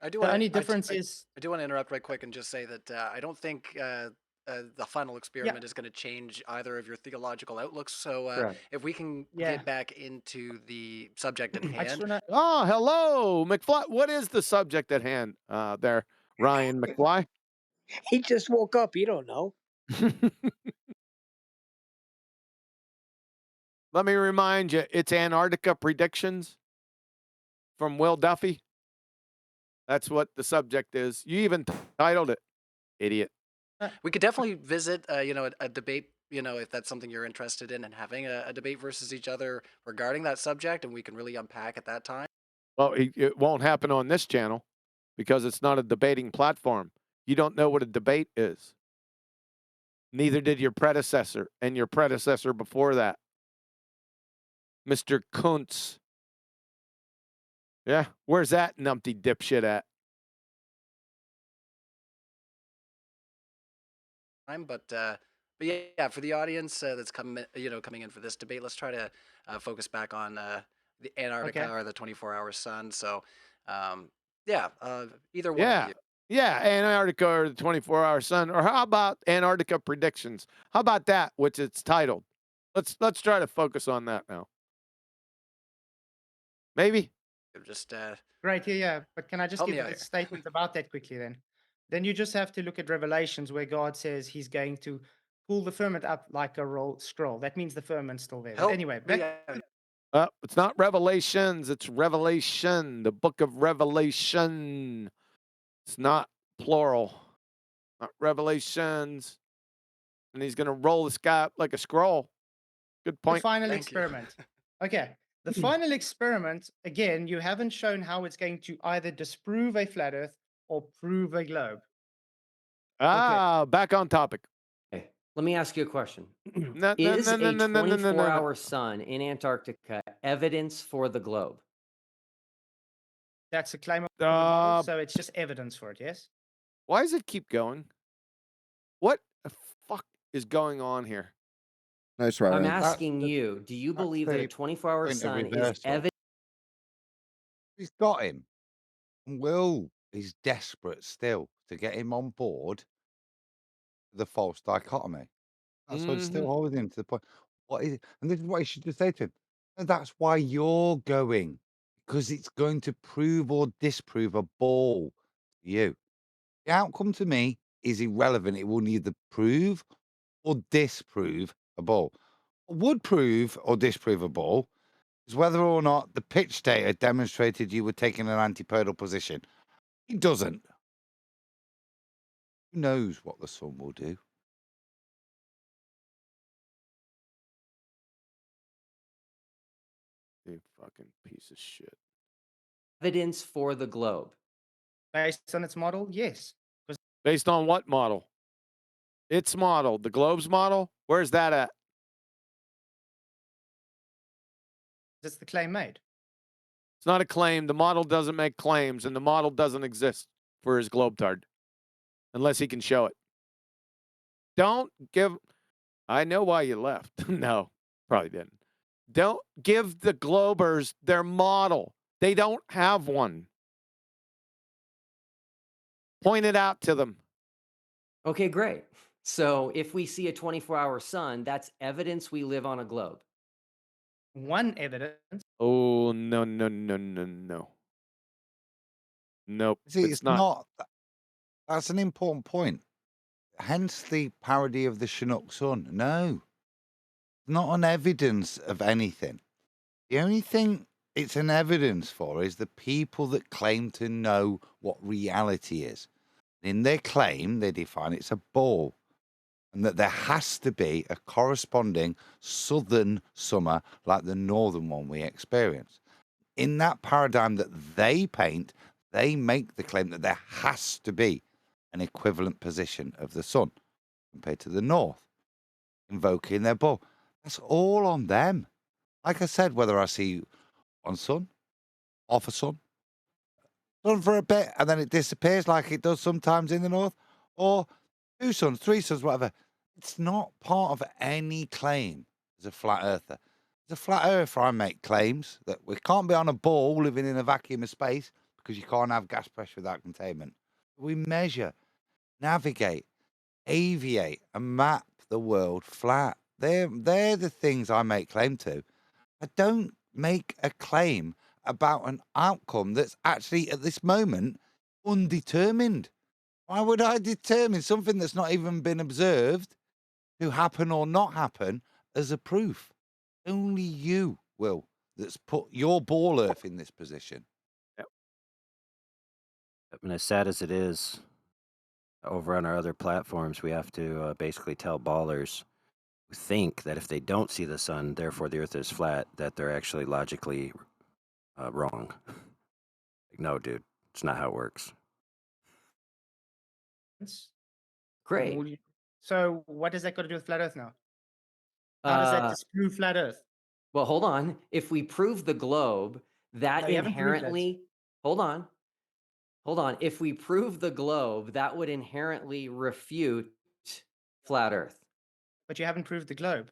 I do The want only difference is I do want to interrupt right quick and just say that I don't think the final experiment is going to change either of your theological outlooks. So if we can get back into the subject at hand. Oh, hello, McFly. What is the subject at hand there, Ryan McFly? He just woke up. You don't know. Let me remind you, it's Antarctica predictions from Will Duffy. That's what the subject is. You even titled it, idiot. We could definitely visit, a debate, if that's something you're interested in, and having a debate versus each other regarding that subject, and we can really unpack at that time. Well, it won't happen on this channel because it's not a debating platform. You don't know what a debate is. Neither did your predecessor and your predecessor before that, Mr. Kuntz. Yeah, where's that numpty dipshit at? But yeah, for the audience that's coming in for this debate, let's try to focus back on the Antarctica or the 24-hour sun. So, either one of you. Yeah, Antarctica or the 24-hour sun, or how about Antarctica predictions? How about that, which it's titled? Let's try to focus on that now. Maybe. Just Right, yeah. But can I just give a statement about that quickly then? Then you just have to look at Revelations where God says he's going to pull the firmament up like a scroll. That means the firmament's still there. But anyway, it's not Revelations, it's Revelation, the book of Revelation. It's not plural, not Revelations. And he's going to roll this guy up like a scroll. Good point. The final experiment. Okay. The final experiment, again, you haven't shown how it's going to either disprove a flat earth or prove a globe. Back on topic. Okay. Let me ask you a question. Is a 24-hour sun in Antarctica evidence for the globe? That's a claim of the model, so it's just evidence for it, yes? Why does it keep going? What the fuck is going on here? No swearing. I'm asking you, do you believe that a 24-hour sun is evidence? He's got him. Will is desperate still to get him on board the false dichotomy. That's what's still holding him to the point. What is it? And this is what you should just say to him. "And that's why you're going, because it's going to prove or disprove a ball to you. The outcome to me is irrelevant. It will neither prove or disprove a ball. What would prove or disprove a ball is whether or not the pitch data demonstrated you were taking an antipodal position. It doesn't. Who knows what the sun will do? You fucking piece of shit. Evidence for the globe. Based on its model, yes. Based on what model? Its model, the globe's model? Where's that at? That's the claim made. It's not a claim. The model doesn't make claims, and the model doesn't exist for his globetard unless he can show it. Don't give. I know why you left. No, probably didn't. Don't give the globers their model. They don't have one. Point it out to them. Okay, great. So if we see a 24-hour sun, that's evidence we live on a globe. One evidence. Oh, no, no, no, no, no. Nope. See, it's not. That's an important point. Hence the parody of the Chinook sun. No, not an evidence of anything. The only thing it's an evidence for is the people that claim to know what reality is. In their claim, they define it's a ball, and that there has to be a corresponding southern summer like the northern one we experience. In that paradigm that they paint, they make the claim that there has to be an equivalent position of the sun compared to the north, invoking their ball. That's all on them. Like I said, whether I see one sun, off a sun for a bit, and then it disappears like it does sometimes in the north, or 2 suns, 3 suns, whatever. It's not part of any claim as a flat earther. As a flat earther, I make claims that we can't be on a ball living in a vacuum of space because you can't have gas pressure without containment. We measure, navigate, aviate, and map the world flat. They're the things I make claim to. I don't make a claim about an outcome that's actually at this moment undetermined. Why would I determine something that's not even been observed to happen or not happen as a proof? Only you will that's put your ball earth in this position. And as sad as it is, over on our other platforms, we have to basically tell ballers who think that if they don't see the sun, therefore the earth is flat, that they're actually logically wrong. Like, no, dude, it's not how it works. Great. So what does that got to do with flat Earth now? How does that disprove flat Earth? Well, hold on. If we prove the globe, that No, you haven't proved that. inherently, hold on. Hold on. If we prove the globe, that would inherently refute flat Earth. But you haven't proved the globe.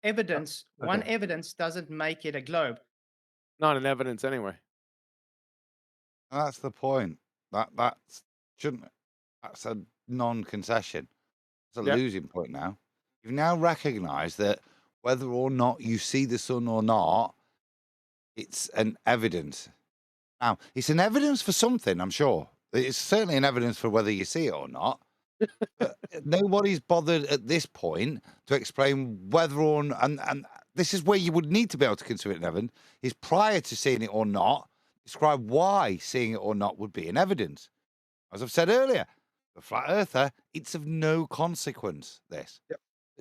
Evidence, one evidence doesn't make it a globe. Not an evidence anyway. That's the point. That's a non-concession. It's a losing point now. You've now recognised that whether or not you see the sun or not, it's an evidence. Now, it's an evidence for something, I'm sure. It's certainly an evidence for whether you see it or not. But nobody's bothered at this point to explain whether or not, and this is where you would need to be able to consider it an evidence, is prior to seeing it or not, describe why seeing it or not would be an evidence. As I've said earlier, the flat earther, it's of no consequence, this.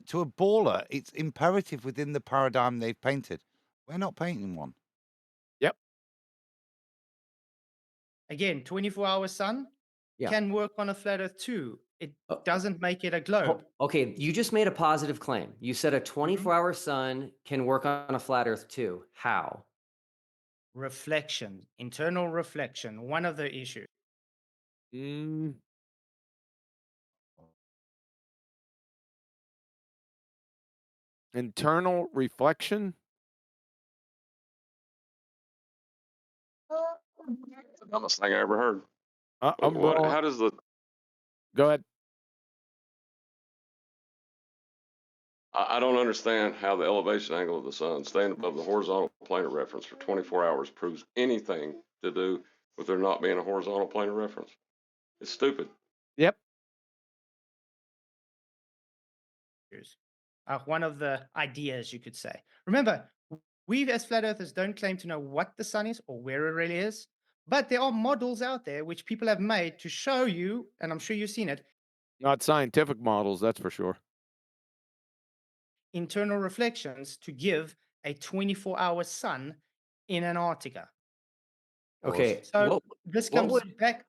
To a baller, it's imperative within the paradigm they've painted. We're not painting one. Again, 24-hour sun can work on a flat Earth too. It doesn't make it a globe. Okay, you just made a positive claim. You said a 24-hour sun can work on a flat Earth too. How? Reflection, internal reflection, one of the issues. Internal reflection? Dumbest thing I ever heard. I'm rolling. How does the Go ahead. I don't understand how the elevation angle of the sun staying above the horizontal plane of reference for 24 hours proves anything to do with there not being a horizontal plane of reference. It's stupid. Yep. One of the ideas, you could say. Remember, we as flat earthers don't claim to know what the sun is or where it really is, but there are models out there which people have made to show you, and I'm sure you've seen it. Not scientific models, that's for sure. Internal reflections to give a 24-hour sun in Antarctica. Okay. So this comes back.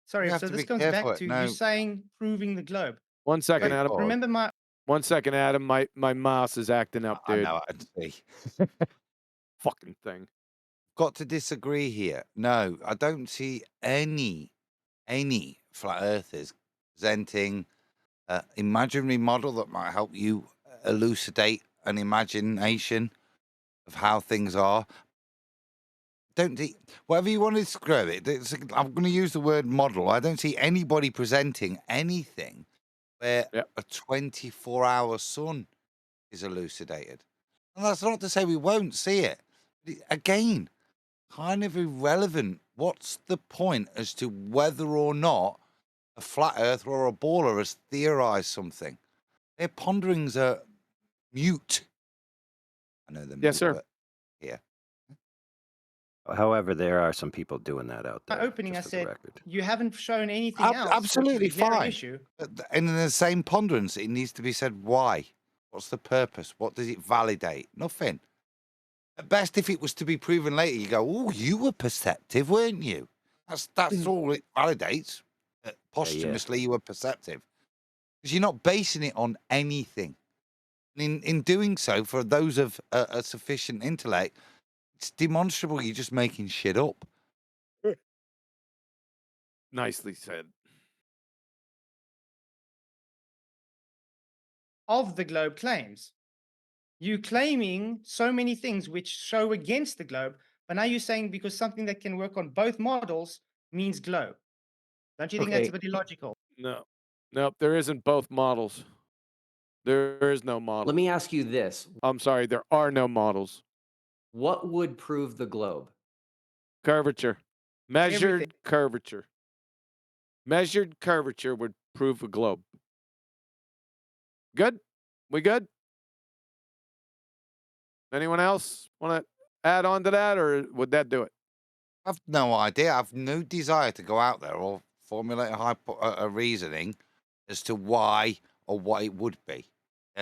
Sorry, You have so to this be comes careful. back to No. you saying proving the globe. 1 second, Adam. Remember my. 1 second, Adam. My mouse is acting up, dude. I know. I see. Fucking thing. Got to disagree here. No, I don't see any flat earthers presenting an imaginary model that might help you elucidate an imagination of how things are. Whatever you want to describe it, I'm going to use the word model. I don't see anybody presenting anything where a 24-hour sun is elucidated. And that's not to say we won't see it. Again, kind of irrelevant. What's the point as to whether or not a flat earther or a baller has theorized something? Their ponderings are mute. I know them. Yes, sir. Yeah. However, there are some people doing that out there. My opening, I just for the said, record. you haven't shown anything else. Absolutely which is a glaring fine. Issue. And in the same ponderance, it needs to be said why. What's the purpose? What does it validate? Nothing. At best, if it was to be proven later, you go, "Oh, you were perceptive, weren't you?" That's all it validates. Posthumously, you were perceptive because you're not basing it on anything. And in doing so, for those of a sufficient intellect, it's demonstrable you're just making shit up. Nicely said. Of the globe claims. You claiming so many things which show against the globe, but now you're saying because something that can work on both models means globe. Don't you think that's a bit illogical? No. Nope, there isn't both models. There is no model. Let me ask you this. I'm sorry, there are no models. What would prove the globe? Curvature. Measured Everything. curvature. Measured curvature would prove a globe. Good? We good? Anyone else want to add on to that, or would that do it? I've no idea. I've no desire to go out there or formulate a reasoning as to why or what it would be.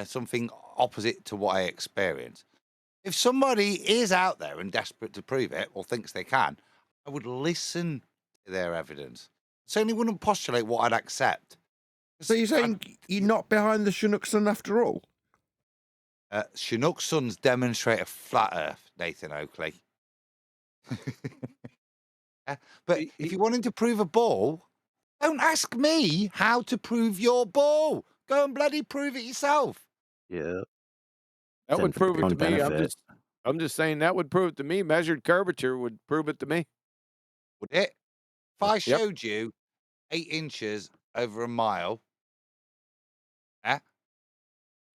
Something opposite to what I experience. If somebody is out there and desperate to prove it or thinks they can, I would listen to their evidence. Certainly wouldn't postulate what I'd accept. So you're saying you're not behind the Chinook sun after all? Chinook suns demonstrate a flat Earth, Nathan Oakley. But if you're wanting to prove a ball, don't ask me how to prove your ball. Go and bloody prove it yourself. Yeah. That would prove it own to me. benefit. I'm just saying that would prove it to me. Measured curvature would prove it to me. Would it? If I showed you 8 inches over a mile,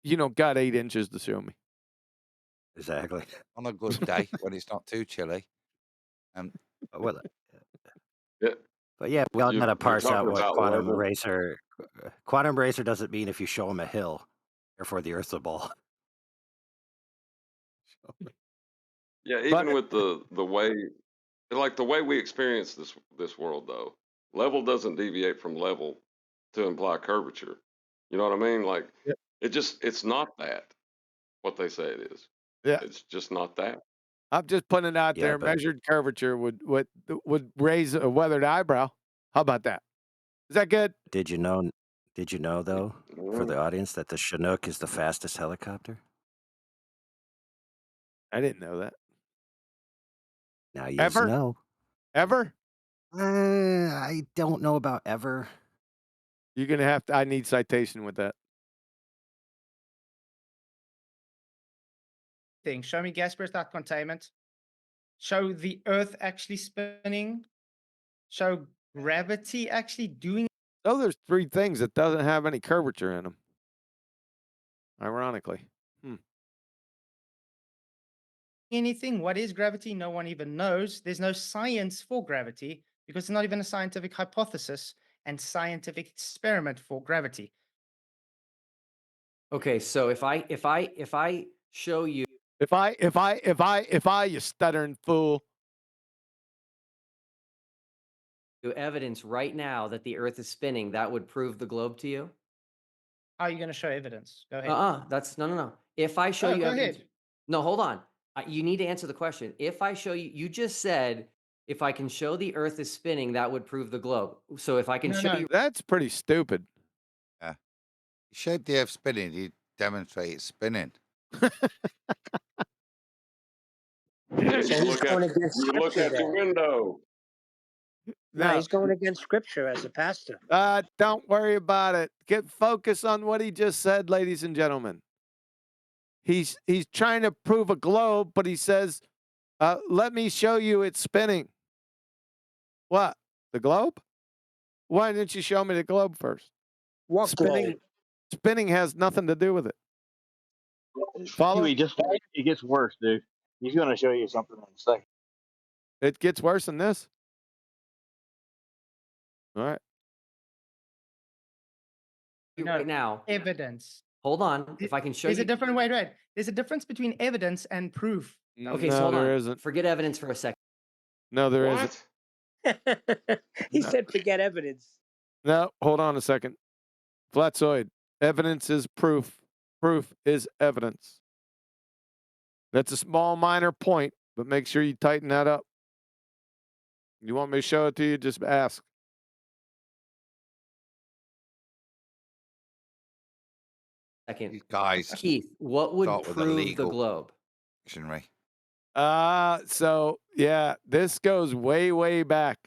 you don't got 8 inches to show me. Exactly. On a good day when it's not too chilly. Well, Yeah. but yeah, we all got to parse out talking what about quantum level. racer. Quantum racer doesn't mean if you show them a hill, therefore the Earth's a ball. Yeah, even with the way, like the way we experience this world, though, level doesn't deviate from level to imply curvature. You know what I mean? Like it's not that what they say it is. Yeah, it's just not that. I'm just putting it out Yeah, there. but- Measured curvature would raise a weathered eyebrow. How about that? Is that good? Did you know though, for the audience, that the Chinook is the fastest helicopter? I didn't know that. Now you Ever? know. Ever? I don't know about ever. You're gonna have to. I need citation with that. thing. Show me gas burst containment. Show the Earth actually spinning. Show gravity actually doing. Oh, there's 3 things that doesn't have any curvature in them. Ironically. Anything. What is gravity? No one even knows. There's no science for gravity because it's not even a scientific hypothesis and scientific experiment for gravity. Okay, so if I show you If I, you stuttering fool. evidence right now that the Earth is spinning, that would prove the globe to you? How are you going to show evidence? Go ahead. That's no. If I show you go evidence, ahead. no, hold on. You need to answer the question. If I show you, you just said if I can show the Earth is spinning, that would prove the globe. So if I can show you, that's pretty stupid. Yeah, you showed the Earth spinning. You demonstrate it's spinning. So he's going against You look scripture at the there. window. No, he's going against scripture as a pastor. Don't worry about it. Get focused on what he just said, ladies and gentlemen. He's trying to prove a globe, but he says, let me show you it's spinning. What? The globe? Why didn't you show me the globe first? What globe? Spinning has nothing to do with it. Follow? Huey, just wait. It gets worse, dude. He's going to show you something in a second. It gets worse than this. All right. right now, Evidence. hold on. If I can show There's you, a different way, right? There's a difference between evidence and proof. okay, No, so hold there on. isn't. Forget evidence for a second. No, there isn't. He said forget evidence. No, hold on a second. Flatzoid. Evidence is proof. Proof is evidence. That's a small, minor point, but make sure you tighten that up. You want me to show it to you? Just ask. Second. These guys, Keith, what would start with a prove the legal globe? dictionary. So yeah, this goes way, way back.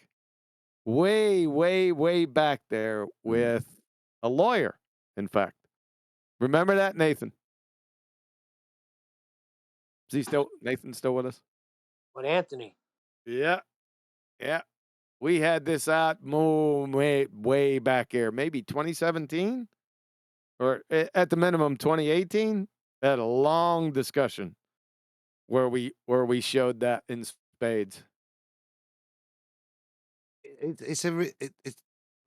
Way, way, way back there with a lawyer, in fact. Remember that, Nathan? Is Nathan still with us? With Anthony. Yeah. Yeah. We had this out way back here, maybe 2017 or at the minimum 2018. Had a long discussion where we showed that in spades. It's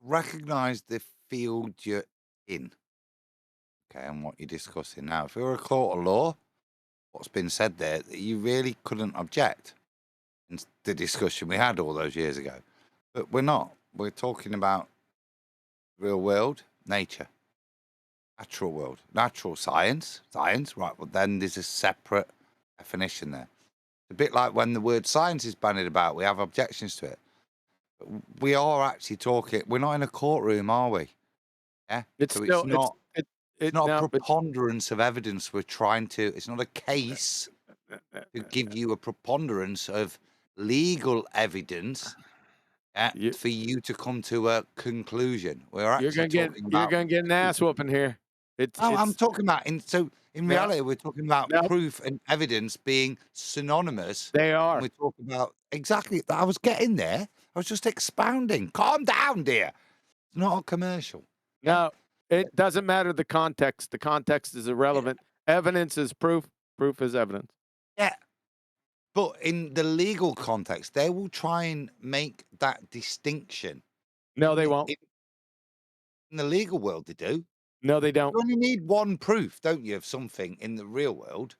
recognize the field you're in, okay, and what you're discussing now. If you're a court of law, what's been said there, you really couldn't object in the discussion we had all those years ago. But we're not. We're talking about real world, nature, natural world, natural science, right? Well, then there's a separate definition there. It's a bit like when the word science is bandied about, we have objections to it. But we are actually talking. We're not in a courtroom, are we? Yeah. It's not a preponderance of evidence. We're trying to. It's not a case to give you a preponderance of legal evidence. For you to come to a conclusion. We're actually talking about. You're gonna get an ass whooping here. I'm talking about in reality we're talking about proof and evidence being synonymous. They are. We're talking about exactly. I was getting there. I was just expounding. Calm down, dear. It's not a commercial. No, it doesn't matter the context. The context is irrelevant. Evidence is proof. Proof is evidence. Yeah. But in the legal context, they will try and make that distinction. No, they won't. In the legal world, they do. No, they don't. You only need one proof, don't you, of something in the real world?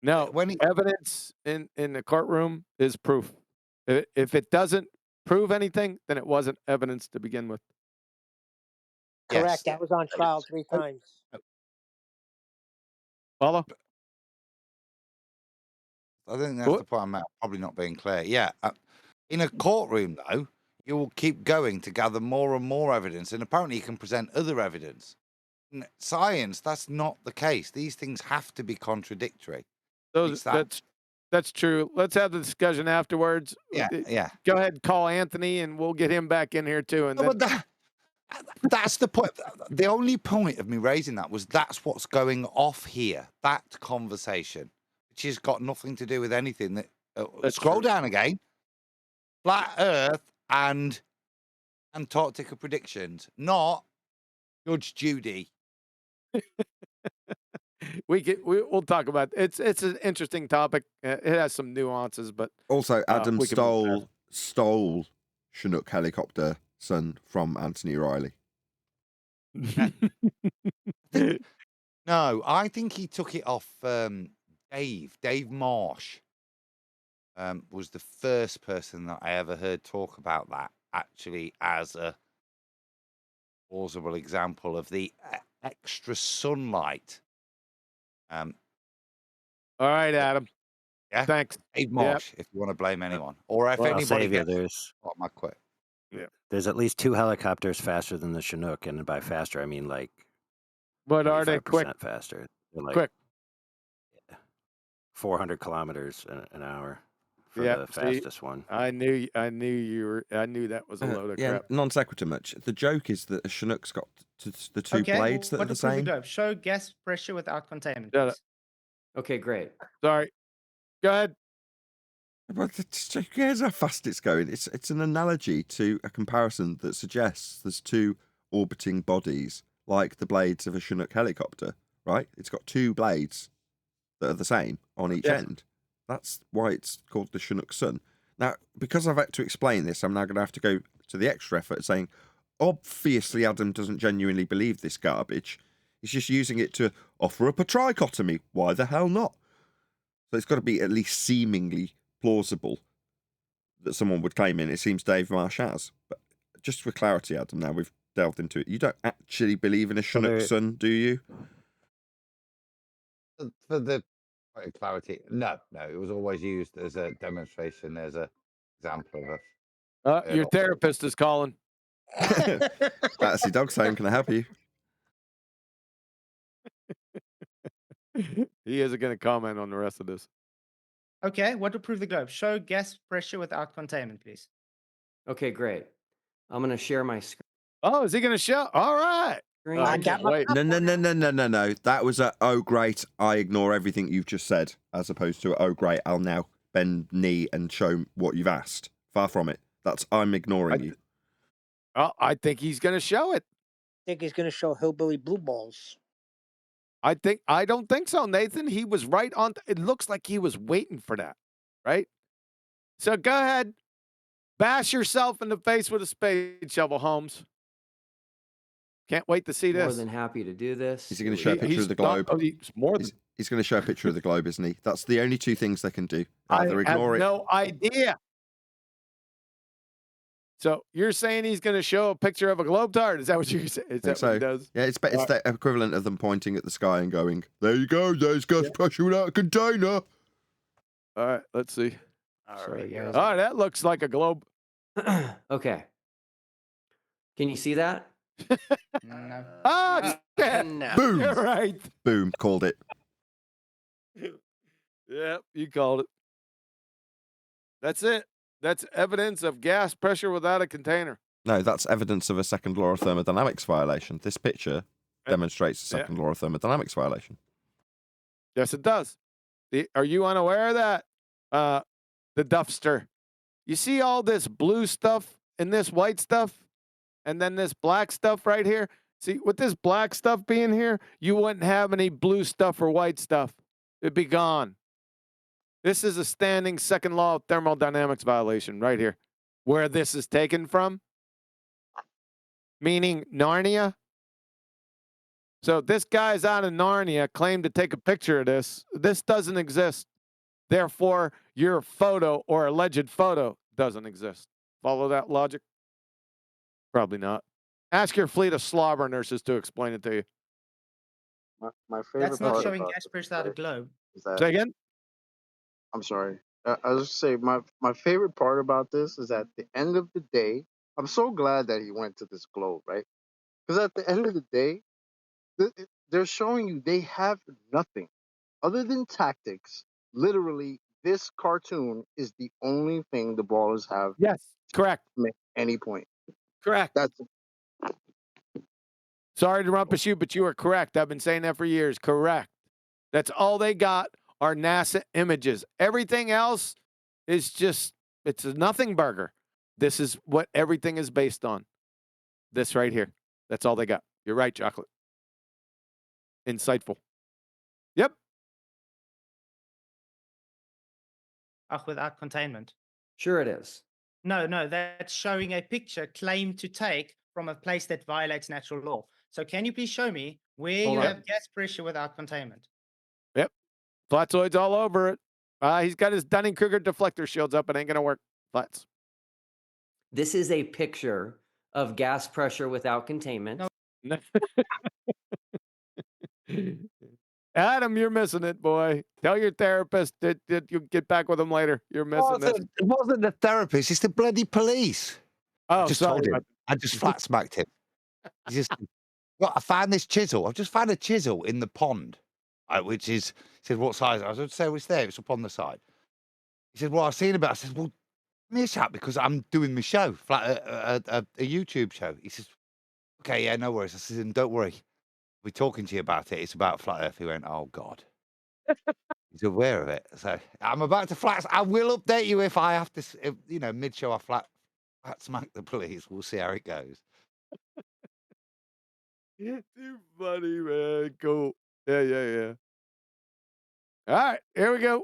No, evidence in the courtroom is proof. If it doesn't prove anything, then it wasn't evidence to begin with. Correct. Yes. That was on trial 3 times. Follow? I think that's the point I'm probably not being clear. Yeah. In a courtroom, though, you will keep going to gather more and more evidence, and apparently you can present other evidence. In science, that's not the case. These things have to be contradictory. That's true. Let's have the discussion afterwards. Yeah. Go ahead and call Anthony, and we'll get him back in here too. And But that's the point. The only point of me raising that was that's what's going off here. That conversation. which has got nothing to do with anything. That scroll down again. Flat Earth and Antarctica predictions, not Judge Judy. We'll talk about it. It's an interesting topic. It has some nuances, but also Adam we can stole Chinook helicopter son from Anthony Riley. No, I think he took it off Dave Marsh. Was the first person that I ever heard talk about that actually as a plausible example of the extra sunlight. All right, Adam. Yeah, thanks. Dave Marsh. If you want to blame anyone, or if Well, I'll anybody save you. gets, I might quit. Yeah. There's at least 2 helicopters faster than the Chinook, and by faster I mean like. What are they? Quick. Faster. They're like Quick. 400 kilometers an hour for Yeah, the fastest one. I knew that was a load of Yeah, crap. non sequitur much. The joke is that a Chinook's got the two blades that are what the to prove the same. globe? Show gas pressure without containment. Shut please. Okay, great. Sorry. Go ahead. But who cares how fast it's going? It's an analogy to a comparison that suggests there's two orbiting bodies like the blades of a Chinook helicopter, right? It's got two blades that are the same on each end. That's why it's called the Chinook sun. Now, because I've had to explain this, I'm now going to have to go to the extra effort saying, obviously Adam doesn't genuinely believe this garbage. He's just using it to offer up a trichotomy. Why the hell not? So it's got to be at least seemingly plausible that someone would claim it. It seems Dave Marsh has. But just for clarity, Adam, now we've delved into it. You don't actually believe in a Chinook sun, do you? For the clarity, no. It was always used as a demonstration, as a example of a. Your therapist is calling. That's your dog saying, can I help you? He isn't going to comment on the rest of this. Okay, what to prove the globe? Show gas pressure without containment, please. Okay, great. I'm going to share my screen. Oh, is he going to show? All right. I can't wait. No. That was a, oh, great, I ignore everything you've just said, as opposed to, oh, great, I'll now bend knee and show what you've asked. Far from it. That's, I'm ignoring you. Oh, I think he's going to show it. I think he's going to show hillbilly blue balls. I don't think so, Nathan. He was right on. It looks like he was waiting for that, right? So go ahead. Bash yourself in the face with a spade shovel, Holmes. Can't wait to see this. More than happy to do this. Is he going to show a picture of the globe? He's going to show a picture of the globe, isn't he? That's the only two things they can do. Either ignore it. No idea. So you're saying he's going to show a picture of a globe-tart? Is that what you're saying? Is that what he does? Yeah, it's the equivalent of them pointing at the sky and going, there you go, there's gas pressure without a container. All right, let's see. All right, All right, that looks like a globe. Okay. Can you see that? No. Oh, No. Boom. You're right. Boom, called it. Yep, you called it. That's it. That's evidence of gas pressure without a container. No, that's evidence of a second law of thermodynamics violation. This picture demonstrates a second law of thermodynamics violation. Yes, it does. Are you unaware of that? The Duffster. You see all this blue stuff and this white stuff and then this black stuff right here? See, with this black stuff being here, you wouldn't have any blue stuff or white stuff. It'd be gone. This is a standing second law of thermodynamics violation right here. Where this is taken from, meaning Narnia. So this guy's out of Narnia, claimed to take a picture of this. This doesn't exist. Therefore, your photo or alleged photo doesn't exist. Follow that logic? Probably not. Ask your fleet of slobber nurses to explain it to you. My favorite That's not part showing about gas pressure without a globe. is that Say again? I'm sorry. I was just saying my favorite part about this is at the end of the day, I'm so glad that he went to this globe, right? Because at the end of the day, they're showing you they have nothing other than tactics. Literally, this cartoon is the only thing the ballers have. Yes, correct. To make any point. Correct. That's Sorry to rumpus you, but you are correct. I've been saying that for years. Correct. That's all they got. are NASA images. Everything else is just, it's a nothing burger. This is what everything is based on. This right here. That's all they got. You're right, Chocolate. Insightful. Yep. Without containment. Sure it is. No, that's showing a picture claimed to take from a place that violates natural law. So can you please show me where Hold you on. have gas pressure without containment? Yep. Flatzoids all over it. He's got his Dunning-Kruger deflector shields up. It ain't going to work. Flats. This is a picture of gas pressure without containment. No. Adam, you're missing it, boy. Tell your therapist that you'll get back with him later. You're missing this. It wasn't the therapist. It's the bloody police. Oh, I just sorry told him. about I just flat smacked him. He just, look, I found this chisel. I've just found a chisel in the pond, which is, he said, what size? I said, say it's there. It's up on the side. He said, well, I've seen about it. I said, well, give me a shout because I'm doing my show, a YouTube show. He says, okay, yeah, no worries. I said, don't worry. We're talking to you about it. It's about flat Earth. He went, oh, God. He's aware of it. So I'm about to flat. I will update you if I have to, mid-show I flat smack the police. We'll see how it goes. Too funny, man. Cool. Yeah. All right, here we go.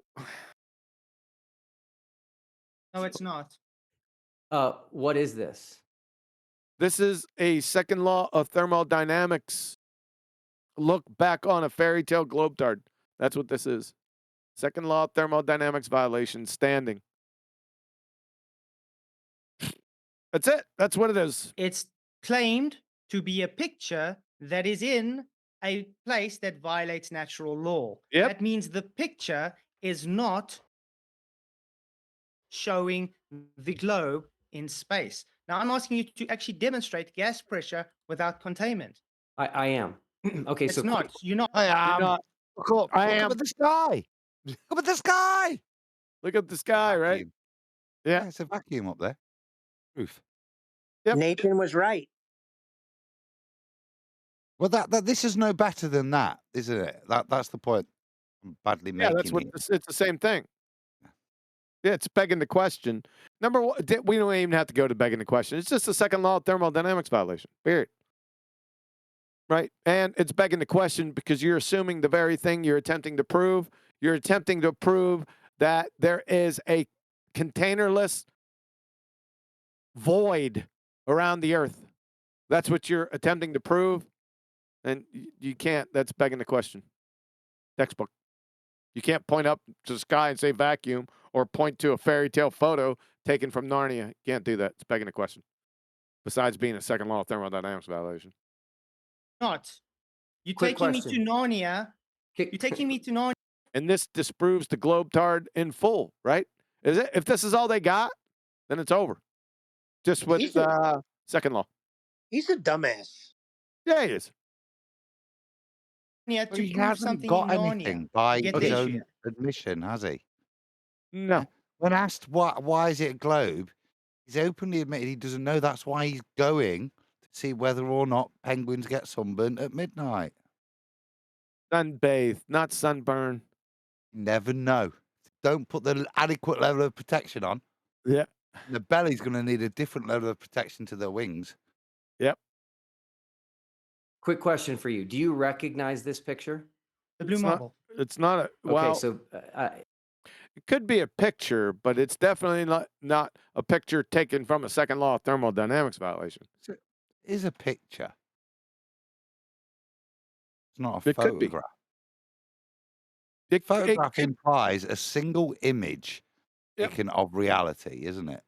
No, it's not. What is this? This is a second law of thermodynamics. Look back on a fairy tale globetard. That's what this is. Second law of thermodynamics violation standing. That's it. That's what it is. It's claimed to be a picture that is in a place that violates natural law. Yep. That means the picture is not showing the globe in space. Now, I'm asking you to actually demonstrate gas pressure without containment. I am. Okay, It's so not. You're not. I am. You're not. Look up. I Look am. up at the sky. Look up at the sky. Look at the sky, right? Yeah, it's a vacuum up there. Roof. Yep. Nathan was right. Well, this is no better than that, isn't it? That's the point I'm badly making. Yeah, that's what here. it's the same thing. Yeah, it's begging the question. Number one, we don't even have to go to begging the question. It's just a second law of thermodynamics violation. Period. Right? And it's begging the question because you're assuming the very thing you're attempting to prove. You're attempting to prove that there is a containerless void around the earth. That's what you're attempting to prove. And you can't. That's begging the question. Textbook. You can't point up to the sky and say vacuum or point to a fairy tale photo taken from Narnia. You can't do that. It's begging the question. Besides being a second law of thermodynamics violation. Not. You're Quick taking me question. to Narnia. You're taking me to Narnia. And this disproves the globetard in full, right? Is it? If this is all they got, then it's over. Just with second law. He's a dumbass. Yeah, he is. To He prove hasn't something got in anything Narnia. by You get his the own issue. admission, has he? No. When asked why is it a globe, he's openly admitted he doesn't know. That's why he's going to see whether or not penguins get sunburnt at midnight. Sunbathe, not sunburn. Never know. Don't put the adequate level of protection on. Yeah. The belly's going to need a different level of protection to the wings. Yep. Quick question for you. Do you recognize this picture? The blue It's marble. It's not a well. Okay, so it could be a picture, but it's definitely not a picture taken from a second law of thermodynamics violation. It is a picture. It's not a It could be. photograph. It Photograph could- implies a single image Yep. taken of reality, isn't it?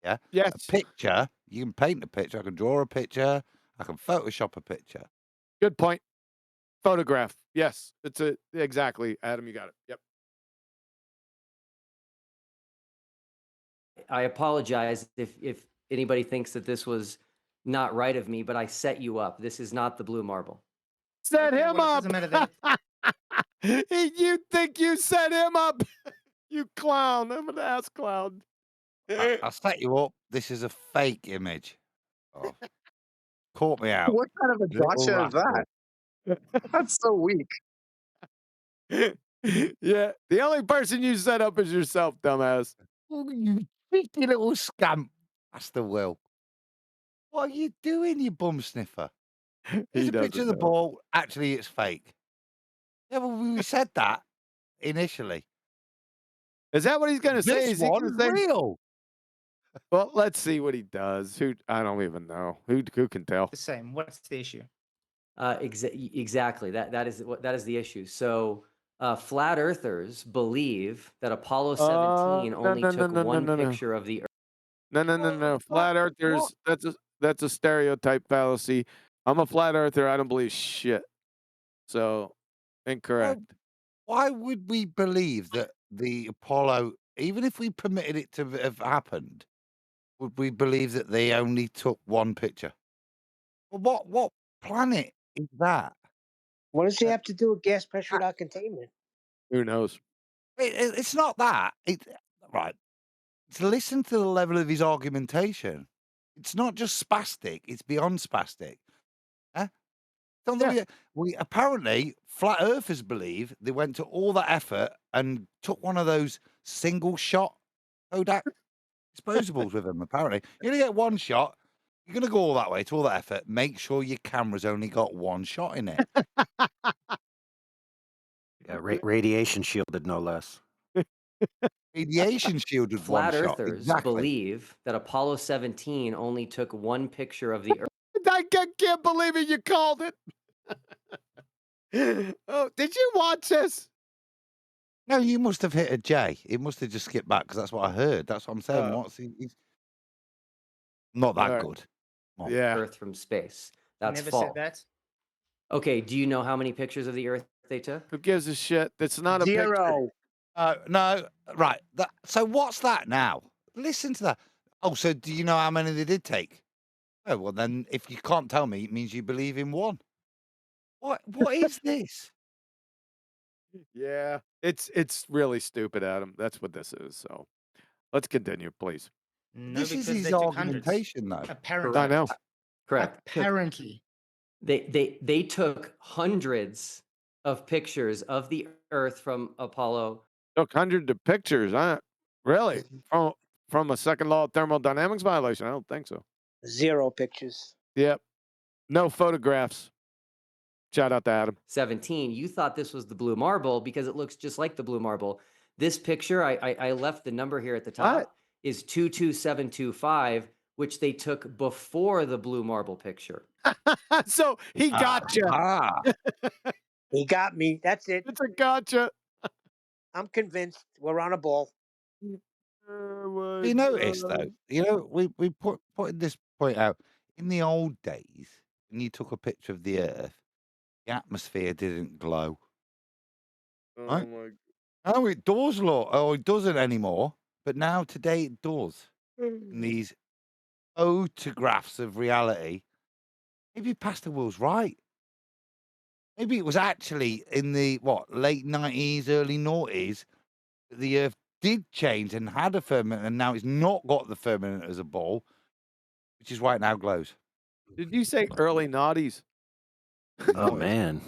Yeah. Yes. A picture, you can paint a picture. I can draw a picture. I can Photoshop a picture. Good point. Photograph. Yes, it's exactly. Adam, you got it. Yep. I apologize if anybody thinks that this was not right of me, but I set you up. This is not the blue marble. Set him well, up. it doesn't matter then. You think you set him up? You clown. I'm an ass clown. I'll set you up. This is a fake image. Oh. Caught me out. What kind of a Little gotcha is rascal. that? That's so weak. Yeah, the only person you set up is yourself, dumbass. Oh, you cheeky little scamp. That's the will. What are you doing, you bum sniffer? Here's He a picture of the doesn't know. ball. Actually, it's fake. Yeah, well, we said that initially. Is that what he's going to say? This Is he going to one's say? real. Well, let's see what he does. Who I don't even know. Who can tell? The same. What's the issue? Exactly. That is the issue. So flat earthers believe that Apollo 17 only took one picture of the Earth. No. Flat earthers. That's a stereotype fallacy. I'm a flat earther. I don't believe shit. So incorrect. Why would we believe that the Apollo, even if we permitted it to have happened, would we believe that they only took one picture? Well, what planet is that? What does he have to do with gas pressure without containment? Who knows? It's not that. Right. To listen to the level of his argumentation, it's not just spastic, it's beyond spastic. Huh? We apparently flat earthers believe they went to all that effort and took one of those single shot Kodak disposables with them. Apparently, you're gonna get one shot. You're gonna go all that way to all that effort. Make sure your camera's only got one shot in it. Yeah, radiation shielded, no less. Radiation shielded Flat one shot. earthers Exactly. believe that Apollo 17 only took one picture of the Earth. I can't believe it. You called it. Oh, did you watch this? No, you must have hit a J. It must have just skipped back because that's what I heard. That's what I'm saying. What's he's not that good. Yeah. Earth from space. That's Never false. said that. Okay, do you know how many pictures of the Earth they took? Who gives a shit? It's not a picture. Zero. No, right. So what's that now? Listen to that. Oh, so do you know how many they did take? Oh, well then, if you can't tell me, it means you believe in one. What is this? Yeah, it's really stupid, Adam. That's what this is. So let's continue, please. No, This is because his they took hundreds. argumentation, though. Apparently. I know. Correct. Apparently. They took hundreds of pictures of the Earth from Apollo. Took hundreds of pictures, huh? Really? From a second law of thermodynamics violation? I don't think so. 0 pictures. Yep. No photographs. Shout out to Adam. 17. You thought this was the blue marble because it looks just like the blue marble. This picture, I left the number here at the top, is 22725, which they took before the blue marble picture. So he got you. He got me. That's it. It's a gotcha. I'm convinced. We're on a ball. You notice though, we put this point out in the old days when you took a picture of the Earth, the atmosphere didn't glow. Right? Oh, it does, look. Oh, it doesn't anymore. But now today it does. In these photographs of reality, maybe Pastor Will's right. Maybe it was actually in the late 90s, early noughties, that the Earth did change and had a firmament, and now it's not got the firmament as a ball, which is why it now glows. Did you say early naughties? Oh man,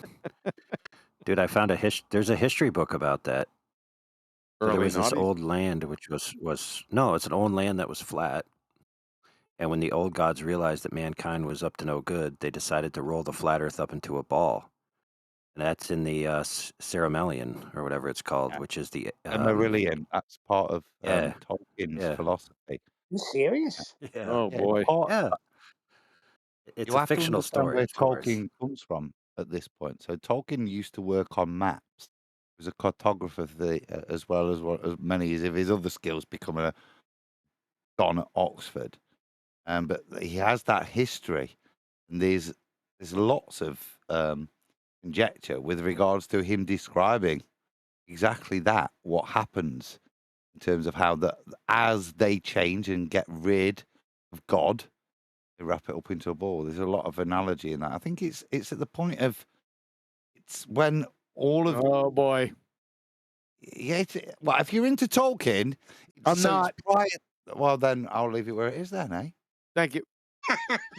dude, I found there's a history book about that. So there was this old land which was no, it's an old land that was flat. And when the old gods realized that mankind was up to no good, they decided to roll the flat Earth up into a ball. And that's in the Ceremellian, or whatever it's called, which is the Marillion. That's part of Tolkien's philosophy. You serious? Yeah. Oh boy. Yeah. It's You a have to fictional understand story, where of course. Tolkien comes from at this point. So Tolkien used to work on maps. He was a cartographer as well as many of his other skills, becoming a don at Oxford. But he has that history, and there's lots of conjecture with regards to him describing exactly that, what happens in terms of how as they change and get rid of God, they wrap it up into a ball. There's a lot of analogy in that. I think it's at the point of it's when all of boy. Yeah, well, if you're into Tolkien, I'm not. Well, then I'll leave it where it is then, eh? Thank you.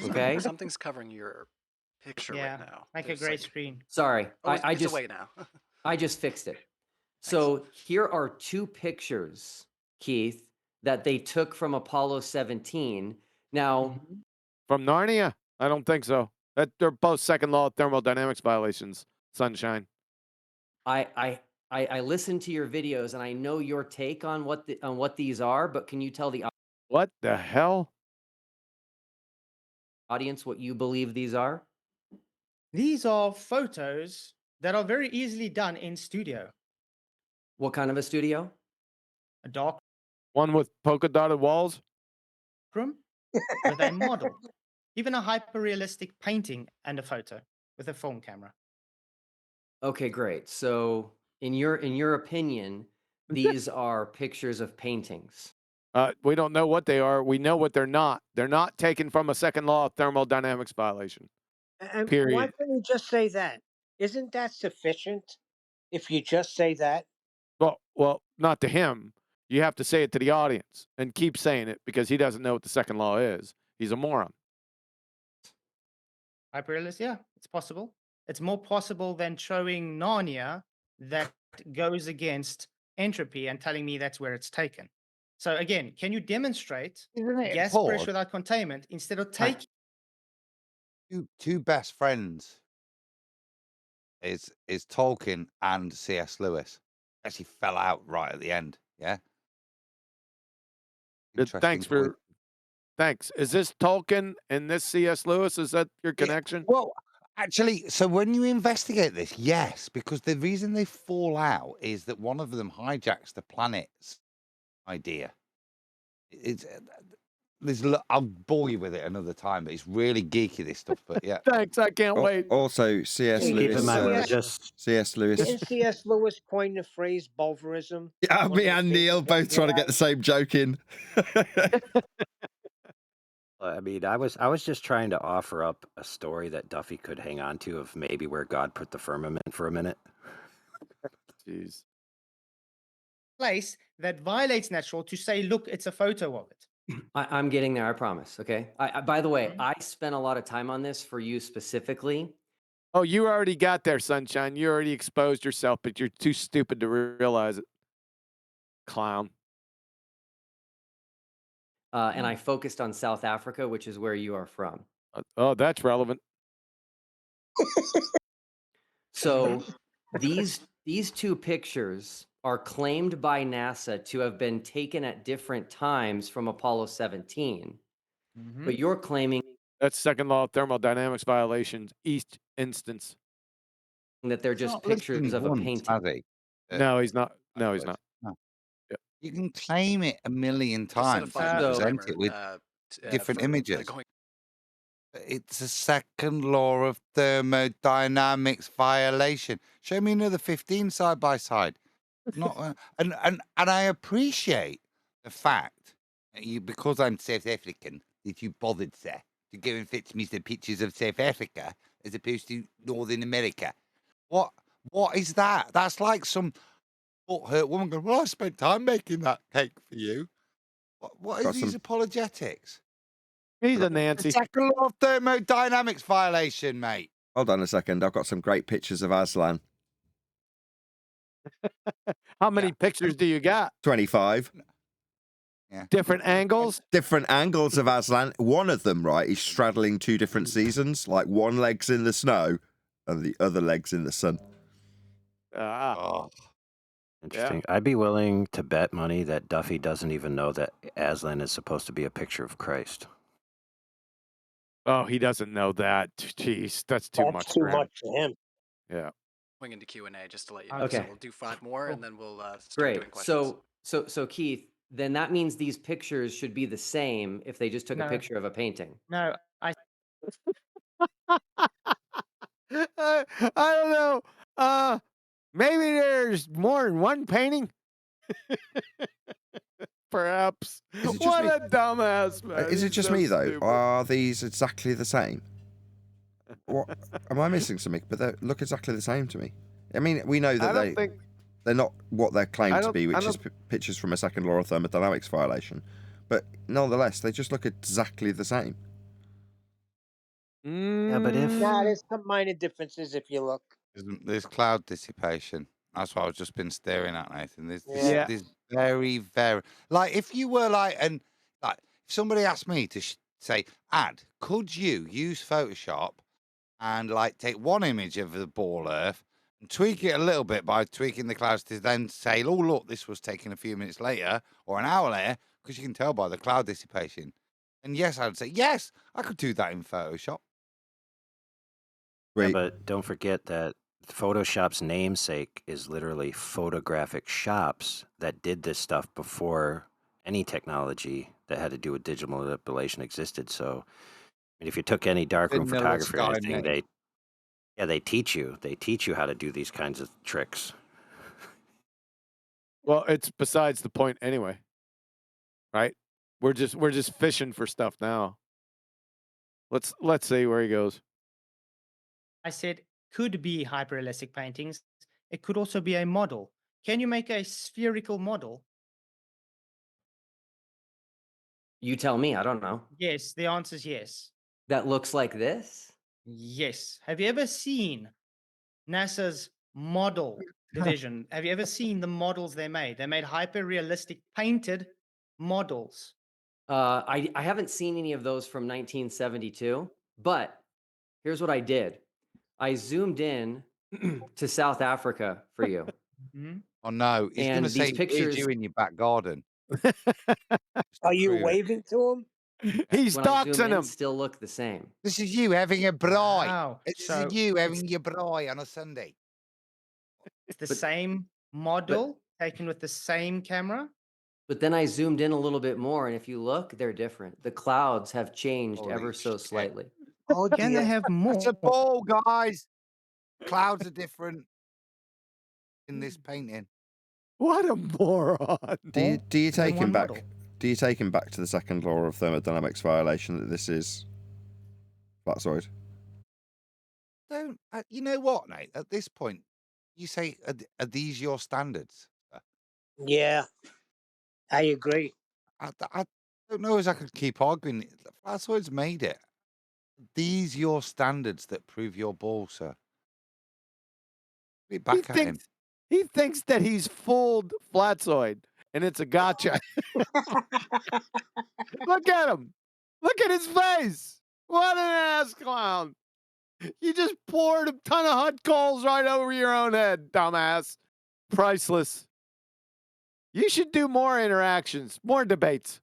Okay. Something's covering your picture right now. Like a There's gray screen. Sorry, Oh, I it's just away now. I just fixed it. So here are two pictures, Keith, that they took from Apollo 17. Now, From Narnia? I don't think so. They're both second law of thermodynamics violations, Sunshine. I listened to your videos and I know your take on what these are, but can you tell the What the hell? audience what you believe these are? These are photos that are very easily done in studio. What kind of a studio? A dark One with polka dotted walls? room with a model, even a hyper-realistic painting and a photo with a film camera. Okay, great. So in your opinion, these are pictures of paintings. We don't know what they are. We know what they're not. They're not taken from a second law of thermodynamics violation. And Period. why can't you just say that? Isn't that sufficient if you just say that? Well, not to him. You have to say it to the audience and keep saying it because he doesn't know what the second law is. He's a moron. Hyperrealist, yeah, it's possible. It's more possible than showing Narnia that goes against entropy and telling me that's where it's taken. So again, can you demonstrate gas pressure without containment instead of taking Two best friends is Tolkien and C.S. Lewis. Actually fell out right at the end. Yeah. Thanks. Is this Tolkien and this C.S. Lewis? Is that your connection? Well, actually, so when you investigate this, yes, because the reason they fall out is that one of them hijacks the planet's idea. I'll bore you with it another time, but it's really geeky, this stuff. But yeah. Thanks, I can't wait. Also, C.S. Lewis. C.S. Lewis. Didn't C.S. Lewis coin the phrase Bulverism? Yeah, me and Neil both trying to get the same joke in. I mean, I was just trying to offer up a story that Duffy could hang on to of maybe where God put the firmament for a minute. Jeez. place that violates natural to say, look, it's a photo of it. I'm getting there, I promise. Okay. By the way, I spent a lot of time on this for you specifically. Oh, you already got there, Sunshine. You already exposed yourself, but you're too stupid to realize it. Clown. And I focused on South Africa, which is where you are from. Oh, that's relevant. So these two pictures are claimed by NASA to have been taken at different times from Apollo 17. But you're claiming that's second law of thermodynamics violations, each instance. That they're just pictures of a painting. No, he's not. No, he's not. No. Yep. You can claim it a million times and present it with different images. It's a second law of thermodynamics violation. Show me another 15 side by side. Not and I appreciate the fact that you, because I'm South African, that you bothered, sir, to go and fetch me some pictures of South Africa as opposed to Northern America. What is that? That's like some hurt woman going, well, I spent time making that cake for you. What is these apologetics? He's a Nancy. Second law of thermodynamics violation, mate. Hold on a second. I've got some great pictures of Aslan. How many pictures do you got? 25. Yeah. Different angles? Different angles of Aslan. One of them, right, is straddling two different seasons. Like one leg's in the snow and the other leg's in the sun. Interesting. Yeah. I'd be willing to bet money that Duffy doesn't even know that Aslan is supposed to be a picture of Christ. Oh, he doesn't know that. Jeez, that's too much. Too much for him. Yeah. Going into Q&A just to let you know. Okay. So we'll do 5 more and then we'll start doing Great. questions. So Keith, then that means these pictures should be the same if they just took a picture of a painting. No, I don't know. Maybe there's more than one painting. Perhaps. What a dumbass, man. Is it just me, though? Stupid. Are these exactly the same? What? Am I missing something? But they look exactly the same to me. I mean, we know that they're not what they're claimed to be, which is pictures from a second law of thermodynamics violation. But nonetheless, they just look exactly the same. Yeah, but if... there's some minor differences if you look. There's cloud dissipation. That's what I've just been staring at, Nathan. Yeah. There's very, very like if you were like if somebody asked me to say, Ad, could you use Photoshop and like take one image of the ball Earth and tweak it a little bit by tweaking the clouds to then say, oh look, this was taken a few minutes later or an hour later, because you can tell by the cloud dissipation. And yes, I would say yes, I could do that in Photoshop. Yeah, but don't forget that Photoshop's namesake is literally photographic shops that did this stuff before any technology that had to do with digital manipulation existed. So, I mean, if you took any darkroom Vanilla photography or Sky anything, name. they teach you how to do these kinds of tricks. Well, it's besides the point anyway, right? We're just fishing for stuff now. Let's see where he goes. I said could be hyperrealistic paintings. It could also be a model. Can you make a spherical model? You tell me. I don't know. Yes, the answer is yes. That looks like this? Yes. Have you ever seen NASA's model division? Have you ever seen the models they made? They made hyper-realistic painted models. I haven't seen any of those from 1972, but here's what I did. I zoomed in to South Africa for you. Oh no, he's going to And these say pictures- you in your back garden. Are you prove it. waving to him? He's when I zoom doxing in, him. still look the same. This is you having a braai. Wow. This So is you having your braai on a Sunday. it's the same model taken with the same camera. But then I zoomed in a little bit more, and if you look, they're different. The clouds have changed Holy ever so shit. slightly. Oh, Can they have more? It's a ball, guys. Clouds are different in this painting. What a moron! Do you take him back? model. Do you take him back to the second law of thermodynamics violation that this is flatzoid? Don't you know what, Nate? At this point, you say, "Are these your standards?" Yeah, I agree. I don't know as I could keep arguing. Flatzoid's made it. These your standards that prove your ball, sir. Put it back at him. He thinks that he's fooled Flatzoid, and it's a gotcha. Look at him. Look at his face. What an ass clown. You just poured a ton of hot coals right over your own head, dumbass. Priceless. You should do more interactions, more debates.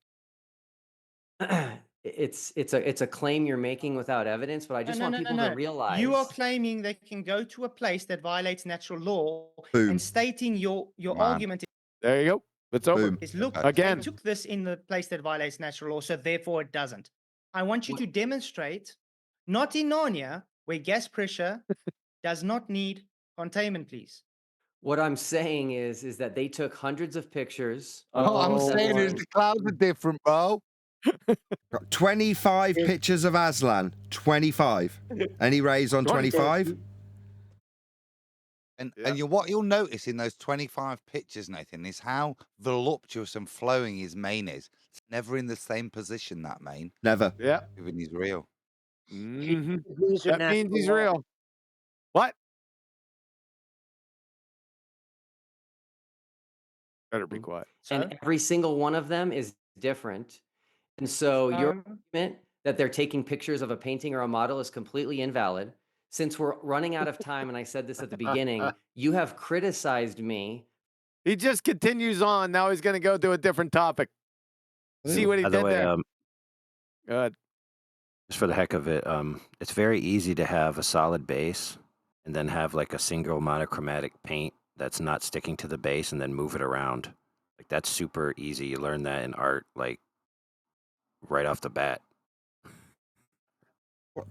It's a claim you're making without evidence, but I just want people to realize You are claiming they can go to a place that violates natural law Boom. and stating your argument There you go. It's over. is look, Again. they took this in the place that violates natural law, so therefore it doesn't. I want you to demonstrate, not in Narnia, where gas pressure does not need containment, please. What I'm saying is that they took hundreds of pictures. All I'm saying is the clouds are different, bro. Got 25 pictures of Aslan. 25. Any rays on 25? And what you'll notice in those 25 pictures, Nathan, is how voluptuous and flowing his mane is. It's never in the same position, that mane. Never. Yeah. Even he's real. That means he's real. What? Better be quiet. And every single one of them is different. And so your argument that they're taking pictures of a painting or a model is completely invalid. Since we're running out of time, and I said this at the beginning, you have criticized me. He just continues on. Now he's going to go to a different topic. See what he did there. Good. Just for the heck of it, it's very easy to have a solid base and then have like a single monochromatic paint that's not sticking to the base and then move it around. Like that's super easy. You learn that in art, like right off the bat.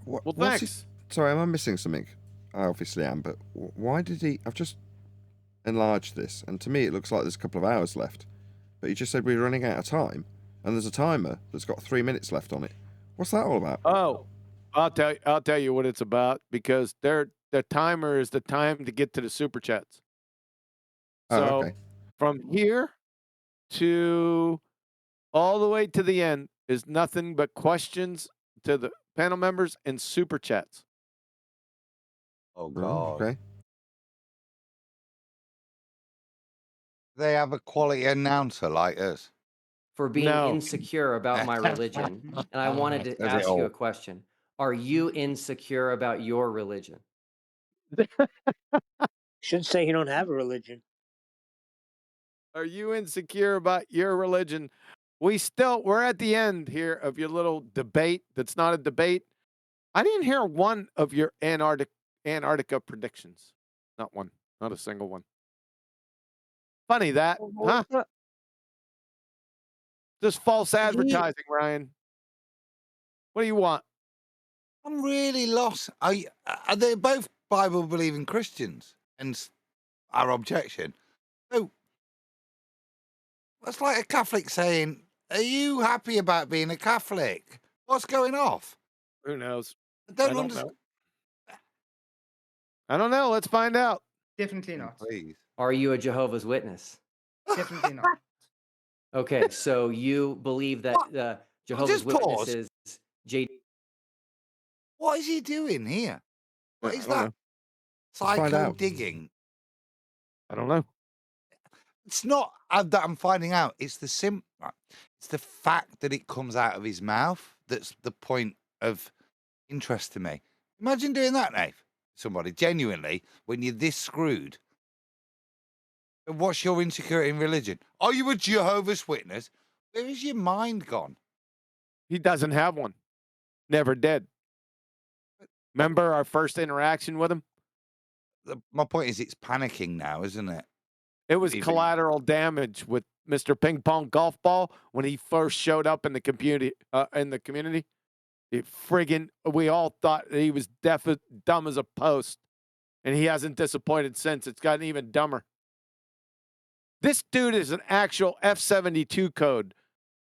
Well, thanks. Sorry, am I missing something? I obviously am, but why did he... I've just enlarged this, and to me it looks like there's a couple of hours left. But he just said we're running out of time, and there's a timer that's got 3 minutes left on it. What's that all about? Oh, I'll tell you what it's about, because the timer is the time to get to the super chats. So okay. From here to all the way to the end is nothing but questions to the panel members and super chats. Oh, God. Okay. They have a quality announcer like us. For being No. insecure about my religion. And I wanted to Does it ask you a all. question. Are you insecure about your religion? Should say you don't have a religion. Are you insecure about your religion? We're at the end here of your little debate that's not a debate. I didn't hear one of your Antarctica predictions. Not one. Not a single one. Funny that, huh? Just false advertising, Ryan. What do you want? I'm really lost. Are they both Bible believing Christians? And our objection. So that's like a Catholic saying, "Are you happy about being a Catholic? What's going off?" Who knows? I don't understand. I don't know. Let's find out. Definitely not. Please. Are you a Jehovah's Witness? Definitely not. Okay, so you believe that Jehovah's just pause. Witnesses, What is he doing here? What is I don't that? know. Let's find Psycho out. digging. I don't know. It's not that I'm finding out. It's it's the fact that it comes out of his mouth that's the point of interest to me. Imagine doing that, Nate. Somebody genuinely, when you're this screwed. What's your insecurity in religion? Are you a Jehovah's Witness? Where is your mind gone? He doesn't have one. Never did. Remember our first interaction with him? My point is, it's panicking now, isn't it? It was collateral damage with Mr. Ping Pong Golf Ball when he first showed up in the community. We all thought that he was dumb as a post, and he hasn't disappointed since. It's gotten even dumber. This dude is an actual F-72 code,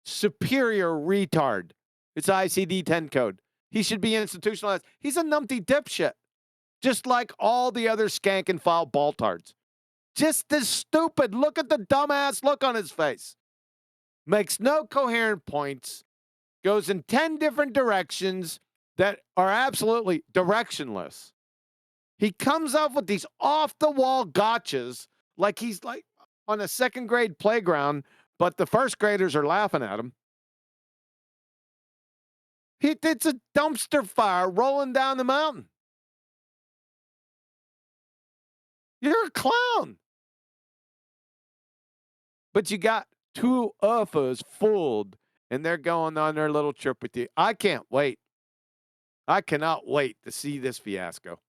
superior retard. It's ICD-10 code. He should be institutionalized. He's a numpty dipshit, just like all the other skank and foul baltards. Just as stupid. Look at the dumbass look on his face. Makes no coherent points. Goes in 10 different directions that are absolutely directionless. He comes up with these off-the-wall gotchas like he's like on a second grade playground, but the first graders are laughing at him. It's a dumpster fire rolling down the mountain. You're a clown. But you got two UFOs fooled, and they're going on their little trip with you. I can't wait. I cannot wait to see this fiasco.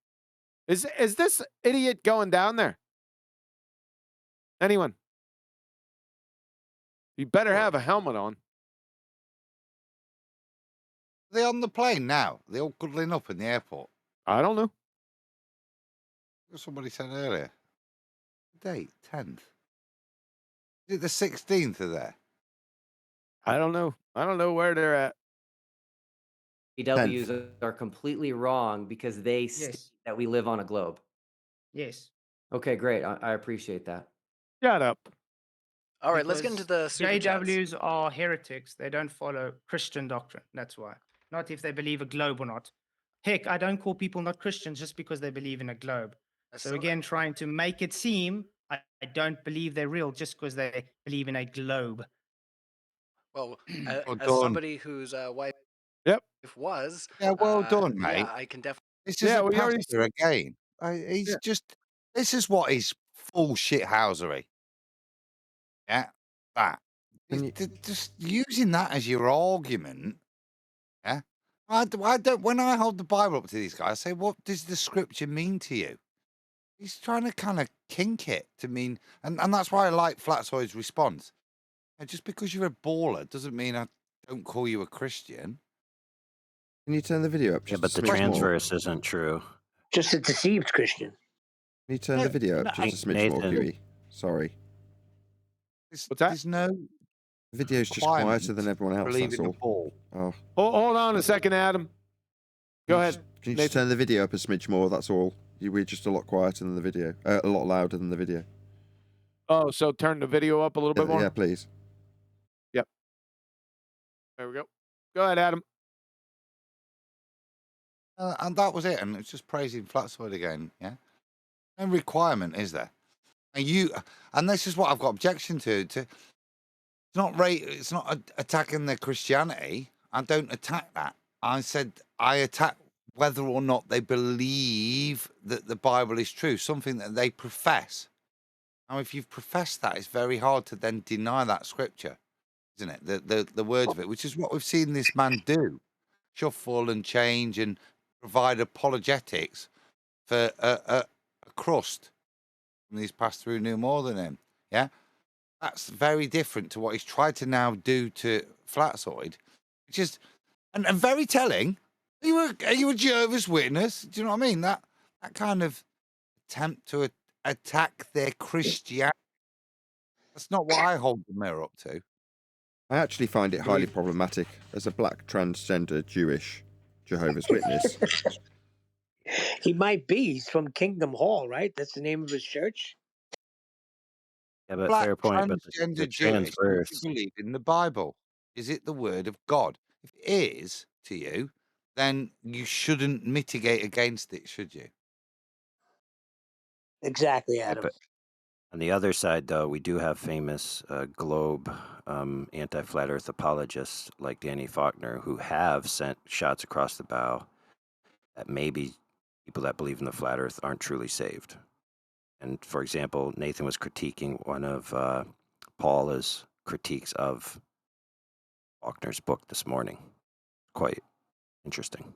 Is this idiot going down there? Anyone? You better have a helmet on. Are they on the plane now? Are they all cuddling up in the airport? I don't know. Somebody said earlier. Date, 10th. Is it the 16th of there? I don't know. I don't know where they're at. EWs are completely wrong because they state that we live on a globe. Yes. Okay, great. I appreciate that. Shut up. All right, let's get into the super chats. JWs are heretics. They don't follow Christian doctrine. That's why. Not if they believe a globe or not. Heck, I don't call people not Christians just because they believe in a globe. So again, trying to make it seem I don't believe they're real just because they believe in a globe. Well, as done. somebody whose wife was, well done, mate. Yeah, I can definitely. This is a pastor again. He's just. This is what is full shithousery. Yeah, that. Just using that as your argument. Yeah, I don't. When I hold the Bible up to these guys, I say, "What does the Scripture mean to you?" He's trying to kind of kink it to mean, and that's why I like Flatsoid's response. Just because you're a baller doesn't mean I don't call you a Christian. Can you turn the video up? Yeah, but the transverse isn't true. Just a deceived Christian. Can you turn the video up just a smidge more, Kiwi? Sorry. What's that? There's no. The video's just quieter than everyone else. That's all. Oh. Hold on a second, Adam. Go ahead. Can you just turn the video up a smidge more? That's all. We're just a lot quieter than the video. A lot louder than the video. Oh, so turn the video up a little bit more? Yeah, please. Yep. There we go. Go ahead, Adam. And that was it. And it's just praising Flatsoid again. Yeah. No requirement, is there? And this is what I've got objection to. It's not attacking their Christianity. I don't attack that. I said I attack whether or not they believe that the Bible is true, something that they profess. Now, if you've professed that, it's very hard to then deny that scripture, isn't it? The words of it, which is what we've seen this man do, shuffle and change and provide apologetics for a crust from these passed through knew more than him. Yeah, that's very different to what he's tried to now do to Flatsoid, which is and very telling. Are you a Jehovah's Witness? Do you know what I mean? That kind of attempt to attack their Christianity. That's not what I hold the mirror up to. I actually find it highly problematic as a black transgender Jewish Jehovah's Witness. He might be. He's from Kingdom Hall, right? That's the name of his church. Yeah, but Black fair point. But transgender trans Jewish, do verse. you believe in the Bible? Is it the word of God? If it is to you, then you shouldn't mitigate against it, should you? Exactly, Adam. But on the other side, though, we do have famous globe anti-flat Earth apologists like Danny Faulkner who have sent shots across the bow that maybe people that believe in the flat Earth aren't truly saved. And for example, Nathan was critiquing one of Paula's critiques of Faulkner's book this morning. Quite interesting.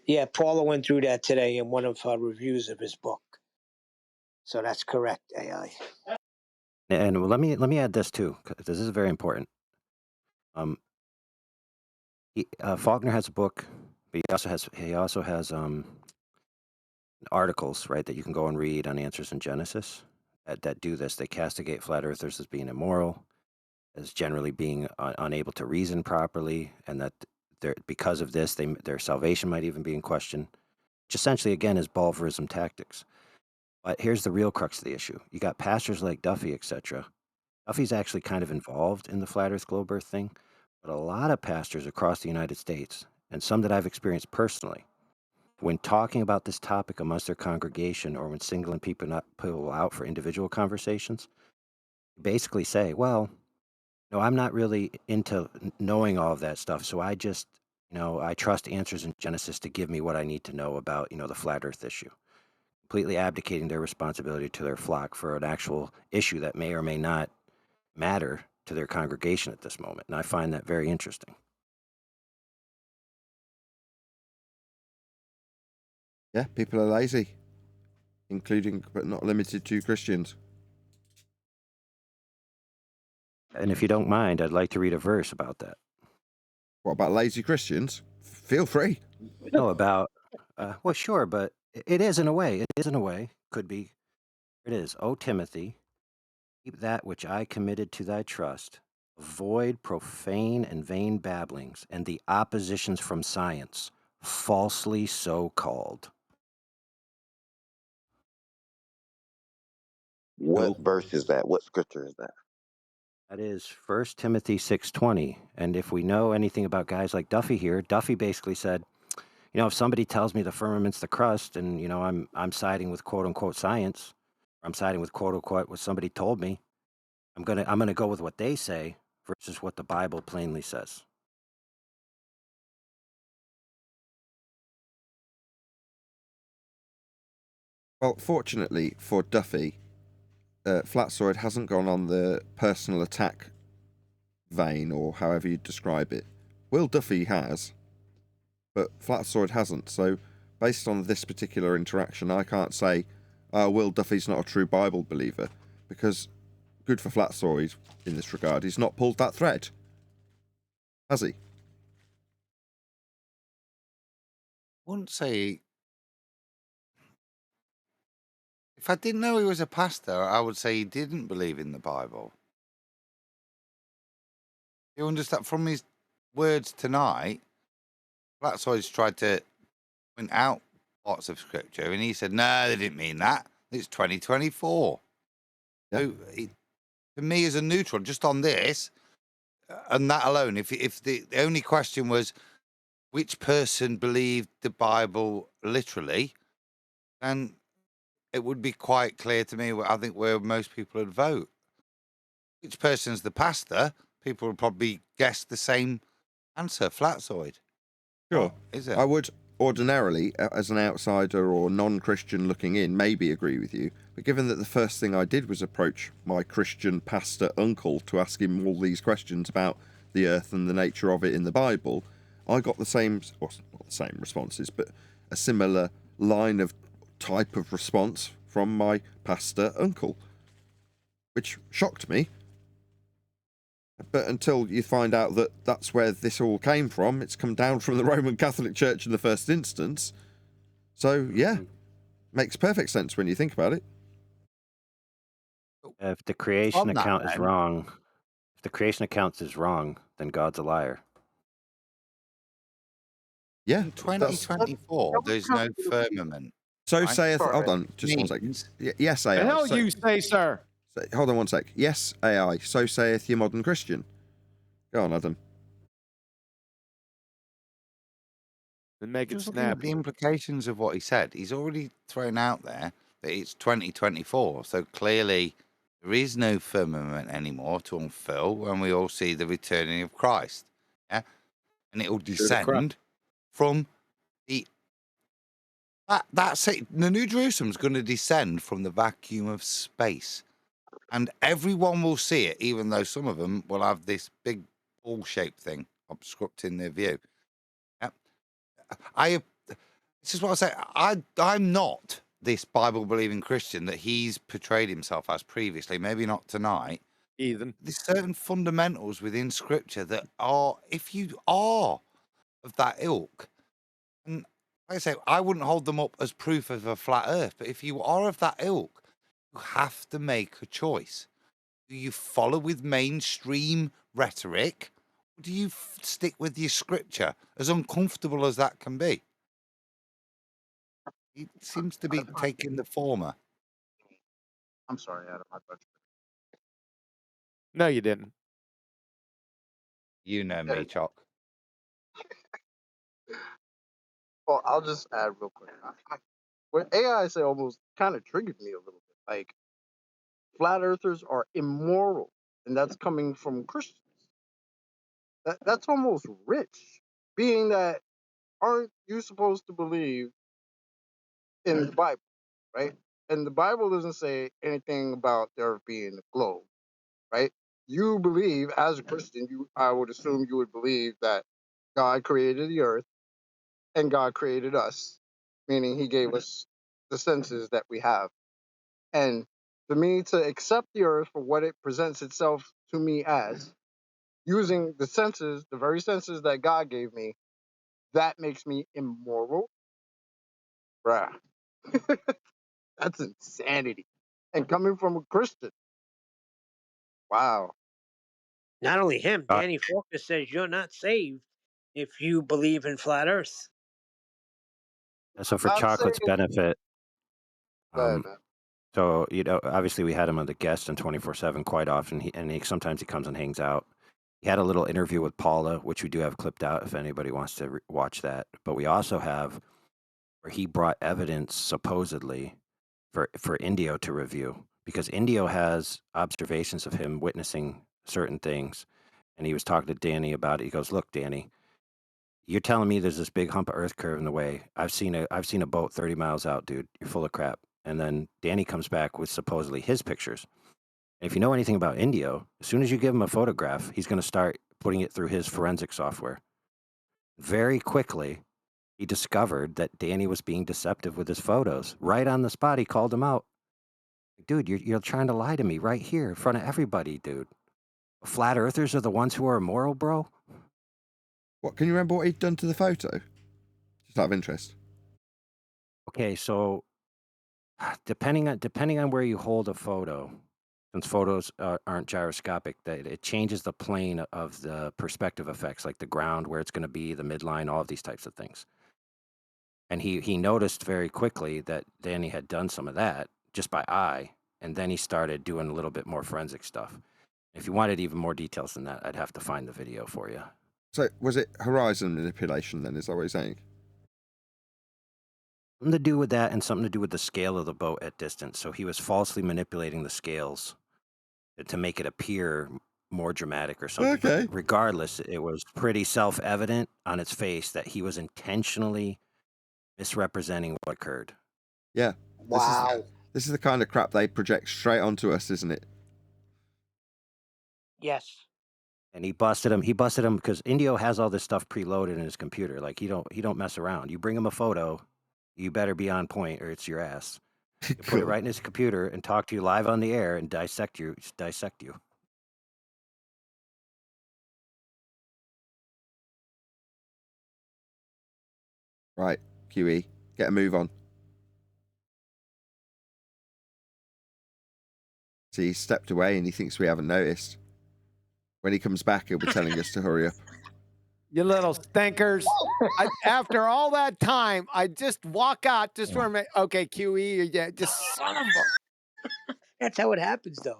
Yeah, Paula went through that today in one of her reviews of his book. So that's correct, AI. And let me add this too, 'cause this is very important. Faulkner has a book, but he also has articles, right, that you can go and read on Answers in Genesis that do this. They castigate flat earthers as being immoral, as generally being unable to reason properly, and that because of this, their salvation might even be in question, which essentially, again, is Bulverism tactics. But here's the real crux of the issue. You got pastors like Duffy, etc. Duffy's actually kind of involved in the flat earth globe earth thing, but a lot of pastors across the United States, and some that I've experienced personally, when talking about this topic amongst their congregation or when singling people out for individual conversations, basically say, well, no, I'm not really into knowing all of that stuff. So I just, I trust Answers in Genesis to give me what I need to know about, the flat earth issue. Completely abdicating their responsibility to their flock for an actual issue that may or may not matter to their congregation at this moment. And I find that very interesting. Yeah, people are lazy, including but not limited to Christians. And if you don't mind, I'd like to read a verse about that. What about lazy Christians? Feel free. No, about, well, sure, but it is in a way. It is in a way. Could be. It is. O Timothy, keep that which I committed to thy trust. Avoid profane and vain babblings and the oppositions from science, falsely so called. What verse is that? What scripture is that? That is 1 Timothy 6:20. And if we know anything about guys like Duffy here, Duffy basically said, if somebody tells me the firmament's the crust and, I'm siding with quote unquote science, or I'm siding with quote unquote what somebody told me, I'm gonna go with what they say versus what the Bible plainly says. Well, fortunately for Duffy, Flatsoid hasn't gone on the personal attack vein, or however you describe it. Will Duffy has, but Flatsoid hasn't. So, based on this particular interaction, I can't say, Will Duffy's not a true Bible believer, because good for Flatsoid in this regard, he's not pulled that thread, has he? Wouldn't say. If I didn't know he was a pastor, I would say he didn't believe in the Bible. You understand from his words tonight, Flatsoid's tried to point out parts of scripture, and he said, "No, they didn't mean that. It's 2024." Yeah. So, for me, as a neutral, just on this and that alone, if the only question was which person believed the Bible literally, then it would be quite clear to me, I think, where most people would vote. Which person's the pastor? People would probably guess the same answer, flatzoid. Sure. Is it? I would ordinarily, as an outsider or non-Christian looking in, maybe agree with you. But given that the first thing I did was approach my Christian pastor uncle to ask him all these questions about the earth and the nature of it in the Bible, I got the same, or not the same responses, but a similar line of type of response from my pastor uncle, which shocked me. But until you find out that that's where this all came from, it's come down from the Roman Catholic Church in the first instance. So, yeah, makes perfect sense when you think about it. If the creation account is wrong, if the creation account is wrong, then God's a liar. Yeah. In 2024, there's no firmament. So right? saith, hold on, just one second. Yes, AI. The hell so, you say, sir? Hold on one sec. Yes, AI. So saith your modern Christian. Go on, Adam. And make it Just looking at the snappy. implications of what he said. He's already thrown out there that it's 2024. So clearly there is no firmament anymore to unfurl when we all see the returning of Christ. Yeah. And it will descend from the that's it. The New Jerusalem's going to descend from the vacuum of space. And everyone will see it, even though some of them will have this big ball-shaped thing obstructing their view. Yeah. This is what I say. I'm not this Bible-believing Christian that he's portrayed himself as previously. Maybe not tonight. Ethan. There's certain fundamentals within Scripture that are, if you are of that ilk, and like I say, I wouldn't hold them up as proof of a flat Earth. But if you are of that ilk, you have to make a choice. Do you follow with mainstream rhetoric? Or do you stick with your Scripture, as uncomfortable as that can be? It seems to be taking the former. I'm sorry, Adam. I thought No, you didn't. You know me, Chalk. Well, I'll just add real quick. What AI say almost kind of triggered me a little bit. Like, flat earthers are immoral, and that's coming from Christians. That's almost rich, being that aren't you supposed to believe in the Bible, right? And the Bible doesn't say anything about the earth being a globe, right? You believe, as a Christian, I would assume you would believe that God created the earth and God created us, meaning he gave us the senses that we have. And for me to accept the earth for what it presents itself to me as, using the senses, the very senses that God gave me, that makes me immoral? Bruh. That's insanity. And coming from a Christian. Wow. Not only him, Danny Faulkner says you're not saved if you believe in flat Earth. So for Chocolate's benefit, so obviously we had him on the guest on 24/7 quite often, sometimes he comes and hangs out. He had a little interview with Paula, which we do have clipped out if anybody wants to watch that. But we also have where he brought evidence supposedly for Indio to review, because Indio has observations of him witnessing certain things, and he was talking to Danny about it. He goes, "Look, Danny, you're telling me there's this big hump of Earth curve in the way. I've seen a boat 30 miles out, dude. You're full of crap." And then Danny comes back with supposedly his pictures. And if you know anything about Indio, as soon as you give him a photograph, he's going to start putting it through his forensic software. Very quickly, he discovered that Danny was being deceptive with his photos. Right on the spot, he called him out. Dude, you're trying to lie to me right here in front of everybody, dude. Flat earthers are the ones who are immoral, bro. What, can you remember what he'd done to the photo? Just out of interest. Okay, so depending on where you hold a photo, since photos aren't gyroscopic, that it changes the plane of the perspective effects, like the ground, where it's going to be, the midline, all of these types of things. And he noticed very quickly that Danny had done some of that just by eye, and then he started doing a little bit more forensic stuff. If you wanted even more details than that, I'd have to find the video for you. So was it horizon manipulation then? Is that what you're saying? Something to do with that and something to do with the scale of the boat at distance. So he was falsely manipulating the scales to make it appear more dramatic or something. Okay. But regardless, it was pretty self-evident on its face that he was intentionally misrepresenting what occurred. Yeah. Wow. This is the kind of crap they project straight onto us, isn't it? Yes. And he busted him. He busted him because Indio has all this stuff preloaded in his computer. Like he don't mess around. You bring him a photo, you better be on point or it's your ass. You put it right in his computer and talk to you live on the air and dissect you. Right, QE, get a move on. See, he stepped away and he thinks we haven't noticed. When he comes back, he'll be telling us to hurry up. You little stinkers. After all that time, I just walk out just for a minute. Okay, QE, yeah, just son of a... That's how it happens, though.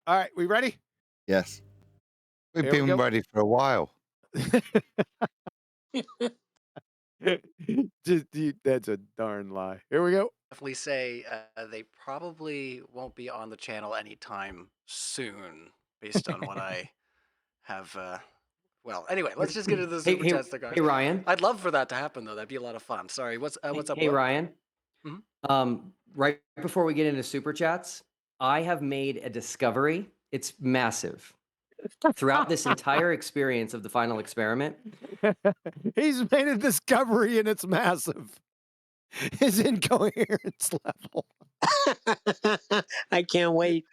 All right, we ready? Yes. We've Here we been go. ready for a while. That's a darn lie. Here we go. Definitely say they probably won't be on the channel anytime soon, based on what I have. Well, anyway, let's just get into the super chats, guys. Hey, Ryan. I'd love for that to happen, though. That'd be a lot of fun. Sorry, what's up? Hey, Will? Ryan. Mhm. Right before we get into super chats, I have made a discovery. It's massive. Throughout this entire experience of the final experiment, He's made a discovery and it's massive. His incoherence level. I can't wait.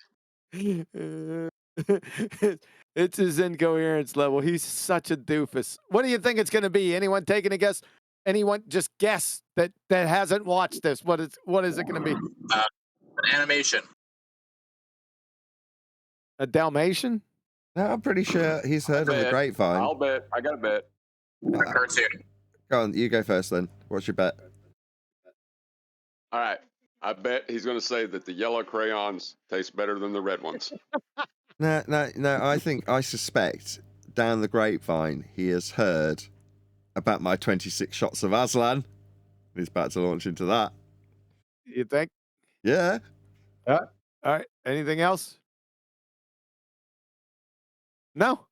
It's his incoherence level. He's such a doofus. What do you think it's going to be? Anyone taking a guess? Anyone just guess that hasn't watched this? What is it going to be? An animation. A Dalmatian? No, I'm pretty sure he's heard on the grapevine. I'll bet. I got a bet. A cartoon. Go on, you go first then. What's your bet? All right. I bet he's going to say that the yellow crayons taste better than the red ones. No. I suspect down the grapevine he has heard about my 26 shots of Aslan. He's about to launch into that. You think? Yeah. All right. Anything else? No.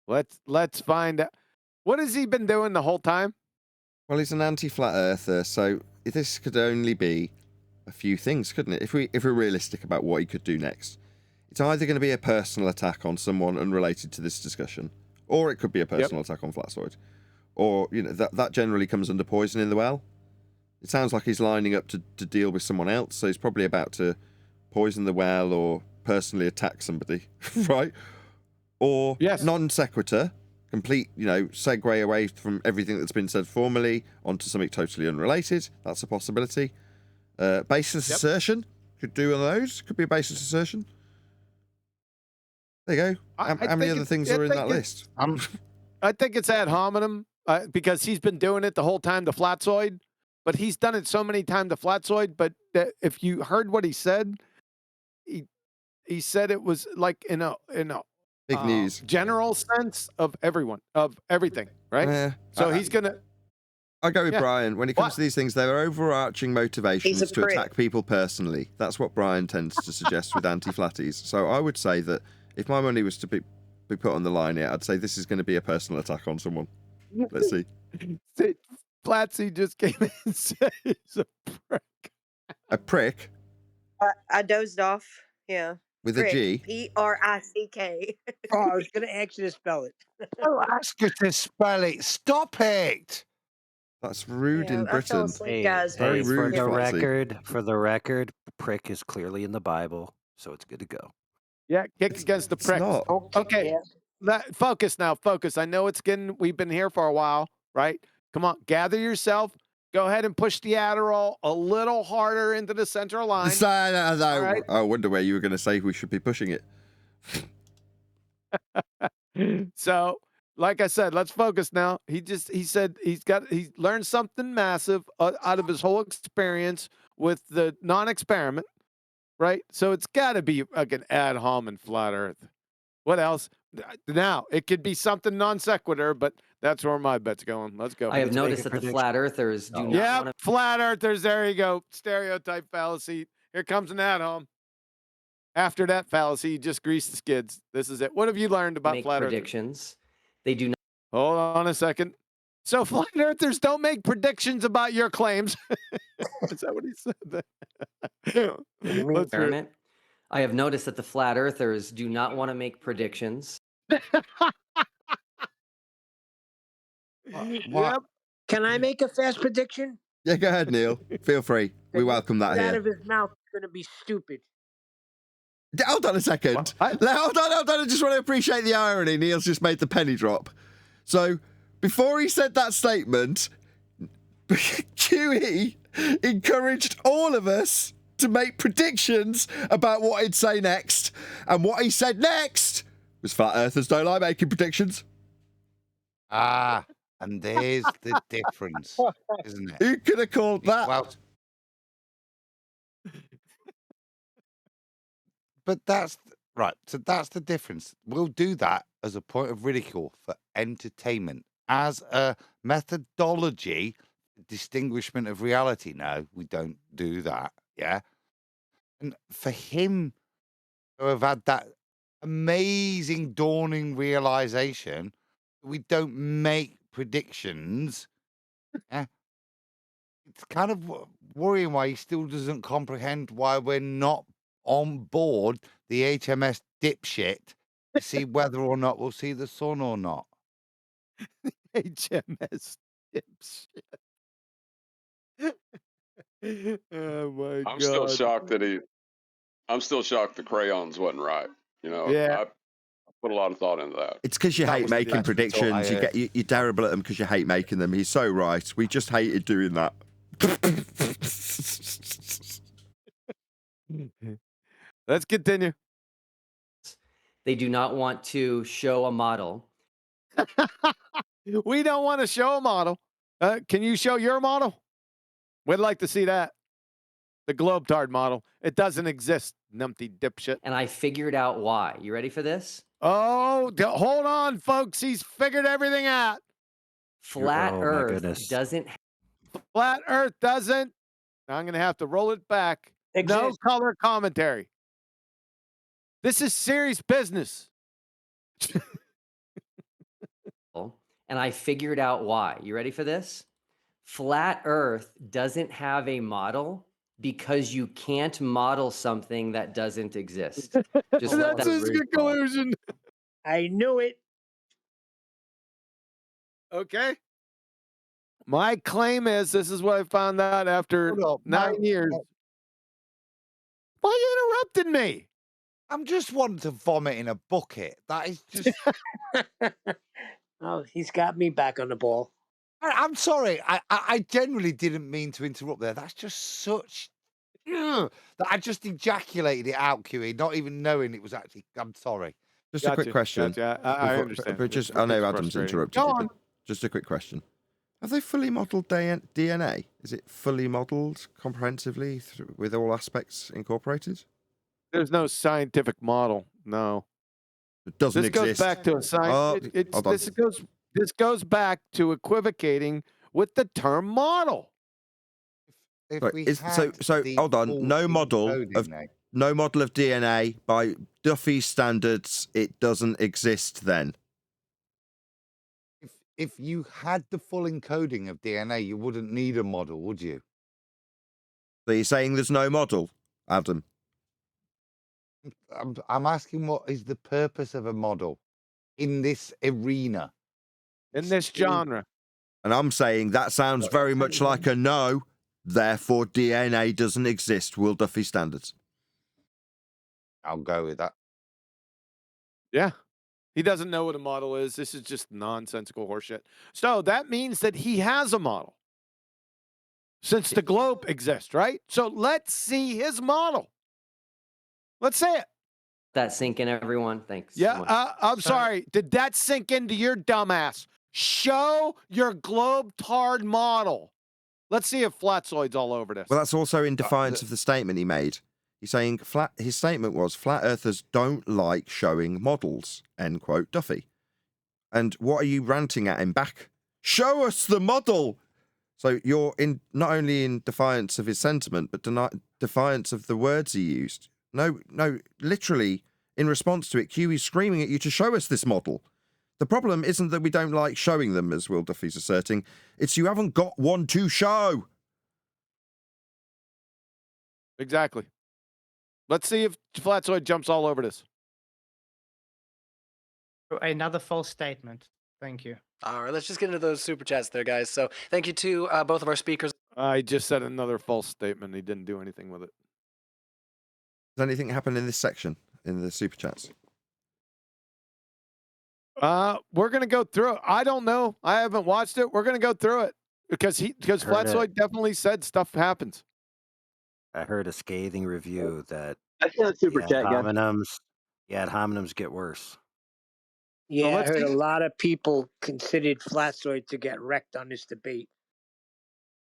Let's find out. What has he been doing the whole time? Well, he's an anti-flat earther, so this could only be a few things, couldn't it? If we're realistic about what he could do next, it's either going to be a personal attack on someone unrelated to this discussion, or it could be a personal attack on Flatsoid, or that generally comes under poison in the well. It sounds like he's lining up to deal with someone else, so he's probably about to poison the well or personally attack somebody, right? Or non sequitur, complete segue away from everything that's been said formally onto something totally unrelated. That's a possibility. Baseless assertion. Could do one of those. Could be a baseless assertion. There you go. How many other things are in that list? I think it's ad hominem because he's been doing it the whole time to Flatsoid, but he's done it so many times to Flatsoid. But if you heard what he said, he said it was like in a big news general sense of everything, right? So he's gonna. I go with Brian. When it comes to these things, there are overarching motivations to attack people personally. That's what Brian tends to suggest with anti-flatties. So I would say that if my money was to be put on the line here, I'd say this is going to be a personal attack on someone. Let's see. Flatsy just came in and said he's a prick. A prick? I dozed off. Yeah. With Prick. a G? P-R-I-C-K. Oh, I was going to ask you to spell it. Oh, ask you to spell it. Stop it. That's rude in I fell Britain. asleep, guys. Very rude. For the record, prick is clearly in the Bible, so it's good to go. Yeah, kick against the prick. Okay. Focus now. Focus. I know we've been here for a while, right? Come on, gather yourself. Go ahead and push the Adderall a little harder into the central line. Right? I wonder where you were going to say we should be pushing it. So, like I said, let's focus now. He said he learned something massive out of his whole experience with the non-experiment, right? So it's got to be like an ad hominem flat Earth. What else? Now it could be something non sequitur, but That's where my bet's going. Let's go. I have noticed that the flat earthers do not Yeah, want to. flat earthers. There you go. Stereotype fallacy. Here comes an at-home. After that fallacy, you just grease the skids. This is it. What have you learned about make flat earthers? predictions. They do not. Hold on a second. So flat earthers don't make predictions about your claims. Is that what he said? Let's hear it. I have noticed that the flat earthers do not want to make predictions. Yep. Can I make a fast prediction? Yeah, go ahead, Neil. Feel free. We welcome that Out here. of his mouth is going to be stupid. Hold on a second. Hold on. I just want to appreciate the irony. Neil's just made the penny drop. So, before he said that statement, QE encouraged all of us to make predictions about what he'd say next. And what he said next was flat earthers don't like making predictions. Ah, and there's the difference, isn't it? Who could have called that? Well, but that's right. So that's the difference. We'll do that as a point of ridicule for entertainment, as a methodology, distinguishment of reality. No, we don't do that. Yeah. And for him to have had that amazing dawning realization, we don't make predictions. Yeah. It's kind of worrying why he still doesn't comprehend why we're not on board the HMS dipshit to see whether or not we'll see the sun or not. HMS dipshit. Oh my I'm god! still shocked that I'm still shocked the crayons wasn't right. You know, Yeah. I put a lot of thought into that. It's because you hate making predictions. You're terrible at them because you hate making them. He's so right. We just hated doing that. Let's continue. They do not want to show a model. We don't want to show a model. Can you show your model? We'd like to see that. The Globetard model. It doesn't exist, numpty dipshit. And I figured out why. You ready for this? Oh, hold on, folks. He's figured everything out. Flat Earth doesn't. Flat Earth doesn't. I'm going to have to roll it back. No color commentary. This is serious business. And I figured out why. You ready for this? Flat Earth doesn't have a model because you can't model something that doesn't exist. Just let That's his conclusion. I knew it. Okay. My claim is this is what I found out after 9 years. Why you interrupted me? I'm just wanting to vomit in a bucket. That is just. Oh, he's got me back on the ball. I'm sorry. I generally didn't mean to interrupt there. That's just such. That I just ejaculated it out, QE, not even knowing it was actually. I'm sorry. Just a quick question. Gotcha. I understand. But just, I know Adam's interrupted you, but just a quick question. Have they fully modelled DNA? Is it fully modelled comprehensively with all aspects incorporated? There's no scientific model. No. It doesn't this exist. Goes back to a science. This goes back to equivocating with the term model. So hold on. No model of DNA by Duffy's standards. It doesn't exist then. If you had the full encoding of DNA, you wouldn't need a model, would you? So you're saying there's no model, Adam? I'm asking what is the purpose of a model in this arena, in this genre. And I'm saying that sounds very much like a no. Therefore, DNA doesn't exist. Will Duffy standards? I'll go with that. Yeah. He doesn't know what a model is. This is just nonsensical horseshit. So that means that he has a model. Since the globe exists, right? So let's see his model. Let's see it. That sink in, everyone. Thanks. Yeah, I'm sorry. Did that sink into your dumbass? Show your globe-tard model. Let's see if flatzoid's all over this. Well, that's also in defiance of the statement he made. He's saying his statement was flat earthers don't like showing models, end quote, Duffy. And what are you ranting at him back? Show us the model. So you're in not only in defiance of his sentiment, but defiance of the words he used. No, literally, in response to it, Q is screaming at you to show us this model. The problem isn't that we don't like showing them, as Will Duffy's asserting. It's you haven't got one to show. Exactly. Let's see if Flatzoid jumps all over this. Another false statement. Thank you. All right, let's just get into those super chats there, guys. So thank you to both of our speakers. I just said another false statement. He didn't do anything with it. Does anything happen in this section, in the super chats? We're going to go through it. I don't know. I haven't watched it. We're going to go through it because Flatzoid definitely said stuff happens. I heard a scathing review that I saw a super chat, guys. Hominums get worse. Yeah, I heard a lot of people considered Flatzoid to get wrecked on this debate.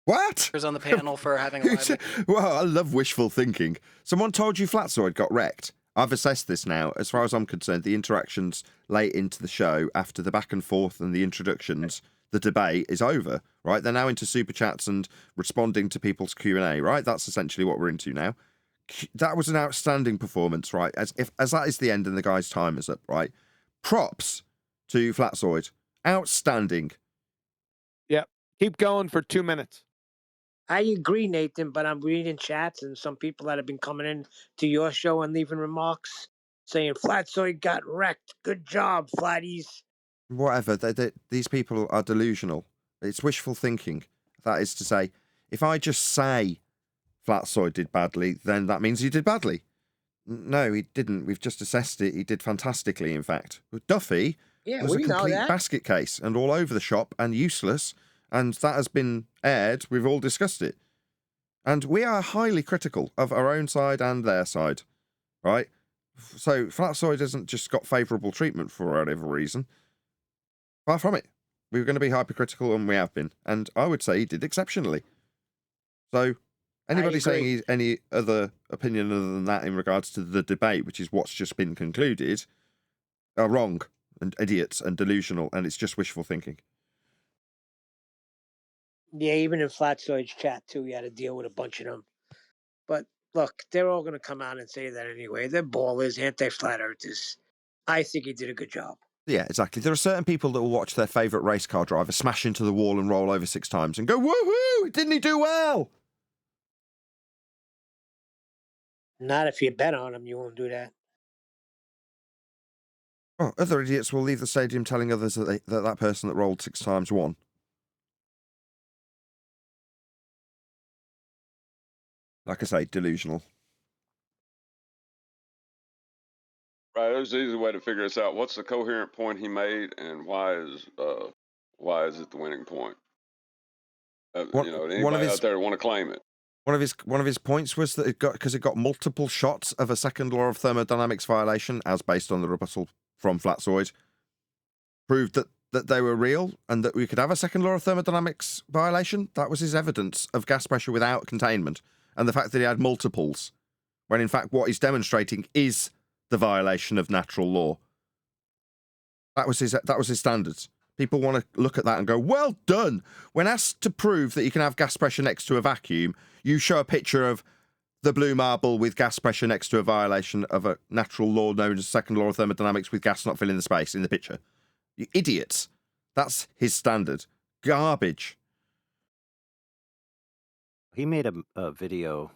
What? On the panel for having a lively... Well, I love wishful thinking. Someone told you Flatzoid got wrecked. I've assessed this now. As far as I'm concerned, the interactions late into the show, after the back and forth and the introductions, the debate is over, right? They're now into super chats and responding to people's Q&A, right? That's essentially what we're into now. That was an outstanding performance, right? As that is the end and the guy's time is up, right? Props to Flatzoid. Outstanding. Yep. Keep going for 2 minutes. I agree, Nathan, but I'm reading chats and some people that have been coming in to your show and leaving remarks saying Flatzoid got wrecked. Good job, Flatties. Whatever. These people are delusional. It's wishful thinking. That is to say, if I just say Flatzoid did badly, then that means he did badly. No, he didn't. We've just assessed it. He did fantastically, in fact. But Duffy was a complete basket case and all over the shop and useless. And that has been aired. We've all discussed it. And we are highly critical of our own side and their side, right? So Flatzoid hasn't just got favourable treatment for whatever reason. Far from it. We were going to be hypercritical, and we have been. And I would say he did exceptionally. So anybody saying he's any other opinion other than that in regards to the debate, which is what's just been concluded, are wrong and idiots and delusional, and it's just wishful thinking. Yeah, even in Flatzoid's chat, too, we had to deal with a bunch of them. But look, they're all going to come out and say that anyway. They're ballers, anti-flat earthers. I think he did a good job. Yeah, exactly. There are certain people that will watch their favourite race car driver smash into the wall and roll over 6 times and go, woohoo, didn't he do well? Not if you bet on him, you won't do that. Oh, other idiots will leave the stadium telling others that that person that rolled 6 times won. Like I say, delusional. Right, there's an easy way to figure this out. What's the coherent point he made, and why is it the winning point? Anybody out there want to claim it? One of his points was that it got multiple shots of a second law of thermodynamics violation, as based on the rebuttal from Flatzoid, proved that they were real and that we could have a second law of thermodynamics violation. That was his evidence of gas pressure without containment, and the fact that he had multiples, when in fact what he's demonstrating is the violation of natural law. That was his standards. People want to look at that and go, well done. When asked to prove that you can have gas pressure next to a vacuum, you show a picture of the blue marble with gas pressure next to a violation of a natural law known as second law of thermodynamics with gas not filling the space in the picture. You idiots. That's his standard. Garbage. He made a video,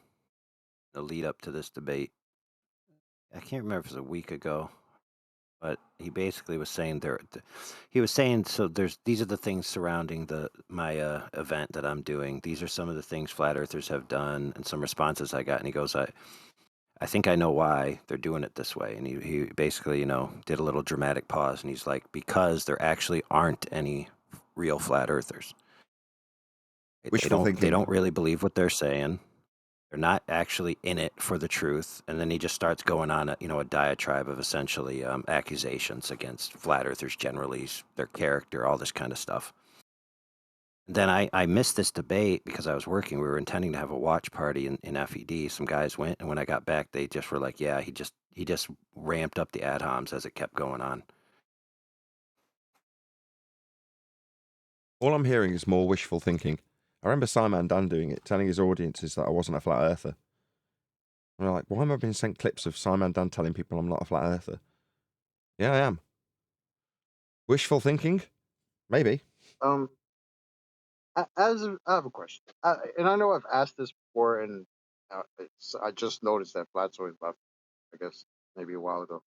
the lead up to this debate. I can't remember if it was a week ago, but he basically was saying these are the things surrounding my event that I'm doing. These are some of the things flat earthers have done and some responses I got. And he goes, I think I know why they're doing it this way. And he basically, did a little dramatic pause, and he's like, because there actually aren't any real flat earthers. They don't really believe what they're saying. They're not actually in it for the truth. And then he just starts going on a diatribe of essentially accusations against flat earthers generally, their character, all this kind of stuff. And then I missed this debate because I was working. We were intending to have a watch party in FED. Some guys went, and when I got back, they just were like, yeah, he just ramped up the ad homs as it kept going on. All I'm hearing is more wishful thinking. I remember Simon Dan doing it, telling his audiences that I wasn't a flat earther. And I'm like, why am I being sent clips of Simon Dan telling people I'm not a flat earther? Yeah, I am. Wishful thinking? Maybe. I have a question, and I know I've asked this before, and I just noticed that Flatsoy left, I guess, maybe a while ago.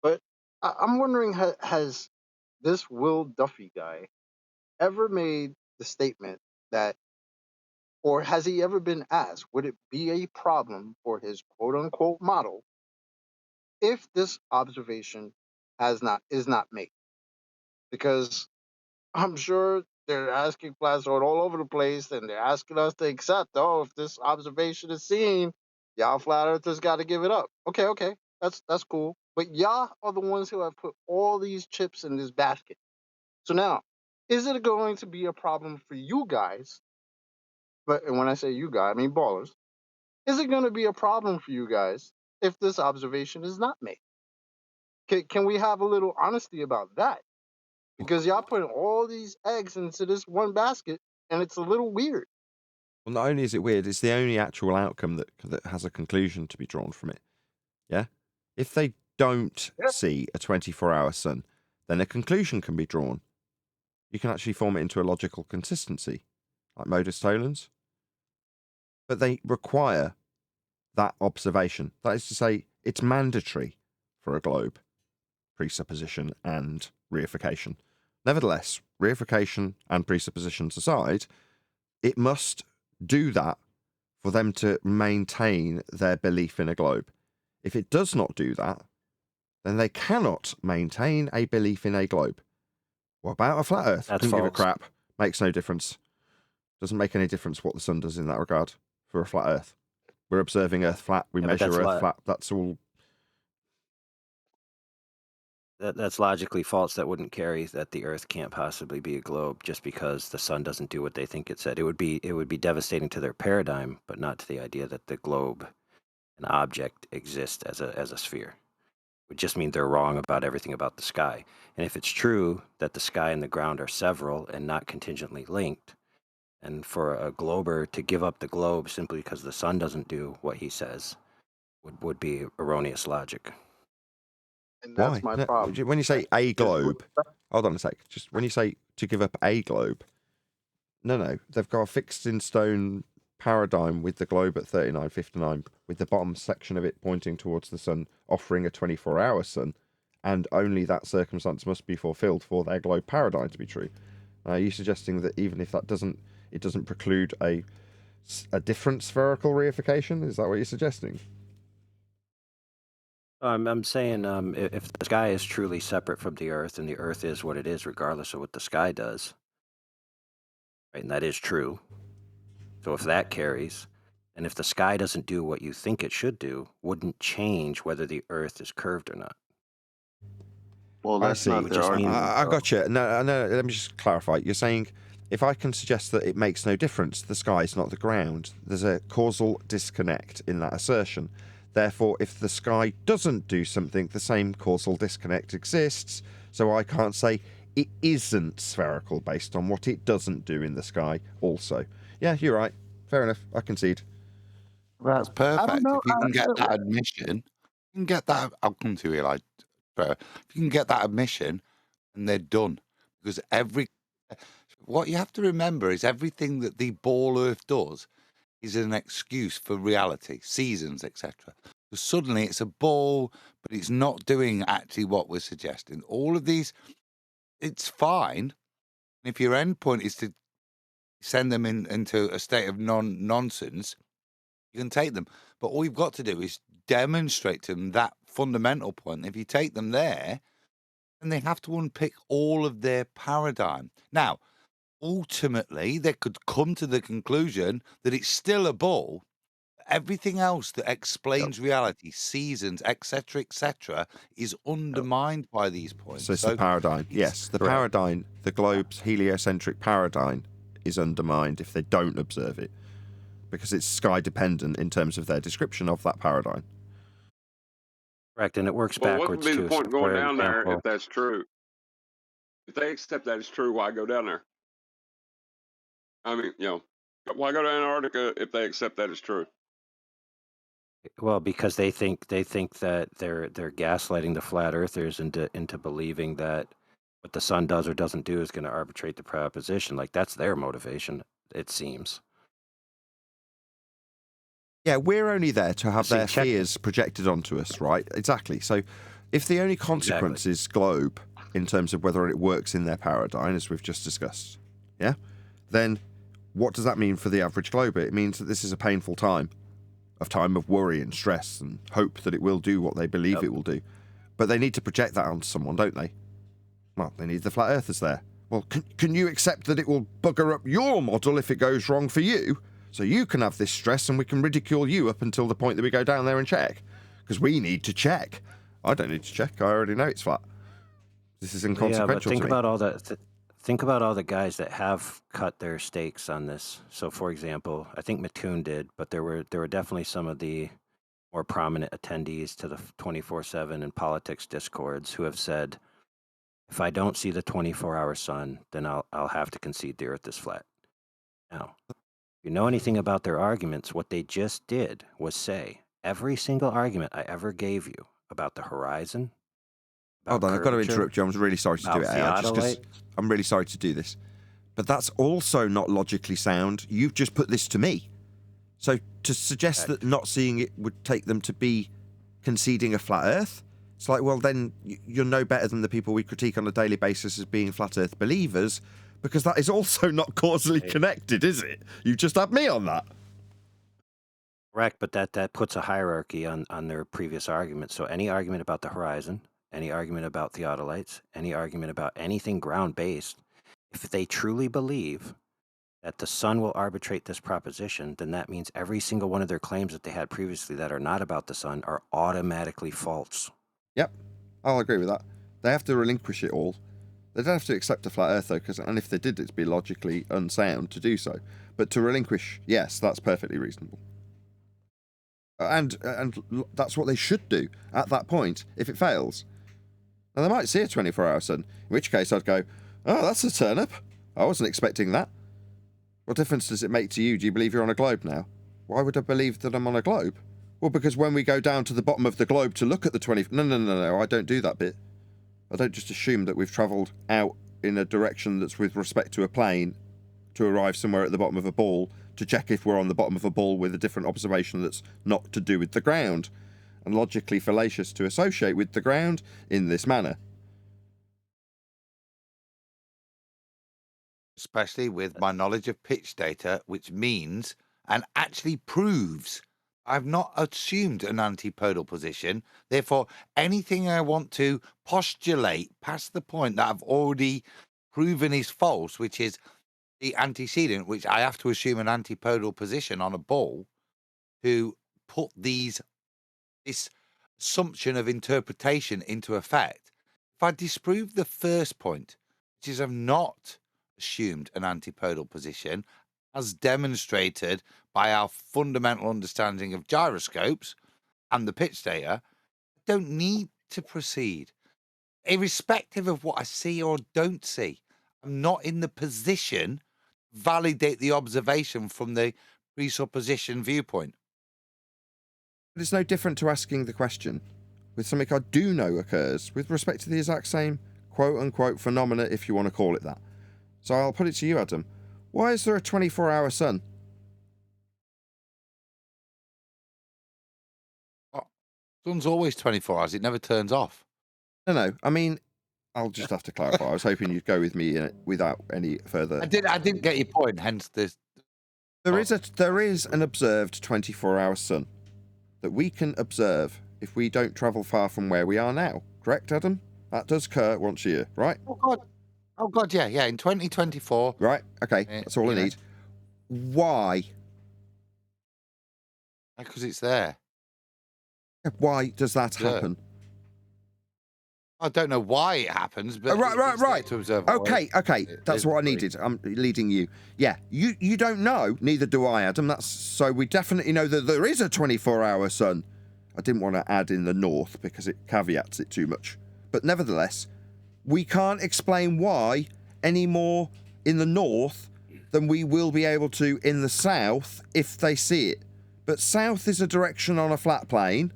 But I'm wondering, has this Will Duffy guy ever made the statement that, or has he ever been asked, would it be a problem for his quote unquote model if this observation is not made? Because I'm sure they're asking Flatsoy all over the place, and they're asking us to accept, oh, if this observation is seen, y'all flat earthers got to give it up. Okay, that's cool. But y'all are the ones who have put all these chips in this basket. So now, is it going to be a problem for you guys? And when I say you guys, I mean ballers. Is it going to be a problem for you guys if this observation is not made? Can we have a little honesty about that? Because y'all putting all these eggs into this one basket, and it's a little weird. Well, not only is it weird, it's the only actual outcome that has a conclusion to be drawn from it. Yeah? If they don't see a 24-hour sun, then a conclusion can be drawn. You can actually form it into a logical consistency, like modus tollens. But they require that observation. That is to say, it's mandatory for a globe, presupposition and reification. Nevertheless, reification and presuppositions aside, it must do that for them to maintain their belief in a globe. If it does not do that, then they cannot maintain a belief in a globe. What about a flat Earth? That's Couldn't give a false. crap. Makes no difference. Doesn't make any difference what the sun does in that regard for a flat Earth. We're observing Earth flat. We measure Earth flat. That's all. That's logically false. That wouldn't carry that the Earth can't possibly be a globe just because the sun doesn't do what they think it said. It would be devastating to their paradigm, but not to the idea that the globe, an object, exists as a sphere. It would just mean they're wrong about everything about the sky. And if it's true that the sky and the ground are several and not contingently linked, and for a glober to give up the globe simply because the sun doesn't do what he says would be erroneous logic. And that's Why? my problem. When you say a globe, hold on a sec. Just when you say to give up a globe, no, they've got a fixed in stone paradigm with the globe at 39.59, with the bottom section of it pointing towards the sun, offering a 24-hour sun, and only that circumstance must be fulfilled for their globe paradigm to be true. Are you suggesting that even if that doesn't preclude a different spherical reification? Is that what you're suggesting? I'm saying if the sky is truly separate from the Earth, and the Earth is what it is regardless of what the sky does, right, and that is true. So if that carries, and if the sky doesn't do what you think it should do, wouldn't change whether the Earth is curved or not. Well, that's not their argument. I got you. No, let me just clarify. You're saying if I can suggest that it makes no difference, the sky is not the ground, there's a causal disconnect in that assertion. Therefore, if the sky doesn't do something, the same causal disconnect exists, so I can't say it isn't spherical based on what it doesn't do in the sky also. Yeah, you're right. Fair enough. I concede. That's perfect. If you can get that admission, you can get that. I'll come to you, like, if you can get that admission, and they're done. Because what you have to remember is everything that the ball Earth does is an excuse for reality, seasons, etc. So suddenly it's a ball, but it's not doing actually what we're suggesting. All of these, it's fine. If your end point is to send them into a state of nonsense, you can take them. But all you've got to do is demonstrate to them that fundamental point. If you take them there, then they have to unpick all of their paradigm. Now, ultimately, they could come to the conclusion that it's still a ball. Everything else that explains reality, seasons, etc., is undermined by these points. So it's the paradigm. Yes, the paradigm, the globe's heliocentric paradigm is undermined if they don't observe it, because it's sky dependent in terms of their description of that paradigm. Correct, and it works Well, backwards what would be the too. point going down there if that's true? If they accept that it's true, why go down there? I mean, why go to Antarctica if they accept that as true? Well, because they think that they're gaslighting the flat earthers into believing that what the sun does or doesn't do is going to arbitrate the proposition. Like that's their motivation, it seems. Yeah, we're only there to have See, their check- fears projected onto us, right? Exactly. So if the only consequence is globe in terms of whether it works in their paradigm, as we've just discussed, yeah, then what does that mean for the average glober? It means that this is a painful time of worry and stress and hope that it will do what they believe it will do. But they need to project that onto someone, don't they? Well, they need the flat earthers there. Well, can you accept that it will bugger up your model if it goes wrong for you? So you can have this stress and we can ridicule you up until the point that we go down there and check. Because we need to check. I don't need to check. I already know it's flat. This is inconsequential but think to me. about all the think about all the guys that have cut their stakes on this. So, for example, I think Mattoon did, but there were definitely some of the more prominent attendees to the 24/7 and politics discords who have said, if I don't see the 24-hour sun, then I'll have to concede the Earth is flat. Now, if you know anything about their arguments, what they just did was say every single argument I ever gave you about the horizon. Hold on, I've got to interrupt you. I'm really sorry to do it. I'm really sorry to do this. But that's also not logically sound. You've just put this to me. So to suggest that not seeing it would take them to be conceding a flat Earth, it's like, well, then you're no better than the people we critique on a daily basis as being flat Earth believers, because that is also not causally connected, is it? You've just had me on that. Correct, but that puts a hierarchy on their previous argument. So any argument about the horizon, any argument about theodolites, any argument about anything ground-based, if they truly believe that the sun will arbitrate this proposition, then that means every single one of their claims that they had previously that are not about the sun are automatically false. Yep, I'll agree with that. They have to relinquish it all. They don't have to accept a flat Earth, though, and if they did, it'd be logically unsound to do so. But to relinquish, yes, that's perfectly reasonable. And that's what they should do at that point if it fails. Now, they might see a 24-hour sun, in which case I'd go, oh, that's a turn-up. I wasn't expecting that. What difference does it make to you? Do you believe you're on a globe now? Why would I believe that I'm on a globe? Well, because when we go down to the bottom of the globe to look at the 20... No, I don't do that bit. I don't just assume that we've travelled out in a direction that's with respect to a plane to arrive somewhere at the bottom of a ball to check if we're on the bottom of a ball with a different observation that's not to do with the ground, and logically fallacious to associate with the ground in this manner. Especially with my knowledge of pitch data, which means and actually proves I've not assumed an antipodal position. Therefore, anything I want to postulate past the point that I've already proven is false, which is the antecedent, which I have to assume an antipodal position on a ball to put this assumption of interpretation into effect. If I disprove the first point, which is I've not assumed an antipodal position, as demonstrated by our fundamental understanding of gyroscopes and the pitch data, I don't need to proceed. Irrespective of what I see or don't see, I'm not in the position to validate the observation from the presupposition viewpoint. But it's no different to asking the question with something I do know occurs with respect to the exact same quote-unquote phenomena, if you want to call it that. So I'll put it to you, Adam. Why is there a 24-hour sun? Sun's always 24 hours. It never turns off. No. I mean, I'll just have to clarify. I was hoping you'd go with me without any further... I didn't get your point, hence this. There is an observed 24-hour sun that we can observe if we don't travel far from where we are now. Correct, Adam? That does occur once a year, right? Oh, God, yeah. In 2024. Right, okay. That's all I need. Why? Because it's there. Why does that happen? I don't know why it happens, but right. To observe Okay. That's what I needed. I'm leading you. Yeah, you don't know. Neither do I, Adam. So we definitely know that there is a 24-hour sun. I didn't want to add in the north because it caveats it too much. But nevertheless, we can't explain why any more in the north then we will be able to in the south if they see it. But south is a direction on a flat plane,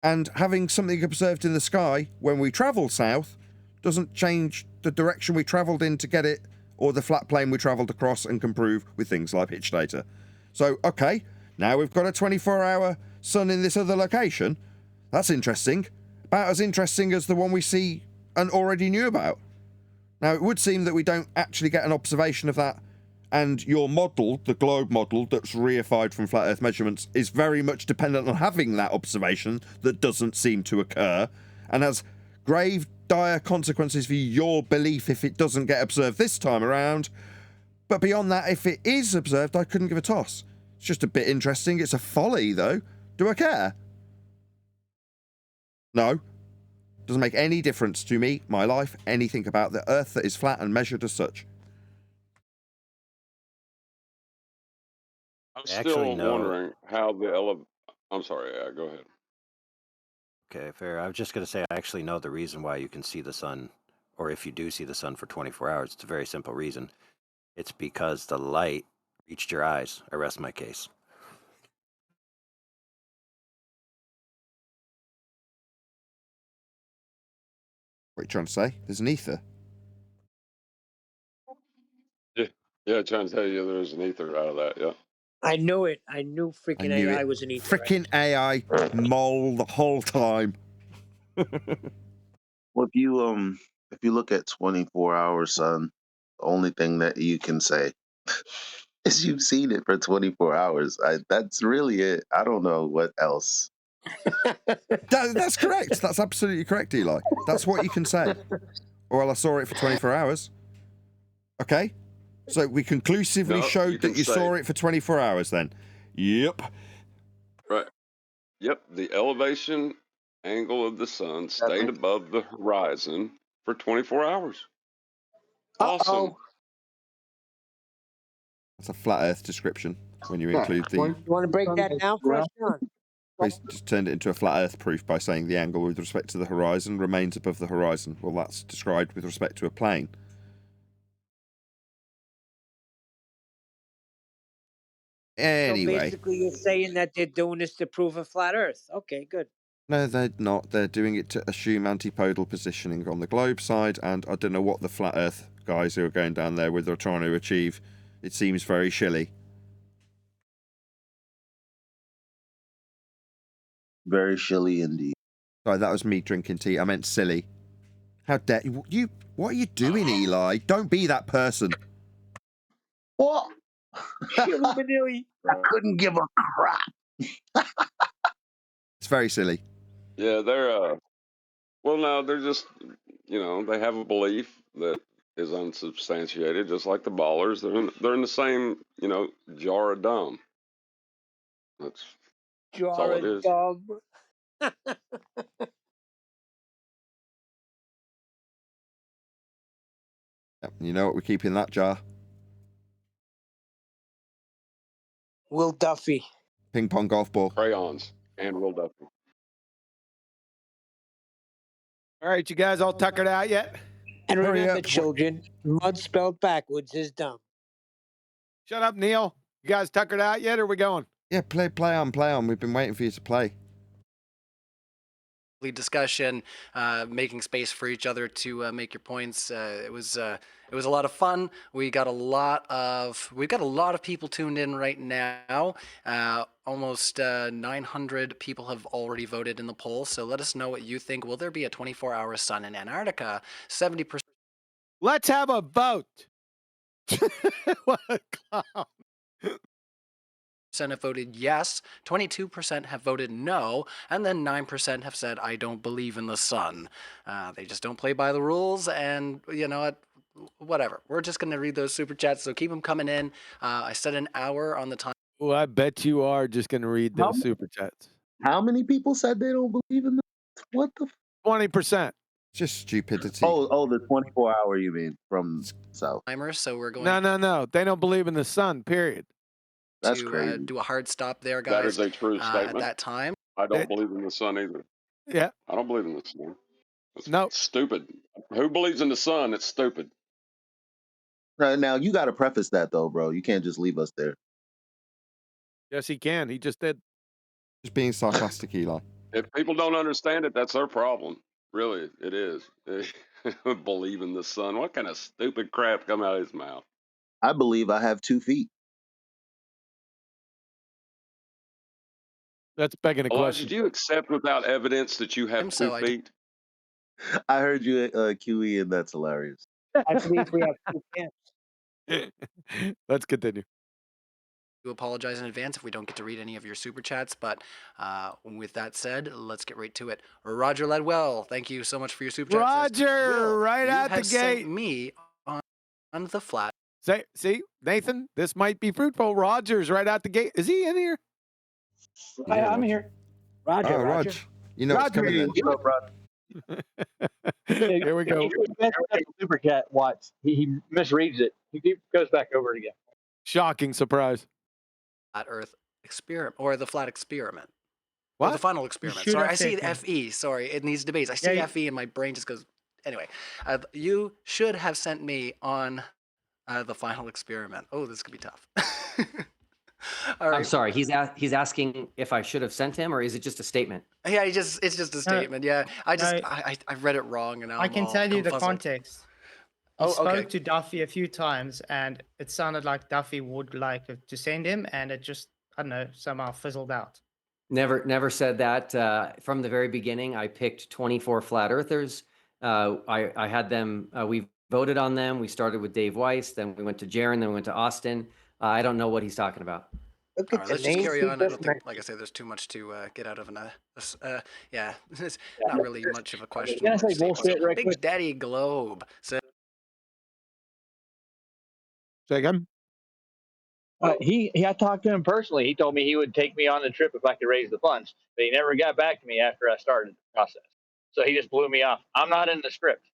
and having something observed in the sky when we travel south doesn't change the direction we travelled in to get it, or the flat plane we travelled across, and can prove with things like pitch data. So, okay, now we've got a 24-hour sun in this other location. That's interesting. About as interesting as the one we see and already knew about. Now, it would seem that we don't actually get an observation of that, and your model, the globe model that's reified from flat Earth measurements, is very much dependent on having that observation that doesn't seem to occur, and has grave, dire consequences for your belief if it doesn't get observed this time around. But beyond that, if it is observed, I couldn't give a toss. It's just a bit interesting. It's a folly, though. Do I care? No. Doesn't make any difference to me, my life, anything about the Earth that is flat and measured as such. I'm still wondering how the I'm sorry, go ahead. Okay, fair. I was just going to say, I actually know the reason why you can see the sun, or if you do see the sun for 24 hours, it's a very simple reason. It's because the light reached your eyes. I rest my case. What are you trying to say? There's an ether. Yeah, trying to tell you there's an ether out of that, yeah. I knew it. I knew freaking AI was an ether. Freaking AI mole the whole time. Well, if you look at 24-hour sun, the only thing that you can say is you've seen it for 24 hours. That's really it. I don't know what else. That's correct. That's absolutely correct, Eli. That's what you can say. Well, I saw it for 24 hours. Okay? So we conclusively showed that you saw it for 24 hours then. Yep. Right. Yep, the elevation angle of the sun stayed above the horizon for 24 hours. Awesome. That's a flat Earth description when you include the... You want to break that down for us, John? He's just turned it into a flat Earth proof by saying the angle with respect to the horizon remains above the horizon. Well, that's described with respect to a plane. Anyway. So basically you're saying that they're doing this to prove a flat Earth. Okay, good. No, they're not. They're doing it to assume antipodal positioning on the globe side, and I don't know what the flat Earth guys who are going down there with are trying to achieve. It seems very shilly. Very shilly indeed. Sorry, that was me drinking tea. I meant silly. How dare you? What are you doing, Eli? Don't be that person. What? I couldn't give a crap. It's very silly. Yeah, they're well, no, they're just, they have a belief that is unsubstantiated, just like the ballers. They're in the same, jar of dumb. That's all it is. You know what we keep in that jar? Will Duffy. Ping pong golf ball. Crayons and Will Duffy. All right, you guys all tuckered out yet? And remember, children, mud spelled backwards is dumb. Shut up, Neil. You guys tuckered out yet, or are we going? Yeah, play on. We've been waiting for you to play. Discussion, making space for each other to make your points. It was a lot of fun. We got a lot of people tuned in right now. Almost 900 people have already voted in the poll. So let us know what you think. Will there be a 24-hour sun in Antarctica? 70%. Let's have a vote. What a clown. Have voted yes, 22% have voted no, and then 9% have said, I don't believe in the sun. They just don't play by the rules, and you know what? Whatever. We're just going to read those super chats, so keep them coming in. I set an hour on the time. Oh, I bet you are just going to read those super chats. How many people said they don't believe in that? What the? 20%. Just stupidity. Oh, the 24-hour you mean from south? So we're going. No. They don't believe in the sun. Period. That's to crazy. Do a hard stop there, guys. That is a true statement. At that time. I don't believe in the sun either. Yeah. I don't believe in the sun. It's stupid. Who believes in the sun? It's stupid. Now you got to preface that though, bro. You can't just leave us there. Yes, he can. He just did. Just being sarcastic, Eli. If people don't understand it, that's their problem. Really, it is. Believe in the sun. What kind of stupid crap come out of his mouth? I believe I have 2 feet. That's begging a Elijah, question. do you accept without evidence that you have 2 feet? I heard you, QE, and that's hilarious. I believe we have 2 camps. Let's continue. To apologize in advance if we don't get to read any of your super chats, but with that said, let's get right to it. Roger Ledwell, thank you so much for your super chat. Roger, Will, right you out the have sent gate. me on the flat. See, Nathan, this might be fruitful. Roger's right out the gate. Is he in here? I'm here. Roger, Oh, Roger. Rog. You know what's coming then. Here we go. Super cat Watts. He misreads it. He goes back over it again. Shocking surprise. Flat Earth experiment, or the flat experiment. What? Or the final experiment. should Sorry, have I see said FE. Sorry, in these debates. I see Yeah, FE and my brain just goes. Anyway, you should have sent me on the final experiment. Oh, this could be tough. All right. I'm sorry. He's asking if I should have sent him, or is it just a statement? Yeah, it's just a statement. Yeah, I read it wrong, and now I can tell you the confuzzled. context. He Oh, spoke okay. to Duffy a few times, and it sounded like Duffy would like to send him, and it just, I don't know, somehow fizzled out. Never said that. From the very beginning, I picked 24 flat earthers. I had them. We voted on them. We started with Dave Weiss, then we went to Jaron, then we went to Austin. I don't know what he's talking about. Look All at right, the let's just names carry he on. I just don't think, mentioned. like I say, there's too much to get out of yeah, it's not really much of a question. Can I say more statement. bullshit right Big quick? Daddy Globe said, Say again. I talked to him personally. He told me he would take me on the trip if I could raise the funds, but he never got back to me after I started the process. So he just blew me off. I'm not in the script.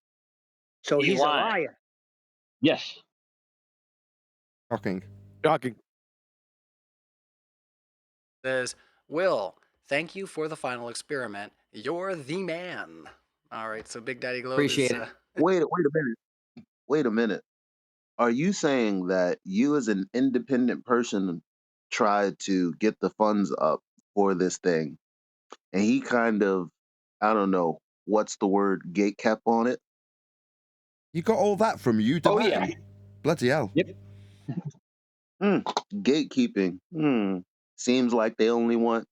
So he's a lying. liar. Yes. Shocking. says, Will, thank you for the final experiment. You're the man. All right, so Big Daddy Globe Appreciate is, it. Wait a minute. Wait a minute. Are you saying that you, as an independent person, tried to get the funds up for this thing, and he kind of, I don't know, what's the word, gate kept on it? You got all that from you, Oh, yeah. Bloody hell. Yep. Gatekeeping. Seems like they only want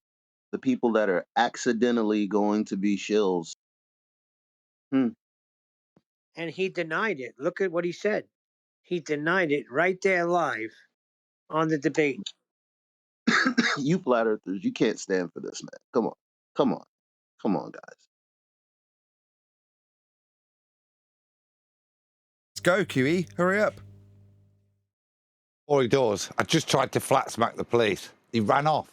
the people that are accidentally going to be shills. And he denied it. Look at what he said. He denied it right there live on the debate. You flat earthers, you can't stand for this, man. Come on, guys. Let's go, QE. Hurry up. All he does, I just tried to flat smack the police. He ran off.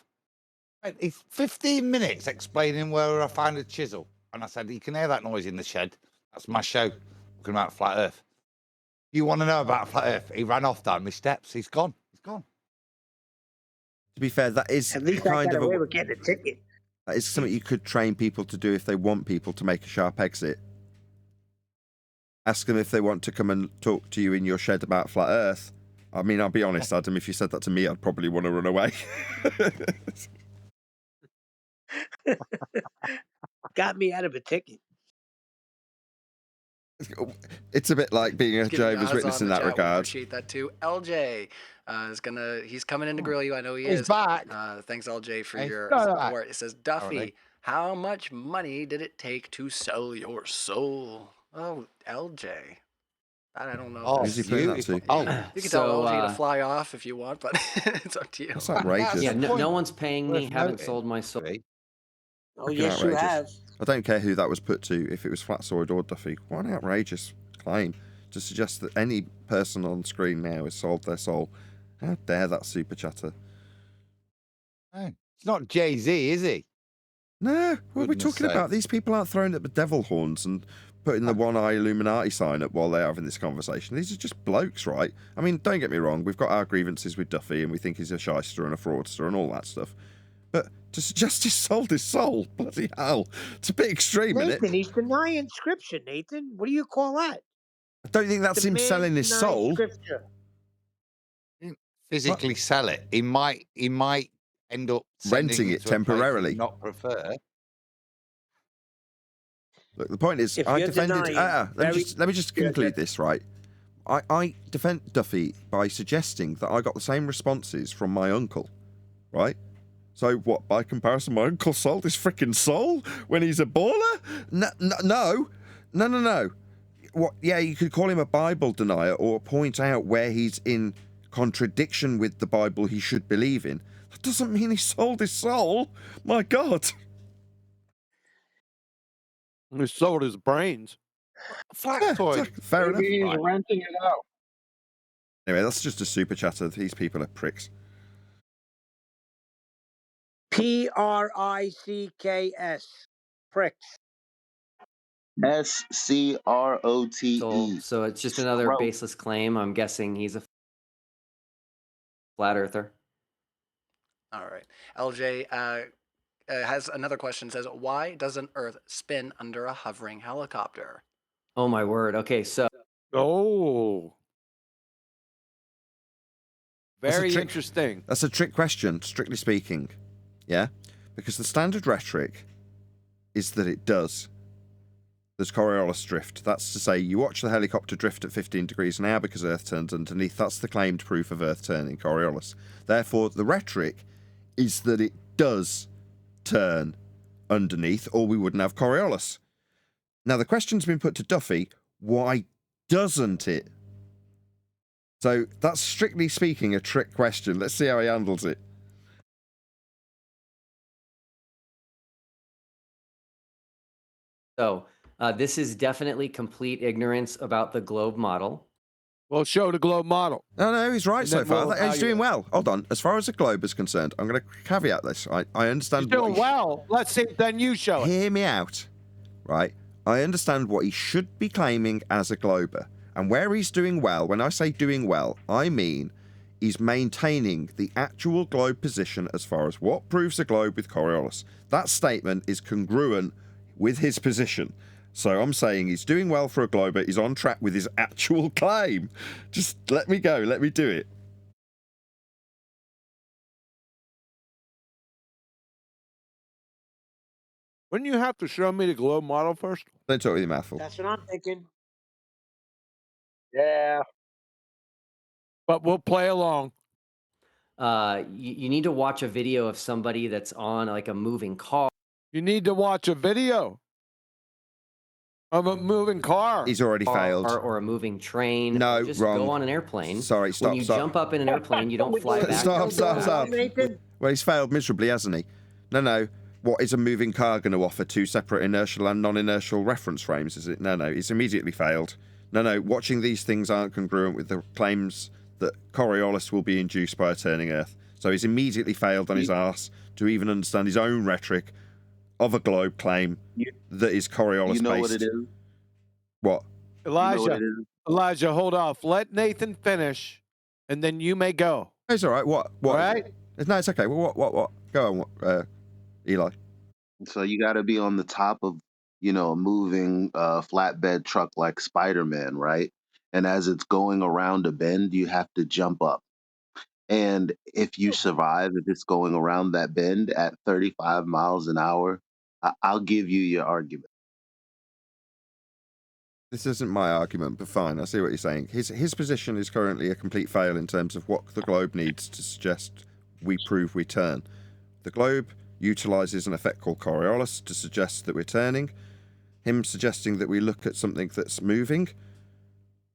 He's 15 minutes explaining where I found a chisel. And I said, you can hear that noise in the shed. That's my show, talking about flat earth. You want to know about flat earth? He ran off down my steps. He's gone. To be fair, that is At least I kind got of away with getting a ticket. that is something you could train people to do if they want people to make a sharp exit. Ask them if they want to come and talk to you in your shed about flat earth. I mean, I'll be honest, Adam, if you said that to me, I'd probably want to run away. Got me out of a ticket. It's a bit like being a Give Jehovah's Gaza Witness on in the that chat. We regard. appreciate that too. LJ he's coming in to grill you. I know he He's is. back. Thanks, LJ, for Hey, your no, no, support. It says, Duffy, Alright. how much money did it take to sell your soul? Oh, LJ. I don't know. Oh, Who's he putting that to? You can So, tell LJ to fly off if you want, but it's up to you. That's outrageous. Yeah, no one's paying me. Worth Haven't noting. sold my soul. Oh, Fucking yes, you outrageous. have. I don't care who that was put to, if it was Flat Sword or Duffy. What an outrageous claim to suggest that any person on screen now has sold their soul. How dare that super chatter? Hey, it's not Jay-Z, is he? No, what are we Goodness talking about? sakes. These people aren't throwing up the devil horns and putting the one-eye Illuminati sign up while they're having this conversation. These are just blokes, right? I mean, don't get me wrong, we've got our grievances with Duffy and we think he's a shyster and a fraudster and all that stuff. But to suggest he sold his soul, bloody hell, it's a bit extreme, isn't Nathan, it? he's denying scripture, Nathan. What do you call that? I don't think that's The him man selling his denies soul. Scripture. Physically sell it. He might end up Renting sending it to a place temporarily. he'd not prefer. Look, the point is, If I you're defended. denying Let me just conclude this, right? I defend Duffy by suggesting that I got the same responses from my uncle, right? So what? By comparison, my uncle sold his freaking soul when he's a baller? No. What? Yeah, you could call him a Bible denier or point out where he's in contradiction with the Bible he should believe in. That doesn't mean he sold his soul. My God. He sold his brains. Factoid. Fair enough. Maybe he's renting it out. Anyway, that's just a super chatter. These people are pricks. Pricks. Pricks. SCROTE. So it's just another baseless claim. I'm guessing he's a flat earther. All right. LJ has another question. Says, why doesn't Earth spin under a hovering helicopter? Oh my word. Okay, so very interesting. That's a trick question, strictly speaking. Yeah? Because the standard rhetoric is that it does. There's Coriolis drift. That's to say, you watch the helicopter drift at 15 degrees an hour because Earth turns underneath. That's the claimed proof of Earth turning Coriolis. Therefore, the rhetoric is that it does turn underneath, or we wouldn't have Coriolis. Now, the question's been put to Duffy, why doesn't it? So that's strictly speaking a trick question. Let's see how he handles it. So this is definitely complete ignorance about the globe model. Well, show the globe model. No, he's right And so then far. we'll He's doing well. Hold on. As far as the globe is concerned, I'm going to caveat this. I understand. He's doing well. Let's see. Then you show it. Hear me out, right? I understand what he should be claiming as a glober. And where he's doing well, when I say doing well, I mean he's maintaining the actual globe position as far as what proves a globe with Coriolis. That statement is congruent with his position. So I'm saying he's doing well for a glober. He's on track with his actual claim. Just let me go. Let me do it. Wouldn't you have to show me the globe model first? Don't talk with your mouth full. That's what I'm thinking. Yeah. But we'll play along. You need to watch a video of somebody that's on like a moving car. You need to watch a video of a moving car. He's already failed. Or a moving train. No, just wrong. go on an airplane. Sorry, stop, When you stop. jump up in an airplane, you don't fly back. Stop. Well, he's failed miserably, hasn't he? No. What is a moving car going to offer? Two separate inertial and non-inertial reference frames, is it? No. He's immediately failed. No. Watching these things aren't congruent with the claims that Coriolis will be induced by a turning Earth. So he's immediately failed on his arse to even understand his own rhetoric of a globe claim that is Coriolis-based. You know what it is? What? Elijah, You know what it is? Elijah, hold off. Let Nathan finish, and then you may go. It's all right. What? All right? No, it's okay. What? Go on, Eli. So you got to be on the top of, a moving flatbed truck like Spider-Man, right? And as it's going around a bend, you have to jump up. And if you survive, if it's going around that bend at 35 miles an hour, I'll give you your argument. This isn't my argument, but fine. I see what you're saying. His position is currently a complete fail in terms of what the globe needs to suggest we prove we turn. The globe utilizes an effect called Coriolis to suggest that we're turning. Him suggesting that we look at something that's moving,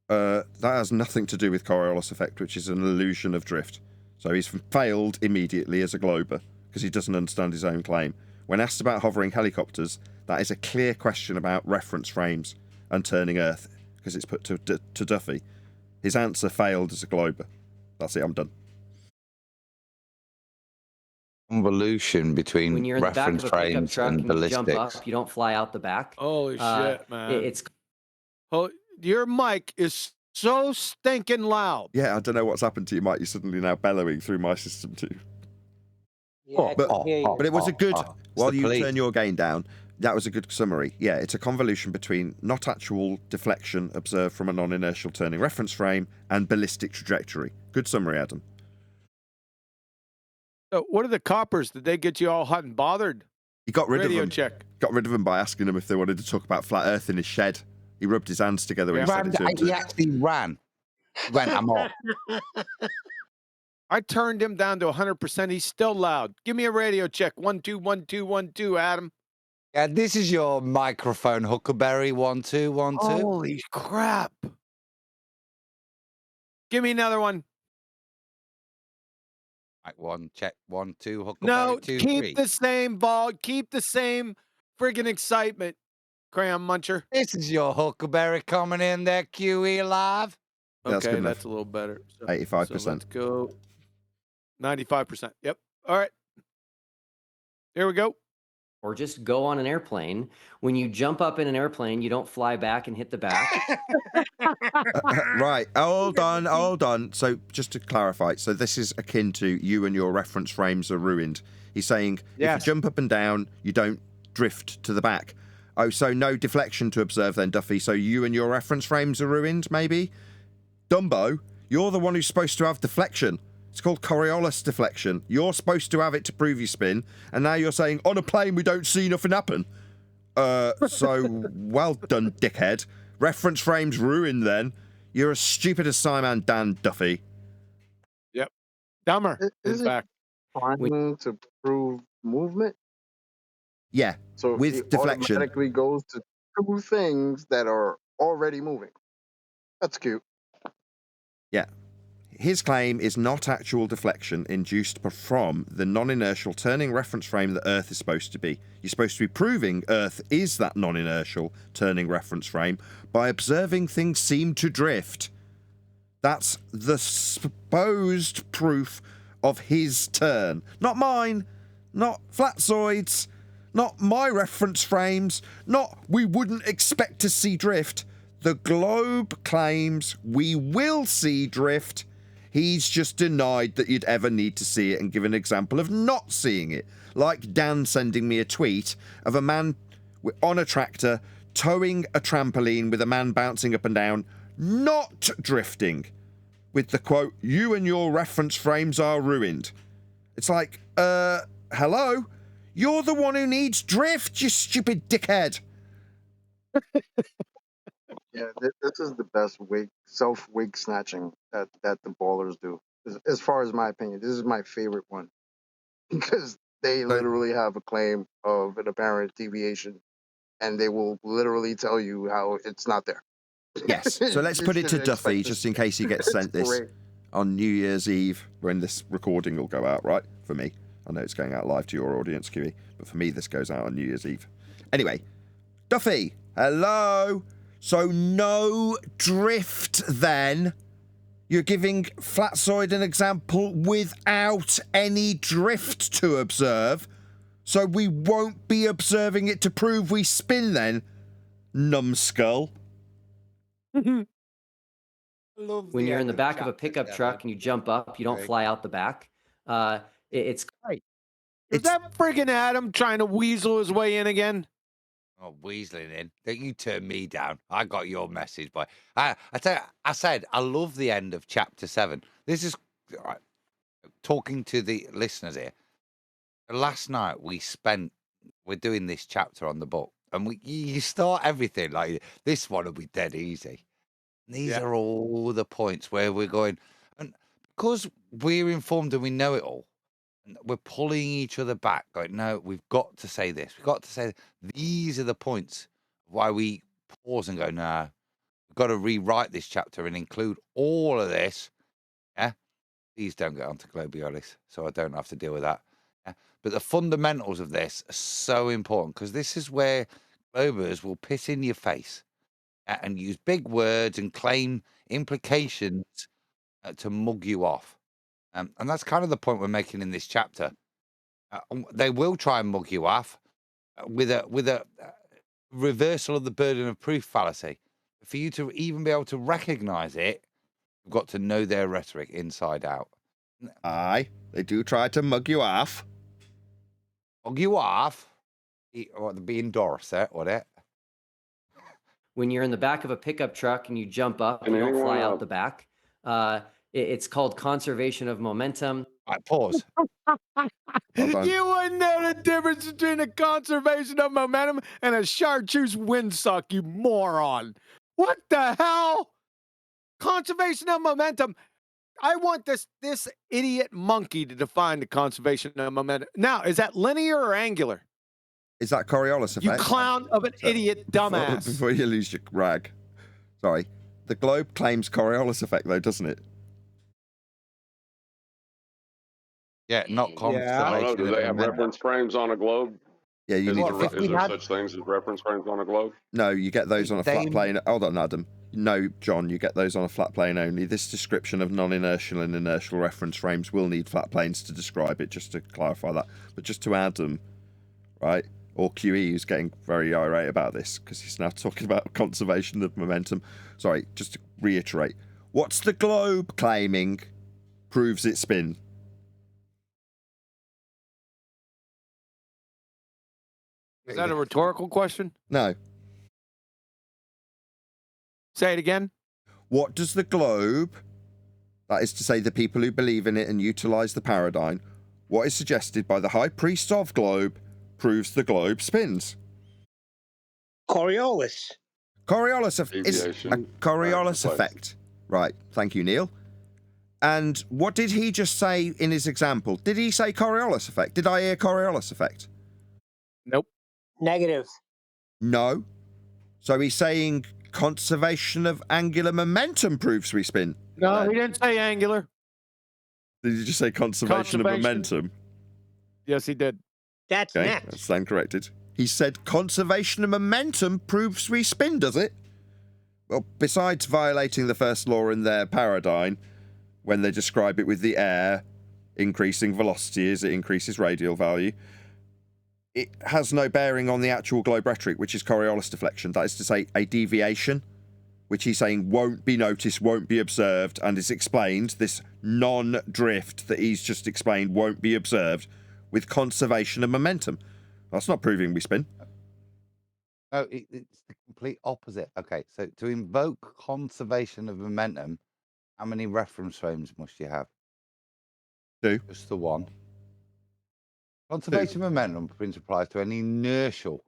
that has nothing to do with Coriolis effect, which is an illusion of drift. So he's failed immediately as a glober because he doesn't understand his own claim. When asked about hovering helicopters, that is a clear question about reference frames and turning Earth because it's put to Duffy. His answer failed as a glober. That's it, I'm done. Convolution between When you're in the back reference of a pickup frames truck and and you jump ballistics. up, you don't fly out the back. Holy shit, man. It's your mic is so stinking loud. Yeah, I don't know what's happened to you, Mike. You're suddenly now bellowing through my system too. Yeah, But it was a good, while you turn your gain down, That was a good summary. Yeah, it's a convolution between not actual deflection observed from a non-inertial turning reference frame and ballistic trajectory. Good summary, Adam. So what are the coppers? Did they get you all hot and bothered? He got rid Radio of them. check. Got rid of them by asking them if they wanted to talk about flat Earth in his shed. He rubbed his hands together when he said it to him. He actually ran. I'm off. I turned him down to 100%. He's still loud. Give me a radio check. 1 2 1 2 1 2, Adam. Yeah, this is your microphone, Huckleberry. 1 2 1 2. Holy crap! Give me another one. Right, 1 check 1 2 Huckleberry. No, 2 keep 3. the same ball. Keep the same friggin' excitement, Crayon Muncher. This is your Huckleberry coming in there, QE live. Okay, that's a little better. 85%. So let's go 95%. Yep. All right. Here we go. Or just go on an airplane. When you jump up in an airplane, you don't fly back and hit the back. Right. Hold on. So just to clarify, so this is akin to you and your reference frames are ruined. He's saying if you jump up and down, you don't drift to the back. Oh, so no deflection to observe then, Duffy. So you and your reference frames are ruined, maybe? Dumbo, you're the one who's supposed to have deflection. It's called Coriolis deflection. You're supposed to have it to prove you spin, and now you're saying, on a plane we don't see nothing happen. So, well done, dickhead. Reference frames ruined then. You're as stupid as Simon Dan, Duffy. Yep. Dumber is back. Trying to prove movement? Yeah, So with it deflection. automatically goes to two things that are already moving. That's cute. Yeah. His claim is not actual deflection induced from the non-inertial turning reference frame that Earth is supposed to be. You're supposed to be proving Earth is that non-inertial turning reference frame by observing things seem to drift. That's the supposed proof of his turn. Not mine. Not Flatzoid's. Not my reference frames. Not we wouldn't expect to see drift. The globe claims we will see drift. He's just denied that you'd ever need to see it and give an example of not seeing it. Like Dan sending me a tweet of a man on a tractor towing a trampoline with a man bouncing up and down, not drifting, with the quote, "You and your reference frames are ruined." It's like, hello? You're the one who needs drift, you stupid dickhead. Yeah, this is the best self-wig snatching that the ballers do. As far as my opinion, this is my favorite one because they literally have a claim of an apparent deviation, and they will literally tell you how it's not there. Yes. So let's put it to Duffy, just in case he gets sent this on New Year's Eve, when this recording will go out, right? For me. I know it's going out live to your audience, QE, but for me, this goes out on New Year's Eve. Anyway, Duffy, hello? So no drift then? You're giving Flatzoid an example without any drift to observe, so we won't be observing it to prove we spin then, numbskull. When you're in the back of a pickup truck and you jump up, you don't fly out the back. It's great. Is that friggin' Adam trying to weasel his way in again? Oh, weaseling in. Don't you turn me down. I got your message, boy. I tell you, I said I love the end of chapter 7. This is right, talking to the listeners here. Last night we're doing this chapter on the book, and you start everything like this one will be dead easy. These are all the points where we're going, and because we're informed and we know it all, and we're pulling each other back, going, no, we've got to say this. We've got to say these are the points why we pause and go, no, we've got to rewrite this chapter and include all of this. Yeah, please don't get onto Globalist, so I don't have to deal with that. Yeah? But the fundamentals of this are so important because this is where Globers will piss in your face and use big words and claim implications to mug you off. And that's kind of the point we're making in this chapter. They will try and mug you off with a reversal of the burden of proof fallacy. For you to even be able to recognize it, you've got to know their rhetoric inside out. Aye, they do try to mug you off. Mug you off? Would be in Dorset, would it? When you're in the back of a pickup truck and you jump up, Can you don't fly anyone, out the back. It's called conservation of momentum. All right, pause. You wouldn't know the difference between a conservation of momentum and a chartreuse windsock, you moron. What the hell? Conservation of momentum. I want this idiot monkey to define the conservation of momentum. Now, is that linear or angular? Is that Coriolis effect? You clown of an idiot dumbass. Before you lose your rag. Sorry. The globe claims Coriolis effect, though, doesn't it? Yeah, not I conservation. don't know, do they have momentum. reference frames on a globe? Yeah, you need to. Is there such things as reference frames on a globe? No, you get those on a flat plane. Hold on, Adam. No, John, you get those on a flat plane only. This description of non-inertial and inertial reference frames will need flat planes to describe it, just to clarify that. But just to Adam, right, or QE, who's getting very irate about this because he's now talking about conservation of momentum. Sorry, just to reiterate. What's the globe claiming proves its spin? Is that a rhetorical question? No. Say it again. What does the globe, that is to say the people who believe in it and utilize the paradigm, what is suggested by the high priest of globe proves the globe spins? Coriolis. Coriolis is a Deviation. Coriolis effect. Right. Thank you, Neil. And what did he just say in his example? Did he say Coriolis effect? Did I hear Coriolis effect? Nope. Negative. No. So he's saying conservation of angular momentum proves we spin. No, he didn't say angular. Did you just say conservation of momentum? Yes, he did. That's Okay, next. that's stand corrected. He said conservation of momentum proves we spin, does it? Well, besides violating the first law in their paradigm, when they describe it with the air increasing velocity as it increases radial value, it has no bearing on the actual globe rhetoric, which is Coriolis deflection. That is to say, a deviation, which he's saying won't be noticed, won't be observed, and is explained, this non-drift that he's just explained won't be observed with conservation of momentum. That's not proving we spin. No, it's the complete opposite. Okay, so to invoke conservation of momentum, how many reference frames must you have? 2. Just the one. Conservation of momentum applies to an inertial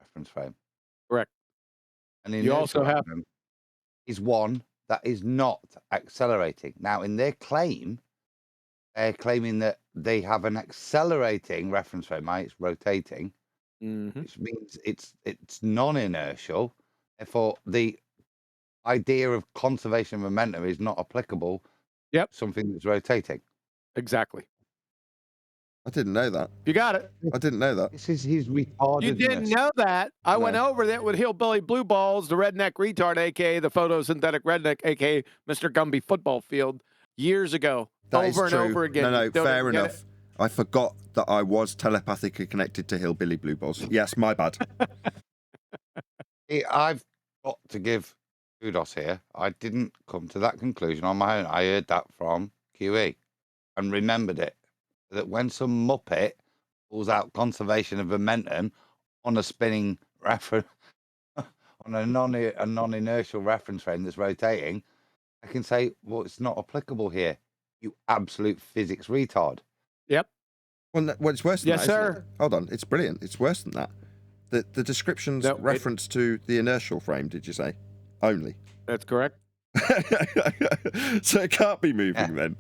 reference frame. Correct. An You inertial also have frame is one that is not accelerating. Now, in their claim, they're claiming that they have an accelerating reference frame, right? It's rotating, which means it's non-inertial. Therefore, the idea of conservation of momentum is not applicable. Yep. Something that's rotating. Exactly. I didn't know that. You got it. I didn't know that. This is his retardedness. You didn't know that. I went No. over that with Hillbilly Blue Balls, the redneck retard, a.k.a. the photosynthetic redneck, a.k.a. Mr. Gumby football field, years ago. That is over and true. over again. No, You don't fair even get enough. I forgot that I was telepathically connected to Hillbilly Blue Balls. Yes, my bad. I've got to give kudos here. I didn't come to that conclusion on my own. I heard that from QE and remembered it. That when some muppet pulls out conservation of momentum on a spinning reference, on a non-inertial reference frame that's rotating, I can say, well, it's not applicable here. You absolute physics retard. Yep. Well, it's worse than Yes, that, isn't sir. it? Hold on, it's brilliant. It's worse than that. The description's No, reference to the inertial frame, did you say? Only. That's correct. So it can't be moving then.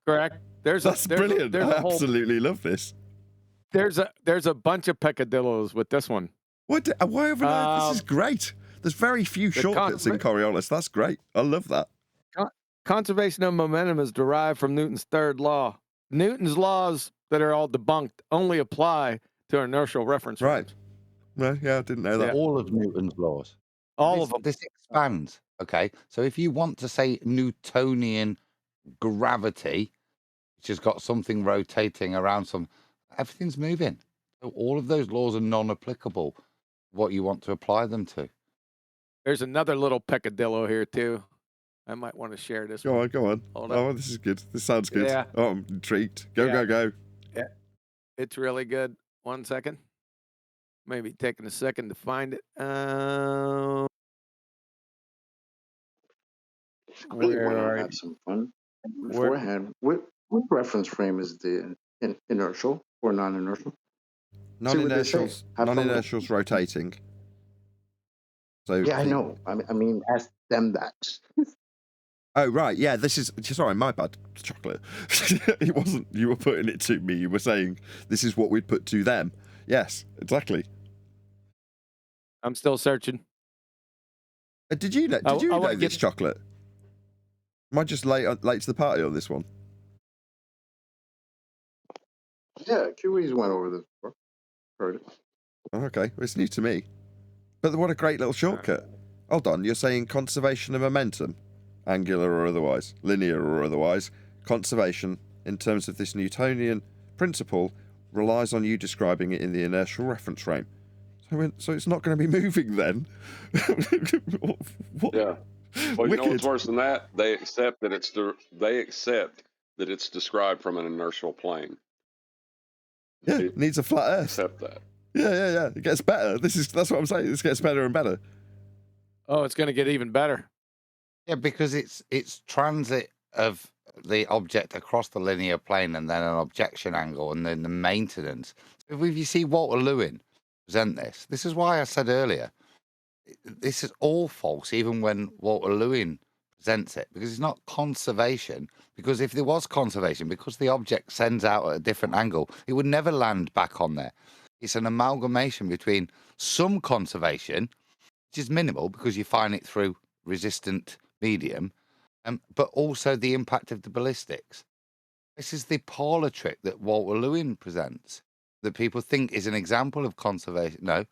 Correct. That's brilliant. There's I a whole, absolutely love this. there's a bunch of peccadillos with this one. What? Why over there? This is great. There's very few shortcuts in Coriolis. That's great. I love that. Conservation of momentum is derived from Newton's third law. Newton's laws that are all debunked only apply to inertial reference frames. Well, yeah, I didn't know that. All of Newton's laws. All of them. This expands. Okay, so if you want to say Newtonian gravity, which has got something rotating around everything's moving. So all of those laws are non-applicable. What you want to apply them to. There's another little peccadillo here too. I might want to share this. Go one. on, go on. Hold Oh, this is good. This sounds good. Yeah. Oh, I'm intrigued. Go, Yeah. go, go. Yeah, it's really good. 1 second. Maybe taking a second to find it. I really want Where to are have you? some fun Where? beforehand. What reference frame is the inertial or non-inertial? See what they say. Non-inertial's Have fun with it. non-inertial's rotating. So Yeah, I know. I mean, ask them that. Oh right, yeah. This is sorry, my bad. Chocolate. It wasn't. You were putting it to me. You were saying this is what we'd put to them. Yes, exactly. I'm still searching. Did you know? Did you know this, Chocolate? Am I just late to the party on this one? Yeah, QE's went over this before. Heard it. Oh, okay, well, it's new to me. But what a great little shortcut. Hold on, you're saying conservation of momentum, angular or otherwise, linear or otherwise. Conservation, in terms of this Newtonian principle, relies on you describing it in the inertial reference frame. So it's not going to be moving then. What? Yeah. Well, you know Wicked. what's worse than that? They accept that it's described from an inertial plane. Yeah, it needs a flat Earth. Accept that. Yeah. It gets better. That's what I'm saying. This gets better and better. Oh, it's going to get even better. Yeah, because it's transit of the object across the linear plane and then an objection angle and then the maintenance. If you see Walter Lewin present this is why I said earlier, this is all false, even when Walter Lewin presents it, because it's not conservation. Because if there was conservation, because the object sends out at a different angle, it would never land back on there. It's an amalgamation between some conservation, which is minimal because you find it through resistant medium, but also the impact of the ballistics. This is the parlor trick that Walter Lewin presents, that people think is an example of conservation. No,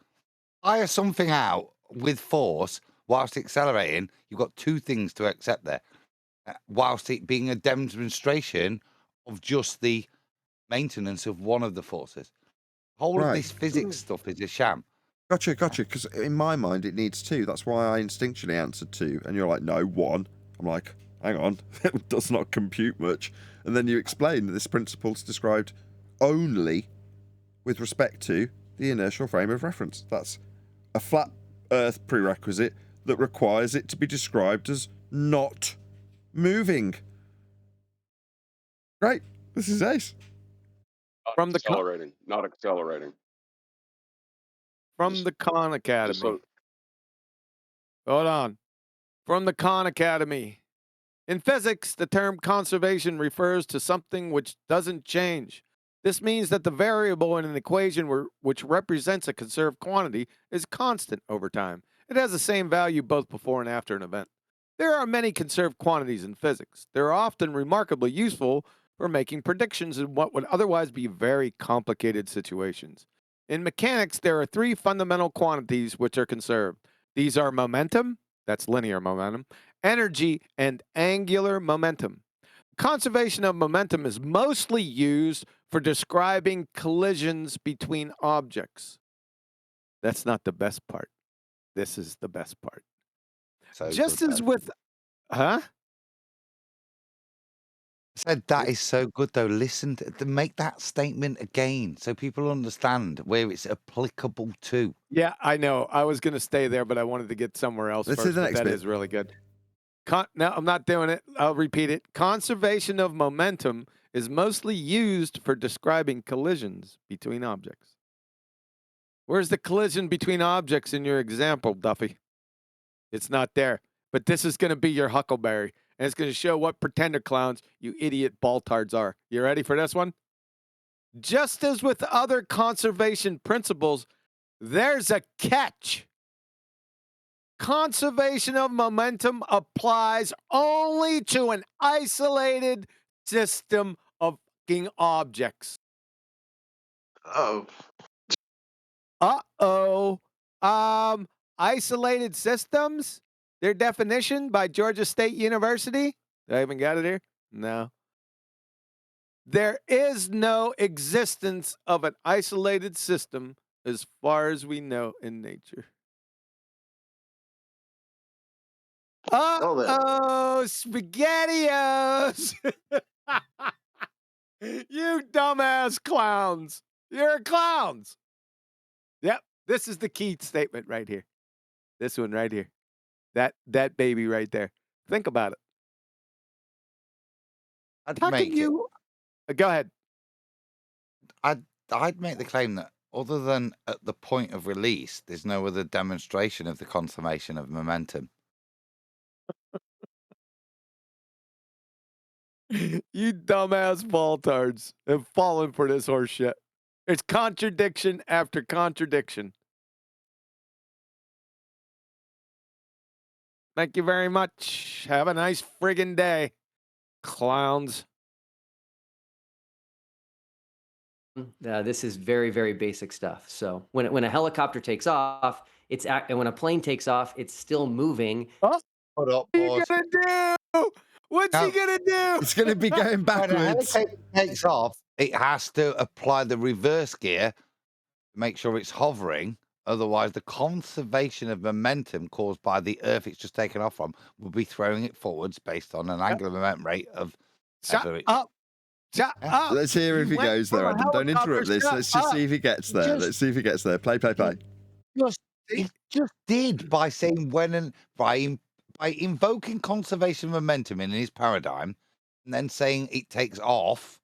fire something out with force whilst accelerating. You've got two things to accept there, whilst it being a demonstration of just the maintenance of one of the forces. Whole of this physics stuff is a sham. Gotcha. Because in my mind, it needs two. That's why I instinctually answered two. And you're like, no, one. I'm like, hang on, it does not compute much. And then you explain that this principle is described only with respect to the inertial frame of reference. That's a flat Earth prerequisite that requires it to be described as not moving. Great. This is ace. From the accelerating, not accelerating. From the Khan Academy. Hold on. From the Khan Academy. In physics, the term conservation refers to something which doesn't change. This means that the variable in an equation which represents a conserved quantity is constant over time. It has the same value both before and after an event. There are many conserved quantities in physics. They're often remarkably useful for making predictions in what would otherwise be very complicated situations. In mechanics, there are three fundamental quantities which are conserved. These are momentum, that's linear momentum, energy, and angular momentum. Conservation of momentum is mostly used for describing collisions between objects. That's not the best part. This is the best part. So just good, as though. with, huh? I said that is so good though. Listen to make that statement again so people understand where it's applicable to. Yeah, I know. I was going to stay there, but I wanted to get somewhere else Let's first. do the But next that bit. is really good. No, I'm not doing it. I'll repeat it. Conservation of momentum is mostly used for describing collisions between objects. Where's the collision between objects in your example, Duffy? It's not there. But this is going to be your huckleberry, and it's going to show what pretender clowns you idiot baltards are. You ready for this one? Just as with other conservation principles, there's a catch. Conservation of momentum applies only to an isolated system of fucking objects. Isolated systems? Their definition by Georgia State University? I even got it here? No. There is no existence of an isolated system as far as we know in nature. SpaghettiOs! You dumbass clowns. You're clowns. Yep, This is the key statement right here. This one right here. That baby right there. Think about it. I'd How make can you? Go ahead. I'd make the claim that other than at the point of release, there's no other demonstration of the conservation of momentum. You dumbass baltards have fallen for this horse shit. It's contradiction after contradiction. Thank you very much. Have a nice friggin' day, clowns. This is very, very basic stuff. So when a helicopter takes off, and when a plane takes off, it's still moving. Oh, hold up, what are you gonna do? What's he gonna do? It's gonna be going backwards. When a helicopter takes off, it has to apply the reverse gear to make sure it's hovering. Otherwise, the conservation of momentum caused by the Earth it's just taken off from will be throwing it forwards based on an angular momentum rate of. Shut up. Let's hear if he goes there, Adam. Don't interrupt this. Let's just see if he gets there. Let's see if he gets there. Play. He just did by saying by invoking conservation of momentum in his paradigm, and then saying it takes off.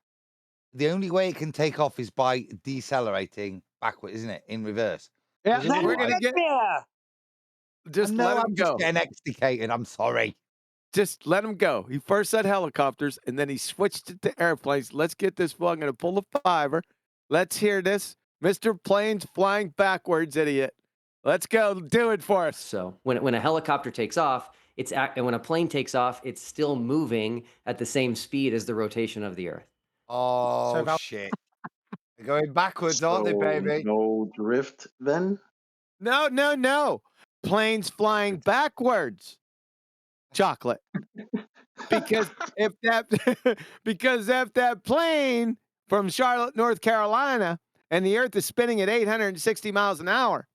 The only way it can take off is by decelerating backward, isn't it? In reverse. Yeah, we're gonna get there. Just let him go. Just getting extricated. I'm sorry. Just let him go. He first said helicopters, and then he switched it to airplanes. Let's get this. I'm going to pull the fiver. Let's hear this. Mr. Plane's flying backwards, idiot. Let's go. Do it for us. So when a helicopter takes off, and when a plane takes off, it's still moving at the same speed as the rotation of the Earth. Oh, shit. They're going backwards, aren't they, baby? No drift then? No. Planes flying backwards. Chocolate. Because if that plane from Charlotte, North Carolina, and the Earth is spinning at 860 miles an hour,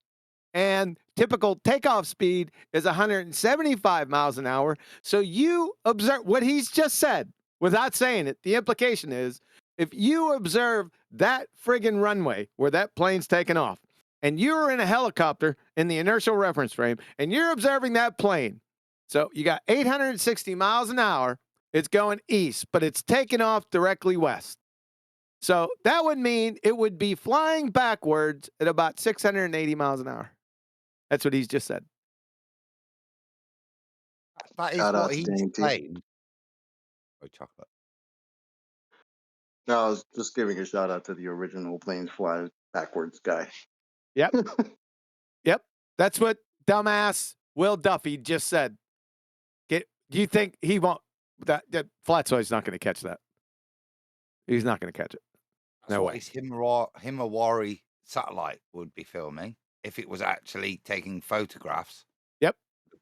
and typical takeoff speed is 175 miles an hour, so you observe what he's just said without saying it. The implication is if you observe that friggin' runway where that plane's taking off, and you're in a helicopter in the inertial reference frame, and you're observing that plane, so you got 860 miles an hour. It's going east, but it's taking off directly west. So that would mean it would be flying backwards at about 680 miles an hour. That's what he's just said. That is what he's saying. Oh, chocolate. No, I was just giving a shout out to the original planes fly backwards guy. Yep. Yep. That's what dumbass Will Duffy just said. Do you think he won't? That Flatsoy's not going to catch that. He's not going to catch it. No way. His Himawari satellite would be filming if it was actually taking photographs. Yep.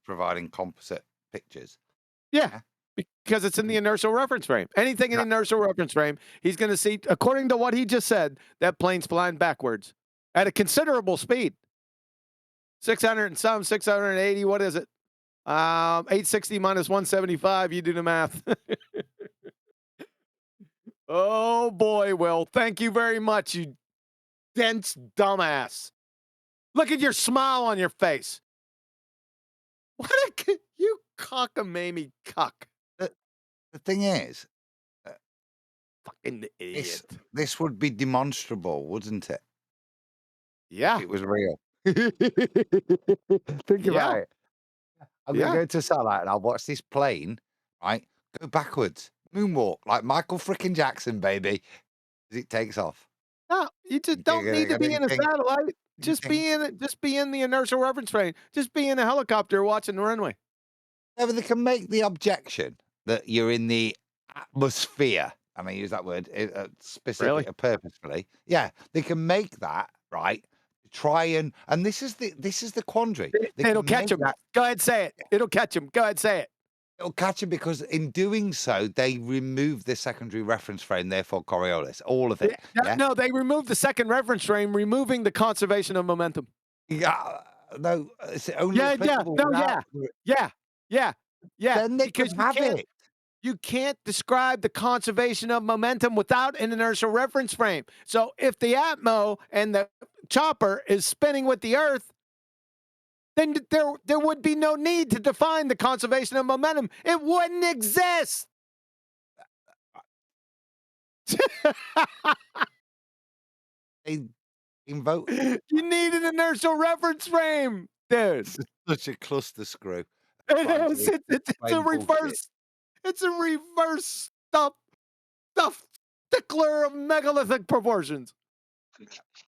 Providing composite pictures. Yeah. Because it's in the inertial reference frame. Anything in the inertial reference frame, he's going to see, according to what he just said, that plane's flying backwards at a considerable speed. 600 and some, 680. What is it? 860 minus 175. You do the math. Oh, boy, Will. Thank you very much, you dense dumbass. Look at your smile on your face. What you cockamamie cuck. The thing is, fucking idiot. This would be demonstrable, wouldn't it? Yeah. If it was real. Think about it. I'm going to go to a satellite and I'll watch this plane, right, go backwards, moonwalk, like Michael frickin' Jackson, baby, as it takes off. No, you just don't need to be in a satellite. Just be in the inertial reference frame. Just be in a helicopter watching the runway. Yeah, but they can make the objection that you're in the atmosphere. I mean, use that word specifically, purposefully. Yeah, they can make that, right? Try and this is the quandary. It'll catch him. Go ahead, say it. It'll catch him. Go ahead, say it. It'll catch him because in doing so, they remove the secondary reference frame, therefore Coriolis, all of it. No, they removed the second reference frame, removing the conservation of momentum. Yeah, no, it's only yeah. Then they because could have it. You can't describe the conservation of momentum without an inertial reference frame. So if the Atmo and chopper is spinning with the Earth, then there would be no need to define the conservation of momentum. It wouldn't exist. They invoke. You need an inertial reference frame, dude. Such a cluster screw. It is. It's a reverse. It's a reverse stuff stickler of megalithic proportions.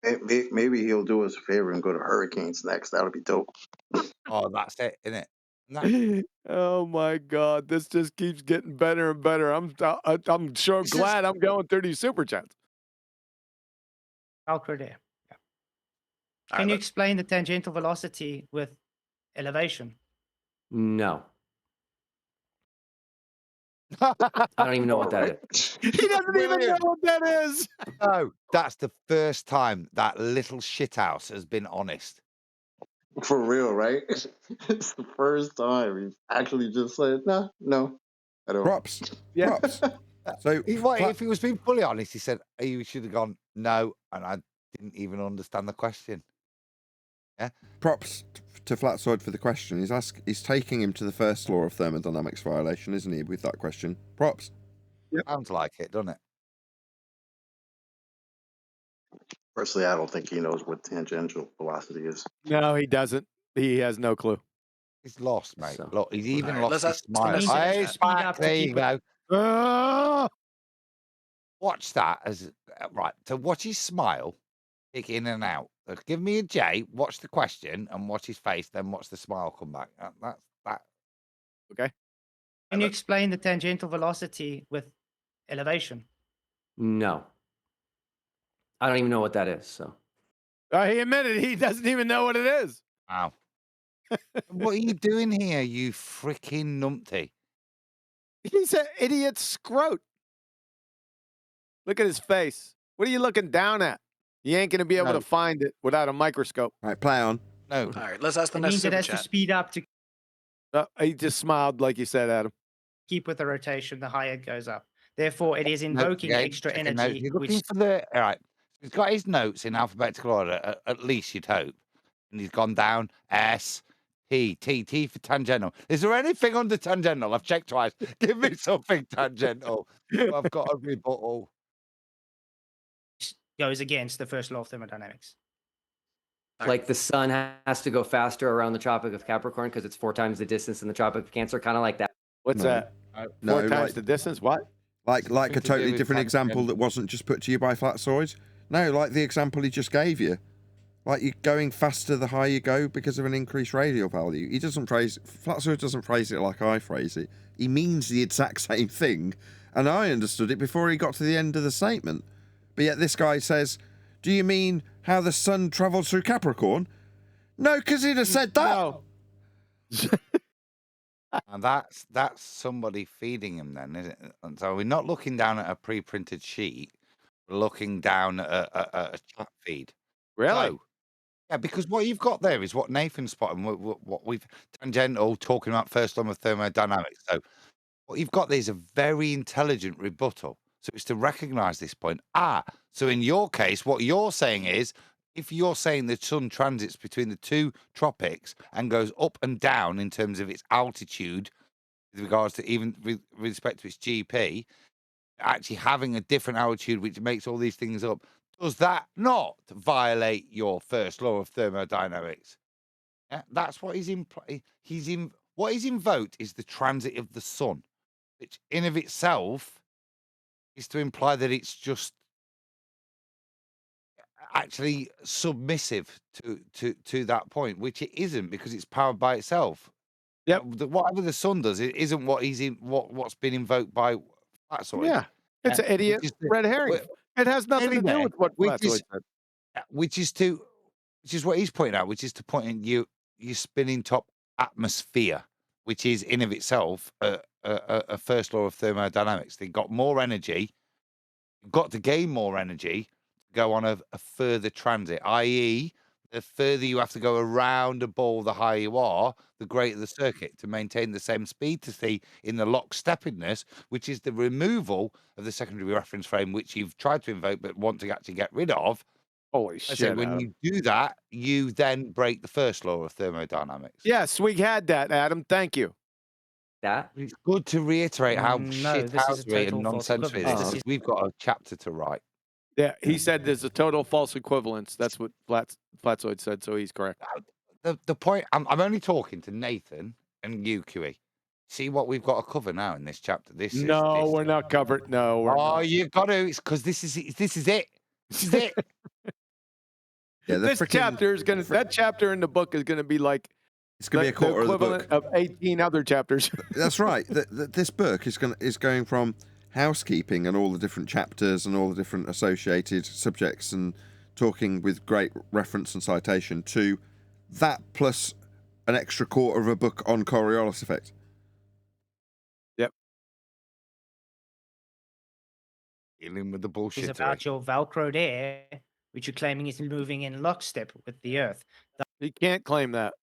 Maybe he'll do us a favor and go to hurricanes next. That'll be dope. Oh, that's it, isn't it? Oh my God, this just keeps getting better and better. I'm sure glad I'm going through these super chats. Velcro there. Yeah. Can you explain the tangential velocity with elevation? No. I don't even know what that is. He doesn't even know what that is. No, that's the first time that little shithouse has been honest. For real, right? It's the first time he's actually just said, no, I don't. Props. Yeah. Props. So if he was being fully honest, he said he should have gone no, and I didn't even understand the question. Yeah. Props to Flatsword for the question. He's taking him to the first law of thermodynamics violation, isn't he, with that question? Props. Yep. Sounds like it, doesn't it? Personally, I don't think he knows what tangential velocity is. No, he doesn't. He has no clue. He's lost, mate. So, Look, he's even lost his the smile. message. Hey, Speed up to there you keep go. Watch that as right. To watch his smile, pick in and out. Give me a J. Watch the question and watch his face. Then watch the smile come back. That's that. Okay. Can you explain the tangential velocity with elevation? No. I don't even know what that is. So. He admitted he doesn't even know what it is. Wow. What are you doing here, you freaking numpty? He's an idiot scrote. Look at his face. What are you looking down at? You ain't going to be able to find it without a microscope. All right, play on. No. All right, let's ask the It next means it super has to chat. speed up to He just smiled like you said, Adam. keep with the rotation. The higher it goes up. Therefore, it is invoking extra energy. You're looking for the all right. He's got his notes in alphabetical order. At least you'd hope, and he's gone down S. T for tangential. Is there anything under tangential? I've checked twice. Give me something tangential. I've got a rebuttal. Goes against the first law of thermodynamics. Like the sun has to go faster around the Tropic of Capricorn because it's 4 times the distance in the Tropic of Cancer, kind of like that. What's that? No, 4 times the distance? What? Like a totally different example that wasn't just put to you by Flatsword? No, like the example he just gave you. Like you're going faster the higher you go because of an increased radial value. Flatsword doesn't phrase it like I phrase it. He means the exact same thing, and I understood it before he got to the end of the statement. But yet this guy says, do you mean how the sun travels through Capricorn? No, because he'd have said that. No. And that's somebody feeding him then, isn't it? And so we're not looking down at a pre-printed sheet. We're looking down at a chat feed. Really? So, yeah, because what you've got there is what Nathan's spotting, what we've tangential talking about first law of thermodynamics. So what you've got there is a very intelligent rebuttal. So it's to recognize this point. So in your case, what you're saying is, if you're saying the sun transits between the two tropics and goes up and down in terms of its altitude, with regards to even with respect to its GP, actually having a different altitude, which makes all these things up, does that not violate your first law of thermodynamics? Yeah, that's what what he's invoked is the transit of the sun, which in of itself is to imply that it's just actually submissive to that point, which it isn't because it's powered by itself. Yep. Whatever the sun does, it isn't what's been invoked by Flatsword. Yeah. It's an idiot red herring. It has nothing to do with what Flatsword said. Which is what he's pointing out, which is to point in you spinning top atmosphere, which is in of itself a first law of thermodynamics. They got more energy, you've got to gain more energy to go on a further transit, i.e., the further you have to go around a ball, the higher you are, the greater the circuit to maintain the same speed to see in the lockstepness, which is the removal of the secondary reference frame, which you've tried to invoke but want to actually get rid of. Holy I say shit, when Adam. you do that, you then break the first law of thermodynamics. Yes, we had that, Adam. Thank you. That It's good to reiterate how No, this is a shithousery and total false nonsensical it is. equivalence. Because we've got a chapter to write. Yeah, he said there's a total false equivalence. That's what Flatzoid said, so he's correct. The point, I'm only talking to Nathan and you, QE. See what we've got to cover now in this chapter. No, we're not covered. No, we're Oh, not. you've got to. It's because this is it. This is it. Yeah, this chapter is gonna. That chapter in the book is gonna be like. It's gonna be a quarter the of the equivalent book. of 18 other chapters. That's right. This book is going from housekeeping and all the different chapters and all the different associated subjects and talking with great reference and citation to that plus an extra quarter of a book on Coriolis effect. Yep. Dealing with the bullshit. Is about your Velcroed air, which you're claiming is moving in lockstep with the Earth. He can't claim that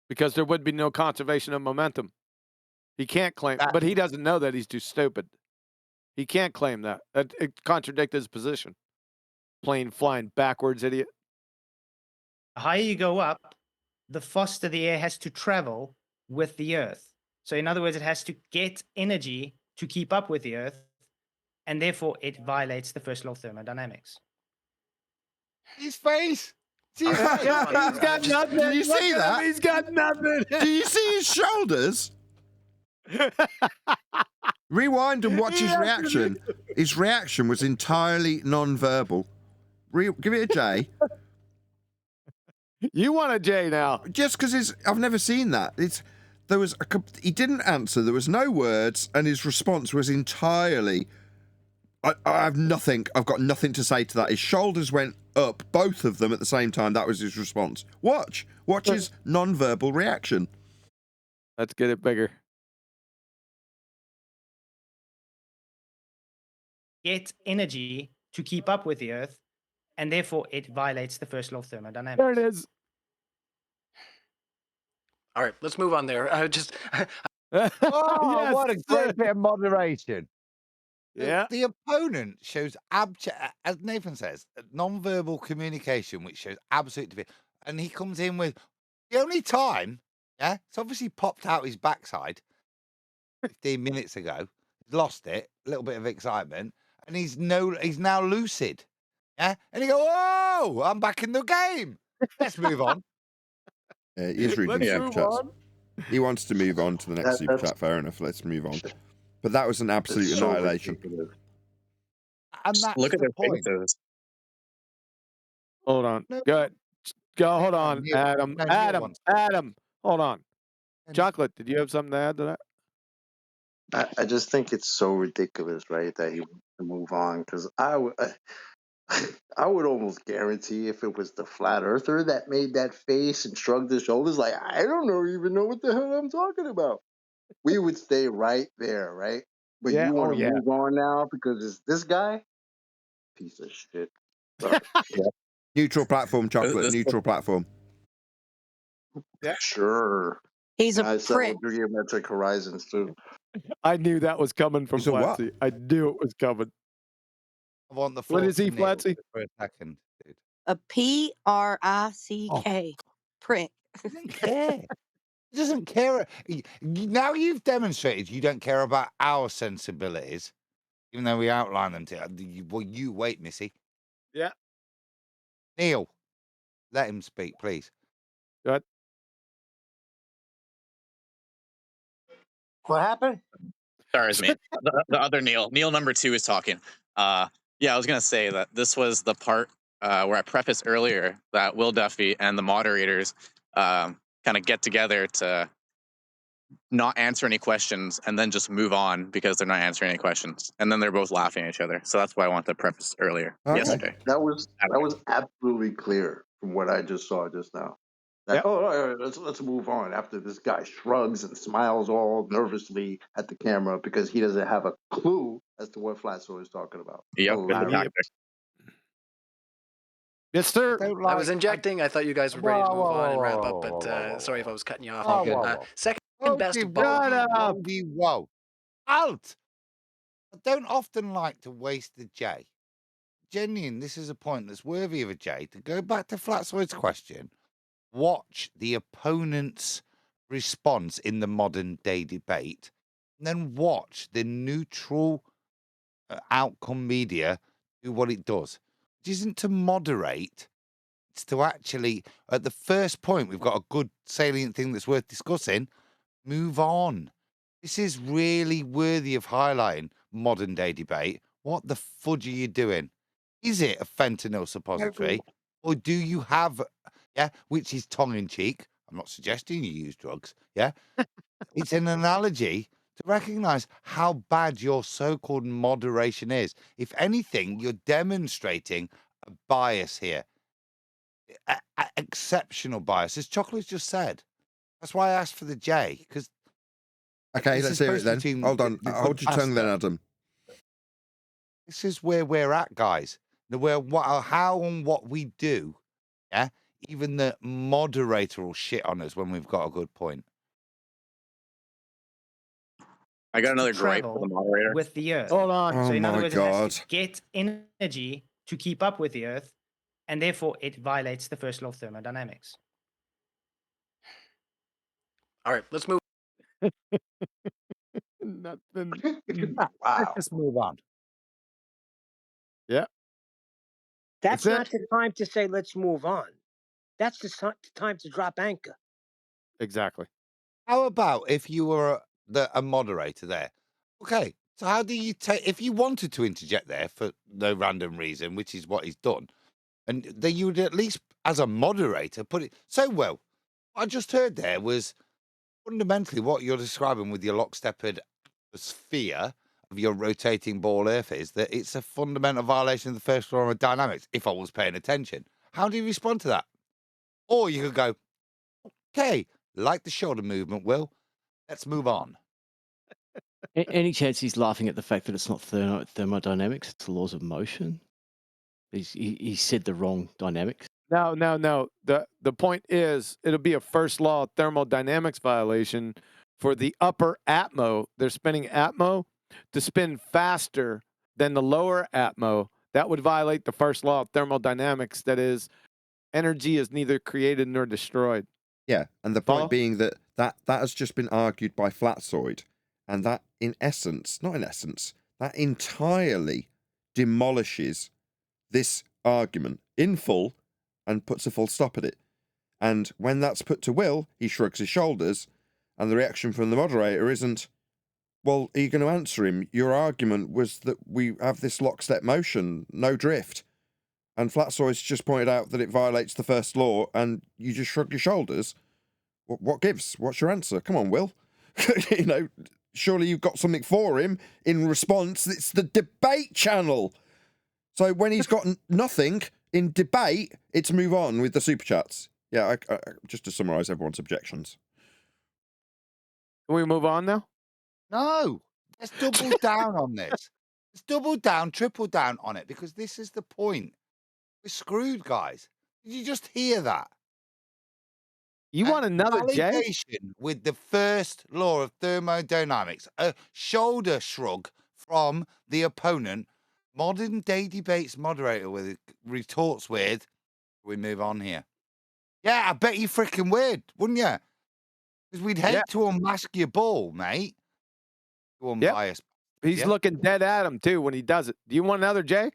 because there would be no conservation of momentum. He can't claim, but he doesn't know that. He's too stupid. He can't claim that. It contradicts his position. Plane flying backwards, idiot. The higher you go up, the faster the air has to travel with the Earth. So in other words, it has to get energy to keep up with the Earth, and therefore it violates the first law of thermodynamics. His face. He's got nothing. Did you see that? He's got nothing. Do you see his shoulders? Rewind and watch his reaction. His reaction was entirely non-verbal. Give it a J. You want a J now? Just because I've never seen that. He didn't answer. There was no words, and his response was entirely. I have nothing. I've got nothing to say to that. His shoulders went up, both of them at the same time. That was his response. Watch his non-verbal reaction. Let's get it bigger. Get energy to keep up with the Earth, and therefore it violates the first law of thermodynamics. There it is. All right, let's move on there. Oh, Yes. what a great bit of moderation. Yeah. The opponent shows as Nathan says, non-verbal communication, which shows absolute defeat. And he comes in with the only time, it's obviously popped out his backside 15 minutes ago. He's lost it, a little bit of excitement, and he's now lucid. Yeah. And he go, oh, I'm back in the game. Let's move on. He's reading super chats. He wants to move on to the next super chat. Fair enough. Let's move on. But that was an absolute annihilation. And that's Look at the their point. faces. Hold on. Go. Hold on, Adam. Adam. Hold on. Chocolate, did you have something to add to that? I just think it's so ridiculous, right, that he wants to move on. Because I would almost guarantee if it was the flat earther that made that face and shrugged his shoulders, like, I don't even know what the hell I'm talking about. We would stay right there, right? But you want to move on now because it's this guy? Piece of shit. Neutral platform, Chocolate. Neutral platform. Yeah. Sure. He's a I prick. sell geometric horizons too. I knew that was coming from So what? Flatsy. I knew it was coming. I want the What floor is he, to kneel Flatsy? for a second, dude. A PRICK. Prick. He doesn't care. He doesn't care. Now you've demonstrated you don't care about our sensibilities, even though we outline them to you. Well, you wait, Missy. Yeah. Neil, let him speak, please. Good. What happened? Sorry, it's me. The other Neil. Neil number 2 is talking. Yeah, I was gonna say that this was the part where I prefaced earlier that Will Duffy and the moderators kind of get together to not answer any questions and then just move on because they're not answering any questions, and then they're both laughing at each other. So that's why I wanted to preface earlier yesterday. That was absolutely clear from what I just saw just now. Like, all right, let's move on. After this guy shrugs and smiles all nervously at the camera because he doesn't have a clue as to what Flatso is talking about. Yep. Hilarious. Yes, sir. I was injecting. I thought you guys were ready to move on and wrap up, but sorry if I was cutting you off. Second best of all. Whoa. Alt. I don't often like to waste the J. genuine, this is a point that's worthy of a J. To go back to Flatsoid's question, watch the opponent's response in the modern day debate, and then watch the neutral outcome media do what it does. It isn't to moderate, it's to actually, at the first point, we've got a good salient thing that's worth discussing, move on. This is really worthy of highlighting modern day debate. What the fudge are you doing? Is it a fentanyl suppository? Or do you have, which is tongue in cheek? I'm not suggesting you use drugs, It's an analogy to recognize how bad your so-called moderation is. If anything, you're demonstrating a bias here. Exceptional bias, as Chocolate's just said. That's why I asked for the J, because okay, let's hear it then. Hold on, hold your tongue then, Adam. This is where we're at, guys. How and what we do, even the moderator will shit on us when we've got a good point. I got another gripe for the moderator. With the Earth. Hold on. Oh So in other my words, it has to God. get energy to keep up with the Earth, and therefore it violates the first law of thermodynamics. All right, let's move. Nothing. Wow. Let's move on. Yeah. That's That's not the time to say, let's move on. That's the time to drop anchor. Exactly. How about if you were a moderator there? Okay, so how do you take, if you wanted to interject there for no random reason, which is what he's done, and then you would at least, as a moderator, put it so well. What I just heard there was fundamentally what you're describing with your lockstepped sphere of your rotating ball Earth is that it's a fundamental violation of the first law of dynamics, if I was paying attention. How do you respond to that? Or you could go, okay, like the shoulder movement, Will, let's move on. Any chance he's laughing at the fact that it's not thermodynamics, it's the laws of motion? He said the wrong dynamics. No. The point is, it'll be a first law of thermodynamics violation for the upper atmo. They're spinning atmo to spin faster than the lower atmo. That would violate the first law of thermodynamics. That is, energy is neither created nor destroyed. Yeah, and the point being that has just been argued by Flatsoid, and that that entirely demolishes this argument in full and puts a full stop at it. And when that's put to Will, he shrugs his shoulders, and the reaction from the moderator isn't, well, are you going to answer him? Your argument was that we have this lockstep motion, no drift. And Flatsoid's just pointed out that it violates the first law, and you just shrug your shoulders. What gives? What's your answer? Come on, Will. Surely you've got something for him in response. It's the debate channel. So when he's got nothing in debate, it's move on with the super chats. Yeah, just to summarise everyone's objections. Can we move on now? No, let's double down on this. Let's double down, triple down on it, because this is the point. We're screwed, guys. Did you just hear that? You want another J? Validation with the first law of thermodynamics, a shoulder shrug from the opponent. Modern day debates moderator with retorts with, we move on here. Yeah, I bet you freaking would, wouldn't you? Because we'd hate to unmask your ball, mate. You unbiased. He's looking dead at him too when he does it. Do you want another J?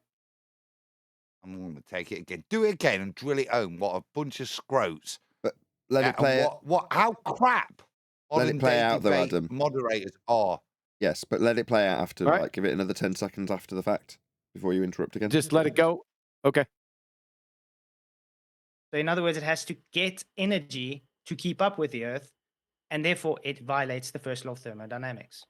I'm going to take it again. Do it again and drill it home. What a bunch of scrotes. But let it play. How crap. Let it play out though, Adam. Moderators are. Yes, but let it play out after, like, give it another 10 seconds after the fact before you interrupt again. Just let it go. Okay. So in other words, it has to get energy to keep up with the Earth, and therefore it violates the first law of thermodynamics.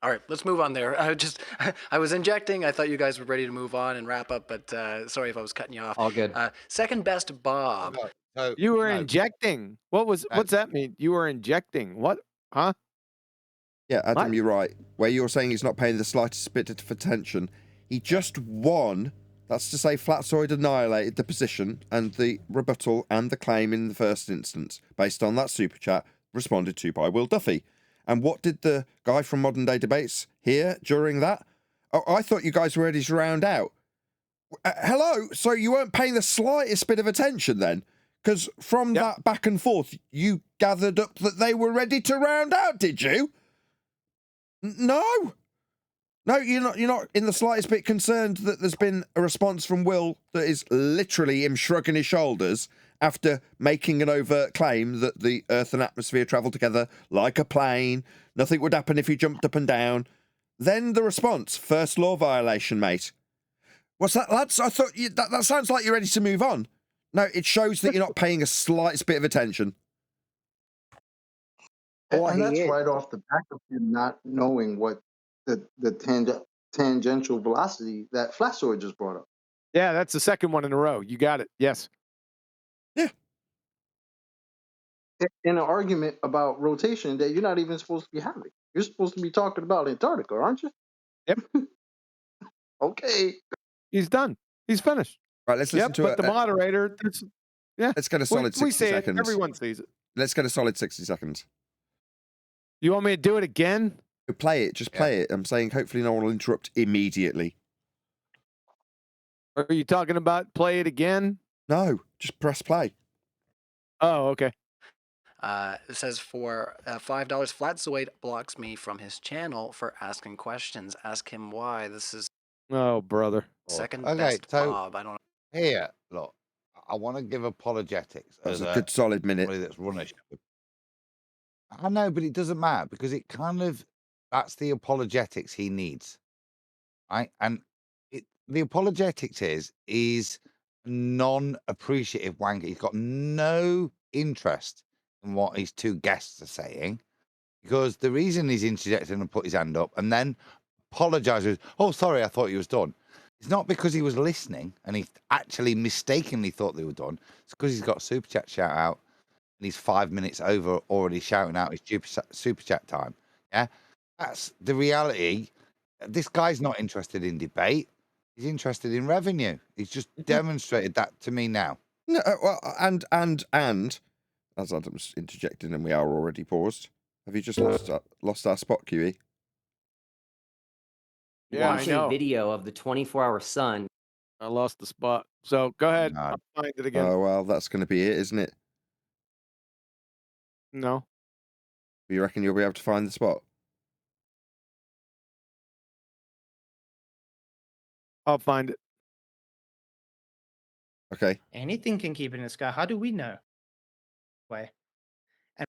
All right, let's move on there. I was injecting. I thought you guys were ready to move on and wrap up, but sorry if I was cutting you off. All good. Second best, Bob. You were injecting. What's that mean? You were injecting. What? Huh? Yeah, Adam, you're right. Where you're saying he's not paying the slightest bit of attention, he just won. That's to say, Flatsoid annihilated the position and the rebuttal and the claim in the first instance, based on that super chat responded to by Will Duffy. And what did the guy from Modern Day Debates hear during that? Oh, I thought you guys were ready to round out. Hello? So you weren't paying the slightest bit of attention then? Because from that back and forth, you gathered up that they were ready to round out, did you? No. No, you're not in the slightest bit concerned that there's been a response from Will that is literally him shrugging his shoulders after making an overt claim that the Earth and atmosphere travel together like a plane, nothing would happen if you jumped up and down. Then the response, first law violation, mate. What's that, lads? I thought that sounds like you're ready to move on. No, it shows that you're not paying a slightest bit of attention. And that's right off the back of him not knowing what the tangential velocity that Flasoid just brought up. Yeah, that's the second one in a row. You got it. Yes. Yeah. In an argument about rotation that you're not even supposed to be having. You're supposed to be talking about Antarctica, aren't you? Yep. Okay. He's done. He's finished. Right, let's listen to but the moderator, let's get a solid 60 we say seconds. It, everyone sees it. Let's get a solid 60 seconds. You want me to do it again? Play it. Just play it. I'm saying hopefully no one will interrupt immediately. Are you talking about play it again? No, just press play. Oh, okay. It says for $5, Flatzoid blocks me from his channel for asking questions. Ask him why. This is Oh, brother. second Okay, best so Bob. I don't know. here, look, I want to give apologetics. That's as a good solid minute. somebody that's run a show. I know, but it doesn't matter because it kind of that's the apologetics he needs, right? And the apologetics is non-appreciative wanker. He's got no interest in what his two guests are saying because the reason he's interjecting and put his hand up and then apologizes, oh, sorry, I thought you was done. It's not because he was listening and he actually mistakenly thought they were done. It's because he's got a super chat shout out and he's 5 minutes over already shouting out his super chat time. Yeah, that's the reality. This guy's not interested in debate. He's interested in revenue. He's just demonstrated that to me now. No, well, and as Adam's interjecting and we are already paused, have you just lost our spot, QE? Yeah, watching a video of the 24-hour sun. I lost the spot. So go ahead. I'll find it again. Oh, well, that's going to be it, isn't it? No. You reckon you'll be able to find the spot? I'll find it. Okay. Anything can keep it in the sky. How do we know? Way. And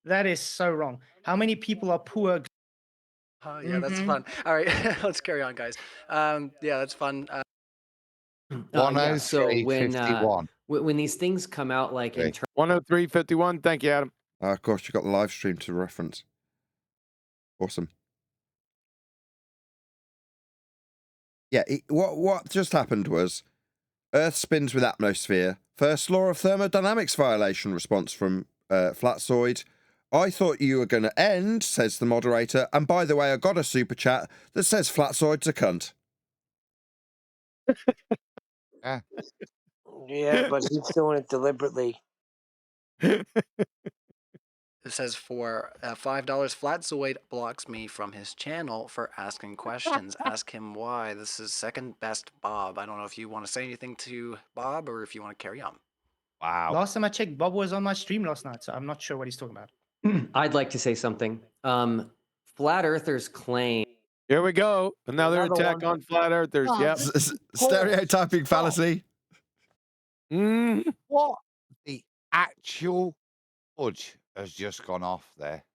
that is so wrong. How many people are poor? Oh, yeah, that's fun. All right, let's carry on, guys. Yeah, that's fun. Yeah, so when these things come out like in 103.51. Thank you, Adam. Of course, you got the live stream to reference. Awesome. Yeah, what just happened was Earth spins with atmosphere. First law of thermodynamics violation response from Flatzoid. I thought you were going to end, says the moderator. And by the way, I got a super chat that says Flatzoid's a cunt. Yeah, but he's doing it deliberately. It says for $5, Flatzoid blocks me from his channel for asking questions. Ask him why. This is second best Bob. I don't know if you want to say anything to Bob or if you want to carry on. Wow. Last time I checked, Bob was on my stream last night, so I'm not sure what he's talking about. I'd like to say something. Flat Earthers claim. Here we go. Another attack on flat earthers. Yep. Stereotyping fallacy. What the actual fudge has just gone off there?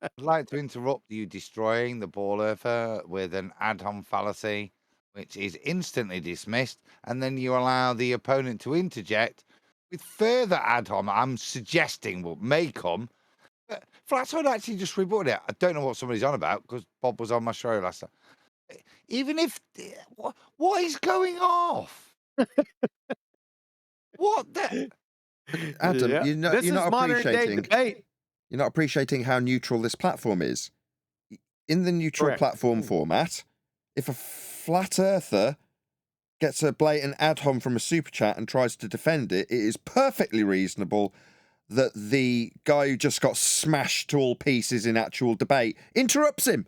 I'd like to interrupt you destroying the ball earther with an ad hom fallacy, which is instantly dismissed, and then you allow the opponent to interject with further ad hom I'm suggesting what may come. But Flatzoid actually just rebutted it. I don't know what somebody's on about because Bob was on my show last time. Even if what is going off? What the Adam, Yeah. you're not appreciating. You're not appreciating how neutral this platform is. In the neutral platform format, if a flat earther gets a blatant ad hom from a super chat and tries to defend it, it is perfectly reasonable that the guy who just got smashed to all pieces in actual debate interrupts him.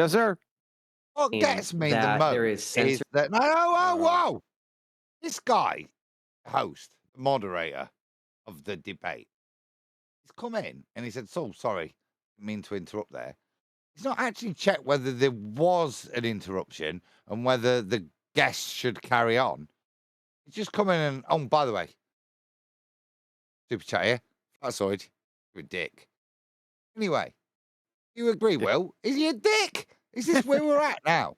Yes, sir. What gets me the that most there is censor- that whoa. This guy, host, moderator of the debate, he's come in and he said, "So sorry, I mean to interrupt there." He's not actually checked whether there was an interruption and whether the guests should carry on. He's just come in and, oh, by the way, super chat here. That's all. You're a dick. Anyway, you agree, Will? Is he a dick? Is this where we're at now?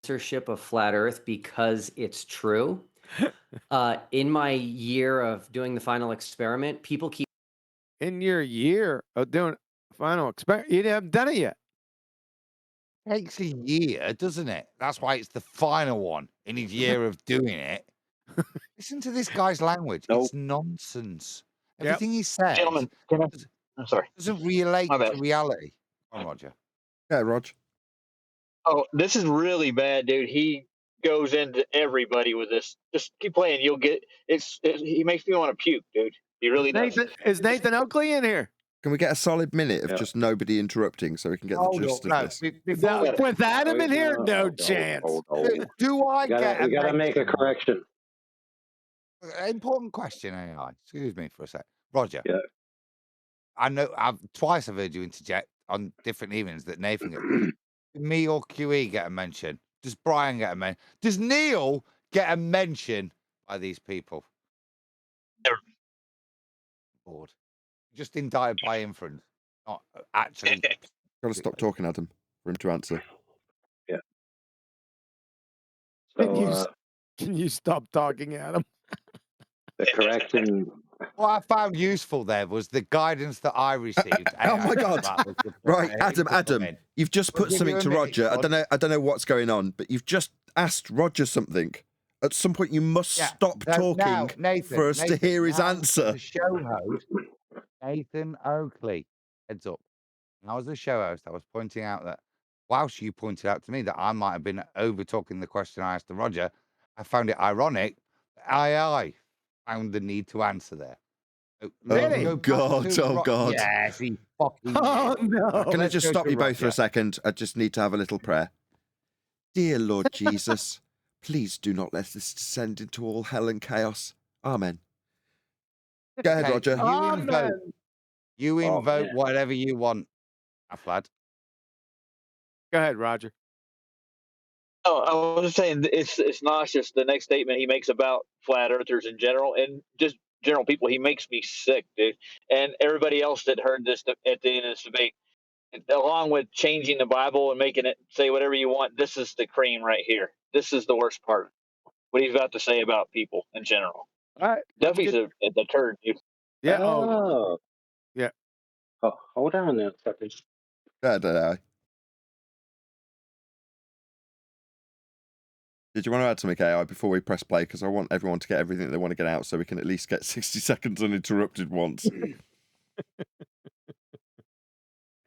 Censorship of flat Earth because it's true. In my year of doing the final experiment, people keep. In your year of doing final experiment, you haven't done it yet. Takes a year, doesn't it? That's why it's the final one in his year of doing it. Listen to this guy's language. It's nonsense. Everything he says Gentlemen, I'm sorry. doesn't relate My bad. to reality. Come on, Roger. Yeah, Rog. Oh, this is really bad, dude. He goes into everybody with this. Just keep playing. You'll get he makes me want to puke, dude. He really does. Is Nathan Oakley in here? Can we get a solid minute of just nobody interrupting so we can get the gist of this? With Adam in here, no chance. Do I get? We gotta make a correction. Important question, AI. Excuse me for a sec, Roger. Yeah. I know I've heard you interject on different evenings that Nathan gets. Did me or QE get a mention? Does Brian get a mention? Does Neil get a mention by these people? Never. Bored. Just indicted by inference, not actually. Got to stop talking, Adam, for him to answer. Yeah. So, Can you stop talking, Adam? the correction. What I found useful there was the guidance that I received. Oh my God! Right, Adam, you've just put something to Roger. I don't know what's going on, but you've just asked Roger something. At some point, you must stop talking for us to hear his answer. The show host, Nathan Oakley. Heads up. When I was the show host, I was pointing out that whilst you pointed out to me that I might have been over talking the question I asked to Roger, I found it ironic that I found the need to answer there. Really? Oh God! Yes, he fucking. Oh no! Can I just stop you both for a second? I just need to have a little prayer. Dear Lord Jesus, please do not let this descend into all hell and chaos. Amen. Go ahead, Roger. You invoke whatever you want, lad. Go ahead, Roger. Oh, I was just saying it's nauseous. The next statement he makes about flat earthers in general and just general people, he makes me sick, dude. And everybody else that heard this at the end of this debate, along with changing the Bible and making it say whatever you want, this is the cream right here. This is the worst part. What he's about to say about people in general. All right. Duffy's a turd, dude. Yeah. Oh. Yeah. Oh, hold on there a second. Did you want to add something, AI, before we press play? Because I want everyone to get everything they want to get out so we can at least get 60 seconds uninterrupted once.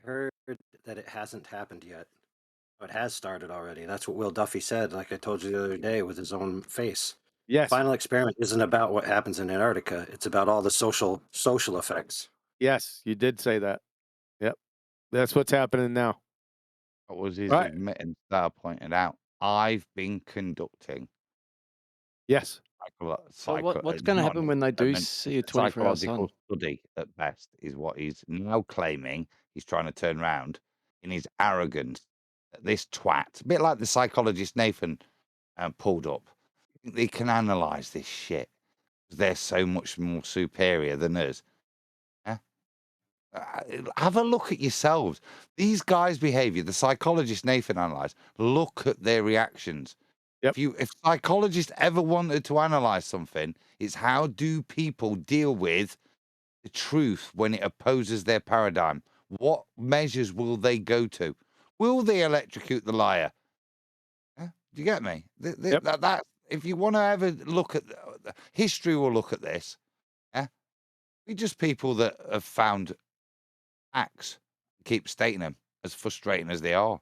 Heard that it hasn't happened yet. It has started already. That's what Will Duffy said, like I told you the other day, with his own face. Yes. Final experiment isn't about what happens in Antarctica. It's about all the social effects. Yes, you did say that. Yep. That's what's happening now. What was his admittance that I pointed out? I've been conducting. Yes. So what's going to happen when they do see a 24-hour sun? Study at best is what he's now claiming. He's trying to turn around in his arrogance. This twat, a bit like the psychologist Nathan pulled up. They can analyze this shit. They're so much more superior than us. Have a look at yourselves. These guys' behavior, the psychologist Nathan analyzed, look at their reactions. Yep. If psychologists ever wanted to analyze something, it's how do people deal with the truth when it opposes their paradigm? What measures will they go to? Will they electrocute the liar? Do you get me? That if you want to ever look at history, will look at this. We're just people that have found acts, keep stating them as frustrating as they are.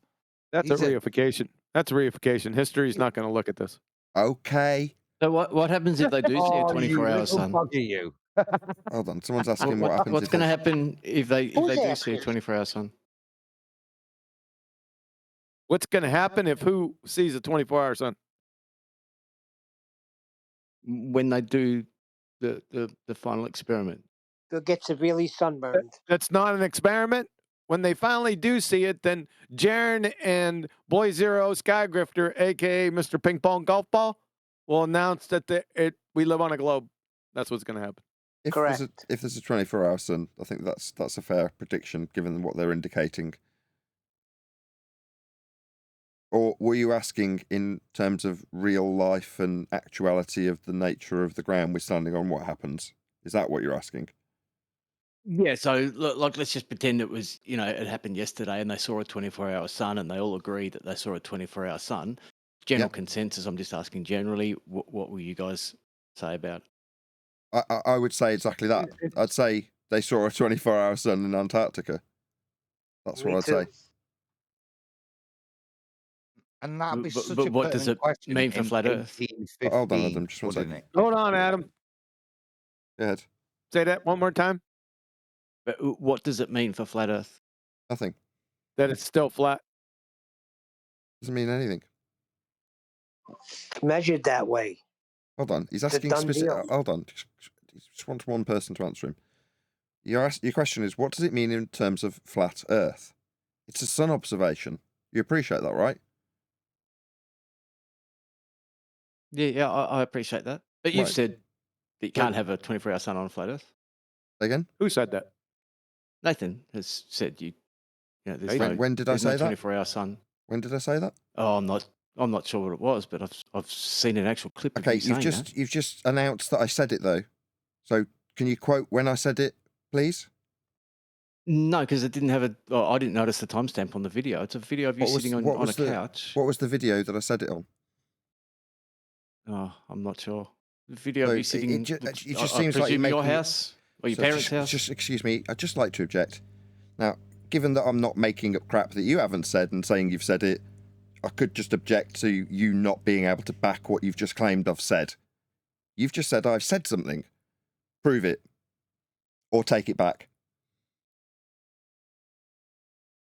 That's a reification. That's a reification. History's not going to look at this. Okay. So what happens if they do see a 24-hour sun? You. Hold on, someone's asking what happens. What's going to happen if they do see a 24-hour sun? What's going to happen if who sees a 24-hour sun? When they do the final experiment. They'll get severely sunburned. That's not an experiment. When they finally do see it, then Jaren and Boy Zero Skygrifter, a.k.a. Mr. Ping Pong Golf Ball, will announce that we live on a globe. That's what's going to happen. If there's a 24-hour sun, I think that's a fair prediction, given what they're indicating. Or were you asking in terms of real life and actuality of the nature of the ground we're standing on, what happens? Is that what you're asking? Yeah, so like let's just pretend it was, it happened yesterday and they saw a 24-hour sun and they all agreed that they saw a 24-hour sun. General consensus, I'm just asking generally, what will you guys say about it? I would say exactly that. I'd say they saw a 24-hour sun in Antarctica. That's what I'd say. And that'd be such but a what does it question mean for flat Earth? Hold on, Adam, just one second. Hold on, Adam. Go ahead. Say that one more time. But what does it mean for flat Earth? Nothing. That it's still flat. Doesn't mean anything. Measured that way. Hold on. He's asking specific. Hold on. Just wants one person to answer him. Your question is, what does it mean in terms of flat Earth? It's a sun observation. You appreciate that, right? Yeah, I appreciate that. But you've said that you can't have a 24-hour sun on a flat Earth. Again? Who said that? Nathan has said there's when did I say that? 24-hour sun. When did I say that? Oh, I'm not sure what it was, but I've seen an actual clip of Okay, you saying that. you've just announced that I said it though. So can you quote when I said it, please? No, because it didn't have I didn't notice the timestamp on the video. It's a video of you sitting on a couch. What was the video that I said it on? Oh, I'm not sure. The video of you sitting it just seems like you're your house or your parents' house. Just excuse me. I'd just like to object. Now, given that I'm not making up crap that you haven't said and saying you've said it, I could just object to you not being able to back what you've just claimed I've said. You've just said I've said something. Prove it. Or take it back.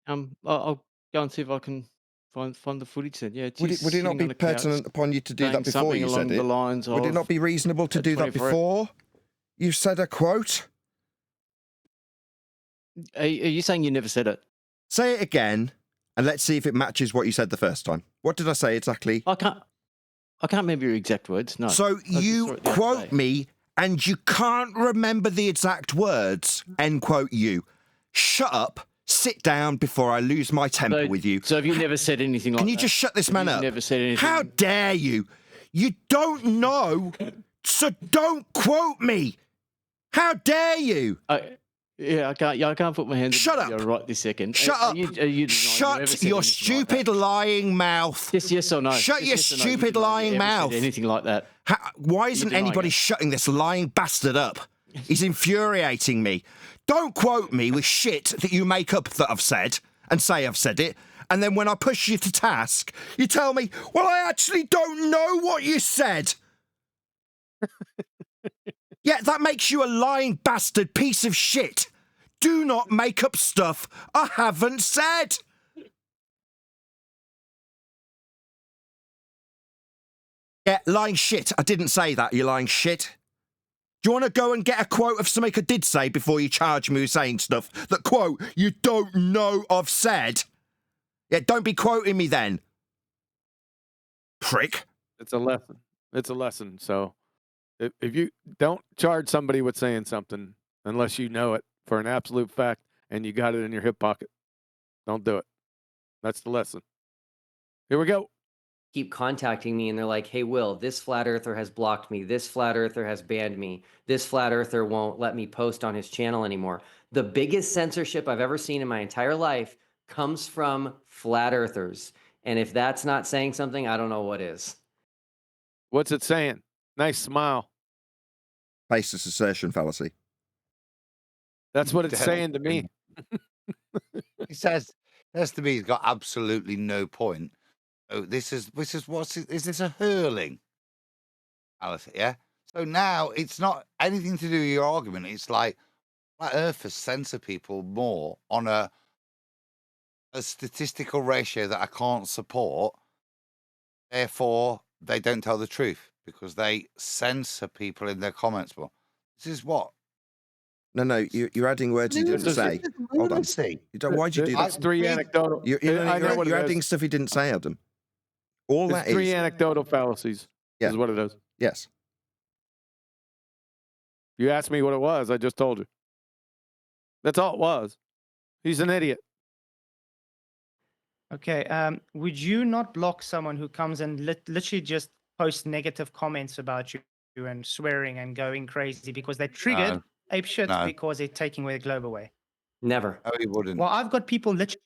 I'll go and see if I can find the footage then. Yeah, Would it not be pertinent upon you to do that before you said it? Would it not be reasonable to do that before you said a quote? Are you saying you never said it? Say it again, and let's see if it matches what you said the first time. What did I say exactly? I can't remember your exact words. No. So you quote me, and you can't remember the exact words. End quote you. Shut up. Sit down before I lose my temper with you. So have you never said anything like that? Can you just shut this man up? Never said anything. How dare you? You don't know, so don't quote me. How dare you? I can't put my hands. Shut up! Right this second. Shut up! Shut your stupid lying mouth. Just yes or no. Shut your stupid lying mouth. Anything like that? Why isn't anybody shutting this lying bastard up? He's infuriating me. Don't quote me with shit that you make up that I've said and say I've said it, and then when I push you to task, you tell me, well, I actually don't know what you said. Yeah, that makes you a lying bastard piece of shit. Do not make up stuff I haven't said. Yeah, lying shit. I didn't say that, you lying shit. Do you want to go and get a quote of something I did say before you charge me with saying stuff that, quote, you don't know I've said? Yeah, don't be quoting me then. Prick. It's a lesson. It's a lesson. So if you don't charge somebody with saying something unless you know it for an absolute fact and you got it in your hip pocket, don't do it. That's the lesson. Here we go. Keep contacting me and they're like, hey, Will, this flat earther has blocked me. This flat earther has banned me. This flat earther won't let me post on his channel anymore. The biggest censorship I've ever seen in my entire life comes from flat earthers. And if that's not saying something, I don't know what is. What's it saying? Nice smile. Baseless assertion fallacy. That's what it's saying to me. He says to me, he's got absolutely no point. Oh, this is this a hurling? Alice, yeah. So now it's not anything to do with your argument. It's like flat earthers censor people more on a a statistical ratio that I can't support. Therefore, they don't tell the truth because they censor people in their comments. Well, this is what. No, you're adding words he didn't say. Hold on. Why'd you do that? It's three anecdotal. You're adding stuff he didn't say, Adam. All it's that three is. anecdotal fallacies. Yeah. Is what it is. Yes. You asked me what it was. I just told you. That's all it was. He's an idiot. Okay. Would you not block someone who comes and literally just posts negative comments about you and swearing and going crazy because they triggered ape shit because they're taking away the globe away? Never. No, he wouldn't. Well, I've got people literally.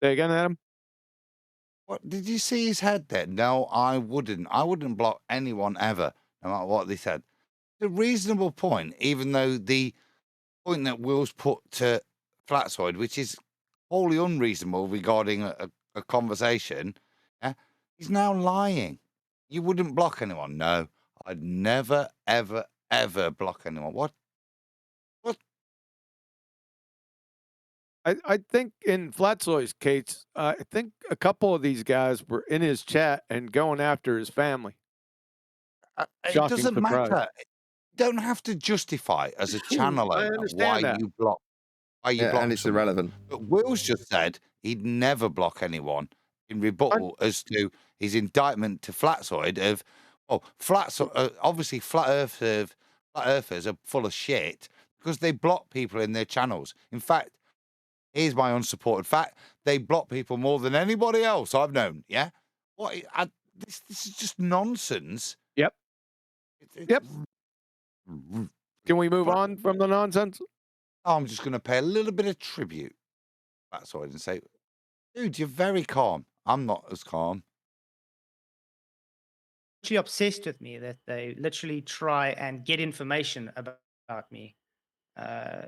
Say again, Adam. What did you see his head there? No, I wouldn't. I wouldn't block anyone ever, no matter what they said. It's a reasonable point, even though the point that Will's put to Flatsoid, which is wholly unreasonable regarding a conversation, he's now lying. You wouldn't block anyone. No, I'd never, ever, ever block anyone. What? I think in Flatsoy's case, I think a couple of these guys were in his chat and going after his family. It doesn't matter. You don't have to justify as a channel owner why you block. Why you block and it's someone. irrelevant. But Will's just said he'd never block anyone in rebuttal as to his indictment to Flatsoid of, obviously flat earthers are full of shit because they block people in their channels. In fact, here's my unsupported fact: they block people more than anybody else I've known. Yeah, this is just nonsense. Yep. Yep. Can we move on from the nonsense? I'm just going to pay a little bit of tribute. That's all I didn't say. Dude, you're very calm. I'm not as calm. Actually obsessed with me that they literally try and get information about me.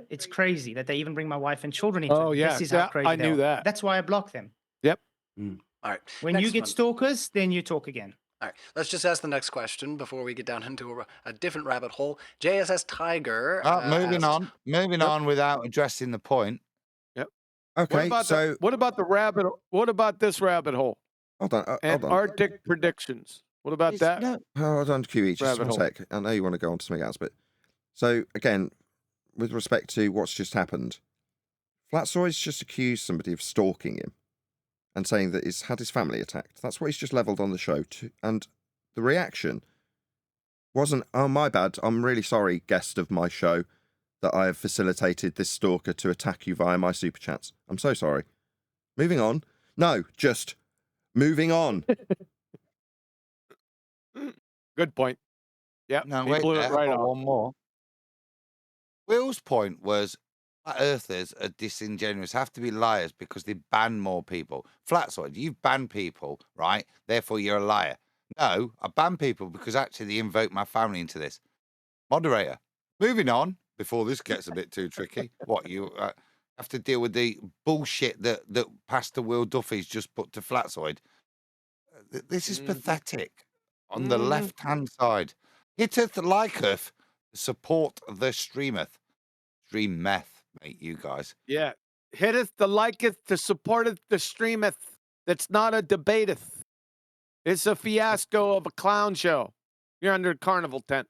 It's crazy that they even bring my wife and children into it. This is how crazy I knew that. That's why I block them. Yep. All right. When Next you get one. stalkers, then you talk again. All right, let's just ask the next question before we get down into a different rabbit hole. JSS Tiger. Moving on without addressing the point. Yep. Okay, what about the rabbit? What about this rabbit hole? Hold on. Antarctic predictions. What about that? Hold on, QE. Just Rabbit one sec. I know you want to go on to something else, but so again, with respect to what's just happened, Flatsoy's just accused somebody of stalking him and saying that he's had his family attacked. That's what he's just levelled on the show. And the reaction wasn't, oh, my bad, I'm really sorry, guest of my show, that I have facilitated this stalker to attack you via my super chats. I'm so sorry. Moving on. No, just moving on. Good point. Yeah. No, he wait blew there. it right I've got off. one more. Will's point was flat earthers are disingenuous, have to be liars because they ban more people. Flatsoid, you've banned people, right? Therefore, you're a liar. No, I ban people because actually they invoke my family into this. Moderator, moving on before this gets a bit too tricky. What, you have to deal with the bullshit that Pastor Will Duffy's just put to Flatsoid? This is pathetic. On the left-hand side, hitteth liketh, support the streameth. Stream meth, mate, you guys. Yeah. Hitteth the liketh, the supporteth the streameth. That's not a debateth. It's a fiasco of a clown show. You're under a carnival tent.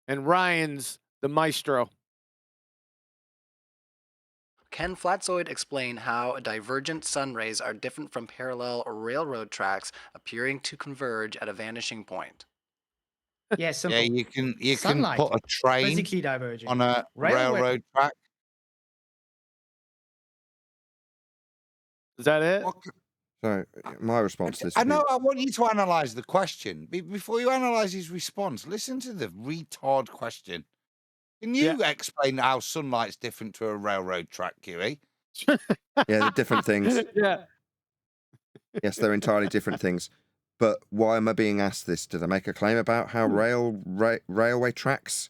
And Ryan's the maestro. Can Flatsoid explain how divergent sun rays are different from parallel railroad tracks appearing to converge at a vanishing point? Yeah, simple. Yeah, you Sunlight, can put a train physically diverging on a railroad track. Is that it? So my response to this. I know. I want you to analyze the question before you analyze his response. Listen to the retard question. Can you explain how sunlight's different to a railroad track, QE? Yeah, they're different things. Yeah. Yes, they're entirely different things. But why am I being asked this? Did I make a claim about how railway tracks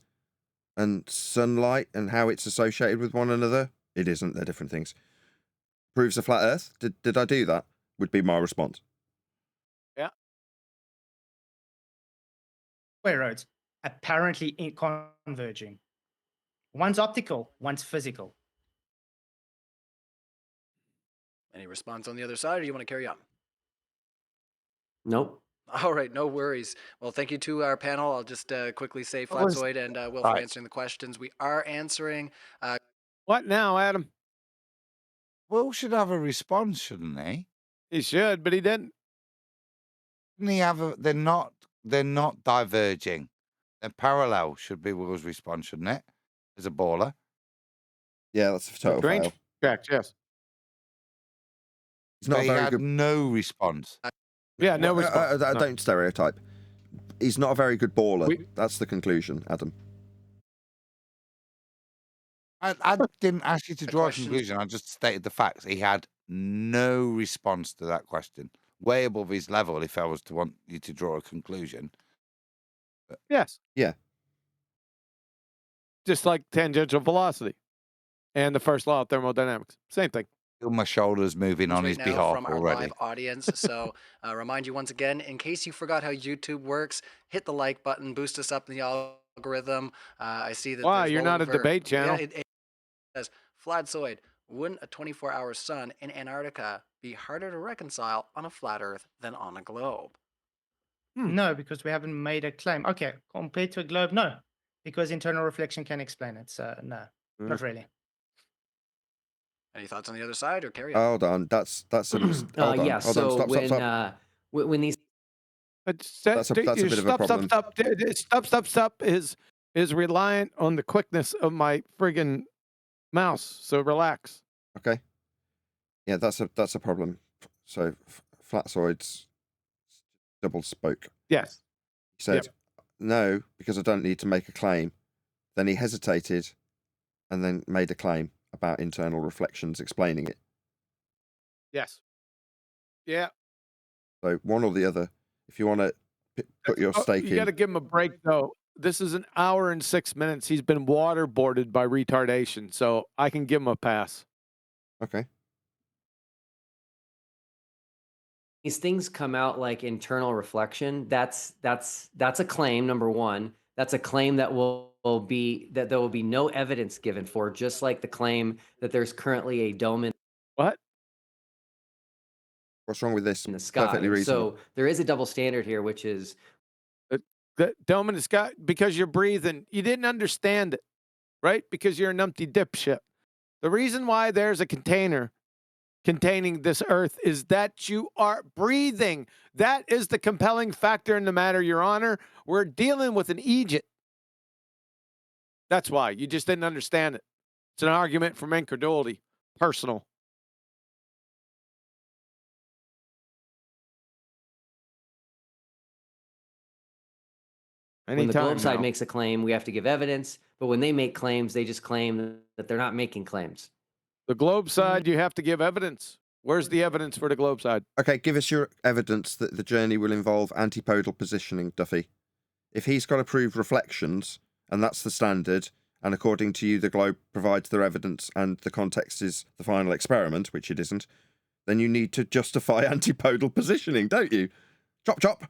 and sunlight and how it's associated with one another? It isn't. They're different things. Proves a flat Earth. Did I do that? Would be my response. Yeah. Railroads apparently converging. One's optical, one's physical. Any response on the other side, or you want to carry on? Nope. All right, no worries. Well, thank you to our panel. I'll just quickly say Flatzoid and Will for answering the questions. We are answering. What now, Adam? Will should have a response, shouldn't he? He should, but he didn't. Didn't he have a? They're not diverging. They're parallel. Should be Will's response, shouldn't it? As a baller. Yeah, that's a total fail. Correct. Yes. He's not But he very had good. no response. Yeah, no response. I don't stereotype. He's not a very good baller. That's the conclusion, Adam. I didn't ask you to draw a conclusion. I just stated the facts. He had no response to that question. Way above his level if I was to want you to draw a conclusion. But Yes. Yeah. Just like tangential velocity and the first law of thermodynamics. Same thing. feel my shoulders moving on his behalf from our already. live audience. So remind you once again, in case you forgot how YouTube works, hit the like button, boost us up in the algorithm. I see that. Wow, you're not a debate channel. Yeah, it says Flatzoid. Wouldn't a 24-hour sun in Antarctica be harder to reconcile on a flat Earth than on a globe? No, because we haven't made a claim. Okay, compared to a globe, no, because internal reflection can explain it. So no, not really. Any thoughts on the other side, or carry on? Hold on, that's a hold on, Yeah. hold So on, stop. when these That's a bit of a problem. Stop is reliant on the quickness of my friggin' mouse. So relax. Okay. Yeah, that's a problem. So Flatzoid's double spoke. Yes. He said, no, because I don't need to make a claim. Then he hesitated and then made a claim about internal reflections explaining it. Yes. Yeah. So one or the other. If you want to put your stake in. You got to give him a break, though. This is an hour and 6 minutes. He's been waterboarded by retardation, so I can give him a pass. Okay. these things come out like internal reflection, that's a claim, number one. That's a claim that will be that there will be no evidence given for, just like the claim that there's currently a dome in what? What's wrong with this? In the sky. Perfectly reasonable. So there is a double standard here, which is the dome in the sky, because you're breathing. You didn't understand it, right? Because you're an empty dipshit. The reason why there's a container containing this earth is that you are breathing. That is the compelling factor in the matter, Your Honor. We're dealing with an agent. That's why. You just didn't understand it. It's an argument from incredulity. Personal. when the globe side now. makes a claim, we have to give evidence. But when they make claims, they just claim that they're not making claims. The globe side, you have to give evidence. Where's the evidence for the globe side? Okay, give us your evidence that the journey will involve antipodal positioning, Duffy. If he's got approved reflections, and that's the standard, and according to you the globe provides their evidence and the context is the final experiment, which it isn't, then you need to justify antipodal positioning, don't you? Chop, chop.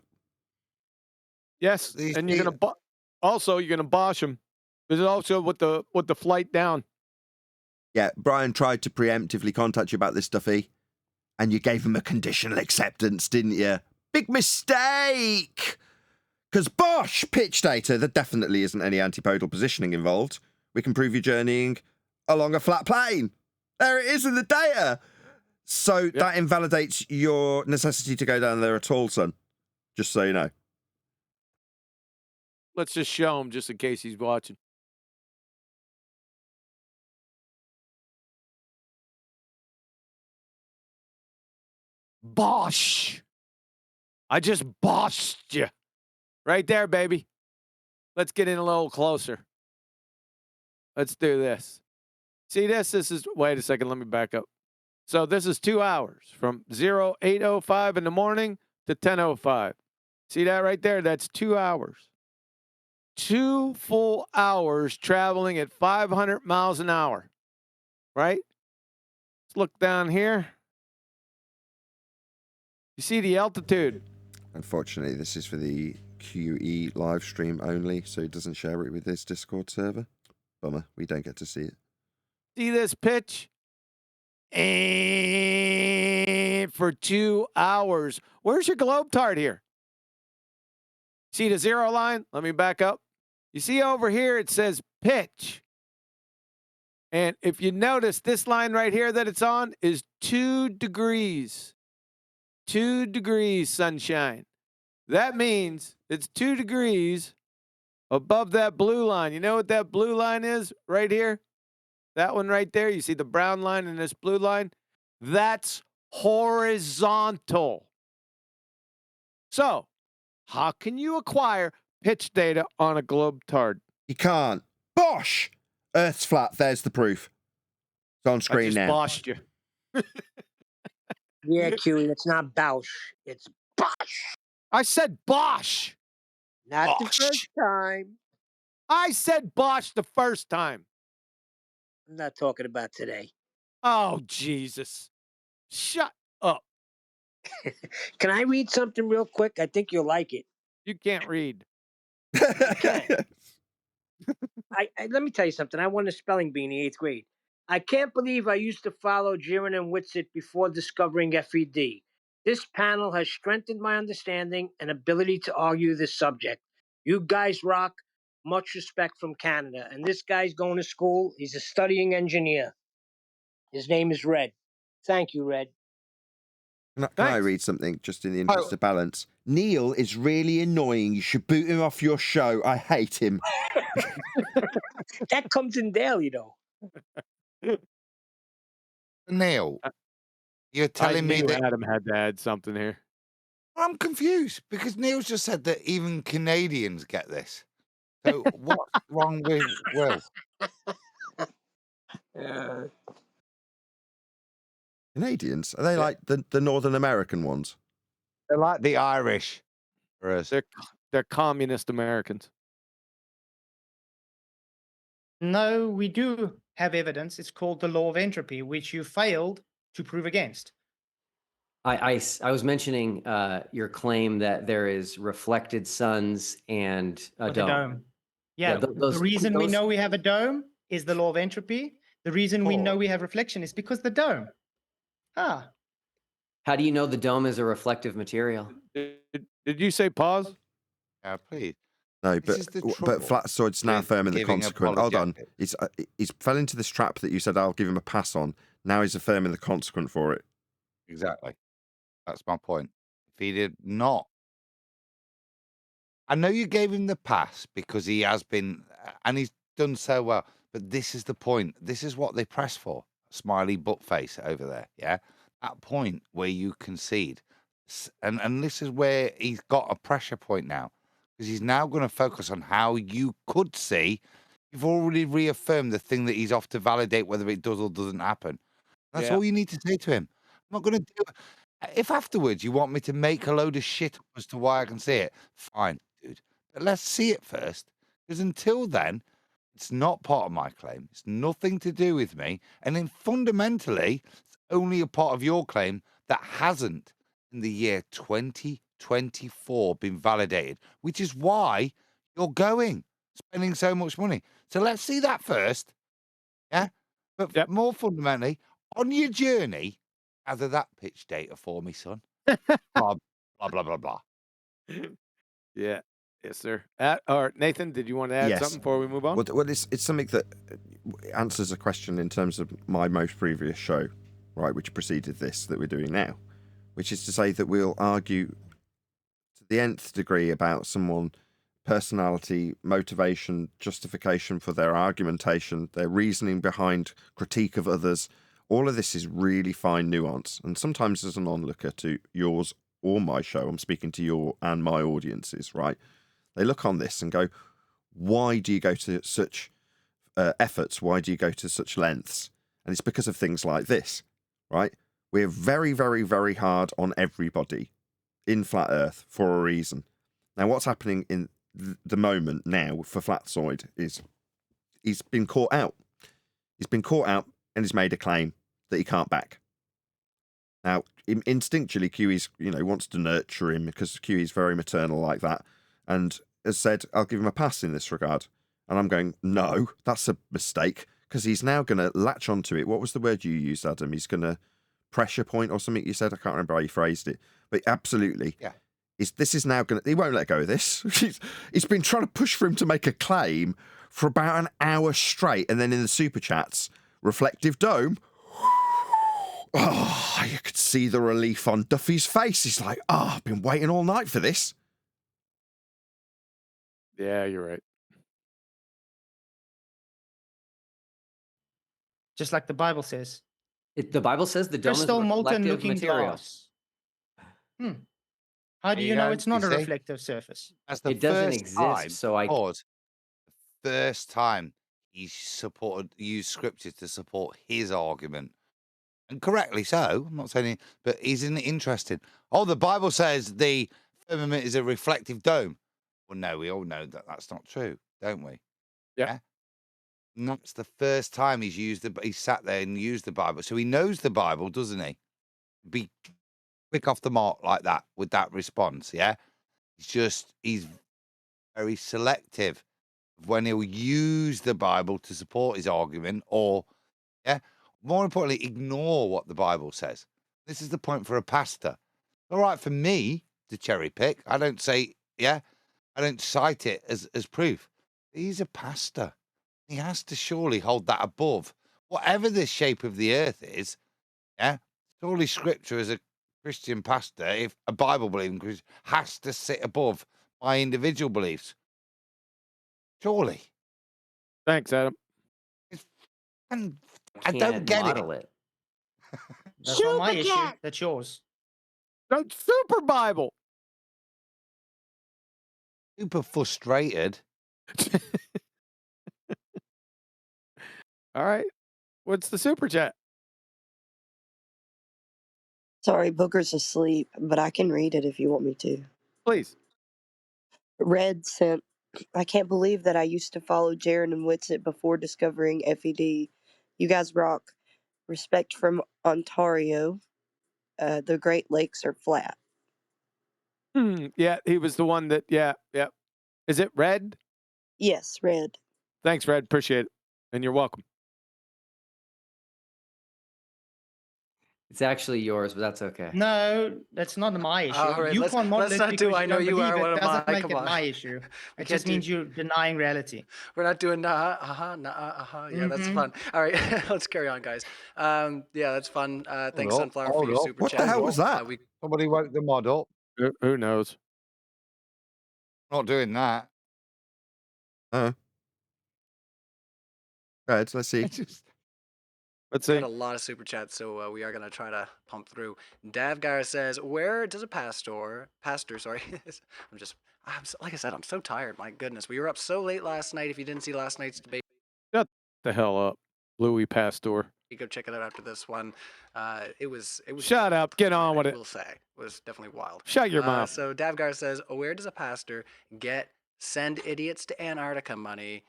Yes, and you're gonna also you're gonna bosh him. There's also with the flight down. Yeah, Brian tried to preemptively contact you about this, Duffy, and you gave him a conditional acceptance, didn't you? Big mistake! Because bosh, pitch data, there definitely isn't any antipodal positioning involved. We can prove you're journeying along a flat plane. There it is in the data. So that invalidates your necessity to go down there at all, son. Just so you know. Let's just show him just in case he's watching. Bosh! I just boshed you. Right there, baby. Let's get in a little closer. Let's do this. See this? This is, wait a second, let me back up. So this is 2 hours from 08:05 in the morning to 10:05. See that right there? That's 2 hours. 2 full hours traveling at 500 miles an hour, right? Let's look down here. You see the altitude. Unfortunately, this is for the QE live stream only, so he doesn't share it with his Discord server. Bummer, we don't get to see it. See this pitch? And for 2 hours. Where's your globe tart here? See the zero line? Let me back up. You see over here, it says pitch. And if you notice, this line right here that it's on is 2 degrees. 2 degrees sunshine. That means it's 2 degrees above that blue line. You know what that blue line is right here? That one right there. You see the brown line and this blue line? That's horizontal. So, how can you acquire pitch data on a globe tard? You can't. Bosh! Earth's flat. There's the proof. It's on screen now. Boshed you. Yeah, Q, it's not Bausch. It's Bosch. I said Bosch. Not the Bosch. first time. I said Bosch the first time. I'm not talking about today. Oh, Jesus. Shut up. Can I read something real quick? I think you'll like it. You can't read. Okay. Let me tell you something. I won a spelling bee in the 8th grade. I can't believe I used to follow Jiren and Witsit before discovering FED. This panel has strengthened my understanding and ability to argue this subject. You guys rock. Much respect from Canada. And this guy's going to school. He's a studying engineer. His name is Red. Thank you, Red. Can I read something just in the interest of balance? Neil is really annoying. You should boot him off your show. I hate him. That comes in daily, though. Neil, you're telling me that Adam had to add something here. I'm confused because Neil's just said that even Canadians get this. So what's wrong with Will? Canadians? Are they like the Northern American ones? They're like the Irish for us. They're communist Americans. No, we do have evidence. It's called the law of entropy, which you failed to prove against. I was mentioning your claim that there is reflected suns and a dome. Yeah, the reason we know we have a dome is the law of entropy. The reason we know we have reflection is because the dome. Ah. How do you know the dome is a reflective material? Did you say pause? Yeah, please. No, but Flatsoid's now firm in the consequence. Hold on. He's fell into this trap that you said I'll give him a pass on. Now he's affirming the consequent for it. Exactly. That's my point. If he did not, I know you gave him the pass because he has been, and he's done so well. But this is the point. This is what they press for. Smiley butt face over there. Yeah, that point where you concede, and this is where he's got a pressure point now because he's now going to focus on how you could see. You've already reaffirmed the thing that he's off to validate whether it does or doesn't happen. That's all you need to say to him. I'm not going to do it. If afterwards you want me to make a load of shit up as to why I can see it, fine, dude. But let's see it first. Because until then, it's not part of my claim. It's nothing to do with me. And then fundamentally, it's only a part of your claim that hasn't, in the year 2024, been validated, which is why you're spending so much money. So let's see that first. Yeah? But more fundamentally, on your journey, gather that pitch data for me, son. Blah, blah, blah, blah, blah. Yeah. Yes, sir. Or Nathan, did you want to add something before we move on? Well, it's something that answers a question in terms of my most previous show, right, which preceded this that we're doing now, which is to say that we'll argue to the nth degree about someone, personality, motivation, justification for their argumentation, their reasoning behind critique of others. All of this is really fine nuance. And sometimes as an onlooker to yours or my show, I'm speaking to your and my audiences, right? They look on this and go, why do you go to such efforts? Why do you go to such lengths? And it's because of things like this, right? We're very, very, very hard on everybody in Flat Earth for a reason. Now, what's happening in the moment now for Flatsoid is he's been caught out. He's been caught out and he's made a claim that he can't back. Now, instinctually, QE's, wants to nurture him because QE's very maternal like that, and has said, I'll give him a pass in this regard. And I'm going, no, that's a mistake, because he's now going to latch onto it. What was the word you used, Adam? He's going to pressure point or something you said. I can't remember how you phrased it, but absolutely. Yeah. This is now going to, he won't let go of this. He's been trying to push for him to make a claim for about an hour straight. And then in the super chats, reflective dome. Oh, you could see the relief on Duffy's face. He's like, I've been waiting all night for this. Yeah, you're right. Just like the Bible says. The Bible says the dome is Crystal molten reflective looking material. glass. How do There you know go. it's not You a see? reflective surface? That's the It doesn't first exist, time, so I pause, first time he used scripture to support his argument. And correctly so. I'm not saying it, but isn't it interesting? Oh, the Bible says the firmament is a reflective dome. Well, no, we all know that that's not true, don't we? Yeah. And that's the first time he sat there and used the Bible. So he knows the Bible, doesn't he? Be quick off the mark like that with that response, yeah? He's very selective when he'll use the Bible to support his argument or, yeah, more importantly, ignore what the Bible says. This is the point for a pastor. All right, for me to cherry pick, I don't say, yeah, I don't cite it as proof. He's a pastor. He has to surely hold that above whatever the shape of the earth is. Yeah, surely Scripture as a Christian pastor, if a Bible believing Christian, has to sit above my individual beliefs. Surely. Thanks, Adam. And I don't get model it. That's not my issue. That's yours. That's Super Bible. Super frustrated. All right. What's the super chat? Sorry, Booker's asleep, but I can read it if you want me to. Please. Red sent, I can't believe that I used to follow Jaron and Witsit before discovering FED. You guys rock. Respect from Ontario. The Great Lakes are flat. Yeah, he was the one that, yeah. Is it Red? Yes, Red. Thanks, Red. Appreciate it. And you're welcome. It's actually yours, but that's okay. No, that's not my issue. All right, You let's- can't model let's it not do because I you know don't you believe are one it. of Doesn't mine. make Come it on. my issue. We It can't just do- means you're denying reality. We're not doing Yeah, that's fun. All right, let's carry on, guys. Yeah, that's fun. Thanks, Hold up, Sunflower, for hold your up. super What chat. the hell was that? Somebody woke the mod up. Who knows? Not doing that. Oh. Right, let's see. Let's We see. got a lot of super chats, so we are going to try to pump through. Davgar says, where does a pastor, sorry, like I said, I'm so tired. My goodness, we were up so late last night. If you didn't see last night's debate, Shut the hell up, Louis Pastor. you go check it out after this one. It was. Shut up. Get on with I it. will say, it was definitely wild. Shut your mouth. So Davgar says, where does a pastor send idiots to Antarctica money?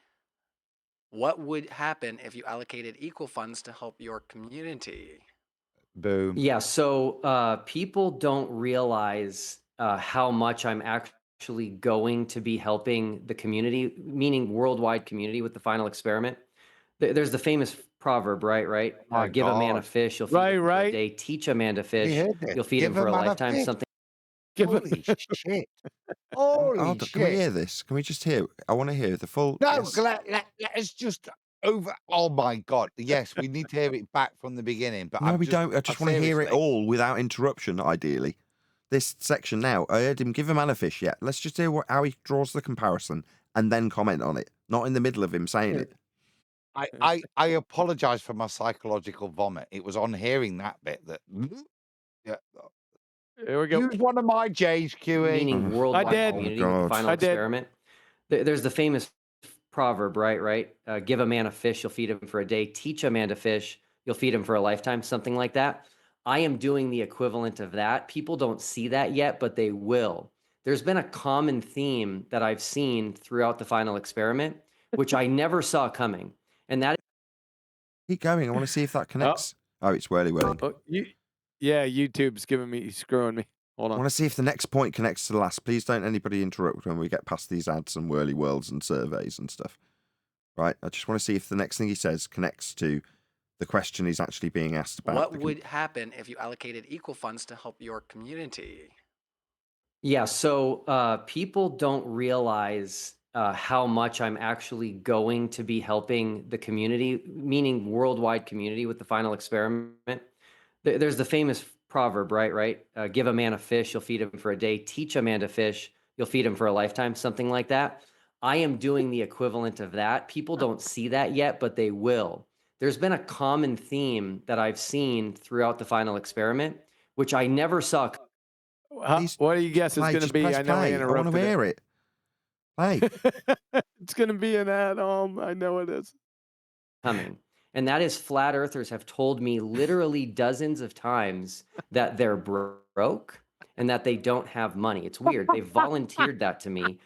What would happen if you allocated equal funds to help your community? Boom. Yeah, so people don't realize how much I'm actually going to be helping the community, meaning worldwide community, with the final experiment. There's the famous proverb, right? My Give a man a God. fish, you'll feed him for a day. Teach a man to fish, heard this? you'll feed Give him for a a man a lifetime. fish. Something. Holy shit. Holy Hold on, shit. can we hear this? Can we just hear? I want to hear the full. No, Yes. let us just over. Oh my God. Yes, we need to hear it back from the beginning. But No, we don't. I just want to hear it seriously. all without interruption, ideally. This section now, I heard him give a man a fish. Yeah, let's just hear how he draws the comparison and then comment on it, not in the middle of him saying it. I apologize for my psychological vomit. It was on hearing that bit that. Yeah. Here we go. Use one of my J's, QE. Meaning worldwide community with the final experiment. There's the famous proverb, right? Give a man a fish, you'll feed him for a day. Teach a man to fish, you'll feed him for a lifetime, something like that. I am doing the equivalent of that. People don't see that yet, but they will. There's been a common theme that I've seen throughout the final experiment, which I never saw coming. And that Keep going. I want to see if that connects. Oh, it's whirly whirling. Yeah, YouTube's screwing me. Hold I on. want to see if the next point connects to the last. Please don't anybody interrupt when we get past these ads and whirly whirls and surveys and stuff. right? I just want to see if the next thing he says connects to the question he's actually being asked about. What would happen if you allocated equal funds to help your community? Yeah, so people don't realize how much I'm actually going to be helping the community, meaning worldwide community, with the final experiment. There's the famous proverb, right? Give a man a fish, you'll feed him for a day. Teach a man to fish, you'll feed him for a lifetime, something like that. I am doing the equivalent of that. People don't see that yet, but they will. There's been a common theme that I've seen throughout the final experiment, which I never saw. What do you guess it's going to be? I know I interrupted. I want to hear it. Play. It's going to be an ad-hom. I know it is. Coming. And that is flat earthers have told me literally dozens of times that they're broke and that they don't have money. It's weird. They volunteered that to me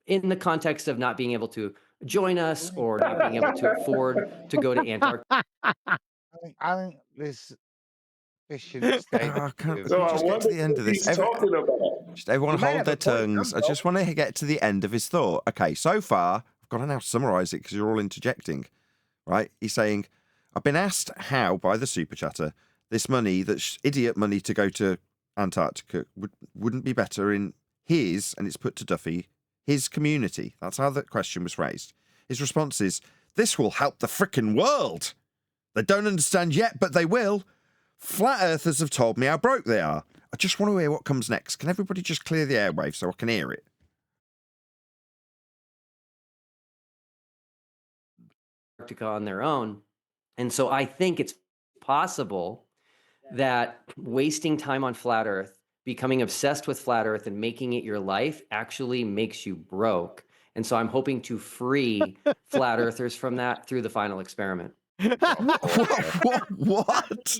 in the context of not being able to join us or not being able to afford to go to Antarctica. I think this should stay. Just get to the end of this. Just everyone hold their tongues. I just want to get to the end of his thought. Okay, so far, I've got to now summarize it because you're all interjecting, right? He's saying, I've been asked how, by the super chatter, this money, that's idiot money to go to Antarctica, wouldn't be better in his, and it's put to Duffy, his community. That's how the question was raised. His response is, this will help the frickin' world. They don't understand yet, but they will. Flat earthers have told me how broke they are. I just want to hear what comes next. Can everybody just clear the airwaves so I can hear it? Antarctica on their own. And so I think it's possible that wasting time on flat earth, becoming obsessed with flat earth and making it your life actually makes you broke. And so I'm hoping to free flat earthers from that through the final experiment. What?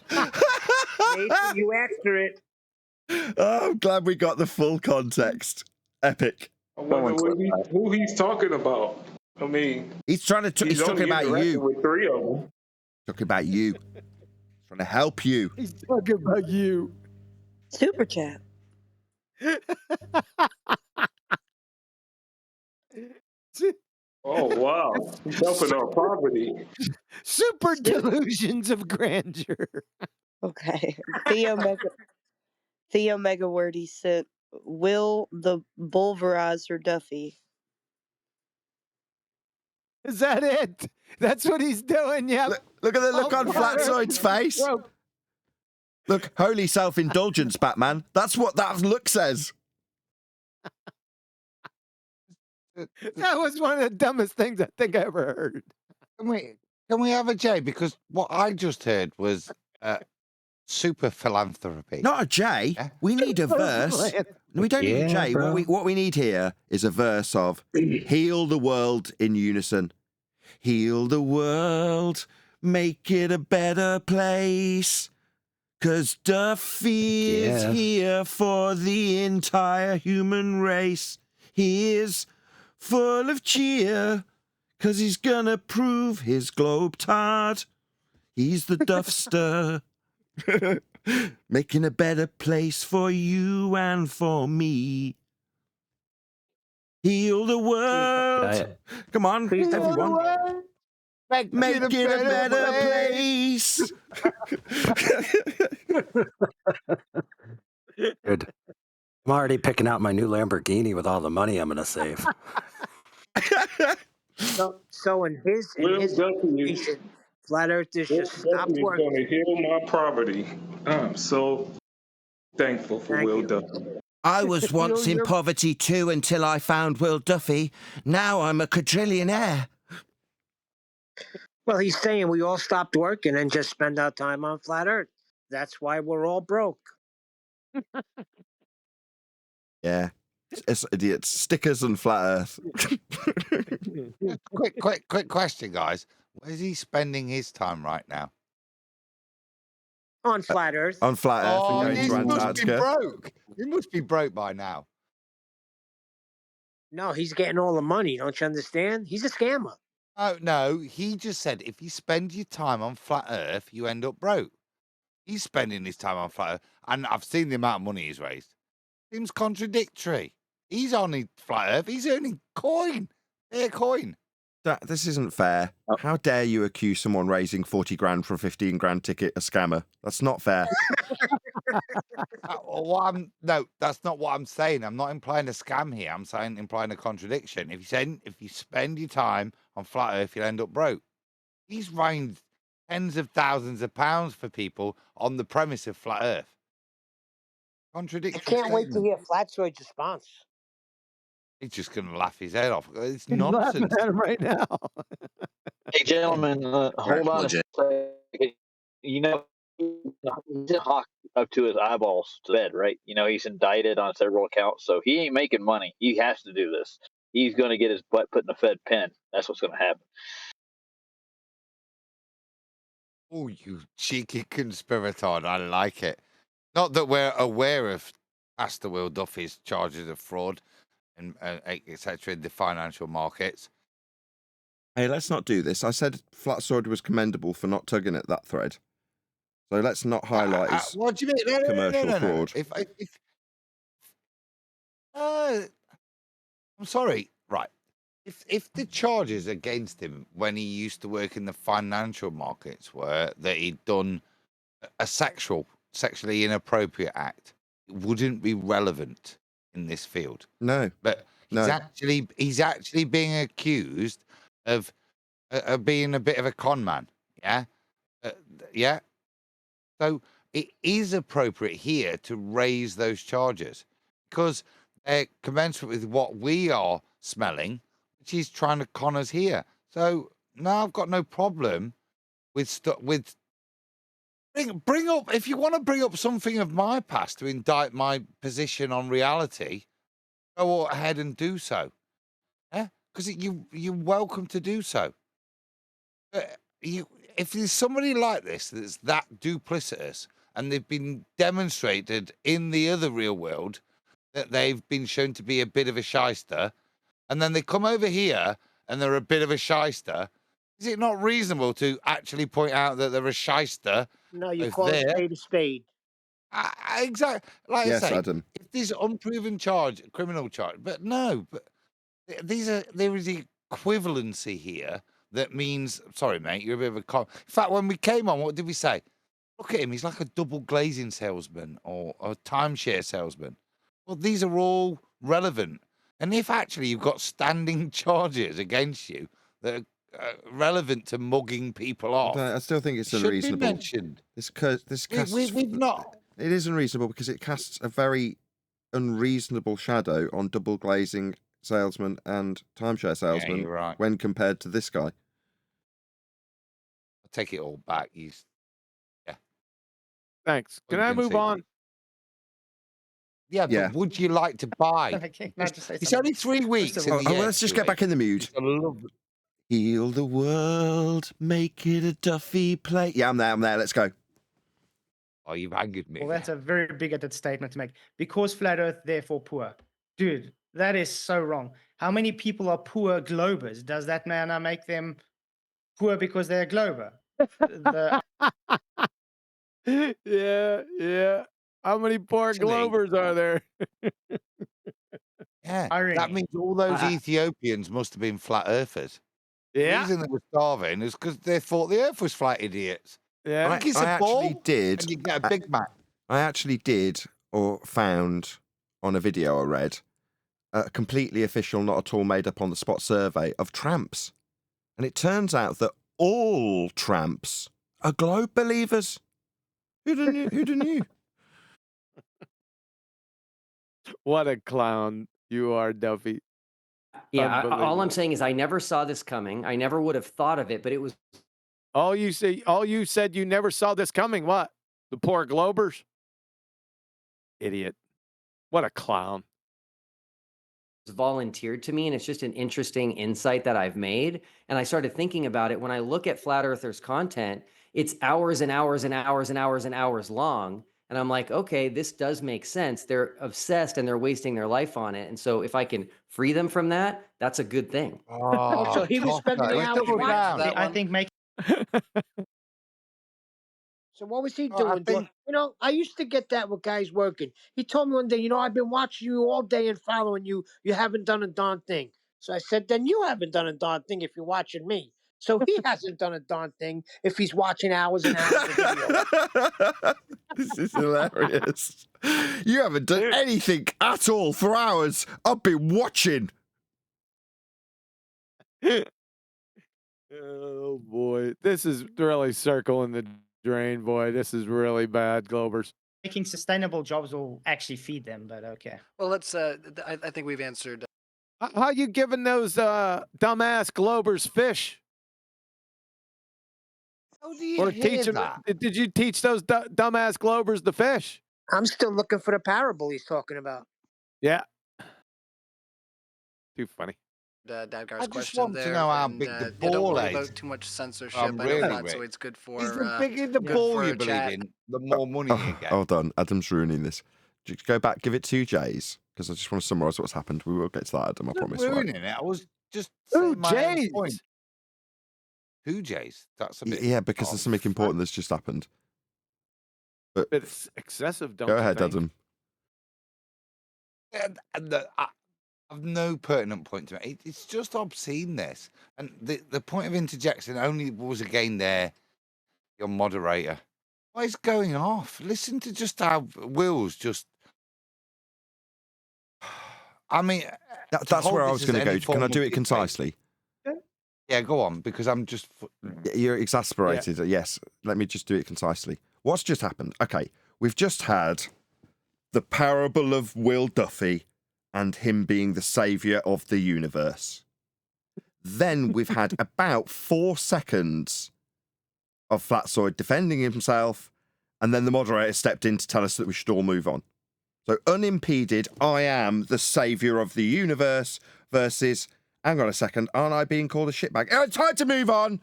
Nathan, you accurate. Oh, I'm glad we got the full context. Epic. I wonder who he's talking about. I mean, he's talking about you. With three of them. Talking about you. He's trying to help you. He's talking about you. Super chat. Oh wow, he's helping our poverty. Super delusions of grandeur. Okay. Theo Megawordy sent Will the Bulverizer Duffy. Is that it? That's what he's doing, yeah. Look at the look on Flatside's face. Look, holy self-indulgence, Batman. That's what that look says. That was one of the dumbest things I think I ever heard. Can we have a J? Because what I just heard was super philanthropy. Not a J. Yeah. We need a verse. We don't need a J. What we need here is a verse of heal the world in unison. Heal the world, make it a better place. 'Cause Duffy is here for the entire human race. He is full of cheer, 'cause he's gonna prove his globe tart. He's the Duffster, making a better place for you and for me. Heal the world. Come on, everyone. Make it a better place. Good. I'm already picking out my new Lamborghini with all the money I'm going to save. So in his situation, flat earthers just stopped working. Going to heal my poverty. I'm so thankful for Will Duffy. I was once in poverty too until I found Will Duffy. Now I'm a quadrillionaire. Well, he's saying we all stopped working and just spend our time on flat earth. That's why we're all broke. Yeah. It's idiots. Stickers and flat earth. Quick question, guys. Where's he spending his time right now? On flat earth. On flat earth and going to Antarctica. Must be broke. He must be broke by now. No, he's getting all the money. Don't you understand? He's a scammer. Oh, no. He just said if you spend your time on flat earth, you end up broke. He's spending his time on flat earth. And I've seen the amount of money he's raised. Seems contradictory. He's on the flat Earth. He's earning coin. Their coin. This isn't fair. How dare you accuse someone raising 40 grand for a 15 grand ticket a scammer? That's not fair. No, that's not what I'm saying. I'm not implying a scam here. I'm saying implying a contradiction. If you spend your time on flat Earth, you'll end up broke. He's raised tens of thousands of pounds for people on the premise of flat Earth. Contradiction. I can't wait to hear Flatzoid's response. He's just going to laugh his head off. It's nonsense. At him right now. Hey, gentlemen, hold on a second. You know, he's hawk up to his eyeballs to bed, right? You know, he's indicted on several accounts, so he ain't making money. He has to do this. He's going to get his butt put in a Fed pen. That's what's going to happen. Oh, you cheeky conspirator. I like it. Not that we're aware of Pastor Will Duffy's charges of fraud and etc. in the financial markets. Hey, let's not do this. I said Flatsword was commendable for not tugging at that thread. So let's not highlight his what do you mean? commercial fraud. I'm sorry. Right. If the charges against him when he used to work in the financial markets were that he'd done a sexually inappropriate act, it wouldn't be relevant in this field. No. But he's actually being accused of being a bit of a con man. Yeah. Yeah. So it is appropriate here to raise those charges because they're commensurate with what we are smelling, which is trying to con us here. So now I've got no problem with bring up, if you want to bring up something of my past to indict my position on reality, go ahead and do so. Yeah, because you're welcome to do so. If there's somebody like this that's that duplicitous, and they've been demonstrated in the other real world that they've been shown to be a bit of a shyster, and then they come over here and they're a bit of a shyster, is it not reasonable to actually point out that they're a shyster? No, you call it spade a spade. Exactly. Like yes, I say, Adam. if there's unproven charge, criminal charge, but no, but there is equivalency here that means, sorry, mate, you're a bit of a in fact, when we came on, what did we say? Look at him, he's like a double glazing salesman or a timeshare salesman. Well, these are all relevant. And if actually you've got standing charges against you that are relevant to mugging people off, I still think it's unreasonable. Should be mentioned. This casts, we've not. It is unreasonable because it casts a very unreasonable shadow on double glazing salesman and timeshare salesman when compared to this guy. I'll take it all back. Thanks. Can I move on? Yeah, but would you like to buy? It's only 3 weeks. Let's just get back in the mood. Heal the world, make it a Duffy play. Yeah, I'm there. Let's go. Oh, you've angered me. Well, that's a very bigoted statement to make. Because flat Earth, therefore poor. Dude, that is so wrong. How many people are poor globers? Does that now make them poor because they're a glober? Yeah. How many poor globers are there? Yeah, that means all those Ethiopians must have been flat earthers. Yeah. The reason they were starving is because they thought the Earth was flat, idiots. Yeah, I actually did. And you get a Big Mac. I actually did, or found on a video I read, a completely official, not at all made up on the spot survey of tramps, and it turns out that all tramps are globe believers. Who'd knew? What a clown you are, Duffy. Yeah, all I'm saying is I never saw this coming. I never would have thought of it, but it was. All you said you never saw this coming. What? The poor globers? Idiot. What a clown. It's volunteered to me, and it's just an interesting insight that I've made. And I started thinking about it. When I look at Flat Earthers' content, it's hours and hours and hours and hours and hours long. And I'm like, okay, this does make sense. They're obsessed and they're wasting their life on it. And so if I can free them from that, that's a good thing. Oh, so he was spending the hours. I think So what was he Oh, I doing? think You know, I used to get that with guys working. He told me one day, you know, I've been watching you all day and following you. You haven't done a darn thing. So I said, then you haven't done a darn thing if you're watching me. So he hasn't done a darn thing if he's watching hours and hours of video. This is hilarious. You haven't done anything at all for hours. I've been watching. Oh boy, this is really circling the drain, boy. This is really bad, Globers. Making sustainable jobs will actually feed them, but okay. Well, let's. I think we've answered. How you giving those dumbass Globers fish? How do you Or hear teach them? that? Did you teach those dumbass Globers the fish? I'm still looking for the parable he's talking about. Yeah. Too funny. Dadgar's I just question want there, to know how and big the yeah, don't ball worry is. about too much censorship. I'm I know really Flatzoid's rich. good for. Is the bigger the good ball for you a believe chat. in, the more money you get. Hold on, Adam's ruining this. Just go back, give it 2 J's, because I just want to summarise what's happened. We will get to that, Adam, I promise. Ruining it. I was just Ooh, saying my own J's. point. 2 J's. That's a bit. Yeah, because oh, there's something important that's just happened. But it's excessive, don't go you ahead, think? Adam. I've no pertinent point to make. It's just obscene, this. And the point of interjection only was again there, your moderator. What is going off? Listen to just how Will's just. I mean, That's where I was going to go. Can I do it concisely? Yeah, go on, because I'm just. You're exasperated. Yes, let me just do it concisely. What's just happened? Okay, we've just had the parable of Will Duffy and him being the saviour of the universe. Then we've had about 4 seconds of Flatzoid defending himself, and then the moderator stepped in to tell us that we should all move on. So unimpeded, I am the saviour of the universe versus, hang on a second, aren't I being called a shitbag? Oh, it's time to move on!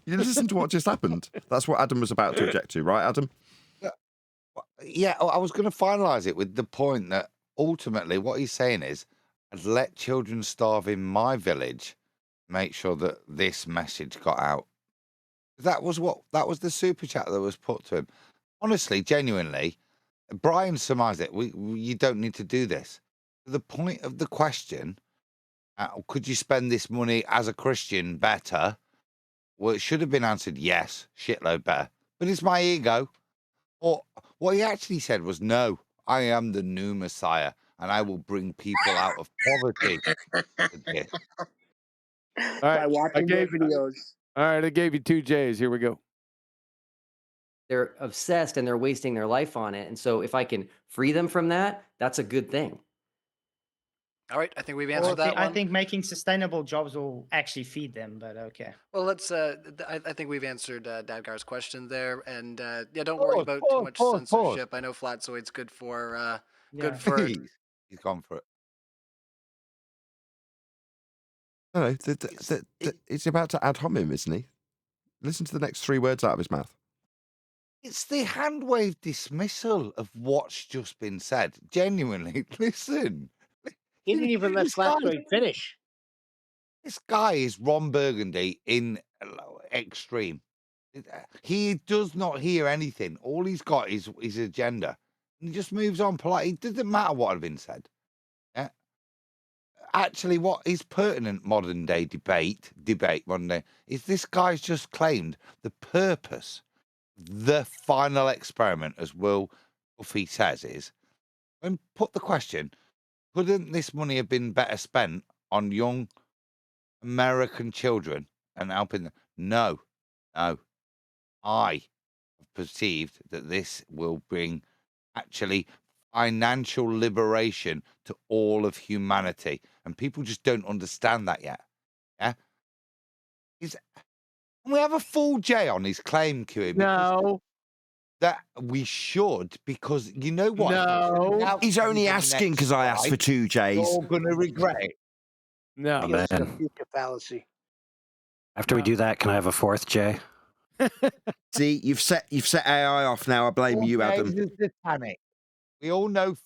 You listen to what just happened. That's what Adam was about to object to, right, Adam? Yeah, I was going to finalise it with the point that ultimately what he's saying is, I'd let children starve in my village, make sure that this message got out. That was the super chat that was put to him. Honestly, genuinely, Brian surmised it. You don't need to do this. The point of the question, could you spend this money as a Christian better? Well, it should have been answered yes, shitload better. But it's my ego. Or what he actually said was, no, I am the new Messiah, and I will bring people out of poverty. All right, By watching their videos. All right, I gave you 2 J's. Here we go. They're obsessed and they're wasting their life on it. And so if I can free them from that, that's a good thing. All right, I think we've answered that I one. think making sustainable jobs will actually feed them, but okay. Well, let's. I think we've answered Dadgar's question there, and yeah, don't worry about too much censorship. I know Flatzoid's good for. Good for. He's gone for it. No, it's about to ad hominem, isn't he? Listen to the next 3 words out of his mouth. It's the hand wave dismissal of what's just been said. Genuinely, listen. He didn't even let Flatzoid finish. This guy is Ron Burgundy in extreme. He does not hear anything. All he's got is his agenda. And he just moves on politely. It doesn't matter what had been said. Yeah. Actually, what is pertinent modern day debate modern day, is this guy's just claimed the purpose, the final experiment, as Will Duffy says, is, when put the question, couldn't this money have been better spent on young American children and helping them? No. I have perceived that this will bring actually financial liberation to all of humanity. And people just don't understand that yet. Yeah. Can we have a full J on his claim, QE? No. That we should, because you know what? No. He's only asking because I asked for 2 J's. You're going to regret it. No. Man. It's a future fallacy. After we do that, can I have a 4th J? See, you've set AI off now. I blame you, Adam. J's is satanic. We all know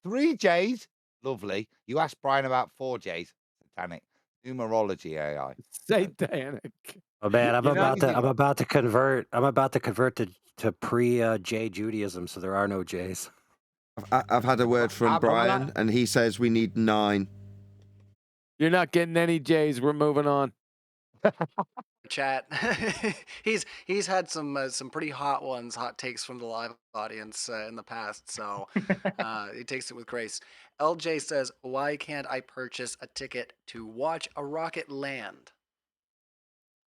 3 J's. Lovely. You asked Brian about 4 J's. Satanic. Numerology AI. Satanic. Oh man, I'm about to convert to to pre-J Judaism, so there are no J's. I've had a word from Brian, and he says we need 9. You're not getting any J's. We're moving on. Chat. he's had some pretty hot takes from the live audience in the past, so he takes it with grace. LJ says, "Why can't I purchase a ticket to watch a rocket land?"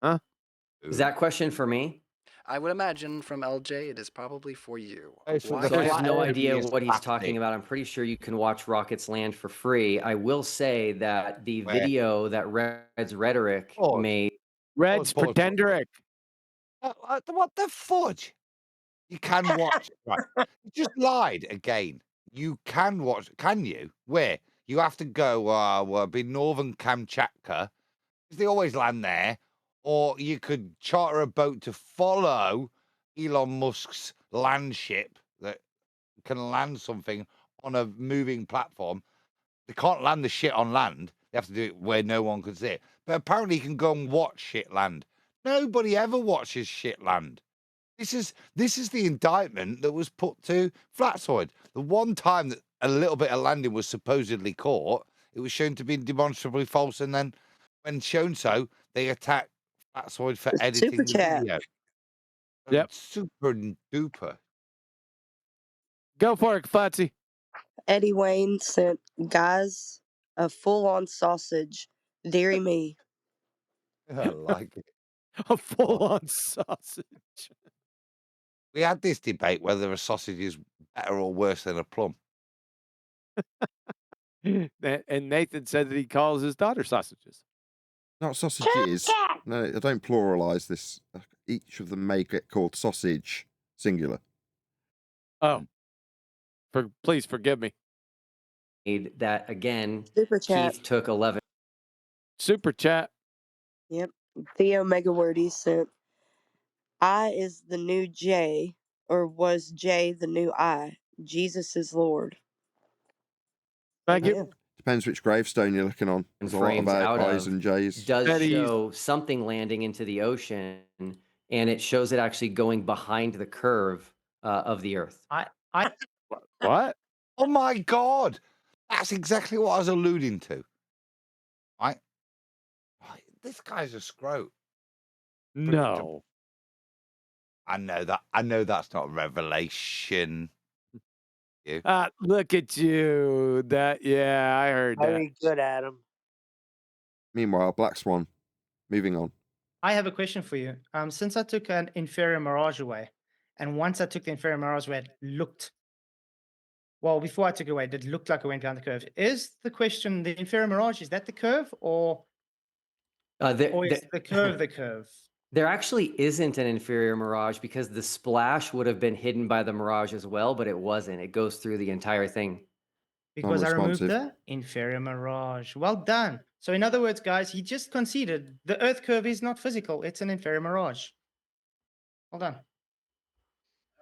Huh? Is that question for me? I would imagine from LJ, it is probably for you. So I have no idea what he's talking about. I'm pretty sure you can watch rockets land for free. I will say that the video that Red's Rhetoric made. Red's Pretenderic. What the fudge? You can watch. Right. You just lied again. You can watch. Can you? Where? You have to go, be northern Kamchatka, because they always land there. Or you could charter a boat to follow Elon Musk's land ship that can land something on a moving platform. They can't land the shit on land. They have to do it where no one can see it. But apparently you can go and watch shit land. Nobody ever watches shit land. This is the indictment that was put to Flatsoid. The one time that a little bit of landing was supposedly caught, it was shown to be demonstrably false, and then when shown so, they attacked Flatsoid for editing Super the chat. video. Yep. Super duper. Go for it, Flatsy. Eddie Wayne sent guys a full-on sausage. Deary me. I like it. A full-on sausage. We had this debate whether a sausage is better or worse than a plum. And Nathan said that he calls his daughter sausages. Not sausages. No, I don't pluralize this. Each of them may get called sausage, singular. Oh. Please forgive me. That again, Super chat. Keith took 11. Super chat. Yep. Theo Megawordy sent, I is the new J, or was J the new I? Jesus is Lord. Thank you. Depends which gravestone you're looking on. There's a lot Frames about out I's of and J's. does show something landing into the ocean, and it shows it actually going behind the curve of the Earth. What? Oh my God! That's exactly what I was alluding to. Right? This guy's a scrote. No. I know that. I know that's not a revelation. You. Look at you. Yeah, I heard that. Very good, Adam. Meanwhile, Black Swan. Moving on. I have a question for you. Since I took an inferior mirage away, and once I took the inferior mirage away, it looked, well, before I took it away, it looked like I went down the curve. Is the question, the inferior mirage, is that the curve, or is the curve the curve? There actually isn't an inferior mirage because the splash would have been hidden by the mirage as well, but it wasn't. It goes through the entire thing. Because I removed the inferior mirage. Well done. So in other words, guys, he just conceded the Earth curve is not physical. It's an inferior mirage. Well done.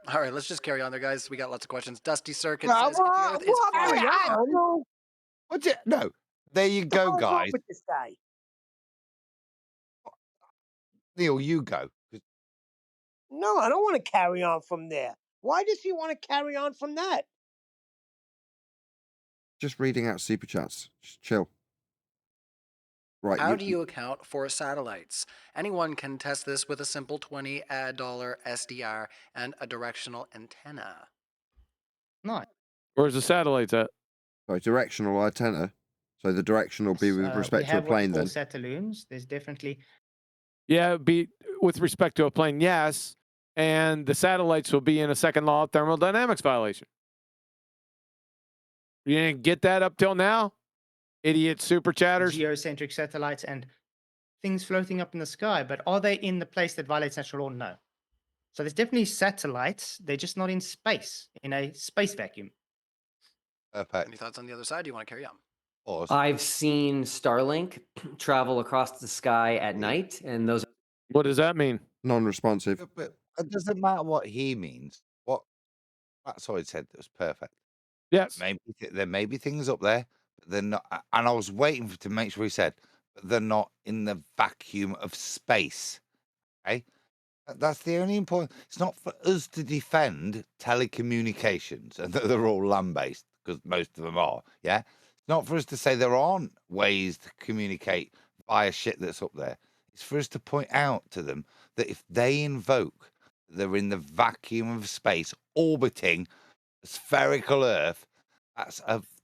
All right, let's just carry on there, guys. We got lots of questions. Dusty Circuit No, says, if the Earth is flat. What's it? No. There you go, guys. With this guy? Neil, you go. No, I don't want to carry on from there. Why does he want to carry on from that? Just reading out super chats. Just chill. Right. How do you account for satellites? Anyone can test this with a simple $20 SDR and a directional antenna. Nice. Where's the satellites at? Sorry, directional antenna. So the direction will be with respect to a plane then. Satelloons. There's definitely. Yeah, it'd be with respect to a plane, yes. And the satellites will be in a second law of thermodynamics violation. You didn't get that up till now? Idiot super chatters. Geocentric satellites and things floating up in the sky, but are they in the place that violates natural law? No. So there's definitely satellites. They're just not in space, in a space vacuum. Any thoughts on the other side? Do you want to carry on? I've seen Starlink travel across the sky at night, and those. What does that mean? Non-responsive. But it doesn't matter what he means. What Flatsoid said that was perfect. Yes. Maybe there may be things up there, but they're not. And I was waiting to make sure he said, but they're not in the vacuum of space. Okay. That's the only important. It's not for us to defend telecommunications and that they're all land-based, because most of them are. Yeah, it's not for us to say there aren't ways to communicate via shit that's up there. It's for us to point out to them that if they invoke they're in the vacuum of space orbiting a spherical Earth, that's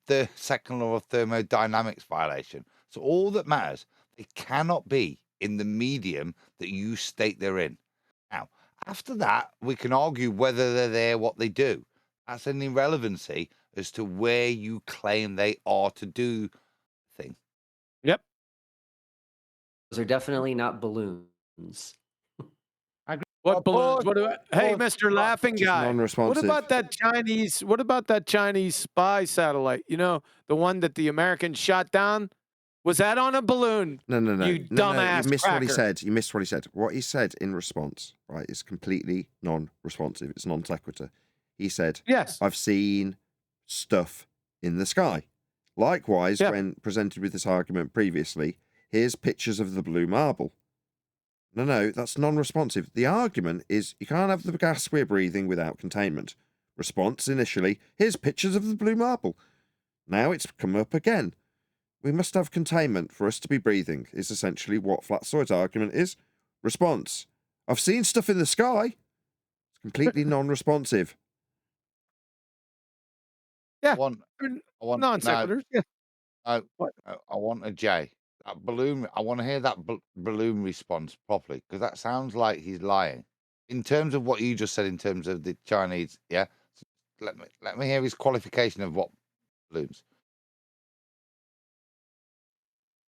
the second law of thermodynamics violation. So all that matters, they cannot be in the medium that you state they're in. Now, after that, we can argue whether they're there, what they do. That's an irrelevancy as to where you claim they are to do thing. Yep. Those are definitely not balloons. What balloons? What do hey, Mr. Laughing Just Guy. non-responsive. What about that Chinese? What about that Chinese spy satellite? You know, the one that the Americans shot down. Was that on a balloon? No. You dumbass You missed cracker. what he said. You missed what he said. What he said in response, right, is completely non-responsive. It's non sequitur. He said, "Yes, I've seen stuff in the sky." Likewise, when presented with this argument previously, here's pictures of the blue marble. No, that's non-responsive. The argument is you can't have the gas we're breathing without containment. Response initially, here's pictures of the blue marble. Now it's come up again. We must have containment for us to be breathing, is essentially what Flatsoid's argument is. Response, I've seen stuff in the sky. It's completely non-responsive. Yeah, I want non sequiturs. Yeah. I want a J. That balloon. I want to hear that balloon response properly, because that sounds like he's lying. In terms of what you just said, in terms of the Chinese, yeah. So let me hear his qualification of what balloons.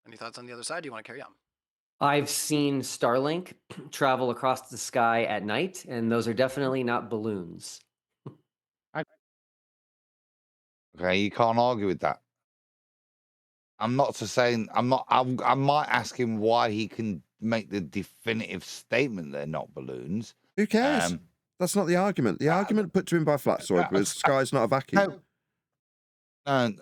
Any thoughts on the other side? Do you want to carry on? I've seen Starlink travel across the sky at night, and those are definitely not balloons. Okay, you can't argue with that. I'm not saying I might ask him why he can make the definitive statement they're not balloons. Who cares? That's not the argument. The argument put to him by Flatsoid was sky's not a vacuum. No,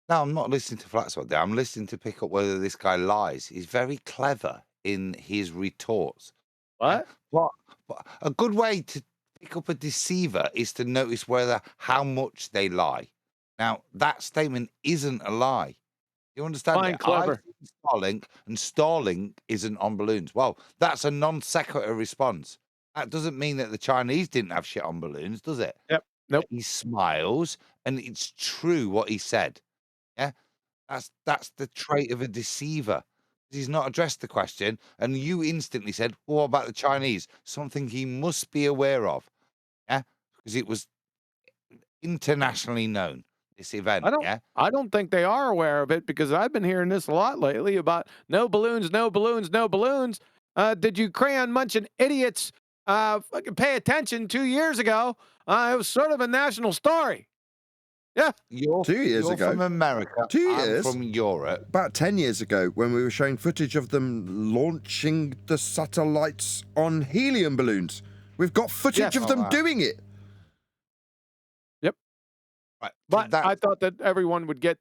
I'm not listening to Flatsoid there. I'm listening to pick up whether this guy lies. He's very clever in his retorts. What? A good way to pick up a deceiver is to notice how much they lie. Now, that statement isn't a lie. You understand? Fine, it? clever. Starlink, and Starlink isn't on balloons. Well, that's a non sequitur response. That doesn't mean that the Chinese didn't have shit on balloons, does it? Yep. Nope. He smiles, and it's true what he said. Yeah, that's the trait of a deceiver. He's not addressed the question, and you instantly said, "Well, what about the Chinese?" Something he must be aware of. Yeah, because it was internationally known. This event, I don't think they are aware of it, because I've been hearing this a lot lately about no balloons, no balloons, no balloons. Did you crayon munching idiots fucking pay attention 2 years ago? It was sort of a national story. Yeah. You're 2 years ago. From America. 2 years. I'm from Europe. About 10 years ago, when we were showing footage of them launching the satellites on helium balloons. We've got footage of them doing it. Right. But I thought that everyone would get,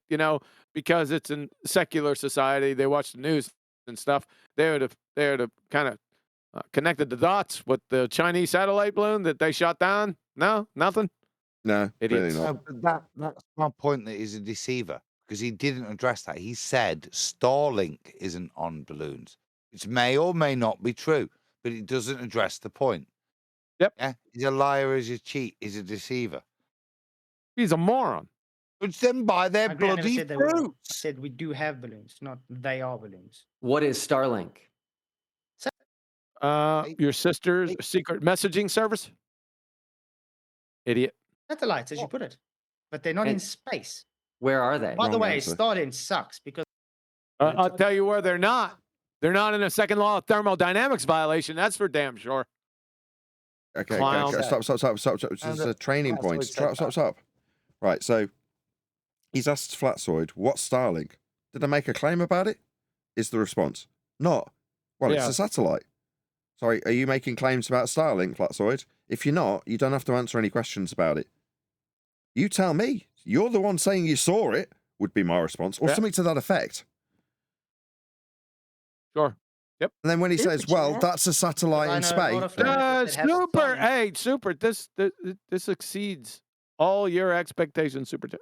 because it's a secular society, they watch the news and stuff. They would have kind of connected the dots with the Chinese satellite balloon that they shot down. No, nothing. No, idiots. Really not. No, but that's my point. That he's a deceiver, because he didn't address that. He said Starlink isn't on balloons, which may or may not be true, but it doesn't address the point. Yep. Yeah, he's a liar. He's a cheat. He's a deceiver. He's a moron. Which then buy their I bloody said they were. I fruits. said we do have balloons, not they are balloons. What is Starlink? Your sister's secret messaging service? Idiot. Satellites, as you put it, but they're not in space. Where are they? By the way, Starlink sucks because I'll tell you where they're not. They're not in a second law of thermodynamics violation. That's for damn sure. Okay. Stop. This is a training point. Stop. Right, so he's asked Flatsoid, what's Starlink? Did I make a claim about it? Is the response. Not. Well, it's a satellite. Sorry, are you making claims about Starlink, Flatsoid? If you're not, you don't have to answer any questions about it. You tell me. You're the one saying you saw it, would be my response, or something to that effect. Sure. Yep. And then when he Super says, "Well, chat. that's a satellite in I know a lot space," of planets that have Super, sun. hey, super. This exceeds all your expectations, super chat.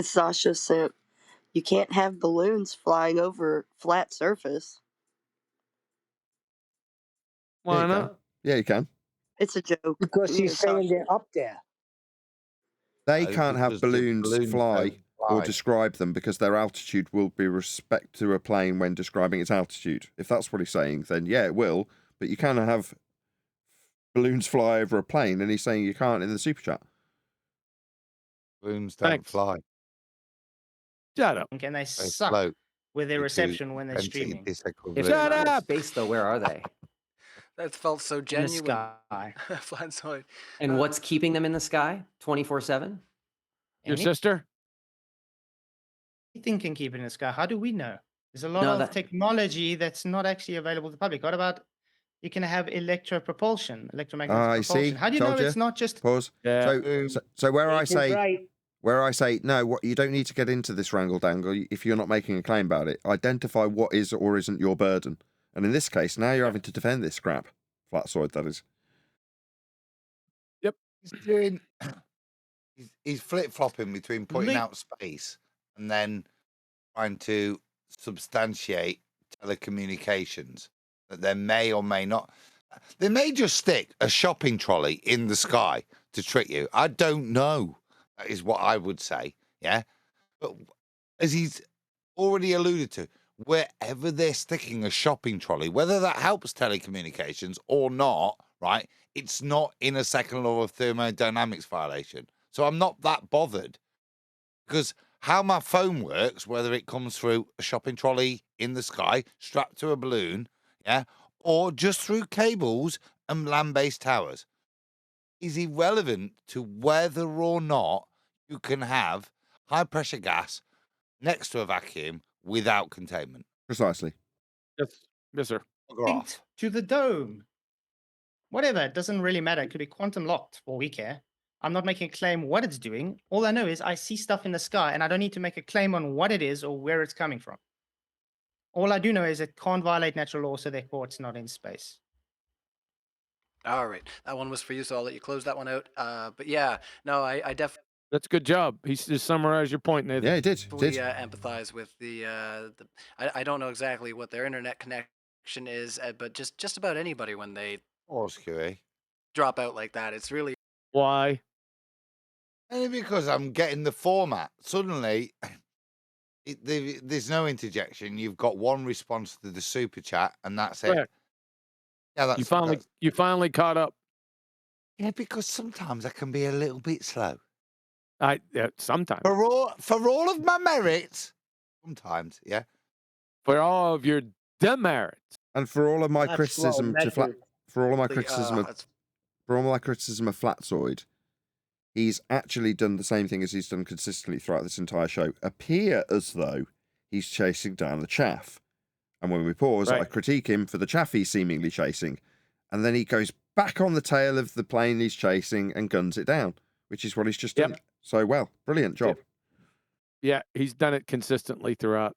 Sasha sent, you can't have balloons flying over flat surface. yeah, Why you not? can. Yeah, you can. It's a joke. Because Yeah, he's saying Sasha. they're up there. They No, can't have because the balloons balloons fly don't or fly. describe them because their altitude will be respect to a plane when describing its altitude. If that's what he's saying, then yeah, it will. But you can have balloons fly over a plane, and he's saying you can't in the super chat. Balloons don't Thanks. fly. Shut up. And they They suck float with their due to reception when they're density streaming. If disequilibrium. they're Shut not in up. space, though, where are they? That felt so In the genuine. sky. Flatsoid. And what's keeping them in the sky 24/7? Your sister? Anything can keep it in the sky. How do we know? There's a lot No, of that- technology that's not actually available to the public. What about you can have electropropulsion, electromagnetic I propulsion? see. How do you Told know you. it's not just Pause. Yeah. So where I Nathan's say right. no, what you don't need to get into this wrangle dangle if you're not making a claim about it. Identify what is or isn't your burden. And in this case, now you're having to defend this crap. Flatsoid, that is. Yep. He's doing. He's flip flopping between putting Link- out space and then trying to substantiate telecommunications that there may or may not. They may just stick a shopping trolley in the sky to trick you. I don't know. That is what I would say. Yeah. But as he's already alluded to, wherever they're sticking a shopping trolley, whether that helps telecommunications or not, right? It's not in a second law of thermodynamics violation. So I'm not that bothered because how my phone works, whether it comes through a shopping trolley in the sky, strapped to a balloon, yeah, or just through cables and land-based towers, is irrelevant to whether or not you can have high-pressure gas next to a vacuum without containment. Precisely. Yes, sir. linked to the dome. Whatever, it doesn't really matter. It could be quantum locked for all we care. I'm not making a claim what it's doing. All I know is I see stuff in the sky and I don't need to make a claim on what it is or where it's coming from. All I do know is it can't violate natural law, so therefore it's not in space. All right, that one was for you, so I'll let you close that one out. But yeah, no, I definitely. That's a good job. He just summarized your point, Nathan. Yeah, he did. Empathize with the I don't know exactly what their internet connection is, but just about anybody when they drop out like that, it's really why. Only because I'm getting the format. Suddenly, there's no interjection. You've got one response to the super chat, and that's it. Correct. Yeah, that's you finally caught up. Yeah, because sometimes I can be a little bit slow. Sometimes. For all of my merits, sometimes, yeah. For all of your demerits. And for all of my That's criticism slow, to flat, measured. for all of my criticism of Flatsoid, he's actually done the same thing as he's done consistently throughout this entire show. Appear as though he's chasing down the chaff. And when we pause, I critique him for the chaff he's seemingly chasing. And then he goes back on the tail of the plane he's chasing and guns it down, which is what he's just done. So well, brilliant job. Yeah, he's done it consistently throughout.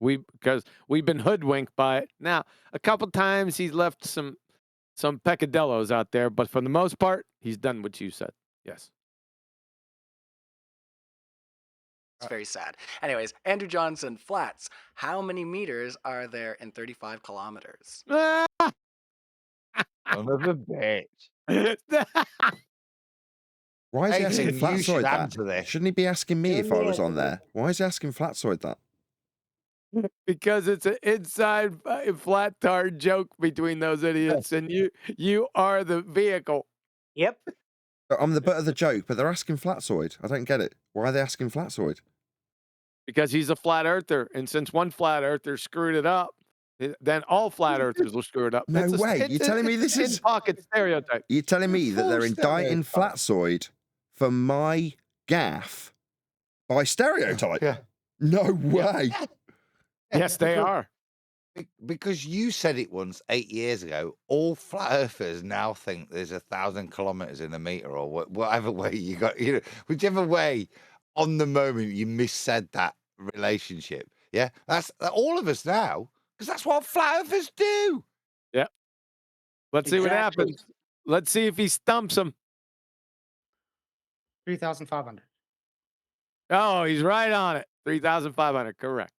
Because we've been hoodwinked by it. Now, a couple times he's left some peccadillos out there, but for the most part, he's done what you said. Yes. It's very sad. Anyways, Andrew Johnson, flats. How many meters are there in 35 kilometers? Son of a bitch. Why is he asking Nathan, you should Flatsoid answer that? this. Shouldn't he be asking me Let if me I was answer on there? Why is he asking Flatsoid that? Because it's an inside flat tard joke between those idiots, and you are the vehicle. Yep. I'm the butt of the joke, but they're asking Flatsoid. I don't get it. Why are they asking Flatsoid? Because he's a flat earther, and since one flat earther screwed it up, then all flat earthers will screw it up. No way. You're telling me this is pocket stereotype. You're telling me that they're indicting Flatsoid for my gaffe by stereotype? Yeah. No way. Yes, they are. Because you said it once 8 years ago, all flat earthers now think there's 1,000 kilometers in a meter, or whatever way you got, whichever way on the moment you missaid that relationship. Yeah, that's all of us now Because that's what flat earthers do. Yeah. Let's see what Exactly. happens. Let's see if he stumps him. 3,500. Oh, he's right on it. 3,500. Correct.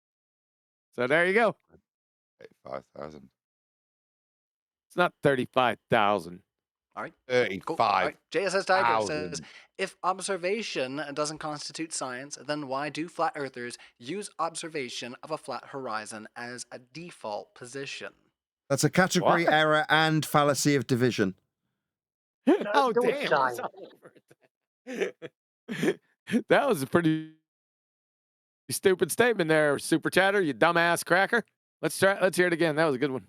So there you go. 35,000. It's not 35,000. All right. 35,000. Cool. All right. JSS Tiger says, if observation doesn't constitute science, then why do flat earthers use observation of a flat horizon as a default position? That's a category error and fallacy of division. Oh, do it, damn. Giant. That was a pretty stupid statement there, Super Chatter, you dumbass cracker. Let's hear it again. That was a good one.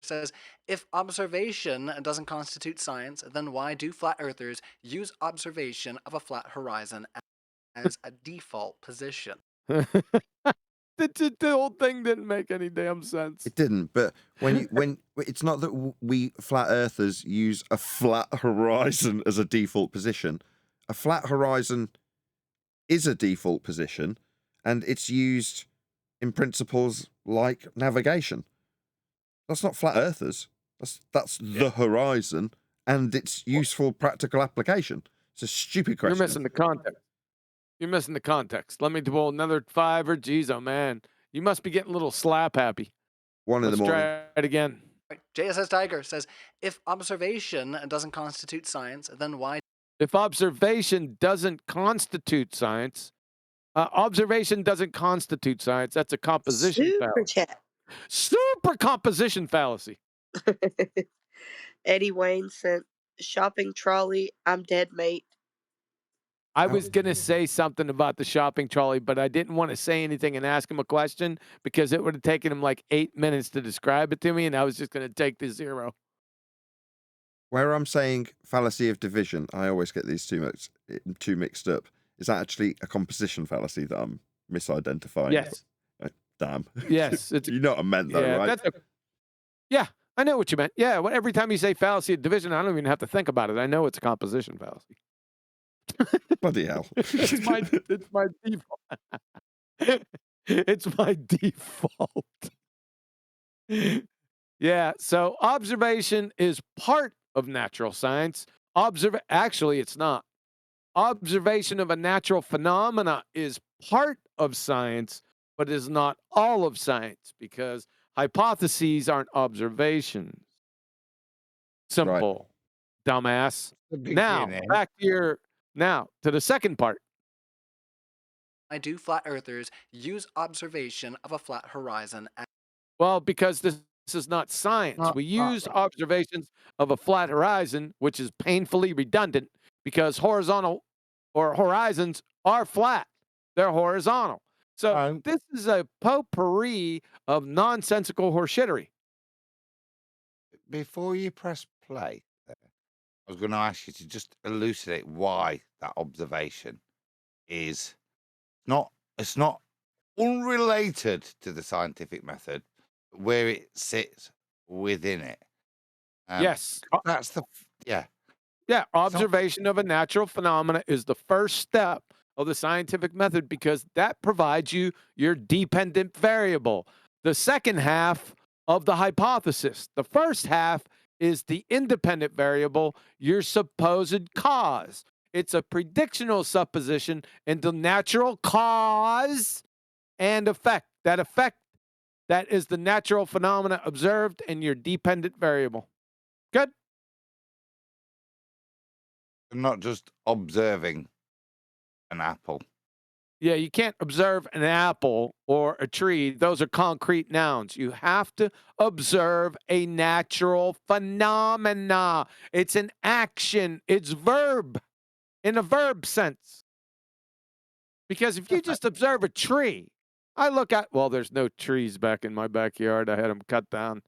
Says, if observation doesn't constitute science, then why do flat earthers use observation of a flat horizon as a default position? The whole thing didn't make any damn sense. It didn't, but when it's not that we flat earthers use a flat horizon as a default position. A flat horizon is a default position, and it's used in principles like navigation. That's not flat earthers. That's the horizon and its useful practical application. It's a stupid question. You're missing the context. You're missing the context. Let me do another $5. Geez, oh man, you must be getting a little slap happy. One in the morning. Let's try it again. JSS Tiger says, if observation doesn't constitute science, then why? If observation doesn't constitute science, observation doesn't constitute science. That's a composition fallacy. Super composition fallacy. Eddie Wayne sent shopping trolley. I'm dead, mate. I was going to say something about the shopping trolley, but I didn't want to say anything and ask him a question because it would have taken him like 8 minutes to describe it to me, and I was just going to take the 0. Where I'm saying fallacy of division, I always get these two mixed up. Is that actually a composition fallacy that I'm misidentifying? Yes. Damn. Yes. You know what I meant, though, right? Yeah, I know what you meant. Yeah, every time you say fallacy of division, I don't even have to think about it. I know it's a composition fallacy. Bloody hell. It's my default. It's my default. Yeah, so observation is part of natural science. Actually, it's not. Observation of a natural phenomena is part of science, but is not all of science because hypotheses aren't observations. Simple, dumbass. Now, back to to the second part. Why do flat earthers use observation of a flat horizon? Well, because this is not science. We use observations of a flat horizon, which is painfully redundant because horizontal or horizons are flat. They're horizontal. So this is a potpourri of nonsensical horseshittery. Before you press play, I was going to ask you to just elucidate why that observation is it's not unrelated to the scientific method, but where it sits within it. Yes. That's Yeah, observation of a natural phenomena is the first step of the scientific method because that provides you your dependent variable. The second half of the hypothesis. The first half is the independent variable, your supposed cause. It's a predictional supposition into natural cause and effect. That effect, that is the natural phenomena observed and your dependent variable. Good? I'm not just observing an apple. Yeah, you can't observe an apple or a tree. Those are concrete nouns. You have to observe a natural phenomena. It's an action. It's verb in a verb sense. Because if you just observe a tree, I look at, well, there's no trees back in my backyard. I had them cut down.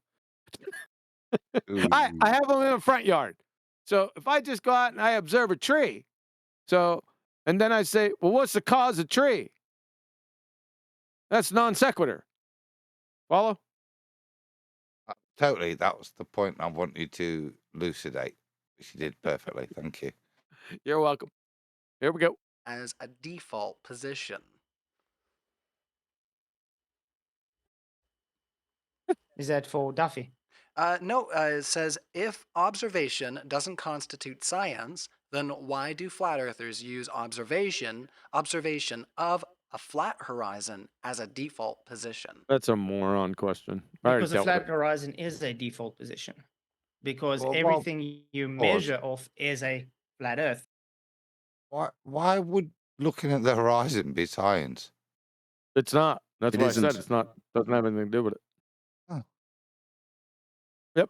I have them in the front yard. So if I just go out and I observe a tree, and then I say, well, what's the cause of tree? That's non sequitur. Follow? Totally. That was the point I want you to elucidate, which you did perfectly. Thank you. You're welcome. Here we go. As a default position. Is that for Duffy? No, it says if observation doesn't constitute science, then why do flat earthers use observation of a flat horizon as a default position? That's a moron question. I already Because the dealt with flat it. horizon is a default position. Because Well, everything you pause. measure off is a flat Earth. Why would looking at the horizon be science? It's not. That's It why I isn't. said it's not. Doesn't have anything to do with it.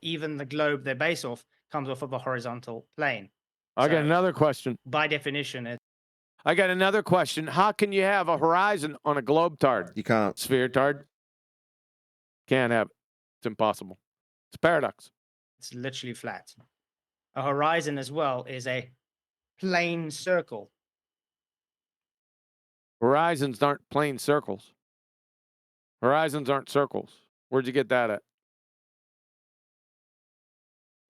Even the globe they base off comes off of a horizontal plane. I got So, another question. by definition, I got another question. How can you have a horizon on a globe tard? You can't. Sphere tard? Can't have it. It's impossible. It's a paradox. it's literally flat. A horizon as well is a plane circle. Horizons aren't plain circles. Horizons aren't circles. Where'd you get that at?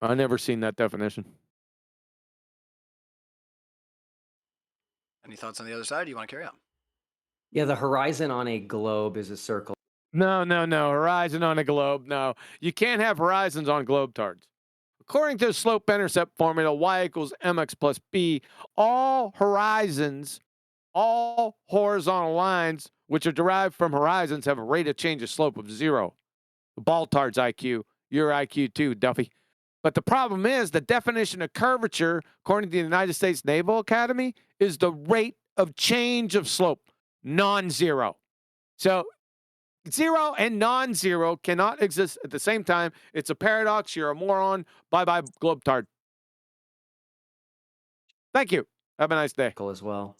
I never seen that definition. Any thoughts on the other side? Do you want to carry on? Yeah, the horizon on a globe is a circle. No. Horizon on a globe. No. You can't have horizons on globe tards. According to the slope-intercept formula, y equals mx plus b, all horizons, all horizontal lines which are derived from horizons have a rate of change of slope of 0. The ball tard's IQ, your IQ too, Duffy. But the problem is the definition of curvature, according to the United States Naval Academy, is the rate of change of slope, non-zero. So 0 and non-zero cannot exist at the same time. It's a paradox. You're a moron. Bye-bye, globetard. Thank you. Have a nice day. As well.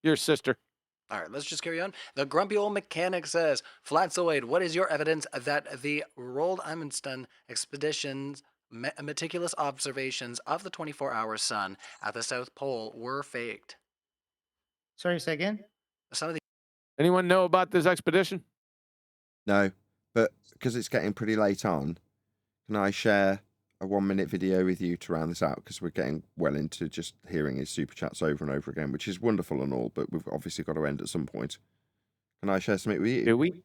Your sister. All right, let's just carry on. The grumpy old mechanic says, Flatzoid, what is your evidence that the Roald Amundsen expedition's meticulous observations of the 24-hour sun at the South Pole were faked? Sorry, say again? Some of the Anyone know about this expedition? No, but because it's getting pretty late on, can I share a 1-minute video with you to round this out? Because we're getting well into just hearing his super chats over and over again, which is wonderful and all, but we've obviously got to end at some point. Can I share something with you? Do we?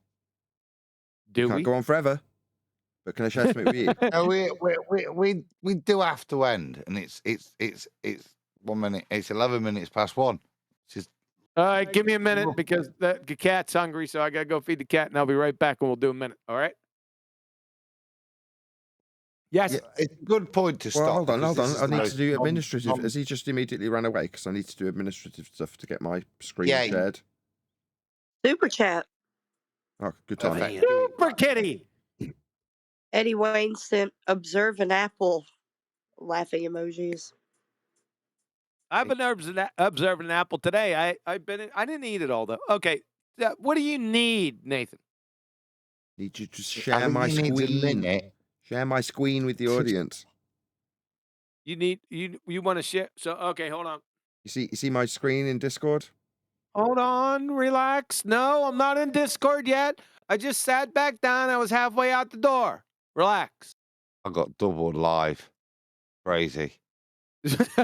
Can't go on forever, but can I share something with you? No, we do have to end, and it's 1 minute. It's 11 minutes past 1. All right, give me a minute because the cat's hungry, so I got to go feed the cat, and I'll be right back, and we'll do a minute. All right? Yes. Yeah, it's a good point to stop. Well, hold on. I need to do administrative. non- Has he just immediately ran away? Because I need to do administrative stuff to get my screen Yeah. shared. Super chat. Oh, good time. Super kitty. Eddie Wayne sent observe an apple laughing emojis. I've been observing an apple today. I didn't eat it all though. Okay, what do you need, Nathan? Need you to share my screen. Share my screen with the audience. You want to share? So okay, hold on. You see my screen in Discord? Hold on, relax. No, I'm not in Discord yet. I just sat back down. I was halfway out the door. Relax. I got double live. Crazy.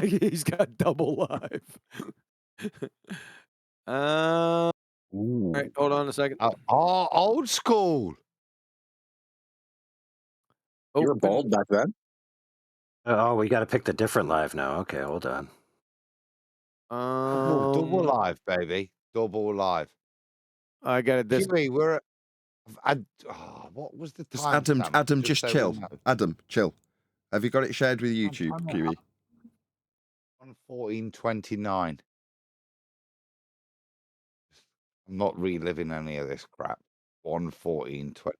He's got double live. All right, hold on a second. Old school. You were bald back then? Oh, we got to pick the different live now. Okay, hold on. Double live, baby. Double live. I got it. This. Kiwi, what was the time? Adam, just chill. Adam, chill. Have you got it shared with YouTube, Kiwi? 1:14:29. I'm not reliving any of this crap. 1:14:20.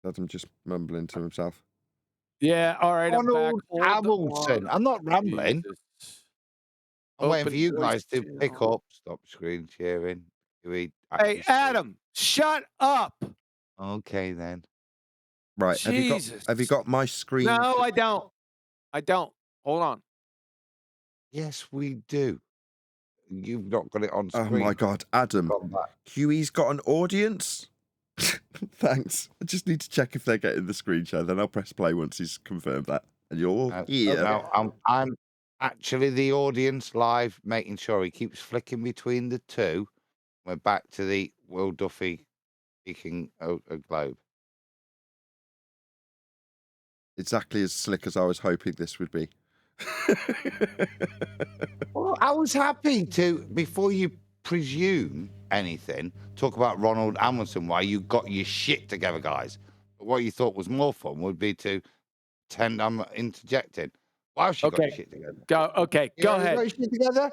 Adam just mumbling to himself. Yeah, all right. I'm back. Hamilton. I'm not rambling. Jesus. I'm waiting for you Open guys to voice pick channel. up. Stop screen sharing. Hey, Adam, shut up. Okay, then. Right. Jesus. Have you got my screen? No, I don't. Hold on. Yes, we do. You've not got it on screen. Oh my God, Adam. Huey's got an audience? Thanks. I just need to check if they're getting the screen share, then I'll press play once he's confirmed that. And you're here. No, I'm actually the audience live, making sure he keeps flicking between the two. We're back to the Will Duffy speaking a globe. Exactly as slick as I was hoping this would be. Well, I was happy to, before you presume anything, talk about Ronald Amundsen, why you got your shit together, guys. But what you thought was more fun would be to pretend I'm interjecting. Why she got your Okay. shit together? Go. Okay. Go You ahead. got your shit together?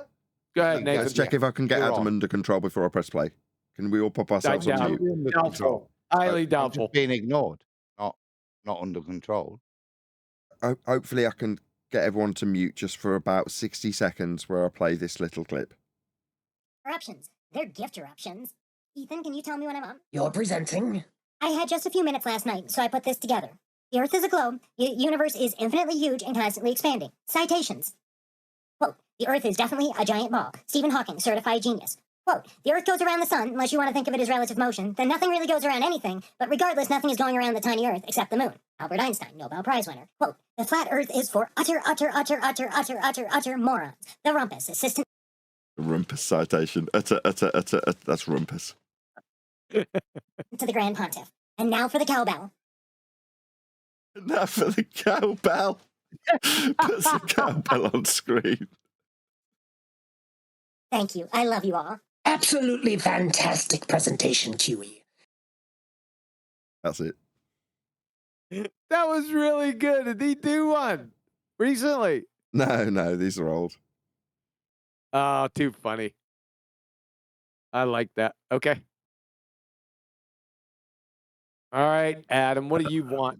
Go ahead, You Nathan. Let's check if I can get You're Adam on. under control before I press play. Can we all pop ourselves on doubt mute? Under Doubtful. control. Highly I'm doubtful. just being ignored, not under control. Hopefully I can get everyone to mute just for about 60 seconds where I play this little clip. Eruptions. They're gift eruptions. Ethan, can you tell me when I'm on? You're presenting. I had just a few minutes last night, so I put this together. The Earth is a globe. The universe is infinitely huge and constantly expanding. Citations. Quote, the Earth is definitely a giant ball. Stephen Hawking, certified genius. Quote, the Earth goes around the sun, unless you want to think of it as relative motion, then nothing really goes around anything, but regardless, nothing is going around the tiny Earth except the moon. Albert Einstein, Nobel Prize winner. Quote, the flat Earth is for utter morons. The rumpus, assistant... Rumpus citation. That's rumpus. to the Grand Pontiff. And now for the cowbell. Now for the cowbell. Puts the cowbell on screen. Thank you. I love you all. Absolutely fantastic presentation, Kiwi. That's it. That was really good. Did he do one recently? No, these are old. Oh, too funny. I like that. Okay. All right, Adam, what do you want?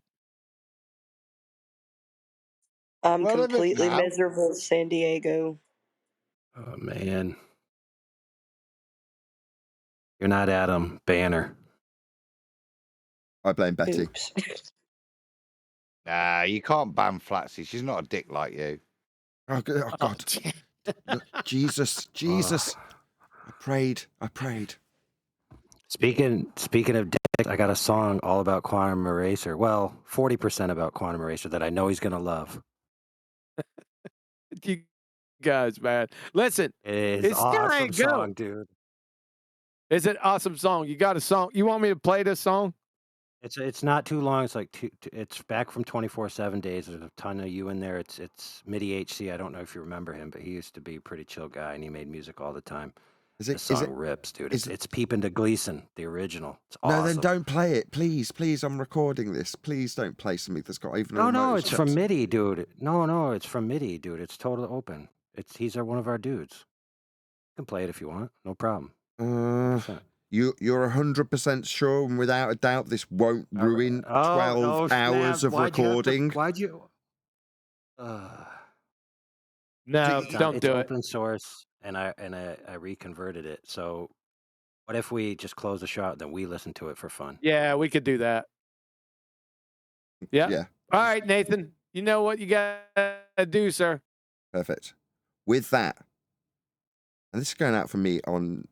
I'm What of it completely now? miserable, San Diego. Oh, man. You're not Adam Banner. I blame Betty. Oops. Nah, you can't ban Flatsy. She's not a dick like you. Oh, God. Look, Jesus. I prayed. Speaking of dick, I got a song all about Quantum Eraser. Well, 40% about Quantum Eraser that I know he's gonna love. You guys, man. Listen, It's awesome song, dude. Is it awesome song? You got a song? You want me to play this song? It's not too long. It's like it's back from 24/7 days. There's a ton of you in there. It's MIDI HC. I don't know if you remember him, but he used to be a pretty chill guy, and he made music all the time. The song rips, dude. It's Peeping to Gleason, the original. It's awesome. No, then don't play it. Please, I'm recording this. Please don't play something that's got even a No, remote it's from MIDI, dude. No, it's from MIDI, dude. It's totally open. He's one of our dudes. You can play it if you want. No problem. You're 100% sure and without a doubt this won't ruin 12 hours of recording? Why'd you? No, don't do it. It's open source, and I reconverted it. So, what if we just close the show out, then we listen to it for fun? Yeah, we could do that. Yeah. All right, Nathan. You know what you got to do, sir. Perfect. With that, and this is going out for me on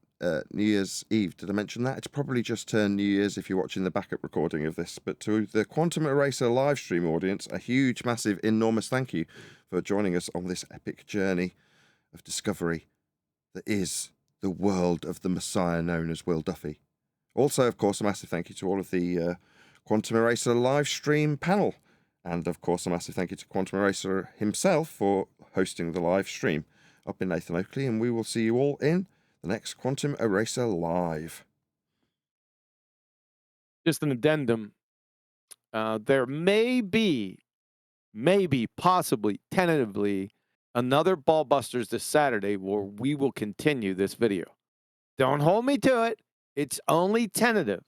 New Year's Eve. Did I mention that? It's probably just turned New Year's if you're watching the backup recording of this. But to the Quantum Eraser live stream audience, a huge, massive, enormous thank you for joining us on this epic journey of discovery that is the world of the Messiah known as Will Duffy. Also, of course, a massive thank you to all of the Quantum Eraser live stream panel. And, of course, a massive thank you to Quantum Eraser himself for hosting the live stream. I've been Nathan Oakley, and we will see you all in the next Quantum Eraser Live. Just an addendum. There may be, possibly, tentatively, another Ballbusters this Saturday where we will continue this video. Don't hold me to it. It's only tentative.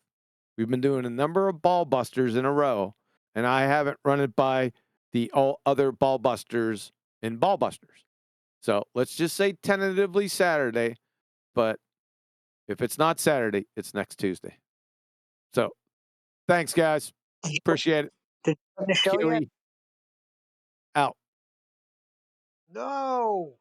We've been doing a number of Ballbusters in a row, and I haven't run it by the all other Ballbusters in Ballbusters. So let's just say tentatively Saturday, but if it's not Saturday, it's next Tuesday. So thanks, guys. Appreciate it. Did you show yet? Out. No.